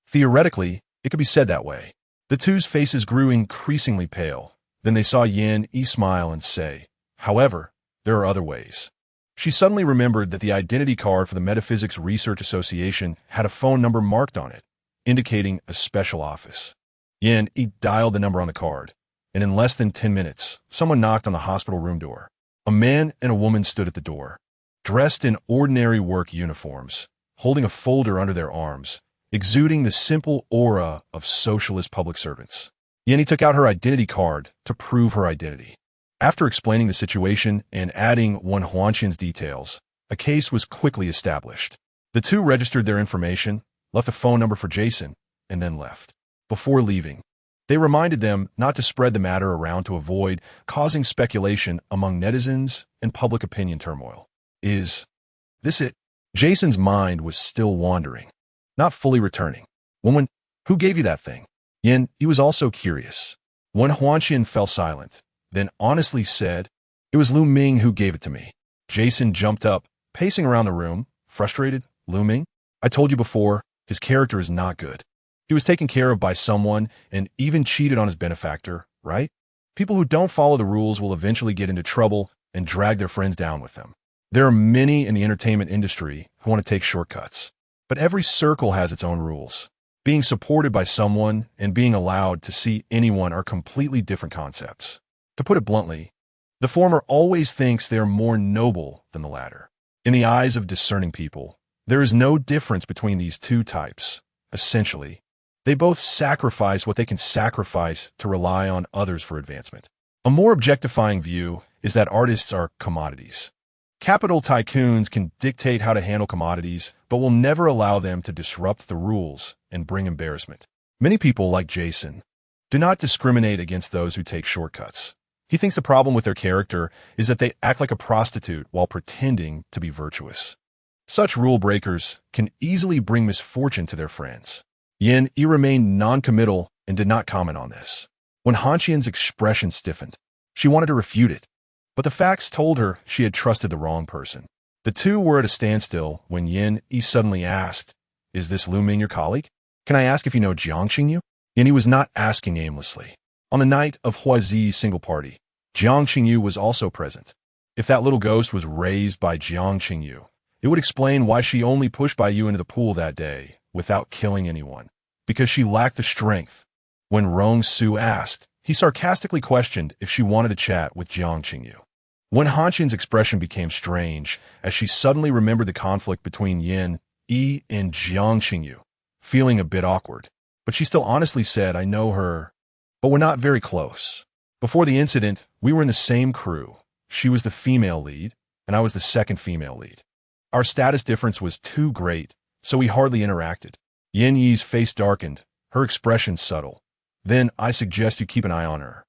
S1: Theoretically, it could be said that way. The two's faces grew increasingly pale. Then they saw Yin Yi smile and say, "However, there are other ways." She suddenly remembered that the identity card for the Metaphysics Research Association had a phone number marked on it, indicating a special office. Yin Yi dialed the number on the card, and in less than 10 minutes, someone knocked on the hospital room door. A man and a woman stood at the door, dressed in ordinary work uniforms, holding a folder under their arms, exuding the simple aura of socialist public servants. Yin Yi took out her identity card to prove her identity. After explaining the situation and adding Wen Huanxian's details, a case was quickly established. The two registered their information, left a phone number for Jason, and then left. Before leaving, they reminded them not to spread the matter around to avoid causing speculation among netizens and public opinion turmoil. Is this it? Jason's mind was still wandering, not fully returning. Woman, who gave you that thing? Yin, he was also curious. Wen Huanxian fell silent, then honestly said, "It was Lu Ming who gave it to me." Jason jumped up, pacing around the room, frustrated. "Lu Ming? I told you before, his character is not good. He was taken care of by someone and even cheated on his benefactor, right? People who don't follow the rules will eventually get into trouble and drag their friends down with them. There are many in the entertainment industry who want to take shortcuts, but every circle has its own rules. Being supported by someone and being allowed to see anyone are completely different concepts. To put it bluntly, the former always thinks they are more noble than the latter. In the eyes of discerning people, there is no difference between these two types. Essentially, they both sacrifice what they can sacrifice to rely on others for advancement. A more objectifying view is that artists are commodities. Capital tycoons can dictate how to handle commodities, but will never allow them to disrupt the rules and bring embarrassment. Many people, like Jason, do not discriminate against those who take shortcuts. He thinks the problem with their character is that they act like a prostitute while pretending to be virtuous. Such rule breakers can easily bring misfortune to their friends. Yin Yi remained non-committal and did not comment on this. When Huanxian's expression stiffened, she wanted to refute it, but the facts told her she had trusted the wrong person. The two were at a standstill when Yin Yi suddenly asked, "Is this Lu Ming your colleague? Can I ask if you know Jiang Xingyu?" Yin Yi was not asking aimlessly. On the night of Huazi's single party, Jiang Xingyu was also present. If that little ghost was raised by Jiang Xingyu, it would explain why she only pushed Bai Yu into the pool that day without killing anyone, because she lacked the strength. When Rong Su asked, he sarcastically questioned if she wanted to chat with Jiang Xingyu. When Hanxian's expression became strange, as she suddenly remembered the conflict between Yin Yi and Jiang Xingyu, feeling a bit awkward, but she still honestly said, "I know her, but we're not very close. Before the incident, we were in the same crew. She was the female lead, and I was the second female lead. Our status difference was too great, so we hardly interacted." Yin Yi's face darkened, her expression subtle. "Then I suggest you keep an eye on her."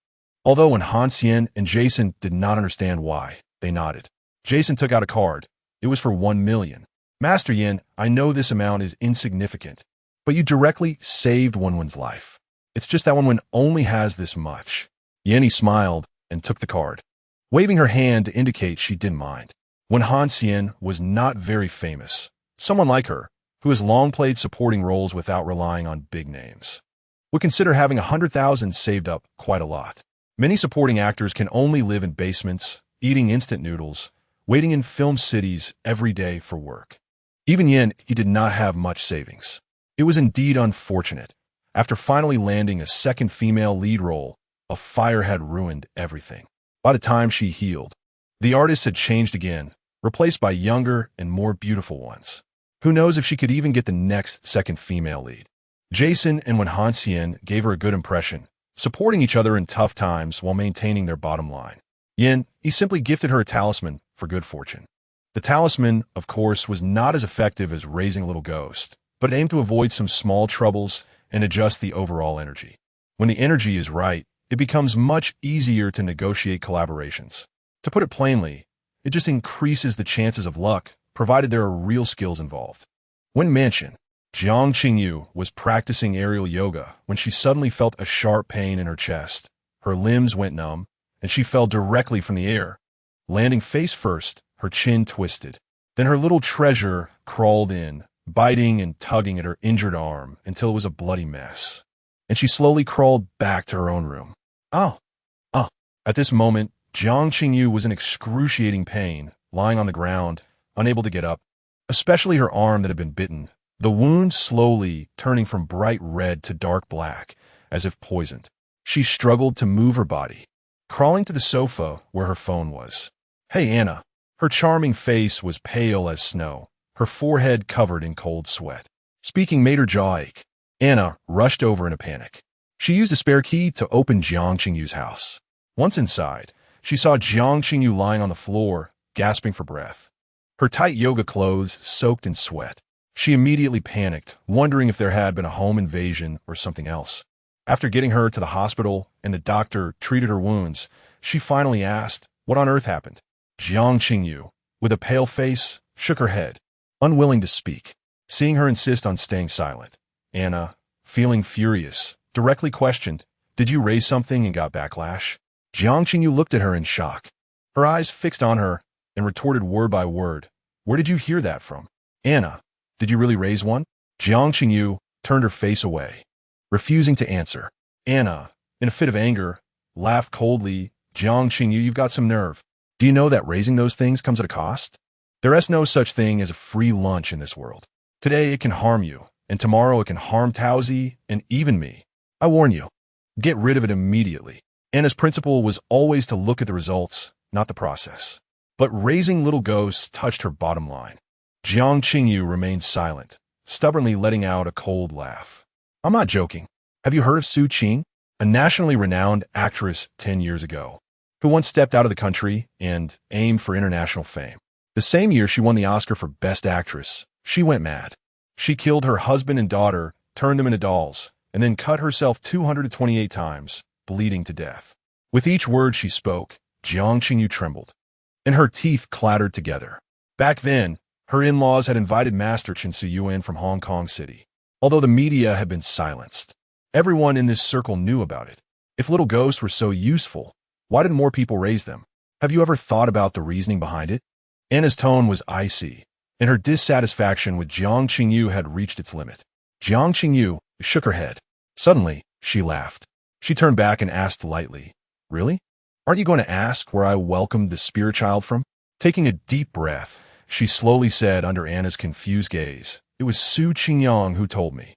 S1: Although when Hanxian and Jason did not understand why, they nodded. Jason took out a card. It was for 1 million. "Master Yin, I know this amount is insignificant, but you directly saved Wenwen's life. It's just that Wenwen only has this much." Yin Yi smiled and took the card, waving her hand to indicate she didn't mind. When Hanxian was not very famous, someone like her, who has long played supporting roles without relying on big names, would consider having 100,000 saved up quite a lot. Many supporting actors can only live in basements, eating instant noodles, waiting in film cities every day for work. Even Yin, he did not have much savings. It was indeed unfortunate. After finally landing a second female lead role, a fire had ruined everything. By the time she healed, the artist had changed again, replaced by younger and more beautiful ones. Who knows if she could even get the next second female lead? Jason and Wen Hanxian gave her a good impression, supporting each other in tough times while maintaining their bottom line. Yin, he simply gifted her a talisman for good fortune. The talisman, of course, was not as effective as raising a little ghost, but it aimed to avoid some small troubles and adjust the overall energy. When the energy is right, it becomes much easier to negotiate collaborations. To put it plainly, it just increases the chances of luck, provided there are real skills involved. When mentioned, Jiang Qingyu was practicing aerial yoga when she suddenly felt a sharp pain in her chest. Her limbs went numb, and she fell directly from the air, landing face first, her chin twisted. Then her little treasure crawled in, biting and tugging at her injured arm until it was a bloody mess. And she slowly crawled back to her own room. Oh. At this moment, Jiang Qingyu was in excruciating pain, lying on the ground, unable to get up, especially her arm that had been bitten, the wound slowly turning from bright red to dark black, as if poisoned. She struggled to move her body, crawling to the sofa where her phone was. "Hey, Anna." Her charming face was pale as snow, her forehead covered in cold sweat. Speaking made her jaw ache. Anna rushed over in a panic. She used a spare key to open Jiang Qingyu's house. Once inside, she saw Jiang Qingyu lying on the floor, gasping for breath. Her tight yoga clothes soaked in sweat. She immediately panicked, wondering if there had been a home invasion or something else. After getting her to the hospital and the doctor treated her wounds, she finally asked what on earth happened. Jiang Qingyu, with a pale face, shook her head, unwilling to speak. Seeing her insist on staying silent, Anna, feeling furious, directly questioned, "Did you raise something and got backlash?" Jiang Qingyu looked at her in shock, her eyes fixed on her, and retorted word by word, "Where did you hear that from? Anna, did you really raise one?" Jiang Qingyu turned her face away, refusing to answer. Anna, in a fit of anger, laughed coldly. "Jiang Qingyu, you've got some nerve. Do you know that raising those things comes at a cost? There is no such thing as a free lunch in this world. Today it can harm you, and tomorrow it can harm Taozi and even me. I warn you, get rid of it immediately." Anna's principle was always to look at the results, not the process. But raising little ghosts touched her bottom line. Jiang Qingyu remained silent, stubbornly letting out a cold laugh. "I'm not joking. Have you heard of Su Qing, a nationally renowned actress 10 years ago, who once stepped out of the country and aimed for international fame? The same year she won the Oscar for Best Actress, she went mad. She killed her husband and daughter, turned them into dolls, and then cut herself 228 times, bleeding to death." With each word she spoke, Jiang Qingyu trembled, and her teeth clattered together. Back then, her in-laws had invited Master Chen Suyuan from Hong Kong City. Although the media had been silenced, everyone in this circle knew about it. If little ghosts were so useful, why didn't more people raise them? Have you ever thought about the reasoning behind it? Anna's tone was icy, and her dissatisfaction with Jiang Qingyu had reached its limit. Jiang Qingyu shook her head. Suddenly, she laughed. She turned back and asked lightly, "Really? Aren't you going to ask where I welcomed the spirit child from?" Taking a deep breath, she slowly said under Anna's confused gaze, "It was Su Qingyang who told me."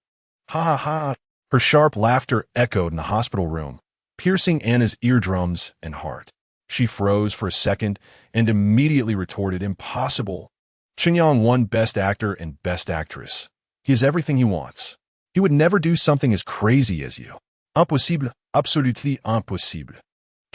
S1: "Ha ha ha." Her sharp laughter echoed in the hospital room, piercing Anna's eardrums and heart. She froze for a second and immediately retorted, "Impossible. Qingyang won Best Actor and Best Actress. He has everything he wants. He would never do something as crazy as you. Impossible, absolutely impossible."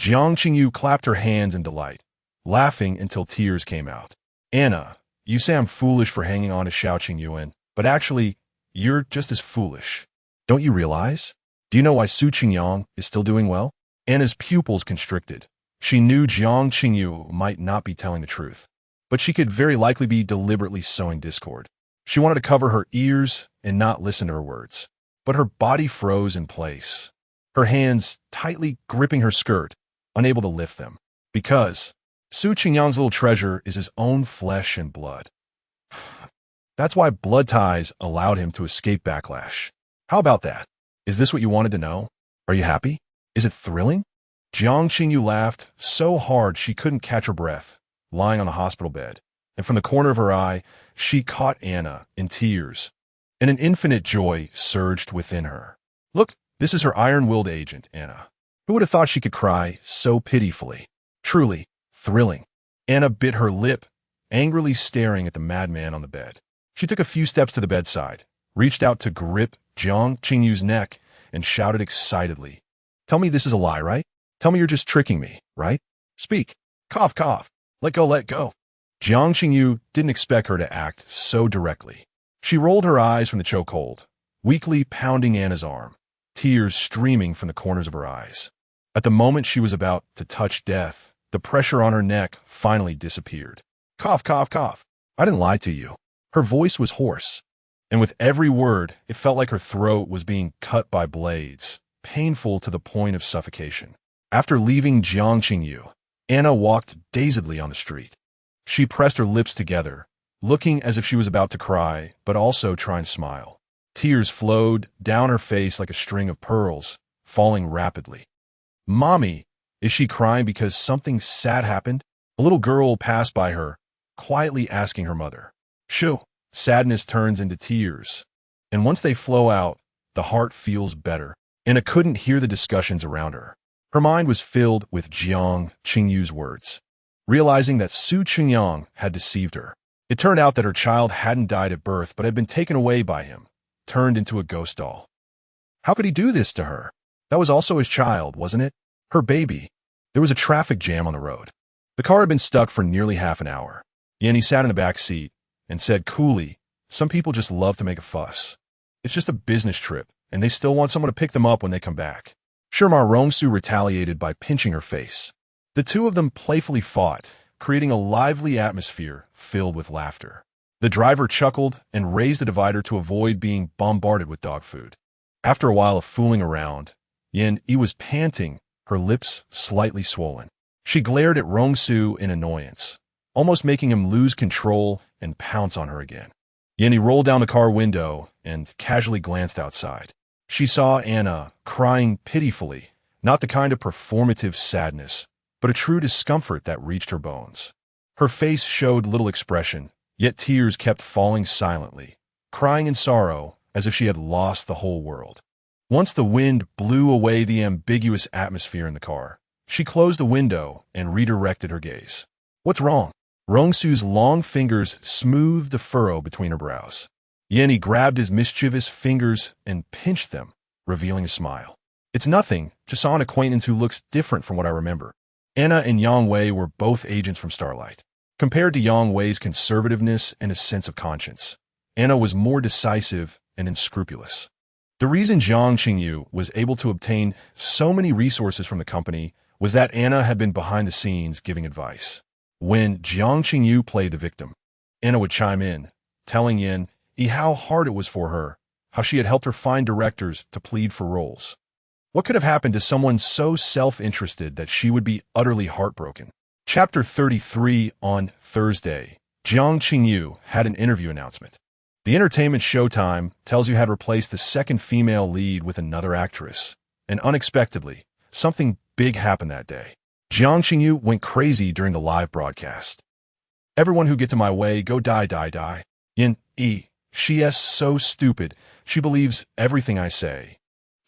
S1: Jiang Qingyu clapped her hands in delight, laughing until tears came out. "Anna, you say I'm foolish for hanging on to Xiao Qingyuan, but actually, you're just as foolish. Don't you realize? Do you know why Su Qingyang is still doing well?" Anna's pupils constricted. She knew Jiang Qingyu might not be telling the truth, but she could very likely be deliberately sowing discord. She wanted to cover her ears and not listen to her words, but her body froze in place, her hands tightly gripping her skirt, unable to lift them. Because Su Qingyang's little treasure is his own flesh and blood. That's why blood ties allowed him to escape backlash. How about that? Is this what you wanted to know? Are you happy? Is it thrilling? Jiang Qingyu laughed so hard she couldn't catch her breath, lying on the hospital bed, and from the corner of her eye, she caught Anna in tears, and an infinite joy surged within her. "Look, this is her iron-willed agent, Anna. Who would have thought she could cry so pitifully? Truly thrilling." Anna bit her lip, angrily staring at the madman on the bed. She took a few steps to the bedside, reached out to grip Jiang Qingyu's neck, and shouted excitedly, "Tell me this is a lie, right? Tell me you're just tricking me, right? Speak. Cough, cough. Let go, let go." Jiang Qingyu didn't expect her to act so directly. She rolled her eyes from the chokehold, weakly pounding Anna's arm, tears streaming from the corners of her eyes. At the moment she was about to touch death, the pressure on her neck finally disappeared. "Cough, cough, cough. I didn't lie to you." Her voice was hoarse, and with every word, it felt like her throat was being cut by blades, painful to the point of suffocation. After leaving Jiang Qingyu, Anna walked dazedly on the street. She pressed her lips together, looking as if she was about to cry, but also trying to smile. Tears flowed down her face like a string of pearls, falling rapidly. "Mommy, is she crying because something sad happened?" A little girl passed by her, quietly asking her mother. Shoo! Sadness turns into tears, and once they flow out, the heart feels better. Anna couldn't hear the discussions around her. Her mind was filled with Jiang Qingyu's words. Realizing that Su Qingyang had deceived her. It turned out that her child hadn't died at birth but had been taken away by him, turned into a ghost doll. How could he do this to her? That was also his child, wasn't it? Her baby. There was a traffic jam on the road. The car had been stuck for nearly half an hour. Yanni sat in the back seat and said coolly, "Some people just love to make a fuss. It's just a business trip, and they still want someone to pick them up when they come back." Rong Su retaliated by pinching her face. The two of them playfully fought, creating a lively atmosphere filled with laughter. The driver chuckled and raised the divider to avoid being bombarded with dog food. After a while of fooling around, Yin Yi was panting, her lips slightly swollen. She glared at Rong Su in annoyance, almost making him lose control and pounce on her again. Yin Yi rolled down the car window and casually glanced outside. She saw Anna crying pitifully, not the kind of performative sadness, but a true discomfort that reached her bones. Her face showed little expression, yet tears kept falling silently, crying in sorrow as if she had lost the whole world. Once the wind blew away the ambiguous atmosphere in the car, she closed the window and redirected her gaze. "What's wrong?" Rong Su's long fingers smoothed the furrow between her brows. Yanni grabbed his mischievous fingers and pinched them, revealing a smile. "It's nothing, just saw an acquaintance who looks different from what I remember." Anna and Yang Wei were both agents from Starlight. Compared to Yang Wei's conservativeness and a sense of conscience, Anna was more decisive and unscrupulous. The reason Jiang Qingyu was able to obtain so many resources from the company was that Anna had been behind the scenes giving advice. When Jiang Qingyu played the victim, Anna would chime in, telling Yin Yi how hard it was for her, how she had helped her find directors to plead for roles. What could have happened to someone so self-interested that she would be utterly heartbroken? Chapter 33 on Thursday, Jiang Qingyu had an interview announcement. The entertainment Showtime tells you had replaced the second female lead with another actress, and unexpectedly, something big happened that day. Jiang Qingyu went crazy during the live broadcast. "Everyone who gets in my way, go die, die, die. Yin Yi, she is so stupid. She believes everything I say.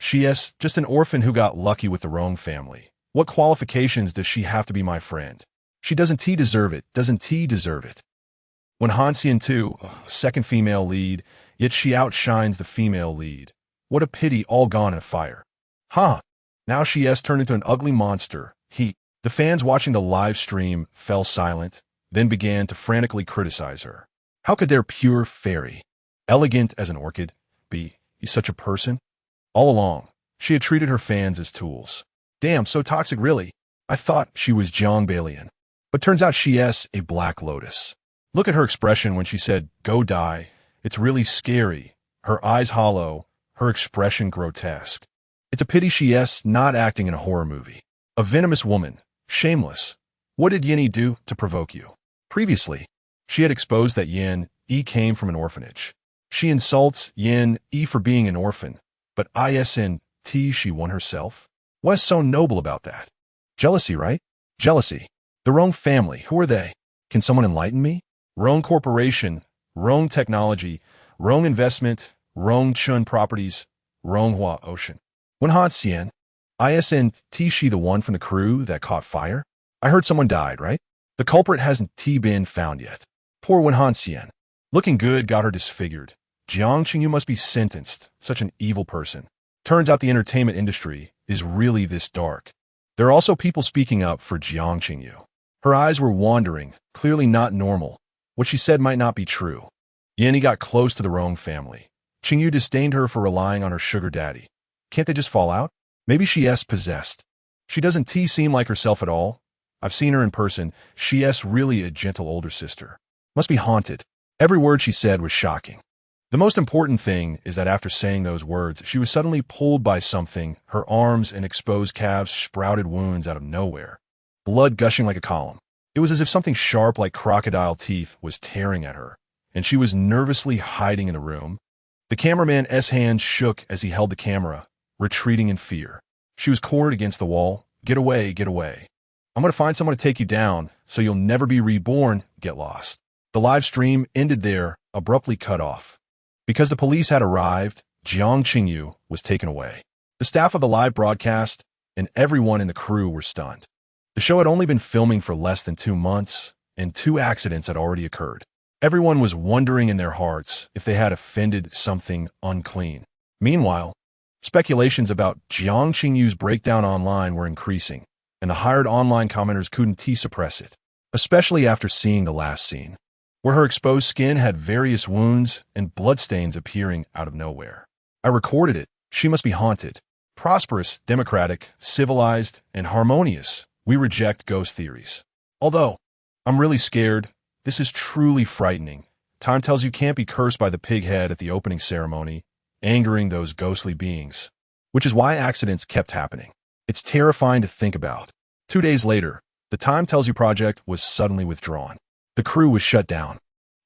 S1: She is just an orphan who got lucky with the wrong family. What qualifications does she have to be my friend? She doesn't deserve it, doesn't deserve it." When Han Xian too, second female lead, yet she outshines the female lead. What a pity, all gone in a fire. Huh, now she has turned into an ugly monster. The fans watching the live stream fell silent, then began to frantically criticize her. How could their pure fairy, elegant as an orchid, be such a person? All along, she had treated her fans as tools. Damn, so toxic really. I thought she was Jiang Balian. But turns out she is a black lotus. Look at her expression when she said, "Go die." It's really scary. Her eyes hollow, her expression grotesque. It's a pity she is not acting in a horror movie. A venomous woman, shameless. What did Yin Yi do to provoke you? Previously, she had exposed that Yin Yi came from an orphanage. She insults Yin Yi for being an orphan, but ISNT she won herself? What's so noble about that? Jealousy, right? Jealousy. The Rong family, who are they? Can someone enlighten me? Rong Corporation, Rong Technology, Rong Investment, Rong Chun Properties, Rong Hua Ocean. When Han Xian, ISNT she the one from the crew that caught fire? I heard someone died, right? The culprit hasn't been found yet. Poor Wen Han Xian. Looking good got her disfigured. Jiang Qingyu must be sentenced, such an evil person. Turns out the entertainment industry is really this dark. There are also people speaking up for Jiang Qingyu. Her eyes were wandering, clearly not normal. What she said might not be true. Yanni got close to the Rong family. Qingyu disdained her for relying on her sugar daddy. Can't they just fall out? Maybe she is possessed. She doesn't seem like herself at all. I've seen her in person. She is really a gentle older sister. Must be haunted. Every word she said was shocking. The most important thing is that after saying those words, she was suddenly pulled by something, her arms and exposed calves sprouted wounds out of nowhere. Blood gushing like a column. It was as if something sharp like crocodile teeth was tearing at her, and she was nervously hiding in the room. The cameraman's hand shook as he held the camera, retreating in fear. She was cornered against the wall. Get away, get away. I'm going to find someone to take you down, so you'll never be reborn, get lost. The live stream ended there, abruptly cut off. Because the police had arrived, Jiang Qingyu was taken away. The staff of the live broadcast and everyone in the crew were stunned. The show had only been filming for less than 2 months, and 2 accidents had already occurred. Everyone was wondering in their hearts if they had offended something unclean. Meanwhile, speculations about Jiang Qingyu's breakdown online were increasing, and the hired online commenters couldn't suppress it, especially after seeing the last scene, where her exposed skin had various wounds and bloodstains appearing out of nowhere. I recorded it. She must be haunted. Prosperous, democratic, civilized, and harmonious. We reject ghost theories. Although, I'm really scared. This is truly frightening. Time tells you can't be cursed by the pig head at the opening ceremony, angering those ghostly beings, which is why accidents kept happening. It's terrifying to think about. 2 days later, the Time Tells You project was suddenly withdrawn. The crew was shut down.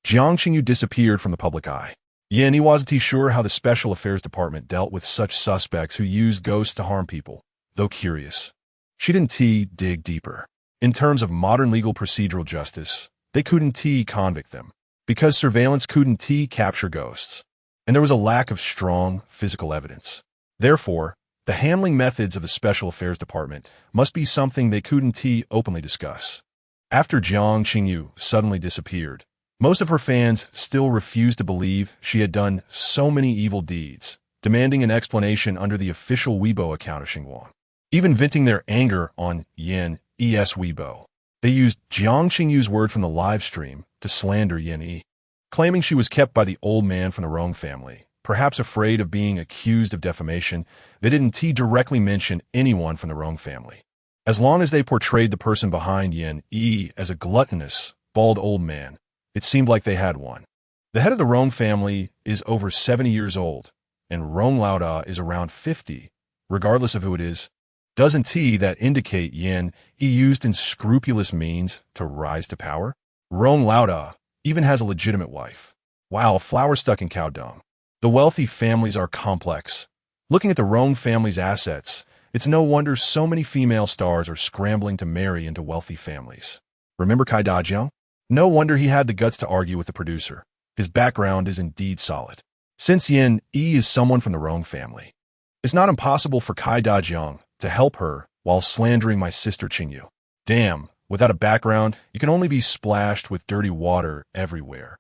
S1: Jiang Qingyu disappeared from the public eye. Yin wasn't sure how the Special Affairs Department dealt with such suspects who used ghosts to harm people, though curious. She didn't dig deeper. In terms of modern legal procedural justice, they couldn't convict them, because surveillance couldn't capture ghosts, and there was a lack of strong physical evidence. Therefore, the handling methods of the Special Affairs Department must be something they couldn't openly discuss. After Jiang Qingyu suddenly disappeared, most of her fans still refused to believe she had done so many evil deeds, demanding an explanation under the official Weibo account of Xinguang, even venting their anger on Yin Weibo. They used Jiang Qingyu's word from the live stream to slander Yin, claiming she was kept by the old man from the Rong family. Perhaps afraid of being accused of defamation, they didn't directly mention anyone from the Rong family. As long as they portrayed the person behind Yin as a gluttonous, bald old man, it seemed like they had one. The head of the Rong family is over 70 years old, and Rong Lauda is around 50, regardless of who it is. Doesn't that indicate Yin used unscrupulous means to rise to power? Rong Lauda even has a legitimate wife. Wow, flower stuck in cow dung. The wealthy families are complex. Looking at the Rong family's assets, it's no wonder so many female stars are scrambling to marry into wealthy families. Remember Kai Dajiang? No wonder he had the guts to argue with the producer. His background is indeed solid. Since Yin is someone from the Rong family, it's not impossible for Kai Dajiang to help her while slandering my sister Qingyu. Damn, without a background, you can only be splashed with dirty water everywhere.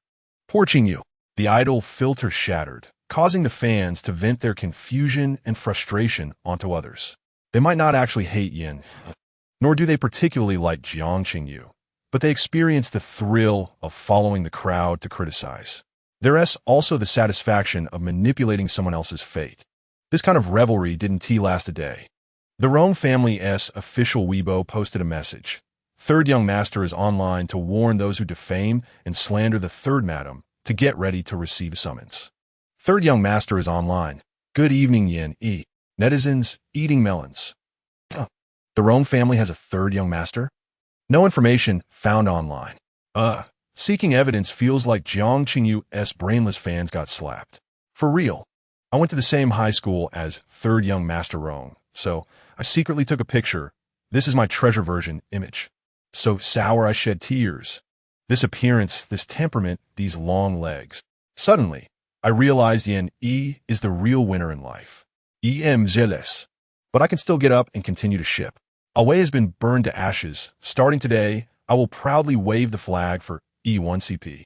S1: Poor Qingyu. The idol filter shattered, causing the fans to vent their confusion and frustration onto others. They might not actually hate Yin, nor do they particularly like Jiang Qingyu, but they experience the thrill of following the crowd to criticize. There's also the satisfaction of manipulating someone else's fate. This kind of revelry didn't last a day. The Rong family's official Weibo posted a message. Third young master is online to warn those who defame and slander the third madam to get ready to receive a summons. Third young master is online. Good evening, Yin. Netizens eating melons. The Rong family has a third young master? No information found online. Seeking evidence feels like Jiang Qingyu's brainless fans got slapped. For real. I went to the same high school as third young master Rong, so I secretly took a picture. This is my treasure version image. So sour I shed tears. This appearance, this temperament, these long legs. Suddenly, I realized Yin is the real winner in life. Em jealous. But I can still get up and continue to ship. Away has been burned to ashes. Starting today, I will proudly wave the flag for E1CP.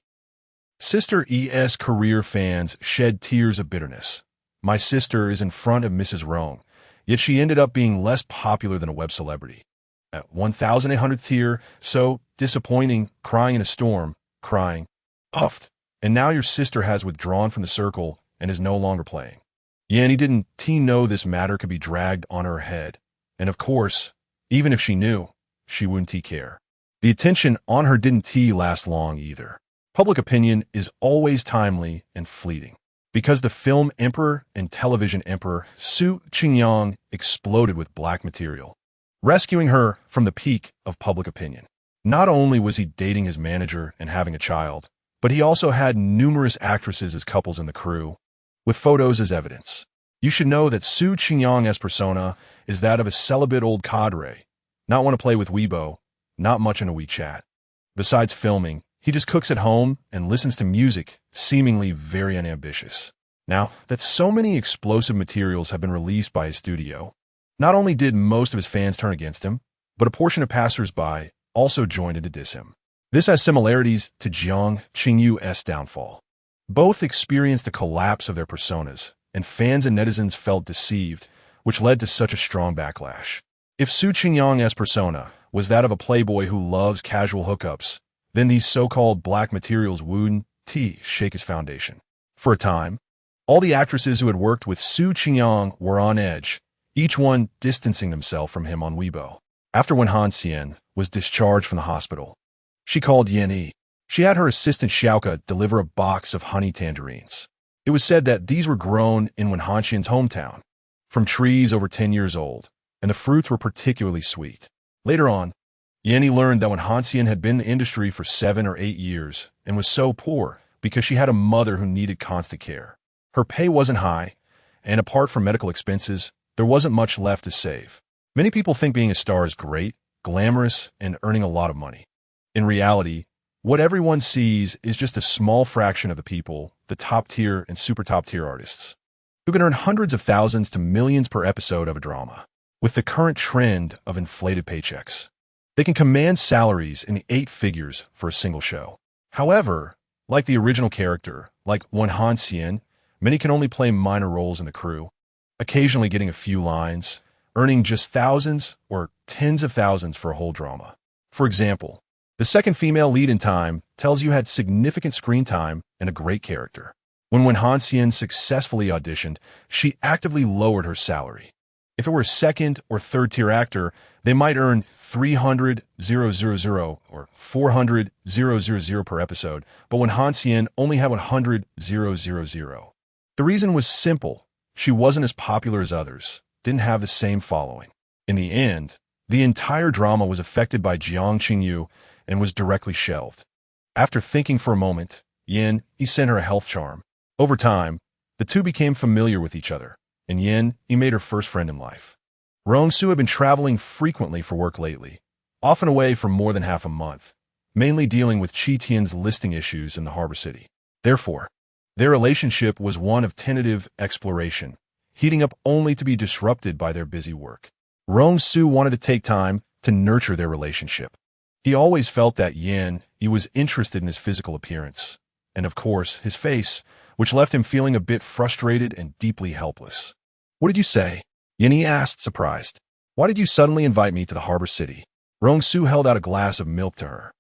S1: Sister ES career fans shed tears of bitterness. My sister is in front of Mrs. Rong, yet she ended up being less popular than a web celebrity. At 1,800th tier, so disappointing, crying in a storm, crying, puffed. And now your sister has withdrawn from the circle and is no longer playing. Yanni didn't know this matter could be dragged on her head. And of course, even if she knew, she wouldn't care. The attention on her didn't last long either. Public opinion is always timely and fleeting. Because the film emperor and television emperor Su Qingyang exploded with black material, rescuing her from the peak of public opinion. Not only was he dating his manager and having a child, but he also had numerous actresses as couples in the crew, with photos as evidence. You should know that Su Qingyang's persona is that of a celibate old cadre, not one to play with Weibo, not much in a WeChat. Besides filming, he just cooks at home and listens to music, seemingly very unambitious. Now, that so many explosive materials have been released by his studio, not only did most of his fans turn against him, but a portion of passers-by also joined in to diss him. This has similarities to Jiang Qingyu's downfall. Both experienced a collapse of their personas, and fans and netizens felt deceived, which led to such a strong backlash. If Su Qingyang's persona was that of a playboy who loves casual hookups, then these so-called black materials wouldn't shake his foundation. For a time, all the actresses who had worked with Su Qingyang were on edge, each one distancing themselves from him on Weibo. After when Han Xian was discharged from the hospital, she called Yan Yi. She had her assistant Xiaoka deliver a box of honey tangerines. It was said that these were grown in Wen Hanxian's hometown, from trees over 10 years old, and the fruits were particularly sweet. Later on, Yan Yi learned that Wen Hanxian had been in the industry for 7 or 8 years and was so poor because she had a mother who needed constant care. Her pay wasn't high, and apart from medical expenses, there wasn't much left to save. Many people think being a star is great, glamorous, and earning a lot of money. In reality, what everyone sees is just a small fraction of the people, the top-tier and super-top-tier artists, who can earn hundreds of thousands to millions per episode of a drama. With the current trend of inflated paychecks, they can command salaries in the 8 figures for a single show. However, like the original character, like Wen Hanxian, many can only play minor roles in the crew, occasionally getting a few lines, earning just thousands or tens of thousands for a whole drama. For example, the second female lead in Time tells you had significant screen time and a great character. When Wen Hanxian successfully auditioned, she actively lowered her salary. If it were a second or third tier actor, they might earn 300,000 or 400,000 per episode, but Wen Hanxian only had 100,000. The reason was simple. She wasn't as popular as others, didn't have the same following. In the end, the entire drama was affected by Jiang Qingyu and was directly shelved. After thinking for a moment, Yan Yi sent her a health charm. Over time, the two became familiar with each other, and Yan Yi made her first friend in life. Rong Su had been traveling frequently for work lately, often away for more than half a month, mainly dealing with Qi Tian's listing issues in the harbor city. Therefore, their relationship was one of tentative exploration, heating up only to be disrupted by their busy work. Rong Su wanted to take time to nurture their relationship. He always felt that Yan Yi was interested in his physical appearance, and of course, his face, which left him feeling a bit frustrated and deeply helpless. "What did you say?" Yan Yi asked, surprised. "Why did you suddenly invite me to the harbor city?" Rong Su held out a glass of milk to her.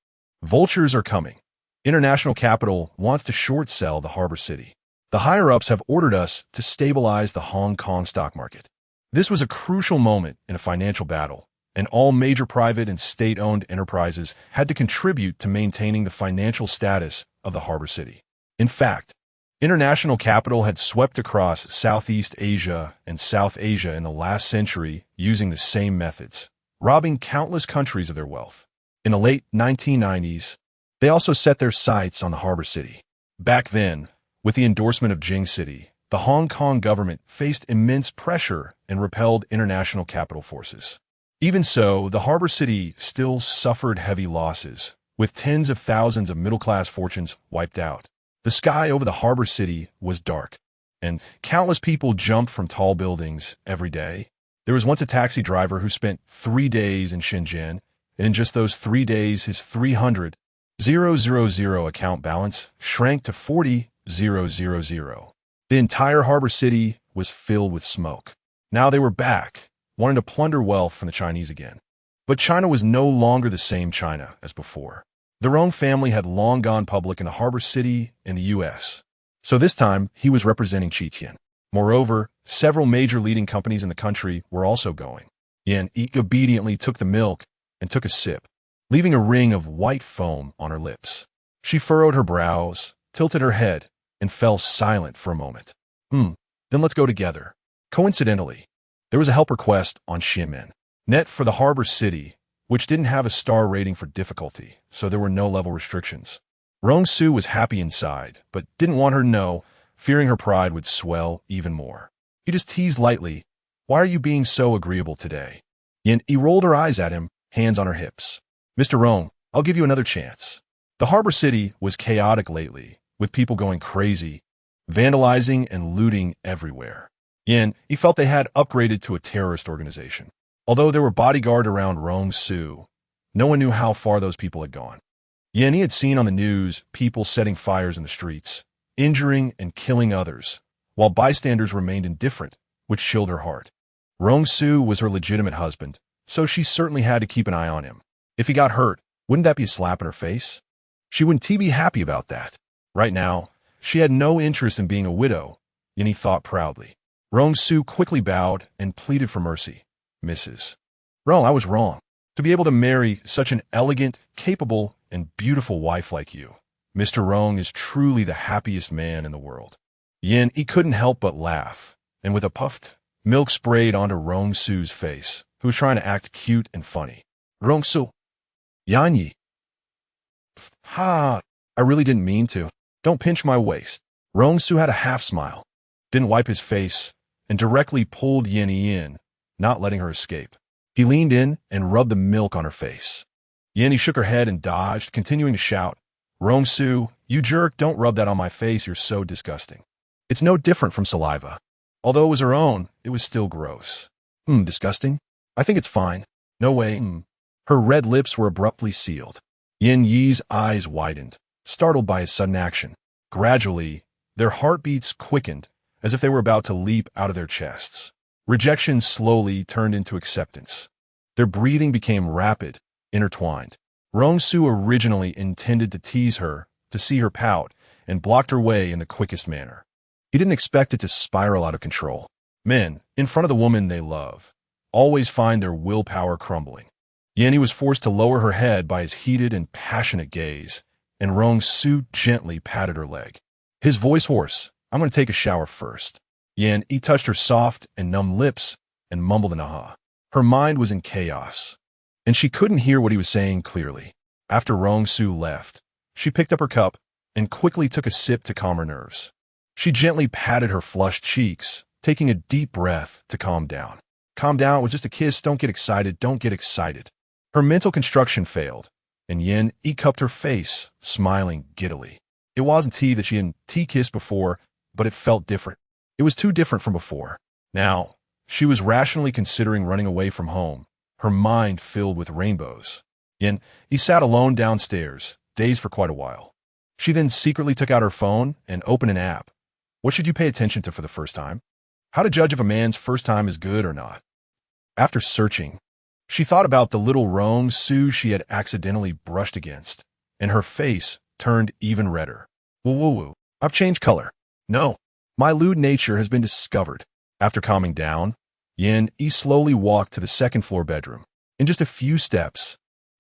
S1: "Vultures are coming. International capital wants to short sell the harbor city. The higher-ups have ordered us to stabilize the Hong Kong stock market." This was a crucial moment in a financial battle, and all major private and state-owned enterprises had to contribute to maintaining the financial status of the harbor city. In fact, international capital had swept across Southeast Asia and South Asia in the last century using the same methods, robbing countless countries of their wealth. In the late 1990s, they also set their sights on the harbor city. Back then, with the endorsement of Jing City, the Hong Kong government faced immense pressure and repelled international capital forces. Even so, the harbor city still suffered heavy losses, with tens of thousands of middle-class fortunes wiped out. The sky over the harbor city was dark, and countless people jumped from tall buildings every day. There was once a taxi driver who spent 3 days in Shenzhen, and in just those 3 days, his 300,000 account balance shrank to 40,000. The entire harbor city was filled with smoke. Now they were back, wanting to plunder wealth from the Chinese again. But China was no longer the same China as before. The Rong family had long gone public in the harbor city in the U.S., so this time he was representing Qi Tian. Moreover, several major leading companies in the country were also going. Yan Yi obediently took the milk and took a sip, leaving a ring of white foam on her lips. She furrowed her brows, tilted her head, and fell silent for a moment. Then let's go together." Coincidentally, there was a help request on Xiamen. Net for the harbor city which didn't have a star rating for difficulty, so there were no level restrictions. Rong Su was happy inside, but didn't want her to know, fearing her pride would swell even more. He just teased lightly, "Why are you being so agreeable today?" He rolled her eyes at him, hands on her hips. "Mr. Rong, I'll give you another chance." The harbor city was chaotic lately, with people going crazy, vandalizing and looting everywhere. He felt they had upgraded to a terrorist organization. Although there were bodyguards around Rong Su, no one knew how far those people had gone. He had seen on the news people setting fires in the streets, injuring and killing others, while bystanders remained indifferent, which chilled her heart. Rong Su was her legitimate husband, so she certainly had to keep an eye on him. If he got hurt, wouldn't that be a slap in her face? She wouldn't be happy about that. Right now, she had no interest in being a widow, he thought proudly. Rong Su quickly bowed and pleaded for mercy. "Mrs. Rong, I was wrong. To be able to marry such an elegant, capable, and beautiful wife like you. Mr. Rong is truly the happiest man in the world." He couldn't help but laugh, and with a puffed, milk sprayed onto Rong Su's face, who was trying to act cute and funny. "Rong Su. Yanyi. Ha, I really didn't mean to. Don't pinch my waist." Rong Su had a half smile, didn't wipe his face, and directly pulled Yenny in, not letting her escape. He leaned in and rubbed the milk on her face. Yenny shook her head and dodged, continuing to shout, "Rong Su, you jerk, don't rub that on my face, you're so disgusting." It's no different from saliva. Although it was her own, it was still gross. Disgusting? I think it's fine. No way. Her red lips were abruptly sealed. Yin Yi's eyes widened, startled by his sudden action. Gradually, their heartbeats quickened, as if they were about to leap out of their chests. Rejection slowly turned into acceptance. Their breathing became rapid, intertwined. Rong Su originally intended to tease her, to see her pout, and blocked her way in the quickest manner. He didn't expect it to spiral out of control. Men, in front of the woman they love, always find their willpower crumbling. Yenny was forced to lower her head by his heated and passionate gaze, and Rong Su gently patted her leg. His voice hoarse, "I'm going to take a shower first." He touched her soft and numb lips and mumbled an aha. Her mind was in chaos, and she couldn't hear what he was saying clearly. After Rong Su left, she picked up her cup and quickly took a sip to calm her nerves. She gently patted her flushed cheeks, taking a deep breath to calm down. "Calm down, it was just a kiss, don't get excited, don't get excited." Her mental construction failed, and Yin cupped her face, smiling giddily. It wasn't that she hadn't kissed before, but it felt different. It was too different from before. Now, she was rationally considering running away from home, her mind filled with rainbows. Yin sat alone downstairs, dazed for quite a while. She then secretly took out her phone and opened an app. What should you pay attention to for the first time? How to judge if a man's first time is good or not. After searching, she thought about the little Rong Su she had accidentally brushed against, and her face turned even redder. Woo, I've changed color. No, my lewd nature has been discovered. After calming down, Yin slowly walked to the second-floor bedroom. In just a few steps,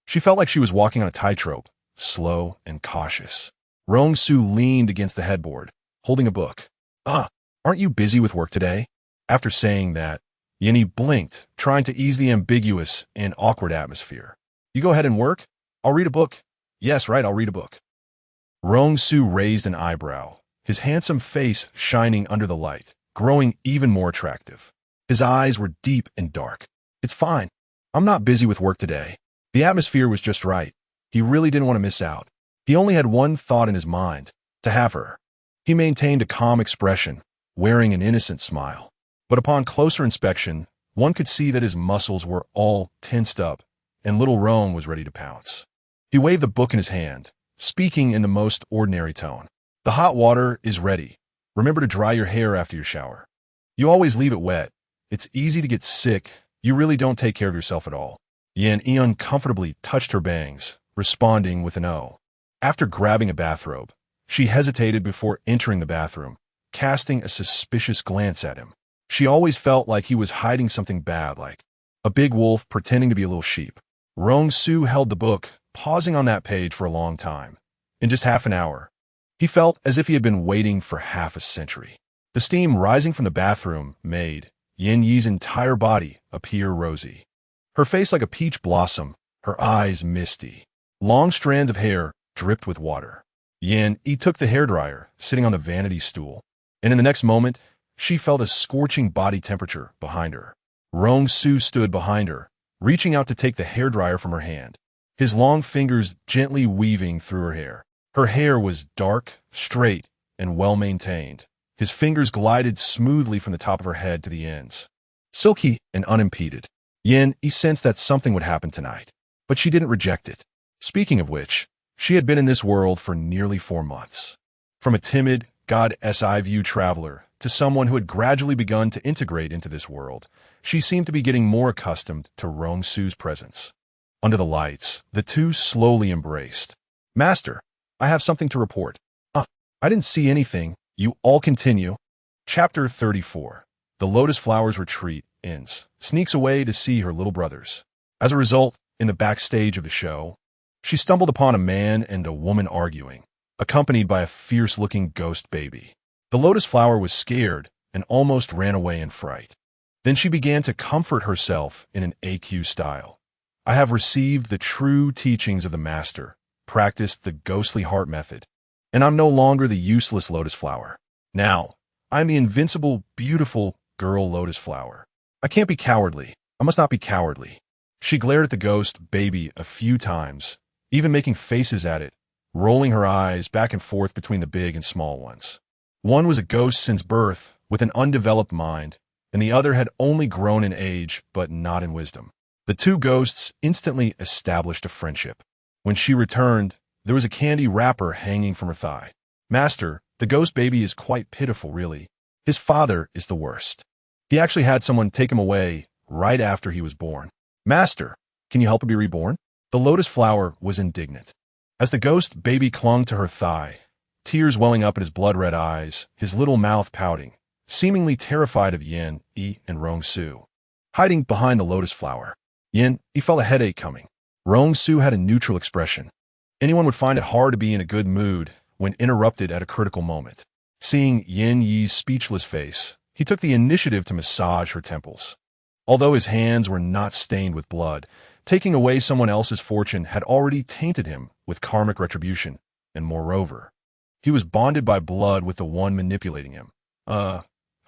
S1: she felt like she was walking on a tightrope, slow and cautious. Rong Su leaned against the headboard, holding a book. Aren't you busy with work today?" After saying that, Yenny blinked, trying to ease the ambiguous and awkward atmosphere. "You go ahead and work? I'll read a book." "Yes, right, I'll read a book." Rong Su raised an eyebrow, his handsome face shining under the light, growing even more attractive. His eyes were deep and dark. "It's fine. I'm not busy with work today." The atmosphere was just right. He really didn't want to miss out. He only had one thought in his mind, to have her. He maintained a calm expression, wearing an innocent smile. But upon closer inspection, one could see that his muscles were all tensed up, and little Rome was ready to pounce. He waved the book in his hand, speaking in the most ordinary tone. "The hot water is ready. Remember to dry your hair after your shower. You always leave it wet. It's easy to get sick. You really don't take care of yourself at all." Yin uncomfortably touched her bangs, responding with an "oh." After grabbing a bathrobe, she hesitated before entering the bathroom, casting a suspicious glance at him. She always felt like he was hiding something bad, like a big wolf pretending to be a little sheep. Rong Su held the book, pausing on that page for a long time. In just half an hour, he felt as if he had been waiting for half a century. The steam rising from the bathroom made Yin Yi's entire body appear rosy. Her face like a peach blossom, her eyes misty. Long strands of hair dripped with water. Yin Yi took the hairdryer, sitting on the vanity stool, and in the next moment, she felt a scorching body temperature behind her. Rong Su stood behind her, reaching out to take the hairdryer from her hand, his long fingers gently weaving through her hair. Her hair was dark, straight, and well-maintained. His fingers glided smoothly from the top of her head to the ends, silky and unimpeded. Yin Yi sensed that something would happen tonight, but she didn't reject it. Speaking of which, she had been in this world for nearly 4 months. From a timid, God's eye view traveler to someone who had gradually begun to integrate into this world, she seemed to be getting more accustomed to Rong Su's presence. Under the lights, the two slowly embraced. "Master, I have something to report." I didn't see anything. You all continue." Chapter 34. The Lotus Flower's retreat ends. Sneaks away to see her little brothers. As a result, in the backstage of the show, she stumbled upon a man and a woman arguing, accompanied by a fierce-looking ghost baby. The Lotus Flower was scared and almost ran away in fright. Then she began to comfort herself in an AQ style. "I have received the true teachings of the Master, practiced the ghostly heart method, and I'm no longer the useless Lotus Flower. Now, I'm the invincible, beautiful girl Lotus Flower. I can't be cowardly. I must not be cowardly." She glared at the ghost baby a few times, even making faces at it, rolling her eyes back and forth between the big and small ones. One was a ghost since birth, with an undeveloped mind, and the other had only grown in age, but not in wisdom. The two ghosts instantly established a friendship. When she returned, there was a candy wrapper hanging from her thigh. "Master, the ghost baby is quite pitiful, really. His father is the worst. He actually had someone take him away right after he was born. Master, can you help him be reborn?" The Lotus Flower was indignant. As the ghost baby clung to her thigh, tears welling up in his blood-red eyes, his little mouth pouting, seemingly terrified of Yin Yi and Rong Su. Hiding behind the Lotus Flower, Yin Yi felt a headache coming. Rong Su had a neutral expression. Anyone would find it hard to be in a good mood when interrupted at a critical moment. Seeing Yin Yi's speechless face, he took the initiative to massage her temples. Although his hands were not stained with blood, taking away someone else's fortune had already tainted him with karmic retribution, and moreover, he was bonded by blood with the one manipulating him. How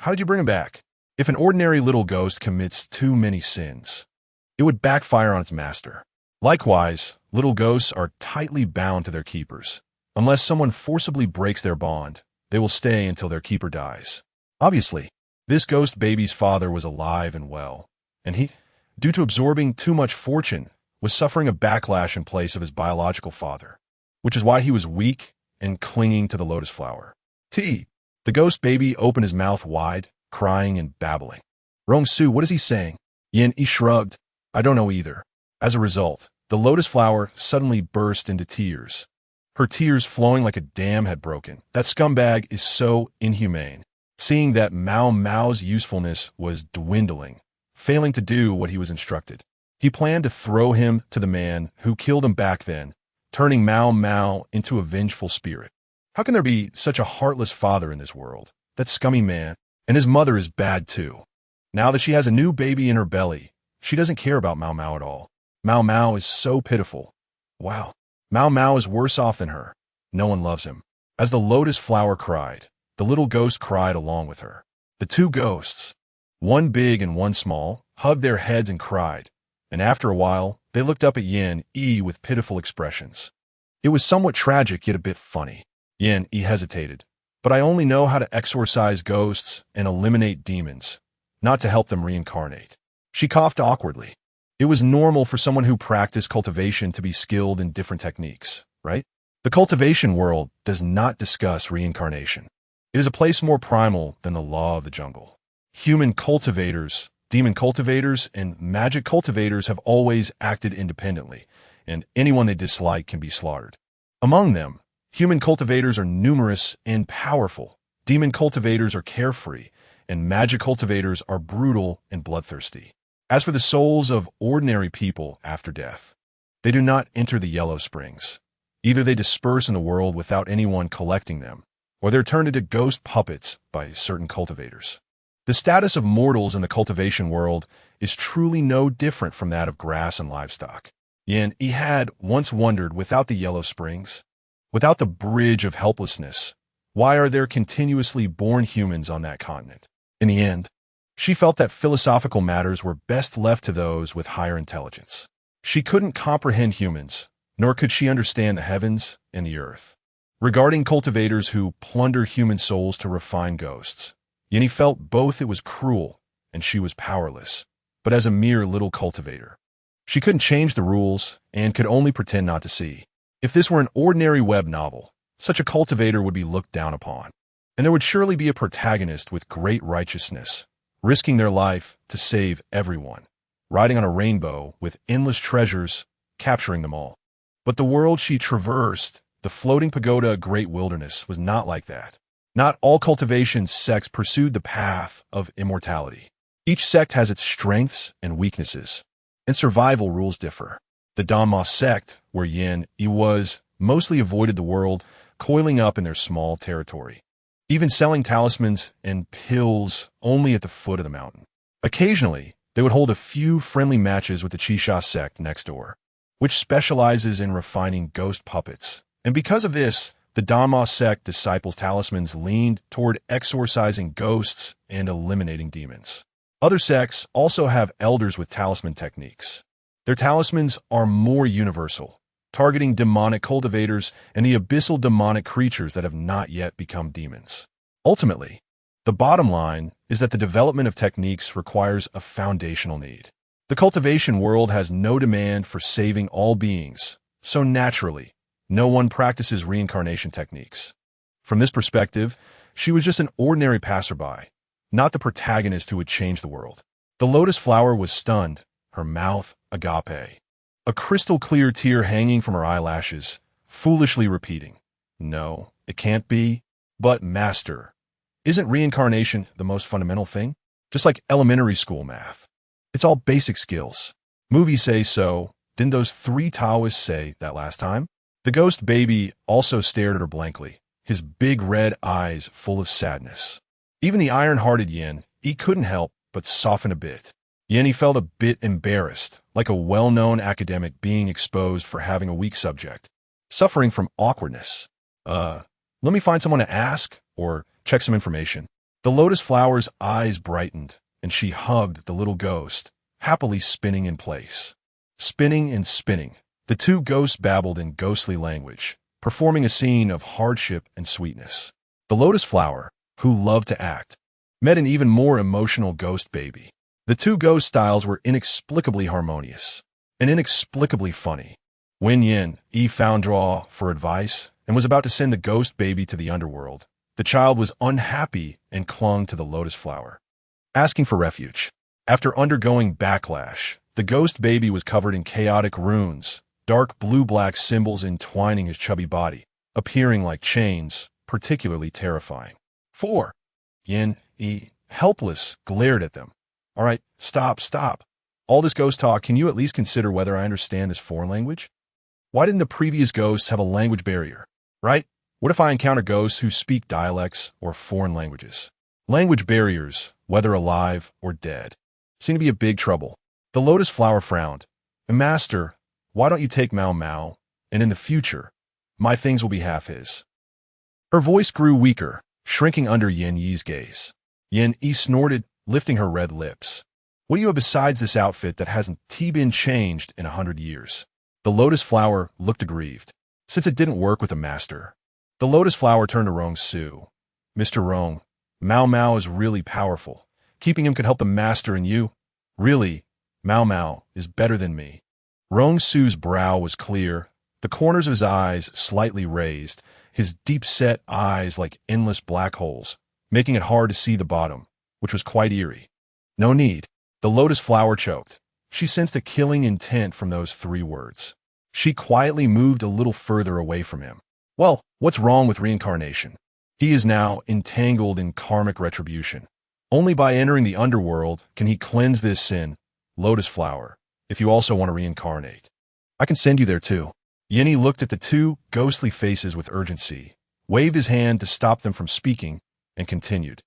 S1: did you bring him back? If an ordinary little ghost commits too many sins, it would backfire on its master. Likewise, little ghosts are tightly bound to their keepers. Unless someone forcibly breaks their bond, they will stay until their keeper dies. Obviously, this ghost baby's father was alive and well, and he, due to absorbing too much fortune, was suffering a backlash in place of his biological father, which is why he was weak and clinging to the Lotus Flower. The ghost baby opened his mouth wide, crying and babbling. "Rong Su, what is he saying?" Yin Yi shrugged. "I don't know either." As a result, the Lotus Flower suddenly burst into tears. Her tears flowing like a dam had broken. That scumbag is so inhumane. Seeing that Mao Mao's usefulness was dwindling, failing to do what he was instructed, he planned to throw him to the man who killed him back then, turning Mao Mao into a vengeful spirit. How can there be such a heartless father in this world? That scummy man, and his mother is bad too. Now that she has a new baby in her belly, she doesn't care about Mao Mao at all. Mao Mao is so pitiful. Wow, Mao Mao is worse off than her. No one loves him. As the Lotus Flower cried, the little ghost cried along with her. The two ghosts, one big and one small, hugged their heads and cried, and after a while, they looked up at Yin Yi with pitiful expressions. It was somewhat tragic, yet a bit funny. Yin Yi hesitated. "But I only know how to exorcise ghosts and eliminate demons, not to help them reincarnate." She coughed awkwardly. It was normal for someone who practiced cultivation to be skilled in different techniques, right? The cultivation world does not discuss reincarnation. It is a place more primal than the law of the jungle. Human cultivators, demon cultivators, and magic cultivators have always acted independently, and anyone they dislike can be slaughtered. Among them, human cultivators are numerous and powerful. Demon cultivators are carefree, and magic cultivators are brutal and bloodthirsty. As for the souls of ordinary people after death, they do not enter the yellow springs. Either they disperse in the world without anyone collecting them, or they're turned into ghost puppets by certain cultivators. The status of mortals in the cultivation world is truly no different from that of grass and livestock. Yin, he had once wondered, without the yellow springs, without the bridge of helplessness, why are there continuously born humans on that continent? In the end, she felt that philosophical matters were best left to those with higher intelligence. She couldn't comprehend humans, nor could she understand the heavens and the earth. Regarding cultivators who plunder human souls to refine ghosts, Yin felt both it was cruel and she was powerless, but as a mere little cultivator. She couldn't change the rules and could only pretend not to see. If this were an ordinary web novel, such a cultivator would be looked down upon, and there would surely be a protagonist with great righteousness, risking their life to save everyone, riding on a rainbow with endless treasures, capturing them all. But the world she traversed, the floating pagoda great wilderness, was not like that. Not all cultivation sects pursued the path of immortality. Each sect has its strengths and weaknesses, and survival rules differ. The Danmo Sect, where Yin was, mostly avoided the world, coiling up in their small territory, even selling talismans and pills only at the foot of the mountain. Occasionally, they would hold a few friendly matches with the Chisha sect next door, which specializes in refining ghost puppets. And because of this, the Danmo Sect disciples' talismans leaned toward exorcising ghosts and eliminating demons. Other sects also have elders with talisman techniques. Their talismans are more universal, targeting demonic cultivators and the abyssal demonic creatures that have not yet become demons. Ultimately, the bottom line is that the development of techniques requires a foundational need. The cultivation world has no demand for saving all beings, so naturally, no one practices reincarnation techniques. From this perspective, she was just an ordinary passerby, not the protagonist who would change the world. The lotus flower was stunned, her mouth agape, a crystal-clear tear hanging from her eyelashes, foolishly repeating, "No, it can't be." But, Master, isn't reincarnation the most fundamental thing? Just like elementary school math. It's all basic skills. Movies say so. Didn't those 3 Taoists say that last time? The ghost baby also stared at her blankly, his big red eyes full of sadness. Even the iron-hearted Yin, he couldn't help but soften a bit. Yin felt a bit embarrassed, like a well-known academic being exposed for having a weak subject, suffering from awkwardness. Let me find someone to ask, or check some information. The lotus flower's eyes brightened, and she hugged the little ghost, happily spinning in place. Spinning and spinning, the 2 ghosts babbled in ghostly language, performing a scene of hardship and sweetness. The lotus flower, who loved to act, met an even more emotional ghost baby. The 2 ghost styles were inexplicably harmonious and inexplicably funny. When Yin found draw for advice and was about to send the ghost baby to the underworld, the child was unhappy and clung to the lotus flower, asking for refuge. After undergoing backlash, the ghost baby was covered in chaotic runes, dark blue-black symbols entwining his chubby body, appearing like chains, particularly terrifying. 4. Yin, helpless, glared at them. "All right, stop. All this ghost talk, can you at least consider whether I understand this foreign language? Why didn't the previous ghosts have a language barrier, right? What if I encounter ghosts who speak dialects or foreign languages? Language barriers, whether alive or dead, seem to be a big trouble." The lotus flower frowned. "Master, why don't you take Mao Mao, and in the future, my things will be half his." Her voice grew weaker, shrinking under Yin Yi's gaze. Yin Yi snorted, lifting her red lips. "What do you have besides this outfit that hasn't been changed in 100 years? The lotus flower looked aggrieved, since it didn't work with a master. The lotus flower turned to Rong Su. "Mr. Rong, Mao Mao is really powerful. Keeping him could help the master and you. Really, Mao Mao is better than me." Rong Su's brow was clear, the corners of his eyes slightly raised, his deep-set eyes like endless black holes, making it hard to see the bottom, which was quite eerie. "No need." The lotus flower choked. She sensed a killing intent from those 3 words. She quietly moved a little further away from him. "Well, what's wrong with reincarnation? He is now entangled in karmic retribution. Only by entering the underworld can he cleanse this sin. Lotus flower, if you also want to reincarnate, I can send you there too." Yin looked at the 2 ghostly faces with urgency, waved his hand to stop them from speaking, and continued.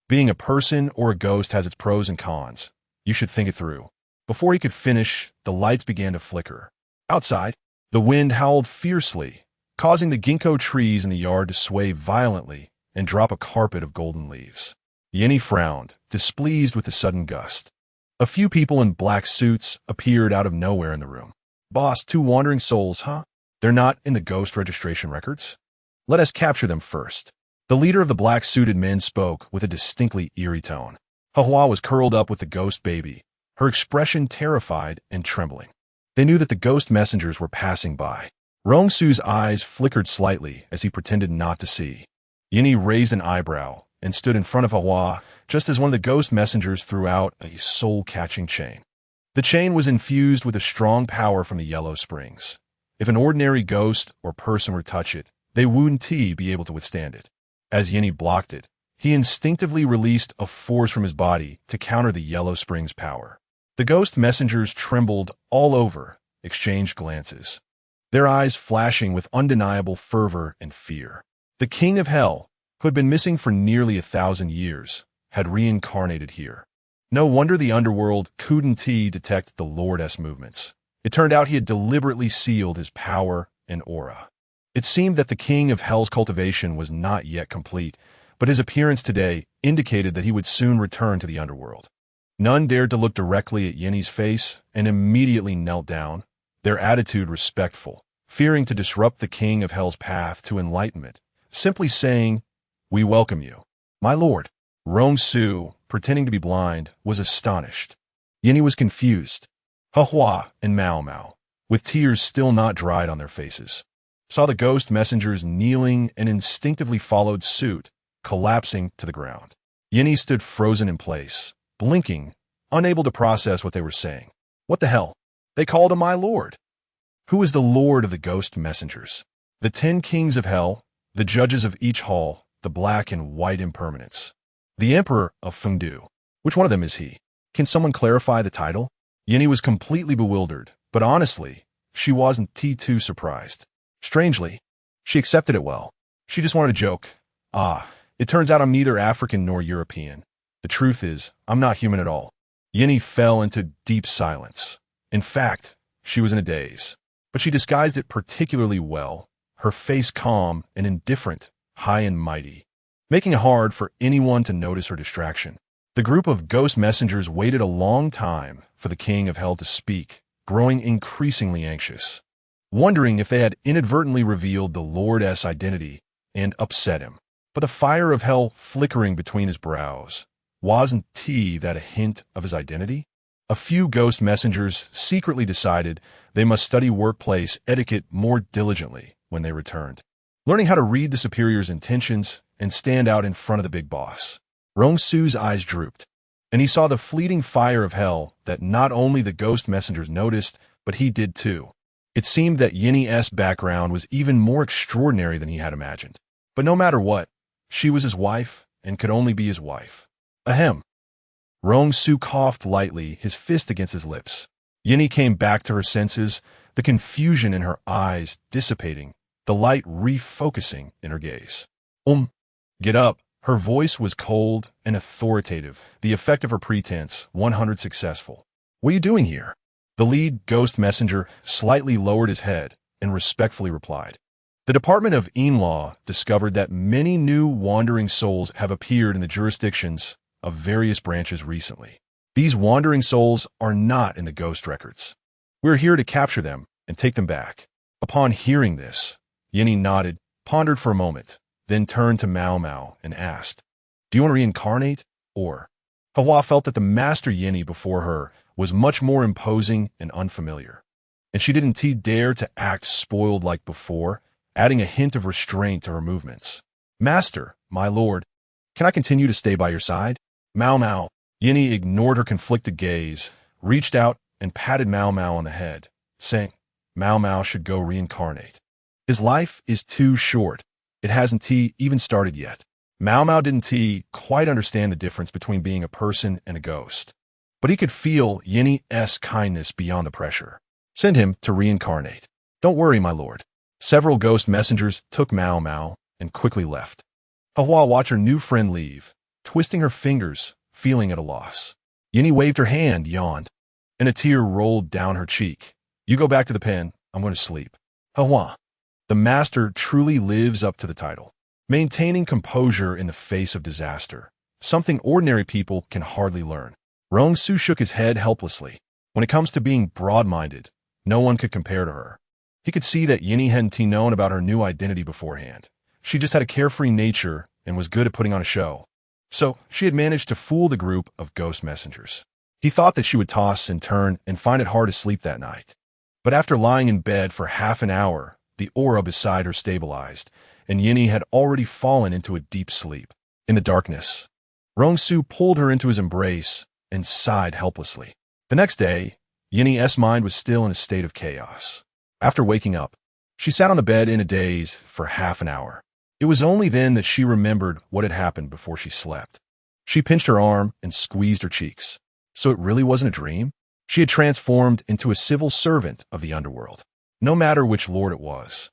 S1: "Being a person or a ghost has its pros and cons. You should think it through." Before he could finish, the lights began to flicker. Outside, the wind howled fiercely, causing the ginkgo trees in the yard to sway violently and drop a carpet of golden leaves. Yinny frowned, displeased with the sudden gust. A few people in black suits appeared out of nowhere in the room. Boss, 2 wandering souls, huh? They're not in the ghost registration records? Let us capture them first. The leader of the black-suited men spoke with a distinctly eerie tone. Hua was curled up with the ghost baby, her expression terrified and trembling. They knew that the ghost messengers were passing by. Rong Su's eyes flickered slightly as he pretended not to see. Yinny raised an eyebrow and stood in front of Hua just as one of the ghost messengers threw out a soul-catching chain. The chain was infused with a strong power from the yellow springs. If an ordinary ghost or person were to touch it, they wouldn't be able to withstand it. As Yinny blocked it, he instinctively released a force from his body to counter the yellow springs' power. The ghost messengers trembled all over, exchanged glances, their eyes flashing with undeniable fervor and fear. The king of hell, who had been missing for nearly 1,000 years, had reincarnated here. No wonder the underworld couldn't detect the Lord's movements. It turned out he had deliberately sealed his power and aura. It seemed that the king of hell's cultivation was not yet complete, but his appearance today indicated that he would soon return to the underworld. None dared to look directly at Yinny's face and immediately knelt down, their attitude respectful, fearing to disrupt the king of hell's path to enlightenment, simply saying, "We welcome you, my lord." Rong Su, pretending to be blind, was astonished. Yinny was confused. Hua and Mao Mao, with tears still not dried on their faces, saw the ghost messengers kneeling and instinctively followed suit, collapsing to the ground. Yinny stood frozen in place, blinking, unable to process what they were saying. What the hell? They called him my lord. Who is the lord of the ghost messengers? The 10 kings of hell, the judges of each hall, the black and white impermanents. The emperor of Fengdu. Which one of them is he? Can someone clarify the title? Yinny was completely bewildered, but honestly, she wasn't too surprised. Strangely, she accepted it well. She just wanted to joke. It turns out I'm neither African nor European. The truth is, I'm not human at all. Yinny fell into deep silence. In fact, she was in a daze. But she disguised it particularly well, her face calm and indifferent, high and mighty, making it hard for anyone to notice her distraction. The group of ghost messengers waited a long time for the king of hell to speak, growing increasingly anxious, wondering if they had inadvertently revealed the Lord's identity and upset him. But the fire of hell flickering between his brows, wasn't that a hint of his identity? A few ghost messengers secretly decided they must study workplace etiquette more diligently when they returned, learning how to read the superior's intentions and stand out in front of the big boss. Rong Su's eyes drooped, and he saw the fleeting fire of hell that not only the ghost messengers noticed, but he did too. It seemed that Yinny's background was even more extraordinary than he had imagined. But no matter what, she was his wife and could only be his wife. Ahem. Rong Su coughed lightly, his fist against his lips. Yinny came back to her senses, the confusion in her eyes dissipating, the light refocusing in her gaze. Get up. Her voice was cold and authoritative, the effect of her pretense, 100 successful. What are you doing here? The lead ghost messenger slightly lowered his head and respectfully replied. The Department of In-Law discovered that many new wandering souls have appeared in the jurisdictions of various branches recently. These wandering souls are not in the ghost records. We're here to capture them and take them back. Upon hearing this, Yinny nodded, pondered for a moment, then turned to Mao Mao and asked, "Do you want to reincarnate, or?" Hua felt that the master Yinny before her was much more imposing and unfamiliar, and she didn't dare to act spoiled like before, adding a hint of restraint to her movements. "Master, my lord, can I continue to stay by your side?" Mao Mao. Yinny ignored her conflicted gaze, reached out and patted Mao Mao on the head, saying, Mao Mao should go reincarnate. His life is too short. It hasn't even started yet. Mao Mao didn't quite understand the difference between being a person and a ghost, but he could feel Yinny's kindness beyond the pressure. Send him to reincarnate. Don't worry, my lord. Several ghost messengers took Mao Mao and quickly left. Hua watched her new friend leave, twisting her fingers, feeling at a loss. Yinny waved her hand, yawned, and a tear rolled down her cheek. You go back to the pen. I'm going to sleep. Hua. The master truly lives up to the title. Maintaining composure in the face of disaster, something ordinary people can hardly learn. Rong Su shook his head helplessly. When it comes to being broad-minded, no one could compare to her. He could see that Yini hadn't known about her new identity beforehand. She just had a carefree nature and was good at putting on a show. So she had managed to fool the group of ghost messengers. He thought that she would toss and turn and find it hard to sleep that night. But after lying in bed for half an hour, the aura beside her stabilized, and Yini had already fallen into a deep sleep. In the darkness, Rong Su pulled her into his embrace and sighed helplessly. The next day, Yini's mind was still in a state of chaos. After waking up, she sat on the bed in a daze for half an hour. It was only then that she remembered what had happened before she slept. She pinched her arm and squeezed her cheeks. So it really wasn't a dream? She had transformed into a civil servant of the underworld, no matter which lord it was.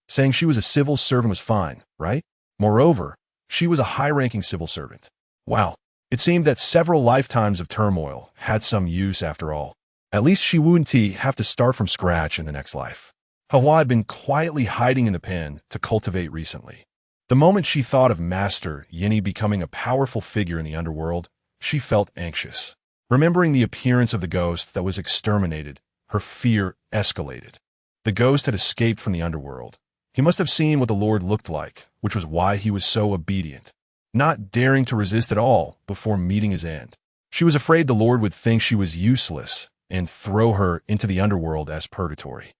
S1: Saying she was a civil servant was fine, right? Moreover, she was a high-ranking civil servant. Wow, it seemed that several lifetimes of turmoil had some use after all. At least she wouldn't have to start from scratch in the next life. Hua had been quietly hiding in the pen to cultivate recently. The moment she thought of Master Yini becoming a powerful figure in the underworld, she felt anxious. Remembering the appearance of the ghost that was exterminated, her fear escalated. The ghost had escaped from the underworld. He must have seen what the Lord looked like, which was why he was so obedient, not daring to resist at all before meeting his end. She was afraid the Lord would think she was useless and throw her into the underworld as purgatory.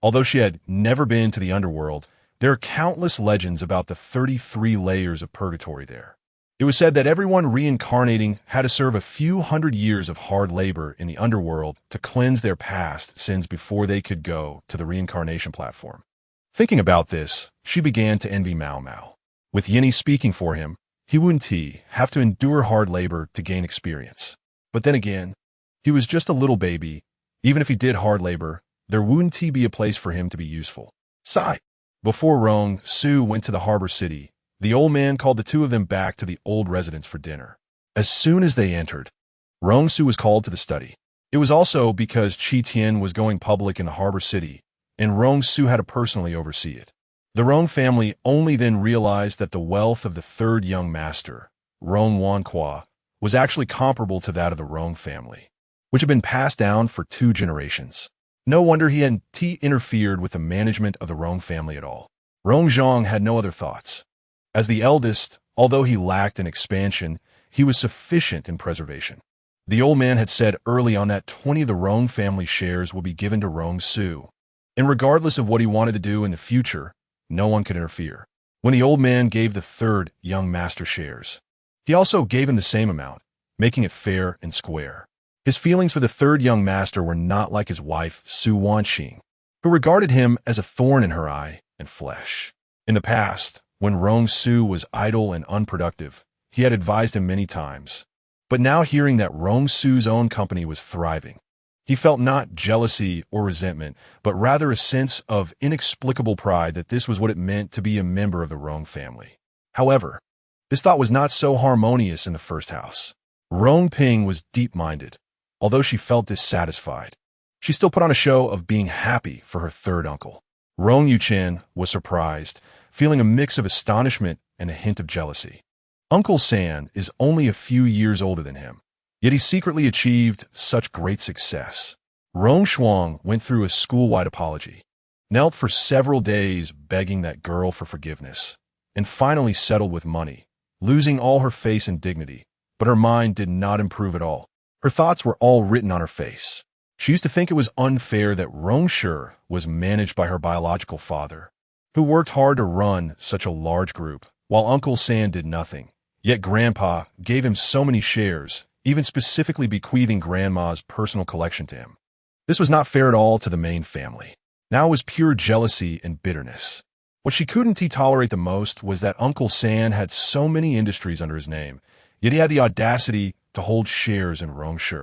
S1: Although she had never been to the underworld, there are countless legends about the 33 layers of purgatory there. It was said that everyone reincarnating had to serve a few hundred years of hard labor in the underworld to cleanse their past sins before they could go to the reincarnation platform. Thinking about this, she began to envy Mao Mao. With Yini speaking for him, he wouldn't have to endure hard labor to gain experience. But then again, he was just a little baby. Even if he did hard labor, there wouldn't be a place for him to be useful. Sigh. Before Rong Su went to the harbor city, the old man called the two of them back to the old residence for dinner. As soon as they entered, Rong Su was called to the study. It was also because Qi Tian was going public in the harbor city, and Rong Su had to personally oversee it. The Rong family only then realized that the wealth of the third young master, Rong Wanqua, was actually comparable to that of the Rong family, which had been passed down for 2 generations. No wonder he hadn't interfered with the management of the Rong family at all. Rong Zhang had no other thoughts. As the eldest, although he lacked in expansion, he was sufficient in preservation. The old man had said early on that 20 of the Rong family shares will be given to Rong Su. And regardless of what he wanted to do in the future, no one could interfere. When the old man gave the third young master shares, he also gave him the same amount, making it fair and square. His feelings for the third young master were not like his wife, Su Wanqing, who regarded him as a thorn in her eye and flesh. In the past, when Rong Su was idle and unproductive, he had advised him many times. But now hearing that Rong Su's own company was thriving, he felt not jealousy or resentment, but rather a sense of inexplicable pride that this was what it meant to be a member of the Rong family. However, this thought was not so harmonious in the first house. Rong Ping was deep-minded. Although she felt dissatisfied, she still put on a show of being happy for her third uncle. Rong Yuchen was surprised, feeling a mix of astonishment and a hint of jealousy. Uncle San is only a few years older than him, yet he secretly achieved such great success. Rong Shuang went through a school-wide apology, knelt for several days begging that girl for forgiveness, and finally settled with money, losing all her face and dignity, but her mind did not improve at all. Her thoughts were all written on her face. She used to think it was unfair that Rong Shi was managed by her biological father, who worked hard to run such a large group, while Uncle San did nothing. Yet Grandpa gave him so many shares, even specifically bequeathing Grandma's personal collection to him. This was not fair at all to the main family. Now it was pure jealousy and bitterness. What she couldn't tolerate the most was that Uncle San had so many industries under his name, yet he had the audacity to hold shares in Rong Shi.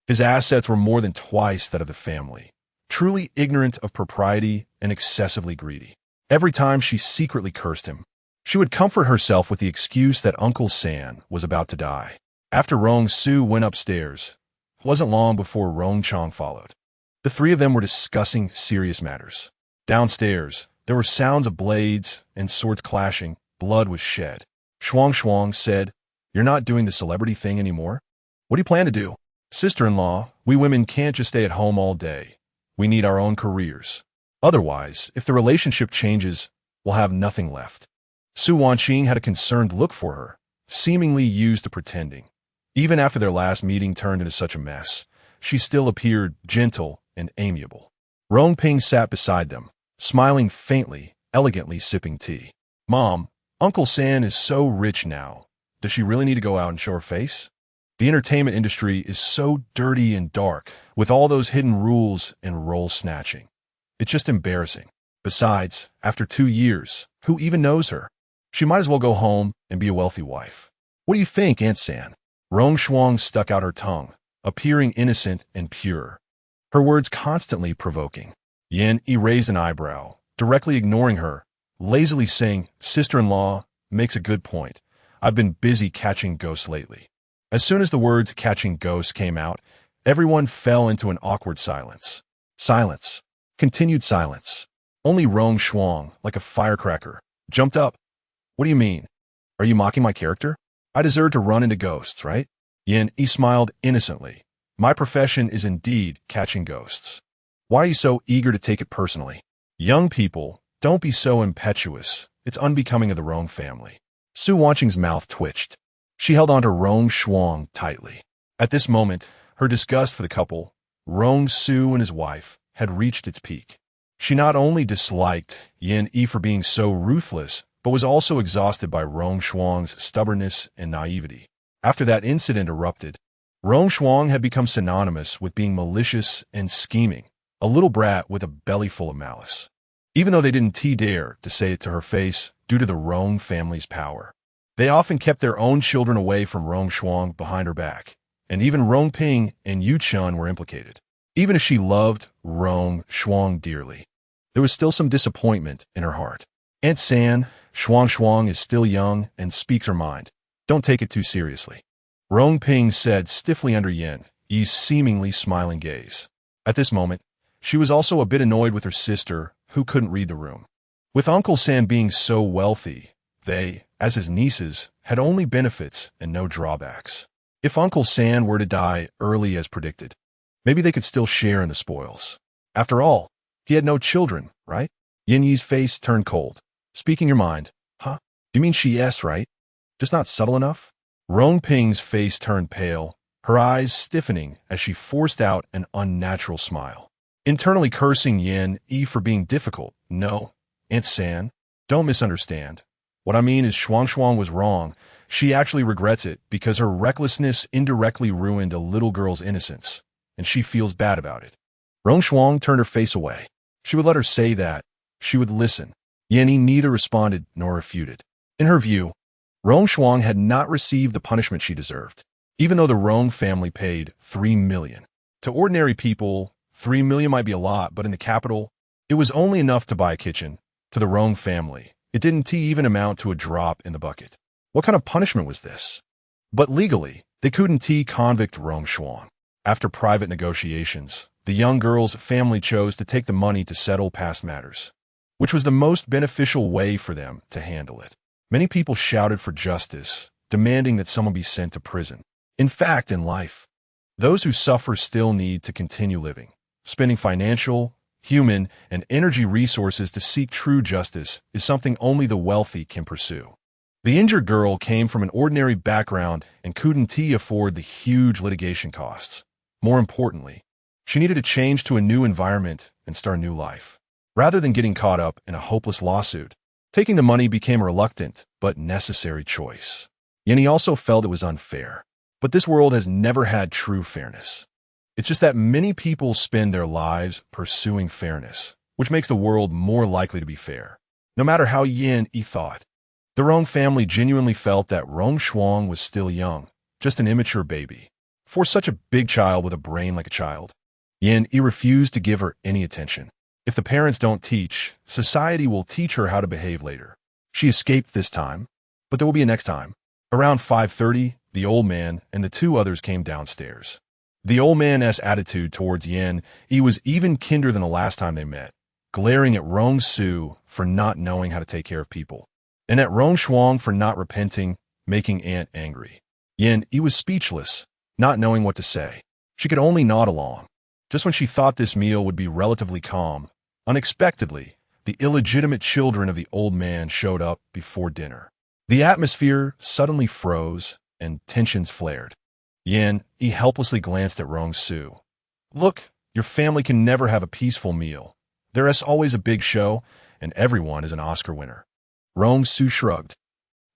S1: His assets were more than twice that of the family, truly ignorant of propriety and excessively greedy. Every time she secretly cursed him, she would comfort herself with the excuse that Uncle San was about to die. After Rong Su went upstairs, it wasn't long before Rong Chong followed. The three of them were discussing serious matters. Downstairs, there were sounds of blades and swords clashing. Blood was shed. Shuang said, "You're not doing the celebrity thing anymore? What do you plan to do?" "Sister-in-law, we women can't just stay at home all day. We need our own careers. Otherwise, if the relationship changes, we'll have nothing left." Su Wanqing had a concerned look for her, seemingly used to pretending. Even after their last meeting turned into such a mess, she still appeared gentle and amiable. Rong Ping sat beside them, smiling faintly, elegantly sipping tea. "Mom, Uncle San is so rich now. Does she really need to go out and show her face? The entertainment industry is so dirty and dark, with all those hidden rules and role snatching. It's just embarrassing. Besides, after 2 years, who even knows her? She might as well go home and be a wealthy wife. What do you think, Aunt San?" Rong Shuang stuck out her tongue, appearing innocent and pure, her words constantly provoking. Yin Yi raised an eyebrow, directly ignoring her, lazily saying, "Sister-in-law makes a good point. I've been busy catching ghosts lately." As soon as the words "catching ghosts" came out, everyone fell into an awkward silence. Silence. Continued silence. Only Rong Shuang, like a firecracker, jumped up. "What do you mean? Are you mocking my character? I deserve to run into ghosts, right?" Yin Yi smiled innocently. "My profession is indeed catching ghosts. Why are you so eager to take it personally? Young people, don't be so impetuous. It's unbecoming of the Rong family." Su Wanqing's mouth twitched. She held on to Rong Shuang tightly. At this moment, her disgust for the couple, Rong Su and his wife, had reached its peak. She not only disliked Yin Yi for being so ruthless, but was also exhausted by Rong Shuang's stubbornness and naivety. After that incident erupted, Rong Shuang had become synonymous with being malicious and scheming, a little brat with a belly full of malice. Even though they didn't dare to say it to her face due to the Rong family's power, they often kept their own children away from Rong Shuang behind her back, and even Rong Ping and Yu Chun were implicated. Even if she loved Rong Shuang dearly, there was still some disappointment in her heart. "Aunt San, Shuang is still young and speaks her mind. Don't take it too seriously," Rong Ping said stiffly under Yin Yi's seemingly smiling gaze. At this moment, she was also a bit annoyed with her sister, who couldn't read the room. With Uncle San being so wealthy, they, as his nieces, had only benefits and no drawbacks. If Uncle San were to die early as predicted, maybe they could still share in the spoils. After all, he had no children, right? Yin Yi's face turned cold. "Speaking your mind, huh? You mean yes, right? Just not subtle enough?" Rong Ping's face turned pale, her eyes stiffening as she forced out an unnatural smile. Internally cursing Yin Yi for being difficult. "No, Aunt San, don't misunderstand. What I mean is Shuang was wrong. She actually regrets it because her recklessness indirectly ruined a little girl's innocence, and she feels bad about it." Rong Shuang turned her face away. She would let her say that. She would listen. Yin Yi neither responded nor refuted. In her view, Rong Shuang had not received the punishment she deserved, even though the Rong family paid 3 million. To ordinary people, 3 million might be a lot, but in the capital, it was only enough to buy a kitchen. To the Rong family, it didn't even amount to a drop in the bucket. What kind of punishment was this? But legally, they couldn't convict Rong Shuang. After private negotiations, the young girl's family chose to take the money to settle past matters, which was the most beneficial way for them to handle it. Many people shouted for justice, demanding that someone be sent to prison. In fact, in life, those who suffer still need to continue living. Spending financial, human, and energy resources to seek true justice is something only the wealthy can pursue. The injured girl came from an ordinary background and couldn't afford the huge litigation costs. More importantly, she needed to change to a new environment and start a new life. Rather than getting caught up in a hopeless lawsuit, taking the money became a reluctant but necessary choice. Yin Yi also felt it was unfair. But this world has never had true fairness. It's just that many people spend their lives pursuing fairness, which makes the world more likely to be fair. No matter how Yin Yi thought, the Rong family genuinely felt that Rong Shuang was still young, just an immature baby. For such a big child with a brain like a child, Yin Yi refused to give her any attention. If the parents don't teach, society will teach her how to behave later. She escaped this time, but there will be a next time. Around 5:30, the old man and the 2 others came downstairs. The old man's attitude towards Yin Yi was even kinder than the last time they met, glaring at Rong Su for not knowing how to take care of people, and at Rong Shuang for not repenting, making Aunt angry. Yin Yi was speechless, not knowing what to say. She could only nod along. Just when she thought this meal would be relatively calm, unexpectedly, the illegitimate children of the old man showed up before dinner. The atmosphere suddenly froze, and tensions flared. Yin Yi helplessly glanced at Rong Su. Look, your family can never have a peaceful meal. There is always a big show, and everyone is an Oscar winner. Rong Su shrugged.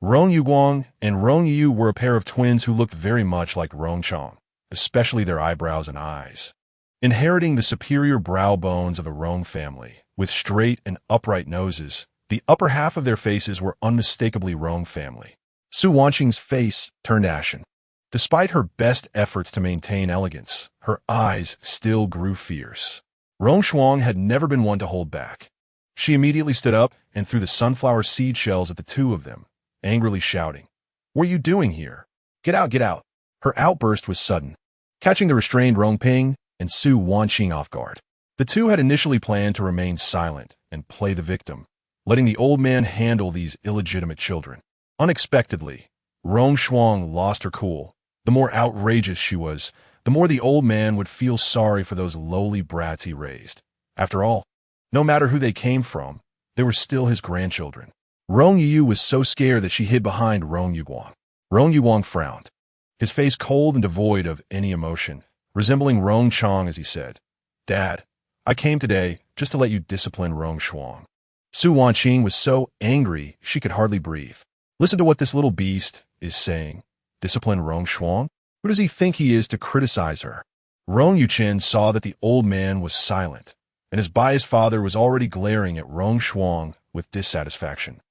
S1: Rong Yuguang and Rong Yu were a pair of twins who looked very much like Rong Chong, especially their eyebrows and eyes. Inheriting the superior brow bones of the Rong family, with straight and upright noses, the upper half of their faces were unmistakably Rong family. Su Wanqing's face turned ashen. Despite her best efforts to maintain elegance, her eyes still grew fierce. Rong Shuang had never been one to hold back. She immediately stood up and threw the sunflower seed shells at the two of them, angrily shouting, "What are you doing here? Get out, get out!" Her outburst was sudden, catching the restrained Rong Ping and Su Wanqing off guard. The two had initially planned to remain silent and play the victim, letting the old man handle these illegitimate children. Unexpectedly, Rong Shuang lost her cool. The more outrageous she was, the more the old man would feel sorry for those lowly brats he raised. After all, no matter who they came from, they were still his grandchildren. Rong Yu was so scared that she hid behind Rong Yuguang. Rong Yuguang frowned, his face cold and devoid of any emotion, resembling Rong Chong as he said, "Dad, I came today just to let you discipline Rong Shuang." Su Wanqing was so angry she could hardly breathe. Listen to what this little beast is saying. Discipline Rong Shuang? Who does he think he is to criticize her? Rong Yuchen saw that the old man was silent, and his biased father was already glaring at Rong Shuang with dissatisfaction.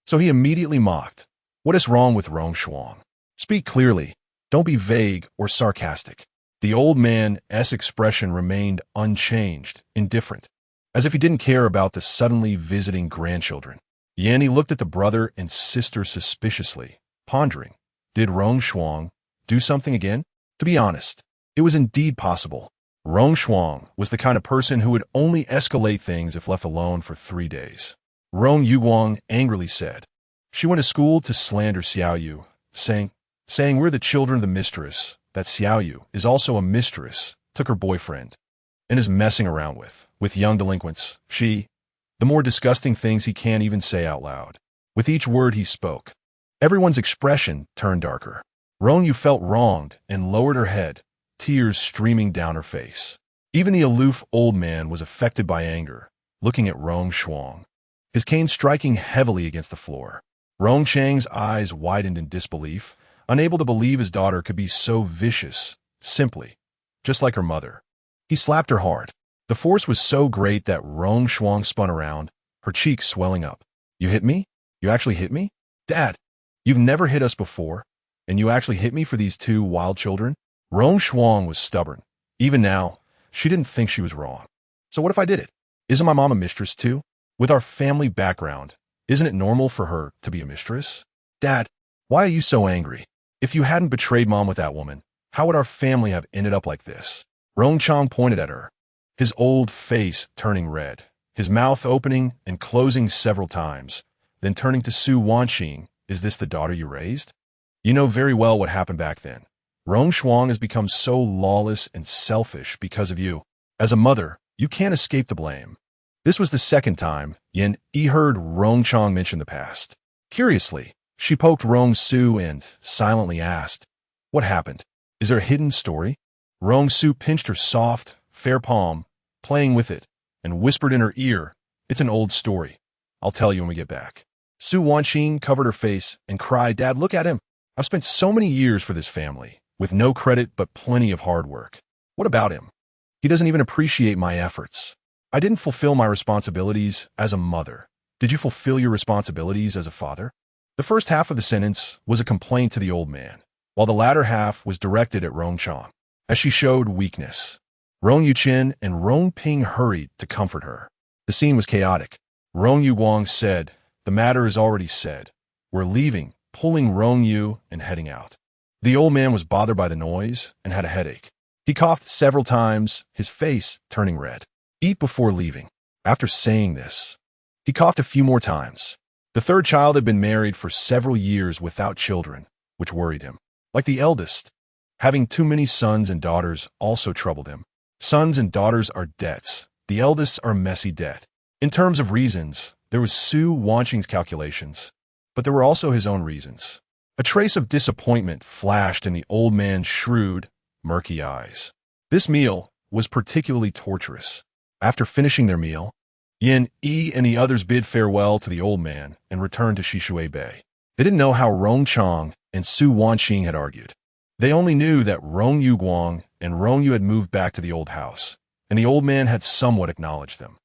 S1: So he immediately mocked. What is wrong with Rong Shuang? Speak clearly. Don't be vague or sarcastic. The old man's expression remained unchanged, indifferent, as if he didn't care about the suddenly visiting grandchildren. Yanni looked at the brother and sister suspiciously, pondering. Did Rong Shuang do something again? To be honest, it was indeed possible. Rong Shuang was the kind of person who would only escalate things if left alone for 3 days. Rong Yuguang angrily said. She went to school to slander Xiao Yu, saying we're the children of the mistress, that Xiao Yu is also a mistress, took her boyfriend, and is messing around with young delinquents. The more disgusting things he can't even say out loud. With each word he spoke, everyone's expression turned darker. Rong Yu felt wronged and lowered her head, tears streaming down her face. Even the aloof old man was affected by anger, looking at Rong Shuang, his cane striking heavily against the floor. Rong Chang's eyes widened in disbelief, unable to believe his daughter could be so vicious, simply, just like her mother. He slapped her hard. The force was so great that Rong Shuang spun around, her cheeks swelling up. You hit me? You actually hit me? Dad, you've never hit us before, and you actually hit me for these 2 wild children? Rong Shuang was stubborn. Even now, she didn't think she was wrong. So what if I did it? Isn't my mom a mistress too? With our family background, isn't it normal for her to be a mistress? Dad, why are you so angry? If you hadn't betrayed Mom with that woman, how would our family have ended up like this? Rong Chong pointed at her, his old face turning red, his mouth opening and closing several times, then turning to Su Wanqing. Is this the daughter you raised? You know very well what happened back then. Rong Shuang has become so lawless and selfish because of you. As a mother, you can't escape the blame. This was the second time Yin Yi heard Rong Chong mention the past. Curiously, she poked Rong Su and silently asked, "What happened? Is there a hidden story?" Rong Su pinched her soft, fair palm, playing with it, and whispered in her ear, "It's an old story. I'll tell you when we get back." Su Wanqing covered her face and cried, "Dad, look at him. I've spent so many years for this family, with no credit but plenty of hard work. What about him? He doesn't even appreciate my efforts. I didn't fulfill my responsibilities as a mother. Did you fulfill your responsibilities as a father?" The first half of the sentence was a complaint to the old man, while the latter half was directed at Rong Chong, as she showed weakness. Rong Yuchen and Rong Ping hurried to comfort her. The scene was chaotic. Rong Yuguang said, "The matter is already said. We're leaving," pulling Rong Yu and heading out. The old man was bothered by the noise and had a headache. He coughed several times, his face turning red. Eat before leaving. After saying this, he coughed a few more times. The third child had been married for several years without children, which worried him. Like the eldest, having too many sons and daughters also troubled him. Sons and daughters are debts. The eldest are messy debt. In terms of reasons, there was Su Wanqing's calculations, but there were also his own reasons. A trace of disappointment flashed in the old man's shrewd, murky eyes. This meal was particularly torturous. After finishing their meal, Yin Yi and the others bid farewell to the old man and returned to Shishui Bay. They didn't know how Rong Chang and Su Wanqing had argued. They only knew that Rong Yu Guang and Rong Yu had moved back to the old house, and the old man had somewhat acknowledged them.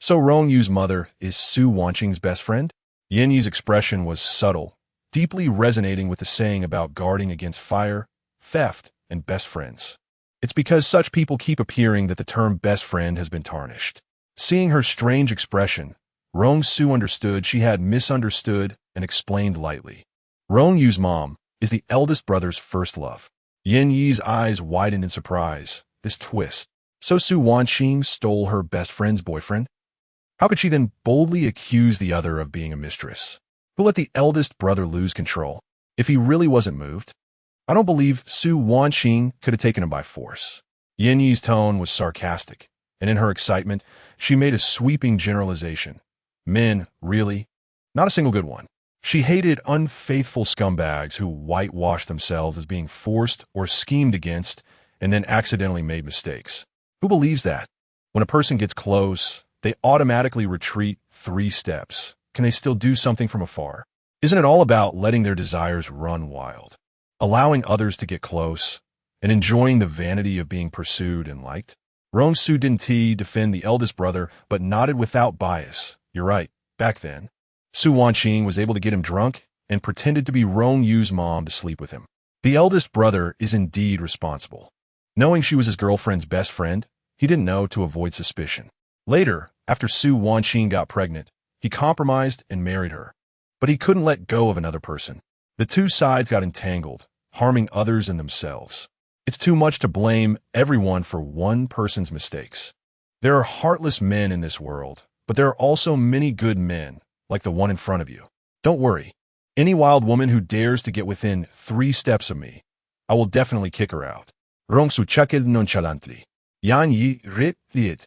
S1: So Rong Yu's mother is Su Wanqing's best friend? Yin Yi's expression was subtle, deeply resonating with the saying about guarding against fire, theft, and best friends. It's because such people keep appearing that the term best friend has been tarnished. Seeing her strange expression, Rong Su understood she had misunderstood and explained lightly. Rong Yu's mom is the eldest brother's first love. Yin Yi's eyes widened in surprise. This twist. So Su Wanqing stole her best friend's boyfriend? How could she then boldly accuse the other of being a mistress? Who let the eldest brother lose control? If he really wasn't moved, I don't believe Su Wanqing could have taken him by force. Yin Yi's tone was sarcastic, and in her excitement, she made a sweeping generalization. Men, really? Not a single good one. She hated unfaithful scumbags who whitewashed themselves as being forced or schemed against and then accidentally made mistakes. Who believes that? When a person gets close, they automatically retreat 3 steps. Can they still do something from afar? Isn't it all about letting their desires run wild, allowing others to get close, and enjoying the vanity of being pursued and liked? Rong Su didn't defend the eldest brother, but nodded without bias. You're right, back then, Su Wanqing was able to get him drunk and pretended to be Rong Yu's mom to sleep with him. The eldest brother is indeed responsible. Knowing she was his girlfriend's best friend, he didn't know to avoid suspicion. Later, after Su Wanqing got pregnant, he compromised and married her. But he couldn't let go of another person. The two sides got entangled, harming others and themselves. It's too much to blame everyone for one person's mistakes. There are heartless men in this world, but there are also many good men, like the one in front of you. Don't worry. Any wild woman who dares to get within 3 steps of me, I will definitely kick her out. Rong Su chuckled nonchalantly. Yan Yi ried.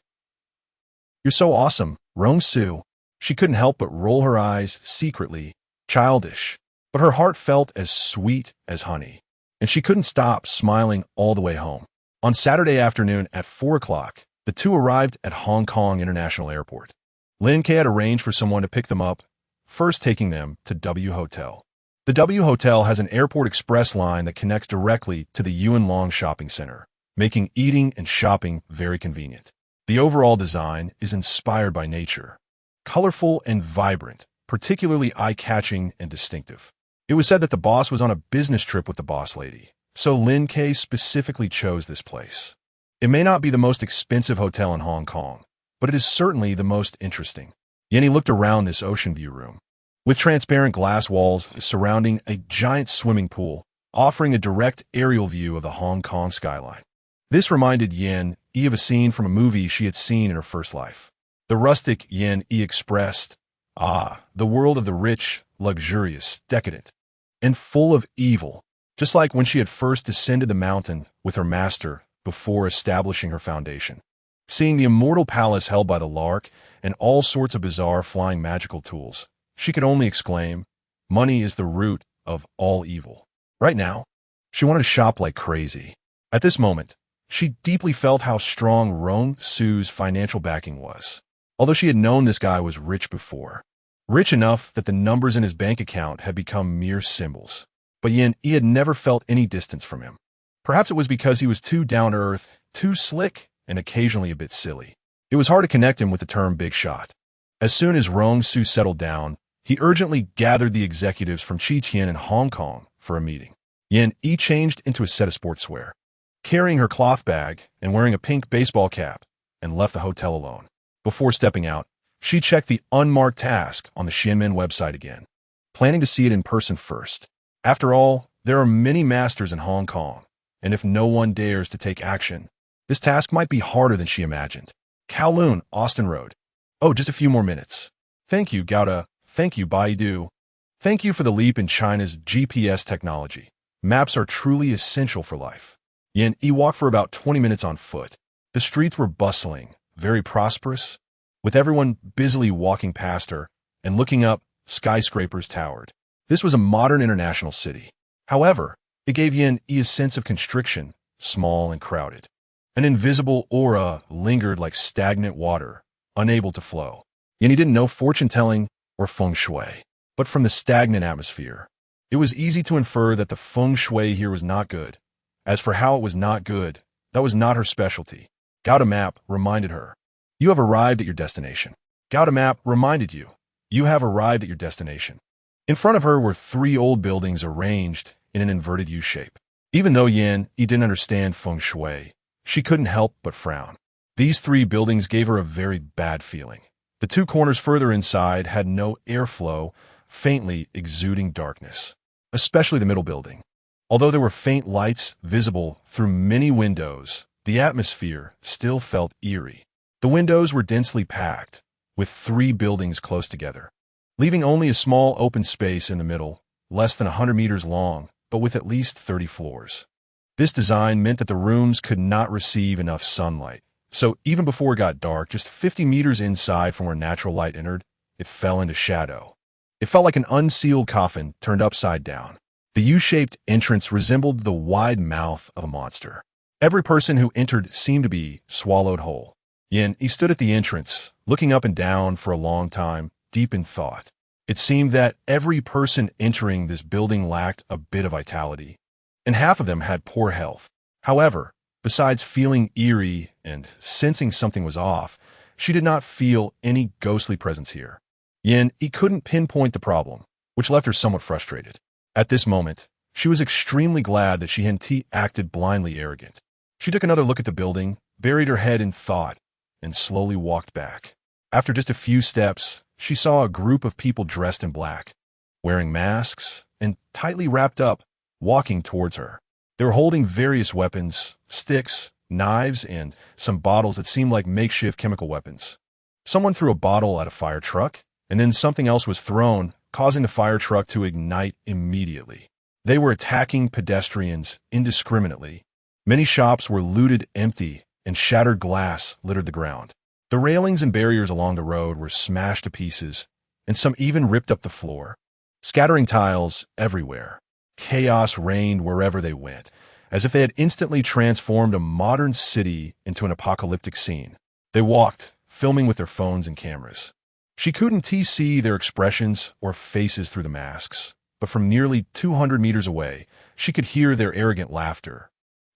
S1: You're so awesome, Rong Su. She couldn't help but roll her eyes secretly, childish, but her heart felt as sweet as honey, and she couldn't stop smiling all the way home. On Saturday afternoon at 4 o'clock, the two arrived at Hong Kong International Airport. Lin K had arranged for someone to pick them up, first taking them to W Hotel. The W Hotel has an airport express line that connects directly to the Yuen Long shopping center, making eating and shopping very convenient. The overall design is inspired by nature, colorful and vibrant, particularly eye-catching and distinctive. It was said that the boss was on a business trip with the boss lady, so Lin K specifically chose this place. It may not be the most expensive hotel in Hong Kong, but it is certainly the most interesting. Yenny looked around this ocean view room, with transparent glass walls surrounding a giant swimming pool, offering a direct aerial view of the Hong Kong skyline. This reminded Yen Yi of a scene from a movie she had seen in her first life. The rustic Yen Yi expressed, the world of the rich, luxurious, decadent, and full of evil, just like when she had first descended the mountain with her master before establishing her foundation. Seeing the immortal palace held by the lark and all sorts of bizarre flying magical tools, she could only exclaim, money is the root of all evil. Right now, she wanted to shop like crazy. At this moment, she deeply felt how strong Rong Su's financial backing was. Although she had known this guy was rich before, rich enough that the numbers in his bank account had become mere symbols. But Yen Yi had never felt any distance from him. Perhaps it was because he was too down-to-earth, too slick, and occasionally a bit silly. It was hard to connect him with the term big shot. As soon as Rong Su settled down, he urgently gathered the executives from Qiqian in Hong Kong for a meeting. Yen Yi changed into a set of sportswear, carrying her cloth bag and wearing a pink baseball cap, and left the hotel alone. Before stepping out, she checked the unmarked task on the Xianmen website again, planning to see it in person first. After all, there are many masters in Hong Kong, and if no one dares to take action, this task might be harder than she imagined. Kowloon, Austin Road. Oh, just a few more minutes. Thank you, Gouda. Thank you, Baidu. Thank you for the leap in China's GPS technology. Maps are truly essential for life. Yin Yi walked for about 20 minutes on foot. The streets were bustling, very prosperous, with everyone busily walking past her, and looking up, skyscrapers towered. This was a modern international city. However, it gave Yin Yi a sense of constriction, small and crowded. An invisible aura lingered like stagnant water, unable to flow. Yin Yi didn't know fortune-telling or feng shui, but from the stagnant atmosphere, it was easy to infer that the feng shui here was not good. As for how it was not good, that was not her specialty. Gouda Map reminded her, "You have arrived at your destination." Gouda Map reminded you, "You have arrived at your destination." In front of her were 3 old buildings arranged in an inverted U shape. Even though Yin Yi didn't understand feng shui, she couldn't help but frown. These 3 buildings gave her a very bad feeling. The 2 corners further inside had no airflow, faintly exuding darkness, especially the middle building. Although there were faint lights visible through many windows, the atmosphere still felt eerie. The windows were densely packed, with 3 buildings close together, leaving only a small open space in the middle, less than 100 meters long, but with at least 30 floors. This design meant that the rooms could not receive enough sunlight. So even before it got dark, just 50 meters inside from where natural light entered, it fell into shadow. It felt like an unsealed coffin turned upside down. The U-shaped entrance resembled the wide mouth of a monster. Every person who entered seemed to be swallowed whole. Yin Yi stood at the entrance, looking up and down for a long time, deep in thought. It seemed that every person entering this building lacked a bit of vitality, and half of them had poor health. However, besides feeling eerie and sensing something was off, she did not feel any ghostly presence here. Yin Yi couldn't pinpoint the problem, which left her somewhat frustrated. At this moment, she was extremely glad that she hadn't acted blindly arrogant. She took another look at the building, buried her head in thought, and slowly walked back. After just a few steps, she saw a group of people dressed in black, wearing masks and tightly wrapped up, walking towards her. They were holding various weapons, sticks, knives, and some bottles that seemed like makeshift chemical weapons. Someone threw a bottle at a fire truck, and then something else was thrown, causing the fire truck to ignite immediately. They were attacking pedestrians indiscriminately. Many shops were looted empty, and shattered glass littered the ground. The railings and barriers along the road were smashed to pieces, and some even ripped up the floor, scattering tiles everywhere. Chaos reigned wherever they went, as if they had instantly transformed a modern city into an apocalyptic scene. They walked, filming with their phones and cameras. She couldn't see their expressions or faces through the masks, but from nearly 200 meters away, she could hear their arrogant laughter,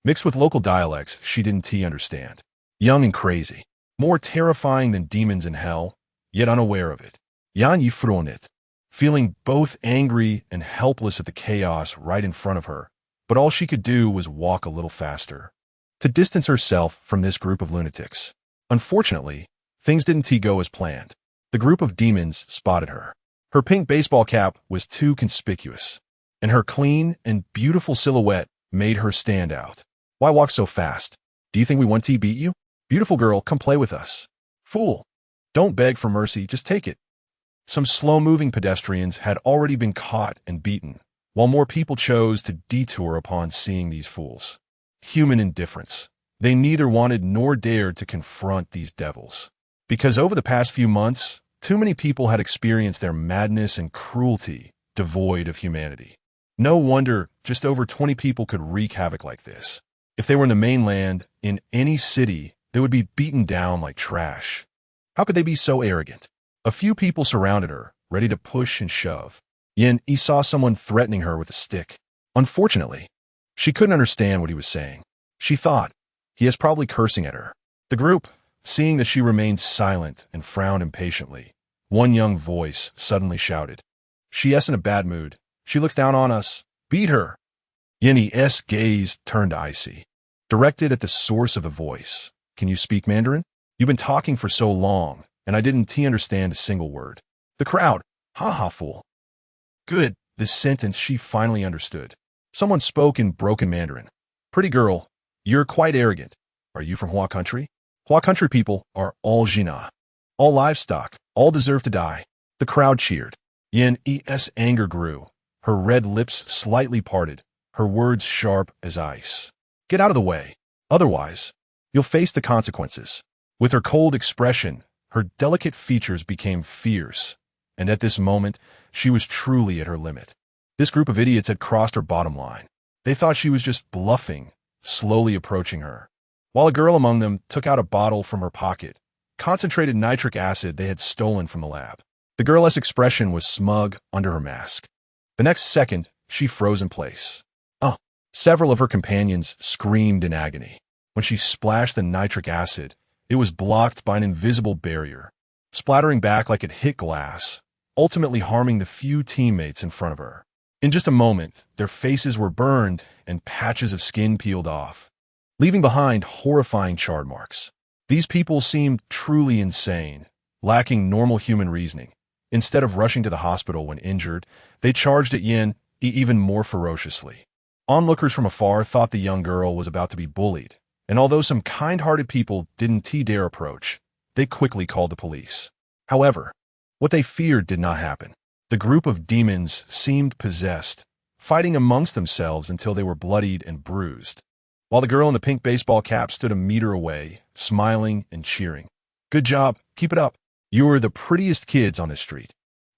S1: mixed with local dialects she didn't understand. Young and crazy, more terrifying than demons in hell, yet unaware of it. Yan Yi fronit, feeling both angry and helpless at the chaos right in front of her, but all she could do was walk a little faster, to distance herself from this group of lunatics. Unfortunately, things didn't go as planned. The group of demons spotted her. Her pink baseball cap was too conspicuous, and her clean and beautiful silhouette made her stand out. Why walk so fast? Do you think we want to beat you? Beautiful girl, come play with us. Fool! Don't beg for mercy, just take it. Some slow-moving pedestrians had already been caught and beaten, while more people chose to detour upon seeing these fools. Human indifference. They neither wanted nor dared to confront these devils. Because over the past few months, too many people had experienced their madness and cruelty devoid of humanity. No wonder just over 20 people could wreak havoc like this. If they were in the mainland, in any city, they would be beaten down like trash. How could they be so arrogant? A few people surrounded her, ready to push and shove. Yin Yi saw someone threatening her with a stick. Unfortunately, she couldn't understand what he was saying. She thought, he is probably cursing at her. The group, seeing that she remained silent and frowned impatiently, one young voice suddenly shouted, "She is in a bad mood. She looks down on us. Beat her." Yin Yi's gaze turned icy, directed at the source of the voice. "Can you speak Mandarin? You've been talking for so long, and I didn't understand a single word." The crowd, "Ha ha, fool." Good, this sentence she finally understood. Someone spoke in broken Mandarin. Pretty girl, you're quite arrogant. Are you from Hua country? Hua country people are all Jina. All livestock, all deserve to die. The crowd cheered. Yen's anger grew. Her red lips slightly parted, her words sharp as ice. Get out of the way. Otherwise, you'll face the consequences. With her cold expression, her delicate features became fierce, and at this moment, she was truly at her limit. This group of idiots had crossed her bottom line. They thought she was just bluffing, slowly approaching her. While a girl among them took out a bottle from her pocket, concentrated nitric acid they had stolen from the lab. The girl's expression was smug under her mask. The next second, she froze in place. Several of her companions screamed in agony. When she splashed the nitric acid, it was blocked by an invisible barrier, splattering back like it hit glass, ultimately harming the few teammates in front of her. In just a moment, their faces were burned and patches of skin peeled off, leaving behind horrifying charred marks. These people seemed truly insane, lacking normal human reasoning. Instead of rushing to the hospital when injured, they charged at Yin even more ferociously. Onlookers from afar thought the young girl was about to be bullied, and although some kind-hearted people didn't dare approach, they quickly called the police. However, what they feared did not happen. The group of demons seemed possessed, fighting amongst themselves until they were bloodied and bruised, while the girl in the pink baseball cap stood a meter away, smiling and cheering. Good job, keep it up. You are the prettiest kids on this street.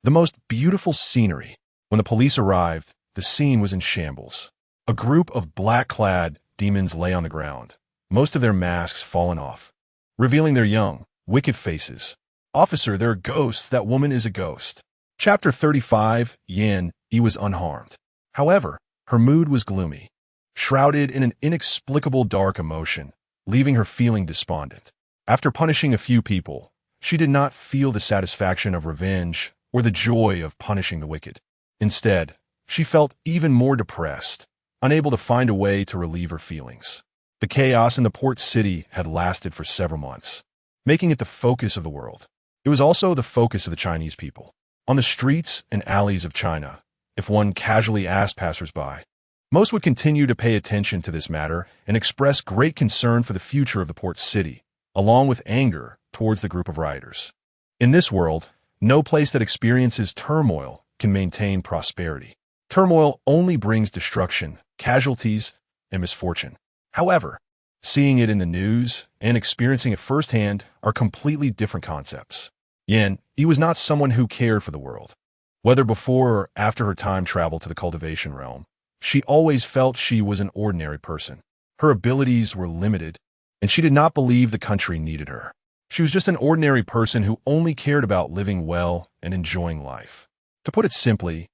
S1: The most beautiful scenery. When the police arrived, the scene was in shambles. A group of black-clad demons lay on the ground, most of their masks fallen off, revealing their young, wicked faces. Officer, there are ghosts. That woman is a ghost. Chapter 35, Yin was unharmed. However, her mood was gloomy, shrouded in an inexplicable dark emotion, leaving her feeling despondent. After punishing a few people, she did not feel the satisfaction of revenge or the joy of punishing the wicked. Instead, she felt even more depressed, unable to find a way to relieve her feelings. The chaos in the port city had lasted for several months, making it the focus of the world. It was also the focus of the Chinese people. On the streets and alleys of China, if one casually asked passersby, most would continue to pay attention to this matter and express great concern for the future of the port city, along with anger towards the group of rioters. In this world, no place that experiences turmoil can maintain prosperity. Turmoil only brings destruction, casualties, and misfortune. However, seeing it in the news and experiencing it firsthand are completely different concepts. Yin was not someone who cared for the world. Whether before or after her time travel to the cultivation realm, she always felt she was an ordinary person. Her abilities were limited, and she did not believe the country needed her. She was just an ordinary person who only cared about living well and enjoying life. To put it simply,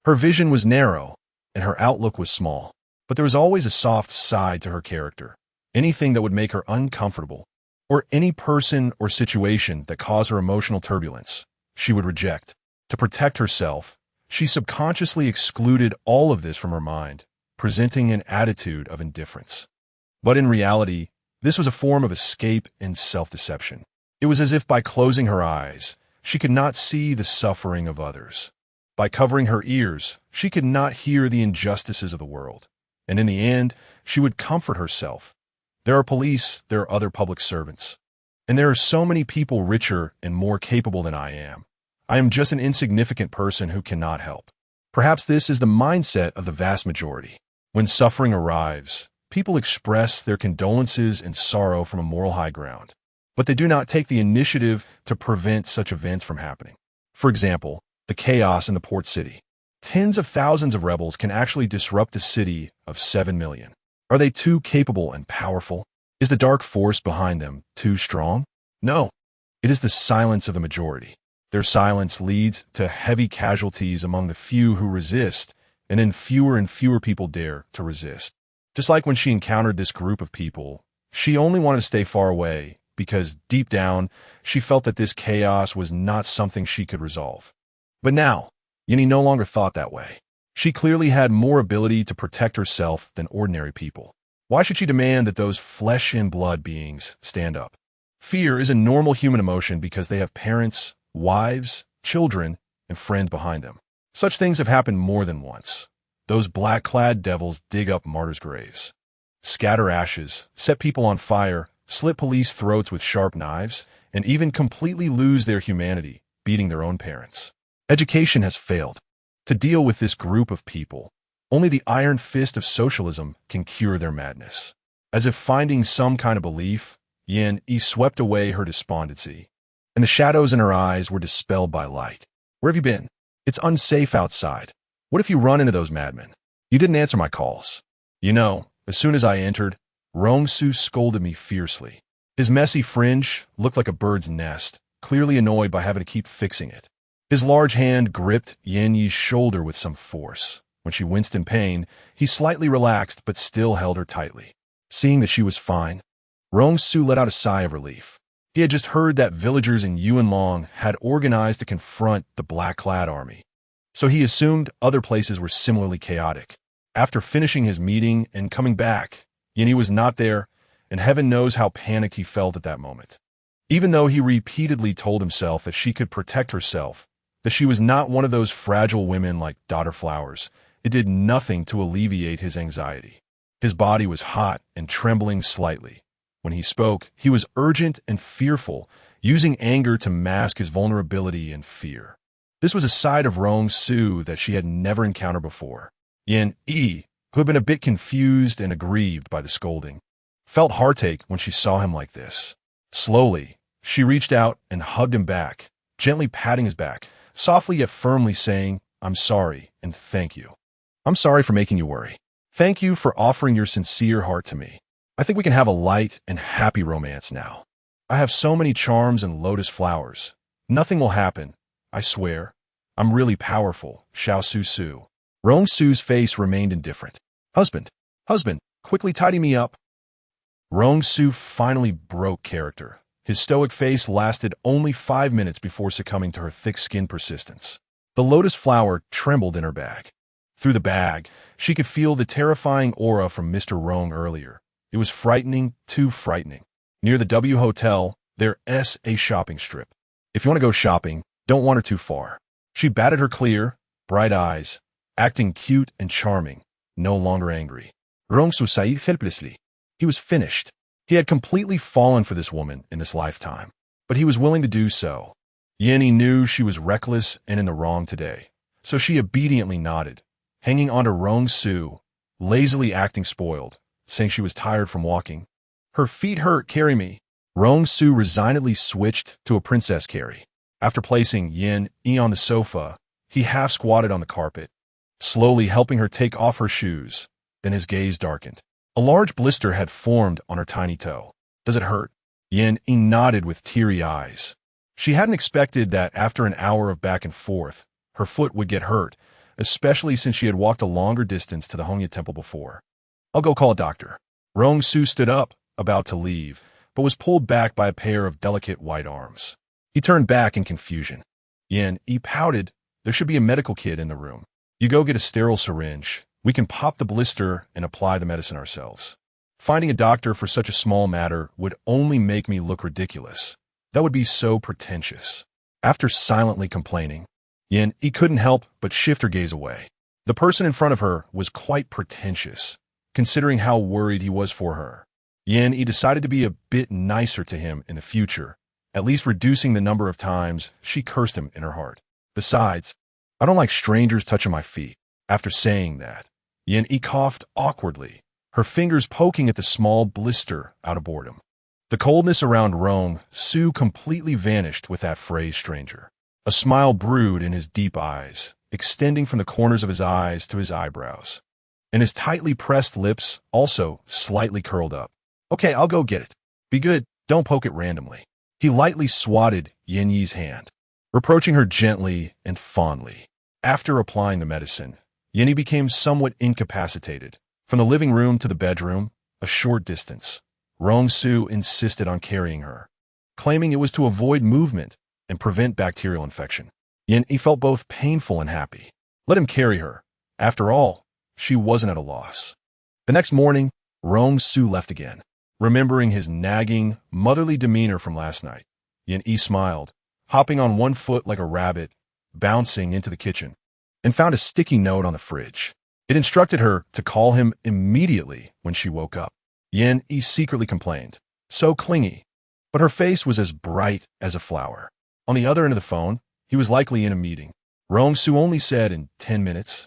S1: her vision was narrow, and her outlook was small. But there was always a soft side to her character. Anything that would make her uncomfortable, or any person or situation that caused her emotional turbulence, she would reject. To protect herself, she subconsciously excluded all of this from her mind, presenting an attitude of indifference. But in reality, this was a form of escape and self-deception. It was as if by closing her eyes, she could not see the suffering of others. By covering her ears, she could not hear the injustices of the world. And in the end, she would comfort herself. There are police, there are other public servants. And there are so many people richer and more capable than I am. I am just an insignificant person who cannot help. Perhaps this is the mindset of the vast majority. When suffering arrives, people express their condolences and sorrow from a moral high ground, but they do not take the initiative to prevent such events from happening. For example, the chaos in the port city. Tens of thousands of rebels can actually disrupt a city of 7 million. Are they too capable and powerful? Is the dark force behind them too strong? No. It is the silence of the majority. Their silence leads to heavy casualties among the few who resist, and then fewer and fewer people dare to resist. Just like when she encountered this group of people, she only wanted to stay far away because deep down, she felt that this chaos was not something she could resolve. But now, Yini no longer thought that way. She clearly had more ability to protect herself than ordinary people. Why should she demand that those flesh and blood beings stand up? Fear is a normal human emotion because they have parents, wives, children, and friends behind them. Such things have happened more than once. Those black-clad devils dig up martyrs' graves. scatter ashes, set people on fire, slit police throats with sharp knives, and even completely lose their humanity, beating their own parents. Education has failed. To deal with this group of people, only the iron fist of socialism can cure their madness. As if finding some kind of belief, Yin Yi swept away her despondency, and the shadows in her eyes were dispelled by light. Where have you been? It's unsafe outside. What if you run into those madmen? You didn't answer my calls. You know, as soon as I entered, Rong Su scolded me fiercely. His messy fringe looked like a bird's nest, clearly annoyed by having to keep fixing it. His large hand gripped Yin Yi's shoulder with some force. When she winced in pain, he slightly relaxed but still held her tightly. Seeing that she was fine, Rong Su let out a sigh of relief. He had just heard that villagers in Yuanlong had organized to confront the black-clad army, so he assumed other places were similarly chaotic. After finishing his meeting and coming back, Yin Yi was not there, and heaven knows how panicked he felt at that moment. Even though he repeatedly told himself that she could protect herself, that she was not one of those fragile women like Daughter Flowers, it did nothing to alleviate his anxiety. His body was hot and trembling slightly. When he spoke, he was urgent and fearful, using anger to mask his vulnerability and fear. This was a side of Rong Su that she had never encountered before. Yin Yi, who had been a bit confused and aggrieved by the scolding, felt heartache when she saw him like this. Slowly, she reached out and hugged him back, gently patting his back, softly yet firmly saying, "I'm sorry and thank you. I'm sorry for making you worry. Thank you for offering your sincere heart to me. I think we can have a light and happy romance now. I have so many charms and lotus flowers. Nothing will happen, I swear. I'm really powerful, Xiao Su Su." Rong Su's face remained indifferent. Husband, quickly tidy me up." Rong Su finally broke character. His stoic face lasted only 5 minutes before succumbing to her thick-skinned persistence. The lotus flower trembled in her bag. Through the bag, she could feel the terrifying aura from Mr. Rong earlier. It was frightening, too frightening. Near the W Hotel, there's a shopping strip. If you want to go shopping, don't wander too far. She batted her clear, bright eyes, acting cute and charming, no longer angry. Rong Su sighed helplessly. He was finished. He had completely fallen for this woman in this lifetime, but he was willing to do so. Yin Yi knew she was reckless and in the wrong today, so she obediently nodded, hanging onto Rong Su, lazily acting spoiled, saying she was tired from walking. "Her feet hurt, carry me." Rong Su resignedly switched to a princess carry. After placing Yin Yi on the sofa, he half squatted on the carpet, slowly helping her take off her shoes. Then his gaze darkened. A large blister had formed on her tiny toe. "Does it hurt?" Yin Yi nodded with teary eyes. She hadn't expected that after an hour of back and forth, her foot would get hurt, especially since she had walked a longer distance to the Hongya temple before. "I'll go call a doctor." Rong Su stood up, about to leave, but was pulled back by a pair of delicate white arms. He turned back in confusion. Yin Yi pouted. "There should be a medical kit in the room. You go get a sterile syringe. We can pop the blister and apply the medicine ourselves. Finding a doctor for such a small matter would only make me look ridiculous. That would be so pretentious." After silently complaining, Yin Yi couldn't help but shift her gaze away. The person in front of her was quite pretentious, considering how worried he was for her. Yin Yi decided to be a bit nicer to him in the future, at least reducing the number of times she cursed him in her heart. Besides, I don't like strangers touching my feet. After saying that, Yin Yi coughed awkwardly, her fingers poking at the small blister out of boredom. The coldness around Rong Su completely vanished with that phrase stranger. A smile brewed in his deep eyes, extending from the corners of his eyes to his eyebrows, and his tightly pressed lips also slightly curled up. "Okay, I'll go get it. Be good, don't poke it randomly." He lightly swatted Yin Yi's hand, reproaching her gently and fondly. After applying the medicine, Yin Yi became somewhat incapacitated. From the living room to the bedroom, a short distance, Rong Su insisted on carrying her, claiming it was to avoid movement and prevent bacterial infection. Yin Yi felt both painful and happy. Let him carry her. After all, she wasn't at a loss. The next morning, Rong Su left again. Remembering his nagging, motherly demeanor from last night, Yin Yi smiled, hopping on one foot like a rabbit, bouncing into the kitchen, and found a sticky note on the fridge. It instructed her to call him immediately when she woke up. Yin Yi secretly complained. So clingy. But her face was as bright as a flower. On the other end of the phone, he was likely in a meeting. Rong Su only said in 10 minutes,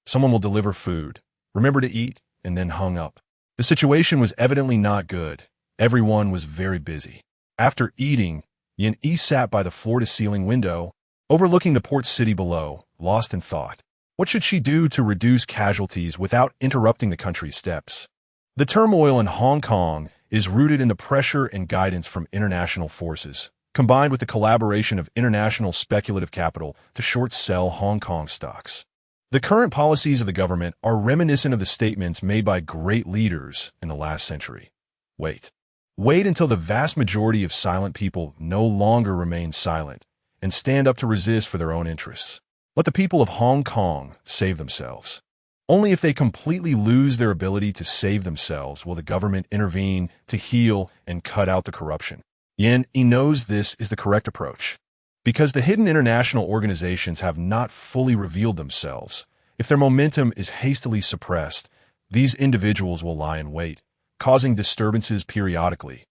S1: "Someone will deliver food. Remember to eat," and then hung up. The situation was evidently not good. Everyone was very busy. After eating, Yin Yi sat by the floor-to-ceiling window, overlooking the port city below, lost in thought. What should she do to reduce casualties without interrupting the country's steps? The turmoil in Hong Kong is rooted in the pressure and guidance from international forces, combined with the collaboration of international speculative capital to short-sell Hong Kong stocks. The current policies of the government are reminiscent of the statements made by great leaders in the last century. Wait. Wait until the vast majority of silent people no longer remain silent and stand up to resist for their own interests. Let the people of Hong Kong save themselves. Only if they completely lose their ability to save themselves will the government intervene to heal and cut out the corruption. Yin Yi knows this is the correct approach. Because the hidden international organizations have not fully revealed themselves, if their momentum is hastily suppressed, these individuals will lie in wait, causing disturbances periodically,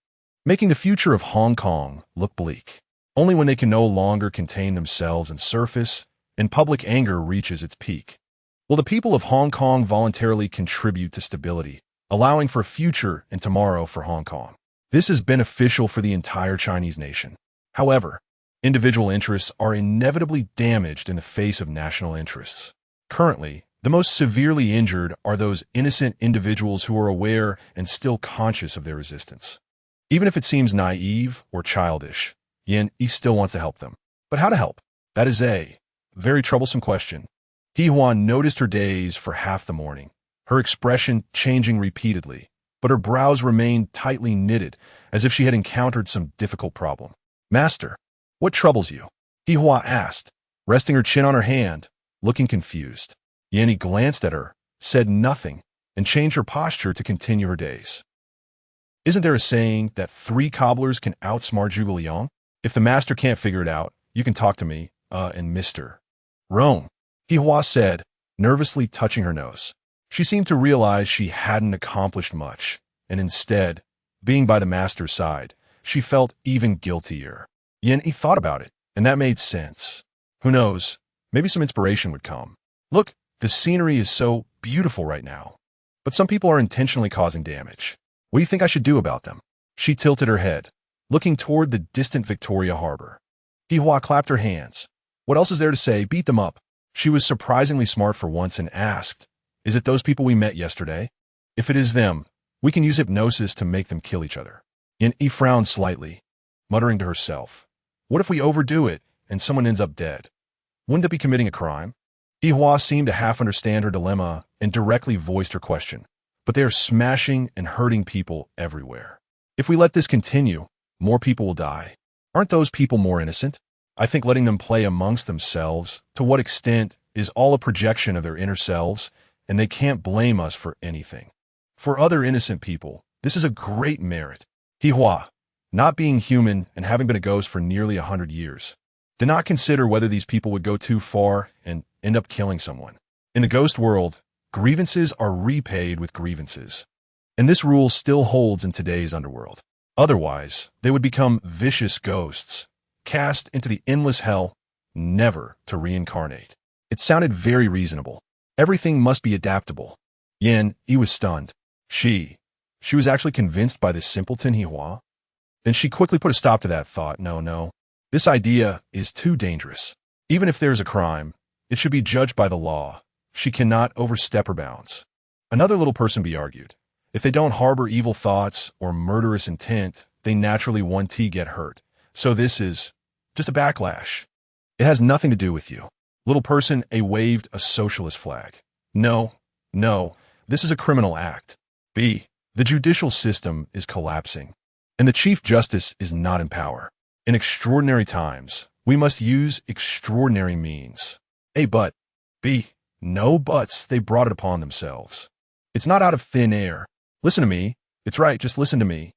S1: making the future of Hong Kong look bleak. Only when they can no longer contain themselves and surface, and public anger reaches its peak, will the people of Hong Kong voluntarily contribute to stability, allowing for a future and tomorrow for Hong Kong. This is beneficial for the entire Chinese nation. However, individual interests are inevitably damaged in the face of national interests. Currently, the most severely injured are those innocent individuals who are aware and still conscious of their resistance. Even if it seems naive or childish, Yin Yi still wants to help them. But how to help? That is a very troublesome question. He Huan noticed her daze for half the morning, her expression changing repeatedly, but her brows remained tightly knitted, as if she had encountered some difficult problem. "Master, what troubles you?" He Hua asked, resting her chin on her hand, looking confused. Yin Yi glanced at her, said nothing, and changed her posture to continue her days. "Isn't there a saying that 3 cobblers can outsmart Zhuge Liang? If the master can't figure it out, you can talk to me, and Mr. Rong," He Hua said, nervously touching her nose. She seemed to realize she hadn't accomplished much, and instead, being by the master's side, she felt even guiltier. Yin Yi thought about it, and that made sense. Who knows, maybe some inspiration would come. Look, the scenery is so beautiful right now, but some people are intentionally causing damage. What do you think I should do about them? She tilted her head, looking toward the distant Victoria Harbor. He Hua clapped her hands. What else is there to say? Beat them up. She was surprisingly smart for once and asked, "Is it those people we met yesterday? If it is them, we can use hypnosis to make them kill each other." Yin Yi frowned slightly, muttering to herself, "What if we overdo it and someone ends up dead? Wouldn't that be committing a crime?" He Hua seemed to half understand her dilemma and directly voiced her question. "But they are smashing and hurting people everywhere. If we let this continue, more people will die. Aren't those people more innocent? I think letting them play amongst themselves, to what extent, is all a projection of their inner selves, and they can't blame us for anything. For other innocent people, this is a great merit." He Hua, not being human and having been a ghost for nearly 100 years, did not consider whether these people would go too far and end up killing someone. In the ghost world, grievances are repaid with grievances, and this rule still holds in today's underworld. Otherwise, they would become vicious ghosts, cast into the endless hell, never to reincarnate. It sounded very reasonable. Everything must be adaptable. Yin Yi was stunned. She was actually convinced by this simpleton He Hua? Then she quickly put a stop to that thought. No. This idea is too dangerous. Even if there's a crime, it should be judged by the law. She cannot overstep her bounds. Another little person be argued. If they don't harbor evil thoughts or murderous intent, they naturally want to get hurt. So this is just a backlash. It has nothing to do with you. Little person waved a socialist flag. No, this is a criminal act. B, the judicial system is collapsing, and the Chief Justice is not in power. In extraordinary times, we must use extraordinary means. A, but. B, no buts, they brought it upon themselves. It's not out of thin air. Listen to me. It's right, just listen to me.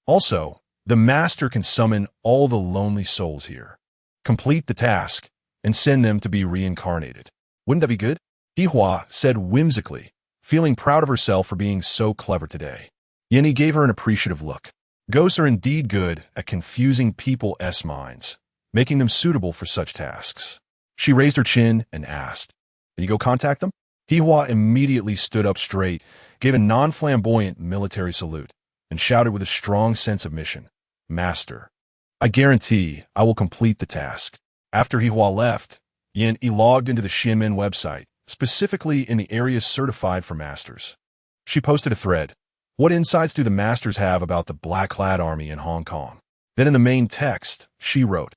S1: Also, the master can summon all the lonely souls here, complete the task, and send them to be reincarnated. Wouldn't that be good? Hihua said whimsically, feeling proud of herself for being so clever today. Yinny gave her an appreciative look. Ghosts are indeed good at confusing people's minds, making them suitable for such tasks. She raised her chin and asked, "Can you go contact them?" Hihua immediately stood up straight, gave a non-flamboyant military salute, and shouted with a strong sense of mission, "Master, I guarantee I will complete the task." After Hihua left, Yin logged into the Xianmen website, specifically in the areas certified for masters. She posted a thread. What insights do the masters have about the black-clad army in Hong Kong? Then in the main text, she wrote,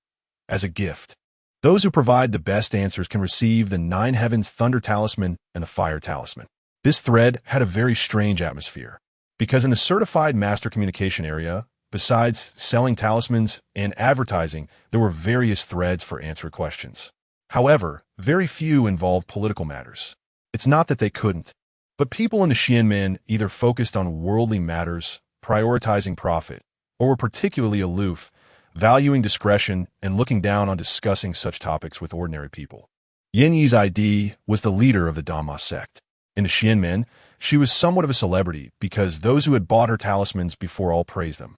S1: as a gift, those who provide the best answers can receive the 9 Heavens Thunder Talisman and the Fire Talisman. This thread had a very strange atmosphere, because in the certified master communication area, besides selling talismans and advertising, there were various threads for answer questions. However, very few involved political matters. It's not that they couldn't, but people in the Xianmen either focused on worldly matters, prioritizing profit, or were particularly aloof, valuing discretion and looking down on discussing such topics with ordinary people. Yin Yi's ID was the leader of the Danmo Sect. In the Xianmen, she was somewhat of a celebrity because those who had bought her talismans before all praised them.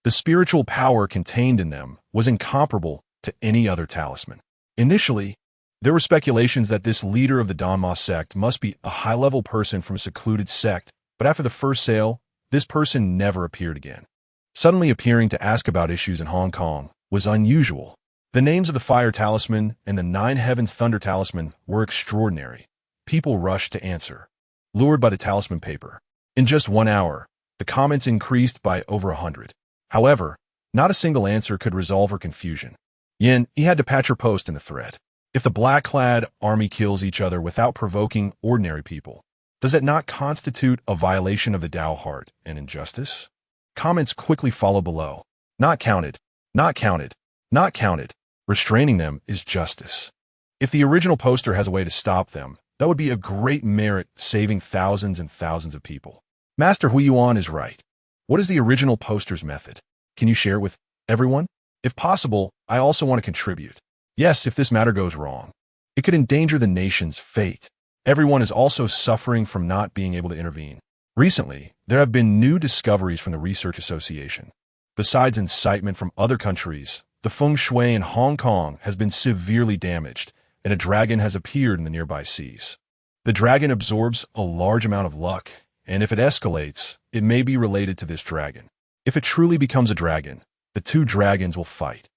S1: The spiritual power contained in them was incomparable to any other talisman. Initially, there were speculations that this leader of the Danmo Sect must be a high-level person from a secluded sect, but after the first sale, this person never appeared again. Suddenly appearing to ask about issues in Hong Kong was unusual. The names of the Fire Talisman and the 9 Heavens Thunder Talisman were extraordinary. People rushed to answer, lured by the talisman paper. In just 1 hour, the comments increased by over 100. However, not a single answer could resolve her confusion. Yin, he had to patch her post in the thread. If the black-clad army kills each other without provoking ordinary people, does that not constitute a violation of the Tao heart and injustice? Comments quickly follow below. Not counted, not counted, not counted. Restraining them is justice. If the original poster has a way to stop them, that would be a great merit, saving thousands and thousands of people. Master Huiyuan is right. What is the original poster's method? Can you share it with everyone? If possible, I also want to contribute. Yes, if this matter goes wrong, it could endanger the nation's fate. Everyone is also suffering from not being able to intervene. Recently, there have been new discoveries from the Research Association. Besides incitement from other countries, the feng shui in Hong Kong has been severely damaged, and a dragon has appeared in the nearby seas. The dragon absorbs a large amount of luck, and if it escalates, it may be related to this dragon. If it truly becomes a dragon, the 2 dragons will fight.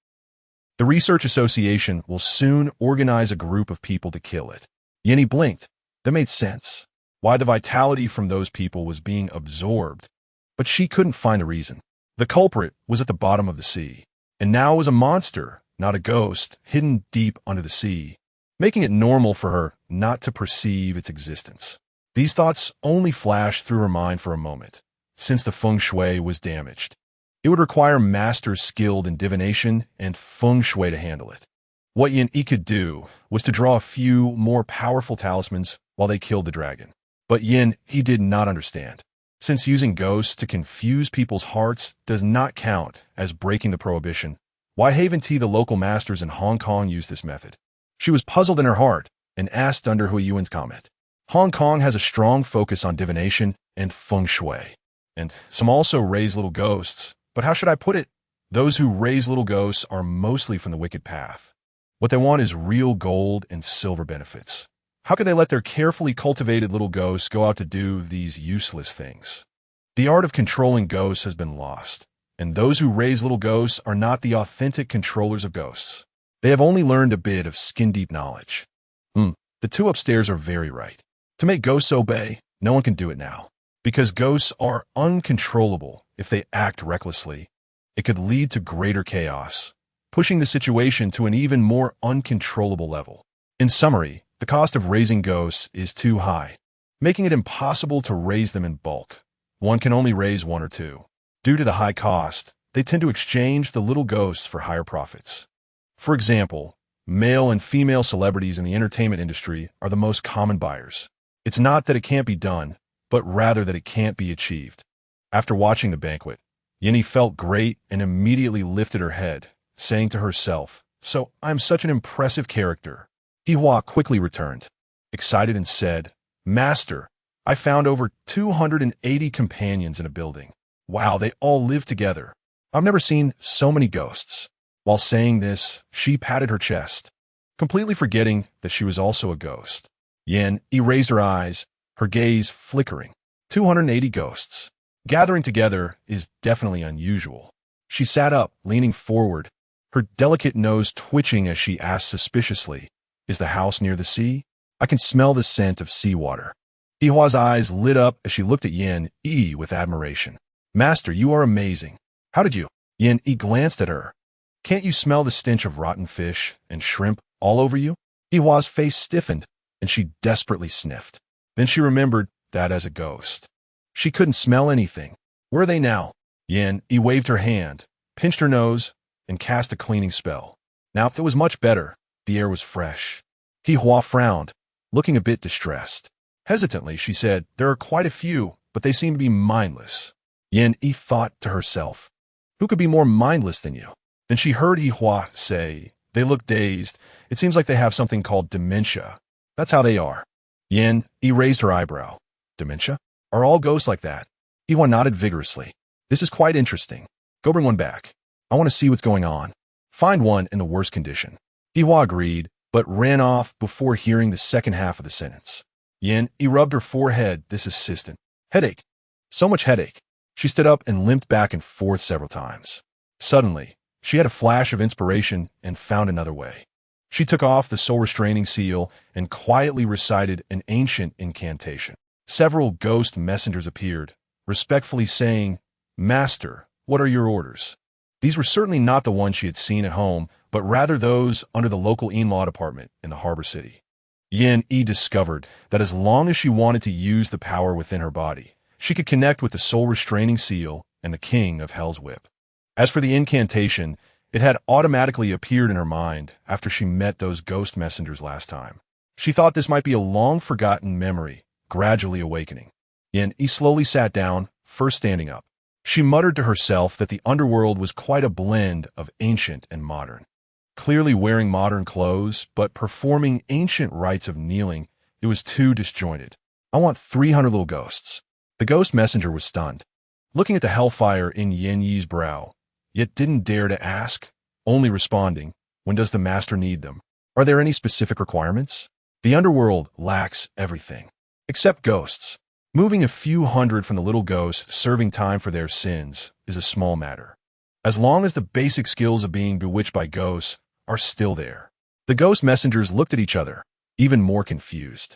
S1: The Research Association will soon organize a group of people to kill it. Yinny blinked. That made sense. Why the vitality from those people was being absorbed, but she couldn't find a reason. The culprit was at the bottom of the sea, and now was a monster, not a ghost, hidden deep under the sea, making it normal for her not to perceive its existence. These thoughts only flashed through her mind for a moment, since the feng shui was damaged. It would require masters skilled in divination and feng shui to handle it. What Yin Yi could do was to draw a few more powerful talismans while they killed the dragon. But Yin, he did not understand. Since using ghosts to confuse people's hearts does not count as breaking the prohibition, why haven't the local masters in Hong Kong used this method? She was puzzled in her heart and asked under Hui Yuan's comment. Hong Kong has a strong focus on divination and feng shui, and some also raise little ghosts. But how should I put it? Those who raise little ghosts are mostly from the wicked path. What they want is real gold and silver benefits. How can they let their carefully cultivated little ghosts go out to do these useless things? The art of controlling ghosts has been lost, and those who raise little ghosts are not the authentic controllers of ghosts. They have only learned a bit of skin-deep knowledge. The 2 upstairs are very right. To make ghosts obey, no one can do it now. Because ghosts are uncontrollable if they act recklessly. It could lead to greater chaos, pushing the situation to an even more uncontrollable level. In summary, the cost of raising ghosts is too high, making it impossible to raise them in bulk. One can only raise 1 or 2. Due to the high cost, they tend to exchange the little ghosts for higher profits. For example, male and female celebrities in the entertainment industry are the most common buyers. It's not that it can't be done, but rather that it can't be achieved. After watching the banquet, Yinny felt great and immediately lifted her head, saying to herself, "So I'm such an impressive character." Hihua quickly returned. excited and said, "Master, I found over 280 companions in a building. Wow, they all live together. I've never seen so many ghosts." While saying this, she patted her chest, completely forgetting that she was also a ghost. Yin erased her eyes, her gaze flickering. 280 ghosts. Gathering together is definitely unusual. She sat up, leaning forward, her delicate nose twitching as she asked suspiciously, "Is the house near the sea? I can smell the scent of seawater." Yihua's eyes lit up as she looked at Yin Yi with admiration. "Master, you are amazing. How did you?" Yin Yi glanced at her. "Can't you smell the stench of rotten fish and shrimp all over you?" Yihua's face stiffened, and she desperately sniffed. Then she remembered that as a ghost, she couldn't smell anything. Where are they now? Yin Yi waved her hand, pinched her nose, and cast a cleaning spell. Now it was much better. The air was fresh. Yihua frowned, looking a bit distressed. Hesitantly, she said, "There are quite a few, but they seem to be mindless." Yin Yi thought to herself, "Who could be more mindless than you?" Then she heard Yihua say, "They look dazed. It seems like they have something called dementia. That's how they are." Yin Yi raised her eyebrow. "Dementia? Are all ghosts like that?" Yihua nodded vigorously. "This is quite interesting. Go bring one back. I want to see what's going on. Find one in the worst condition." Yihua agreed, but ran off before hearing the second half of the sentence. Yin Yi rubbed her forehead, this assistant. "Headache. So much headache." She stood up and limped back and forth several times. Suddenly, she had a flash of inspiration and found another way. She took off the soul-restraining seal and quietly recited an ancient incantation. Several ghost messengers appeared, respectfully saying, "Master, what are your orders?" These were certainly not the ones she had seen at home, but rather those under the local in-law department in the harbor city. Yin Yi discovered that as long as she wanted to use the power within her body, she could connect with the soul-restraining seal and the king of Hell's Whip. As for the incantation, it had automatically appeared in her mind after she met those ghost messengers last time. She thought this might be a long-forgotten memory, gradually awakening. Yin Yi slowly sat down, first standing up. She muttered to herself that the underworld was quite a blend of ancient and modern. Clearly wearing modern clothes, but performing ancient rites of kneeling, it was too disjointed. "I want 300 little ghosts." The ghost messenger was stunned, looking at the hellfire in Yin Yi's brow, yet didn't dare to ask, only responding, "When does the master need them? Are there any specific requirements?" The underworld lacks everything, except ghosts. Moving a few hundred from the little ghosts serving time for their sins is a small matter, as long as the basic skills of being bewitched by ghosts are still there. The ghost messengers looked at each other, even more confused.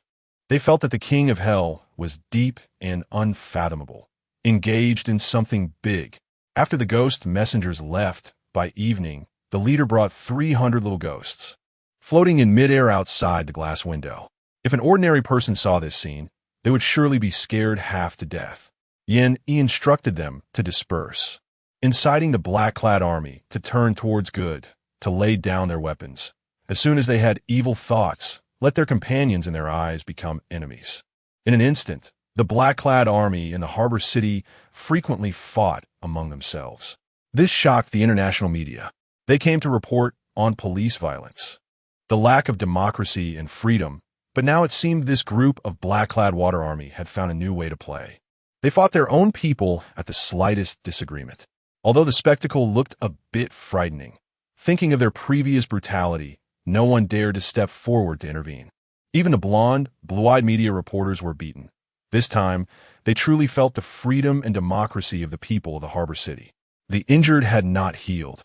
S1: They felt that the king of hell was deep and unfathomable, engaged in something big. After the ghost messengers left, by evening, the leader brought 300 little ghosts, floating in midair outside the glass window. If an ordinary person saw this scene, they would surely be scared half to death. Yin Yi instructed them to disperse, inciting the black-clad army to turn towards good, to lay down their weapons. As soon as they had evil thoughts, let their companions in their eyes become enemies. In an instant, the black-clad army in the harbor city frequently fought among themselves. This shocked the international media. They came to report on police violence, the lack of democracy and freedom, but now it seemed this group of black-clad water army had found a new way to play. They fought their own people at the slightest disagreement. Although the spectacle looked a bit frightening, thinking of their previous brutality, no one dared to step forward to intervene. Even the blonde, blue-eyed media reporters were beaten. This time, they truly felt the freedom and democracy of the people of the harbor city. The injured had not healed,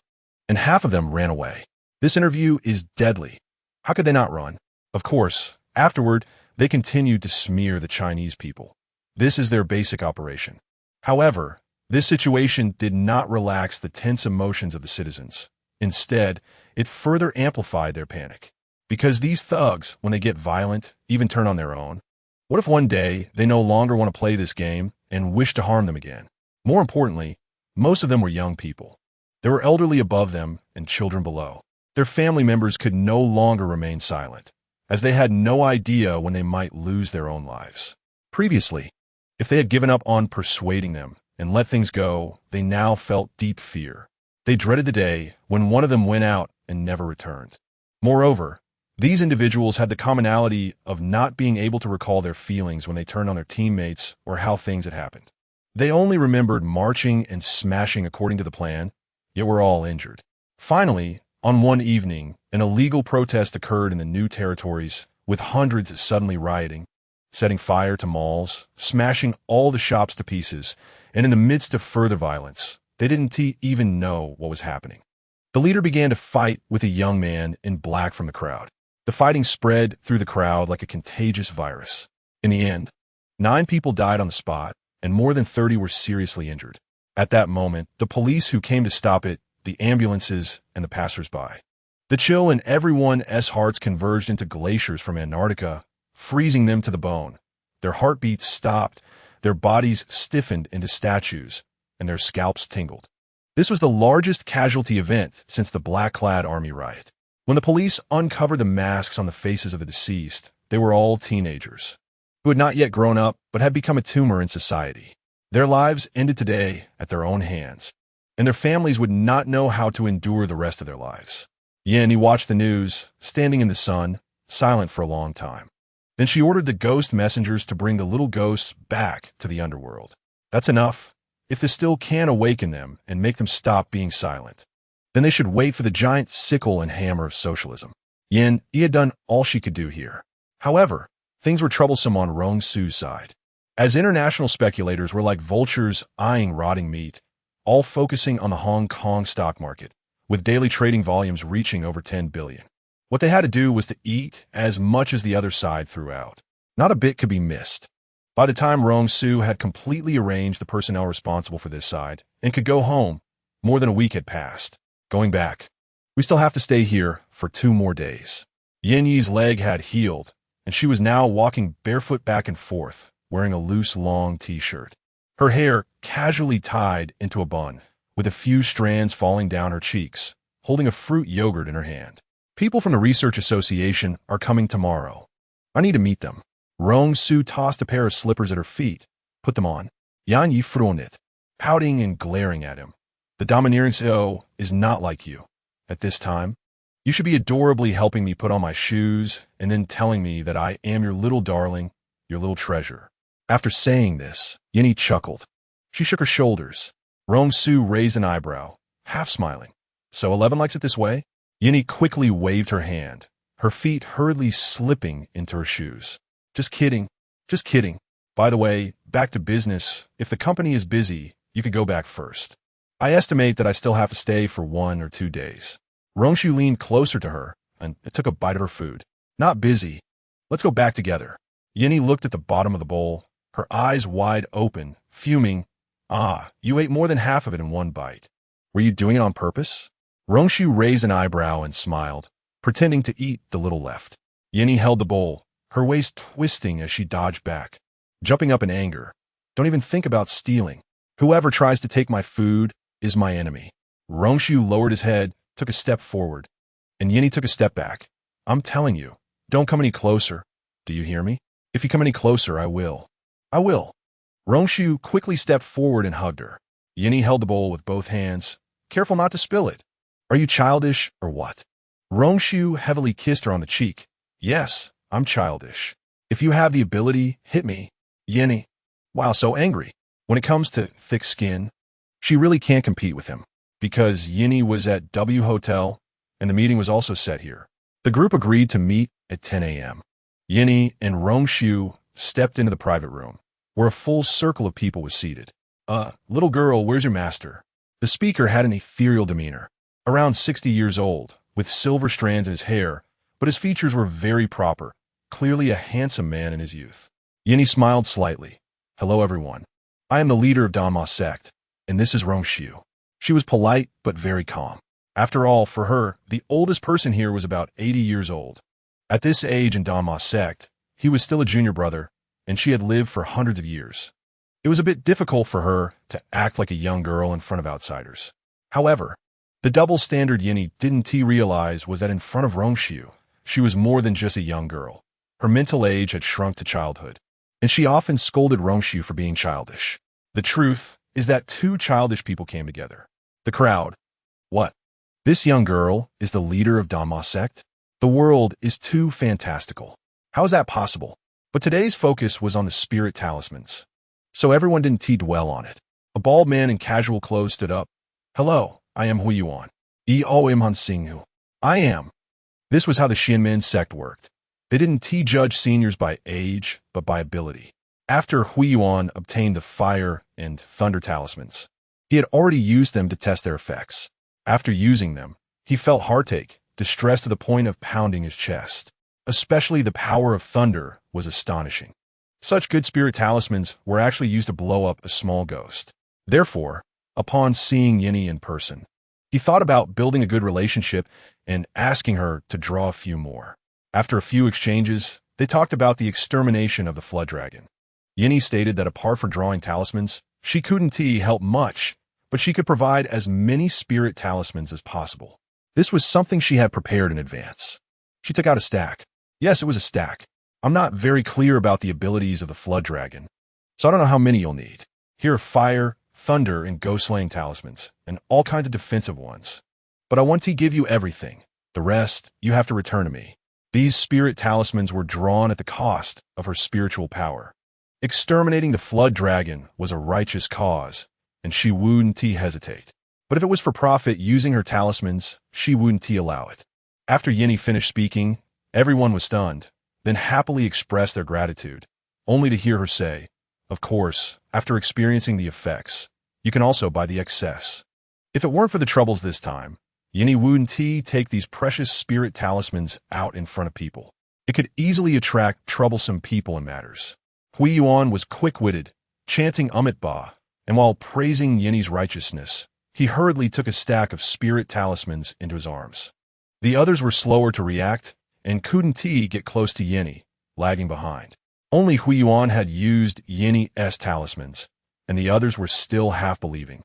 S1: and half of them ran away. This interview is deadly. How could they not run? Of course, afterward, they continued to smear the Chinese people. This is their basic operation. However, this situation did not relax the tense emotions of the citizens. Instead, it further amplified their panic. Because these thugs, when they get violent, even turn on their own. What if one day they no longer want to play this game and wish to harm them again? More importantly, most of them were young people. There were elderly above them and children below. Their family members could no longer remain silent, as they had no idea when they might lose their own lives. Previously, if they had given up on persuading them and let things go, they now felt deep fear. They dreaded the day when one of them went out and never returned. Moreover, These individuals had the commonality of not being able to recall their feelings when they turned on their teammates or how things had happened. They only remembered marching and smashing according to the plan, yet were all injured. Finally, on one evening, an illegal protest occurred in the new territories, with hundreds suddenly rioting, setting fire to malls, smashing all the shops to pieces, and in the midst of further violence, they didn't even know what was happening. The leader began to fight with a young man in black from the crowd. The fighting spread through the crowd like a contagious virus. In the end, 9 people died on the spot, and more than 30 were seriously injured. At that moment, the police who came to stop it, the ambulances, and the passers-by. The chill in everyone's hearts converged into glaciers from Antarctica, freezing them to the bone. Their heartbeats stopped, their bodies stiffened into statues, and their scalps tingled. This was the largest casualty event since the Black-Clad Army riot. When the police uncovered the masks on the faces of the deceased, they were all teenagers, who had not yet grown up but had become a tumor in society. Their lives ended today at their own hands, and their families would not know how to endure the rest of their lives. Yin watched the news, standing in the sun, silent for a long time. Then she ordered the ghost messengers to bring the little ghosts back to the underworld. That's enough. If this still can awaken them and make them stop being silent, then they should wait for the giant sickle and hammer of socialism. Yin had done all she could do here. However, things were troublesome on Rong Su's side, as international speculators were like vultures eyeing rotting meat, all focusing on the Hong Kong stock market, with daily trading volumes reaching over 10 billion. What they had to do was to eat as much as the other side threw out. Not a bit could be missed. By the time Rong Su had completely arranged the personnel responsible for this side and could go home, more than a week had passed. Going back, we still have to stay here for 2 more days. Yin Yi's leg had healed, and she was now walking barefoot back and forth, wearing a loose, long t-shirt. Her hair casually tied into a bun, with a few strands falling down her cheeks, holding a fruit yogurt in her hand. People from the Research Association are coming tomorrow. I need to meet them. Rong Su tossed a pair of slippers at her feet, put them on. Yan Yi froned, pouting and glaring at him. The domineering CEO is not like you. At this time, you should be adorably helping me put on my shoes and then telling me that I am your little darling, your little treasure. After saying this, Yinny chuckled. She shook her shoulders. Rong Su raised an eyebrow, half smiling. So 11 likes it this way? Yinny quickly waved her hand, her feet hurriedly slipping into her shoes. Just kidding. Just kidding. By the way, back to business. If the company is busy, you could go back first. I estimate that I still have to stay for 1 or 2 days. Rong Su leaned closer to her and took a bite of her food. Not busy. Let's go back together. Yinny looked at the bottom of the bowl, her eyes wide open, fuming. Ah, you ate more than half of it in 1 bite. Were you doing it on purpose? Rong Su raised an eyebrow and smiled, pretending to eat the little left. Yinny held the bowl, her waist twisting as she dodged back, jumping up in anger. Don't even think about stealing. Whoever tries to take my food is my enemy. Rong Su lowered his head, took a step forward, and Yinny took a step back. I'm telling you, don't come any closer. Do you hear me? If you come any closer, I will. I will. Rong Su quickly stepped forward and hugged her. Yinny held the bowl with both hands, careful not to spill it. Are you childish or what? Rong Su heavily kissed her on the cheek. Yes, I'm childish. If you have the ability, hit me. Yinny. Wow, so angry. When it comes to thick skin, she really can't compete with him. Because Yinny was at W Hotel, and the meeting was also set here. The group agreed to meet at 10 a.m. Yinny and Rong Su stepped into the private room, where a full circle of people was seated. Little girl, where's your master? The speaker had an ethereal demeanor, around 60 years old, with silver strands in his hair, but his features were very proper, clearly a handsome man in his youth. Yinny smiled slightly. Hello, everyone. I am the leader of Danmo Sect, and this is Rong Su. She was polite, but very calm. After all, for her, the oldest person here was about 80 years old. At this age in Danmo Sect, he was still a junior brother, and she had lived for hundreds of years. It was a bit difficult for her to act like a young girl in front of outsiders. However, the double standard Yinny didn't realize was that in front of Rong Su, she was more than just a young girl. Her mental age had shrunk to childhood, and she often scolded Rong Su for being childish. The truth is that 2 childish people came together. The crowd. What? This young girl is the leader of Danmo Sect? The world is too fantastical. How is that possible? But today's focus was on the spirit talismans. So everyone didn't dwell on it. A bald man in casual clothes stood up. Hello, I am Hui Yuan. Im Han Singhu. I am. This was how the Danmo Sect worked. They didn't judge seniors by age, but by ability. After Hui Yuan obtained the fire and thunder talismans, he had already used them to test their effects. After using them, he felt heartache, distress to the point of pounding his chest. Especially the power of thunder was astonishing. Such good spirit talismans were actually used to blow up a small ghost. Therefore, upon seeing Yinny in person, he thought about building a good relationship and asking her to draw a few more. After a few exchanges, they talked about the extermination of the flood dragon. Yinny stated that apart from drawing talismans, she couldn't help much, but she could provide as many spirit talismans as possible. This was something she had prepared in advance. She took out a stack. Yes, it was a stack. I'm not very clear about the abilities of the flood dragon, so I don't know how many you'll need. Here are fire, thunder, and ghost-slaying talismans, and all kinds of defensive ones. But I want to give you everything. The rest, you have to return to me. These spirit talismans were drawn at the cost of her spiritual power. Exterminating the flood dragon was a righteous cause, and she wouldn't hesitate. But if it was for profit using her talismans, she wouldn't allow it. After Yinny finished speaking, everyone was stunned, then happily expressed their gratitude, only to hear her say, of course, after experiencing the effects, you can also buy the excess. If it weren't for the troubles this time, Yinny wouldn't take these precious spirit talismans out in front of people. It could easily attract troublesome people in matters. Hui Yuan was quick-witted, chanting Amit Ba, and while praising Yinny's righteousness, he hurriedly took a stack of spirit talismans into his arms. The others were slower to react, and couldn't get close to Yinny, lagging behind. Only Hui Yuan had used Yinny's talismans, and the others were still half-believing.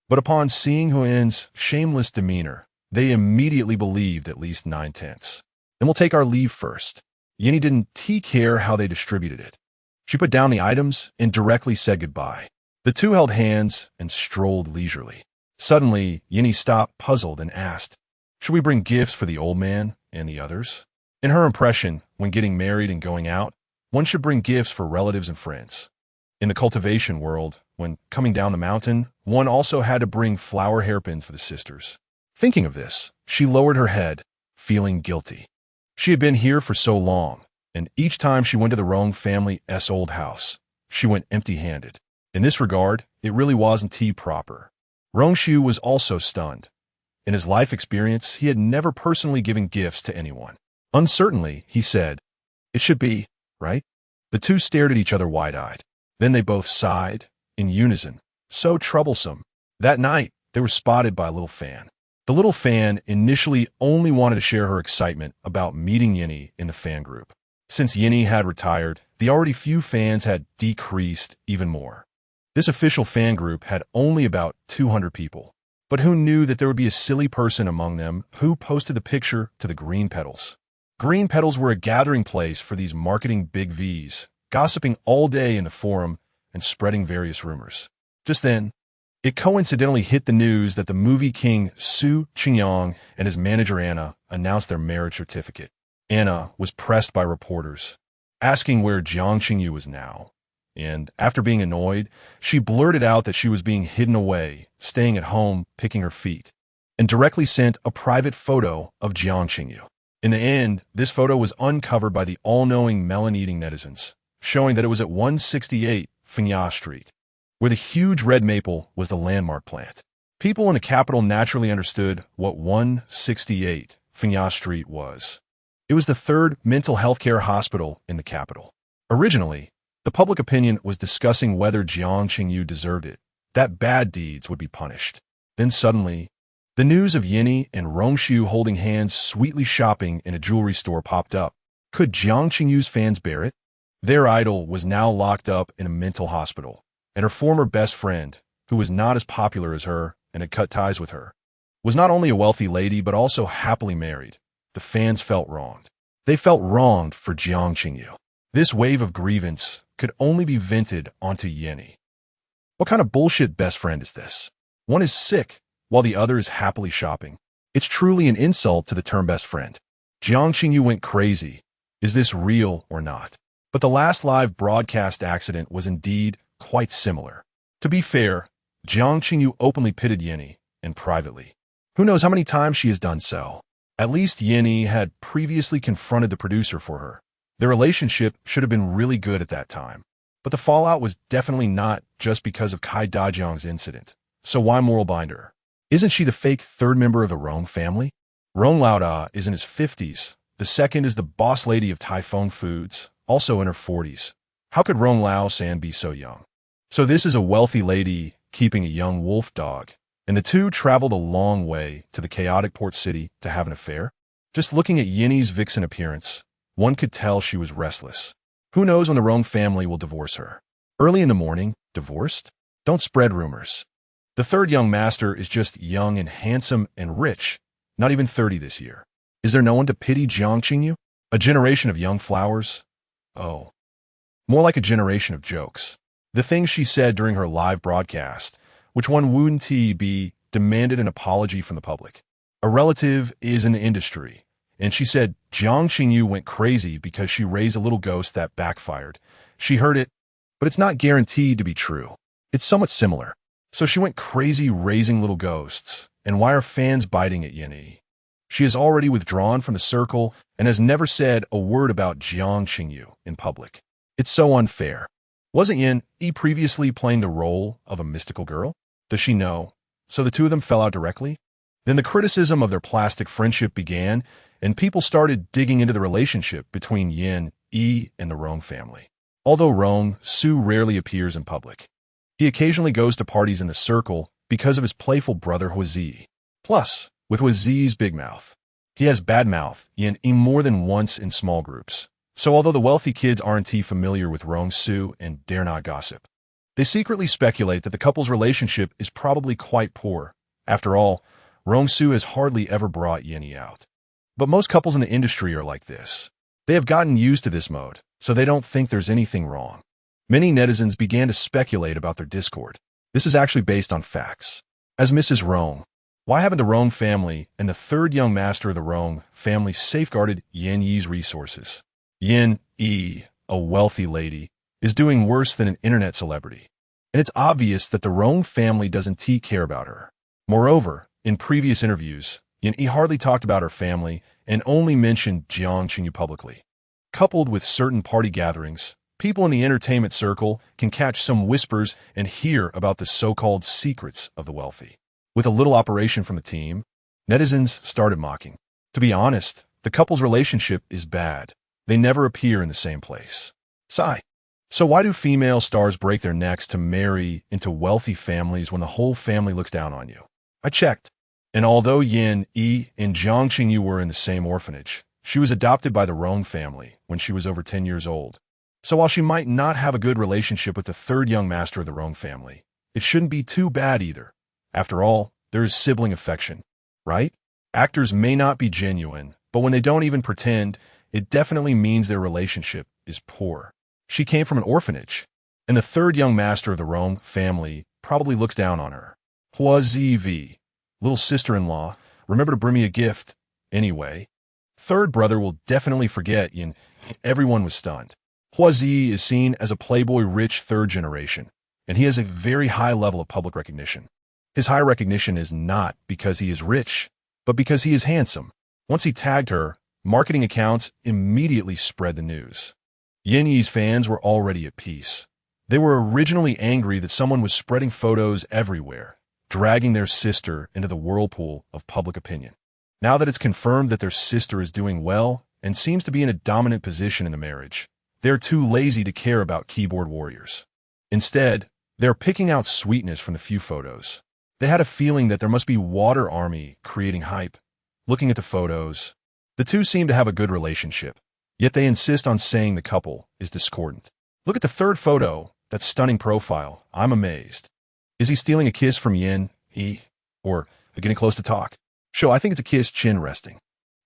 S1: But upon seeing Huin's shameless demeanor, they immediately believed at least 9/10. Then we'll take our leave first. Yinny didn't care how they distributed it. She put down the items and directly said goodbye. The two held hands and strolled leisurely. Suddenly, Yinny stopped, puzzled, and asked, should we bring gifts for the old man and the others? In her impression, when getting married and going out, one should bring gifts for relatives and friends. In the cultivation world, when coming down the mountain, one also had to bring flower hairpins for the sisters. Thinking of this, she lowered her head, feeling guilty. She had been here for so long, and each time she went to the Rong family's old house, she went empty-handed. In this regard, it really wasn't proper. Rong Su was also stunned. In his life experience, he had never personally given gifts to anyone. Uncertainly, he said, it should be, right? The two stared at each other wide-eyed. Then they both sighed, in unison. So troublesome. That night, they were spotted by a little fan. The little fan initially only wanted to share her excitement about meeting Yinny in the fan group. Since Yinny had retired, the already few fans had decreased even more. This official fan group had only about 200 people. But who knew that there would be a silly person among them who posted the picture to the green petals? Green petals were a gathering place for these marketing big Vs, gossiping all day in the forum and spreading various rumors. Just then, it coincidentally hit the news that the movie king Su Qingyang and his manager Anna announced their marriage certificate. Anna was pressed by reporters, asking where Jiang Qingyu was now. And after being annoyed, she blurted out that she was being hidden away, staying at home, picking her feet, and directly sent a private photo of Jiang Qingyu. In the end, this photo was uncovered by the all-knowing melon-eating netizens, showing that it was at 168 Fenya Street, where the huge red maple was the landmark plant. People in the capital naturally understood what 168 Fenya Street was. It was the third mental health care hospital in the capital. Originally, the public opinion was discussing whether Jiang Qingyu deserved it, that bad deeds would be punished. Then suddenly, the news of Yinny and Rong Su holding hands sweetly shopping in a jewelry store popped up. Could Jiang Qingyu's fans bear it? Their idol was now locked up in a mental hospital, and her former best friend, who was not as popular as her and had cut ties with her, was not only a wealthy lady but also happily married. The fans felt wronged. They felt wronged for Jiang Qingyu. This wave of grievance could only be vented onto Yinny. What kind of bullshit best friend is this? One is sick, while the other is happily shopping. It's truly an insult to the term best friend. Jiang Qingyu went crazy. Is this real or not? But the last live broadcast accident was indeed quite similar. To be fair, Jiang Qingyu openly pitted Yinny, and privately. Who knows how many times she has done so? At least Yinny had previously confronted the producer for her. Their relationship should have been really good at that time. But the fallout was definitely not just because of Kai Dajiang's incident. So why moral binder? Isn't she the fake third member of the Rong family? Rong Laoda is in his 50s. The second is the boss lady of Typhoon Foods, also in her 40s. How could Rong Lao-san be so young? So this is a wealthy lady keeping a young wolf dog, and the two traveled a long way to the chaotic port city to have an affair? Just looking at Yinny's vixen appearance, one could tell she was restless. Who knows when the Rong family will divorce her? Early in the morning, divorced? Don't spread rumors. The third young master is just young and handsome and rich, not even 30 this year. Is there no one to pity Jiang Qingyu? A generation of young flowers? Oh, more like a generation of jokes. The things she said during her live broadcast, which one wouldn't be, demanded an apology from the public. A relative is in the industry, and she said Jiang Qingyu went crazy because she raised a little ghost that backfired. She heard it, but it's not guaranteed to be true. It's somewhat similar. So she went crazy raising little ghosts. And why are fans biting at Yinny? She has already withdrawn from the circle and has never said a word about Jiang Qingyu in public. It's so unfair. Wasn't Yinny previously playing the role of a mystical girl? Does she know? So the two of them fell out directly? Then the criticism of their plastic friendship began, and people started digging into the relationship between Yinny and the Rong family. Although Rong Su rarely appears in public, he occasionally goes to parties in the circle because of his playful brother Huazi. Plus, with Huazi's big mouth, he has bad mouth Yinny more than once in small groups. So although the wealthy kids aren't familiar with Rong Su and dare not gossip, they secretly speculate that the couple's relationship is probably quite poor. After all, Rong Su has hardly ever brought Yinny out. But most couples in the industry are like this. They have gotten used to this mode, so they don't think there's anything wrong. Many netizens began to speculate about their discord. This is actually based on facts. As Mrs. Rong, why haven't the Rong family and the third young master of the Rong family safeguarded Yinny's resources? Yinny, a wealthy lady, is doing worse than an internet celebrity. And it's obvious that the Rong family doesn't care about her. Moreover, in previous interviews, Yinny hardly talked about her family and only mentioned Jiang Qingyu publicly. Coupled with certain party gatherings, people in the entertainment circle can catch some whispers and hear about the so-called secrets of the wealthy. With a little operation from the team, netizens started mocking. To be honest, the couple's relationship is bad. They never appear in the same place. Sigh. So why do female stars break their necks to marry into wealthy families when the whole family looks down on you? I checked. And although Yinny and Jiang Qingyu were in the same orphanage, she was adopted by the Rong family when she was over 10 years old. So while she might not have a good relationship with the third young master of the Rong family, it shouldn't be too bad either. After all, there is sibling affection, right? Actors may not be genuine, but when they don't even pretend, it definitely means their relationship is poor. She came from an orphanage, and the third young master of the Rong family probably looks down on her. Huazi, little sister-in-law, remember to bring me a gift. Anyway, third brother will definitely forget Yin. Everyone was stunned. Huazi is seen as a playboy rich third generation, and he has a very high level of public recognition. His high recognition is not because he is rich, but because he is handsome. Once he tagged her, marketing accounts immediately spread the news. Yinny's fans were already at peace. They were originally angry that someone was spreading photos everywhere, dragging their sister into the whirlpool of public opinion. Now that it's confirmed that their sister is doing well and seems to be in a dominant position in the marriage, they're too lazy to care about keyboard warriors. Instead, they're picking out sweetness from the few photos. They had a feeling that there must be water army creating hype. Looking at the photos, the two seem to have a good relationship, yet they insist on saying the couple is discordant. Look at the third photo, that stunning profile. I'm amazed. Is he stealing a kiss from Yinny? Or getting close to talk? Sure, I think it's a kiss chin resting.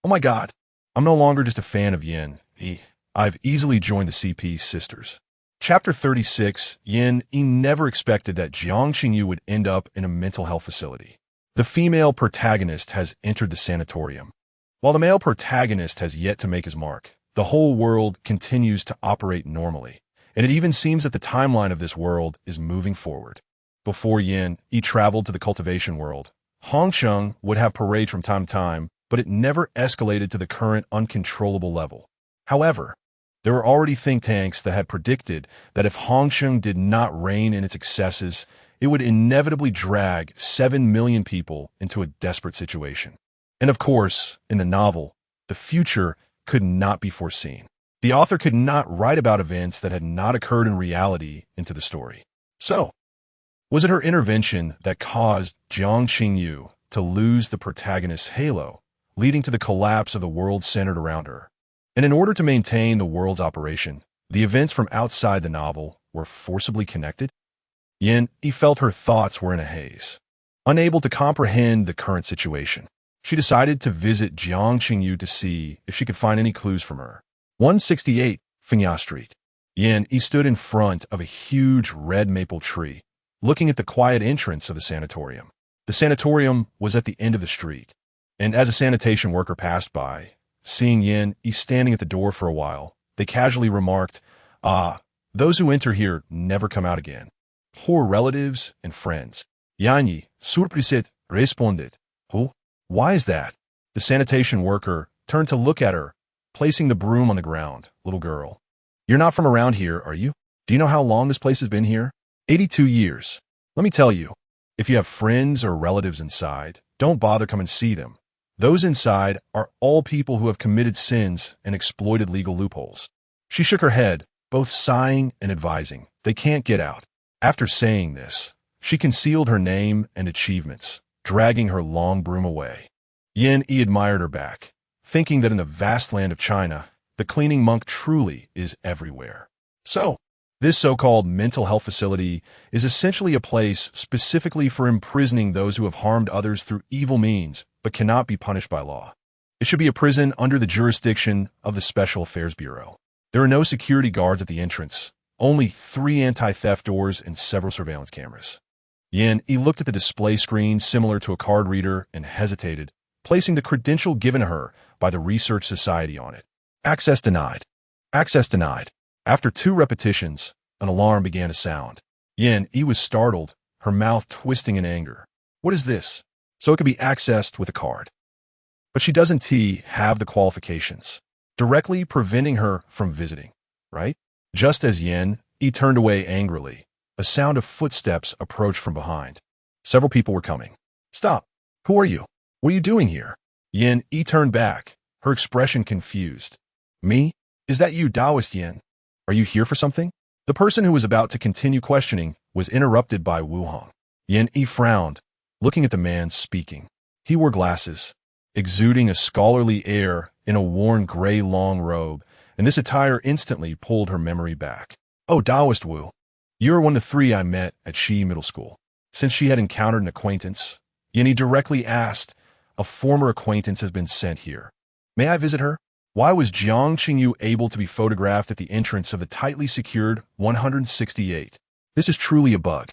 S1: Oh my god, I'm no longer just a fan of Yinny. I've easily joined the CP sisters. Chapter 36, Yinny never expected that Jiang Qingyu would end up in a mental health facility. The female protagonist has entered the sanatorium. While the male protagonist has yet to make his mark, the whole world continues to operate normally, and it even seems that the timeline of this world is moving forward. Before Yin traveled to the cultivation world, Hongsheng would have parades from time to time, but it never escalated to the current uncontrollable level. However, there were already think tanks that had predicted that if Hongsheng did not rein in its excesses, it would inevitably drag 7 million people into a desperate situation. And of course, in the novel, the future could not be foreseen. The author could not write about events that had not occurred in reality into the story. So, was it her intervention that caused Jiang Qingyu to lose the protagonist's halo, leading to the collapse of the world centered around her? And in order to maintain the world's operation, the events from outside the novel were forcibly connected? Yin felt her thoughts were in a haze. Unable to comprehend the current situation, she decided to visit Jiang Qingyu to see if she could find any clues from her. 168 Fengya Street. Yin stood in front of a huge red maple tree, looking at the quiet entrance of the sanatorium. The sanatorium was at the end of the street, and as a sanitation worker passed by, seeing Yin standing at the door for a while, they casually remarked, those who enter here never come out again. Poor relatives and friends. Yanyi, surpriset, responded. Who? Why is that? The sanitation worker turned to look at her, placing the broom on the ground. Little girl. You're not from around here, are you? Do you know how long this place has been here? 82 years. Let me tell you, if you have friends or relatives inside, don't bother come and see them. Those inside are all people who have committed sins and exploited legal loopholes. She shook her head, both sighing and advising. They can't get out. After saying this, she concealed her name and achievements, dragging her long broom away. Yin admired her back, thinking that in the vast land of China, the cleaning monk truly is everywhere. So, this so-called mental health facility is essentially a place specifically for imprisoning those who have harmed others through evil means but cannot be punished by law. It should be a prison under the jurisdiction of the Special Affairs Bureau. There are no security guards at the entrance, only 3 anti-theft doors and several surveillance cameras. Yin looked at the display screen similar to a card reader and hesitated, placing the credential given her by the Research Society on it. Access denied. Access denied. After 2 repetitions, an alarm began to sound. Yin was startled, her mouth twisting in anger. What is this? So it can be accessed with a card. But she doesn't have the qualifications, directly preventing her from visiting, right? Just as Yin turned away angrily, a sound of footsteps approached from behind. Several people were coming. Stop. Who are you? What are you doing here? Yin turned back, her expression confused. Me? Is that you, Taoist Yin? Are you here for something? The person who was about to continue questioning was interrupted by Wu Hong. Yin frowned, looking at the man speaking. He wore glasses, exuding a scholarly air in a worn gray long robe, and this attire instantly pulled her memory back. Oh, Taoist Wu. You're one of the 3 I met at Shi Middle School. Since she had encountered an acquaintance, Yin directly asked, a former acquaintance has been sent here. May I visit her? Why was Jiang Qingyu able to be photographed at the entrance of the tightly secured 168? This is truly a bug.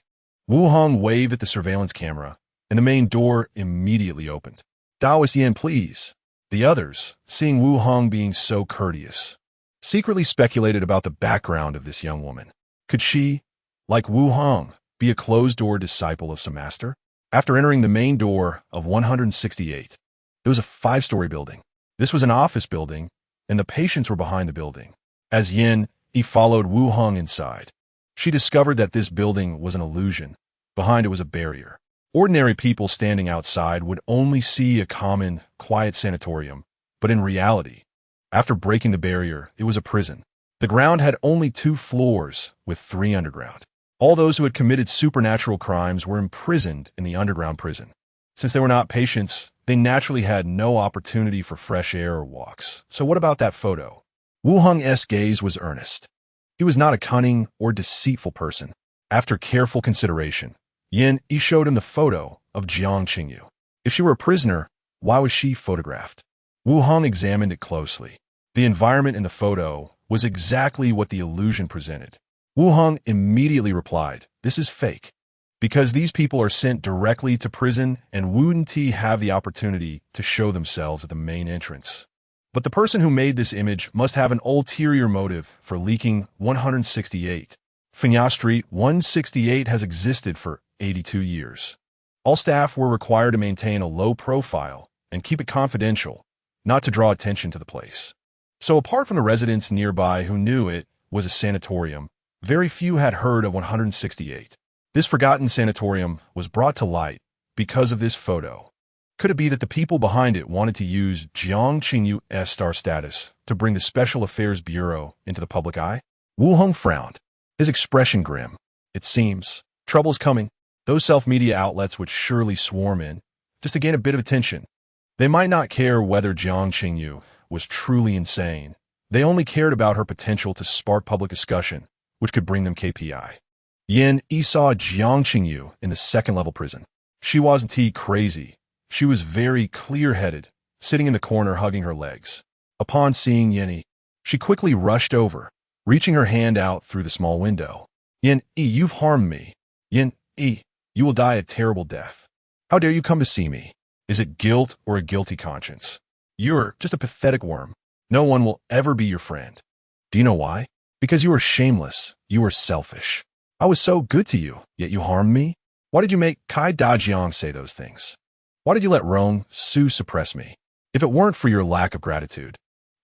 S1: Wu Hong waved at the surveillance camera, and the main door immediately opened. Taoist Yin, please. The others, seeing Wu Hong being so courteous, secretly speculated about the background of this young woman. Could she, like Wu Hong, be a closed-door disciple of some master? After entering the main door of 168, it was a 5-story building. This was an office building, and the patients were behind the building. As Yin followed Wu Hong inside, she discovered that this building was an illusion. Behind it was a barrier. Ordinary people standing outside would only see a common, quiet sanatorium, but in reality, after breaking the barrier, it was a prison. The ground had only 2 floors, with 3 underground. All those who had committed supernatural crimes were imprisoned in the underground prison. Since they were not patients, they naturally had no opportunity for fresh air or walks. So what about that photo? Wu Hong's gaze was earnest. He was not a cunning or deceitful person. After careful consideration, Yin showed him the photo of Jiang Qingyu. If she were a prisoner, why was she photographed? Wu Hong examined it closely. The environment in the photo was exactly what the illusion presented. Wu Hong immediately replied, "This is fake." because these people are sent directly to prison and Wu and Ti have the opportunity to show themselves at the main entrance. But the person who made this image must have an ulterior motive for leaking 168. Fenya Street 168 has existed for 82 years. All staff were required to maintain a low profile and keep it confidential, not to draw attention to the place. So apart from the residents nearby who knew it was a sanatorium, very few had heard of 168. This forgotten sanatorium was brought to light because of this photo. Could it be that the people behind it wanted to use Jiang Qingyu's star status to bring the Special Affairs Bureau into the public eye? Wu Hong frowned, his expression grim. It seems trouble's coming. Those self-media outlets would surely swarm in, just to gain a bit of attention. They might not care whether Jiang Qingyu was truly insane. They only cared about her potential to spark public discussion, which could bring them KPI. Yin Yi saw Jiang Qingyu in the second-level prison. She wasn't crazy. She was very clear-headed, sitting in the corner hugging her legs. Upon seeing Yin Yi, she quickly rushed over, reaching her hand out through the small window. Yin Yi, you've harmed me. Yin Yi, you will die a terrible death. How dare you come to see me? Is it guilt or a guilty conscience? You're just a pathetic worm. No one will ever be your friend. Do you know why? Because you are shameless. You are selfish. I was so good to you, yet you harmed me? Why did you make Kai Dajiang say those things? Why did you let Rong Su suppress me? If it weren't for your lack of gratitude,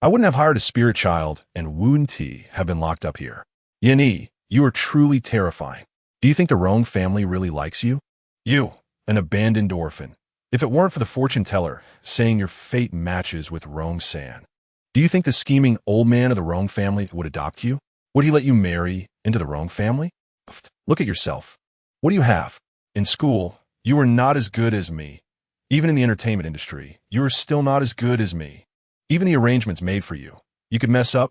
S1: I wouldn't have hired a spirit child and Wu Ti have been locked up here. Yin Yi, you are truly terrifying. Do you think the Rong family really likes you? You, an abandoned orphan. If it weren't for the fortune teller saying your fate matches with Rong San, do you think the scheming old man of the Rong family would adopt you? Would he let you marry into the Rong family? Look at yourself. What do you have? In school, you are not as good as me. Even in the entertainment industry, you are still not as good as me. Even the arrangements made for you. You could mess up.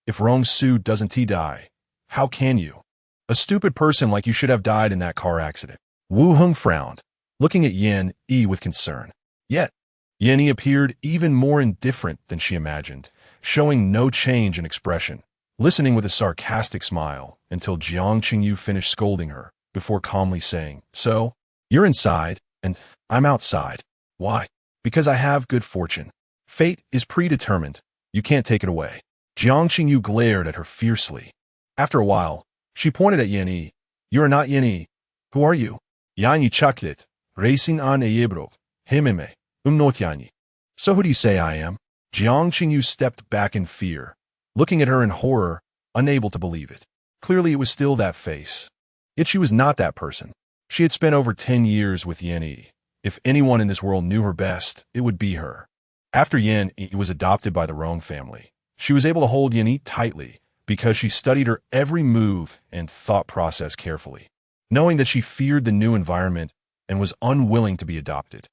S1: If Rong Su doesn't die, how can you? A stupid person like you should have died in that car accident. Wu Hong frowned, looking at Yin Yi with concern. Yet, Yin Yi appeared even more indifferent than she imagined, showing no change in expression, listening with a sarcastic smile until Jiang Qingyu finished scolding her, before calmly saying, "So, you're inside, and I'm outside. Why? Because I have good fortune. Fate is predetermined. You can't take it away." Jiang Qingyu glared at her fiercely. After a while, she pointed at Yin Yi. "You are not Yin Yi. Who are you?" Yan Yi chucked, racing on a yebro, himime, notyanyi. "So who do you say I am?" Jiang Qingyu stepped back in fear, looking at her in horror, unable to believe it. Clearly it was still that face. Yet she was not that person. She had spent over 10 years with Yin Yi. If anyone in this world knew her best, it would be her. After Yin Yi was adopted by the Rong family, she was able to hold Yin Yi tightly because she studied her every move and thought process carefully, knowing that she feared the new environment and was unwilling to be adopted.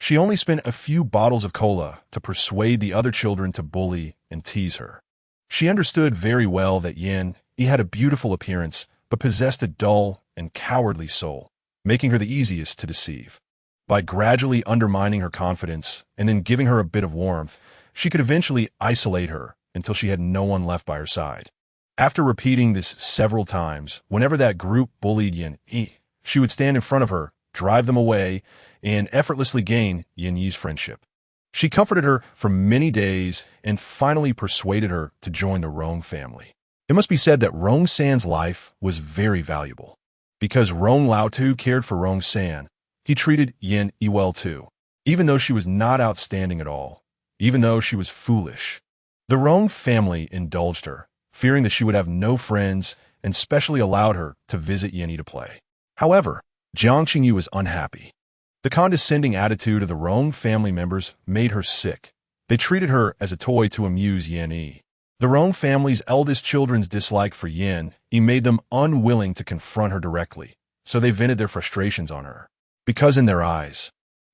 S1: She only spent a few bottles of cola to persuade the other children to bully and tease her. She understood very well that Yin Yi had a beautiful appearance but possessed a dull and cowardly soul, making her the easiest to deceive. By gradually undermining her confidence and then giving her a bit of warmth, she could eventually isolate her until she had no one left by her side. After repeating this several times, whenever that group bullied Yin Yi, she would stand in front of her, drive them away, and effortlessly gain Yin Yi's friendship. She comforted her for many days and finally persuaded her to join the Rong family. It must be said that Rong San's life was very valuable. Because Rong Lao Tu cared for Rong San, he treated Yin Yi well too, even though she was not outstanding at all, even though she was foolish. The Rong family indulged her, fearing that she would have no friends, and specially allowed her to visit Yin Yi to play. However, Jiang Qingyu was unhappy. The condescending attitude of the Rong family members made her sick. They treated her as a toy to amuse Yin Yi. The Rong family's eldest children's dislike for Yin Yi made them unwilling to confront her directly, so they vented their frustrations on her. Because in their eyes,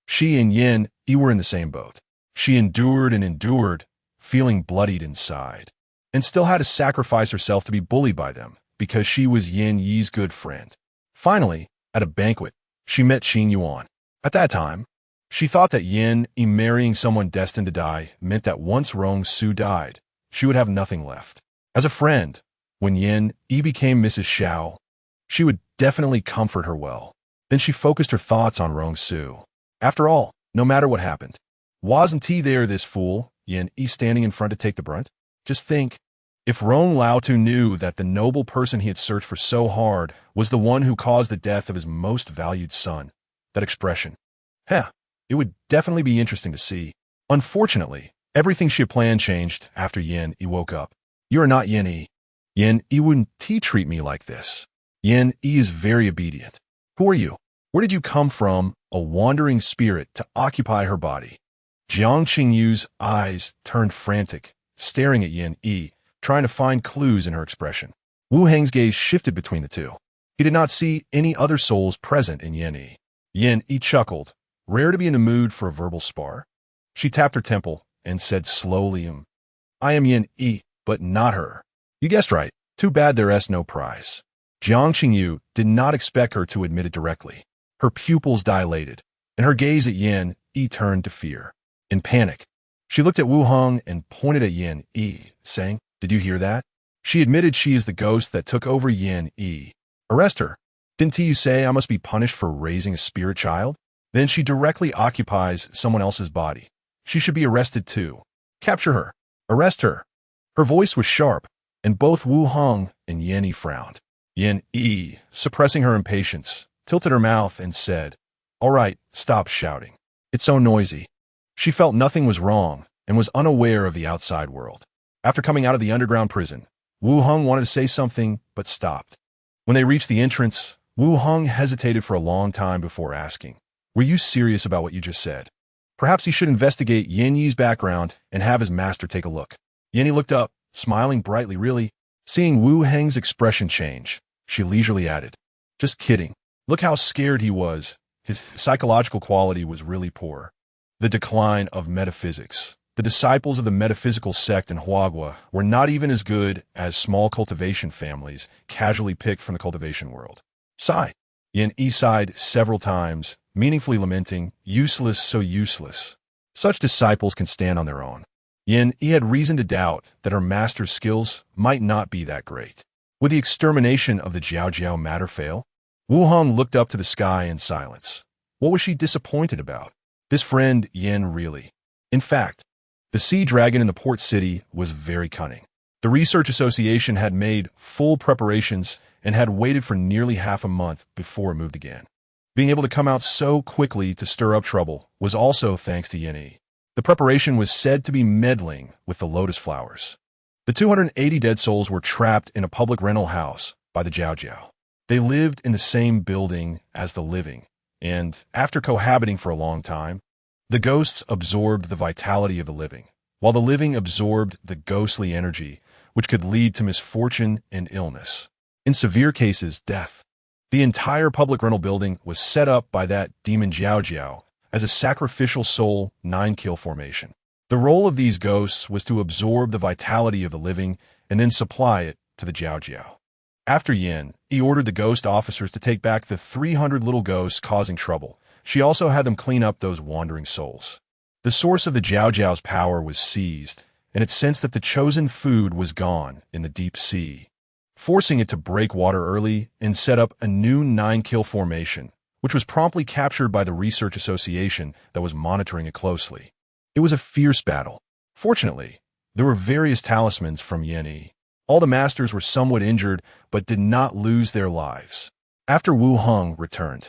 S1: she and Yin Yi were in the same boat. She endured and endured, feeling bloodied inside, and still had to sacrifice herself to be bullied by them because she was Yin Yi's good friend. Finally, at a banquet, she met Qin Yuan. At that time, she thought that Yin Yi marrying someone destined to die meant that once Rong Su died, she would have nothing left. As a friend, when Yin Yi became Mrs. Xiao, she would definitely comfort her well. Then she focused her thoughts on Rong Su. After all, no matter what happened, wasn't he there, this fool, Yin Yi, standing in front to take the brunt? Just think, if Rong Lao-Tu knew that the noble person he had searched for so hard was the one who caused the death of his most valued son, that expression. It would definitely be interesting to see. Unfortunately, everything she had planned changed after Yin Yi woke up. You are not Yin Yi. Yin Yi wouldn't treat me like this. Yin Yi is very obedient. Who are you? Where did you come from, a wandering spirit, to occupy her body? Jiang Qingyu's eyes turned frantic, staring at Yin Yi, trying to find clues in her expression. Wu Heng's gaze shifted between the two. He did not see any other souls present in Yin Yi. Yin Yi chuckled, rare to be in the mood for a verbal spar. She tapped her temple and said slowly, I am Yin Yi, but not her. You guessed right. Too bad there's no prize. Jiang Qingyu did not expect her to admit it directly. Her pupils dilated, and her gaze at Yin Yi turned to fear. In panic, she looked at Wu Heng and pointed at Yin Yi, saying, Did you hear that? She admitted she is the ghost that took over Yin Yi. Arrest her. Didn't you say I must be punished for raising a spirit child? Then she directly occupies someone else's body. She should be arrested too. Capture her. Arrest her. Her voice was sharp, and both Wu Heng and Yin Yi frowned. Yin Yi, suppressing her impatience, tilted her mouth and said, All right, stop shouting. It's so noisy. She felt nothing was wrong and was unaware of the outside world. After coming out of the underground prison, Wu Heng wanted to say something but stopped. When they reached the entrance, Wu Heng hesitated for a long time before asking, Were you serious about what you just said? Perhaps he should investigate Yin Yi's background and have his master take a look. Yin Yi looked up, smiling brightly. Really? Seeing Wu Heng's expression change, she leisurely added, Just kidding. Look how scared he was. His psychological quality was really poor. The decline of metaphysics. The disciples of the metaphysical sect in Huagua were not even as good as small cultivation families casually picked from the cultivation world. Sigh. Yin Yi sighed several times, meaningfully lamenting, Useless, so useless. Such disciples can stand on their own. Yin Yi had reason to doubt that her master's skills might not be that great. Would the extermination of the Jiao matter fail? Wu Heng looked up to the sky in silence. What was she disappointed about? This friend Yin really. In fact, the sea dragon in the port city was very cunning. The Research Association had made full preparations and had waited for nearly half a month before it moved again. Being able to come out so quickly to stir up trouble was also thanks to Yin Yi. The preparation was said to be meddling with the lotus flowers. The 280 dead souls were trapped in a public rental house by the Jiao. They lived in the same building as the living, and after cohabiting for a long time, the ghosts absorbed the vitality of the living, while the living absorbed the ghostly energy, which could lead to misfortune and illness. In severe cases, death. The entire public rental building was set up by that demon Jiao as a sacrificial soul 9-kill formation. The role of these ghosts was to absorb the vitality of the living and then supply it to the Jiao. After Yin, he ordered the ghost officers to take back the 300 little ghosts causing trouble. She also had them clean up those wandering souls. The source of the Jiao's power was seized, and it sensed that the chosen food was gone in the deep sea, forcing it to break water early and set up a new 9-kill formation, which was promptly captured by the Research Association that was monitoring it closely. It was a fierce battle. Fortunately, there were various talismans from Yin Yi. All the masters were somewhat injured, but did not lose their lives. After Wu Heng returned,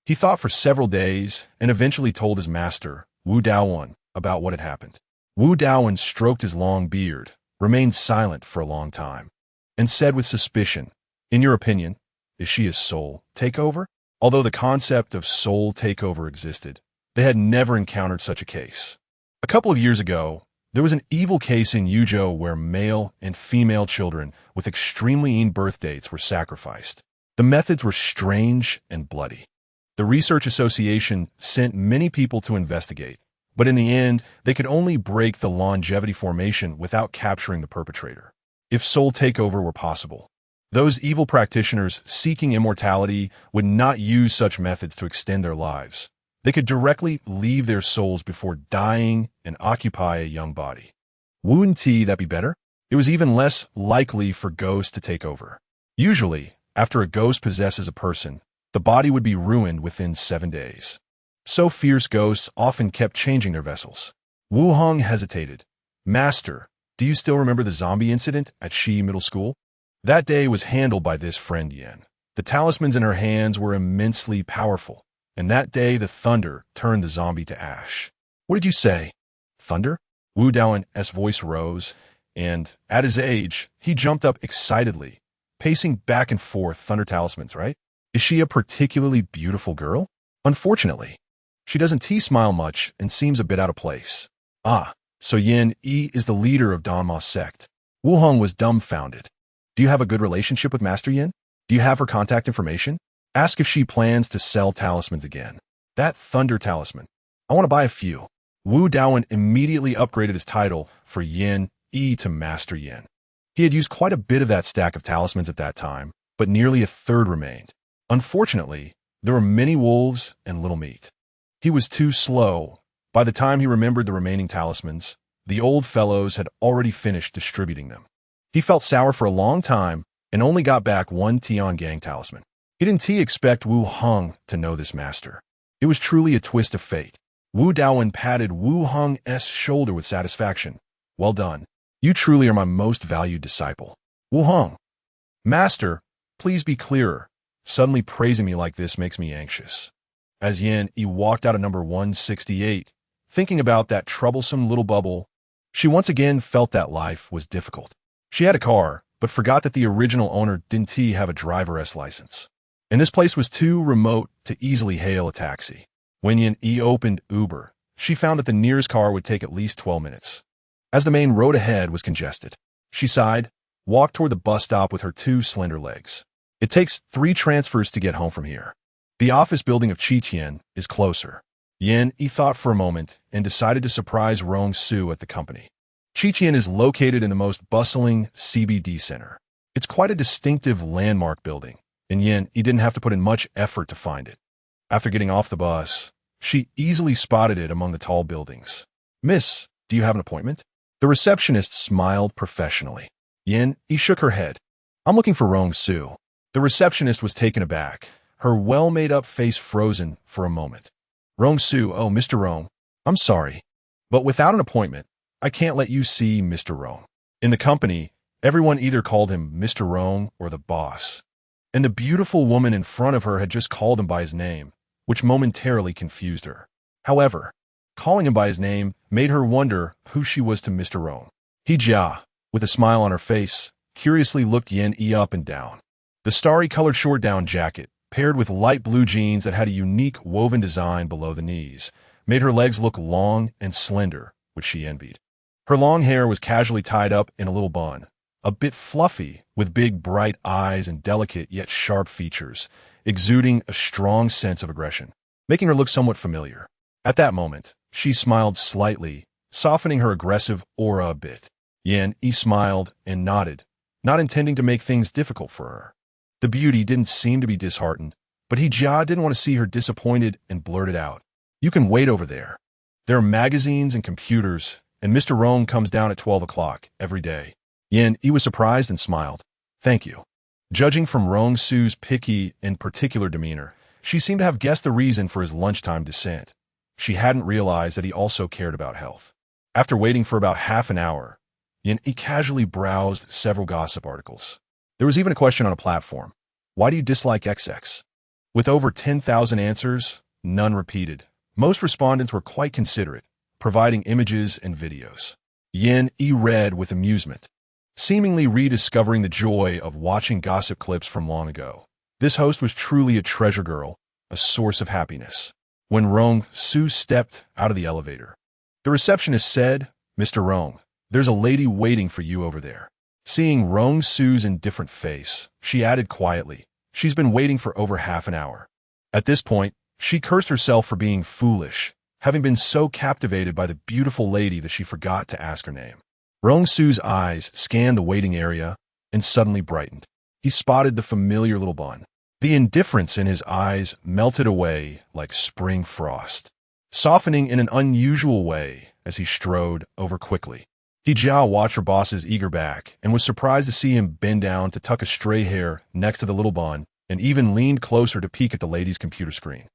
S1: he thought for several days and eventually told his master, Wu Daowen, about what had happened. Wu Daowen stroked his long beard, remained silent for a long time, and said with suspicion, In your opinion, is she a soul takeover? Although the concept of soul takeover existed, they had never encountered such a case. A couple of years ago, there was an evil case in Yuzhou where male and female children with extremely mean birth dates were sacrificed. The methods were strange and bloody. The Research Association sent many people to investigate, but in the end, they could only break the longevity formation without capturing the perpetrator. If soul takeover were possible, those evil practitioners seeking immortality would not use such methods to extend their lives. They could directly leave their souls before dying and occupy a young body. Wouldn't that be better? It was even less likely for ghosts to take over. Usually, after a ghost possesses a person, The body would be ruined within 7 days. So fierce ghosts often kept changing their vessels. Wu Hong hesitated. Master, do you still remember the zombie incident at Shi Middle School? That day was handled by this friend Yen. The talismans in her hands were immensely powerful, and that day the thunder turned the zombie to ash. What did you say? Thunder? Wu Daowen's voice rose, and, at his age, he jumped up excitedly, pacing back and forth. Thunder talismans, right? Is she a particularly beautiful girl? Unfortunately, she doesn't smile much and seems a bit out of place. Ah, so Yin Yi is the leader of Danmo Sect. Wu Hong was dumbfounded. Do you have a good relationship with Master Yin? Do you have her contact information? Ask if she plans to sell talismans again. That thunder talisman. I want to buy a few. Wu Daowen immediately upgraded his title for Yin Yi to Master Yin. He had used quite a bit of that stack of talismans at that time, but nearly a third remained. Unfortunately, there were many wolves and little meat. He was too slow. By the time he remembered the remaining talismans, the old fellows had already finished distributing them. He felt sour for a long time and only got back one Tiangang talisman. He didn't expect Wu Hong to know this master. It was truly a twist of fate. Wu Daowen patted Wu Hong's shoulder with satisfaction. Well done. You truly are my most valued disciple. Wu Hong. Master, please be clearer. Suddenly praising me like this makes me anxious. As Yin Yi walked out of number 168, thinking about that troublesome little bubble, she once again felt that life was difficult. She had a car, but forgot that the original owner didn't have a driver's license. And this place was too remote to easily hail a taxi. When Yin Yi opened Uber, she found that the nearest car would take at least 12 minutes. As the main road ahead was congested, she sighed, walked toward the bus stop with her two slender legs. It takes 3 transfers to get home from here. The office building of Qitian is closer. Yin Yi thought for a moment and decided to surprise Rong Su at the company. Qitian is located in the most bustling CBD center. It's quite a distinctive landmark building, and Yin Yi didn't have to put in much effort to find it. After getting off the bus, she easily spotted it among the tall buildings. Miss, do you have an appointment? The receptionist smiled professionally. Yin Yi shook her head. I'm looking for Rong Su. The receptionist was taken aback, her well-made-up face frozen for a moment. Rong Su, oh, Mr. Rong, I'm sorry, but without an appointment, I can't let you see Mr. Rong. In the company, everyone either called him Mr. Rong or the boss, and the beautiful woman in front of her had just called him by his name, which momentarily confused her. However, calling him by his name made her wonder who she was to Mr. Rong. He Jia, with a smile on her face, curiously looked Yin Yi up and down. The starry-colored short-down jacket, paired with light blue jeans that had a unique woven design below the knees, made her legs look long and slender, which she envied. Her long hair was casually tied up in a little bun, a bit fluffy, with big bright eyes and delicate yet sharp features, exuding a strong sense of aggression, making her look somewhat familiar. At that moment, she smiled slightly, softening her aggressive aura a bit. Yin Yi smiled and nodded, not intending to make things difficult for her. The beauty didn't seem to be disheartened, but Jia didn't want to see her disappointed and blurted out. You can wait over there. There are magazines and computers, and Mr. Rong comes down at 12 o'clock every day. Yin Yi was surprised and smiled. Thank you. Judging from Rong Su's picky and particular demeanor, she seemed to have guessed the reason for his lunchtime descent. She hadn't realized that he also cared about health. After waiting for about half an hour, Yin Yi casually browsed several gossip articles. There was even a question on a platform. Why do you dislike XX? With over 10,000 answers, none repeated. Most respondents were quite considerate, providing images and videos. Yin Yi read with amusement, seemingly rediscovering the joy of watching gossip clips from long ago. This host was truly a treasure girl, a source of happiness. When Rong Su stepped out of the elevator, the receptionist said, Mr. Rong, there's a lady waiting for you over there. Seeing Rong Su's indifferent face, she added quietly, she's been waiting for over half an hour. At this point, she cursed herself for being foolish, having been so captivated by the beautiful lady that she forgot to ask her name. Rong Su's eyes scanned the waiting area and suddenly brightened. He spotted the familiar little bun. The indifference in his eyes melted away like spring frost, softening in an unusual way as he strode over quickly. Jia watched her boss's eager back and was surprised to see him bend down to tuck a stray hair next to the little bun and even leaned closer to peek at the lady's computer screen.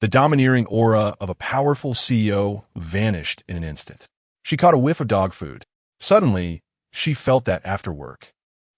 S1: The domineering aura of a powerful CEO vanished in an instant. She caught a whiff of dog food. Suddenly, she felt that after work.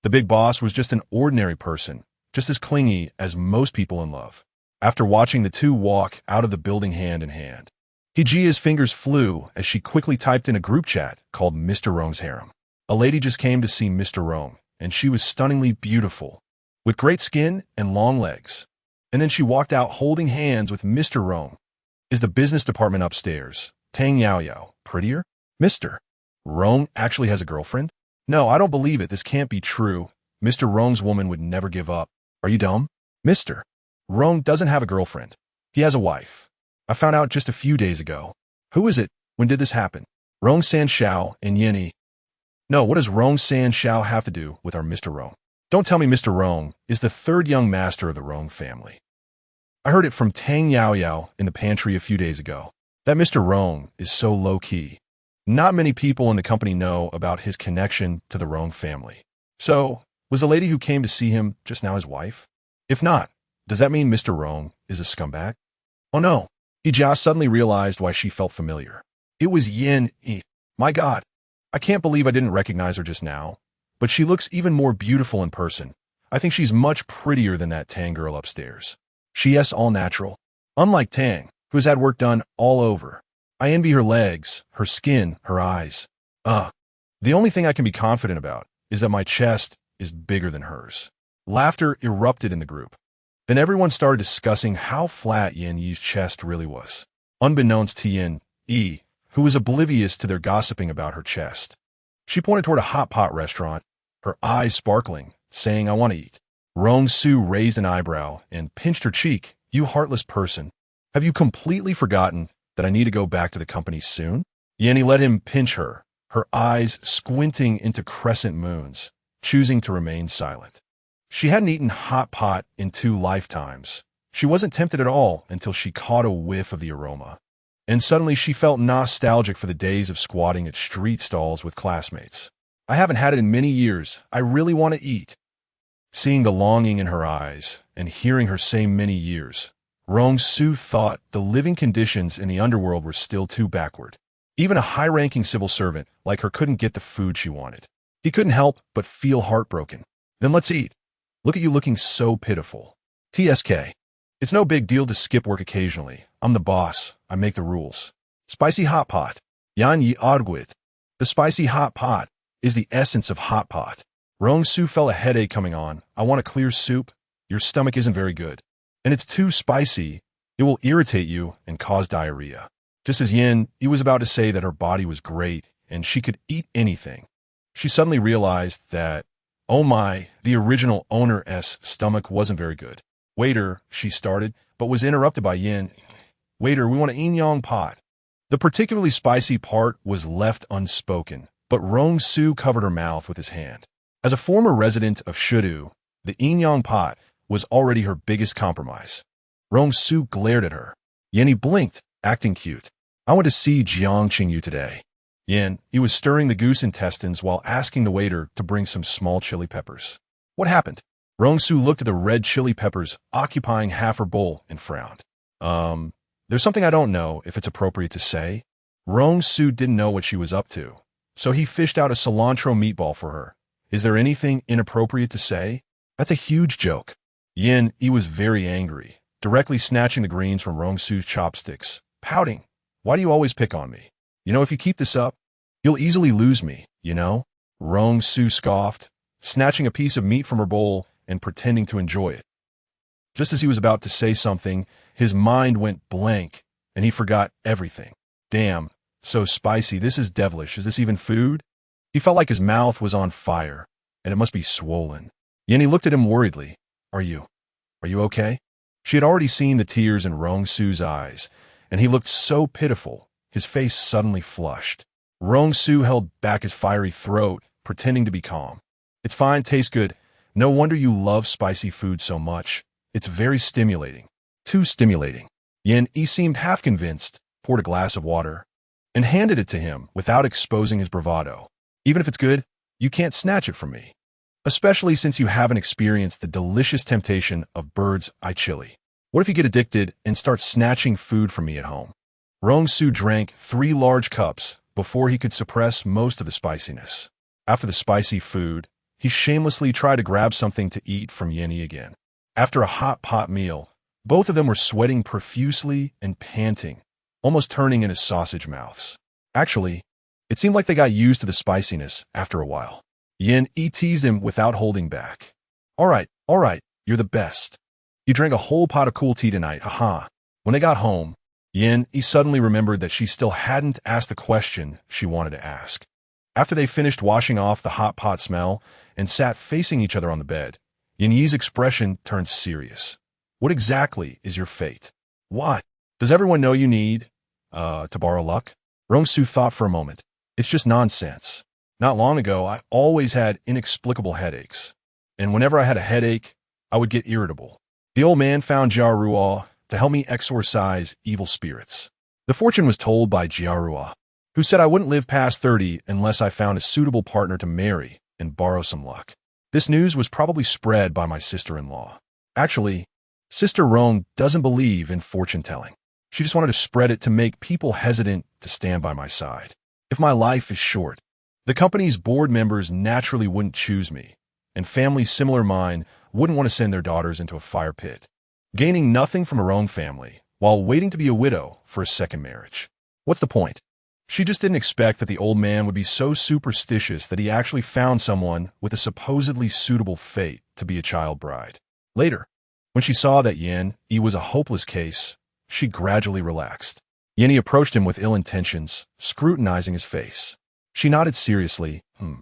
S1: The big boss was just an ordinary person, just as clingy as most people in love. After watching the two walk out of the building hand in hand, Hijia's fingers flew as she quickly typed in a group chat called Mr. Rong's harem. A lady just came to see Mr. Rong, and she was stunningly beautiful, with great skin and long legs. And then she walked out holding hands with Mr. Rong. Is the business department upstairs? Tang Yao Yao, prettier? Mr. Rong actually has a girlfriend? No, I don't believe it. This can't be true. Mr. Rong's woman would never give up. Are you dumb? Mr. Rong doesn't have a girlfriend. He has a wife. I found out just a few days ago. Who is it? When did this happen? Rong San Shao and Yeni. No, what does Rong San Shao have to do with our Mr. Rong? Don't tell me Mr. Rong is the third young master of the Rong family. I heard it from Tang Yao Yao in the pantry a few days ago. That Mr. Rong is so low-key. Not many people in the company know about his connection to the Rong family. So, was the lady who came to see him just now his wife? If not, does that mean Mr. Rong is a scumbag? Oh no, Hijia suddenly realized why she felt familiar. It was Yin Yi. My God, I can't believe I didn't recognize her just now. But she looks even more beautiful in person. I think she's much prettier than that Tang girl upstairs. She is all natural. Unlike Tang, who has had work done all over. I envy her legs, her skin, her eyes. The only thing I can be confident about is that my chest is bigger than hers. Laughter erupted in the group. Then everyone started discussing how flat Yin Yi's chest really was, unbeknownst to Yin Yi, who was oblivious to their gossiping about her chest. She pointed toward a hot pot restaurant, her eyes sparkling, saying, I want to eat. Rong Su raised an eyebrow and pinched her cheek. You heartless person. Have you completely forgotten that I need to go back to the company soon? Yanni let him pinch her, her eyes squinting into crescent moons, choosing to remain silent. She hadn't eaten hot pot in 2 lifetimes. She wasn't tempted at all until she caught a whiff of the aroma. And suddenly she felt nostalgic for the days of squatting at street stalls with classmates. I haven't had it in many years. I really want to eat. Seeing the longing in her eyes and hearing her say many years, Rong Su thought the living conditions in the underworld were still too backward. Even a high-ranking civil servant like her couldn't get the food she wanted. He couldn't help but feel heartbroken. Then let's eat. Look at you looking so pitiful. TSK. It's no big deal to skip work occasionally. I'm the boss. I make the rules. Spicy hot pot. Yan Yi Arguit. The spicy hot pot is the essence of hot pot. Rong Su felt a headache coming on. I want a clear soup. Your stomach isn't very good. And it's too spicy. It will irritate you and cause diarrhea. Just as Yin Yi was about to say that her body was great and she could eat anything, she suddenly realized that, oh my, the original owner's stomach wasn't very good. Waiter, she started, but was interrupted by Yin. Waiter, we want an Inyong pot. The particularly spicy part was left unspoken, but Rong Su covered her mouth with his hand. As a former resident of Shudu, the Inyong pot was already her biggest compromise. Rong Su glared at her. Yin Yi blinked, acting cute. I went to see Jiang Qingyu today. Yin Yi was stirring the goose intestines while asking the waiter to bring some small chili peppers. What happened? Rong Su looked at the red chili peppers occupying half her bowl and frowned. There's something I don't know if it's appropriate to say. Rong Su didn't know what she was up to, so he fished out a cilantro meatball for her. Is there anything inappropriate to say? That's a huge joke. Yin Yi was very angry, directly snatching the greens from Rong Su's chopsticks, pouting. Why do you always pick on me? You know, if you keep this up, you'll easily lose me, you know? Rong Su scoffed, snatching a piece of meat from her bowl and pretending to enjoy it. Just as he was about to say something, his mind went blank, and he forgot everything. Damn, so spicy. This is devilish. Is this even food? He felt like his mouth was on fire, and it must be swollen. Yin Yi looked at him worriedly. Are you okay? She had already seen the tears in Rong Su's eyes, and he looked so pitiful, his face suddenly flushed. Rong Su held back his fiery throat, pretending to be calm. It's fine, tastes good. No wonder you love spicy food so much. It's very stimulating. Too stimulating. Yin Yi seemed half convinced, poured a glass of water, and handed it to him without exposing his bravado. Even if it's good, you can't snatch it from me. especially since you haven't experienced the delicious temptation of bird's eye chili. What if you get addicted and start snatching food from me at home? Rong Su drank 3 large cups before he could suppress most of the spiciness. After the spicy food, he shamelessly tried to grab something to eat from Yenny again. After a hot pot meal, both of them were sweating profusely and panting, almost turning into sausage mouths. Actually, it seemed like they got used to the spiciness after a while. Yen teased him without holding back. All right, you're the best. You drank a whole pot of cool tea tonight, haha. When they got home, Yen suddenly remembered that she still hadn't asked the question she wanted to ask. After they finished washing off the hot pot smell and sat facing each other on the bed, Yen Yi's expression turned serious. What exactly is your fate? What? Does everyone know you need, to borrow luck? Rong Su thought for a moment. It's just nonsense. Not long ago, I always had inexplicable headaches. And whenever I had a headache, I would get irritable. The old man found Jiarua to help me exorcise evil spirits. The fortune was told by Jiarua, who said I wouldn't live past 30 unless I found a suitable partner to marry and borrow some luck. This news was probably spread by my sister-in-law. Actually, Sister Rong doesn't believe in fortune-telling. She just wanted to spread it to make people hesitant to stand by my side. If my life is short, the company's board members naturally wouldn't choose me, and families similar mine wouldn't want to send their daughters into a fire pit, gaining nothing from her own family while waiting to be a widow for a second marriage. What's the point? She just didn't expect that the old man would be so superstitious that he actually found someone with a supposedly suitable fate to be a child bride. Later, when she saw that Yen Yi was a hopeless case, she gradually relaxed. Yen Yi approached him with ill intentions, scrutinizing his face. She nodded seriously. I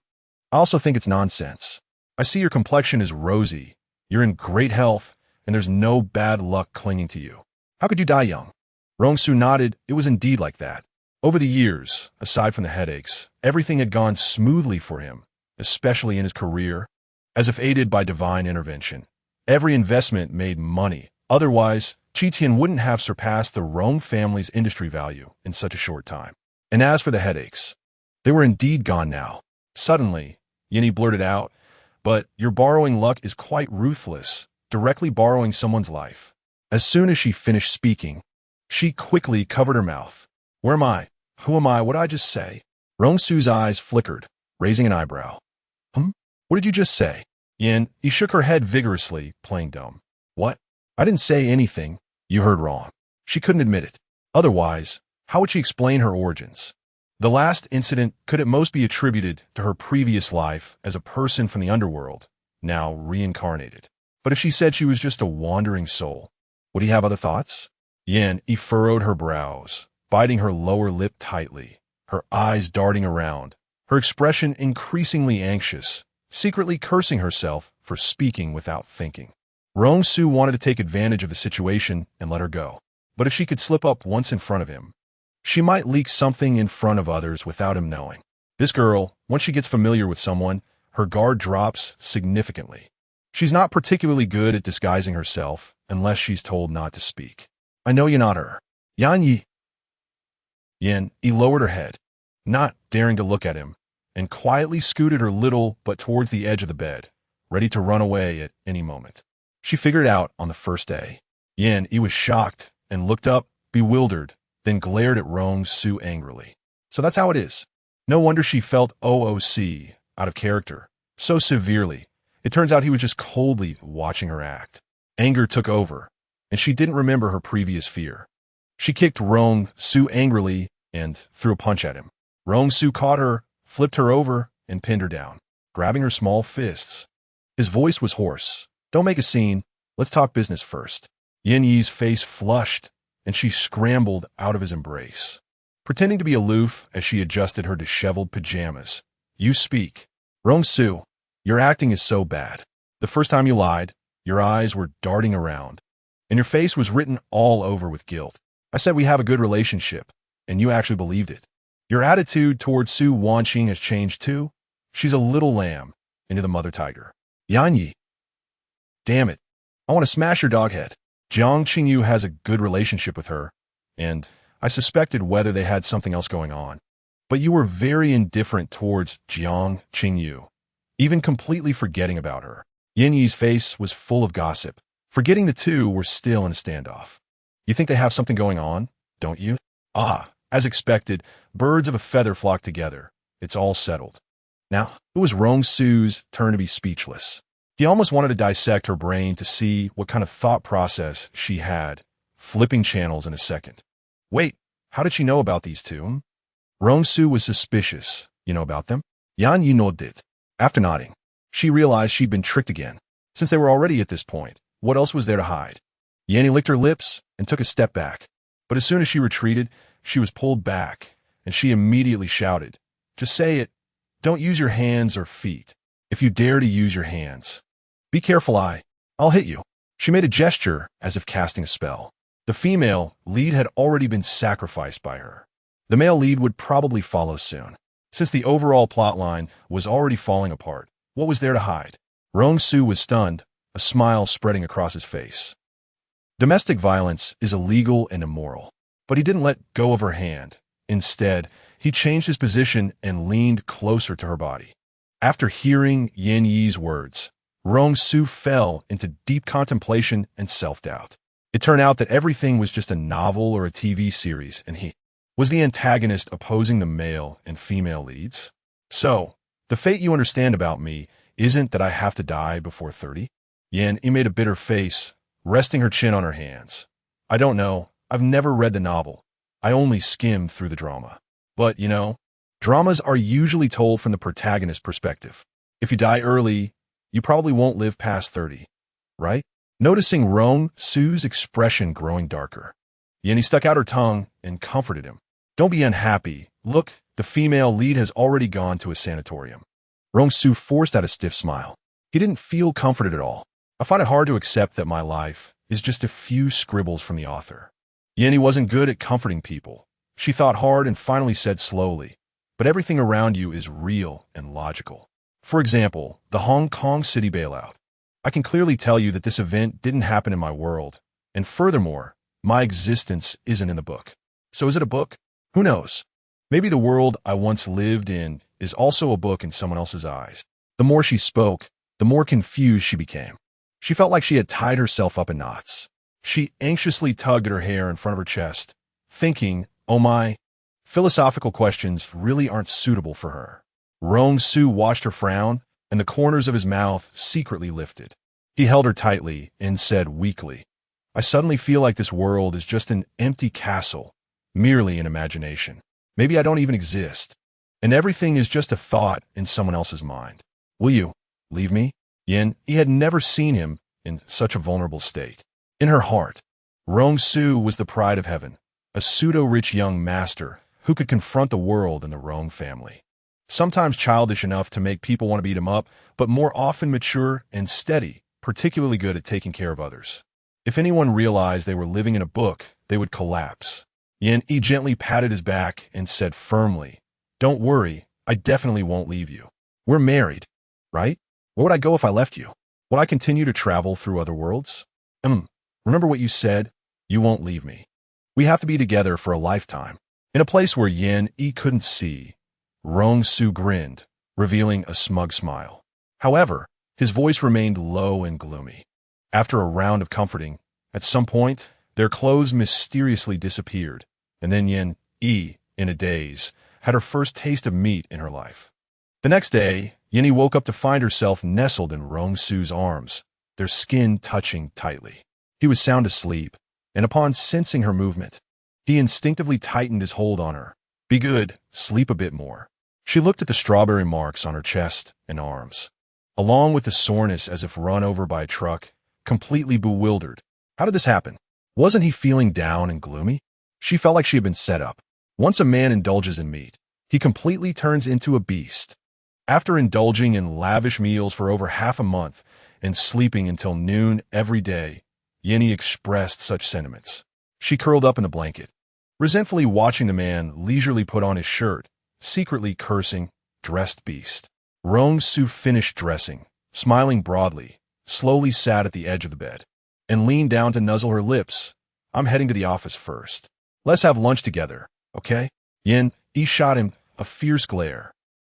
S1: also think it's nonsense. I see your complexion is rosy, you're in great health, and there's no bad luck clinging to you. How could you die young? Rong Su nodded. It was indeed like that. Over the years, aside from the headaches, everything had gone smoothly for him, especially in his career, as if aided by divine intervention. Every investment made money. Otherwise, Qitian wouldn't have surpassed the Rong family's industry value in such a short time. And as for the headaches, they were indeed gone now. Suddenly, Yen Yi blurted out, "But your borrowing luck is quite ruthless, directly borrowing someone's life." As soon as she finished speaking, she quickly covered her mouth. "Where am I? Who am I? What did I just say?" Rong Su's eyes flickered, raising an eyebrow. What did you just say?" Yen Yi shook her head vigorously, playing dumb. "What? I didn't say anything. You heard wrong." She couldn't admit it. Otherwise, how would she explain her origins? The last incident could at most be attributed to her previous life as a person from the underworld, now reincarnated. But if she said she was just a wandering soul, would he have other thoughts? Yen Yi furrowed her brows, biting her lower lip tightly, her eyes darting around, her expression increasingly anxious, secretly cursing herself for speaking without thinking. Rong Su wanted to take advantage of the situation and let her go. But if she could slip up once in front of him, she might leak something in front of others without him knowing. This girl, once she gets familiar with someone, her guard drops significantly. She's not particularly good at disguising herself unless she's told not to speak. "I know you're not her." Yan Yi. Yen Yi lowered her head, not daring to look at him, and quietly scooted her little but towards the edge of the bed, ready to run away at any moment. She figured it out on the first day. Yen Yi was shocked and looked up, bewildered, then glared at Rong Su angrily. So that's how it is. No wonder she felt OOC, out of character, so severely. It turns out he was just coldly watching her act. Anger took over, and she didn't remember her previous fear. She kicked Rong Su angrily and threw a punch at him. Rong Su caught her, flipped her over, and pinned her down, grabbing her small fists. His voice was hoarse. "Don't make a scene. Let's talk business first." Yen Yi's face flushed, and she scrambled out of his embrace, pretending to be aloof as she adjusted her disheveled pajamas. "You speak." "Rong Su, your acting is so bad. The first time you lied, your eyes were darting around, and your face was written all over with guilt. I said we have a good relationship, and you actually believed it. Your attitude towards Su Wanqing has changed too. She's a little lamb into the mother tiger." "Yan Yi. Damn it. I want to smash your dog head." "Jiang Qingyu has a good relationship with her, and I suspected whether they had something else going on. But you were very indifferent towards Jiang Qingyu. even completely forgetting about her. Yin Yi's face was full of gossip, forgetting the two were still in a standoff. You think they have something going on, don't you? Ah, as expected, birds of a feather flock together. It's all settled. Now, it was Rong Su's turn to be speechless. He almost wanted to dissect her brain to see what kind of thought process she had, flipping channels in a second. Wait, how did she know about these two? Rong Su was suspicious. You know about them? Yan Yi nodded. After nodding, she realized she'd been tricked again. Since they were already at this point, what else was there to hide? Yanni licked her lips and took a step back. But as soon as she retreated, she was pulled back, and she immediately shouted, "Just say it. Don't use your hands or feet. If you dare to use your hands. Be careful, I'll hit you." She made a gesture as if casting a spell. The female lead had already been sacrificed by her. The male lead would probably follow soon. Since the overall plotline was already falling apart, what was there to hide? Rong Su was stunned, a smile spreading across his face. Domestic violence is illegal and immoral, but he didn't let go of her hand. Instead, he changed his position and leaned closer to her body. After hearing Yin Yi's words, Rong Su fell into deep contemplation and self-doubt. It turned out that everything was just a novel or a TV series, and he was the antagonist opposing the male and female leads. So, the fate you understand about me isn't that I have to die before 30? Yin Yi made a bitter face, resting her chin on her hands. I don't know. I've never read the novel. I only skimmed through the drama. But, dramas are usually told from the protagonist's perspective. If you die early, you probably won't live past 30, right? Noticing Rong Su's expression growing darker, Yin Yi stuck out her tongue and comforted him. Don't be unhappy. Look, the female lead has already gone to a sanatorium. Rong Su forced out a stiff smile. He didn't feel comforted at all. I find it hard to accept that my life is just a few scribbles from the author. Yin Yi wasn't good at comforting people. She thought hard and finally said slowly, but everything around you is real and logical. For example, the Hong Kong city bailout. I can clearly tell you that this event didn't happen in my world, and furthermore, my existence isn't in the book. So is it a book? Who knows? Maybe the world I once lived in is also a book in someone else's eyes. The more she spoke, the more confused she became. She felt like she had tied herself up in knots. She anxiously tugged at her hair in front of her chest, thinking, oh my, philosophical questions really aren't suitable for her. Rong Su watched her frown, and the corners of his mouth secretly lifted. He held her tightly and said weakly, I suddenly feel like this world is just an empty castle, merely an imagination. Maybe I don't even exist, and everything is just a thought in someone else's mind. Will you leave me? Yin Yi had never seen him in such a vulnerable state. In her heart, Rong Su was the pride of heaven, a pseudo-rich young master who could confront the world and the Rong family. Sometimes childish enough to make people want to beat him up, but more often mature and steady, particularly good at taking care of others. If anyone realized they were living in a book, they would collapse. Yin Yi gently patted his back and said firmly, Don't worry, I definitely won't leave you. We're married, right? Where would I go if I left you? Would I continue to travel through other worlds? Remember what you said? You won't leave me. We have to be together for a lifetime. In a place where Yin Yi couldn't see, Rong Su grinned, revealing a smug smile. However, his voice remained low and gloomy. After a round of comforting, at some point, their clothes mysteriously disappeared, and then Yin Yi, in a daze, had her first taste of meat in her life. The next day, Yin Yi woke up to find herself nestled in Rong Su's arms, their skin touching tightly. He was sound asleep, and upon sensing her movement, he instinctively tightened his hold on her. Be good, sleep a bit more. She looked at the strawberry marks on her chest and arms, along with the soreness as if run over by a truck, completely bewildered. How did this happen? Wasn't he feeling down and gloomy? She felt like she had been set up. Once a man indulges in meat, he completely turns into a beast. After indulging in lavish meals for over half a month and sleeping until noon every day, Yin Yi expressed such sentiments. She curled up in the blanket, resentfully watching the man leisurely put on his shirt, secretly cursing, dressed beast. Rong Su finished dressing, smiling broadly, slowly sat at the edge of the bed, and leaned down to nuzzle her lips. I'm heading to the office first. Let's have lunch together, okay? Yin Yi shot him a fierce glare,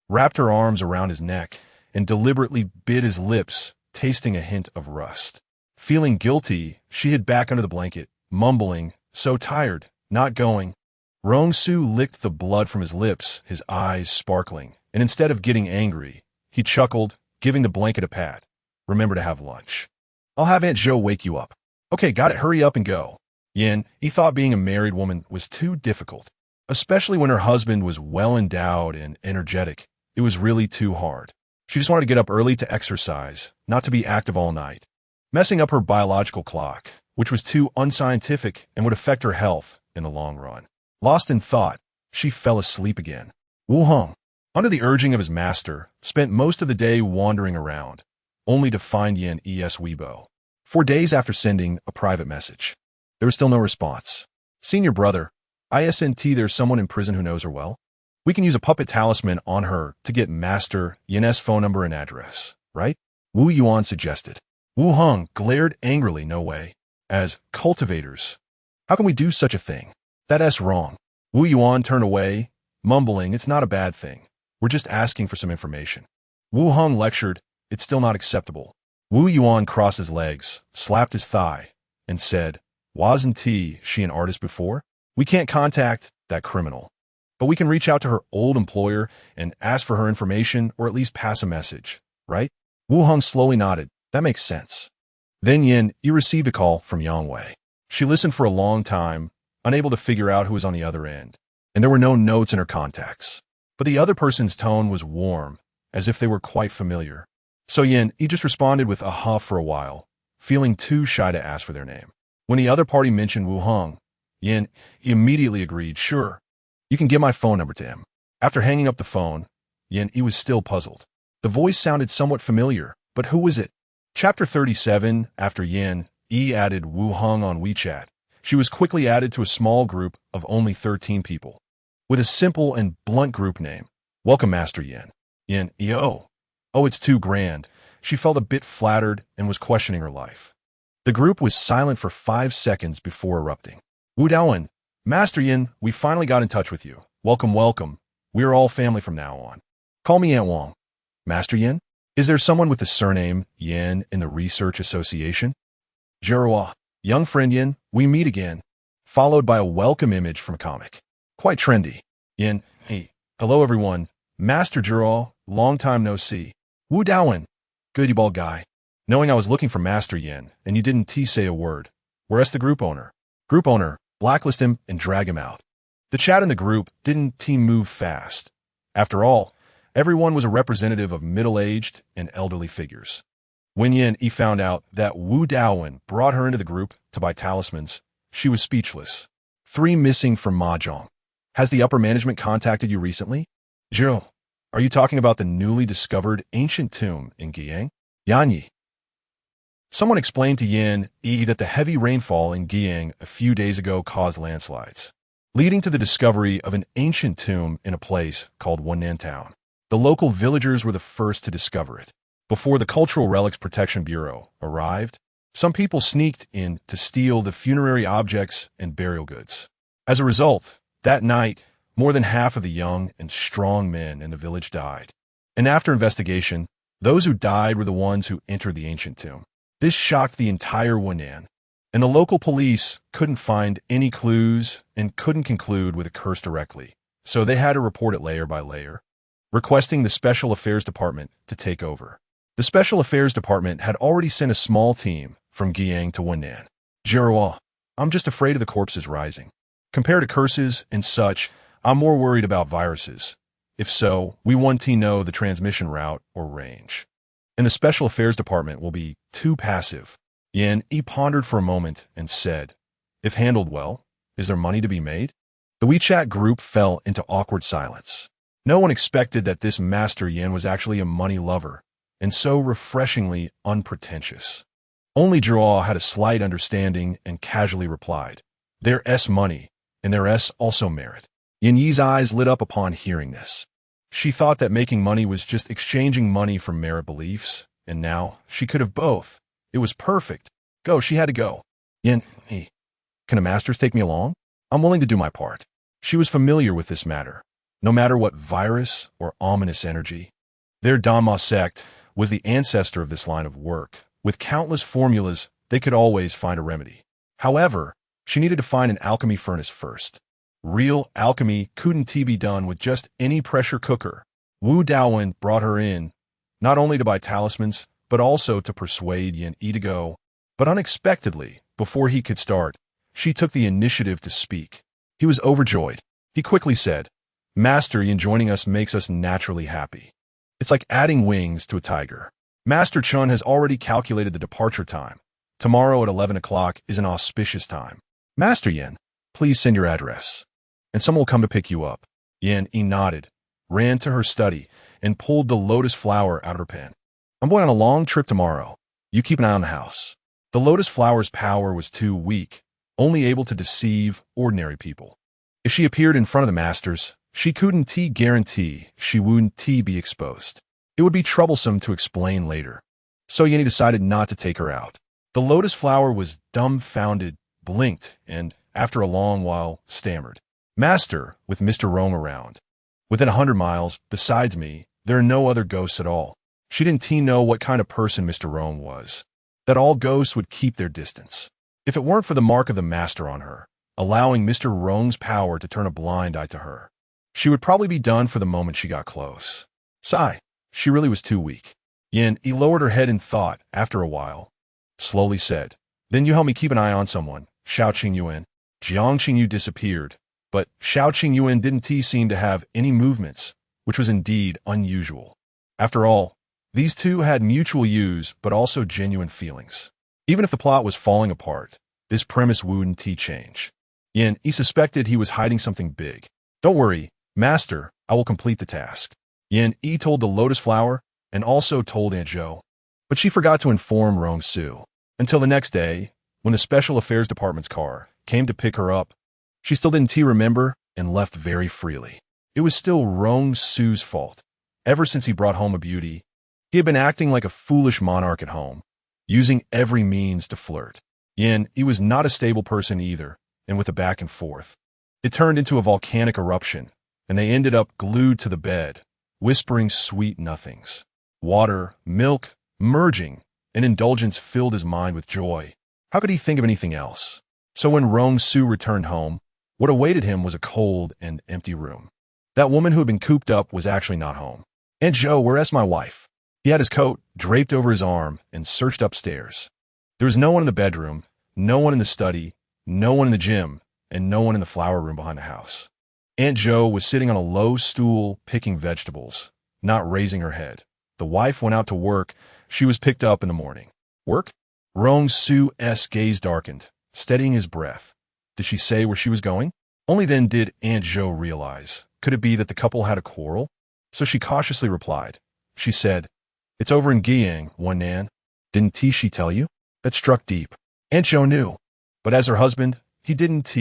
S1: wrapped her arms around his neck, and deliberately bit his lips, tasting a hint of rust. Feeling guilty, she hid back under the blanket, mumbling, "So tired, not going." Rong Su licked the blood from his lips, his eyes sparkling, and instead of getting angry, he chuckled, giving the blanket a pat. "Remember to have lunch. I'll have Aunt Zhou wake you up." "Okay, got it, hurry up and go." Yin, he thought being a married woman was too difficult, especially when her husband was well-endowed and energetic. It was really too hard. She just wanted to get up early to exercise, not to be active all night, messing up her biological clock, which was too unscientific and would affect her health in the long run. Lost in thought, she fell asleep again. Wu Hong, under the urging of his master, spent most of the day wandering around, only to find Yin Es Weibo. 4 days after sending a private message, there was still no response. "Senior brother, ISNT, there's someone in prison who knows her well. We can use a puppet talisman on her to get Master Yin's phone number and address, right?" Wu Yuan suggested. Wu Hong glared angrily, "No way. As cultivators, how can we do such a thing? That's wrong." Wu Yuan turned away, mumbling, "It's not a bad thing. We're just asking for some information." Wu Hong lectured, "It's still not acceptable." Wu Yuan crossed his legs, slapped his thigh, and said, "Wasn't she an artist before? We can't contact that criminal, but we can reach out to her old employer and ask for her information or at least pass a message, right?" Wu Hong slowly nodded. "That makes sense." Then Yin received a call from Yang Wei. She listened for a long time, unable to figure out who was on the other end, and there were no notes in her contacts. But the other person's tone was warm, as if they were quite familiar. So Yin just responded with a huff for a while, feeling too shy to ask for their name. When the other party mentioned Wu Hong, Yin immediately agreed, "Sure, you can give my phone number to him." After hanging up the phone, Yin was still puzzled. The voice sounded somewhat familiar, but who was it? Chapter 37, after Yin added Wu Hong on WeChat, she was quickly added to a small group of only 13 people, with a simple and blunt group name. "Welcome, Master Yin." Yin, oh, it's too grand. She felt a bit flattered and was questioning her life. The group was silent for 5 seconds before erupting. "Wu Daowen, Master Yin, we finally got in touch with you. Welcome, welcome. We are all family from now on. Call me Aunt Wong." "Master Yin? Is there someone with the surname Yin in the Research Association?" "Jiruo, young friend Yin, we meet again." Followed by a welcome image from a comic. Quite trendy. Yin, "Hey, hello everyone. Master Jiruo, long time no see." "Wu Daowen, good you bald guy. Knowing I was looking for Master Yin, and you didn't say a word. Where's the group owner?" "Group owner, blacklist him and drag him out." The chat in the group didn't move fast. After all, everyone was a representative of middle-aged and elderly figures. When Yin found out that Wu Daowen brought her into the group to buy talismans, she was speechless. 3 missing from Mahjong. "Has the upper management contacted you recently?" "Zhou, are you talking about the newly discovered ancient tomb in Guiyang?" "Yanyi." Someone explained to Yin that the heavy rainfall in Guiyang a few days ago caused landslides, leading to the discovery of an ancient tomb in a place called Wannan Town. The local villagers were the first to discover it. Before the Cultural Relics Protection Bureau arrived, some people sneaked in to steal the funerary objects and burial goods. As a result, that night, more than half of the young and strong men in the village died. And after investigation, those who died were the ones who entered the ancient tomb. This shocked the entire Wannan, and the local police couldn't find any clues and couldn't conclude with a curse directly, so they had to report it layer by layer, requesting the Special Affairs Department to take over. The Special Affairs Department had already sent a small team from Guiyang to Wannan. "Jiruo, I'm just afraid of the corpses rising. Compared to curses and such, I'm more worried about viruses. If so, we want to know the transmission route or range. And the Special Affairs Department will be too passive." Yin pondered for a moment and said, "If handled well, is there money to be made?" The WeChat group fell into awkward silence. No one expected that this Master Yin was actually a money lover, and so refreshingly unpretentious. Only Zhuo had a slight understanding and casually replied, "There's money, and there's also merit." Yin Yi's eyes lit up upon hearing this. She thought that making money was just exchanging money for merit beliefs, and now she could have both. It was perfect. Go, she had to go. "Yin, can a masters take me along? I'm willing to do my part." She was familiar with this matter. No matter what virus or ominous energy, Their Danmo Sect was the ancestor of this line of work. With countless formulas, they could always find a remedy. However, she needed to find an alchemy furnace first. Real alchemy couldn't be done with just any pressure cooker. Wu Daowen brought her in, not only to buy talismans, but also to persuade Yan Yi to go. But unexpectedly, before he could start, she took the initiative to speak. He was overjoyed. He quickly said, "Master Yan joining us makes us naturally happy. It's like adding wings to a tiger. Master Chun has already calculated the departure time. Tomorrow at 11 o'clock is an auspicious time. Master Yan, please send your address, and someone will come to pick you up." Yan Yi nodded, ran to her study, and pulled the lotus flower out of her pen. "I'm going on a long trip tomorrow. You keep an eye on the house." The lotus flower's power was too weak, only able to deceive ordinary people. If she appeared in front of the masters, she couldn't guarantee she wouldn't be exposed. It would be troublesome to explain later. So Yan decided not to take her out. The lotus flower was dumbfounded, blinked, and, after a long while, stammered, "Master, with Mr. Rong around. Within 100 miles, besides me, there are no other ghosts at all." She didn't know what kind of person Mr. Rong was. That all ghosts would keep their distance. If it weren't for the mark of the master on her, allowing Mr. Rong's power to turn a blind eye to her, she would probably be done for the moment she got close. Sigh, she really was too weak. Yan Yi lowered her head in thought after a while, slowly said, "Then you help me keep an eye on someone, Xiao Qingyuan." Jiang Qingyu disappeared, but Xiao Qingyuan didn't seem to have any movements, which was indeed unusual. After all, these two had mutual use but also genuine feelings. Even if the plot was falling apart, this premise wouldn't change. Yan Yi suspected he was hiding something big. "Don't worry, Master, I will complete the task." Yan Yi told the lotus flower and also told Aunt Zhou. But she forgot to inform Rong Su. Until the next day, when the Special Affairs Department's car came to pick her up, she still didn't remember and left very freely. It was still Rong Su's fault. Ever since he brought home a beauty, he had been acting like a foolish monarch at home, using every means to flirt. Yan Yi was not a stable person either, and with a back and forth, it turned into a volcanic eruption, and they ended up glued to the bed, whispering sweet nothings. Water, milk, merging, and indulgence filled his mind with joy. How could he think of anything else? So when Rong Su returned home, what awaited him was a cold and empty room. That woman who had been cooped up was actually not home. "Aunt Zhou, where's my wife?" He had his coat draped over his arm and searched upstairs. There was no one in the bedroom, no one in the study, no one in the gym, and no one in the flower room behind the house. Aunt Zhou was sitting on a low stool picking vegetables, not raising her head. The wife went out to work. She was picked up in the morning. Work? Rong Su's gaze darkened, steadying his breath. Did she say where she was going? Only then did Aunt Zhou realize. Could it be that the couple had a quarrel? So she cautiously replied. She said, "It's over in Guiyang, One Nan. Didn't she tell you?" That struck deep. Aunt Zhou knew. But as her husband, he didn't.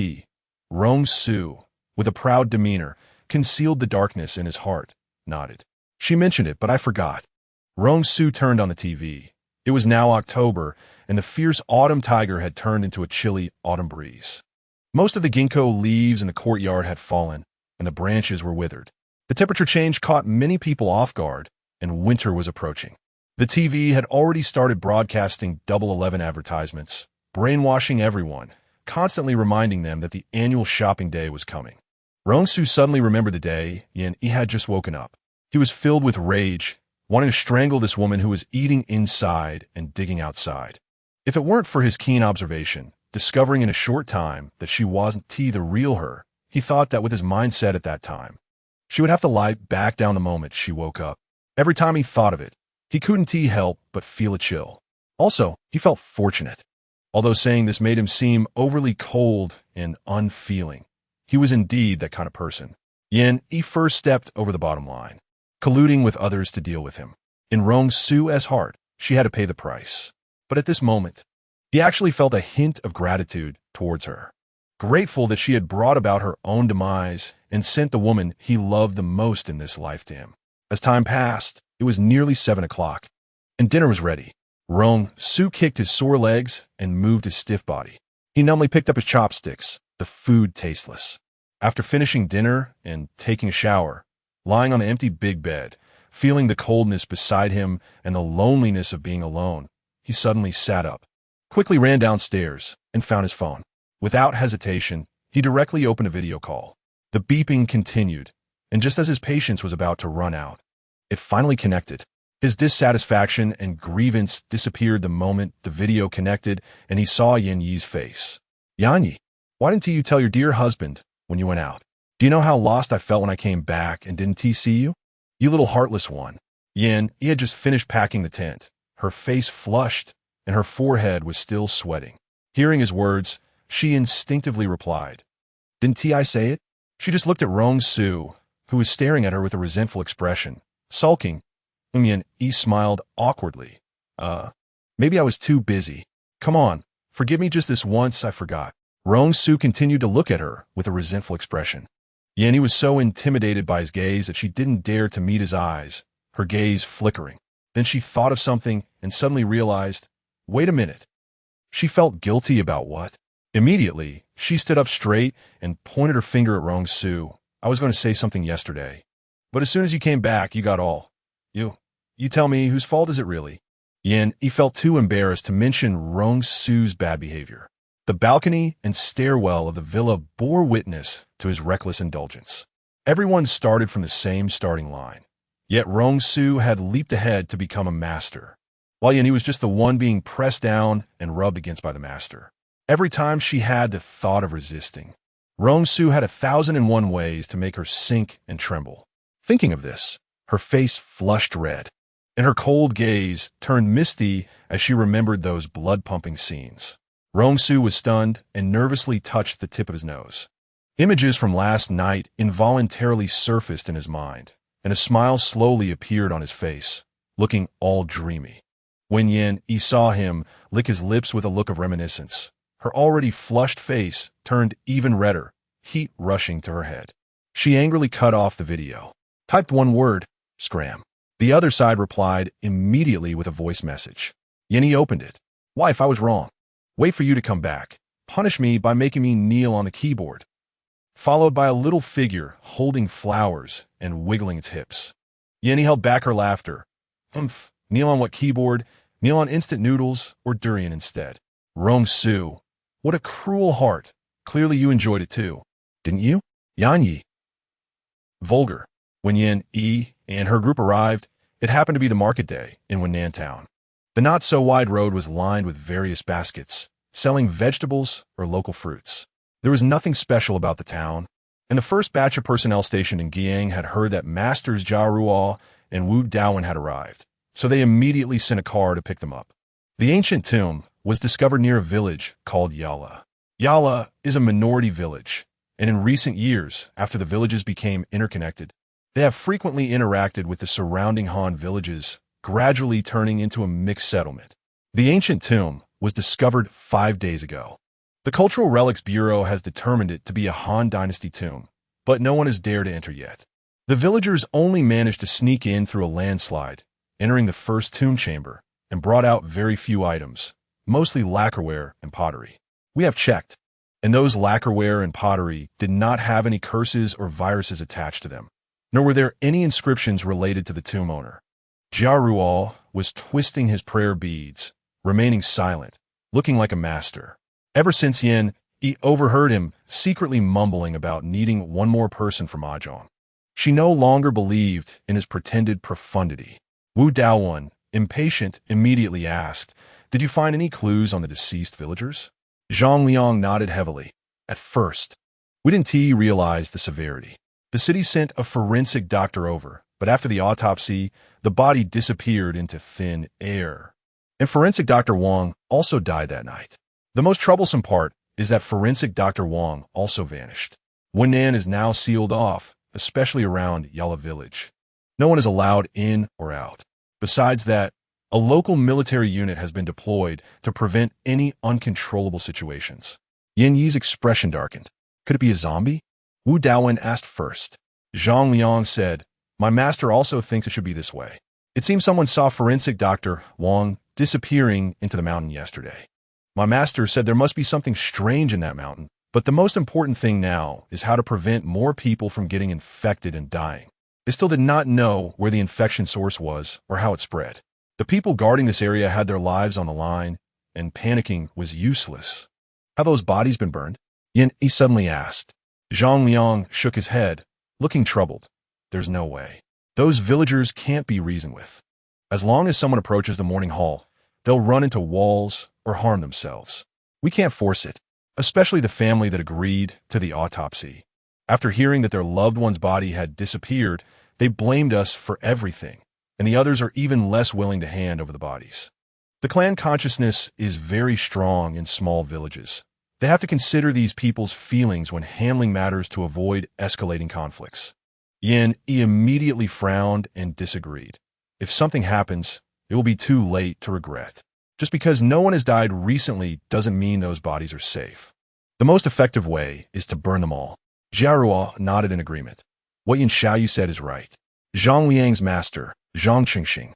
S1: Rong Su, with a proud demeanor, concealed the darkness in his heart, nodded. "She mentioned it, but I forgot." Rong Su turned on the TV. It was now October, and the fierce autumn tiger had turned into a chilly autumn breeze. Most of the ginkgo leaves in the courtyard had fallen, and the branches were withered. The temperature change caught many people off guard, and winter was approaching. The TV had already started broadcasting Double 11 advertisements, brainwashing everyone, constantly reminding them that the annual shopping day was coming. Rong Su suddenly remembered the day Yan Yi had just woken up. He was filled with rage, wanting to strangle this woman who was eating inside and digging outside. If it weren't for his keen observation, discovering in a short time that she wasn't the real her, he thought that with his mindset at that time, she would have to lie back down the moment she woke up. Every time he thought of it, he couldn't help but feel a chill. Also, he felt fortunate. Although saying this made him seem overly cold and unfeeling, he was indeed that kind of person. Yan Yi first stepped over the bottom line, colluding with others to deal with him. In Rong Su's heart, she had to pay the price. But at this moment, he actually felt a hint of gratitude towards her. Grateful that she had brought about her own demise and sent the woman he loved the most in this life to him. As time passed, it was nearly 7 o'clock, and dinner was ready. Rong Su kicked his sore legs and moved his stiff body. He numbly picked up his chopsticks, the food tasteless. After finishing dinner and taking a shower, lying on the empty big bed, Feeling the coldness beside him and the loneliness of being alone, he suddenly sat up, quickly ran downstairs, and found his phone. Without hesitation, he directly opened a video call. The beeping continued, and just as his patience was about to run out, it finally connected. His dissatisfaction and grievance disappeared the moment the video connected and he saw Yan Yi's face. "Yan, why didn't you tell your dear husband when you went out? Do you know how lost I felt when I came back and didn't see you? You little heartless one." Yan Yi had just finished packing the tent. Her face flushed, and her forehead was still sweating. Hearing his words, she instinctively replied, "Didn't I say it?" She just looked at Rong Su, who was staring at her with a resentful expression. Sulking, Yan Yi smiled awkwardly. Maybe I was too busy. Come on, forgive me just this once, I forgot." Rong Su continued to look at her with a resentful expression. Yan Yi was so intimidated by his gaze that she didn't dare to meet his eyes, her gaze flickering. Then she thought of something and suddenly realized, wait a minute. She felt guilty about what? Immediately, she stood up straight and pointed her finger at Rong Su. "I was going to say something yesterday, but as soon as you came back, you got all. You tell me, whose fault is it really?" Yan Yi felt too embarrassed to mention Rong Su's bad behavior. The balcony and stairwell of the villa bore witness to his reckless indulgence. Everyone started from the same starting line. Yet Rong Su had leaped ahead to become a master, while Yan Yi was just the one being pressed down and rubbed against by the master. Every time she had the thought of resisting, Rong Su had 1,001 ways to make her sink and tremble. Thinking of this, her face flushed red, and her cold gaze turned misty as she remembered those blood-pumping scenes. Rong Su was stunned and nervously touched the tip of his nose. Images from last night involuntarily surfaced in his mind, and a smile slowly appeared on his face, looking all dreamy. When Yan Yi saw him lick his lips with a look of reminiscence, her already flushed face turned even redder, heat rushing to her head. She angrily cut off the video. Typed one word, "Scram." The other side replied immediately with a voice message. Yan Yi opened it. "Wife, I was wrong. Wait for you to come back. Punish me by making me kneel on the keyboard." Followed by a little figure holding flowers and wiggling its hips. Yan Yi held back her laughter. Kneel on what keyboard? Kneel on instant noodles or durian instead. Rong Su, what a cruel heart. Clearly you enjoyed it too, didn't you? Yan Yi. Vulgar. When Yan Yi and her group arrived, it happened to be the market day in Wennan town. The not-so-wide road was lined with various baskets, selling vegetables or local fruits. There was nothing special about the town, and the first batch of personnel stationed in Giang had heard that Masters Jia Ruo and Wu Daowen had arrived, so they immediately sent a car to pick them up. The ancient tomb was discovered near a village called Yala. Yala is a minority village, and in recent years, after the villages became interconnected, they have frequently interacted with the surrounding Han villages, gradually turning into a mixed settlement. The ancient tomb was discovered 5 days ago. The Cultural Relics Bureau has determined it to be a Han Dynasty tomb, but no one has dared to enter yet. The villagers only managed to sneak in through a landslide, entering the first tomb chamber, and brought out very few items, mostly lacquerware and pottery. We have checked, and those lacquerware and pottery did not have any curses or viruses attached to them, nor were there any inscriptions related to the tomb owner. Jia Ruo was twisting his prayer beads, remaining silent, looking like a master. Ever since Yan Yi overheard him secretly mumbling about needing one more person for Mahjong, she no longer believed in his pretended profundity. Wu Daowen, impatient, immediately asked, "Did you find any clues on the deceased villagers?" Zhang Liang nodded heavily. At first, we didn't realize the severity. The city sent a forensic doctor over, but after the autopsy, the body disappeared into thin air. And forensic Dr. Wang also died that night. The most troublesome part is that forensic Dr. Wang also vanished. Wennan is now sealed off, especially around Yala village. No one is allowed in or out. Besides that, a local military unit has been deployed to prevent any uncontrollable situations. Yan Yi's expression darkened. Could it be a zombie? Wu Daowen asked first. Zhang Liang said, "My master also thinks it should be this way. It seems someone saw forensic Dr. Wang disappearing into the mountain yesterday. My master said there must be something strange in that mountain, but the most important thing now is how to prevent more people from getting infected and dying. They still did not know where the infection source was or how it spread. The people guarding this area had their lives on the line, and panicking was useless. Have those bodies been burned? Yin Yi suddenly asked. Zhang Liang shook his head, looking troubled. There's no way. Those villagers can't be reasoned with. As long as someone approaches the morning hall, they'll run into walls or harm themselves. We can't force it, especially the family that agreed to the autopsy. After hearing that their loved one's body had disappeared, they blamed us for everything, and the others are even less willing to hand over the bodies. The clan consciousness is very strong in small villages. They have to consider these people's feelings when handling matters to avoid escalating conflicts. Yin Yi immediately frowned and disagreed. If something happens, it will be too late to regret. Just because no one has died recently doesn't mean those bodies are safe. The most effective way is to burn them all. Jiaruo nodded in agreement. What Yin Xiaoyu said is right. Zhang Liang's master, Zhang Qingxing,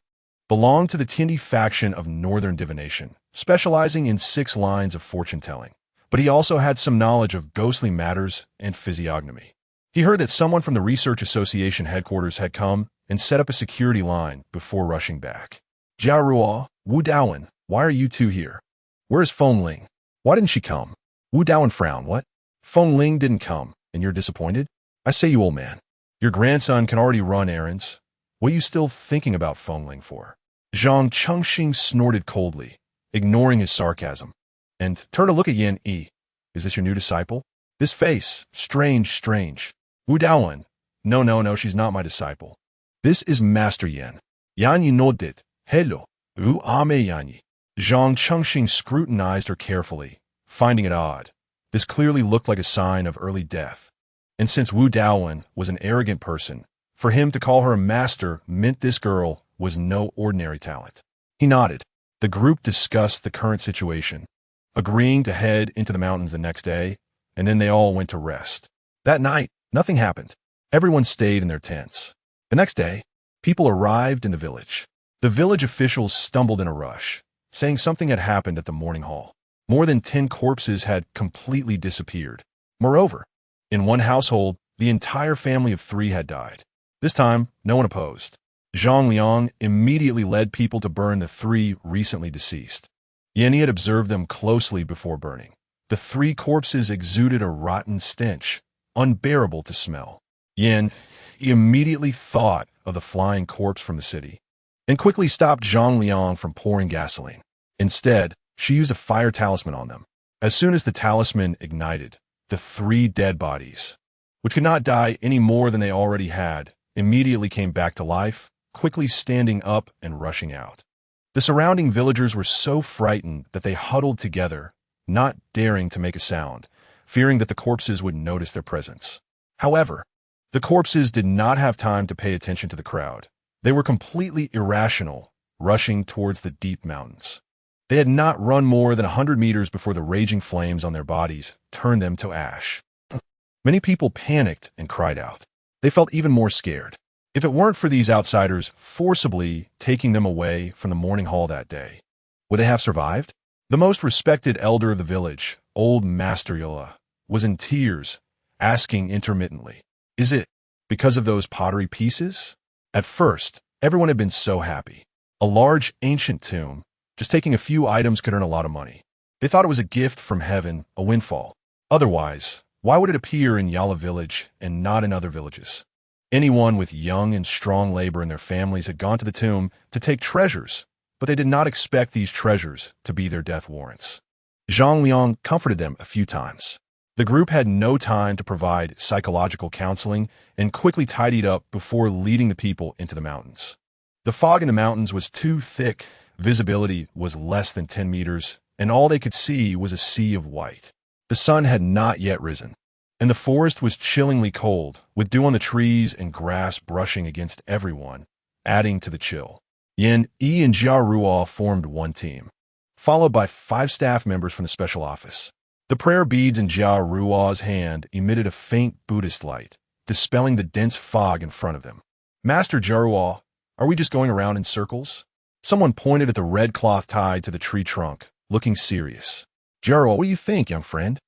S1: belonged to the Tindi faction of northern divination, specializing in 6 lines of fortune-telling. But he also had some knowledge of ghostly matters and physiognomy. He heard that someone from the Research Association headquarters had come and set up a security line before rushing back. Jiaruo, Wu Daowen, why are you two here? Where is Feng Ling? Why didn't she come? Wu Daowen frowned. What? Feng Ling didn't come, and you're disappointed? I say, you old man. Your grandson can already run errands. What are you still thinking about Feng Ling for? Zhang Chengxing snorted coldly, ignoring his sarcasm, and turned to look at Yin Yi. Is this your new disciple? This face, strange. Wu Daowen. No, she's not my disciple. This is Master Yan. Yanyi nodded. Hello. U ame Yanyi. Zhang Chengxing scrutinized her carefully, finding it odd. This clearly looked like a sign of early death. And since Wu Daowen was an arrogant person, for him to call her a master meant this girl was no ordinary talent. He nodded. The group discussed the current situation, agreeing to head into the mountains the next day, and then they all went to rest. That night, nothing happened. Everyone stayed in their tents. The next day, people arrived in the village. The village officials stumbled in a rush, saying something had happened at the morning hall. More than 10 corpses had completely disappeared. Moreover, in one household, the entire family of 3 had died. This time, no one opposed. Zhang Liang immediately led people to burn the 3 recently deceased. Yin Yi had observed them closely before burning. The 3 corpses exuded a rotten stench, unbearable to smell. Yin Yi immediately thought of the flying corpse from the city, and quickly stopped Zhang Liang from pouring gasoline. Instead, she used a fire talisman on them. As soon as the talisman ignited, the 3 dead bodies, which could not die any more than they already had, immediately came back to life, quickly standing up and rushing out. The surrounding villagers were so frightened that they huddled together, not daring to make a sound, fearing that the corpses would notice their presence. However, the corpses did not have time to pay attention to the crowd. They were completely irrational, rushing towards the deep mountains. They had not run more than 100 meters before the raging flames on their bodies turned them to ash. Many people panicked and cried out. They felt even more scared. If it weren't for these outsiders forcibly taking them away from the morning hall that day, would they have survived? The most respected elder of the village, old Master Yola, was in tears, asking intermittently, "Is it because of those pottery pieces?" At first, everyone had been so happy. A large ancient tomb, just taking a few items could earn a lot of money. They thought it was a gift from heaven, a windfall. Otherwise, why would it appear in Yala village and not in other villages? Anyone with young and strong labor in their families had gone to the tomb to take treasures, but they did not expect these treasures to be their death warrants. Zhang Liang comforted them a few times. The group had no time to provide psychological counseling and quickly tidied up before leading the people into the mountains. The fog in the mountains was too thick, visibility was less than 10 meters, and all they could see was a sea of white. The sun had not yet risen, and the forest was chillingly cold, with dew on the trees and grass brushing against everyone, adding to the chill. Yin Yi and Jia Ruo formed one team, followed by 5 staff members from the special office. The prayer beads in Jia Ruo's hand emitted a faint Buddhist light, dispelling the dense fog in front of them. "Master Jiaruo, are we just going around in circles?" Someone pointed at the red cloth tied to the tree trunk, looking serious. "Jiaruo, what do you think, young friend?"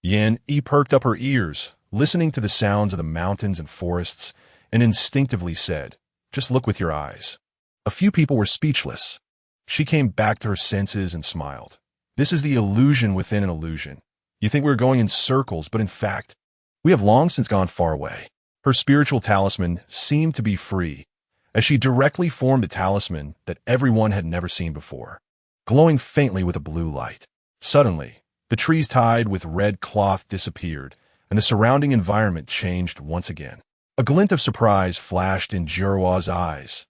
S1: Yin Yi perked up her ears, listening to the sounds of the mountains and forests, and instinctively said, "Just look with your eyes." A few people were speechless. She came back to her senses and smiled. This is the illusion within an illusion. You think we're going in circles, but in fact, we have long since gone far away. Her spiritual talisman seemed to be free, as she directly formed a talisman that everyone had never seen before, glowing faintly with a blue light. Suddenly, the trees tied with red cloth disappeared, and the surrounding environment changed once again. A glint of surprise flashed in Jiruo's eyes.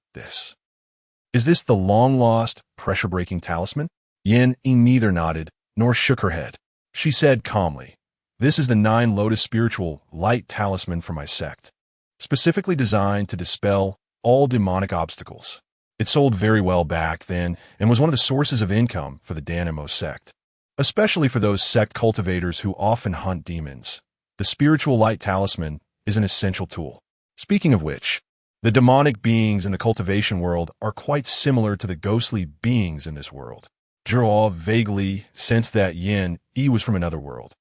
S1: Is this the long-lost, pressure-breaking talisman? Yin neither nodded nor shook her head. She said calmly, "This is the 9 Lotus spiritual light talisman for my sect, specifically designed to dispel all demonic obstacles." It sold very well back then and was one of the sources of income for the Danmo Sect, especially for those sect cultivators who often hunt demons. The spiritual light talisman is an essential tool. Speaking of which, the demonic beings in the cultivation world are quite similar to the ghostly beings in this world. Jiruo vaguely sensed that Yin was from another world.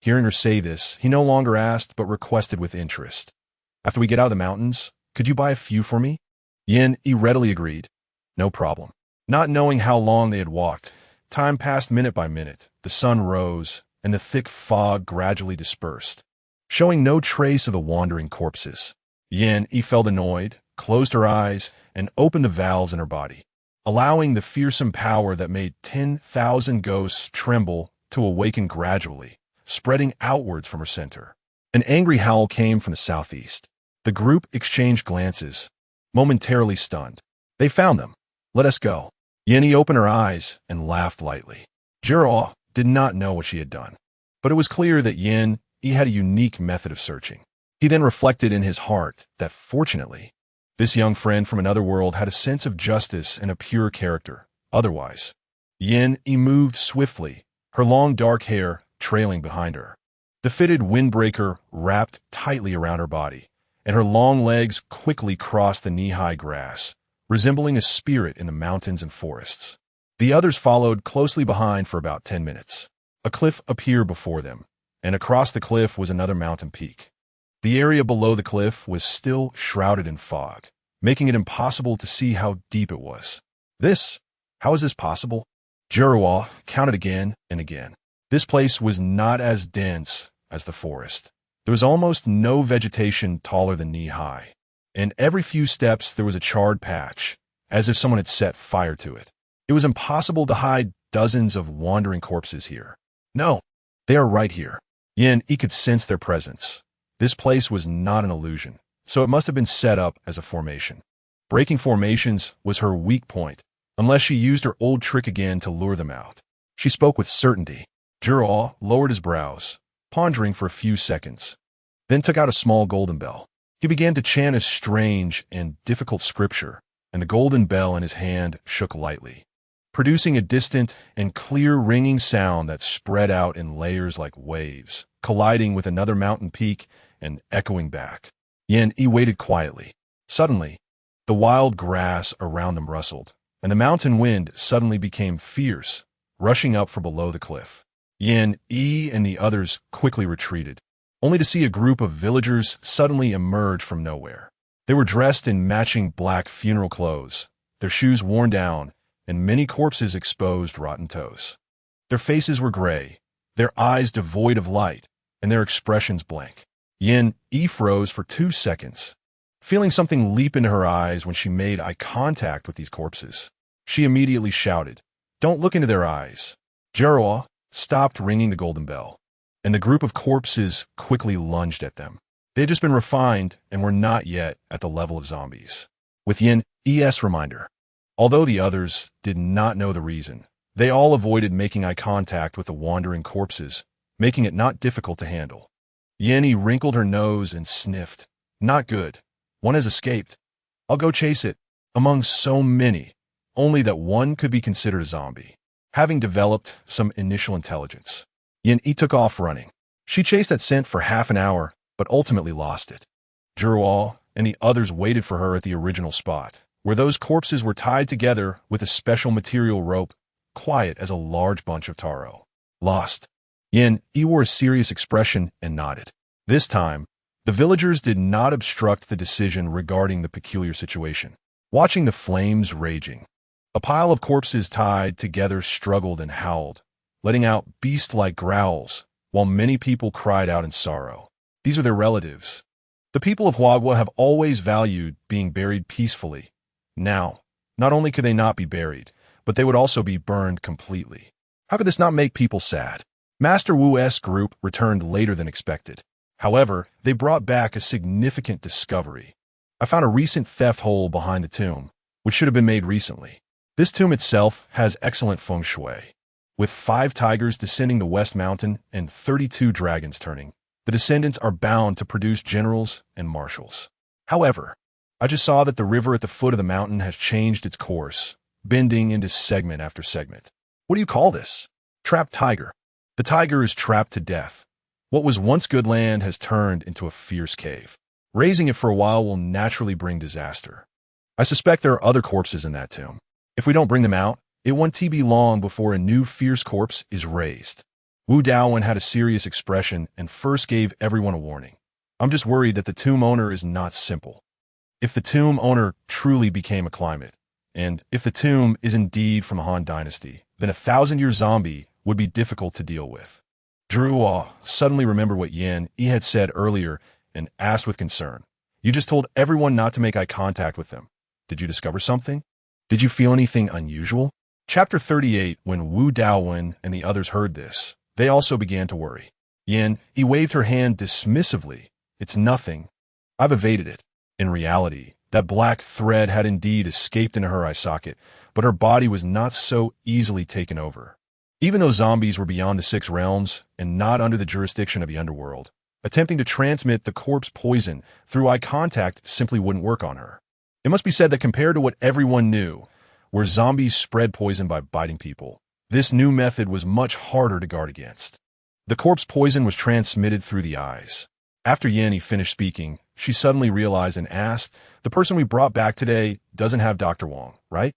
S1: Hearing her say this, he no longer asked but requested with interest, "After we get out of the mountains, could you buy a few for me?" Yin readily agreed. No problem. Not knowing how long they had walked, time passed minute by minute. The sun rose, and the thick fog gradually dispersed, showing no trace of the wandering corpses. Yin felt annoyed, closed her eyes, and opened the valves in her body, allowing the fearsome power that made 10,000 ghosts tremble to awaken gradually, spreading outwards from her center. An angry howl came from the southeast. The group exchanged glances, momentarily stunned. "They found them. Let us go." Yin opened her eyes and laughed lightly. Jiruo did not know what she had done, but it was clear that Yin had a unique method of searching. He then reflected in his heart that, fortunately, this young friend from another world had a sense of justice and a pure character. Otherwise, Yin moved swiftly, her long dark hair trailing behind her. The fitted windbreaker wrapped tightly around her body, and her long legs quickly crossed the knee-high grass, resembling a spirit in the mountains and forests. The others followed closely behind for about 10 minutes. A cliff appeared before them, and across the cliff was another mountain peak. The area below the cliff was still shrouded in fog, making it impossible to see how deep it was. How is this possible? Jiruo counted again and again. This place was not as dense as the forest. There was almost no vegetation taller than knee-high, and every few steps there was a charred patch, as if someone had set fire to it. It was impossible to hide dozens of wandering corpses here. No, they are right here. Yin could sense their presence. This place was not an illusion, so it must have been set up as a formation. Breaking formations was her weak point, unless she used her old trick again to lure them out. She spoke with certainty. Jiruo lowered his brows, pondering for a few seconds, then took out a small golden bell. He began to chant a strange and difficult scripture, and the golden bell in his hand shook lightly, producing a distant and clear ringing sound that spread out in layers like waves, colliding with another mountain peak and echoing back. Yin waited quietly. Suddenly, the wild grass around them rustled, and the mountain wind suddenly became fierce, rushing up from below the cliff. Yin and the others quickly retreated, only to see a group of villagers suddenly emerge from nowhere. They were dressed in matching black funeral clothes, their shoes worn down, and many corpses exposed rotten toes. Their faces were gray, their eyes devoid of light, and their expressions blank. Yin froze for 2 seconds, feeling something leap into her eyes when she made eye contact with these corpses. She immediately shouted, "Don't look into their eyes." Jiruo stopped ringing the golden bell, and the group of corpses quickly lunged at them. They had just been refined and were not yet at the level of zombies. With Yin's reminder, although the others did not know the reason, they all avoided making eye contact with the wandering corpses, making it not difficult to handle. Yin wrinkled her nose and sniffed. "Not good. One has escaped. I'll go chase it." Among so many, only that one could be considered a zombie, having developed some initial intelligence. Yin took off running. She chased that scent for half an hour, but ultimately lost it. Jiruo and the others waited for her at the original spot, where those corpses were tied together with a special material rope, quiet as a large bunch of taro. Lost. Yin wore a serious expression and nodded. This time, The villagers did not obstruct the decision regarding the peculiar situation. Watching the flames raging, a pile of corpses tied together struggled and howled, letting out beast-like growls, while many people cried out in sorrow. These are their relatives. The people of Huagua have always valued being buried peacefully. Now, not only could they not be buried, but they would also be burned completely. How could this not make people sad? Master Wu's group returned later than expected. However, they brought back a significant discovery. I found a recent theft hole behind the tomb, which should have been made recently. This tomb itself has excellent feng shui. With 5 tigers descending the West Mountain and 32 dragons turning, the descendants are bound to produce generals and marshals. However, I just saw that the river at the foot of the mountain has changed its course, bending into segment after segment. What do you call this? Trapped tiger. The tiger is trapped to death. What was once good land has turned into a fierce cave. Raising it for a while will naturally bring disaster. I suspect there are other corpses in that tomb. If we don't bring them out, it won't be long before a new fierce corpse is raised. Wu Daowen had a serious expression and first gave everyone a warning. I'm just worried that the tomb owner is not simple. If the tomb owner truly became a climate, and if the tomb is indeed from Han Dynasty, then a 1,000-year zombie would be difficult to deal with. Druwa suddenly remembered what Yin Yi had said earlier and asked with concern. You just told everyone not to make eye contact with them. Did you discover something? Did you feel anything unusual? Chapter 38. When Wu Daowen and the others heard this, they also began to worry. Yin Yi waved her hand dismissively. It's nothing. I've evaded it. In reality, that black thread had indeed escaped into her eye socket, but her body was not so easily taken over. Even though zombies were beyond the 6 realms and not under the jurisdiction of the underworld, attempting to transmit the corpse poison through eye contact simply wouldn't work on her. It must be said that compared to what everyone knew, where zombies spread poison by biting people, this new method was much harder to guard against. The corpse poison was transmitted through the eyes. After Yin Yi finished speaking, she suddenly realized and asked, the person we brought back today doesn't have Dr. Wong, right?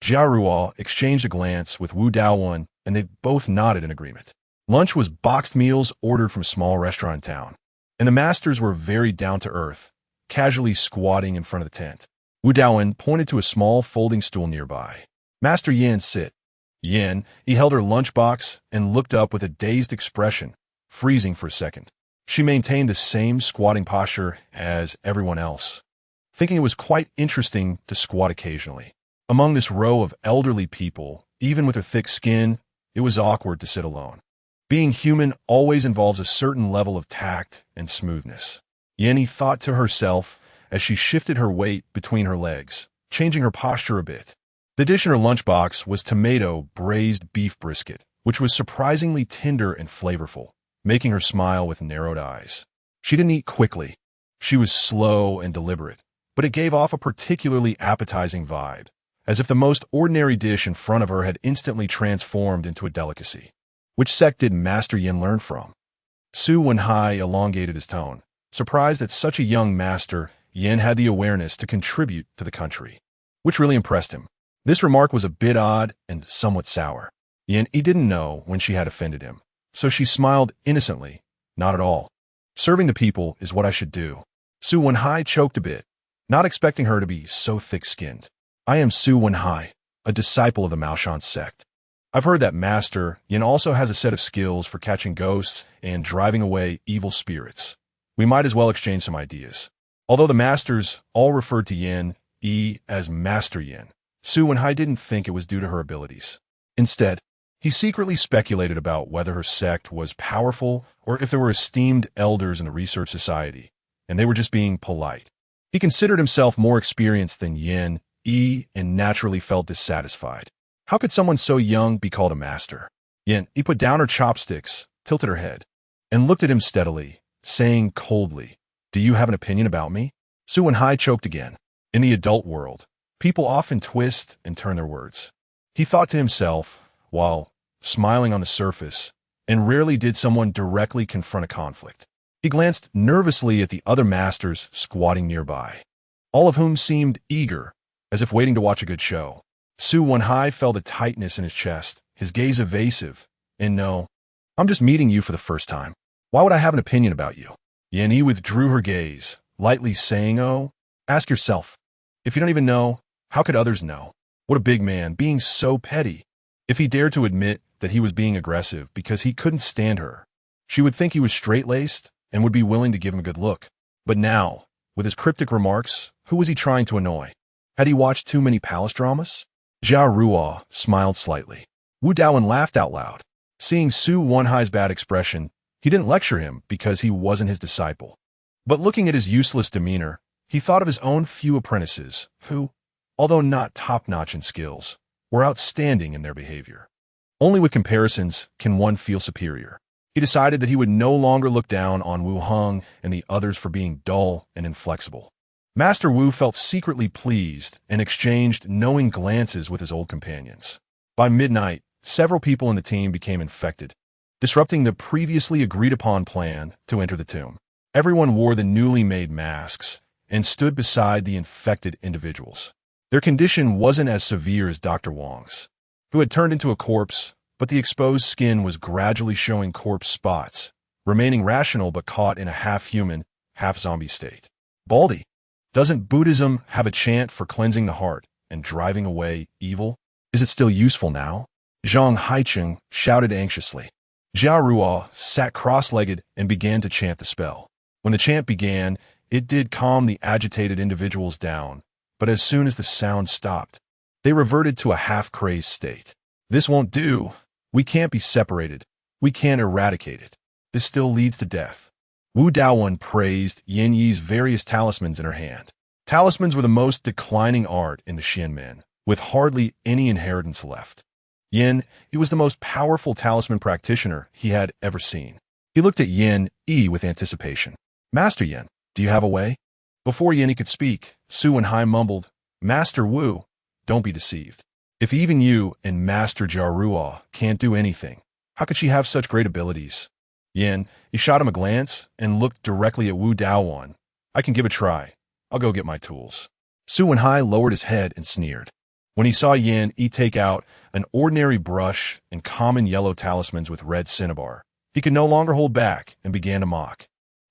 S1: Jia Ruo exchanged a glance with Wu Daowen, and they both nodded in agreement. Lunch was boxed meals ordered from a small restaurant in town, and the masters were very down-to-earth, casually squatting in front of the tent. Wu Daowen pointed to a small folding stool nearby. Master Yin, sit. Yin, he held her lunchbox and looked up with a dazed expression, freezing for a second. She maintained the same squatting posture as everyone else, thinking it was quite interesting to squat occasionally. Among this row of elderly people, even with her thick skin, it was awkward to sit alone. Being human always involves a certain level of tact and smoothness. Yin Yi thought to herself as she shifted her weight between her legs, changing her posture a bit. The dish in her lunchbox was tomato braised beef brisket, which was surprisingly tender and flavorful, making her smile with narrowed eyes. She didn't eat quickly. She was slow and deliberate, but it gave off a particularly appetizing vibe, as if the most ordinary dish in front of her had instantly transformed into a delicacy. Which sect did Master Yin learn from? Su Wenhai elongated his tone, surprised that such a young master, Yin had the awareness to contribute to the country, which really impressed him. This remark was a bit odd and somewhat sour. Yin Yi didn't know when she had offended him, so she smiled innocently. Not at all. Serving the people is what I should do. Su Wenhai choked a bit, not expecting her to be so thick-skinned. I am Su Wenhai, a disciple of the Danmo Sect. I've heard that Master Yin also has a set of skills for catching ghosts and driving away evil spirits. We might as well exchange some ideas. Although the masters all referred to Yin Yi as Master Yin, Su Wenhai didn't think it was due to her abilities. Instead, he secretly speculated about whether her sect was powerful or if there were esteemed elders in the research society, and they were just being polite. He considered himself more experienced than Yin Yi and naturally felt dissatisfied. How could someone so young be called a master? Yin Yi put down her chopsticks, tilted her head, and looked at him steadily, saying coldly, Do you have an opinion about me? Su Wenhai choked again. In the adult world, people often twist and turn their words. He thought to himself, while smiling on the surface, and rarely did someone directly confront a conflict. He glanced nervously at the other masters squatting nearby, all of whom seemed eager, as if waiting to watch a good show. Su Wenhai felt a tightness in his chest, his gaze evasive. And no, I'm just meeting you for the first time. Why would I have an opinion about you? Yan Yi withdrew her gaze, lightly saying, "Oh, ask yourself. If you don't even know, how could others know? What a big man, being so petty." If he dared to admit that he was being aggressive because he couldn't stand her, she would think he was straight-laced and would be willing to give him a good look. But now, with his cryptic remarks, who was he trying to annoy? Had he watched too many palace dramas? Jia Ruo smiled slightly. Wu Daowen laughed out loud. Seeing Su Wenhai's bad expression, he didn't lecture him because he wasn't his disciple. But looking at his useless demeanor, he thought of his own few apprentices who, although not top-notch in skills, were outstanding in their behavior. Only with comparisons can one feel superior. He decided that he would no longer look down on Wu Heng and the others for being dull and inflexible. Master Wu felt secretly pleased and exchanged knowing glances with his old companions. By midnight, several people in the team became infected, disrupting the previously agreed-upon plan to enter the tomb. Everyone wore the newly made masks and stood beside the infected individuals. Their condition wasn't as severe as Dr. Wang's, who had turned into a corpse, but the exposed skin was gradually showing corpse spots, remaining rational but caught in a half-human, half-zombie state. Baldy, doesn't Buddhism have a chant for cleansing the heart and driving away evil? Is it still useful now? Zhang Haicheng shouted anxiously. Jia Ruo sat cross-legged and began to chant the spell. When the chant began, it did calm the agitated individuals down, but as soon as the sound stopped, they reverted to a half-crazed state. This won't do. We can't be separated. We can't eradicate it. This still leads to death. Wu Daowen praised Yan Yi's various talismans in her hand. Talismans were the most declining art in the Xianmen, with hardly any inheritance left. Yan Yi was the most powerful talisman practitioner he had ever seen. He looked at Yan Yi with anticipation. "Master Yan, do you have a way?" Before Yan Yi could speak, Su Wenhai mumbled, "Master Wu, don't be deceived. If even you and Master Jia Ruo can't do anything, how could she have such great abilities?" Yan Yi shot him a glance and looked directly at Wu Daowen. "I can give a try. I'll go get my tools." Su Wenhai lowered his head and sneered. When he saw Yan Yi take out an ordinary brush and common yellow talismans with red cinnabar, he could no longer hold back and began to mock.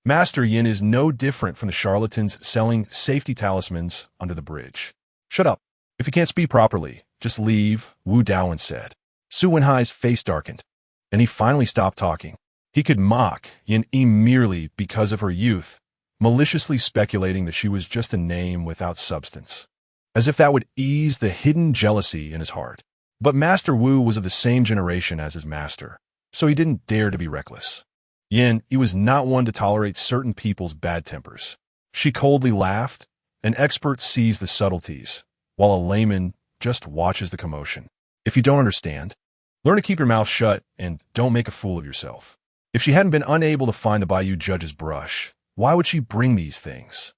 S1: Master Yin is no different from the charlatans selling safety talismans under the bridge. "Shut up. If you can't speak properly, just leave," Wu Daowen said. Su Wenhai's face darkened, and he finally stopped talking. He could mock Yan Yi merely because of her youth, maliciously speculating that she was just a name without substance, as if that would ease the hidden jealousy in his heart. But Master Wu was of the same generation as his master, so he didn't dare to be reckless. Yan Yi was not one to tolerate certain people's bad tempers. She coldly laughed. An expert sees the subtleties, while a layman just watches the commotion. If you don't understand, learn to keep your mouth shut and don't make a fool of yourself. If she hadn't been unable to find the Bayou judge's brush, why would she bring these things?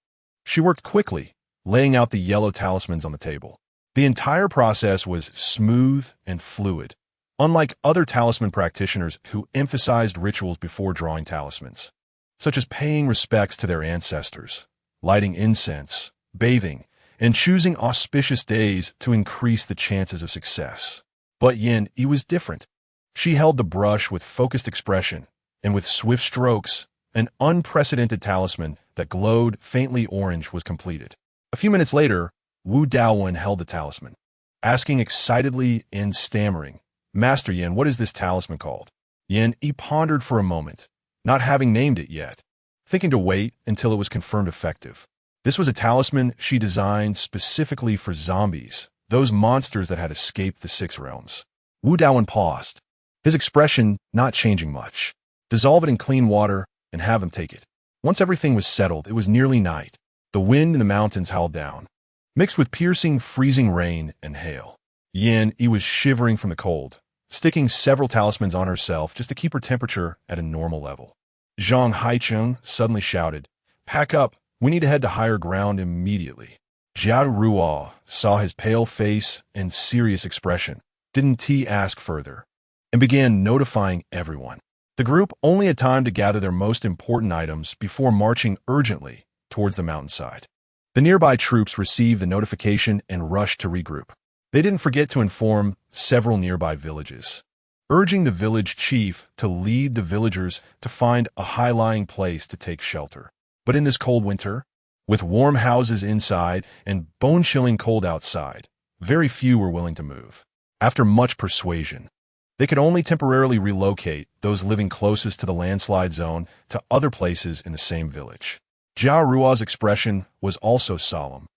S1: She worked quickly, laying out the yellow talismans on the table. The entire process was smooth and fluid, unlike other talisman practitioners who emphasized rituals before drawing talismans, such as paying respects to their ancestors, lighting incense, bathing, and choosing auspicious days to increase the chances of success. But Yan Yi was different. She held the brush with focused expression, and with swift strokes, an unprecedented talisman that glowed faintly orange was completed. A few minutes later, Wu Daowen held the talisman, asking excitedly and stammering, "Master Yan, what is this talisman called?" Yan Yi pondered for a moment, not having named it yet, thinking to wait until it was confirmed effective. This was a talisman she designed specifically for zombies, those monsters that had escaped the Six Realms. Wu Daowen paused, his expression not changing much. "Dissolve it in clean water and have them take it." Once everything was settled, it was nearly night. The wind in the mountains howled down, mixed with piercing, freezing rain and hail. Yan Yi was shivering from the cold, sticking several talismans on herself just to keep her temperature at a normal level. Zhang Haicheng suddenly shouted, "Pack up, we need to head to higher ground immediately." Jia Ruo saw his pale face and serious expression, didn't he ask further, and began notifying everyone. The group only had time to gather their most important items before marching urgently towards the mountainside. The nearby troops received the notification and rushed to regroup. They didn't forget to inform several nearby villages. urging the village chief to lead the villagers to find a high-lying place to take shelter. But in this cold winter, with warm houses inside and bone-chilling cold outside, very few were willing to move. After much persuasion, they could only temporarily relocate those living closest to the landslide zone to other places in the same village. Jia Ruo's expression was also solemn.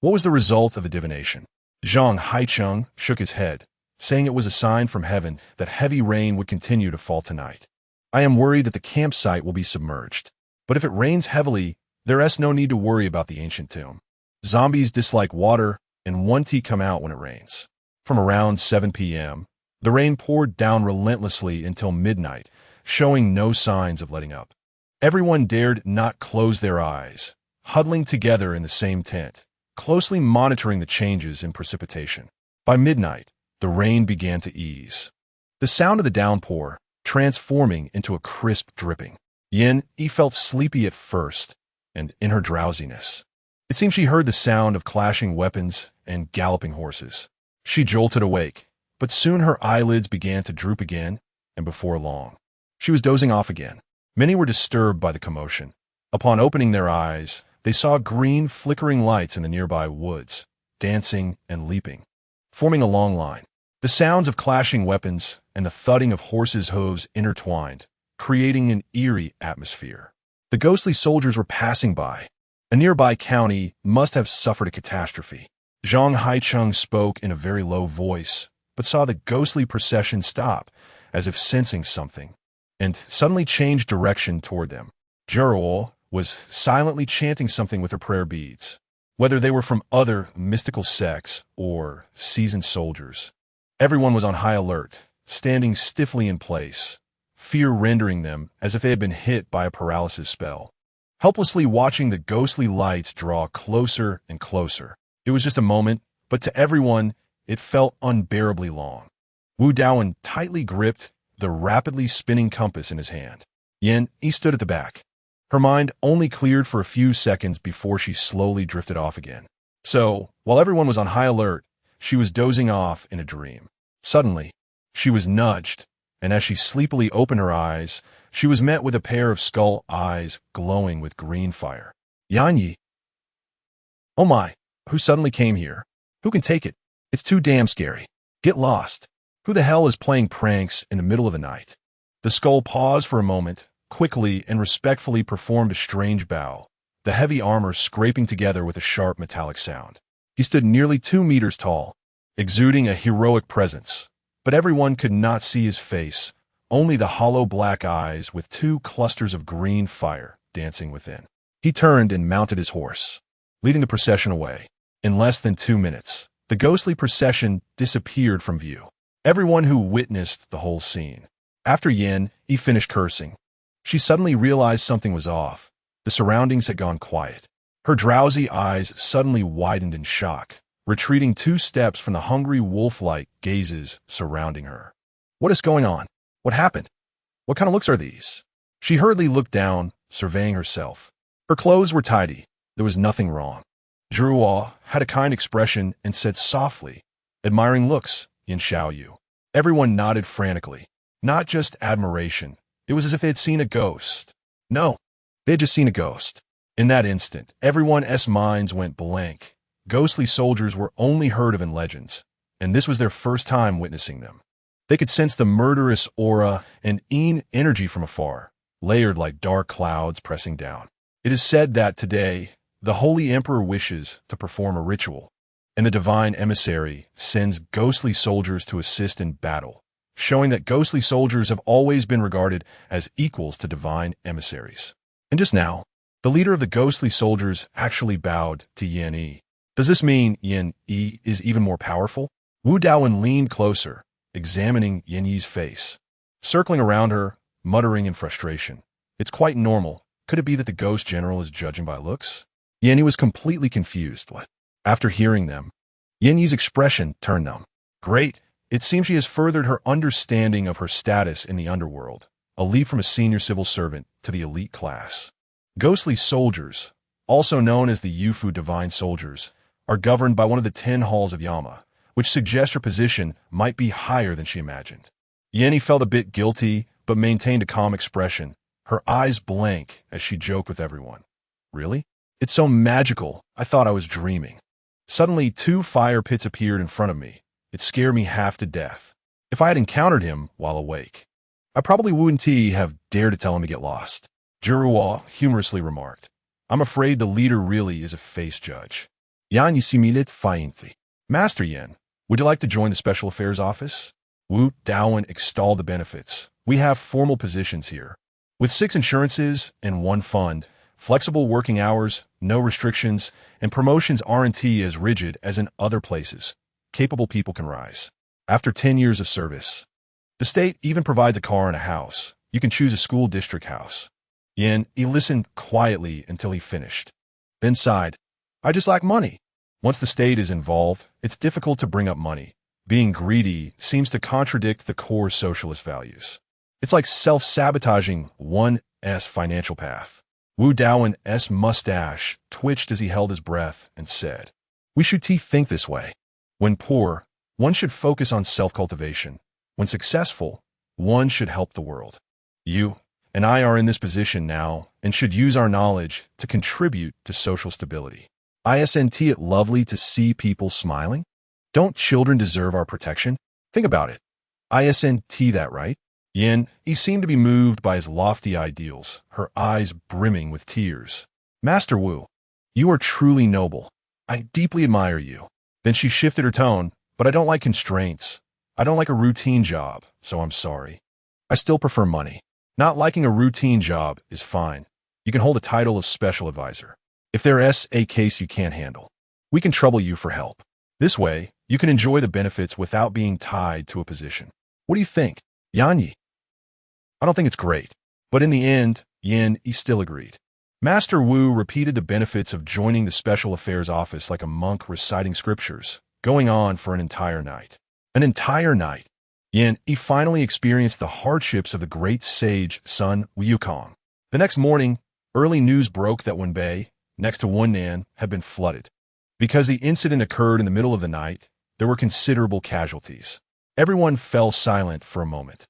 S1: What was the result of the divination? Zhang Haicheng shook his head, saying it was a sign from heaven that heavy rain would continue to fall tonight. I am worried that the campsite will be submerged. But if it rains heavily, there is no need to worry about the ancient tomb. Zombies dislike water, and one tea come out when it rains. From around 7 p.m., the rain poured down relentlessly until midnight, showing no signs of letting up. Everyone dared not close their eyes, huddling together in the same tent, closely monitoring the changes in precipitation. By midnight, the rain began to ease. The sound of the downpour transforming into a crisp dripping. Yin Yi felt sleepy at first, and in her drowsiness, it seemed she heard the sound of clashing weapons and galloping horses. She jolted awake, but soon her eyelids began to droop again, and before long, she was dozing off again. Many were disturbed by the commotion. Upon opening their eyes, they saw green, flickering lights in the nearby woods, dancing and leaping, forming a long line. The sounds of clashing weapons and the thudding of horses' hooves intertwined, creating an eerie atmosphere. The ghostly soldiers were passing by. A nearby county must have suffered a catastrophe. Zhang Haicheng spoke in a very low voice, but saw the ghostly procession stop, as if sensing something, and suddenly changed direction toward them. Jiruo was silently chanting something with her prayer beads. Whether they were from other mystical sects or seasoned soldiers, everyone was on high alert, standing stiffly in place, fear rendering them as if they had been hit by a paralysis spell. Helplessly watching the ghostly lights draw closer and closer. It was just a moment, but to everyone, it felt unbearably long. Wu Daowen tightly gripped the rapidly spinning compass in his hand. Yin Yi stood at the back. Her mind only cleared for a few seconds before she slowly drifted off again. So, while everyone was on high alert, she was dozing off in a dream. Suddenly, she was nudged, and as she sleepily opened her eyes, she was met with a pair of skull eyes glowing with green fire. Yan Yi. Oh my, who suddenly came here? Who can take it? It's too damn scary. Get lost. Who the hell is playing pranks in the middle of the night? The skull paused for a moment, quickly and respectfully performed a strange bow, the heavy armor scraping together with a sharp metallic sound. He stood nearly 2 meters tall, exuding a heroic presence, but everyone could not see his face, only the hollow black eyes with 2 clusters of green fire dancing within. He turned and mounted his horse, leading the procession away. In less than 2 minutes, the ghostly procession disappeared from view. Everyone who witnessed the whole scene. After Yin Yi finished cursing, she suddenly realized something was off. The surroundings had gone quiet. Her drowsy eyes suddenly widened in shock, retreating 2 steps from the hungry wolf-like gazes surrounding her. What is going on? What happened? What kind of looks are these? She hurriedly looked down, surveying herself. Her clothes were tidy. There was nothing wrong. Jiruo had a kind expression and said softly, admiring looks, Yin Xiaoyu. Everyone nodded frantically. Not just admiration. It was as if they had seen a ghost. No, they had just seen a ghost. In that instant, everyone's minds went blank. Ghostly soldiers were only heard of in legends, and this was their first time witnessing them. They could sense the murderous aura and energy from afar, layered like dark clouds pressing down. It is said that today, the Holy Emperor wishes to perform a ritual, and the divine emissary sends ghostly soldiers to assist in battle, showing that ghostly soldiers have always been regarded as equals to divine emissaries. And just now, the leader of the ghostly soldiers actually bowed to Yin Yi. Does this mean Yin Yi is even more powerful? Wu Daowen leaned closer, examining Yin Yi's face, circling around her, muttering in frustration. It's quite normal. Could it be that the ghost general is judging by looks? Yin Yi was completely confused. What? After hearing them, Yin Yi's expression turned numb. Great. It seems she has furthered her understanding of her status in the underworld, a leap from a senior civil servant to the elite class. Ghostly soldiers, also known as the Yufu Divine Soldiers, are governed by one of the 10 halls of Yama, which suggests her position might be higher than she imagined. Yenny felt a bit guilty, but maintained a calm expression, her eyes blank as she joked with everyone. Really? It's so magical, I thought I was dreaming. Suddenly, 2 fire pits appeared in front of me. It scared me half to death. If I had encountered him while awake, I probably wouldn't have dared to tell him to get lost. Jiruo humorously remarked. I'm afraid the leader really is a face judge. Yan Yisimilit Fainthi. Master Yen, would you like to join the Special Affairs Office? Wu Daowen extolled the benefits. We have formal positions here. With 6 insurances and 1 fund, flexible working hours, no restrictions, and promotions aren't as rigid as in other places. Capable people can rise. After 10 years of service, the state even provides a car and a house. You can choose a school district house. Yen, he listened quietly until he finished. Then sighed. I just lack money. Once the state is involved, it's difficult to bring up money. Being greedy seems to contradict the core socialist values. It's like self-sabotaging one's financial path. Wu Daowen's mustache twitched as he held his breath and said, We should think this way. When poor, one should focus on self-cultivation. When successful, one should help the world. You and I are in this position now and should use our knowledge to contribute to social stability. Isn't it lovely to see people smiling? Don't children deserve our protection? Think about it. Isn't that right? Yin, he seemed to be moved by his lofty ideals, her eyes brimming with tears. Master Wu, you are truly noble. I deeply admire you. Then she shifted her tone, but I don't like constraints. I don't like a routine job, so I'm sorry. I still prefer money. Not liking a routine job is fine. You can hold a title of special advisor. If there's a case you can't handle, we can trouble you for help. This way, you can enjoy the benefits without being tied to a position. What do you think, Yanyi? I don't think it's great. But in the end, Yin, he still agreed. Master Wu repeated the benefits of joining the Special Affairs Office like a monk reciting scriptures, going on for an entire night. An entire night. Yin, he finally experienced the hardships of the great sage Sun Wukong. The next morning, early news broke that Wenbei, next to Wennan, had been flooded. Because the incident occurred in the middle of the night, there were considerable casualties. Everyone fell silent for a moment.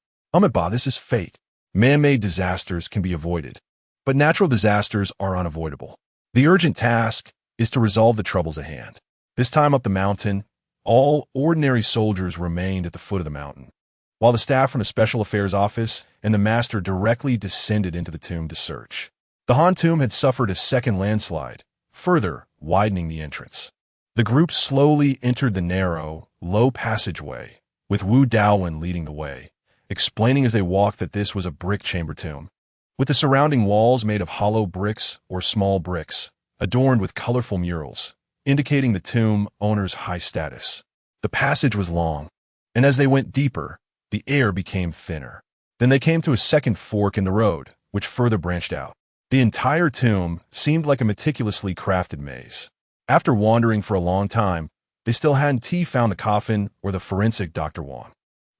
S1: This is fate. Man-made disasters can be avoided, but natural disasters are unavoidable. The urgent task is to resolve the troubles at hand. This time up the mountain, all ordinary soldiers remained at the foot of the mountain, while the staff from the Special Affairs Office and the Master directly descended into the tomb to search. The Han tomb had suffered a second landslide, further widening the entrance. The group slowly entered the narrow, low passageway, with Wu Daowen leading the way, explaining as they walked that this was a brick chamber tomb, with the surrounding walls made of hollow bricks or small bricks, adorned with colorful murals, indicating the tomb owner's high status. The passage was long, and as they went deeper, the air became thinner. Then they came to a second fork in the road, which further branched out. The entire tomb seemed like a meticulously crafted maze. After wandering for a long time, they still hadn't found the coffin or the forensic Dr. Wang.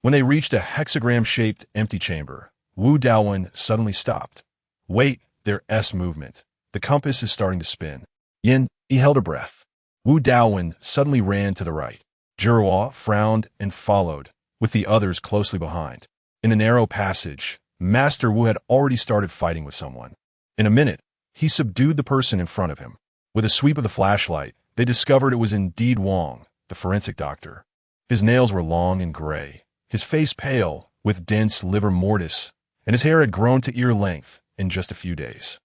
S1: When they reached a hexagram-shaped empty chamber, Wu Daowen suddenly stopped. Wait, there's movement. The compass is starting to spin. Yin, he held a breath. Wu Daowen suddenly ran to the right. Jiruo frowned and followed, with the others closely behind. In the narrow passage, Master Wu had already started fighting with someone. In a minute, he subdued the person in front of him. With a sweep of the flashlight, they discovered it was indeed Wang, the forensic doctor. His nails were long and gray, his face pale, with dense livor mortis, and his hair had grown to ear length in just a few days.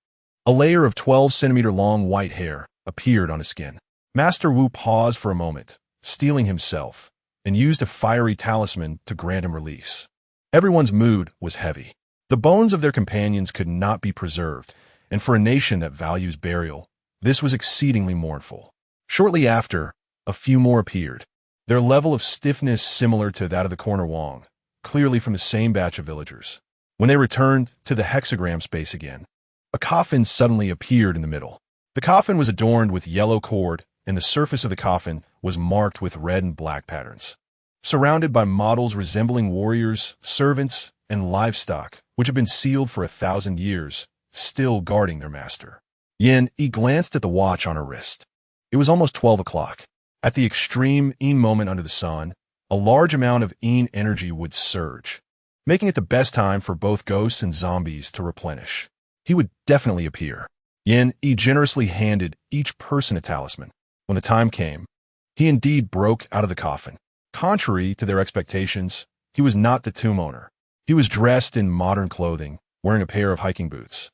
S1: A layer of 12-centimeter long white hair appeared on his skin. Master Wu paused for a moment, steeling himself, and used a fiery talisman to grant him release. Everyone's mood was heavy. The bones of their companions could not be preserved, and for a nation that values burial, this was exceedingly mournful. Shortly after, a few more appeared, their level of stiffness similar to that of the corner Wang, clearly from the same batch of villagers. When they returned to the hexagram space again, a coffin suddenly appeared in the middle. The coffin was adorned with yellow cord, and the surface of the coffin was marked with red and black patterns. Surrounded by models resembling warriors, servants, and livestock, which had been sealed for 1,000 years, still guarding their master. Yin, he glanced at the watch on her wrist. It was almost 12 o'clock. At the extreme moment under the sun, a large amount of energy would surge. making it the best time for both ghosts and zombies to replenish. He would definitely appear. Yin Yi generously handed each person a talisman. When the time came, he indeed broke out of the coffin. Contrary to their expectations, he was not the tomb owner. He was dressed in modern clothing, wearing a pair of hiking boots.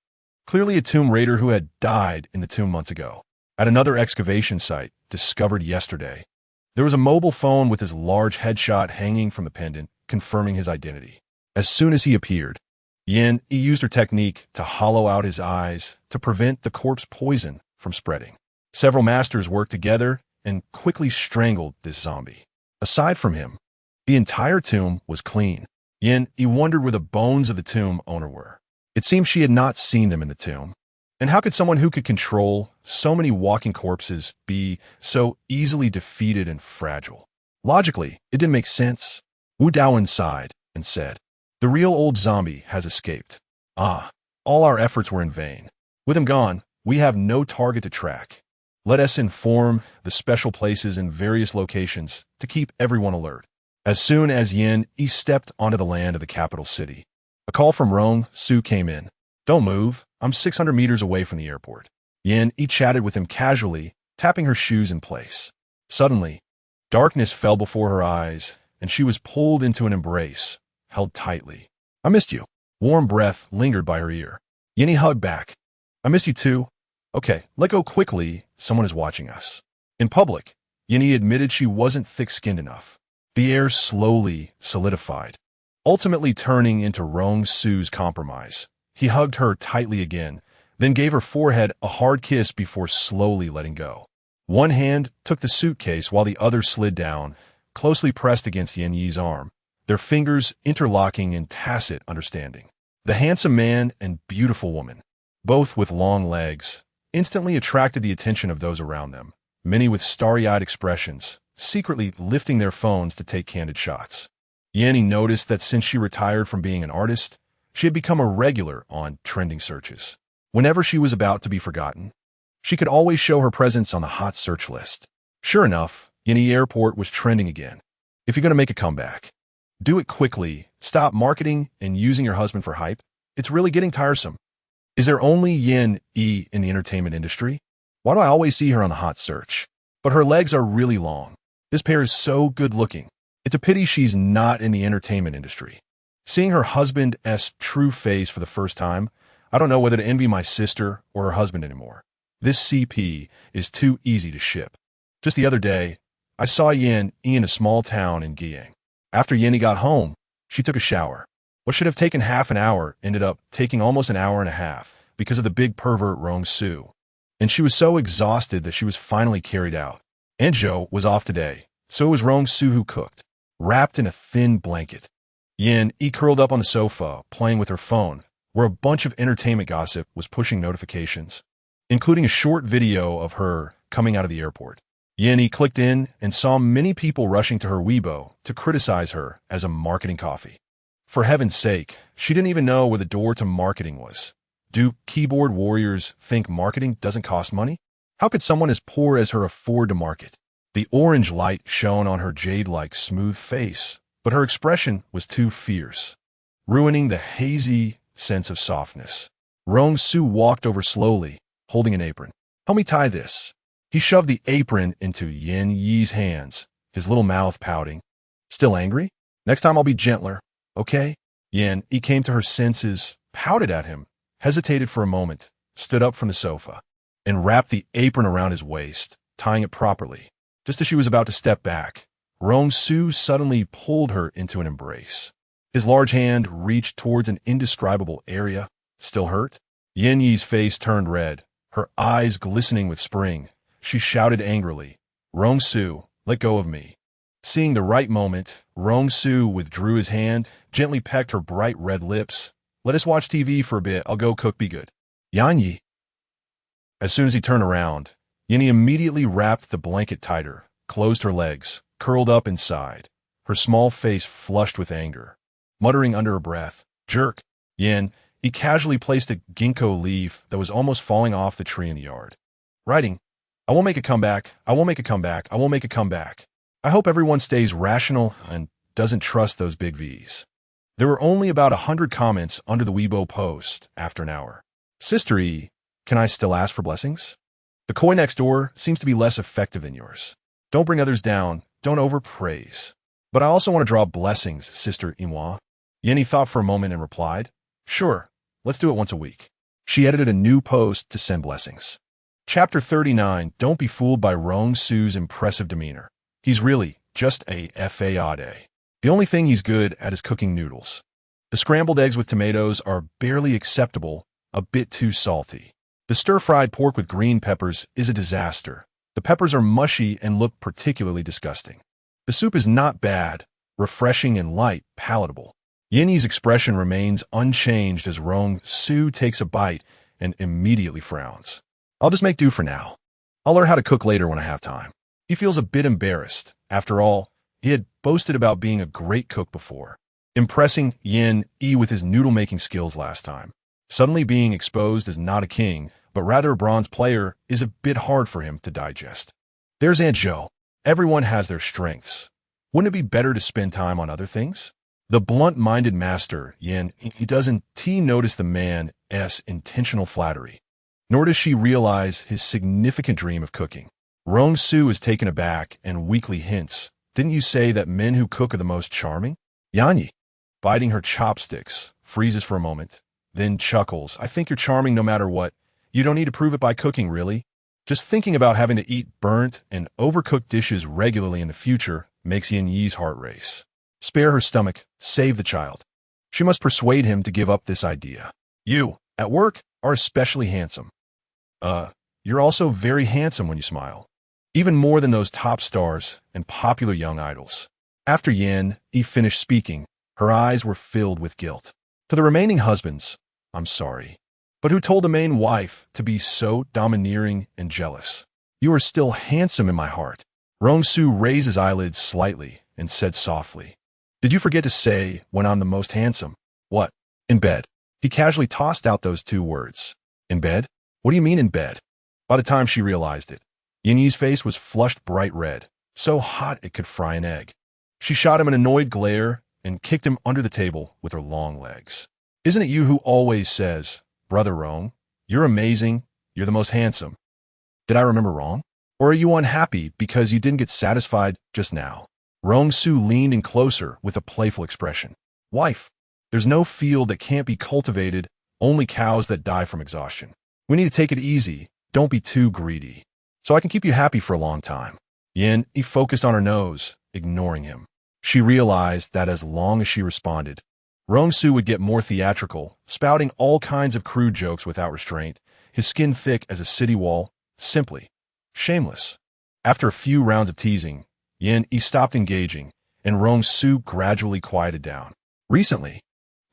S1: Clearly a tomb raider who had died in the tomb months ago. At another excavation site, discovered yesterday, there was a mobile phone with his large headshot hanging from the pendant, confirming his identity. As soon as he appeared, Yin Yi used her technique to hollow out his eyes to prevent the corpse poison from spreading. Several masters worked together and quickly strangled this zombie. Aside from him, the entire tomb was clean. Yin Yi wondered where the bones of the tomb owner were. It seemed she had not seen them in the tomb. And how could someone who could control so many walking corpses be so easily defeated and fragile? Logically, it didn't make sense. Wu Daowen sighed and said, "The real old zombie has escaped. Ah, all our efforts were in vain. With him gone, we have no target to track. Let us inform the special places in various locations to keep everyone alert." As soon as Yin Yi stepped onto the land of the capital city, a call from Rong Su came in. "Don't move. I'm 600 meters away from the airport." Yin Yi chatted with him casually, tapping her shoes in place. Suddenly, darkness fell before her eyes, and she was pulled into an embrace, held tightly. "I missed you." Warm breath lingered by her ear. Yin Yi hugged back. "I missed you too." "Okay, let go quickly. Someone is watching us." In public, Yin Yi admitted she wasn't thick-skinned enough. The air slowly solidified, ultimately turning into Rong Su's compromise. He hugged her tightly again, then gave her forehead a hard kiss before slowly letting go. One hand took the suitcase while the other slid down, closely pressed against Yin Yi's arm, their fingers interlocking in tacit understanding. The handsome man and beautiful woman, both with long legs, instantly attracted the attention of those around them, many with starry-eyed expressions, secretly lifting their phones to take candid shots. Yin Yi noticed that since she retired from being an artist, she had become a regular on trending searches. Whenever she was about to be forgotten, she could always show her presence on the hot search list. Sure enough, Yin Yi Airport was trending again. If you're going to make a comeback, do it quickly. Stop marketing and using your husband for hype. It's really getting tiresome. Is there only Yin Yi in the entertainment industry? Why do I always see her on the hot search? But her legs are really long. This pair is so good looking. It's a pity she's not in the entertainment industry. Seeing her husband's true face for the first time, I don't know whether to envy my sister or her husband anymore. This CP is too easy to ship. Just the other day, I saw Yin Yi in a small town in Guiyang. After Yin Yi got home, she took a shower. What should have taken half an hour ended up taking almost an hour and a half because of the big pervert Rong Su. And she was so exhausted that she was finally carried out. Enjo was off today, so it was Rong Su who cooked, wrapped in a thin blanket. Yin Yi curled up on the sofa, playing with her phone, where a bunch of entertainment gossip was pushing notifications, including a short video of her coming out of the airport. Yin Yi clicked in and saw many people rushing to her Weibo to criticize her as a marketing coffee. For heaven's sake, she didn't even know where the door to marketing was. Do keyboard warriors think marketing doesn't cost money? How could someone as poor as her afford to market? The orange light shone on her jade-like smooth face, but her expression was too fierce, ruining the hazy sense of softness. Rong Su walked over slowly, holding an apron. "Help me tie this." He shoved the apron into Yin Yi's hands, his little mouth pouting. "Still angry? Next time I'll be gentler, okay?" Yin Yi came to her senses, pouted at him, hesitated for a moment, stood up from the sofa, and wrapped the apron around his waist, tying it properly. Just as she was about to step back, Rong Su suddenly pulled her into an embrace. His large hand reached towards an indescribable area. "Still hurt?" Yin Yi's face turned red, her eyes glistening with spring. She shouted angrily, "Rong Su, let go of me." Seeing the right moment, Rong Su withdrew his hand, gently pecked her bright red lips. "Let us watch TV for a bit. I'll go cook. Be good." "Yan Yi." As soon as he turned around, Yin Yi immediately wrapped the blanket tighter, closed her legs, curled up inside, her small face flushed with anger. Muttering under her breath, "Jerk." Yin Yi casually placed a ginkgo leaf that was almost falling off the tree in the yard, writing, "I won't make a comeback. I won't make a comeback. I won't make a comeback. I hope everyone stays rational and doesn't trust those big V's." There were only about 100 comments under the Weibo post after an hour. Sister E, can I still ask for blessings? The koi next door seems to be less effective than yours. Don't bring others down, don't overpraise. But I also want to draw blessings, Sister Imwa. Yenny thought for a moment and replied, sure, let's do it once a week. She edited a new post to send blessings. Chapter 39, Don't be fooled by Rong Su's impressive demeanor. He's really just a fade. The only thing he's good at is cooking noodles. The scrambled eggs with tomatoes are barely acceptable, a bit too salty. The stir-fried pork with green peppers is a disaster. The peppers are mushy and look particularly disgusting. The soup is not bad, refreshing and light, palatable. Yinny's expression remains unchanged as Rong Su takes a bite and immediately frowns. I'll just make do for now. I'll learn how to cook later when I have time. He feels a bit embarrassed. After all, he had boasted about being a great cook before, impressing Yin E with his noodle-making skills last time. Suddenly being exposed as not a king, but rather a bronze player is a bit hard for him to digest. There's Aunt Zhou. Everyone has their strengths. Wouldn't it be better to spend time on other things? The blunt-minded master, Yin, he doesn't notice the man's intentional flattery, nor does she realize his significant dream of cooking. Rong Su is taken aback and weakly hints, didn't you say that men who cook are the most charming? Yanyi, biting her chopsticks, freezes for a moment, then chuckles. I think you're charming no matter what. You don't need to prove it by cooking, really. Just thinking about having to eat burnt and overcooked dishes regularly in the future makes Yin Yi's heart race. Spare her stomach, save the child. She must persuade him to give up this idea. You, at work, are especially handsome. You're also very handsome when you smile. Even more than those top stars and popular young idols. After Yin Yi finished speaking, her eyes were filled with guilt. To the remaining husbands, I'm sorry, but who told the main wife to be so domineering and jealous? You are still handsome in my heart. Rong Su raised his eyelids slightly and said softly, did you forget to say when I'm the most handsome? What? In bed. He casually tossed out those two words. In bed? What do you mean in bed? By the time she realized it, Yin Yi's face was flushed bright red, so hot it could fry an egg. She shot him an annoyed glare and kicked him under the table with her long legs. Isn't it you who always says, Brother Rong, you're amazing, you're the most handsome? Did I remember wrong? Or are you unhappy because you didn't get satisfied just now? Rong Su leaned in closer with a playful expression. Wife, there's no field that can't be cultivated, only cows that die from exhaustion. We need to take it easy, don't be too greedy, so I can keep you happy for a long time. Yin Yi focused on her nose, ignoring him. She realized that as long as she responded, Rong Su would get more theatrical, spouting all kinds of crude jokes without restraint, his skin thick as a city wall, simply shameless. After a few rounds of teasing, Yin Yi stopped engaging, and Rong Su gradually quieted down. Recently,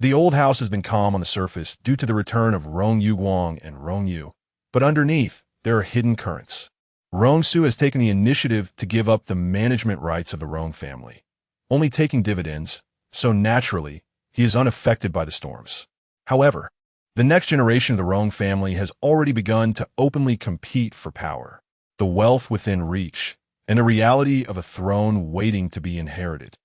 S1: the old house has been calm on the surface due to the return of Rong Yu Guang and Rong Yu, but underneath, there are hidden currents. Rong Su has taken the initiative to give up the management rights of the Rong family, only taking dividends, so naturally, he is unaffected by the storms. However, the next generation of the Rong family has already begun to openly compete for power, the wealth within reach, and the reality of a throne waiting to be inherited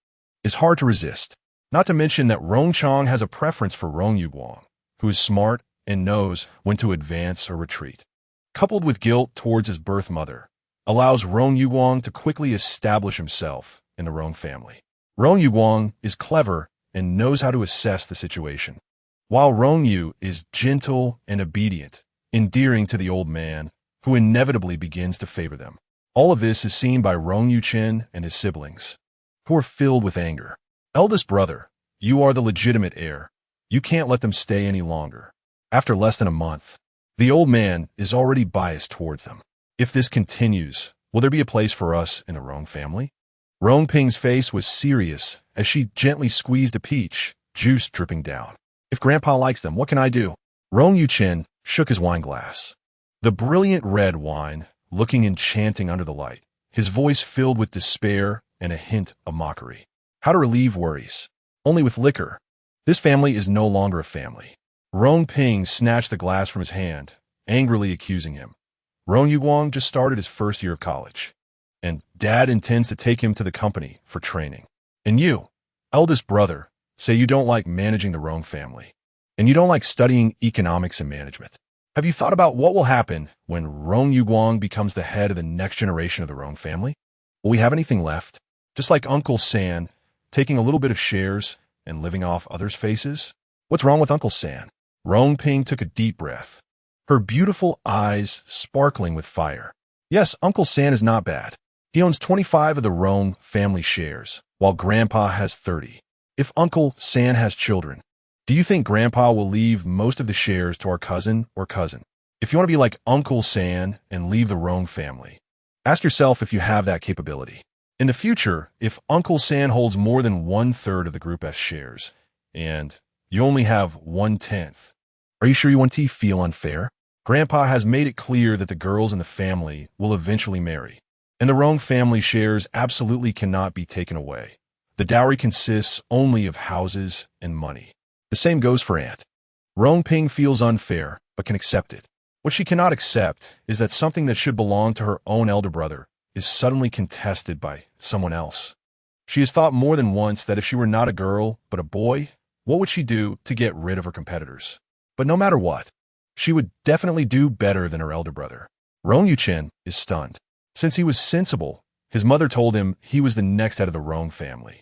S1: is hard to resist. Not to mention that Rong Chong has a preference for Rong Yu Guang, who is smart and knows when to advance or retreat. Coupled with guilt towards his birth mother, allows Rong Yu Guang to quickly establish himself in the Rong family. Rong Yu Guang is clever and knows how to assess the situation, while Rong Yu is gentle and obedient, endearing to the old man, who inevitably begins to favor them. All of this is seen by Rong Yu Chen and his siblings, who are filled with anger. Eldest brother, you are the legitimate heir. You can't let them stay any longer. After less than a month, the old man is already biased towards them. If this continues, will there be a place for us in the Rong family? Rong Ping's face was serious as she gently squeezed a peach, juice dripping down. If Grandpa likes them, what can I do? Rong Yu Chen shook his wine glass. The brilliant red wine, looking enchanting under the light, his voice filled with despair and a hint of mockery. How to relieve worries? Only with liquor. This family is no longer a family. Rong Ping snatched the glass from his hand, angrily accusing him. Rong Yu Guang just started his first year of college, and Dad intends to take him to the company for training. And you, eldest brother, Say you don't like managing the Rong family, and you don't like studying economics and management. Have you thought about what will happen when Rong Yuguang becomes the head of the next generation of the Rong family? Will we have anything left? Just like Uncle San, taking a little bit of shares and living off others' faces? What's wrong with Uncle San? Rong Ping took a deep breath, her beautiful eyes sparkling with fire. Yes, Uncle San is not bad. He owns 25 of the Rong family shares, while Grandpa has 30. If Uncle San has children, do you think Grandpa will leave most of the shares to our cousin or cousin? If you want to be like Uncle San and leave the Rong family, ask yourself if you have that capability. In the future, if Uncle San holds more than 1/3 of the Group S shares, and you only have 1/10, are you sure you want to feel unfair? Grandpa has made it clear that the girls in the family will eventually marry, and the Rong family shares absolutely cannot be taken away. The dowry consists only of houses and money. The same goes for Aunt. Rong Ping feels unfair, but can accept it. What she cannot accept is that something that should belong to her own elder brother is suddenly contested by someone else. She has thought more than once that if she were not a girl, but a boy, what would she do to get rid of her competitors? But no matter what, she would definitely do better than her elder brother. Rong Yuchen is stunned. Since he was sensible, his mother told him he was the next head of the Rong family.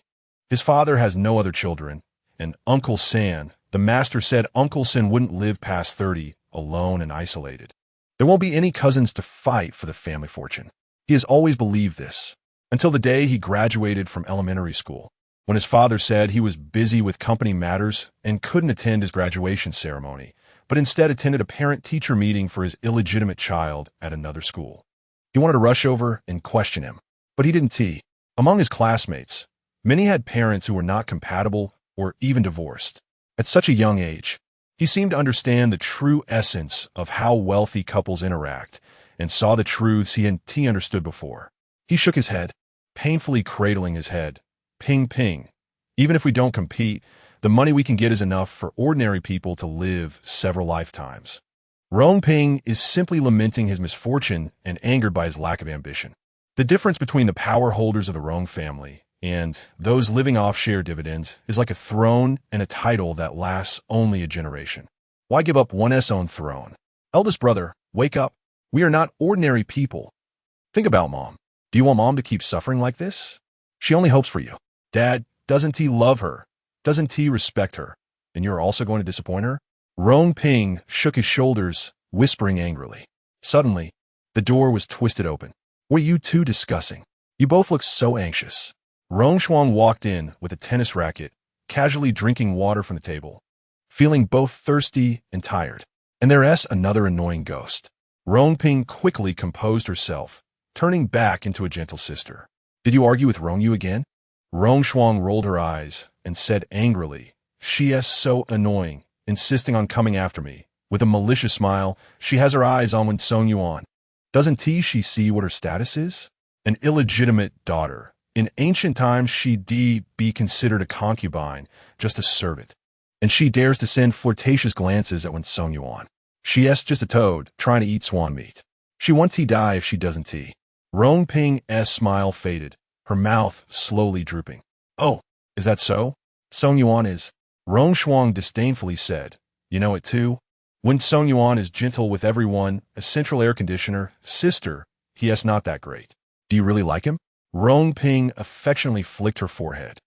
S1: His father has no other children, and Uncle San, the master said Uncle San wouldn't live past 30, alone and isolated. There won't be any cousins to fight for the family fortune. He has always believed this, until the day he graduated from elementary school, when his father said he was busy with company matters and couldn't attend his graduation ceremony, but instead attended a parent-teacher meeting for his illegitimate child at another school. He wanted to rush over and question him, but he didn't. Among his classmates, many had parents who were not compatible or even divorced. At such a young age, he seemed to understand the true essence of how wealthy couples interact and saw the truths he hadn't understood before. He shook his head, painfully cradling his head. Ping, ping. Even if we don't compete, the money we can get is enough for ordinary people to live several lifetimes. Rong Ping is simply lamenting his misfortune and angered by his lack of ambition. The difference between the power holders of the Rong family and those living off share dividends is like a throne and a title that lasts only a generation. Why give up one's own throne? Eldest brother, wake up. We are not ordinary people. Think about Mom. Do you want Mom to keep suffering like this? She only hopes for you. Dad, doesn't he love her? Doesn't he respect her? And you're also going to disappoint her? Rong Ping shook his shoulders, whispering angrily. Suddenly, the door was twisted open. What are you two discussing? You both look so anxious. Rong Shuang walked in with a tennis racket, casually drinking water from the table, feeling both thirsty and tired. And there's another annoying ghost. Rong Ping quickly composed herself, turning back into a gentle sister. Did you argue with Rong Yu again? Rong Shuang rolled her eyes and said angrily, She is so annoying, insisting on coming after me. With a malicious smile, she has her eyes on Wen Song Yuan. Doesn't she see what her status is? An illegitimate daughter. In ancient times, she'd be considered a concubine, just a servant. And she dares to send flirtatious glances at Wen Song Yuan. She is just a toad, trying to eat swan meat. She wants to die if she doesn't. Rong Ping's smile faded, her mouth slowly drooping. Oh, is that so? Song Yuan is. Rong Shuang disdainfully said. You know it too? When Song Yuan is gentle with everyone, a central air conditioner, sister, he is not that great. Do you really like him? Rong Ping affectionately flicked her forehead.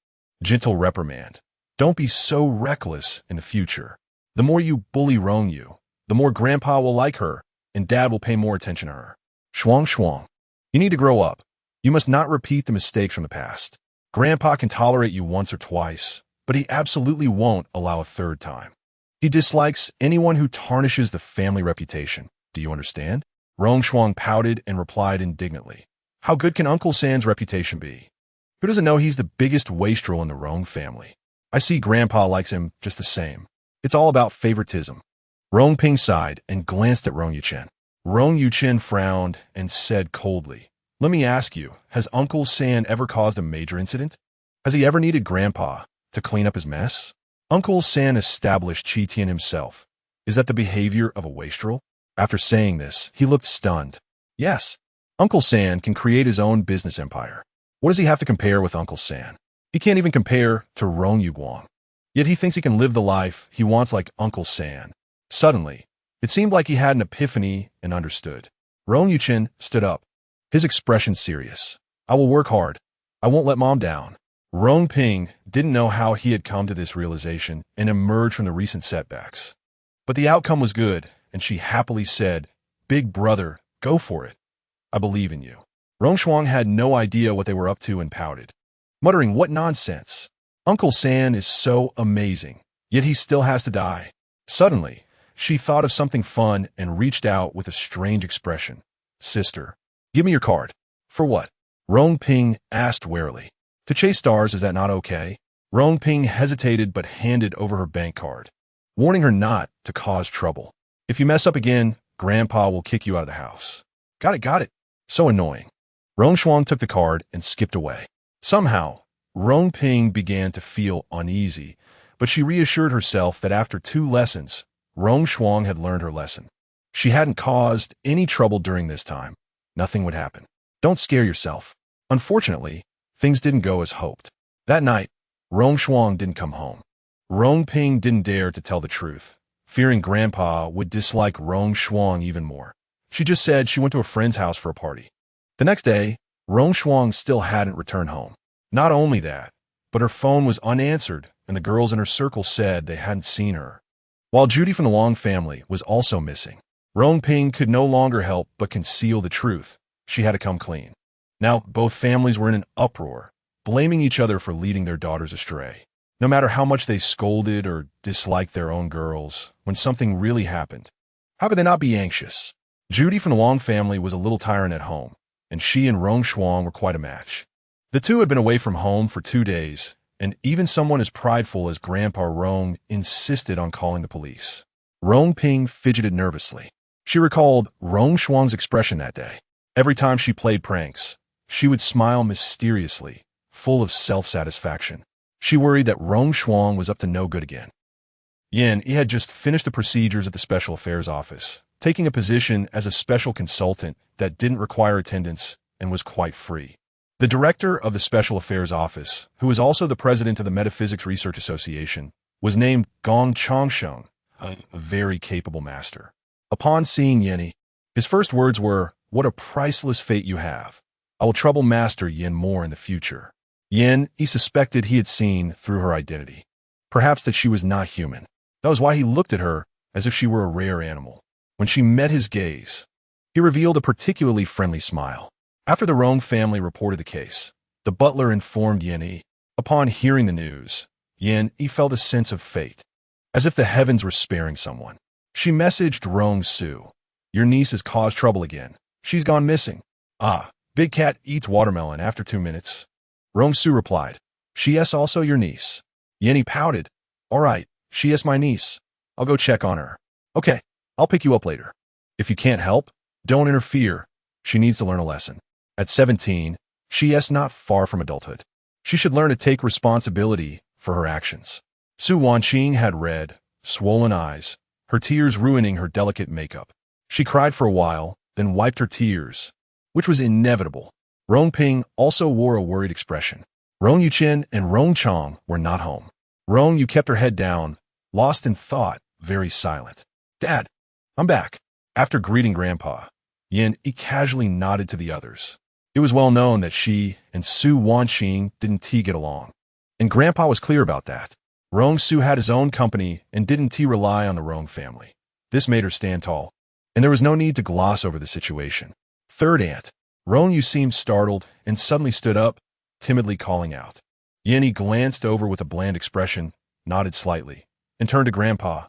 S1: Gentle reprimand. Don't be so reckless in the future. The more you bully Rong Yu, the more Grandpa will like her, and Dad will pay more attention to her. Shuang Shuang. You need to grow up. You must not repeat the mistakes from the past. Grandpa can tolerate you once or twice, but he absolutely won't allow a third time. He dislikes anyone who tarnishes the family reputation. Do you understand? Rong Shuang pouted and replied indignantly. How good can Uncle San's reputation be? Who doesn't know he's the biggest wastrel in the Rong family? I see Grandpa likes him just the same. It's all about favoritism. Rong Ping sighed and glanced at Rong Yuchen. Rong Yuchen frowned and said coldly, Let me ask you, has Uncle San ever caused a major incident? Has he ever needed Grandpa to clean up his mess? Uncle San established Qi Tian himself. Is that the behavior of a wastrel? After saying this, he looked stunned. Yes. Uncle San can create his own business empire. What does he have to compare with Uncle San? He can't even compare to Rong Yuguang. Yet he thinks he can live the life he wants like Uncle San. Suddenly, it seemed like he had an epiphany and understood. Rong Yuchin stood up, his expression serious. I will work hard. I won't let Mom down. Rong Ping didn't know how he had come to this realization and emerged from the recent setbacks. But the outcome was good, and she happily said, Big brother, go for it. I believe in you. Rong Shuang had no idea what they were up to and pouted, muttering, what nonsense. Uncle San is so amazing, yet he still has to die. Suddenly, she thought of something fun and reached out with a strange expression. Sister, give me your card. For what? Rong Ping asked warily. To chase stars, is that not okay? Rong Ping hesitated but handed over her bank card, warning her not to cause trouble. If you mess up again, Grandpa will kick you out of the house. Got it. So annoying. Rong Shuang took the card and skipped away. Somehow, Rong Ping began to feel uneasy, but she reassured herself that after 2 lessons, Rong Shuang had learned her lesson. She hadn't caused any trouble during this time. Nothing would happen. Don't scare yourself. Unfortunately, things didn't go as hoped. That night, Rong Shuang didn't come home. Rong Ping didn't dare to tell the truth, fearing Grandpa would dislike Rong Shuang even more. She just said she went to a friend's house for a party. The next day, Rong Shuang still hadn't returned home. Not only that, but her phone was unanswered, and the girls in her circle said they hadn't seen her. While Judy from the Long family was also missing, Rong Ping could no longer help but conceal the truth. She had to come clean. Now, both families were in an uproar, blaming each other for leading their daughters astray. No matter how much they scolded or disliked their own girls, when something really happened, how could they not be anxious? Judy from the Long family was a little tyrant at home, and she and Rong Shuang were quite a match. The two had been away from home for 2 days, and even someone as prideful as Grandpa Rong insisted on calling the police. Rong Ping fidgeted nervously. She recalled Rong Shuang's expression that day. Every time she played pranks, she would smile mysteriously, full of self-satisfaction. She worried that Rong Shuang was up to no good again. He had just finished the procedures at the Special Affairs Office, taking a position as a special consultant that didn't require attendance and was quite free. The director of the Special Affairs Office, who was also the president of the Metaphysics Research Association, was named Gong Changsheng, a very capable master. Upon seeing Yenny, his first words were, "What a priceless fate you have. I will trouble Master Yin more in the future." He suspected he had seen through her identity. Perhaps that she was not human. That was why he looked at her as if she were a rare animal. When she met his gaze, he revealed a particularly friendly smile. After the Rong family reported the case, the butler informed Yenny. Upon hearing the news, He felt a sense of fate, as if the heavens were sparing someone. She messaged Rong Su. Your niece has caused trouble again. She's gone missing. Ah, Big Cat eats watermelon after 2 minutes. Rong Su replied, she is also your niece. Yenny pouted. All right, she is my niece. I'll go check on her. Okay, I'll pick you up later. If you can't help, don't interfere. She needs to learn a lesson. At 17, she is not far from adulthood. She should learn to take responsibility for her actions. Su Wanqing had red, swollen eyes, her tears ruining her delicate makeup. She cried for a while, then wiped her tears, which was inevitable. Rong Ping also wore a worried expression. Rong Yuqin and Rong Chong were not home. Rong Yu kept her head down, lost in thought, very silent. Dad, I'm back. After greeting Grandpa, he casually nodded to the others. It was well known that she and Su Wanqing didn't get along, and Grandpa was clear about that. Rong Su had his own company and didn't rely on the Rong family. This made her stand tall, and there was no need to gloss over the situation. Third aunt, Rong Yu seemed startled and suddenly stood up, timidly calling out. Yenny glanced over with a bland expression, nodded slightly, and turned to Grandpa.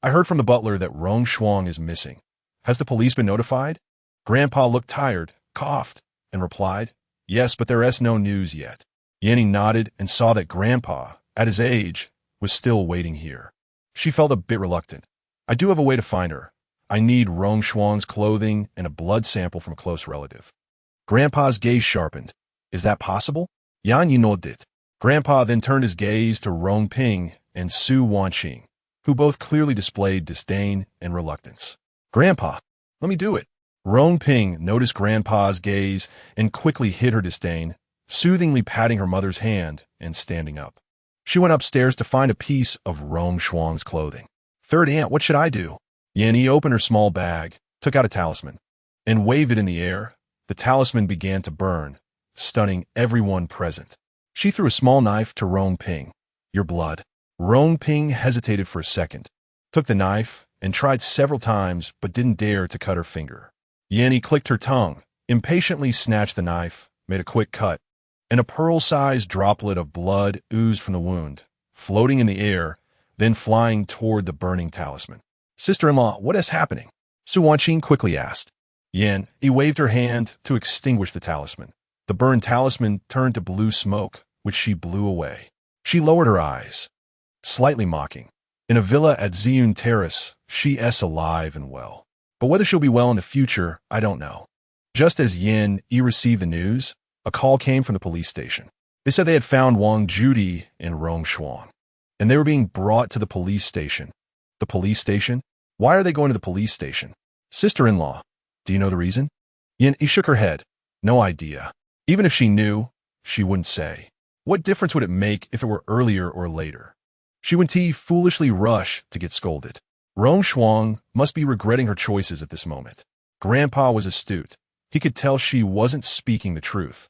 S1: I heard from the butler that Rong Shuang is missing. Has the police been notified? Grandpa looked tired, coughed, and replied, yes, but there is no news yet. Yenny nodded and saw that Grandpa, at his age, was still waiting here. She felt a bit reluctant. I do have a way to find her. I need Rong Shuang's clothing and a blood sample from a close relative. Grandpa's gaze sharpened. Is that possible? Yan Yu nodded. Grandpa then turned his gaze to Rong Ping and Su Wanqing, who both clearly displayed disdain and reluctance. Grandpa, let me do it. Rong Ping noticed Grandpa's gaze and quickly hid her disdain, soothingly patting her mother's hand and standing up. She went upstairs to find a piece of Rong Shuang's clothing. Third aunt, what should I do? Yan opened her small bag, took out a talisman, and waved it in the air. The talisman began to burn, stunning everyone present. She threw a small knife to Rong Ping. Your blood. Rong Ping hesitated for a second, took the knife, and tried several times but didn't dare to cut her finger. Yan clicked her tongue, impatiently snatched the knife, made a quick cut, and a pearl-sized droplet of blood oozed from the wound, floating in the air, then flying toward the burning talisman. Sister-in-law, what is happening? Su Wanqing quickly asked. Yan waved her hand to extinguish the talisman. The burned talisman turned to blue smoke, which she blew away. She lowered her eyes, slightly mocking. In a villa at Ziyun Terrace, she is alive and well. But whether she'll be well in the future, I don't know. Just as Yan received the news, a call came from the police station. They said they had found Wang Judy and Rong Shuang, and they were being brought to the police station. The police station? Why are they going to the police station? Sister-in-law, do you know the reason? Yan shook her head. No idea. Even if she knew, she wouldn't say. What difference would it make if it were earlier or later? She went foolishly rushed to get scolded. Rong Shuang must be regretting her choices at this moment. Grandpa was astute. He could tell she wasn't speaking the truth.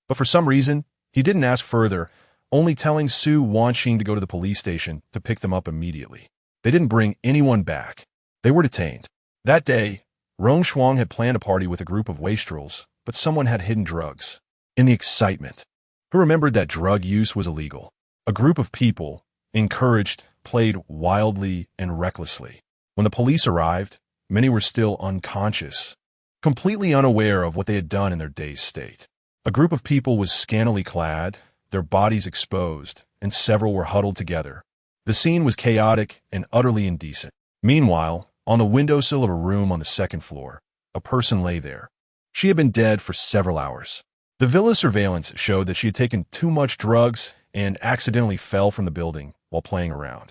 S1: But for some reason, he didn't ask further, only telling Su Wanqing to go to the police station to pick them up immediately. They didn't bring anyone back. They were detained. That day, Rong Shuang had planned a party with a group of wastrels, but someone had hidden drugs. In the excitement, he remembered that drug use was illegal. A group of people, encouraged, played wildly and recklessly. When the police arrived, many were still unconscious, completely unaware of what they had done in their dazed state. A group of people was scantily clad, their bodies exposed, and several were huddled together. The scene was chaotic and utterly indecent. Meanwhile, on the windowsill of a room on the second floor, a person lay there. She had been dead for several hours. The villa surveillance showed that she had taken too much drugs and accidentally fell from the building while playing around.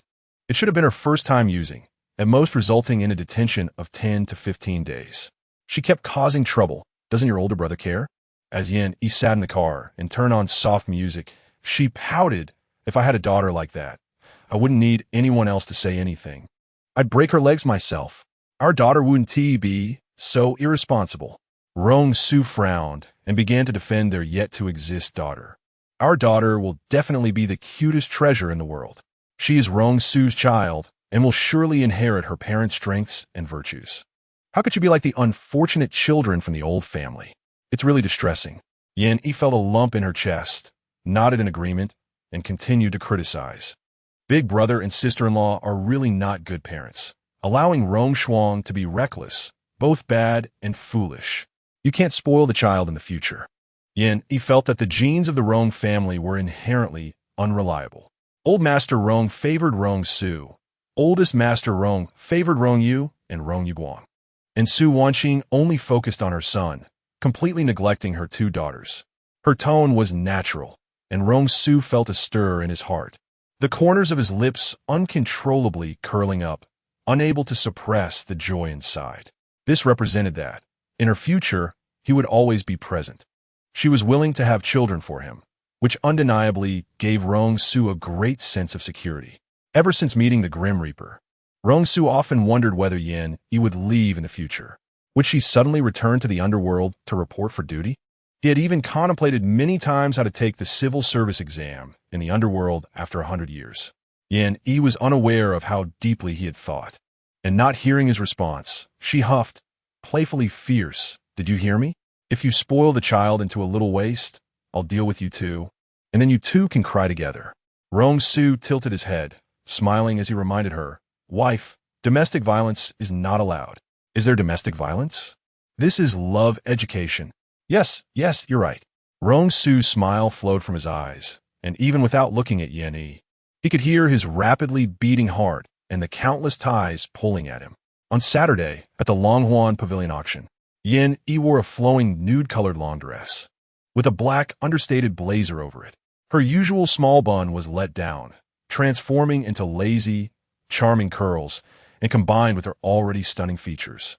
S1: It should have been her first time using, at most resulting in a detention of 10 to 15 days. She kept causing trouble. Doesn't your older brother care? As Yan sat in the car and turned on soft music, she pouted. If I had a daughter like that, I wouldn't need anyone else to say anything. I'd break her legs myself. Our daughter wouldn't be so irresponsible. Rong Su frowned and began to defend their yet-to-exist daughter. Our daughter will definitely be the cutest treasure in the world. She is Rong Su's child and will surely inherit her parents' strengths and virtues. How could she be like the unfortunate children from the old family? It's really distressing. Yan felt a lump in her chest, nodded in agreement, and continued to criticize. Big brother and sister-in-law are really not good parents, allowing Rong Shuang to be reckless, both bad and foolish. You can't spoil the child in the future. Yan felt that the genes of the Rong family were inherently unreliable. Old Master Rong favored Rong Su. Oldest Master Rong favored Rong Yu and Rong Yuguang. And Su Wanqing only focused on her son, completely neglecting her two daughters. Her tone was natural, and Rong Su felt a stir in his heart, the corners of his lips uncontrollably curling up, unable to suppress the joy inside. This represented that, in her future, he would always be present. She was willing to have children for him, which undeniably gave Rong Su a great sense of security. Ever since meeting the Grim Reaper, Rong Su often wondered whether Yan would leave in the future. Would she suddenly return to the underworld to report for duty? He had even contemplated many times how to take the civil service exam in the underworld after 100 years. Yan was unaware of how deeply he had thought. And not hearing his response, she huffed, playfully fierce. Did you hear me? If you spoil the child into a little waste, I'll deal with you too. And then you two can cry together. Rong Su tilted his head, smiling as he reminded her, Wife, domestic violence is not allowed. Is there domestic violence? This is love education. Yes, you're right. Rong Su's smile flowed from his eyes, and even without looking at Yan he could hear his rapidly beating heart and the countless ties pulling at him. On Saturday, at the Longhuan Pavilion auction, Yan wore a flowing nude-colored long dress, with a black, understated blazer over it. Her usual small bun was let down, transforming into lazy, charming curls, and combined with her already stunning features.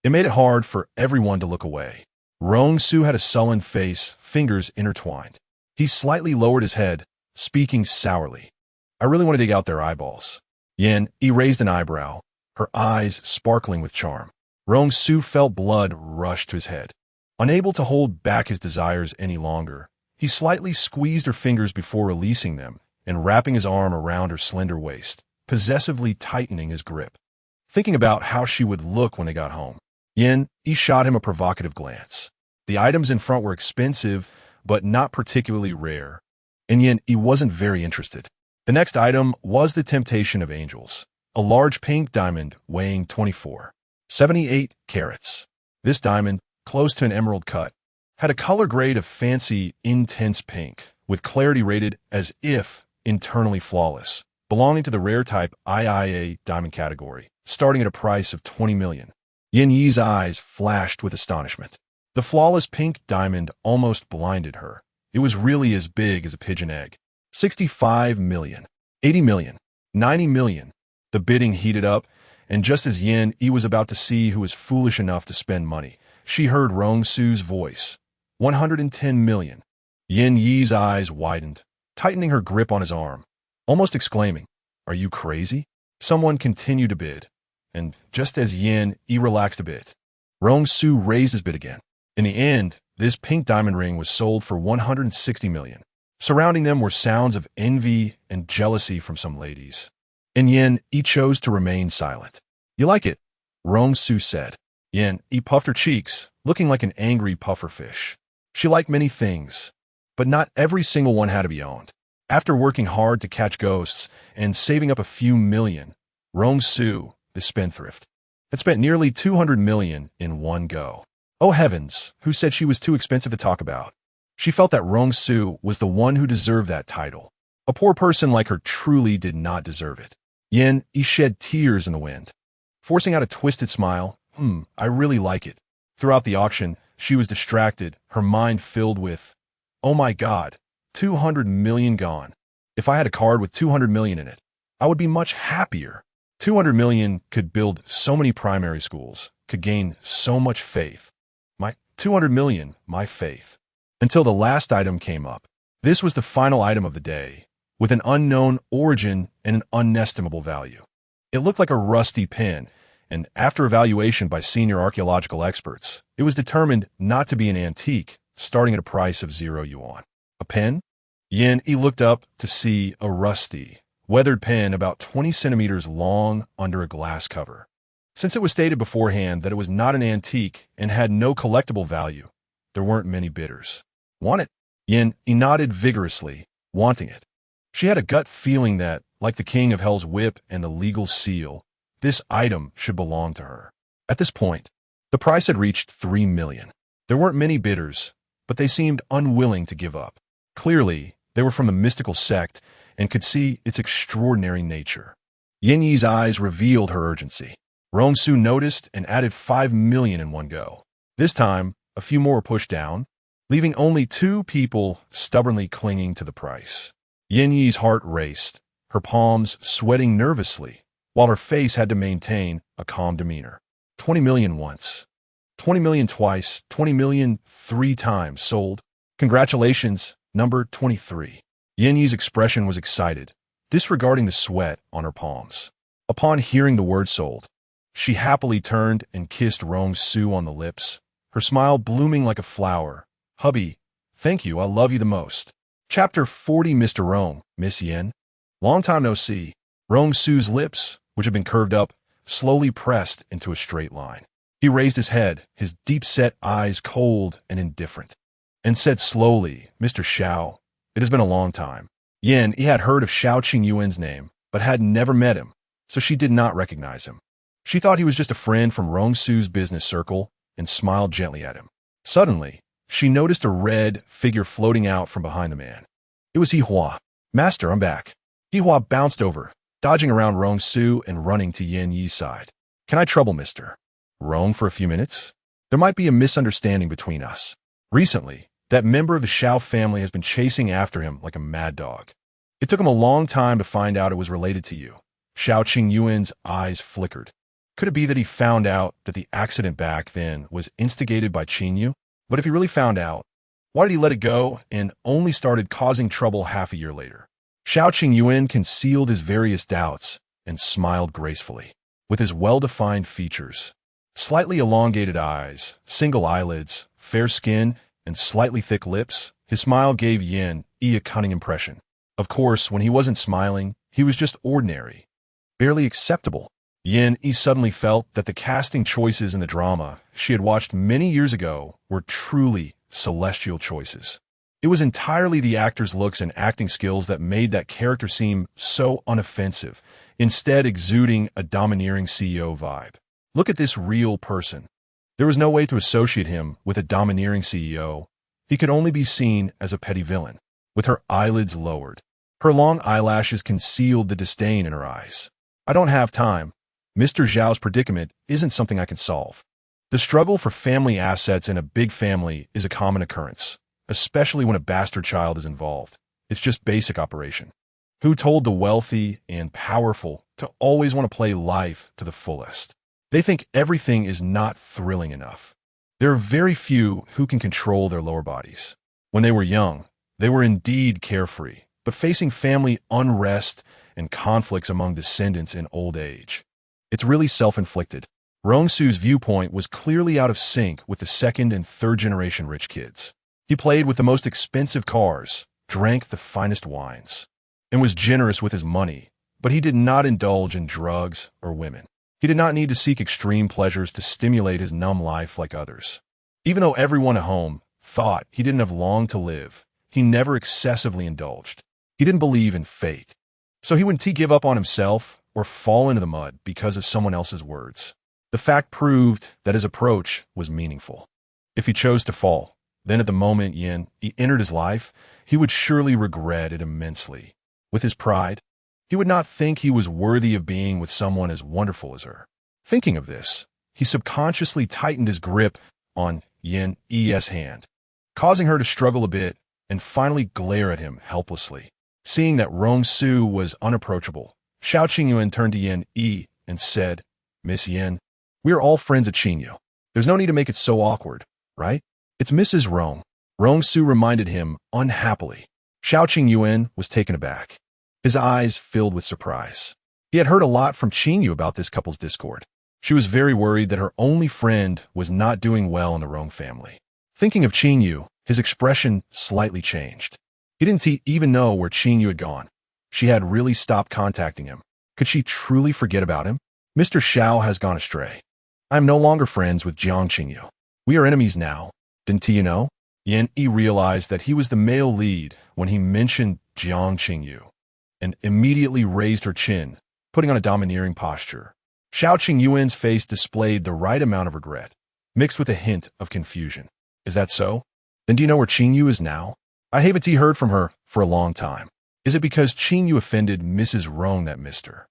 S1: It made it hard for everyone to look away. Rong Su had a sullen face, fingers intertwined. He slightly lowered his head, speaking sourly. I really want to dig out their eyeballs. Yin raised an eyebrow, her eyes sparkling with charm. Rong Su felt blood rush to his head. Unable to hold back his desires any longer, he slightly squeezed her fingers before releasing them and wrapping his arm around her slender waist, possessively tightening his grip. Thinking about how she would look when they got home, Yin shot him a provocative glance. The items in front were expensive, but not particularly rare, and Yin wasn't very interested. The next item was the temptation of angels, a large pink diamond weighing 24.78 carats. This diamond, close to an emerald cut, had a color grade of fancy, intense pink, with clarity rated as if internally flawless, belonging to the rare type IIA diamond category, starting at a price of 20 million. Yin Yi's eyes flashed with astonishment. The flawless pink diamond almost blinded her. It was really as big as a pigeon egg. 65 million, 80 million, 90 million. The bidding heated up, and just as Yin was about to see who was foolish enough to spend money, she heard Rong Su's voice. 110 million. Yin Yi's eyes widened, tightening her grip on his arm, almost exclaiming, "Are you crazy?" Someone continued to bid, and just as Yin relaxed a bit, Rong Su raised his bid again. In the end, this pink diamond ring was sold for 160 million. Surrounding them were sounds of envy and jealousy from some ladies. And Yin chose to remain silent. "You like it?" Rong Su said. Yin puffed her cheeks, looking like an angry pufferfish. She liked many things, but not every single one had to be owned. After working hard to catch ghosts and saving up a few million, Rong Su, the spendthrift, had spent nearly 200 million in one go. Oh heavens, who said she was too expensive to talk about? She felt that Rong Su was the one who deserved that title. A poor person like her truly did not deserve it. Yin shed tears in the wind, forcing out a twisted smile. I really like it. Throughout the auction, she was distracted, her mind filled with, "Oh my God, 200 million gone. If I had a card with 200 million in it, I would be much happier." 200 million could build so many primary schools, could gain so much faith. 200 million, my faith. Until the last item came up. This was the final item of the day, with an unknown origin and an unestimable value. It looked like a rusty pen, and after evaluation by senior archaeological experts, it was determined not to be an antique, starting at a price of 0 yuan. A pen? Yin looked up to see a rusty, weathered pen about 20 centimeters long under a glass cover. Since it was stated beforehand that it was not an antique and had no collectible value, there weren't many bidders. "Want it?" Yin nodded vigorously, wanting it. She had a gut feeling that, like the king of hell's whip and the legal seal, this item should belong to her. At this point, the price had reached 3 million. There weren't many bidders, but they seemed unwilling to give up. Clearly, they were from the mystical sect and could see its extraordinary nature. Yin Yi's eyes revealed her urgency. Rong Su noticed and added 5 million in one go. This time, a few more were pushed down, leaving only 2 people stubbornly clinging to the price. Yin Yi's heart raced, her palms sweating nervously, while her face had to maintain a calm demeanor. 20 million once, 20 million twice, 20 million 3 times sold. Congratulations, number 23. Yin Yi's expression was excited, disregarding the sweat on her palms. Upon hearing the word sold, she happily turned and kissed Rong Su on the lips, her smile blooming like a flower. "Hubby, thank you, I love you the most." Chapter 40. Mr. Rong, Miss Yin. Long time no see. Rong Su's lips, which had been curved up, slowly pressed into a straight line. He raised his head, his deep-set eyes cold and indifferent, and said slowly, "Mr. Xiao, it has been a long time." Yin had heard of Xiao Qingyuan's name, but had never met him, so she did not recognize him. She thought he was just a friend from Rong Su's business circle and smiled gently at him. Suddenly, she noticed a red figure floating out from behind the man. It was Hua. "Master, I'm back." Hua bounced over, dodging around Rong Su and running to Yin Yi's side. "Can I trouble Mr. Rong for a few minutes? There might be a misunderstanding between us. Recently, that member of the Xiao family has been chasing after him like a mad dog. It took him a long time to find out it was related to you." Xiao Qingyuan's eyes flickered. Could it be that he found out that the accident back then was instigated by Qinyu? But if he really found out, why did he let it go and only started causing trouble half a year later? Xiao Qingyuan concealed his various doubts and smiled gracefully. With his well-defined features, slightly elongated eyes, single eyelids, fair skin, and slightly thick lips, his smile gave Yin Yi a cunning impression. Of course, when he wasn't smiling, he was just ordinary, barely acceptable. Yin Yi suddenly felt that the casting choices in the drama she had watched many years ago were truly celestial choices. It was entirely the actor's looks and acting skills that made that character seem so unoffensive, instead exuding a domineering CEO vibe. Look at this real person. There was no way to associate him with a domineering CEO. He could only be seen as a petty villain. With her eyelids lowered, her long eyelashes concealed the disdain in her eyes. I don't have time. Mr. Zhao's predicament isn't something I can solve. The struggle for family assets in a big family is a common occurrence, especially when a bastard child is involved. It's just basic operation. Who told the wealthy and powerful to always want to play life to the fullest? They think everything is not thrilling enough. There are very few who can control their lower bodies. When they were young, they were indeed carefree, but facing family unrest and conflicts among descendants in old age. It's really self-inflicted. Rong Su's viewpoint was clearly out of sync with the second and third generation rich kids. He played with the most expensive cars, drank the finest wines, and was generous with his money, but he did not indulge in drugs or women. He did not need to seek extreme pleasures to stimulate his numb life like others. Even though everyone at home thought he didn't have long to live, he never excessively indulged. He didn't believe in fate. So he wouldn't give up on himself or fall into the mud because of someone else's words. The fact proved that his approach was meaningful. If he chose to fall, then at the moment Yin Yi entered his life, he would surely regret it immensely. With his pride, he would not think he was worthy of being with someone as wonderful as her. Thinking of this, he subconsciously tightened his grip on Yin Yi's hand, causing her to struggle a bit and finally glare at him helplessly. Seeing that Rong Su was unapproachable, Xiao Qingyuan turned to Yin Yi and said, "Miss Yin, we are all friends at Qingyu. There's no need to make it so awkward, right? It's Mrs. Rong." Rong Su reminded him unhappily. Xiao Qingyuan was taken aback. His eyes filled with surprise. He had heard a lot from Qingyu about this couple's discord. She was very worried that her only friend was not doing well in the Rong family. Thinking of Qingyu, his expression slightly changed. He didn't even know where Qingyu had gone. She had really stopped contacting him. Could she truly forget about him? Mr. Xiao has gone astray. I am no longer friends with Jiang Qingyu. We are enemies now. Didn't you know? Yin Yi realized that he was the male lead when he mentioned Jiang Qingyu, and immediately raised her chin, putting on a domineering posture. Xiao Qingyuan's face displayed the right amount of regret, mixed with a hint of confusion. Is that so? Then do you know where Qingyu is now? I haven't heard from her for a long time. Is it because Qingyu offended Mrs. Rong that Mr.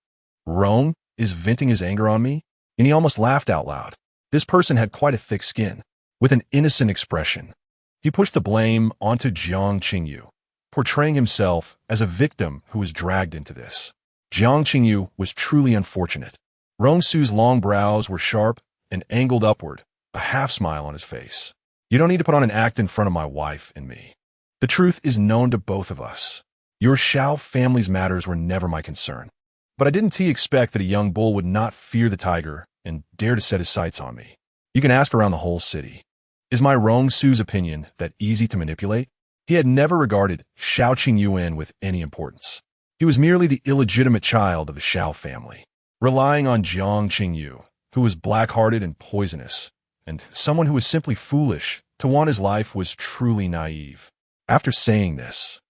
S1: Rong is venting his anger on me? And he almost laughed out loud. This person had quite a thick skin. With an innocent expression, he pushed the blame onto Jiang Qingyu, portraying himself as a victim who was dragged into this. Jiang Qingyu was truly unfortunate. Rong Su's long brows were sharp and angled upward, a half-smile on his face. You don't need to put on an act in front of my wife and me. The truth is known to both of us. Your Xiao family's matters were never my concern. But I didn't expect that a young bull would not fear the tiger and dare to set his sights on me. You can ask around the whole city. Is my Rong Su's opinion that easy to manipulate? He had never regarded Xiao Qingyuan with any importance. He was merely the illegitimate child of the Xiao family, relying on Jiang Qingyu, who was black-hearted and poisonous, and someone who was simply foolish to want his life was truly naive. After saying this,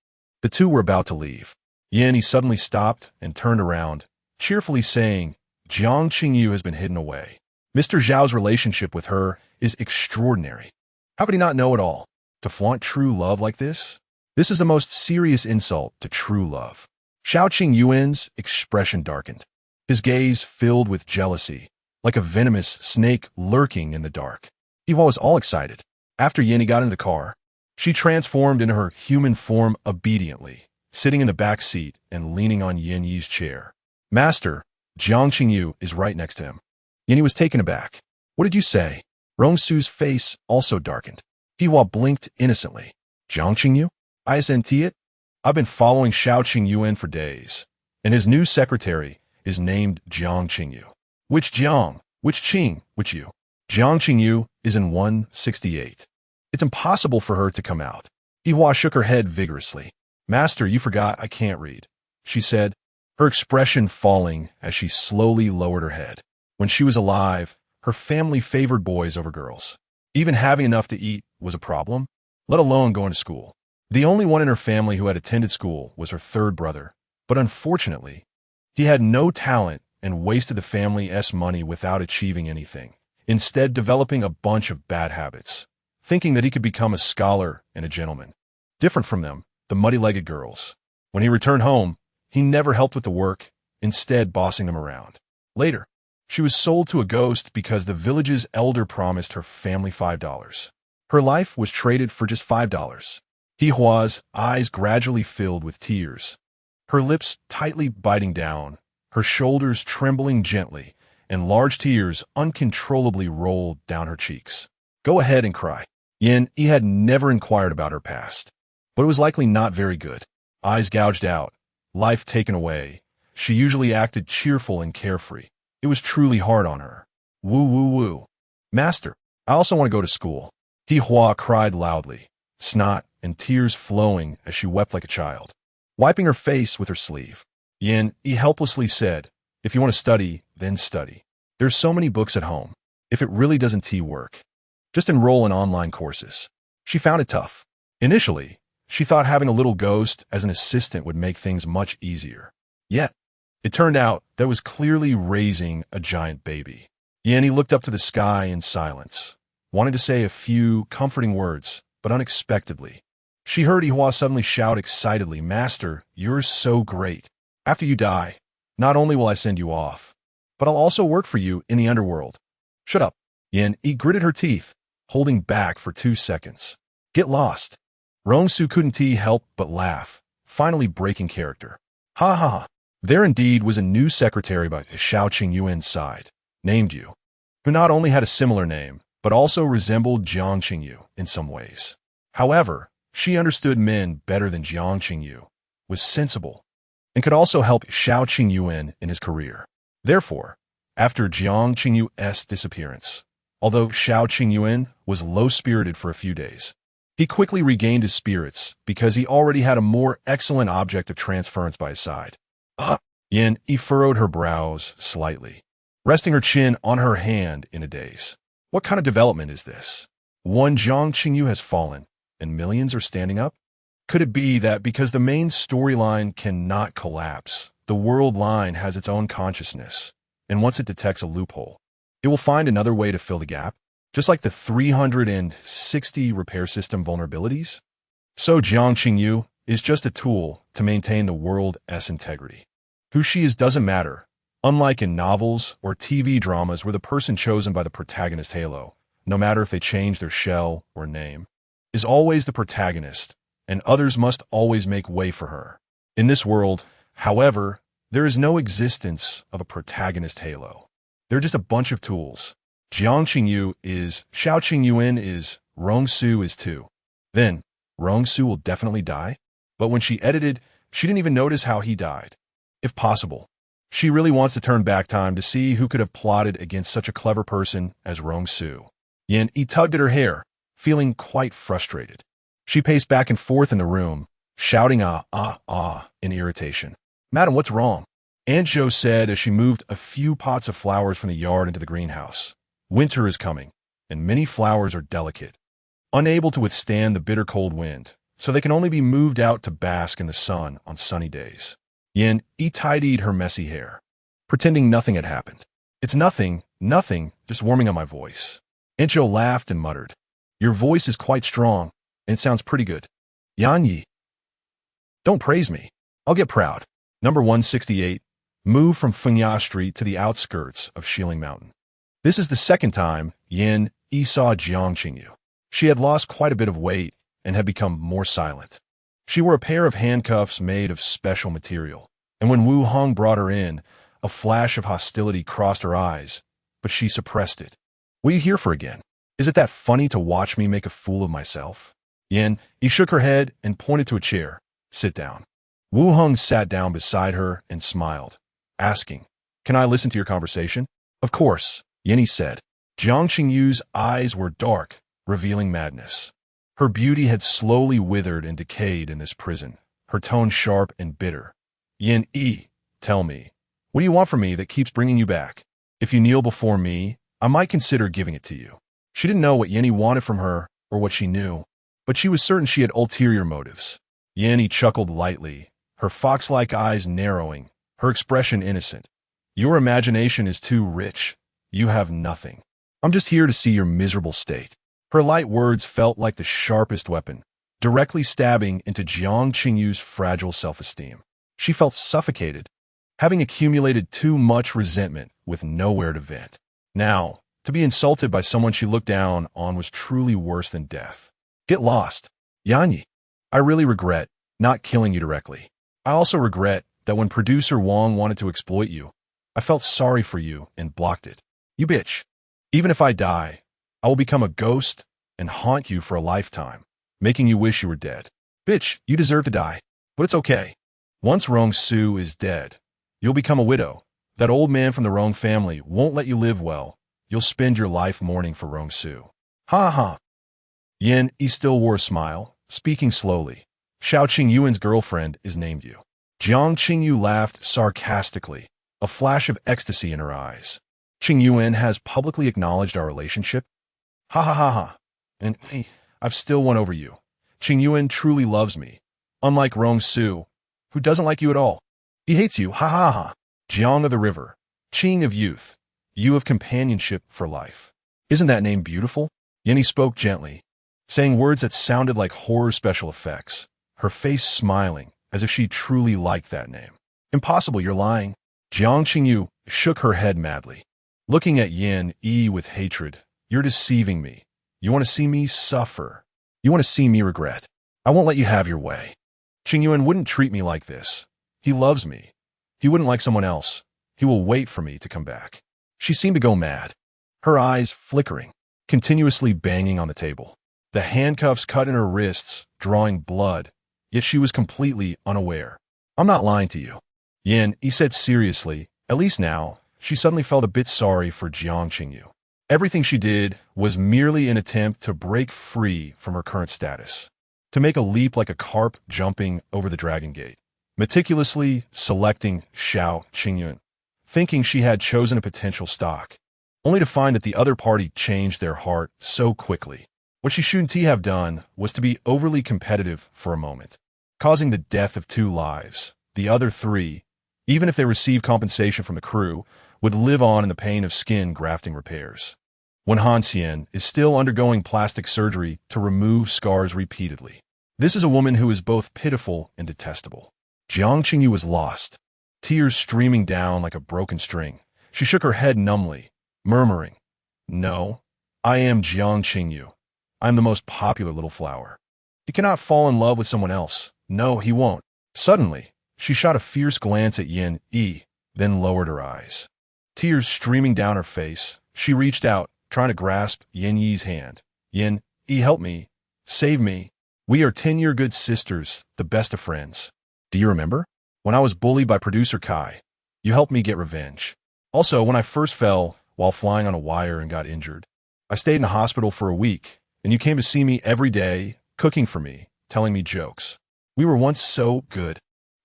S1: the two were about to leave. Yin Yi suddenly stopped and turned around, cheerfully saying, Jiang Qingyu has been hidden away. Mr. Zhao's relationship with her is extraordinary. How could he not know it all? To flaunt true love like this? This is the most serious insult to true love. Xiao Qingyuan's expression darkened. His gaze filled with jealousy, like a venomous snake lurking in the dark. He was all excited. After Yin Yi got into the car, she transformed into her human form obediently, sitting in the back seat and leaning on Yin Yi's chair. Master, Jiang Qingyu is right next to him. Yin Yi was taken aback. What did you say? Rong Su's face also darkened. He blinked innocently. Jiang Qingyu? Isn't it? I've been following Xiao Qingyuan for days, and his new secretary is named Jiang Qingyu. Which Jiang? Which Qing? Which Yu? Jiang Qingyu is in 168. It's impossible for her to come out. Yihua shook her head vigorously. Master, you forgot I can't read, she said, her expression falling as she slowly lowered her head. When she was alive, her family favored boys over girls. Even having enough to eat was a problem, let alone going to school. The only one in her family who had attended school was her third brother, but unfortunately, he had no talent and wasted the family's money without achieving anything, instead developing a bunch of bad habits, thinking that he could become a scholar and a gentleman. Different from them, the muddy-legged girls. When he returned home, he never helped with the work, instead bossing them around. Later, she was sold to a ghost because the village's elder promised her family $5. Her life was traded for just $5. Yihua's eyes gradually filled with tears, her lips tightly biting down, her shoulders trembling gently, and large tears uncontrollably rolled down her cheeks. Go ahead and cry. He had never inquired about her past, but it was likely not very good. Eyes gouged out, life taken away. She usually acted cheerful and carefree. It was truly hard on her. Woo woo woo. Master, I also want to go to school. Yihua cried loudly, snot and tears flowing as she wept like a child. Wiping her face with her sleeve, He helplessly said, if you want to study, then study. There's so many books at home. If it really doesn't work, just enroll in online courses. She found it tough. Initially, she thought having a little ghost as an assistant would make things much easier. Yet, it turned out that was clearly raising a giant baby. He looked up to the sky in silence, wanting to say a few comforting words, but unexpectedly, she heard Yihua suddenly shout excitedly, Master, you're so great. After you die, not only will I send you off, but I'll also work for you in the underworld. Shut up. He gritted her teeth, holding back for 2 seconds. Get lost. Rong Su couldn't help but laugh, finally breaking character. Ha ha ha. There indeed was a new secretary by Xiao Qingyuan's side, named Yu, who not only had a similar name, but also resembled Jiang Qingyu in some ways. However, she understood men better than Jiang Qingyu, was sensible, and could also help Xiao Qingyuan in his career. Therefore, after Jiang Qingyu's disappearance, although Xiao Qingyuan was low-spirited for a few days, he quickly regained his spirits because he already had a more excellent object of transference by his side. He furrowed her brows slightly, resting her chin on her hand in a daze. What kind of development is this? One Jiang Qingyu has fallen, and millions are standing up? Could it be that because the main storyline cannot collapse, the world line has its own consciousness, and once it detects a loophole, it will find another way to fill the gap? Just like the 360 repair system vulnerabilities? So Jiang Qingyu is just a tool to maintain the world's integrity. Who she is doesn't matter, unlike in novels or TV dramas where the person chosen by the protagonist halo, no matter if they change their shell or name, is always the protagonist, and others must always make way for her. In this world, however, there is no existence of a protagonist halo. They're just a bunch of tools. Jiang Qingyu is, Xiao Qingyuan is, Rong Su is too. Then, Rong Su will definitely die? But when she edited, she didn't even notice how he died. If possible, she really wants to turn back time to see who could have plotted against such a clever person as Rong Su. He tugged at her hair, feeling quite frustrated. She paced back and forth in the room, shouting in irritation. Madam, what's wrong? Aunt Jo said as she moved a few pots of flowers from the yard into the greenhouse. Winter is coming, and many flowers are delicate, unable to withstand the bitter cold wind, so they can only be moved out to bask in the sun on sunny days. He tidied her messy hair, pretending nothing had happened. It's nothing, just warming up my voice. Aunt Jo laughed and muttered, Your voice is quite strong, and it sounds pretty good. Yanyi. Don't praise me. I'll get proud. Number 168, move from Fengya Street to the outskirts of Shiling Mountain. This is the second time Yi saw Jiang Qingyu. She had lost quite a bit of weight and had become more silent. She wore a pair of handcuffs made of special material, and when Wu Hong brought her in, a flash of hostility crossed her eyes, but she suppressed it. What are you here for again? Is it that funny to watch me make a fool of myself? He shook her head and pointed to a chair, sit down. Wu Heng sat down beside her and smiled, asking, "Can I listen to your conversation?" "Of course," Yinny said. Jiang Qingyu's eyes were dark, revealing madness. Her beauty had slowly withered and decayed in this prison, her tone sharp and bitter. "Yin Yi, tell me, what do you want from me that keeps bringing you back? If you kneel before me, I might consider giving it to you." She didn't know what Yinny wanted from her or what she knew, but she was certain she had ulterior motives. Yinny chuckled lightly, her fox-like eyes narrowing, her expression innocent. "Your imagination is too rich. You have nothing. I'm just here to see your miserable state." Her light words felt like the sharpest weapon, directly stabbing into Jiang Qingyu's fragile self-esteem. She felt suffocated, having accumulated too much resentment with nowhere to vent. Now, to be insulted by someone she looked down on was truly worse than death. "Get lost. Yanyi, I really regret not killing you directly. I also regret that when producer Wang wanted to exploit you, I felt sorry for you and blocked it. You bitch. Even if I die, I will become a ghost and haunt you for a lifetime, making you wish you were dead. Bitch, you deserve to die. But it's okay. Once Rong Su is dead, you'll become a widow. That old man from the Rong family won't let you live well. You'll spend your life mourning for Rong Su." "Ha ha." Yin Yi still wore a smile, speaking slowly. "Xiao Qingyuan's girlfriend is named you." Jiang Qingyu laughed sarcastically, a flash of ecstasy in her eyes. "Qingyuan has publicly acknowledged our relationship? Ha ha ha ha. And I've still won over you. Qingyuan truly loves me, unlike Rong Su, who doesn't like you at all. He hates you, ha ha ha. Jiang of the river, Qing of youth, you of companionship for life. Isn't that name beautiful?" Yinny spoke gently, saying words that sounded like horror special effects, her face smiling as if she truly liked that name. "Impossible, you're lying." Jiang Qingyu shook her head madly, looking at Yin Yi with hatred. "You're deceiving me. You want to see me suffer. You want to see me regret. I won't let you have your way. Qingyuan wouldn't treat me like this. He loves me. He wouldn't like someone else. He will wait for me to come back." She seemed to go mad, her eyes flickering, continuously banging on the table. The handcuffs cut in her wrists, drawing blood, yet she was completely unaware. "I'm not lying to you," Yin Yi said seriously. At least now, she suddenly felt a bit sorry for Jiang Qingyu. Everything she did was merely an attempt to break free from her current status, to make a leap like a carp jumping over the dragon gate, meticulously selecting Xiao Qingyuan, thinking she had chosen a potential stock, only to find that the other party changed their heart so quickly. What she shouldn't have done was to be overly competitive for a moment, causing the death of 2 lives. The other 3, even if they received compensation from the crew, would live on in the pain of skin grafting repairs. When Han Xian is still undergoing plastic surgery to remove scars repeatedly. This is a woman who is both pitiful and detestable. Jiang Qingyu was lost, tears streaming down like a broken string. She shook her head numbly, murmuring, "No, I am Jiang Qingyu. I am the most popular little flower. He cannot fall in love with someone else. No, he won't." Suddenly, she shot a fierce glance at Yin Yi, then lowered her eyes. Tears streaming down her face, she reached out, trying to grasp Yin Yi's hand. "Yin Yi, help me. Save me. We are 10-year good sisters, the best of friends. Do you remember? When I was bullied by producer Kai, you helped me get revenge. Also, when I first fell while flying on a wire and got injured, I stayed in the hospital for a week, and you came to see me every day, cooking for me, telling me jokes. We were once so good.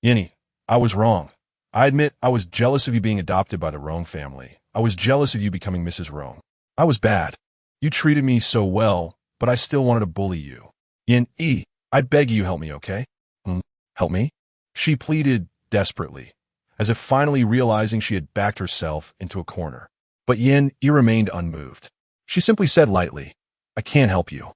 S1: Yinny, I was wrong. I admit I was jealous of you being adopted by the Rong family. I was jealous of you becoming Mrs. Rong. I was bad. You treated me so well, but I still wanted to bully you. Yin Yi, I beg you help me, okay? Help me?" She pleaded desperately, as if finally realizing she had backed herself into a corner. But Yin Yi remained unmoved. She simply said lightly, "I can't help you,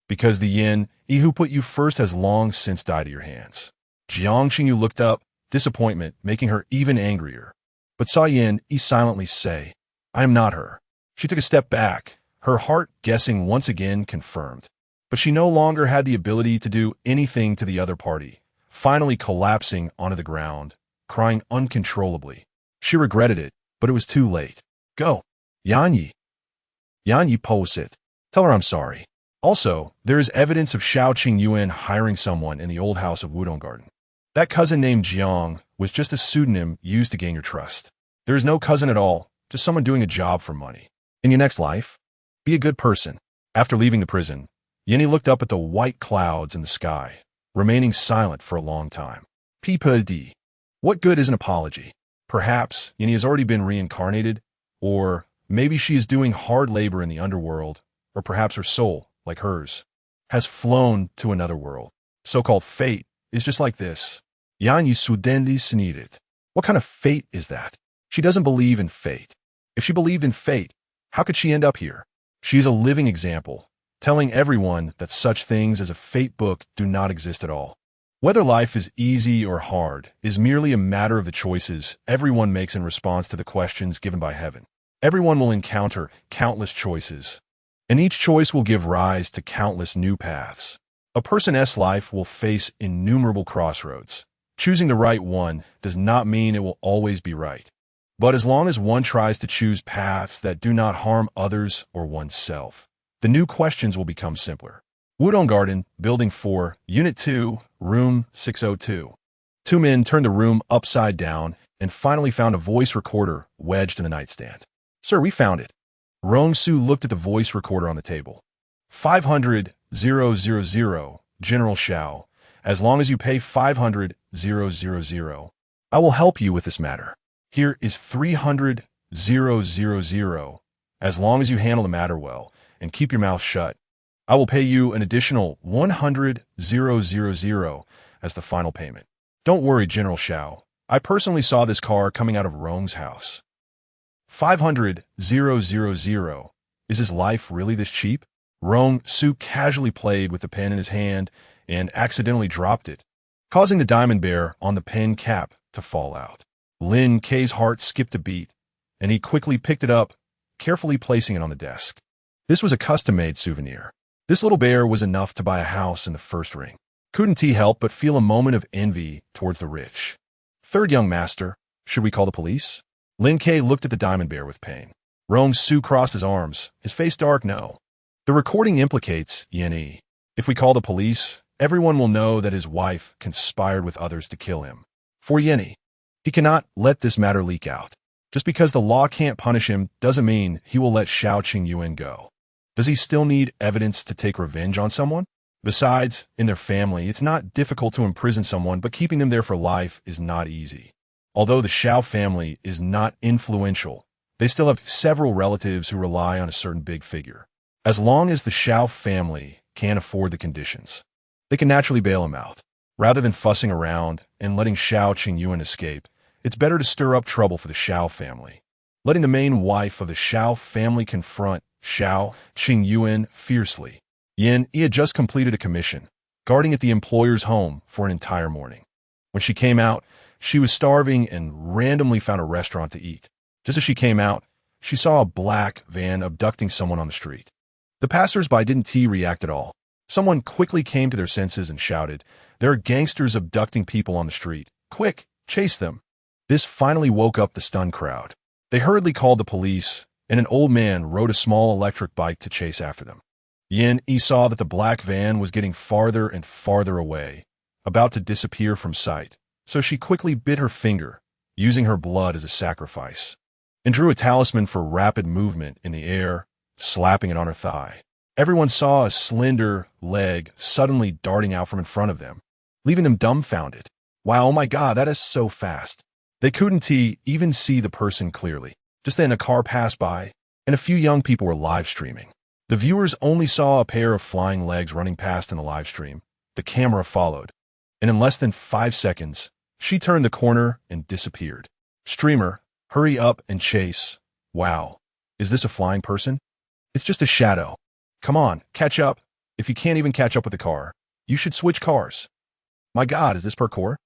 S1: because the Yin Yi who put you first has long since died at your hands." Jiang Qingyu looked up, disappointment making her even angrier, but saw Yin Yi silently say, "I am not her." She took a step back, her heart guessing once again confirmed. But she no longer had the ability to do anything to the other party, finally collapsing onto the ground, crying uncontrollably. She regretted it, but it was too late. "Go. Yanyi. Yanyi pose it. Tell her I'm sorry." Also, there is evidence of Xiao Qingyuan hiring someone in the old house of Wudong Garden. That cousin named Jiang was just a pseudonym used to gain your trust. There is no cousin at all, just someone doing a job for money. In your next life, be a good person. After leaving the prison, Yeni looked up at the white clouds in the sky, remaining silent for a long time. P.P.D. What good is an apology? Perhaps Yeni has already been reincarnated, or maybe she is doing hard labor in the underworld, or perhaps her soul, like hers, has flown to another world. So-called fate is just like this. Yan Yusudendi Sneeded. What kind of fate is that? She doesn't believe in fate. If she believed in fate, how could she end up here? She is a living example, telling everyone that such things as a fate book do not exist at all. Whether life is easy or hard is merely a matter of the choices everyone makes in response to the questions given by heaven. Everyone will encounter countless choices, and each choice will give rise to countless new paths. A person's life will face innumerable crossroads. Choosing the right one does not mean it will always be right. But as long as one tries to choose paths that do not harm others or oneself, the new questions will become simpler. Wudong Garden, Building 4, Unit 2, Room 602. Two men turned the room upside down and finally found a voice recorder wedged in the nightstand. Sir, we found it. Rong Su looked at the voice recorder on the table. 500,000, General Xiao. As long as you pay 500,000, I will help you with this matter. Here is 300,000. As long as you handle the matter well and keep your mouth shut, I will pay you an additional 100,000 as the final payment. Don't worry, General Xiao. I personally saw this car coming out of Rong's house. 500,000. Is his life really this cheap? Rong Su casually played with the pen in his hand and accidentally dropped it, causing the diamond bear on the pen cap to fall out. Lin K's heart skipped a beat, and he quickly picked it up, carefully placing it on the desk. This was a custom-made souvenir. This little bear was enough to buy a house in the first ring. Couldn't he help but feel a moment of envy towards the rich? Third young master, should we call the police? Lin K looked at the diamond bear with pain. Rong Su crossed his arms, his face dark. No. The recording implicates Yeni. If we call the police, everyone will know that his wife conspired with others to kill him. For Yeni, he cannot let this matter leak out. Just because the law can't punish him doesn't mean he will let Xiao Qingyuan go. Does he still need evidence to take revenge on someone? Besides, in their family, it's not difficult to imprison someone, but keeping them there for life is not easy. Although the Xiao family is not influential, they still have several relatives who rely on a certain big figure. As long as the Xiao family can't afford the conditions, they can naturally bail him out. Rather than fussing around and letting Xiao Qingyuan escape, it's better to stir up trouble for the Xiao family. Letting the main wife of the Xiao family confront Xiao Qingyuan fiercely. Yin had just completed a commission, guarding at the employer's home for an entire morning. When she came out, she was starving and randomly found a restaurant to eat. Just as she came out, she saw a black van abducting someone on the street. The passers-by didn't react at all. Someone quickly came to their senses and shouted, "There are gangsters abducting people on the street. Quick, chase them." This finally woke up the stunned crowd. They hurriedly called the police, and an old man rode a small electric bike to chase after them. Yin saw that the black van was getting farther and farther away, about to disappear from sight, so she quickly bit her finger, using her blood as a sacrifice, and drew a talisman for rapid movement in the air, slapping it on her thigh. Everyone saw a slender leg suddenly darting out from in front of them, leaving them dumbfounded. Wow, oh my God, that is so fast. They couldn't even see the person clearly. Just then a car passed by, and a few young people were live streaming. The viewers only saw a pair of flying legs running past in the live stream. The camera followed, and in less than 5 seconds, she turned the corner and disappeared. Streamer, hurry up and chase. Wow, is this a flying person? It's just a shadow. Come on, catch up. If you can't even catch up with the car, you should switch cars. My God, is this parkour?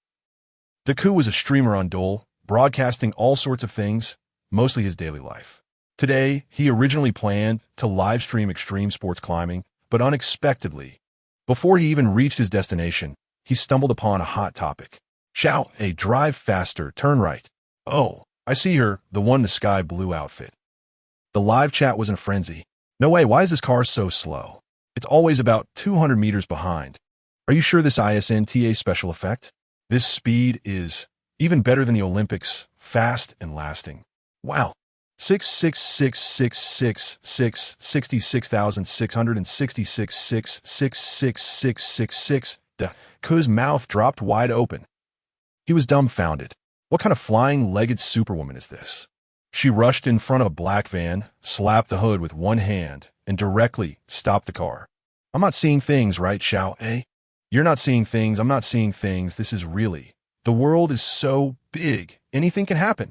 S1: The Ku was a streamer on Dole, broadcasting all sorts of things, mostly his daily life. Today, he originally planned to live stream extreme sports climbing, but unexpectedly, before he even reached his destination, he stumbled upon a hot topic. Xiao, drive faster, turn right. Oh, I see her, the one in the sky blue outfit. The live chat was in a frenzy. No way, why is this car so slow? It's always about 200 meters behind. Are you sure this isn't a special effect? This speed is even better than the Olympics, fast and lasting. Wow. 666,666,666,666,666,666. The Ku's mouth dropped wide open. He was dumbfounded. What kind of flying-legged superwoman is this? She rushed in front of a black van, slapped the hood with one hand, and directly stopped the car. I'm not seeing things, right, Xiao, eh? You're not seeing things, I'm not seeing things, this is really. The world is so big, anything can happen.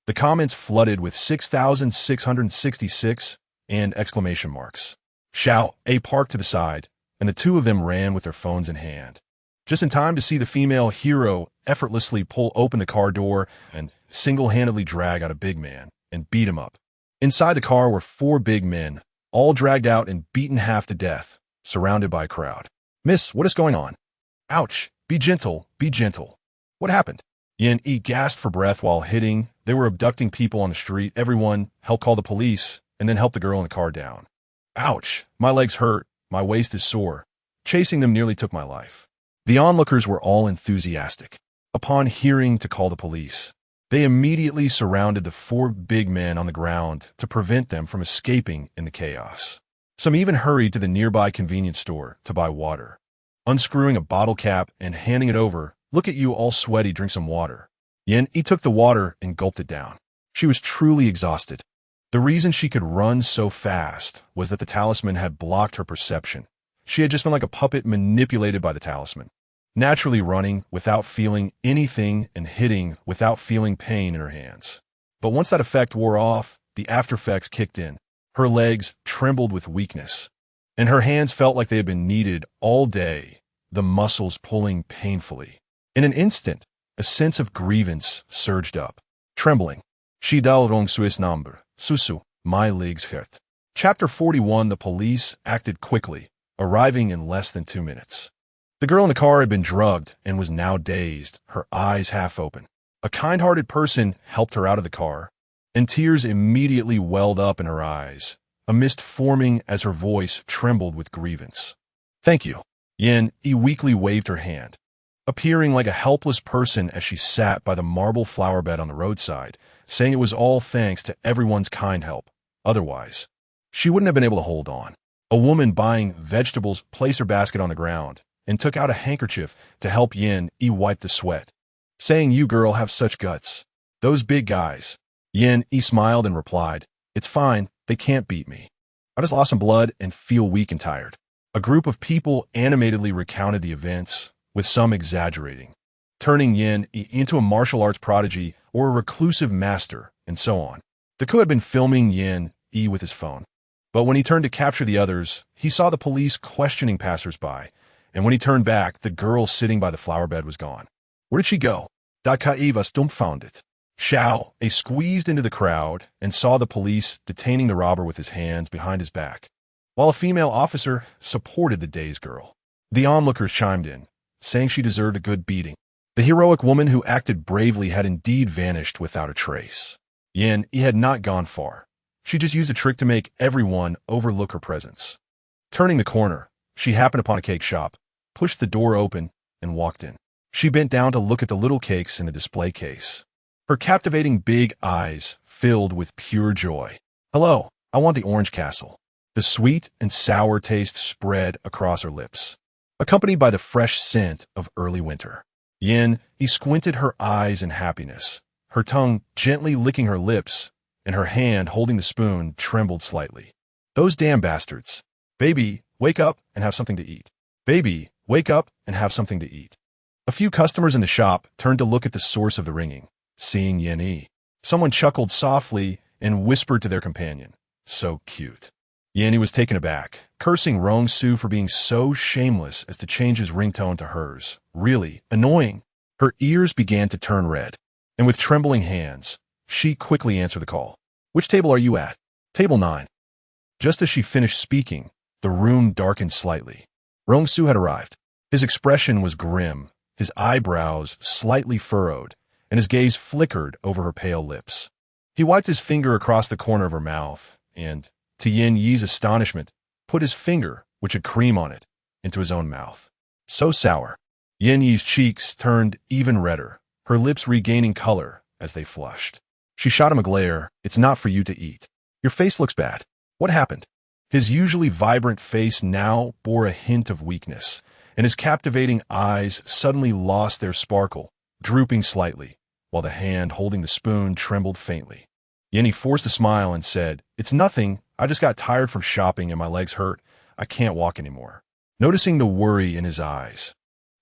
S1: The comments flooded with 6,666 and exclamation marks. Xiao, A parked to the side, and the two of them ran with their phones in hand. Just in time to see the female hero effortlessly pull open the car door and single-handedly drag out a big man and beat him up. Inside the car were 4 big men, all dragged out and beaten half to death, surrounded by a crowd. Miss, what is going on? Ouch, be gentle, be gentle. What happened? Yin E gasped for breath while hitting. They were abducting people on the street. Everyone, help call the police, and then help the girl in the car down. Ouch, my legs hurt, my waist is sore. Chasing them nearly took my life. The onlookers were all enthusiastic. Upon hearing to call the police, they immediately surrounded the 4 big men on the ground to prevent them from escaping in the chaos. Some even hurried to the nearby convenience store to buy water. Unscrewing a bottle cap and handing it over, look at you all sweaty, drink some water. Yin E took the water and gulped it down. She was truly exhausted. The reason she could run so fast was that the talisman had blocked her perception. She had just been like a puppet manipulated by the talisman, naturally running without feeling anything and hitting without feeling pain in her hands. But once that effect wore off, the aftereffects kicked in. Her legs trembled with weakness, and her hands felt like they had been kneaded all day, the muscles pulling painfully. In an instant, a sense of grievance surged up. Trembling, she dialed Rong Su's number. Susu, my legs hurt. Chapter 41. The police acted quickly, arriving in less than 2 minutes. The girl in the car had been drugged and was now dazed, her eyes half open. A kind-hearted person helped her out of the car, and tears immediately welled up in her eyes, a mist forming as her voice trembled with grievance. Thank you. Yin E weakly waved her hand, appearing like a helpless person as she sat by the marble flower bed on the roadside, saying it was all thanks to everyone's kind help. Otherwise, she wouldn't have been able to hold on. A woman buying vegetables placed her basket on the ground and took out a handkerchief to help Yin E wipe the sweat, saying, "You girl have such guts. Those big guys." Yin E smiled and replied, "It's fine, they can't beat me. I just lost some blood and feel weak and tired." A group of people animatedly recounted the events, with some exaggerating, turning Yin E into a martial arts prodigy or a reclusive master, and so on. The Ku had been filming Yin E with his phone, but when he turned to capture the others, he saw the police questioning passersby, and when he turned back, the girl sitting by the flower bed was gone. Where did she go? Da Kai was dumbfounded. Xiao A squeezed into the crowd and saw the police detaining the robber with his hands behind his back, while a female officer supported the dazed girl. The onlookers chimed in, saying she deserved a good beating. The heroic woman who acted bravely had indeed vanished without a trace. Yin E had not gone far. She just used a trick to make everyone overlook her presence. Turning the corner, she happened upon a cake shop, pushed the door open, and walked in. She bent down to look at the little cakes in the display case. Her captivating big eyes filled with pure joy. "Hello, I want the orange castle." The sweet and sour taste spread across her lips, accompanied by the fresh scent of early winter. Yin E squinted her eyes in happiness, her tongue gently licking her lips, and her hand holding the spoon trembled slightly. "Those damn bastards. Baby, wake up and have something to eat. Baby, wake up and have something to eat." A few customers in the shop turned to look at the source of the ringing, seeing Yin E. Someone chuckled softly and whispered to their companion, "So cute." Yin E was taken aback, cursing Rong Su for being so shameless as to change his ringtone to hers. Really annoying. Her ears began to turn red, and with trembling hands, she quickly answered the call. "Which table are you at?" "Table 9. Just as she finished speaking, the room darkened slightly. Rong Su had arrived. His expression was grim, his eyebrows slightly furrowed, and his gaze flickered over her pale lips. He wiped his finger across the corner of her mouth, and, to Yin Yi's astonishment, put his finger, which had cream on it, into his own mouth. "So sour." Yin Yi's cheeks turned even redder, her lips regaining color as they flushed. She shot him a glare. "It's not for you to eat. Your face looks bad. What happened?" His usually vibrant face now bore a hint of weakness, and his captivating eyes suddenly lost their sparkle, drooping slightly, while the hand holding the spoon trembled faintly. Yin Yi forced a smile and said, "It's nothing. I just got tired from shopping and my legs hurt. I can't walk anymore." Noticing the worry in his eyes,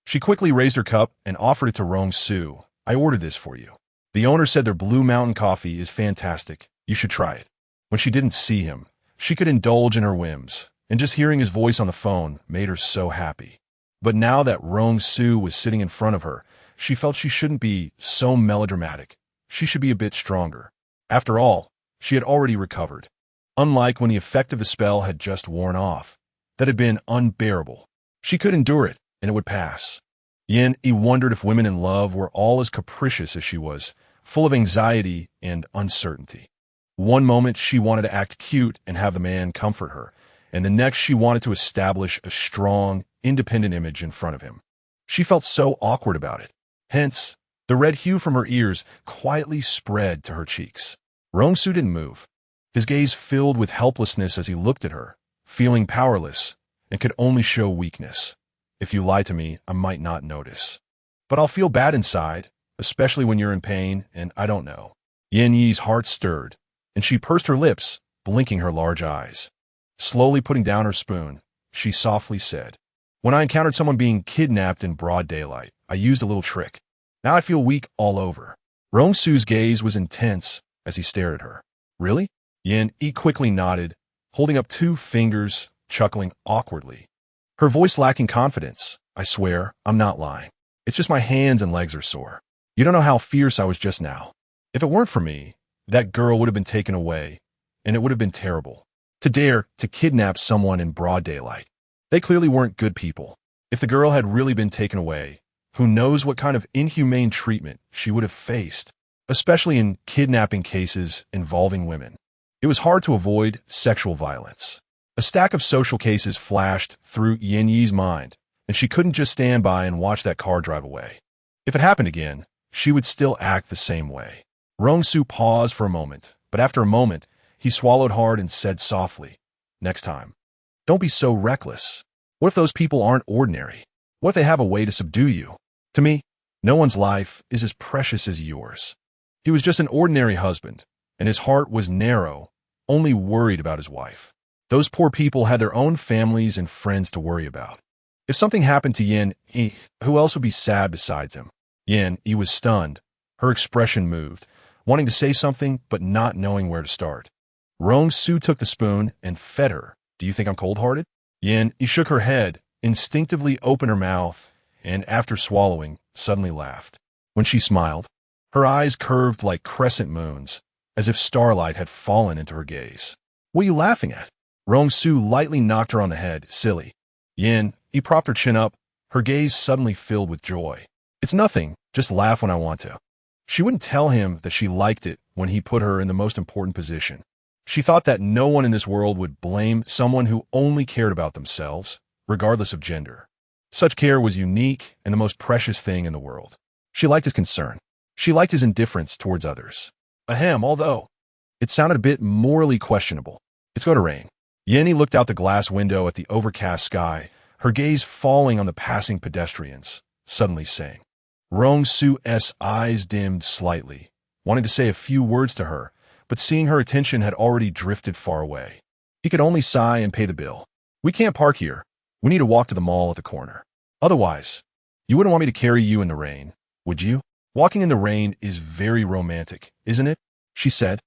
S1: she quickly raised her cup and offered it to Rong Su. "I ordered this for you. The owner said their Blue Mountain coffee is fantastic. You should try it." When she didn't see him, she could indulge in her whims, and just hearing his voice on the phone made her so happy. But now that Rong Su was sitting in front of her, she felt she shouldn't be so melodramatic. She should be a bit stronger. After all, she had already recovered. Unlike when the effect of the spell had just worn off, that had been unbearable. She could endure it, and it would pass. Yin Yi wondered if women in love were all as capricious as she was, full of anxiety and uncertainty. One moment she wanted to act cute and have the man comfort her, and the next she wanted to establish a strong, independent image in front of him. She felt so awkward about it. Hence, the red hue from her ears quietly spread to her cheeks. Rong Su didn't move. His gaze filled with helplessness as he looked at her, feeling powerless, and could only show weakness. "If you lie to me, I might not notice. But I'll feel bad inside, especially when you're in pain, and I don't know." Yin Yi's heart stirred, and she pursed her lips, blinking her large eyes. Slowly putting down her spoon, she softly said, "When I encountered someone being kidnapped in broad daylight, I used a little trick. Now I feel weak all over." Rong Su's gaze was intense as he stared at her. "Really?" Yin Yi quickly nodded, holding up 2 fingers, chuckling awkwardly. Her voice lacking confidence. "I swear, I'm not lying. It's just my hands and legs are sore. You don't know how fierce I was just now. If it weren't for me, that girl would have been taken away, and it would have been terrible. To dare to kidnap someone in broad daylight. They clearly weren't good people. If the girl had really been taken away, who knows what kind of inhumane treatment she would have faced, especially in kidnapping cases involving women. It was hard to avoid sexual violence. A stack of social cases flashed through Yin Yi's mind, and she couldn't just stand by and watch that car drive away. If it happened again, she would still act the same way. Rong Su paused for a moment, but after a moment, he swallowed hard and said softly, "Next time, don't be so reckless. What if those people aren't ordinary? What if they have a way to subdue you? To me, no one's life is as precious as yours." He was just an ordinary husband, and his heart was narrow, only worried about his wife. Those poor people had their own families and friends to worry about. If something happened to Yin Yi, who else would be sad besides him? Yin Yi was stunned, her expression moved, wanting to say something but not knowing where to start. Rong Su took the spoon and fed her. "Do you think I'm cold-hearted?" Yin Yi shook her head, instinctively opened her mouth, and after swallowing, suddenly laughed. When she smiled, her eyes curved like crescent moons, as if starlight had fallen into her gaze. "What are you laughing at?" Rong Su lightly knocked her on the head. "Silly." Yin Yi propped her chin up, her gaze suddenly filled with joy. "It's nothing, just laugh when I want to." She wouldn't tell him that she liked it when he put her in the most important position. She thought that no one in this world would blame someone who only cared about themselves, regardless of gender. Such care was unique and the most precious thing in the world. She liked his concern. She liked his indifference towards others. Ahem, although it sounded a bit morally questionable. "It's going to rain." Yin Yi looked out the glass window at the overcast sky, her gaze falling on the passing pedestrians, suddenly saying. Rong Su's eyes dimmed slightly, wanting to say a few words to her, but seeing her attention had already drifted far away. He could only sigh and pay the bill. "We can't park here. We need to walk to the mall at the corner. Otherwise, you wouldn't want me to carry you in the rain, would you?" "Walking in the rain is very romantic, isn't it?" she said,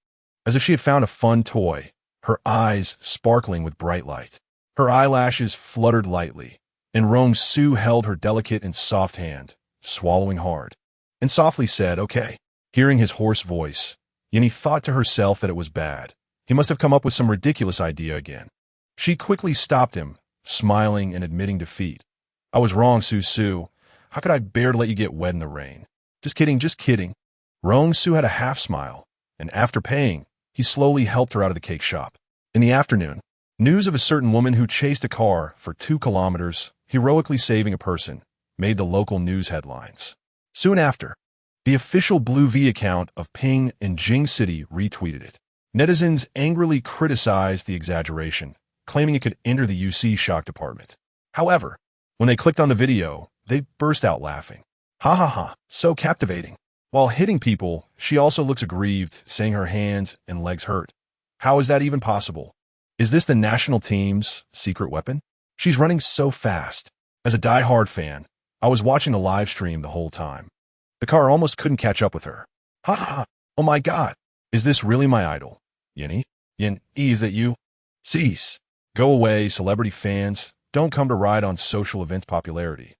S1: as if she had found a fun toy, her eyes sparkling with bright light. Her eyelashes fluttered lightly, and Rong Su held her delicate and soft hand, swallowing hard, and softly said, "Okay." Hearing his hoarse voice, Yin Yi thought to herself that it was bad. He must have come up with some ridiculous idea again. She quickly stopped him, smiling and admitting defeat. "I was wrong, Su. How could I bear to let you get wet in the rain?" Just kidding." Rong Su had a half smile, and after paying, he slowly helped her out of the cake shop. In the afternoon, news of a certain woman who chased a car for 2 kilometers, heroically saving a person, made the local news headlines. Soon after, the official Blue V account of Ping in Jing City retweeted it. Netizens angrily criticized the exaggeration, claiming it could enter the UC shock department. However, when they clicked on the video, they burst out laughing. Ha ha ha, so captivating. While hitting people, she also looks aggrieved, saying her hands and legs hurt. How is that even possible? Is this the national team's secret weapon? She's running so fast. As a die-hard fan, I was watching the live stream the whole time. The car almost couldn't catch up with her. Ha ha ha, oh my god, is this really my idol? Yin, is that you? Cease. Go away, celebrity fans. Don't come to ride on social events popularity.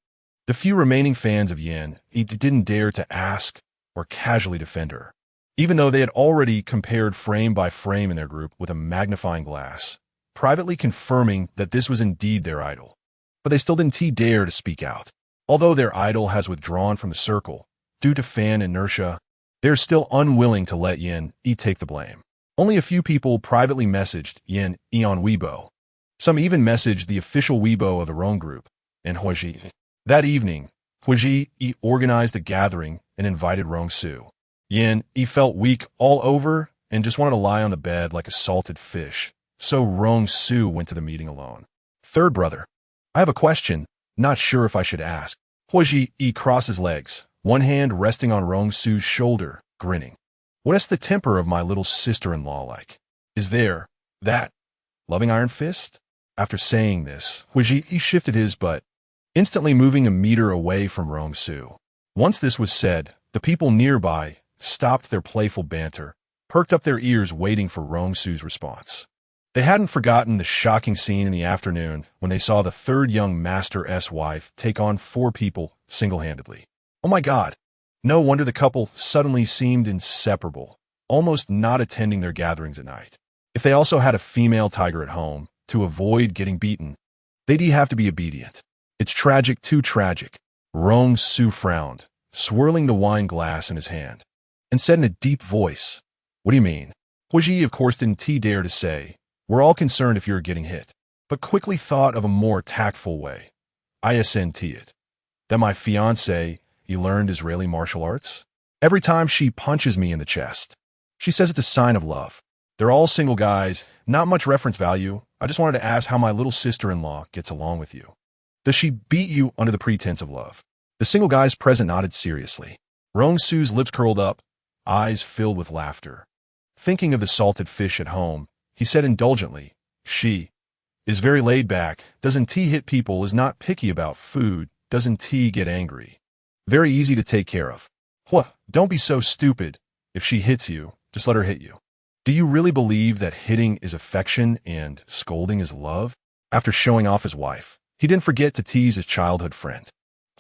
S1: The few remaining fans of Yin didn't dare to ask or casually defend her, even though they had already compared frame by frame in their group with a magnifying glass, privately confirming that this was indeed their idol. But they still didn't dare to speak out. Although their idol has withdrawn from the circle due to fan inertia, they're still unwilling to let Yin take the blame. Only a few people privately messaged Yin on Weibo. Some even messaged the official Weibo of the Rong group, and Huiji. That evening, Huiji organized a gathering and invited Rong Su. Yin felt weak all over and just wanted to lie on the bed like a salted fish, so Rong Su went to the meeting alone. Third brother, I have a question, not sure if I should ask. Huiji crossed his legs, one hand resting on Rong Su's shoulder, grinning. What is the temper of my little sister-in-law like? Is there that loving iron fist? After saying this, Huiji shifted his butt, instantly moving a meter away from Rong Su. Once this was said, the people nearby stopped their playful banter, perked up their ears waiting for Rong Su's response. They hadn't forgotten the shocking scene in the afternoon when they saw the third young master's wife take on 4 people single-handedly. Oh my god! No wonder the couple suddenly seemed inseparable, almost not attending their gatherings at night. If they also had a female tiger at home, to avoid getting beaten, they'd have to be obedient. It's tragic, too tragic. Rong Su frowned, swirling the wine glass in his hand, and said in a deep voice, "What do you mean?" Huiji, of course, didn't dare to say, "We're all concerned if you're getting hit," but quickly thought of a more tactful way. "I assent it. That my fiancé, he learned Israeli martial arts. Every time she punches me in the chest, she says it's a sign of love. They're all single guys, not much reference value. I just wanted to ask how my little sister-in-law gets along with you. Does she beat you under the pretense of love?" The single guys present nodded seriously. Rong Su's lips curled up, eyes filled with laughter. Thinking of the salted fish at home, he said indulgently, "She is very laid back, doesn't hit people, is not picky about food, doesn't get angry. Very easy to take care of. What? Don't be so stupid. If she hits you, just let her hit you. Do you really believe that hitting is affection and scolding is love?" After showing off his wife, he didn't forget to tease his childhood friend.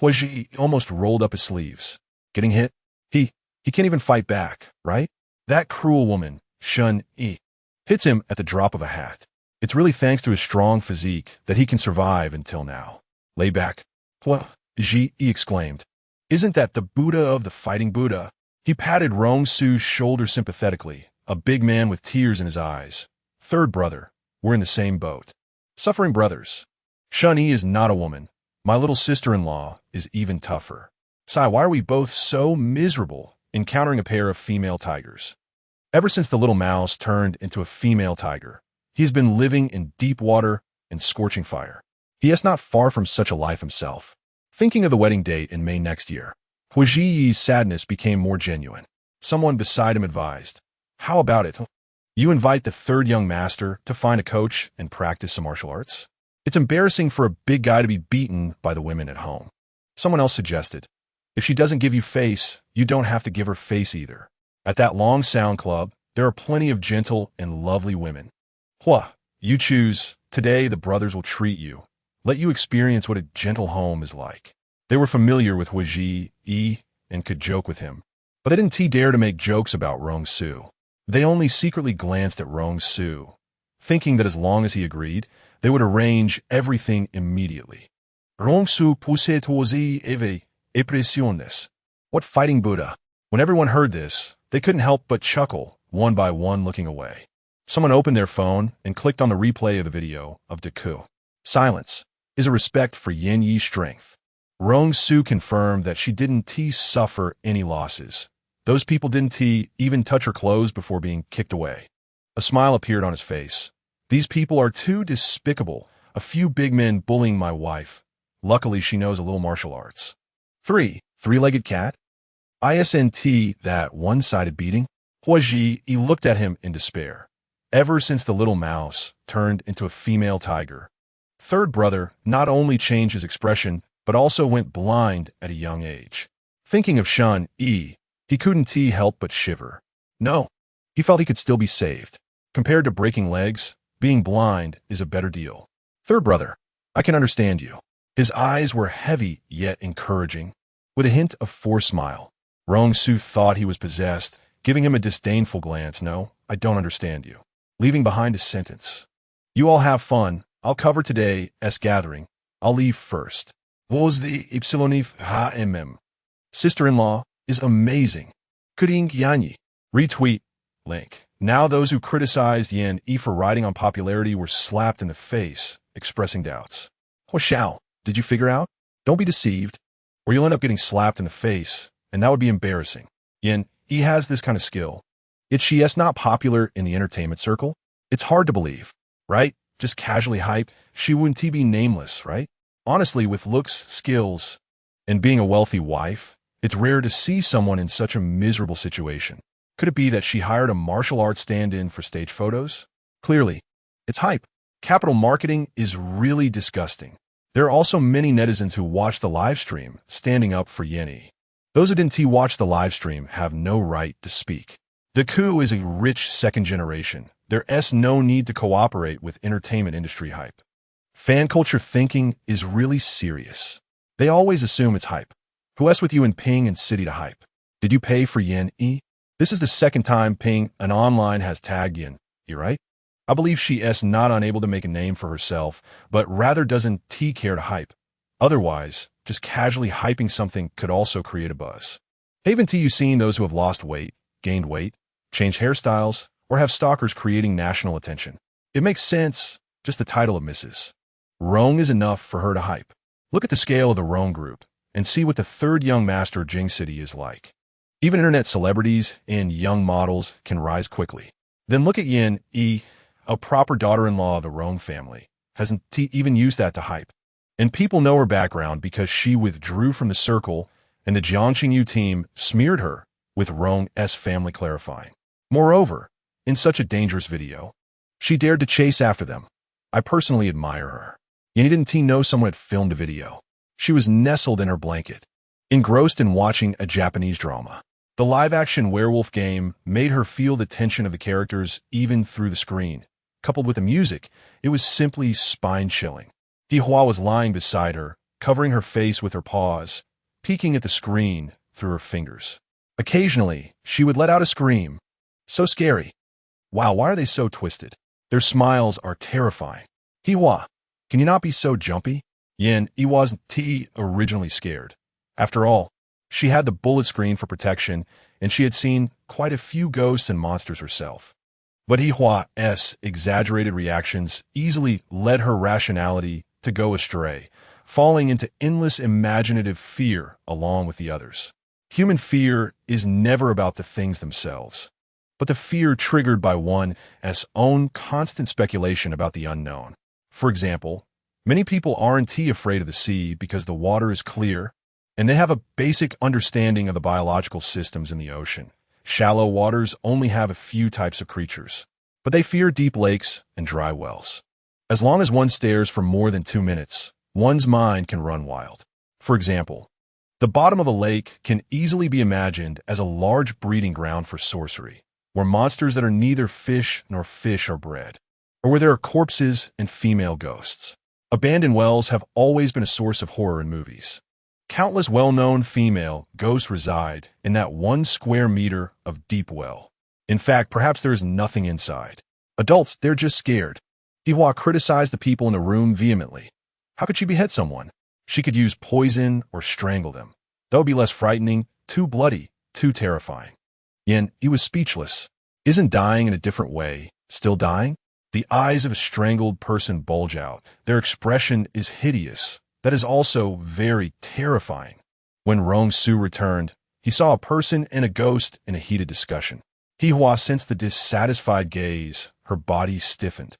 S1: Huiji almost rolled up his sleeves. Getting hit? He can't even fight back, right? That cruel woman, Shun Yi, hits him at the drop of a hat. It's really thanks to his strong physique that he can survive until now. Lay back. What? Ji exclaimed. Isn't that the Buddha of the fighting Buddha? He patted Rong Su's shoulder sympathetically, a big man with tears in his eyes. Third brother, we're in the same boat. Suffering brothers. Shun Yi is not a woman. My little sister-in-law is even tougher. Sai, why are we both so miserable encountering a pair of female tigers? Ever since the little mouse turned into a female tiger, he has been living in deep water and scorching fire. He is not far from such a life himself. Thinking of the wedding date in May next year, Huiji's sadness became more genuine. Someone beside him advised, "How about it? You invite the third young master to find a coach and practice some martial arts? It's embarrassing for a big guy to be beaten by the women at home." Someone else suggested, "If she doesn't give you face, you don't have to give her face either. At that long sound club, there are plenty of gentle and lovely women. Hua, you choose. Today the brothers will treat you, let you experience what a gentle home is like." They were familiar with Huiji and could joke with him, but they didn't dare to make jokes about Rong Su. They only secretly glanced at Rong Su, thinking that as long as he agreed, they would arrange everything immediately. Rong Su poussait tosi eve impressiones. What fighting Buddha? When everyone heard this, they couldn't help but chuckle, one by one looking away. Someone opened their phone and clicked on the replay of the video of Deku. Silence is a respect for Yin Yi's strength. Rong Su confirmed that she didn't suffer any losses. Those people didn't even touch her clothes before being kicked away. A smile appeared on his face. These people are too despicable. A few big men bullying my wife. Luckily, she knows a little martial arts. 3. Three-legged cat? ISNT, that one-sided beating? Huaji, he looked at him in despair. Ever since the little mouse turned into a female tiger. Third brother not only changed his expression, but also went blind at a young age. Thinking of Shun, he couldn't help but shiver. No, he felt he could still be saved. Compared to breaking legs, being blind is a better deal. Third brother, I can understand you. His eyes were heavy yet encouraging, with a hint of forced smile. Rong Su thought he was possessed, giving him a disdainful glance. No, I don't understand you. Leaving behind a sentence. You all have fun. I'll cover today's gathering. I'll leave first. Was the Ypsilonif HMM. Sister-in-law is amazing. Kuding Yanyi. Retweet. Link. Now those who criticized Yen E for riding on popularity were slapped in the face, expressing doubts. Huashao, did you figure out? Don't be deceived, or you'll end up getting slapped in the face, and that would be embarrassing. Yen E has this kind of skill. Yet she is not popular in the entertainment circle. It's hard to believe, right? Just casually hype. She wouldn't be nameless, right? Honestly, with looks, skills, and being a wealthy wife, it's rare to see someone in such a miserable situation. Could it be that she hired a martial arts stand-in for stage photos? Clearly, it's hype. Capital marketing is really disgusting. There are also many netizens who watch the live stream, standing up for Yeni. Those who didn't watch the live stream have no right to speak. The coup is a rich second generation. There's no need to cooperate with entertainment industry hype. Fan culture thinking is really serious. They always assume it's hype. Who else with you in Ping and City to hype? Did you pay for Yen E? This is the second time Ping and online has tagged Yen E, right? I believe she is not unable to make a name for herself, but rather doesn't care to hype. Otherwise, just casually hyping something could also create a buzz. Haven't you seen those who have lost weight, gained weight, changed hairstyles, or have stalkers creating national attention? It makes sense, just the title of Mrs. Rong is enough for her to hype. Look at the scale of the Rong group, and see what the third young master Jing City is like. Even internet celebrities and young models can rise quickly. Then look at Yen E, a proper daughter-in-law of the Rong family, hasn't even used that to hype. And people know her background because she withdrew from the circle and the Jiangxing Yu team smeared her with Rong's family clarifying. Moreover, in such a dangerous video, she dared to chase after them. I personally admire her. Yen didn't know someone had filmed a video. She was nestled in her blanket, engrossed in watching a Japanese drama. The live-action werewolf game made her feel the tension of the characters even through the screen. Coupled with the music, it was simply spine-chilling. Dihua was lying beside her, covering her face with her paws, peeking at the screen through her fingers. Occasionally, she would let out a scream. So scary. Wow, why are they so twisted? Their smiles are terrifying. Dihua, can you not be so jumpy? Yen, he wasn't originally scared. After all, she had the bullet screen for protection, and she had seen quite a few ghosts and monsters herself. But Hihua's exaggerated reactions easily led her rationality to go astray, falling into endless imaginative fear along with the others. Human fear is never about the things themselves, but the fear triggered by one's own constant speculation about the unknown. For example, many people aren't afraid of the sea because the water is clear, and they have a basic understanding of the biological systems in the ocean. Shallow waters only have a few types of creatures, but they fear deep lakes and dry wells. As long as one stares for more than 2 minutes, one's mind can run wild. For example, the bottom of a lake can easily be imagined as a large breeding ground for sorcery, where monsters that are neither fish nor fish are bred, or where there are corpses and female ghosts. Abandoned wells have always been a source of horror in movies. Countless well-known female ghosts reside in that 1 square meter of deep well. In fact, perhaps there is nothing inside. Adults, they're just scared. Dihua criticized the people in the room vehemently. How could she behead someone? She could use poison or strangle them. That would be less frightening, too bloody, too terrifying. Yen, he was speechless. Isn't dying in a different way still dying? The eyes of a strangled person bulge out. Their expression is hideous, that is also very terrifying. When Rong Su returned, he saw a person and a ghost in a heated discussion. Hihua sensed the dissatisfied gaze. Her body stiffened.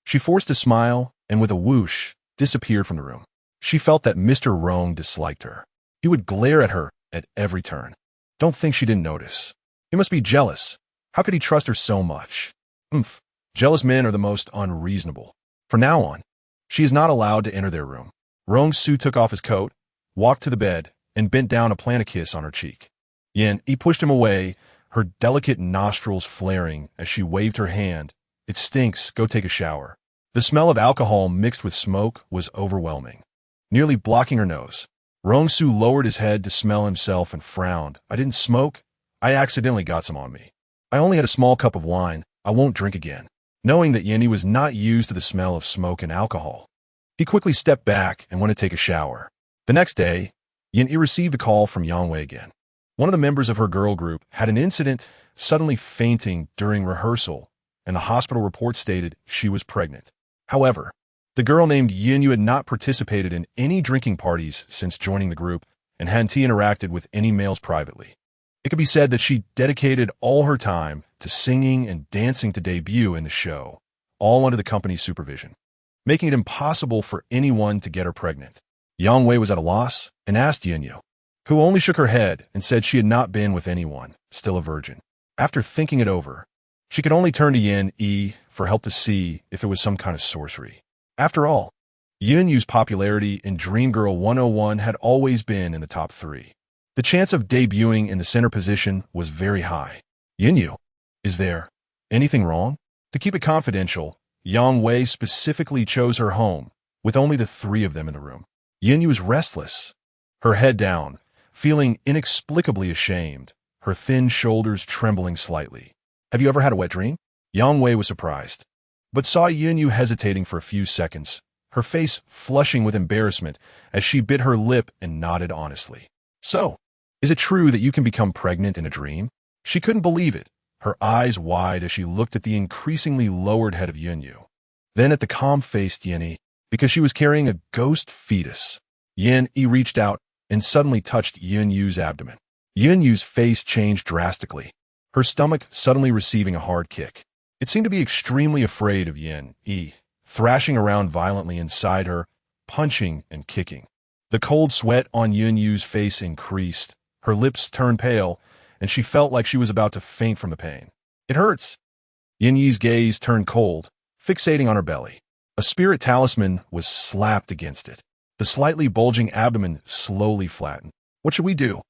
S1: She forced a smile and with a whoosh, disappeared from the room. She felt that Mr. Rong disliked her. He would glare at her at every turn. Don't think she didn't notice. He must be jealous. How could he trust her so much? Jealous men are the most unreasonable. From now on, she is not allowed to enter their room. Rong Su took off his coat, walked to the bed, and bent down to plant a kiss on her cheek. He pushed him away, her delicate nostrils flaring as she waved her hand. It stinks, go take a shower. The smell of alcohol mixed with smoke was overwhelming, nearly blocking her nose. Rong Su lowered his head to smell himself and frowned. I didn't smoke. I accidentally got some on me. I only had a small cup of wine. I won't drink again. Knowing that Yi was not used to the smell of smoke and alcohol, he quickly stepped back and went to take a shower. The next day, Yi received a call from Yang Wei again. One of the members of her girl group had an incident, suddenly fainting during rehearsal, and the hospital report stated she was pregnant. However, the girl named Yin had not participated in any drinking parties since joining the group and hadn't interacted with any males privately. It could be said that she dedicated all her time to singing and dancing to debut in the show, all under the company's supervision, making it impossible for anyone to get her pregnant. Yang Wei was at a loss and asked Yin, who only shook her head and said she had not been with anyone, still a virgin. After thinking it over, she could only turn to Yin for help to see if it was some kind of sorcery. After all, Yin popularity in Dream Girl 101 had always been in the top 3. The chance of debuting in the center position was very high. Yin, is there anything wrong? To keep it confidential, Yang Wei specifically chose her home, with only the 3 of them in the room. Yin was restless, her head down, feeling inexplicably ashamed, her thin shoulders trembling slightly. Have you ever had a wet dream? Yang Wei was surprised, but saw Yin hesitating for a few seconds, her face flushing with embarrassment as she bit her lip and nodded honestly. So, is it true that you can become pregnant in a dream? She couldn't believe it, her eyes wide as she looked at the increasingly lowered head of Yin, then at the calm-faced Yin, because she was carrying a ghost fetus. Yin reached out and suddenly touched Yin's abdomen. Yin's face changed drastically, her stomach suddenly receiving a hard kick. It seemed to be extremely afraid of Yin, thrashing around violently inside her, punching and kicking. The cold sweat on Yin's face increased, her lips turned pale, and she felt like she was about to faint from the pain. It hurts. Yin's gaze turned cold, fixating on her belly. A spirit talisman was slapped against it. The slightly bulging abdomen slowly flattened. What should we do?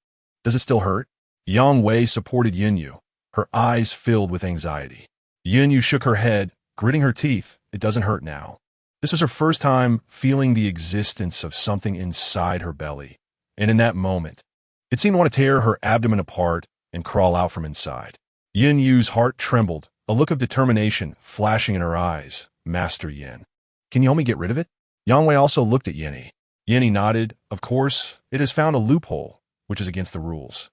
S1: Does it still hurt? Yang Wei supported Yin, her eyes filled with anxiety. Yin shook her head, gritting her teeth. It doesn't hurt now. This was her first time feeling the existence of something inside her belly, and in that moment, it seemed to want to tear her abdomen apart and crawl out from inside. Yin's heart trembled, a look of determination flashing in her eyes. Master Yin, can you help me get rid of it? Yang Wei also looked at Yin. Yin nodded. Of course, it has found a loophole, which is against the rules.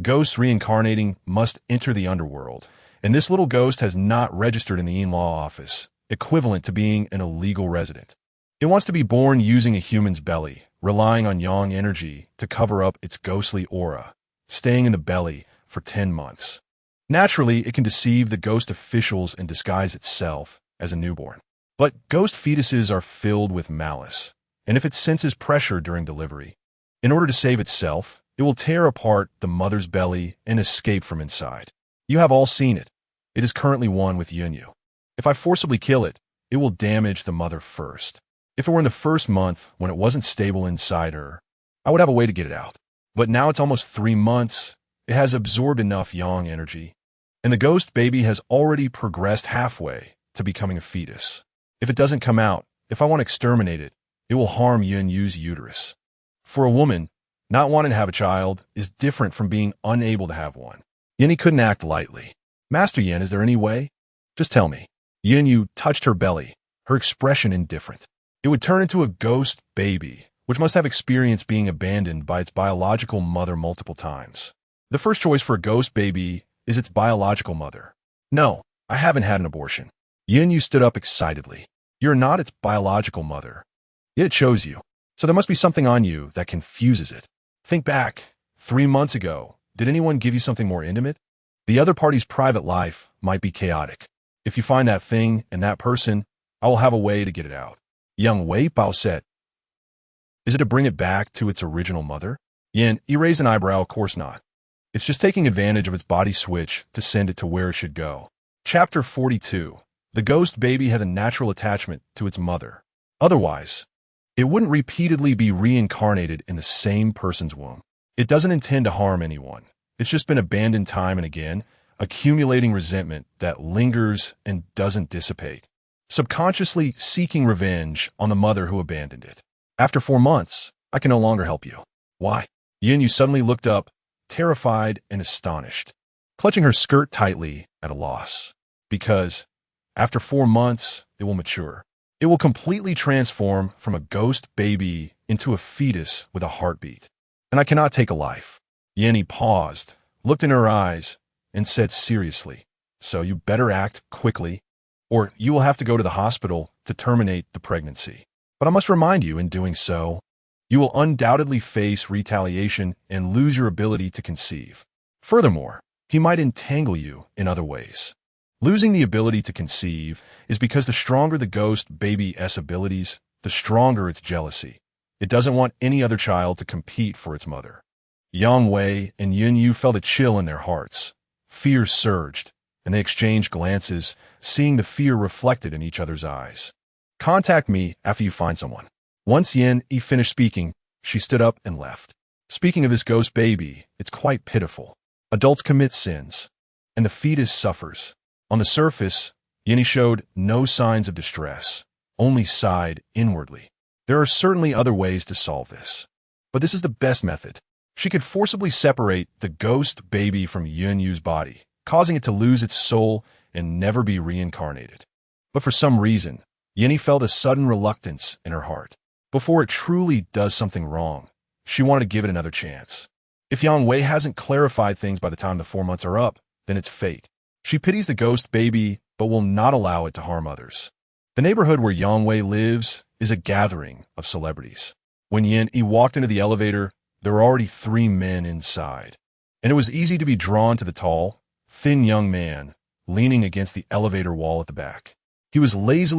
S1: Ghosts reincarnating must enter the underworld, and this little ghost has not registered in the Yin Law office, equivalent to being an illegal resident. It wants to be born using a human's belly, relying on yang energy to cover up its ghostly aura, staying in the belly for 10 months. Naturally, it can deceive the ghost officials and disguise itself as a newborn. But ghost fetuses are filled with malice, and if it senses pressure during delivery, in order to save itself, it will tear apart the mother's belly and escape from inside. You have all seen it. It is currently one with Yin. If I forcibly kill it, it will damage the mother first. If it were in the first month, when it wasn't stable inside her, I would have a way to get it out. But now it's almost 3 months. It has absorbed enough yang energy, and the ghost baby has already progressed halfway to becoming a fetus. If it doesn't come out, if I want to exterminate it, it will harm Yin's uterus. For a woman, not wanting to have a child is different from being unable to have one. Yin couldn't act lightly. Master Yin, is there any way? Just tell me. Yin touched her belly, her expression indifferent. It would turn into a ghost baby, which must have experienced being abandoned by its biological mother multiple times. The first choice for a ghost baby is its biological mother. No, I haven't had an abortion. Yin stood up excitedly. You're not its biological mother. It chose you. So there must be something on you that confuses it. Think back. 3 months ago, did anyone give you something more intimate? The other party's private life might be chaotic. If you find that thing and that person, I will have a way to get it out. Young Wei Bao said. Is it to bring it back to its original mother? Yin, he raised an eyebrow. Of course not. It's just taking advantage of its body switch to send it to where it should go. Chapter 42. The ghost baby has a natural attachment to its mother. Otherwise, it wouldn't repeatedly be reincarnated in the same person's womb. It doesn't intend to harm anyone. It's just been abandoned time and again, accumulating resentment that lingers and doesn't dissipate, subconsciously seeking revenge on the mother who abandoned it. After 4 months, I can no longer help you. Why? Yin Yu suddenly looked up, terrified and astonished, clutching her skirt tightly at a loss. Because after 4 months, it will mature. It will completely transform from a ghost baby into a fetus with a heartbeat. And I cannot take a life. Yenny paused, looked in her eyes, and said seriously, so you better act quickly, or you will have to go to the hospital to terminate the pregnancy. But I must remind you, in doing so, you will undoubtedly face retaliation and lose your ability to conceive. Furthermore, he might entangle you in other ways. Losing the ability to conceive is because the stronger the ghost baby's abilities, the stronger its jealousy. It doesn't want any other child to compete for its mother. Yang Wei and Yin Yu felt a chill in their hearts. Fear surged, and they exchanged glances, seeing the fear reflected in each other's eyes. Contact me after you find someone. Once Yin Yi finished speaking, she stood up and left. Speaking of this ghost baby, it's quite pitiful. Adults commit sins, and the fetus suffers. On the surface, Yin Yi showed no signs of distress, only sighed inwardly. There are certainly other ways to solve this, but this is the best method. She could forcibly separate the ghost baby from Yun Yu's body, causing it to lose its soul and never be reincarnated. But for some reason, Yin Yi felt a sudden reluctance in her heart. Before it truly does something wrong, she wanted to give it another chance. If Yang Wei hasn't clarified things by the time the 4 months are up, then it's fate. She pities the ghost baby, but will not allow it to harm others. The neighborhood where Yang Wei lives is a gathering of celebrities. When Yin Yi walked into the elevator, there were already 3 men inside, and it was easy to be drawn to the tall, thin young man leaning against the elevator wall at the back. He was lazily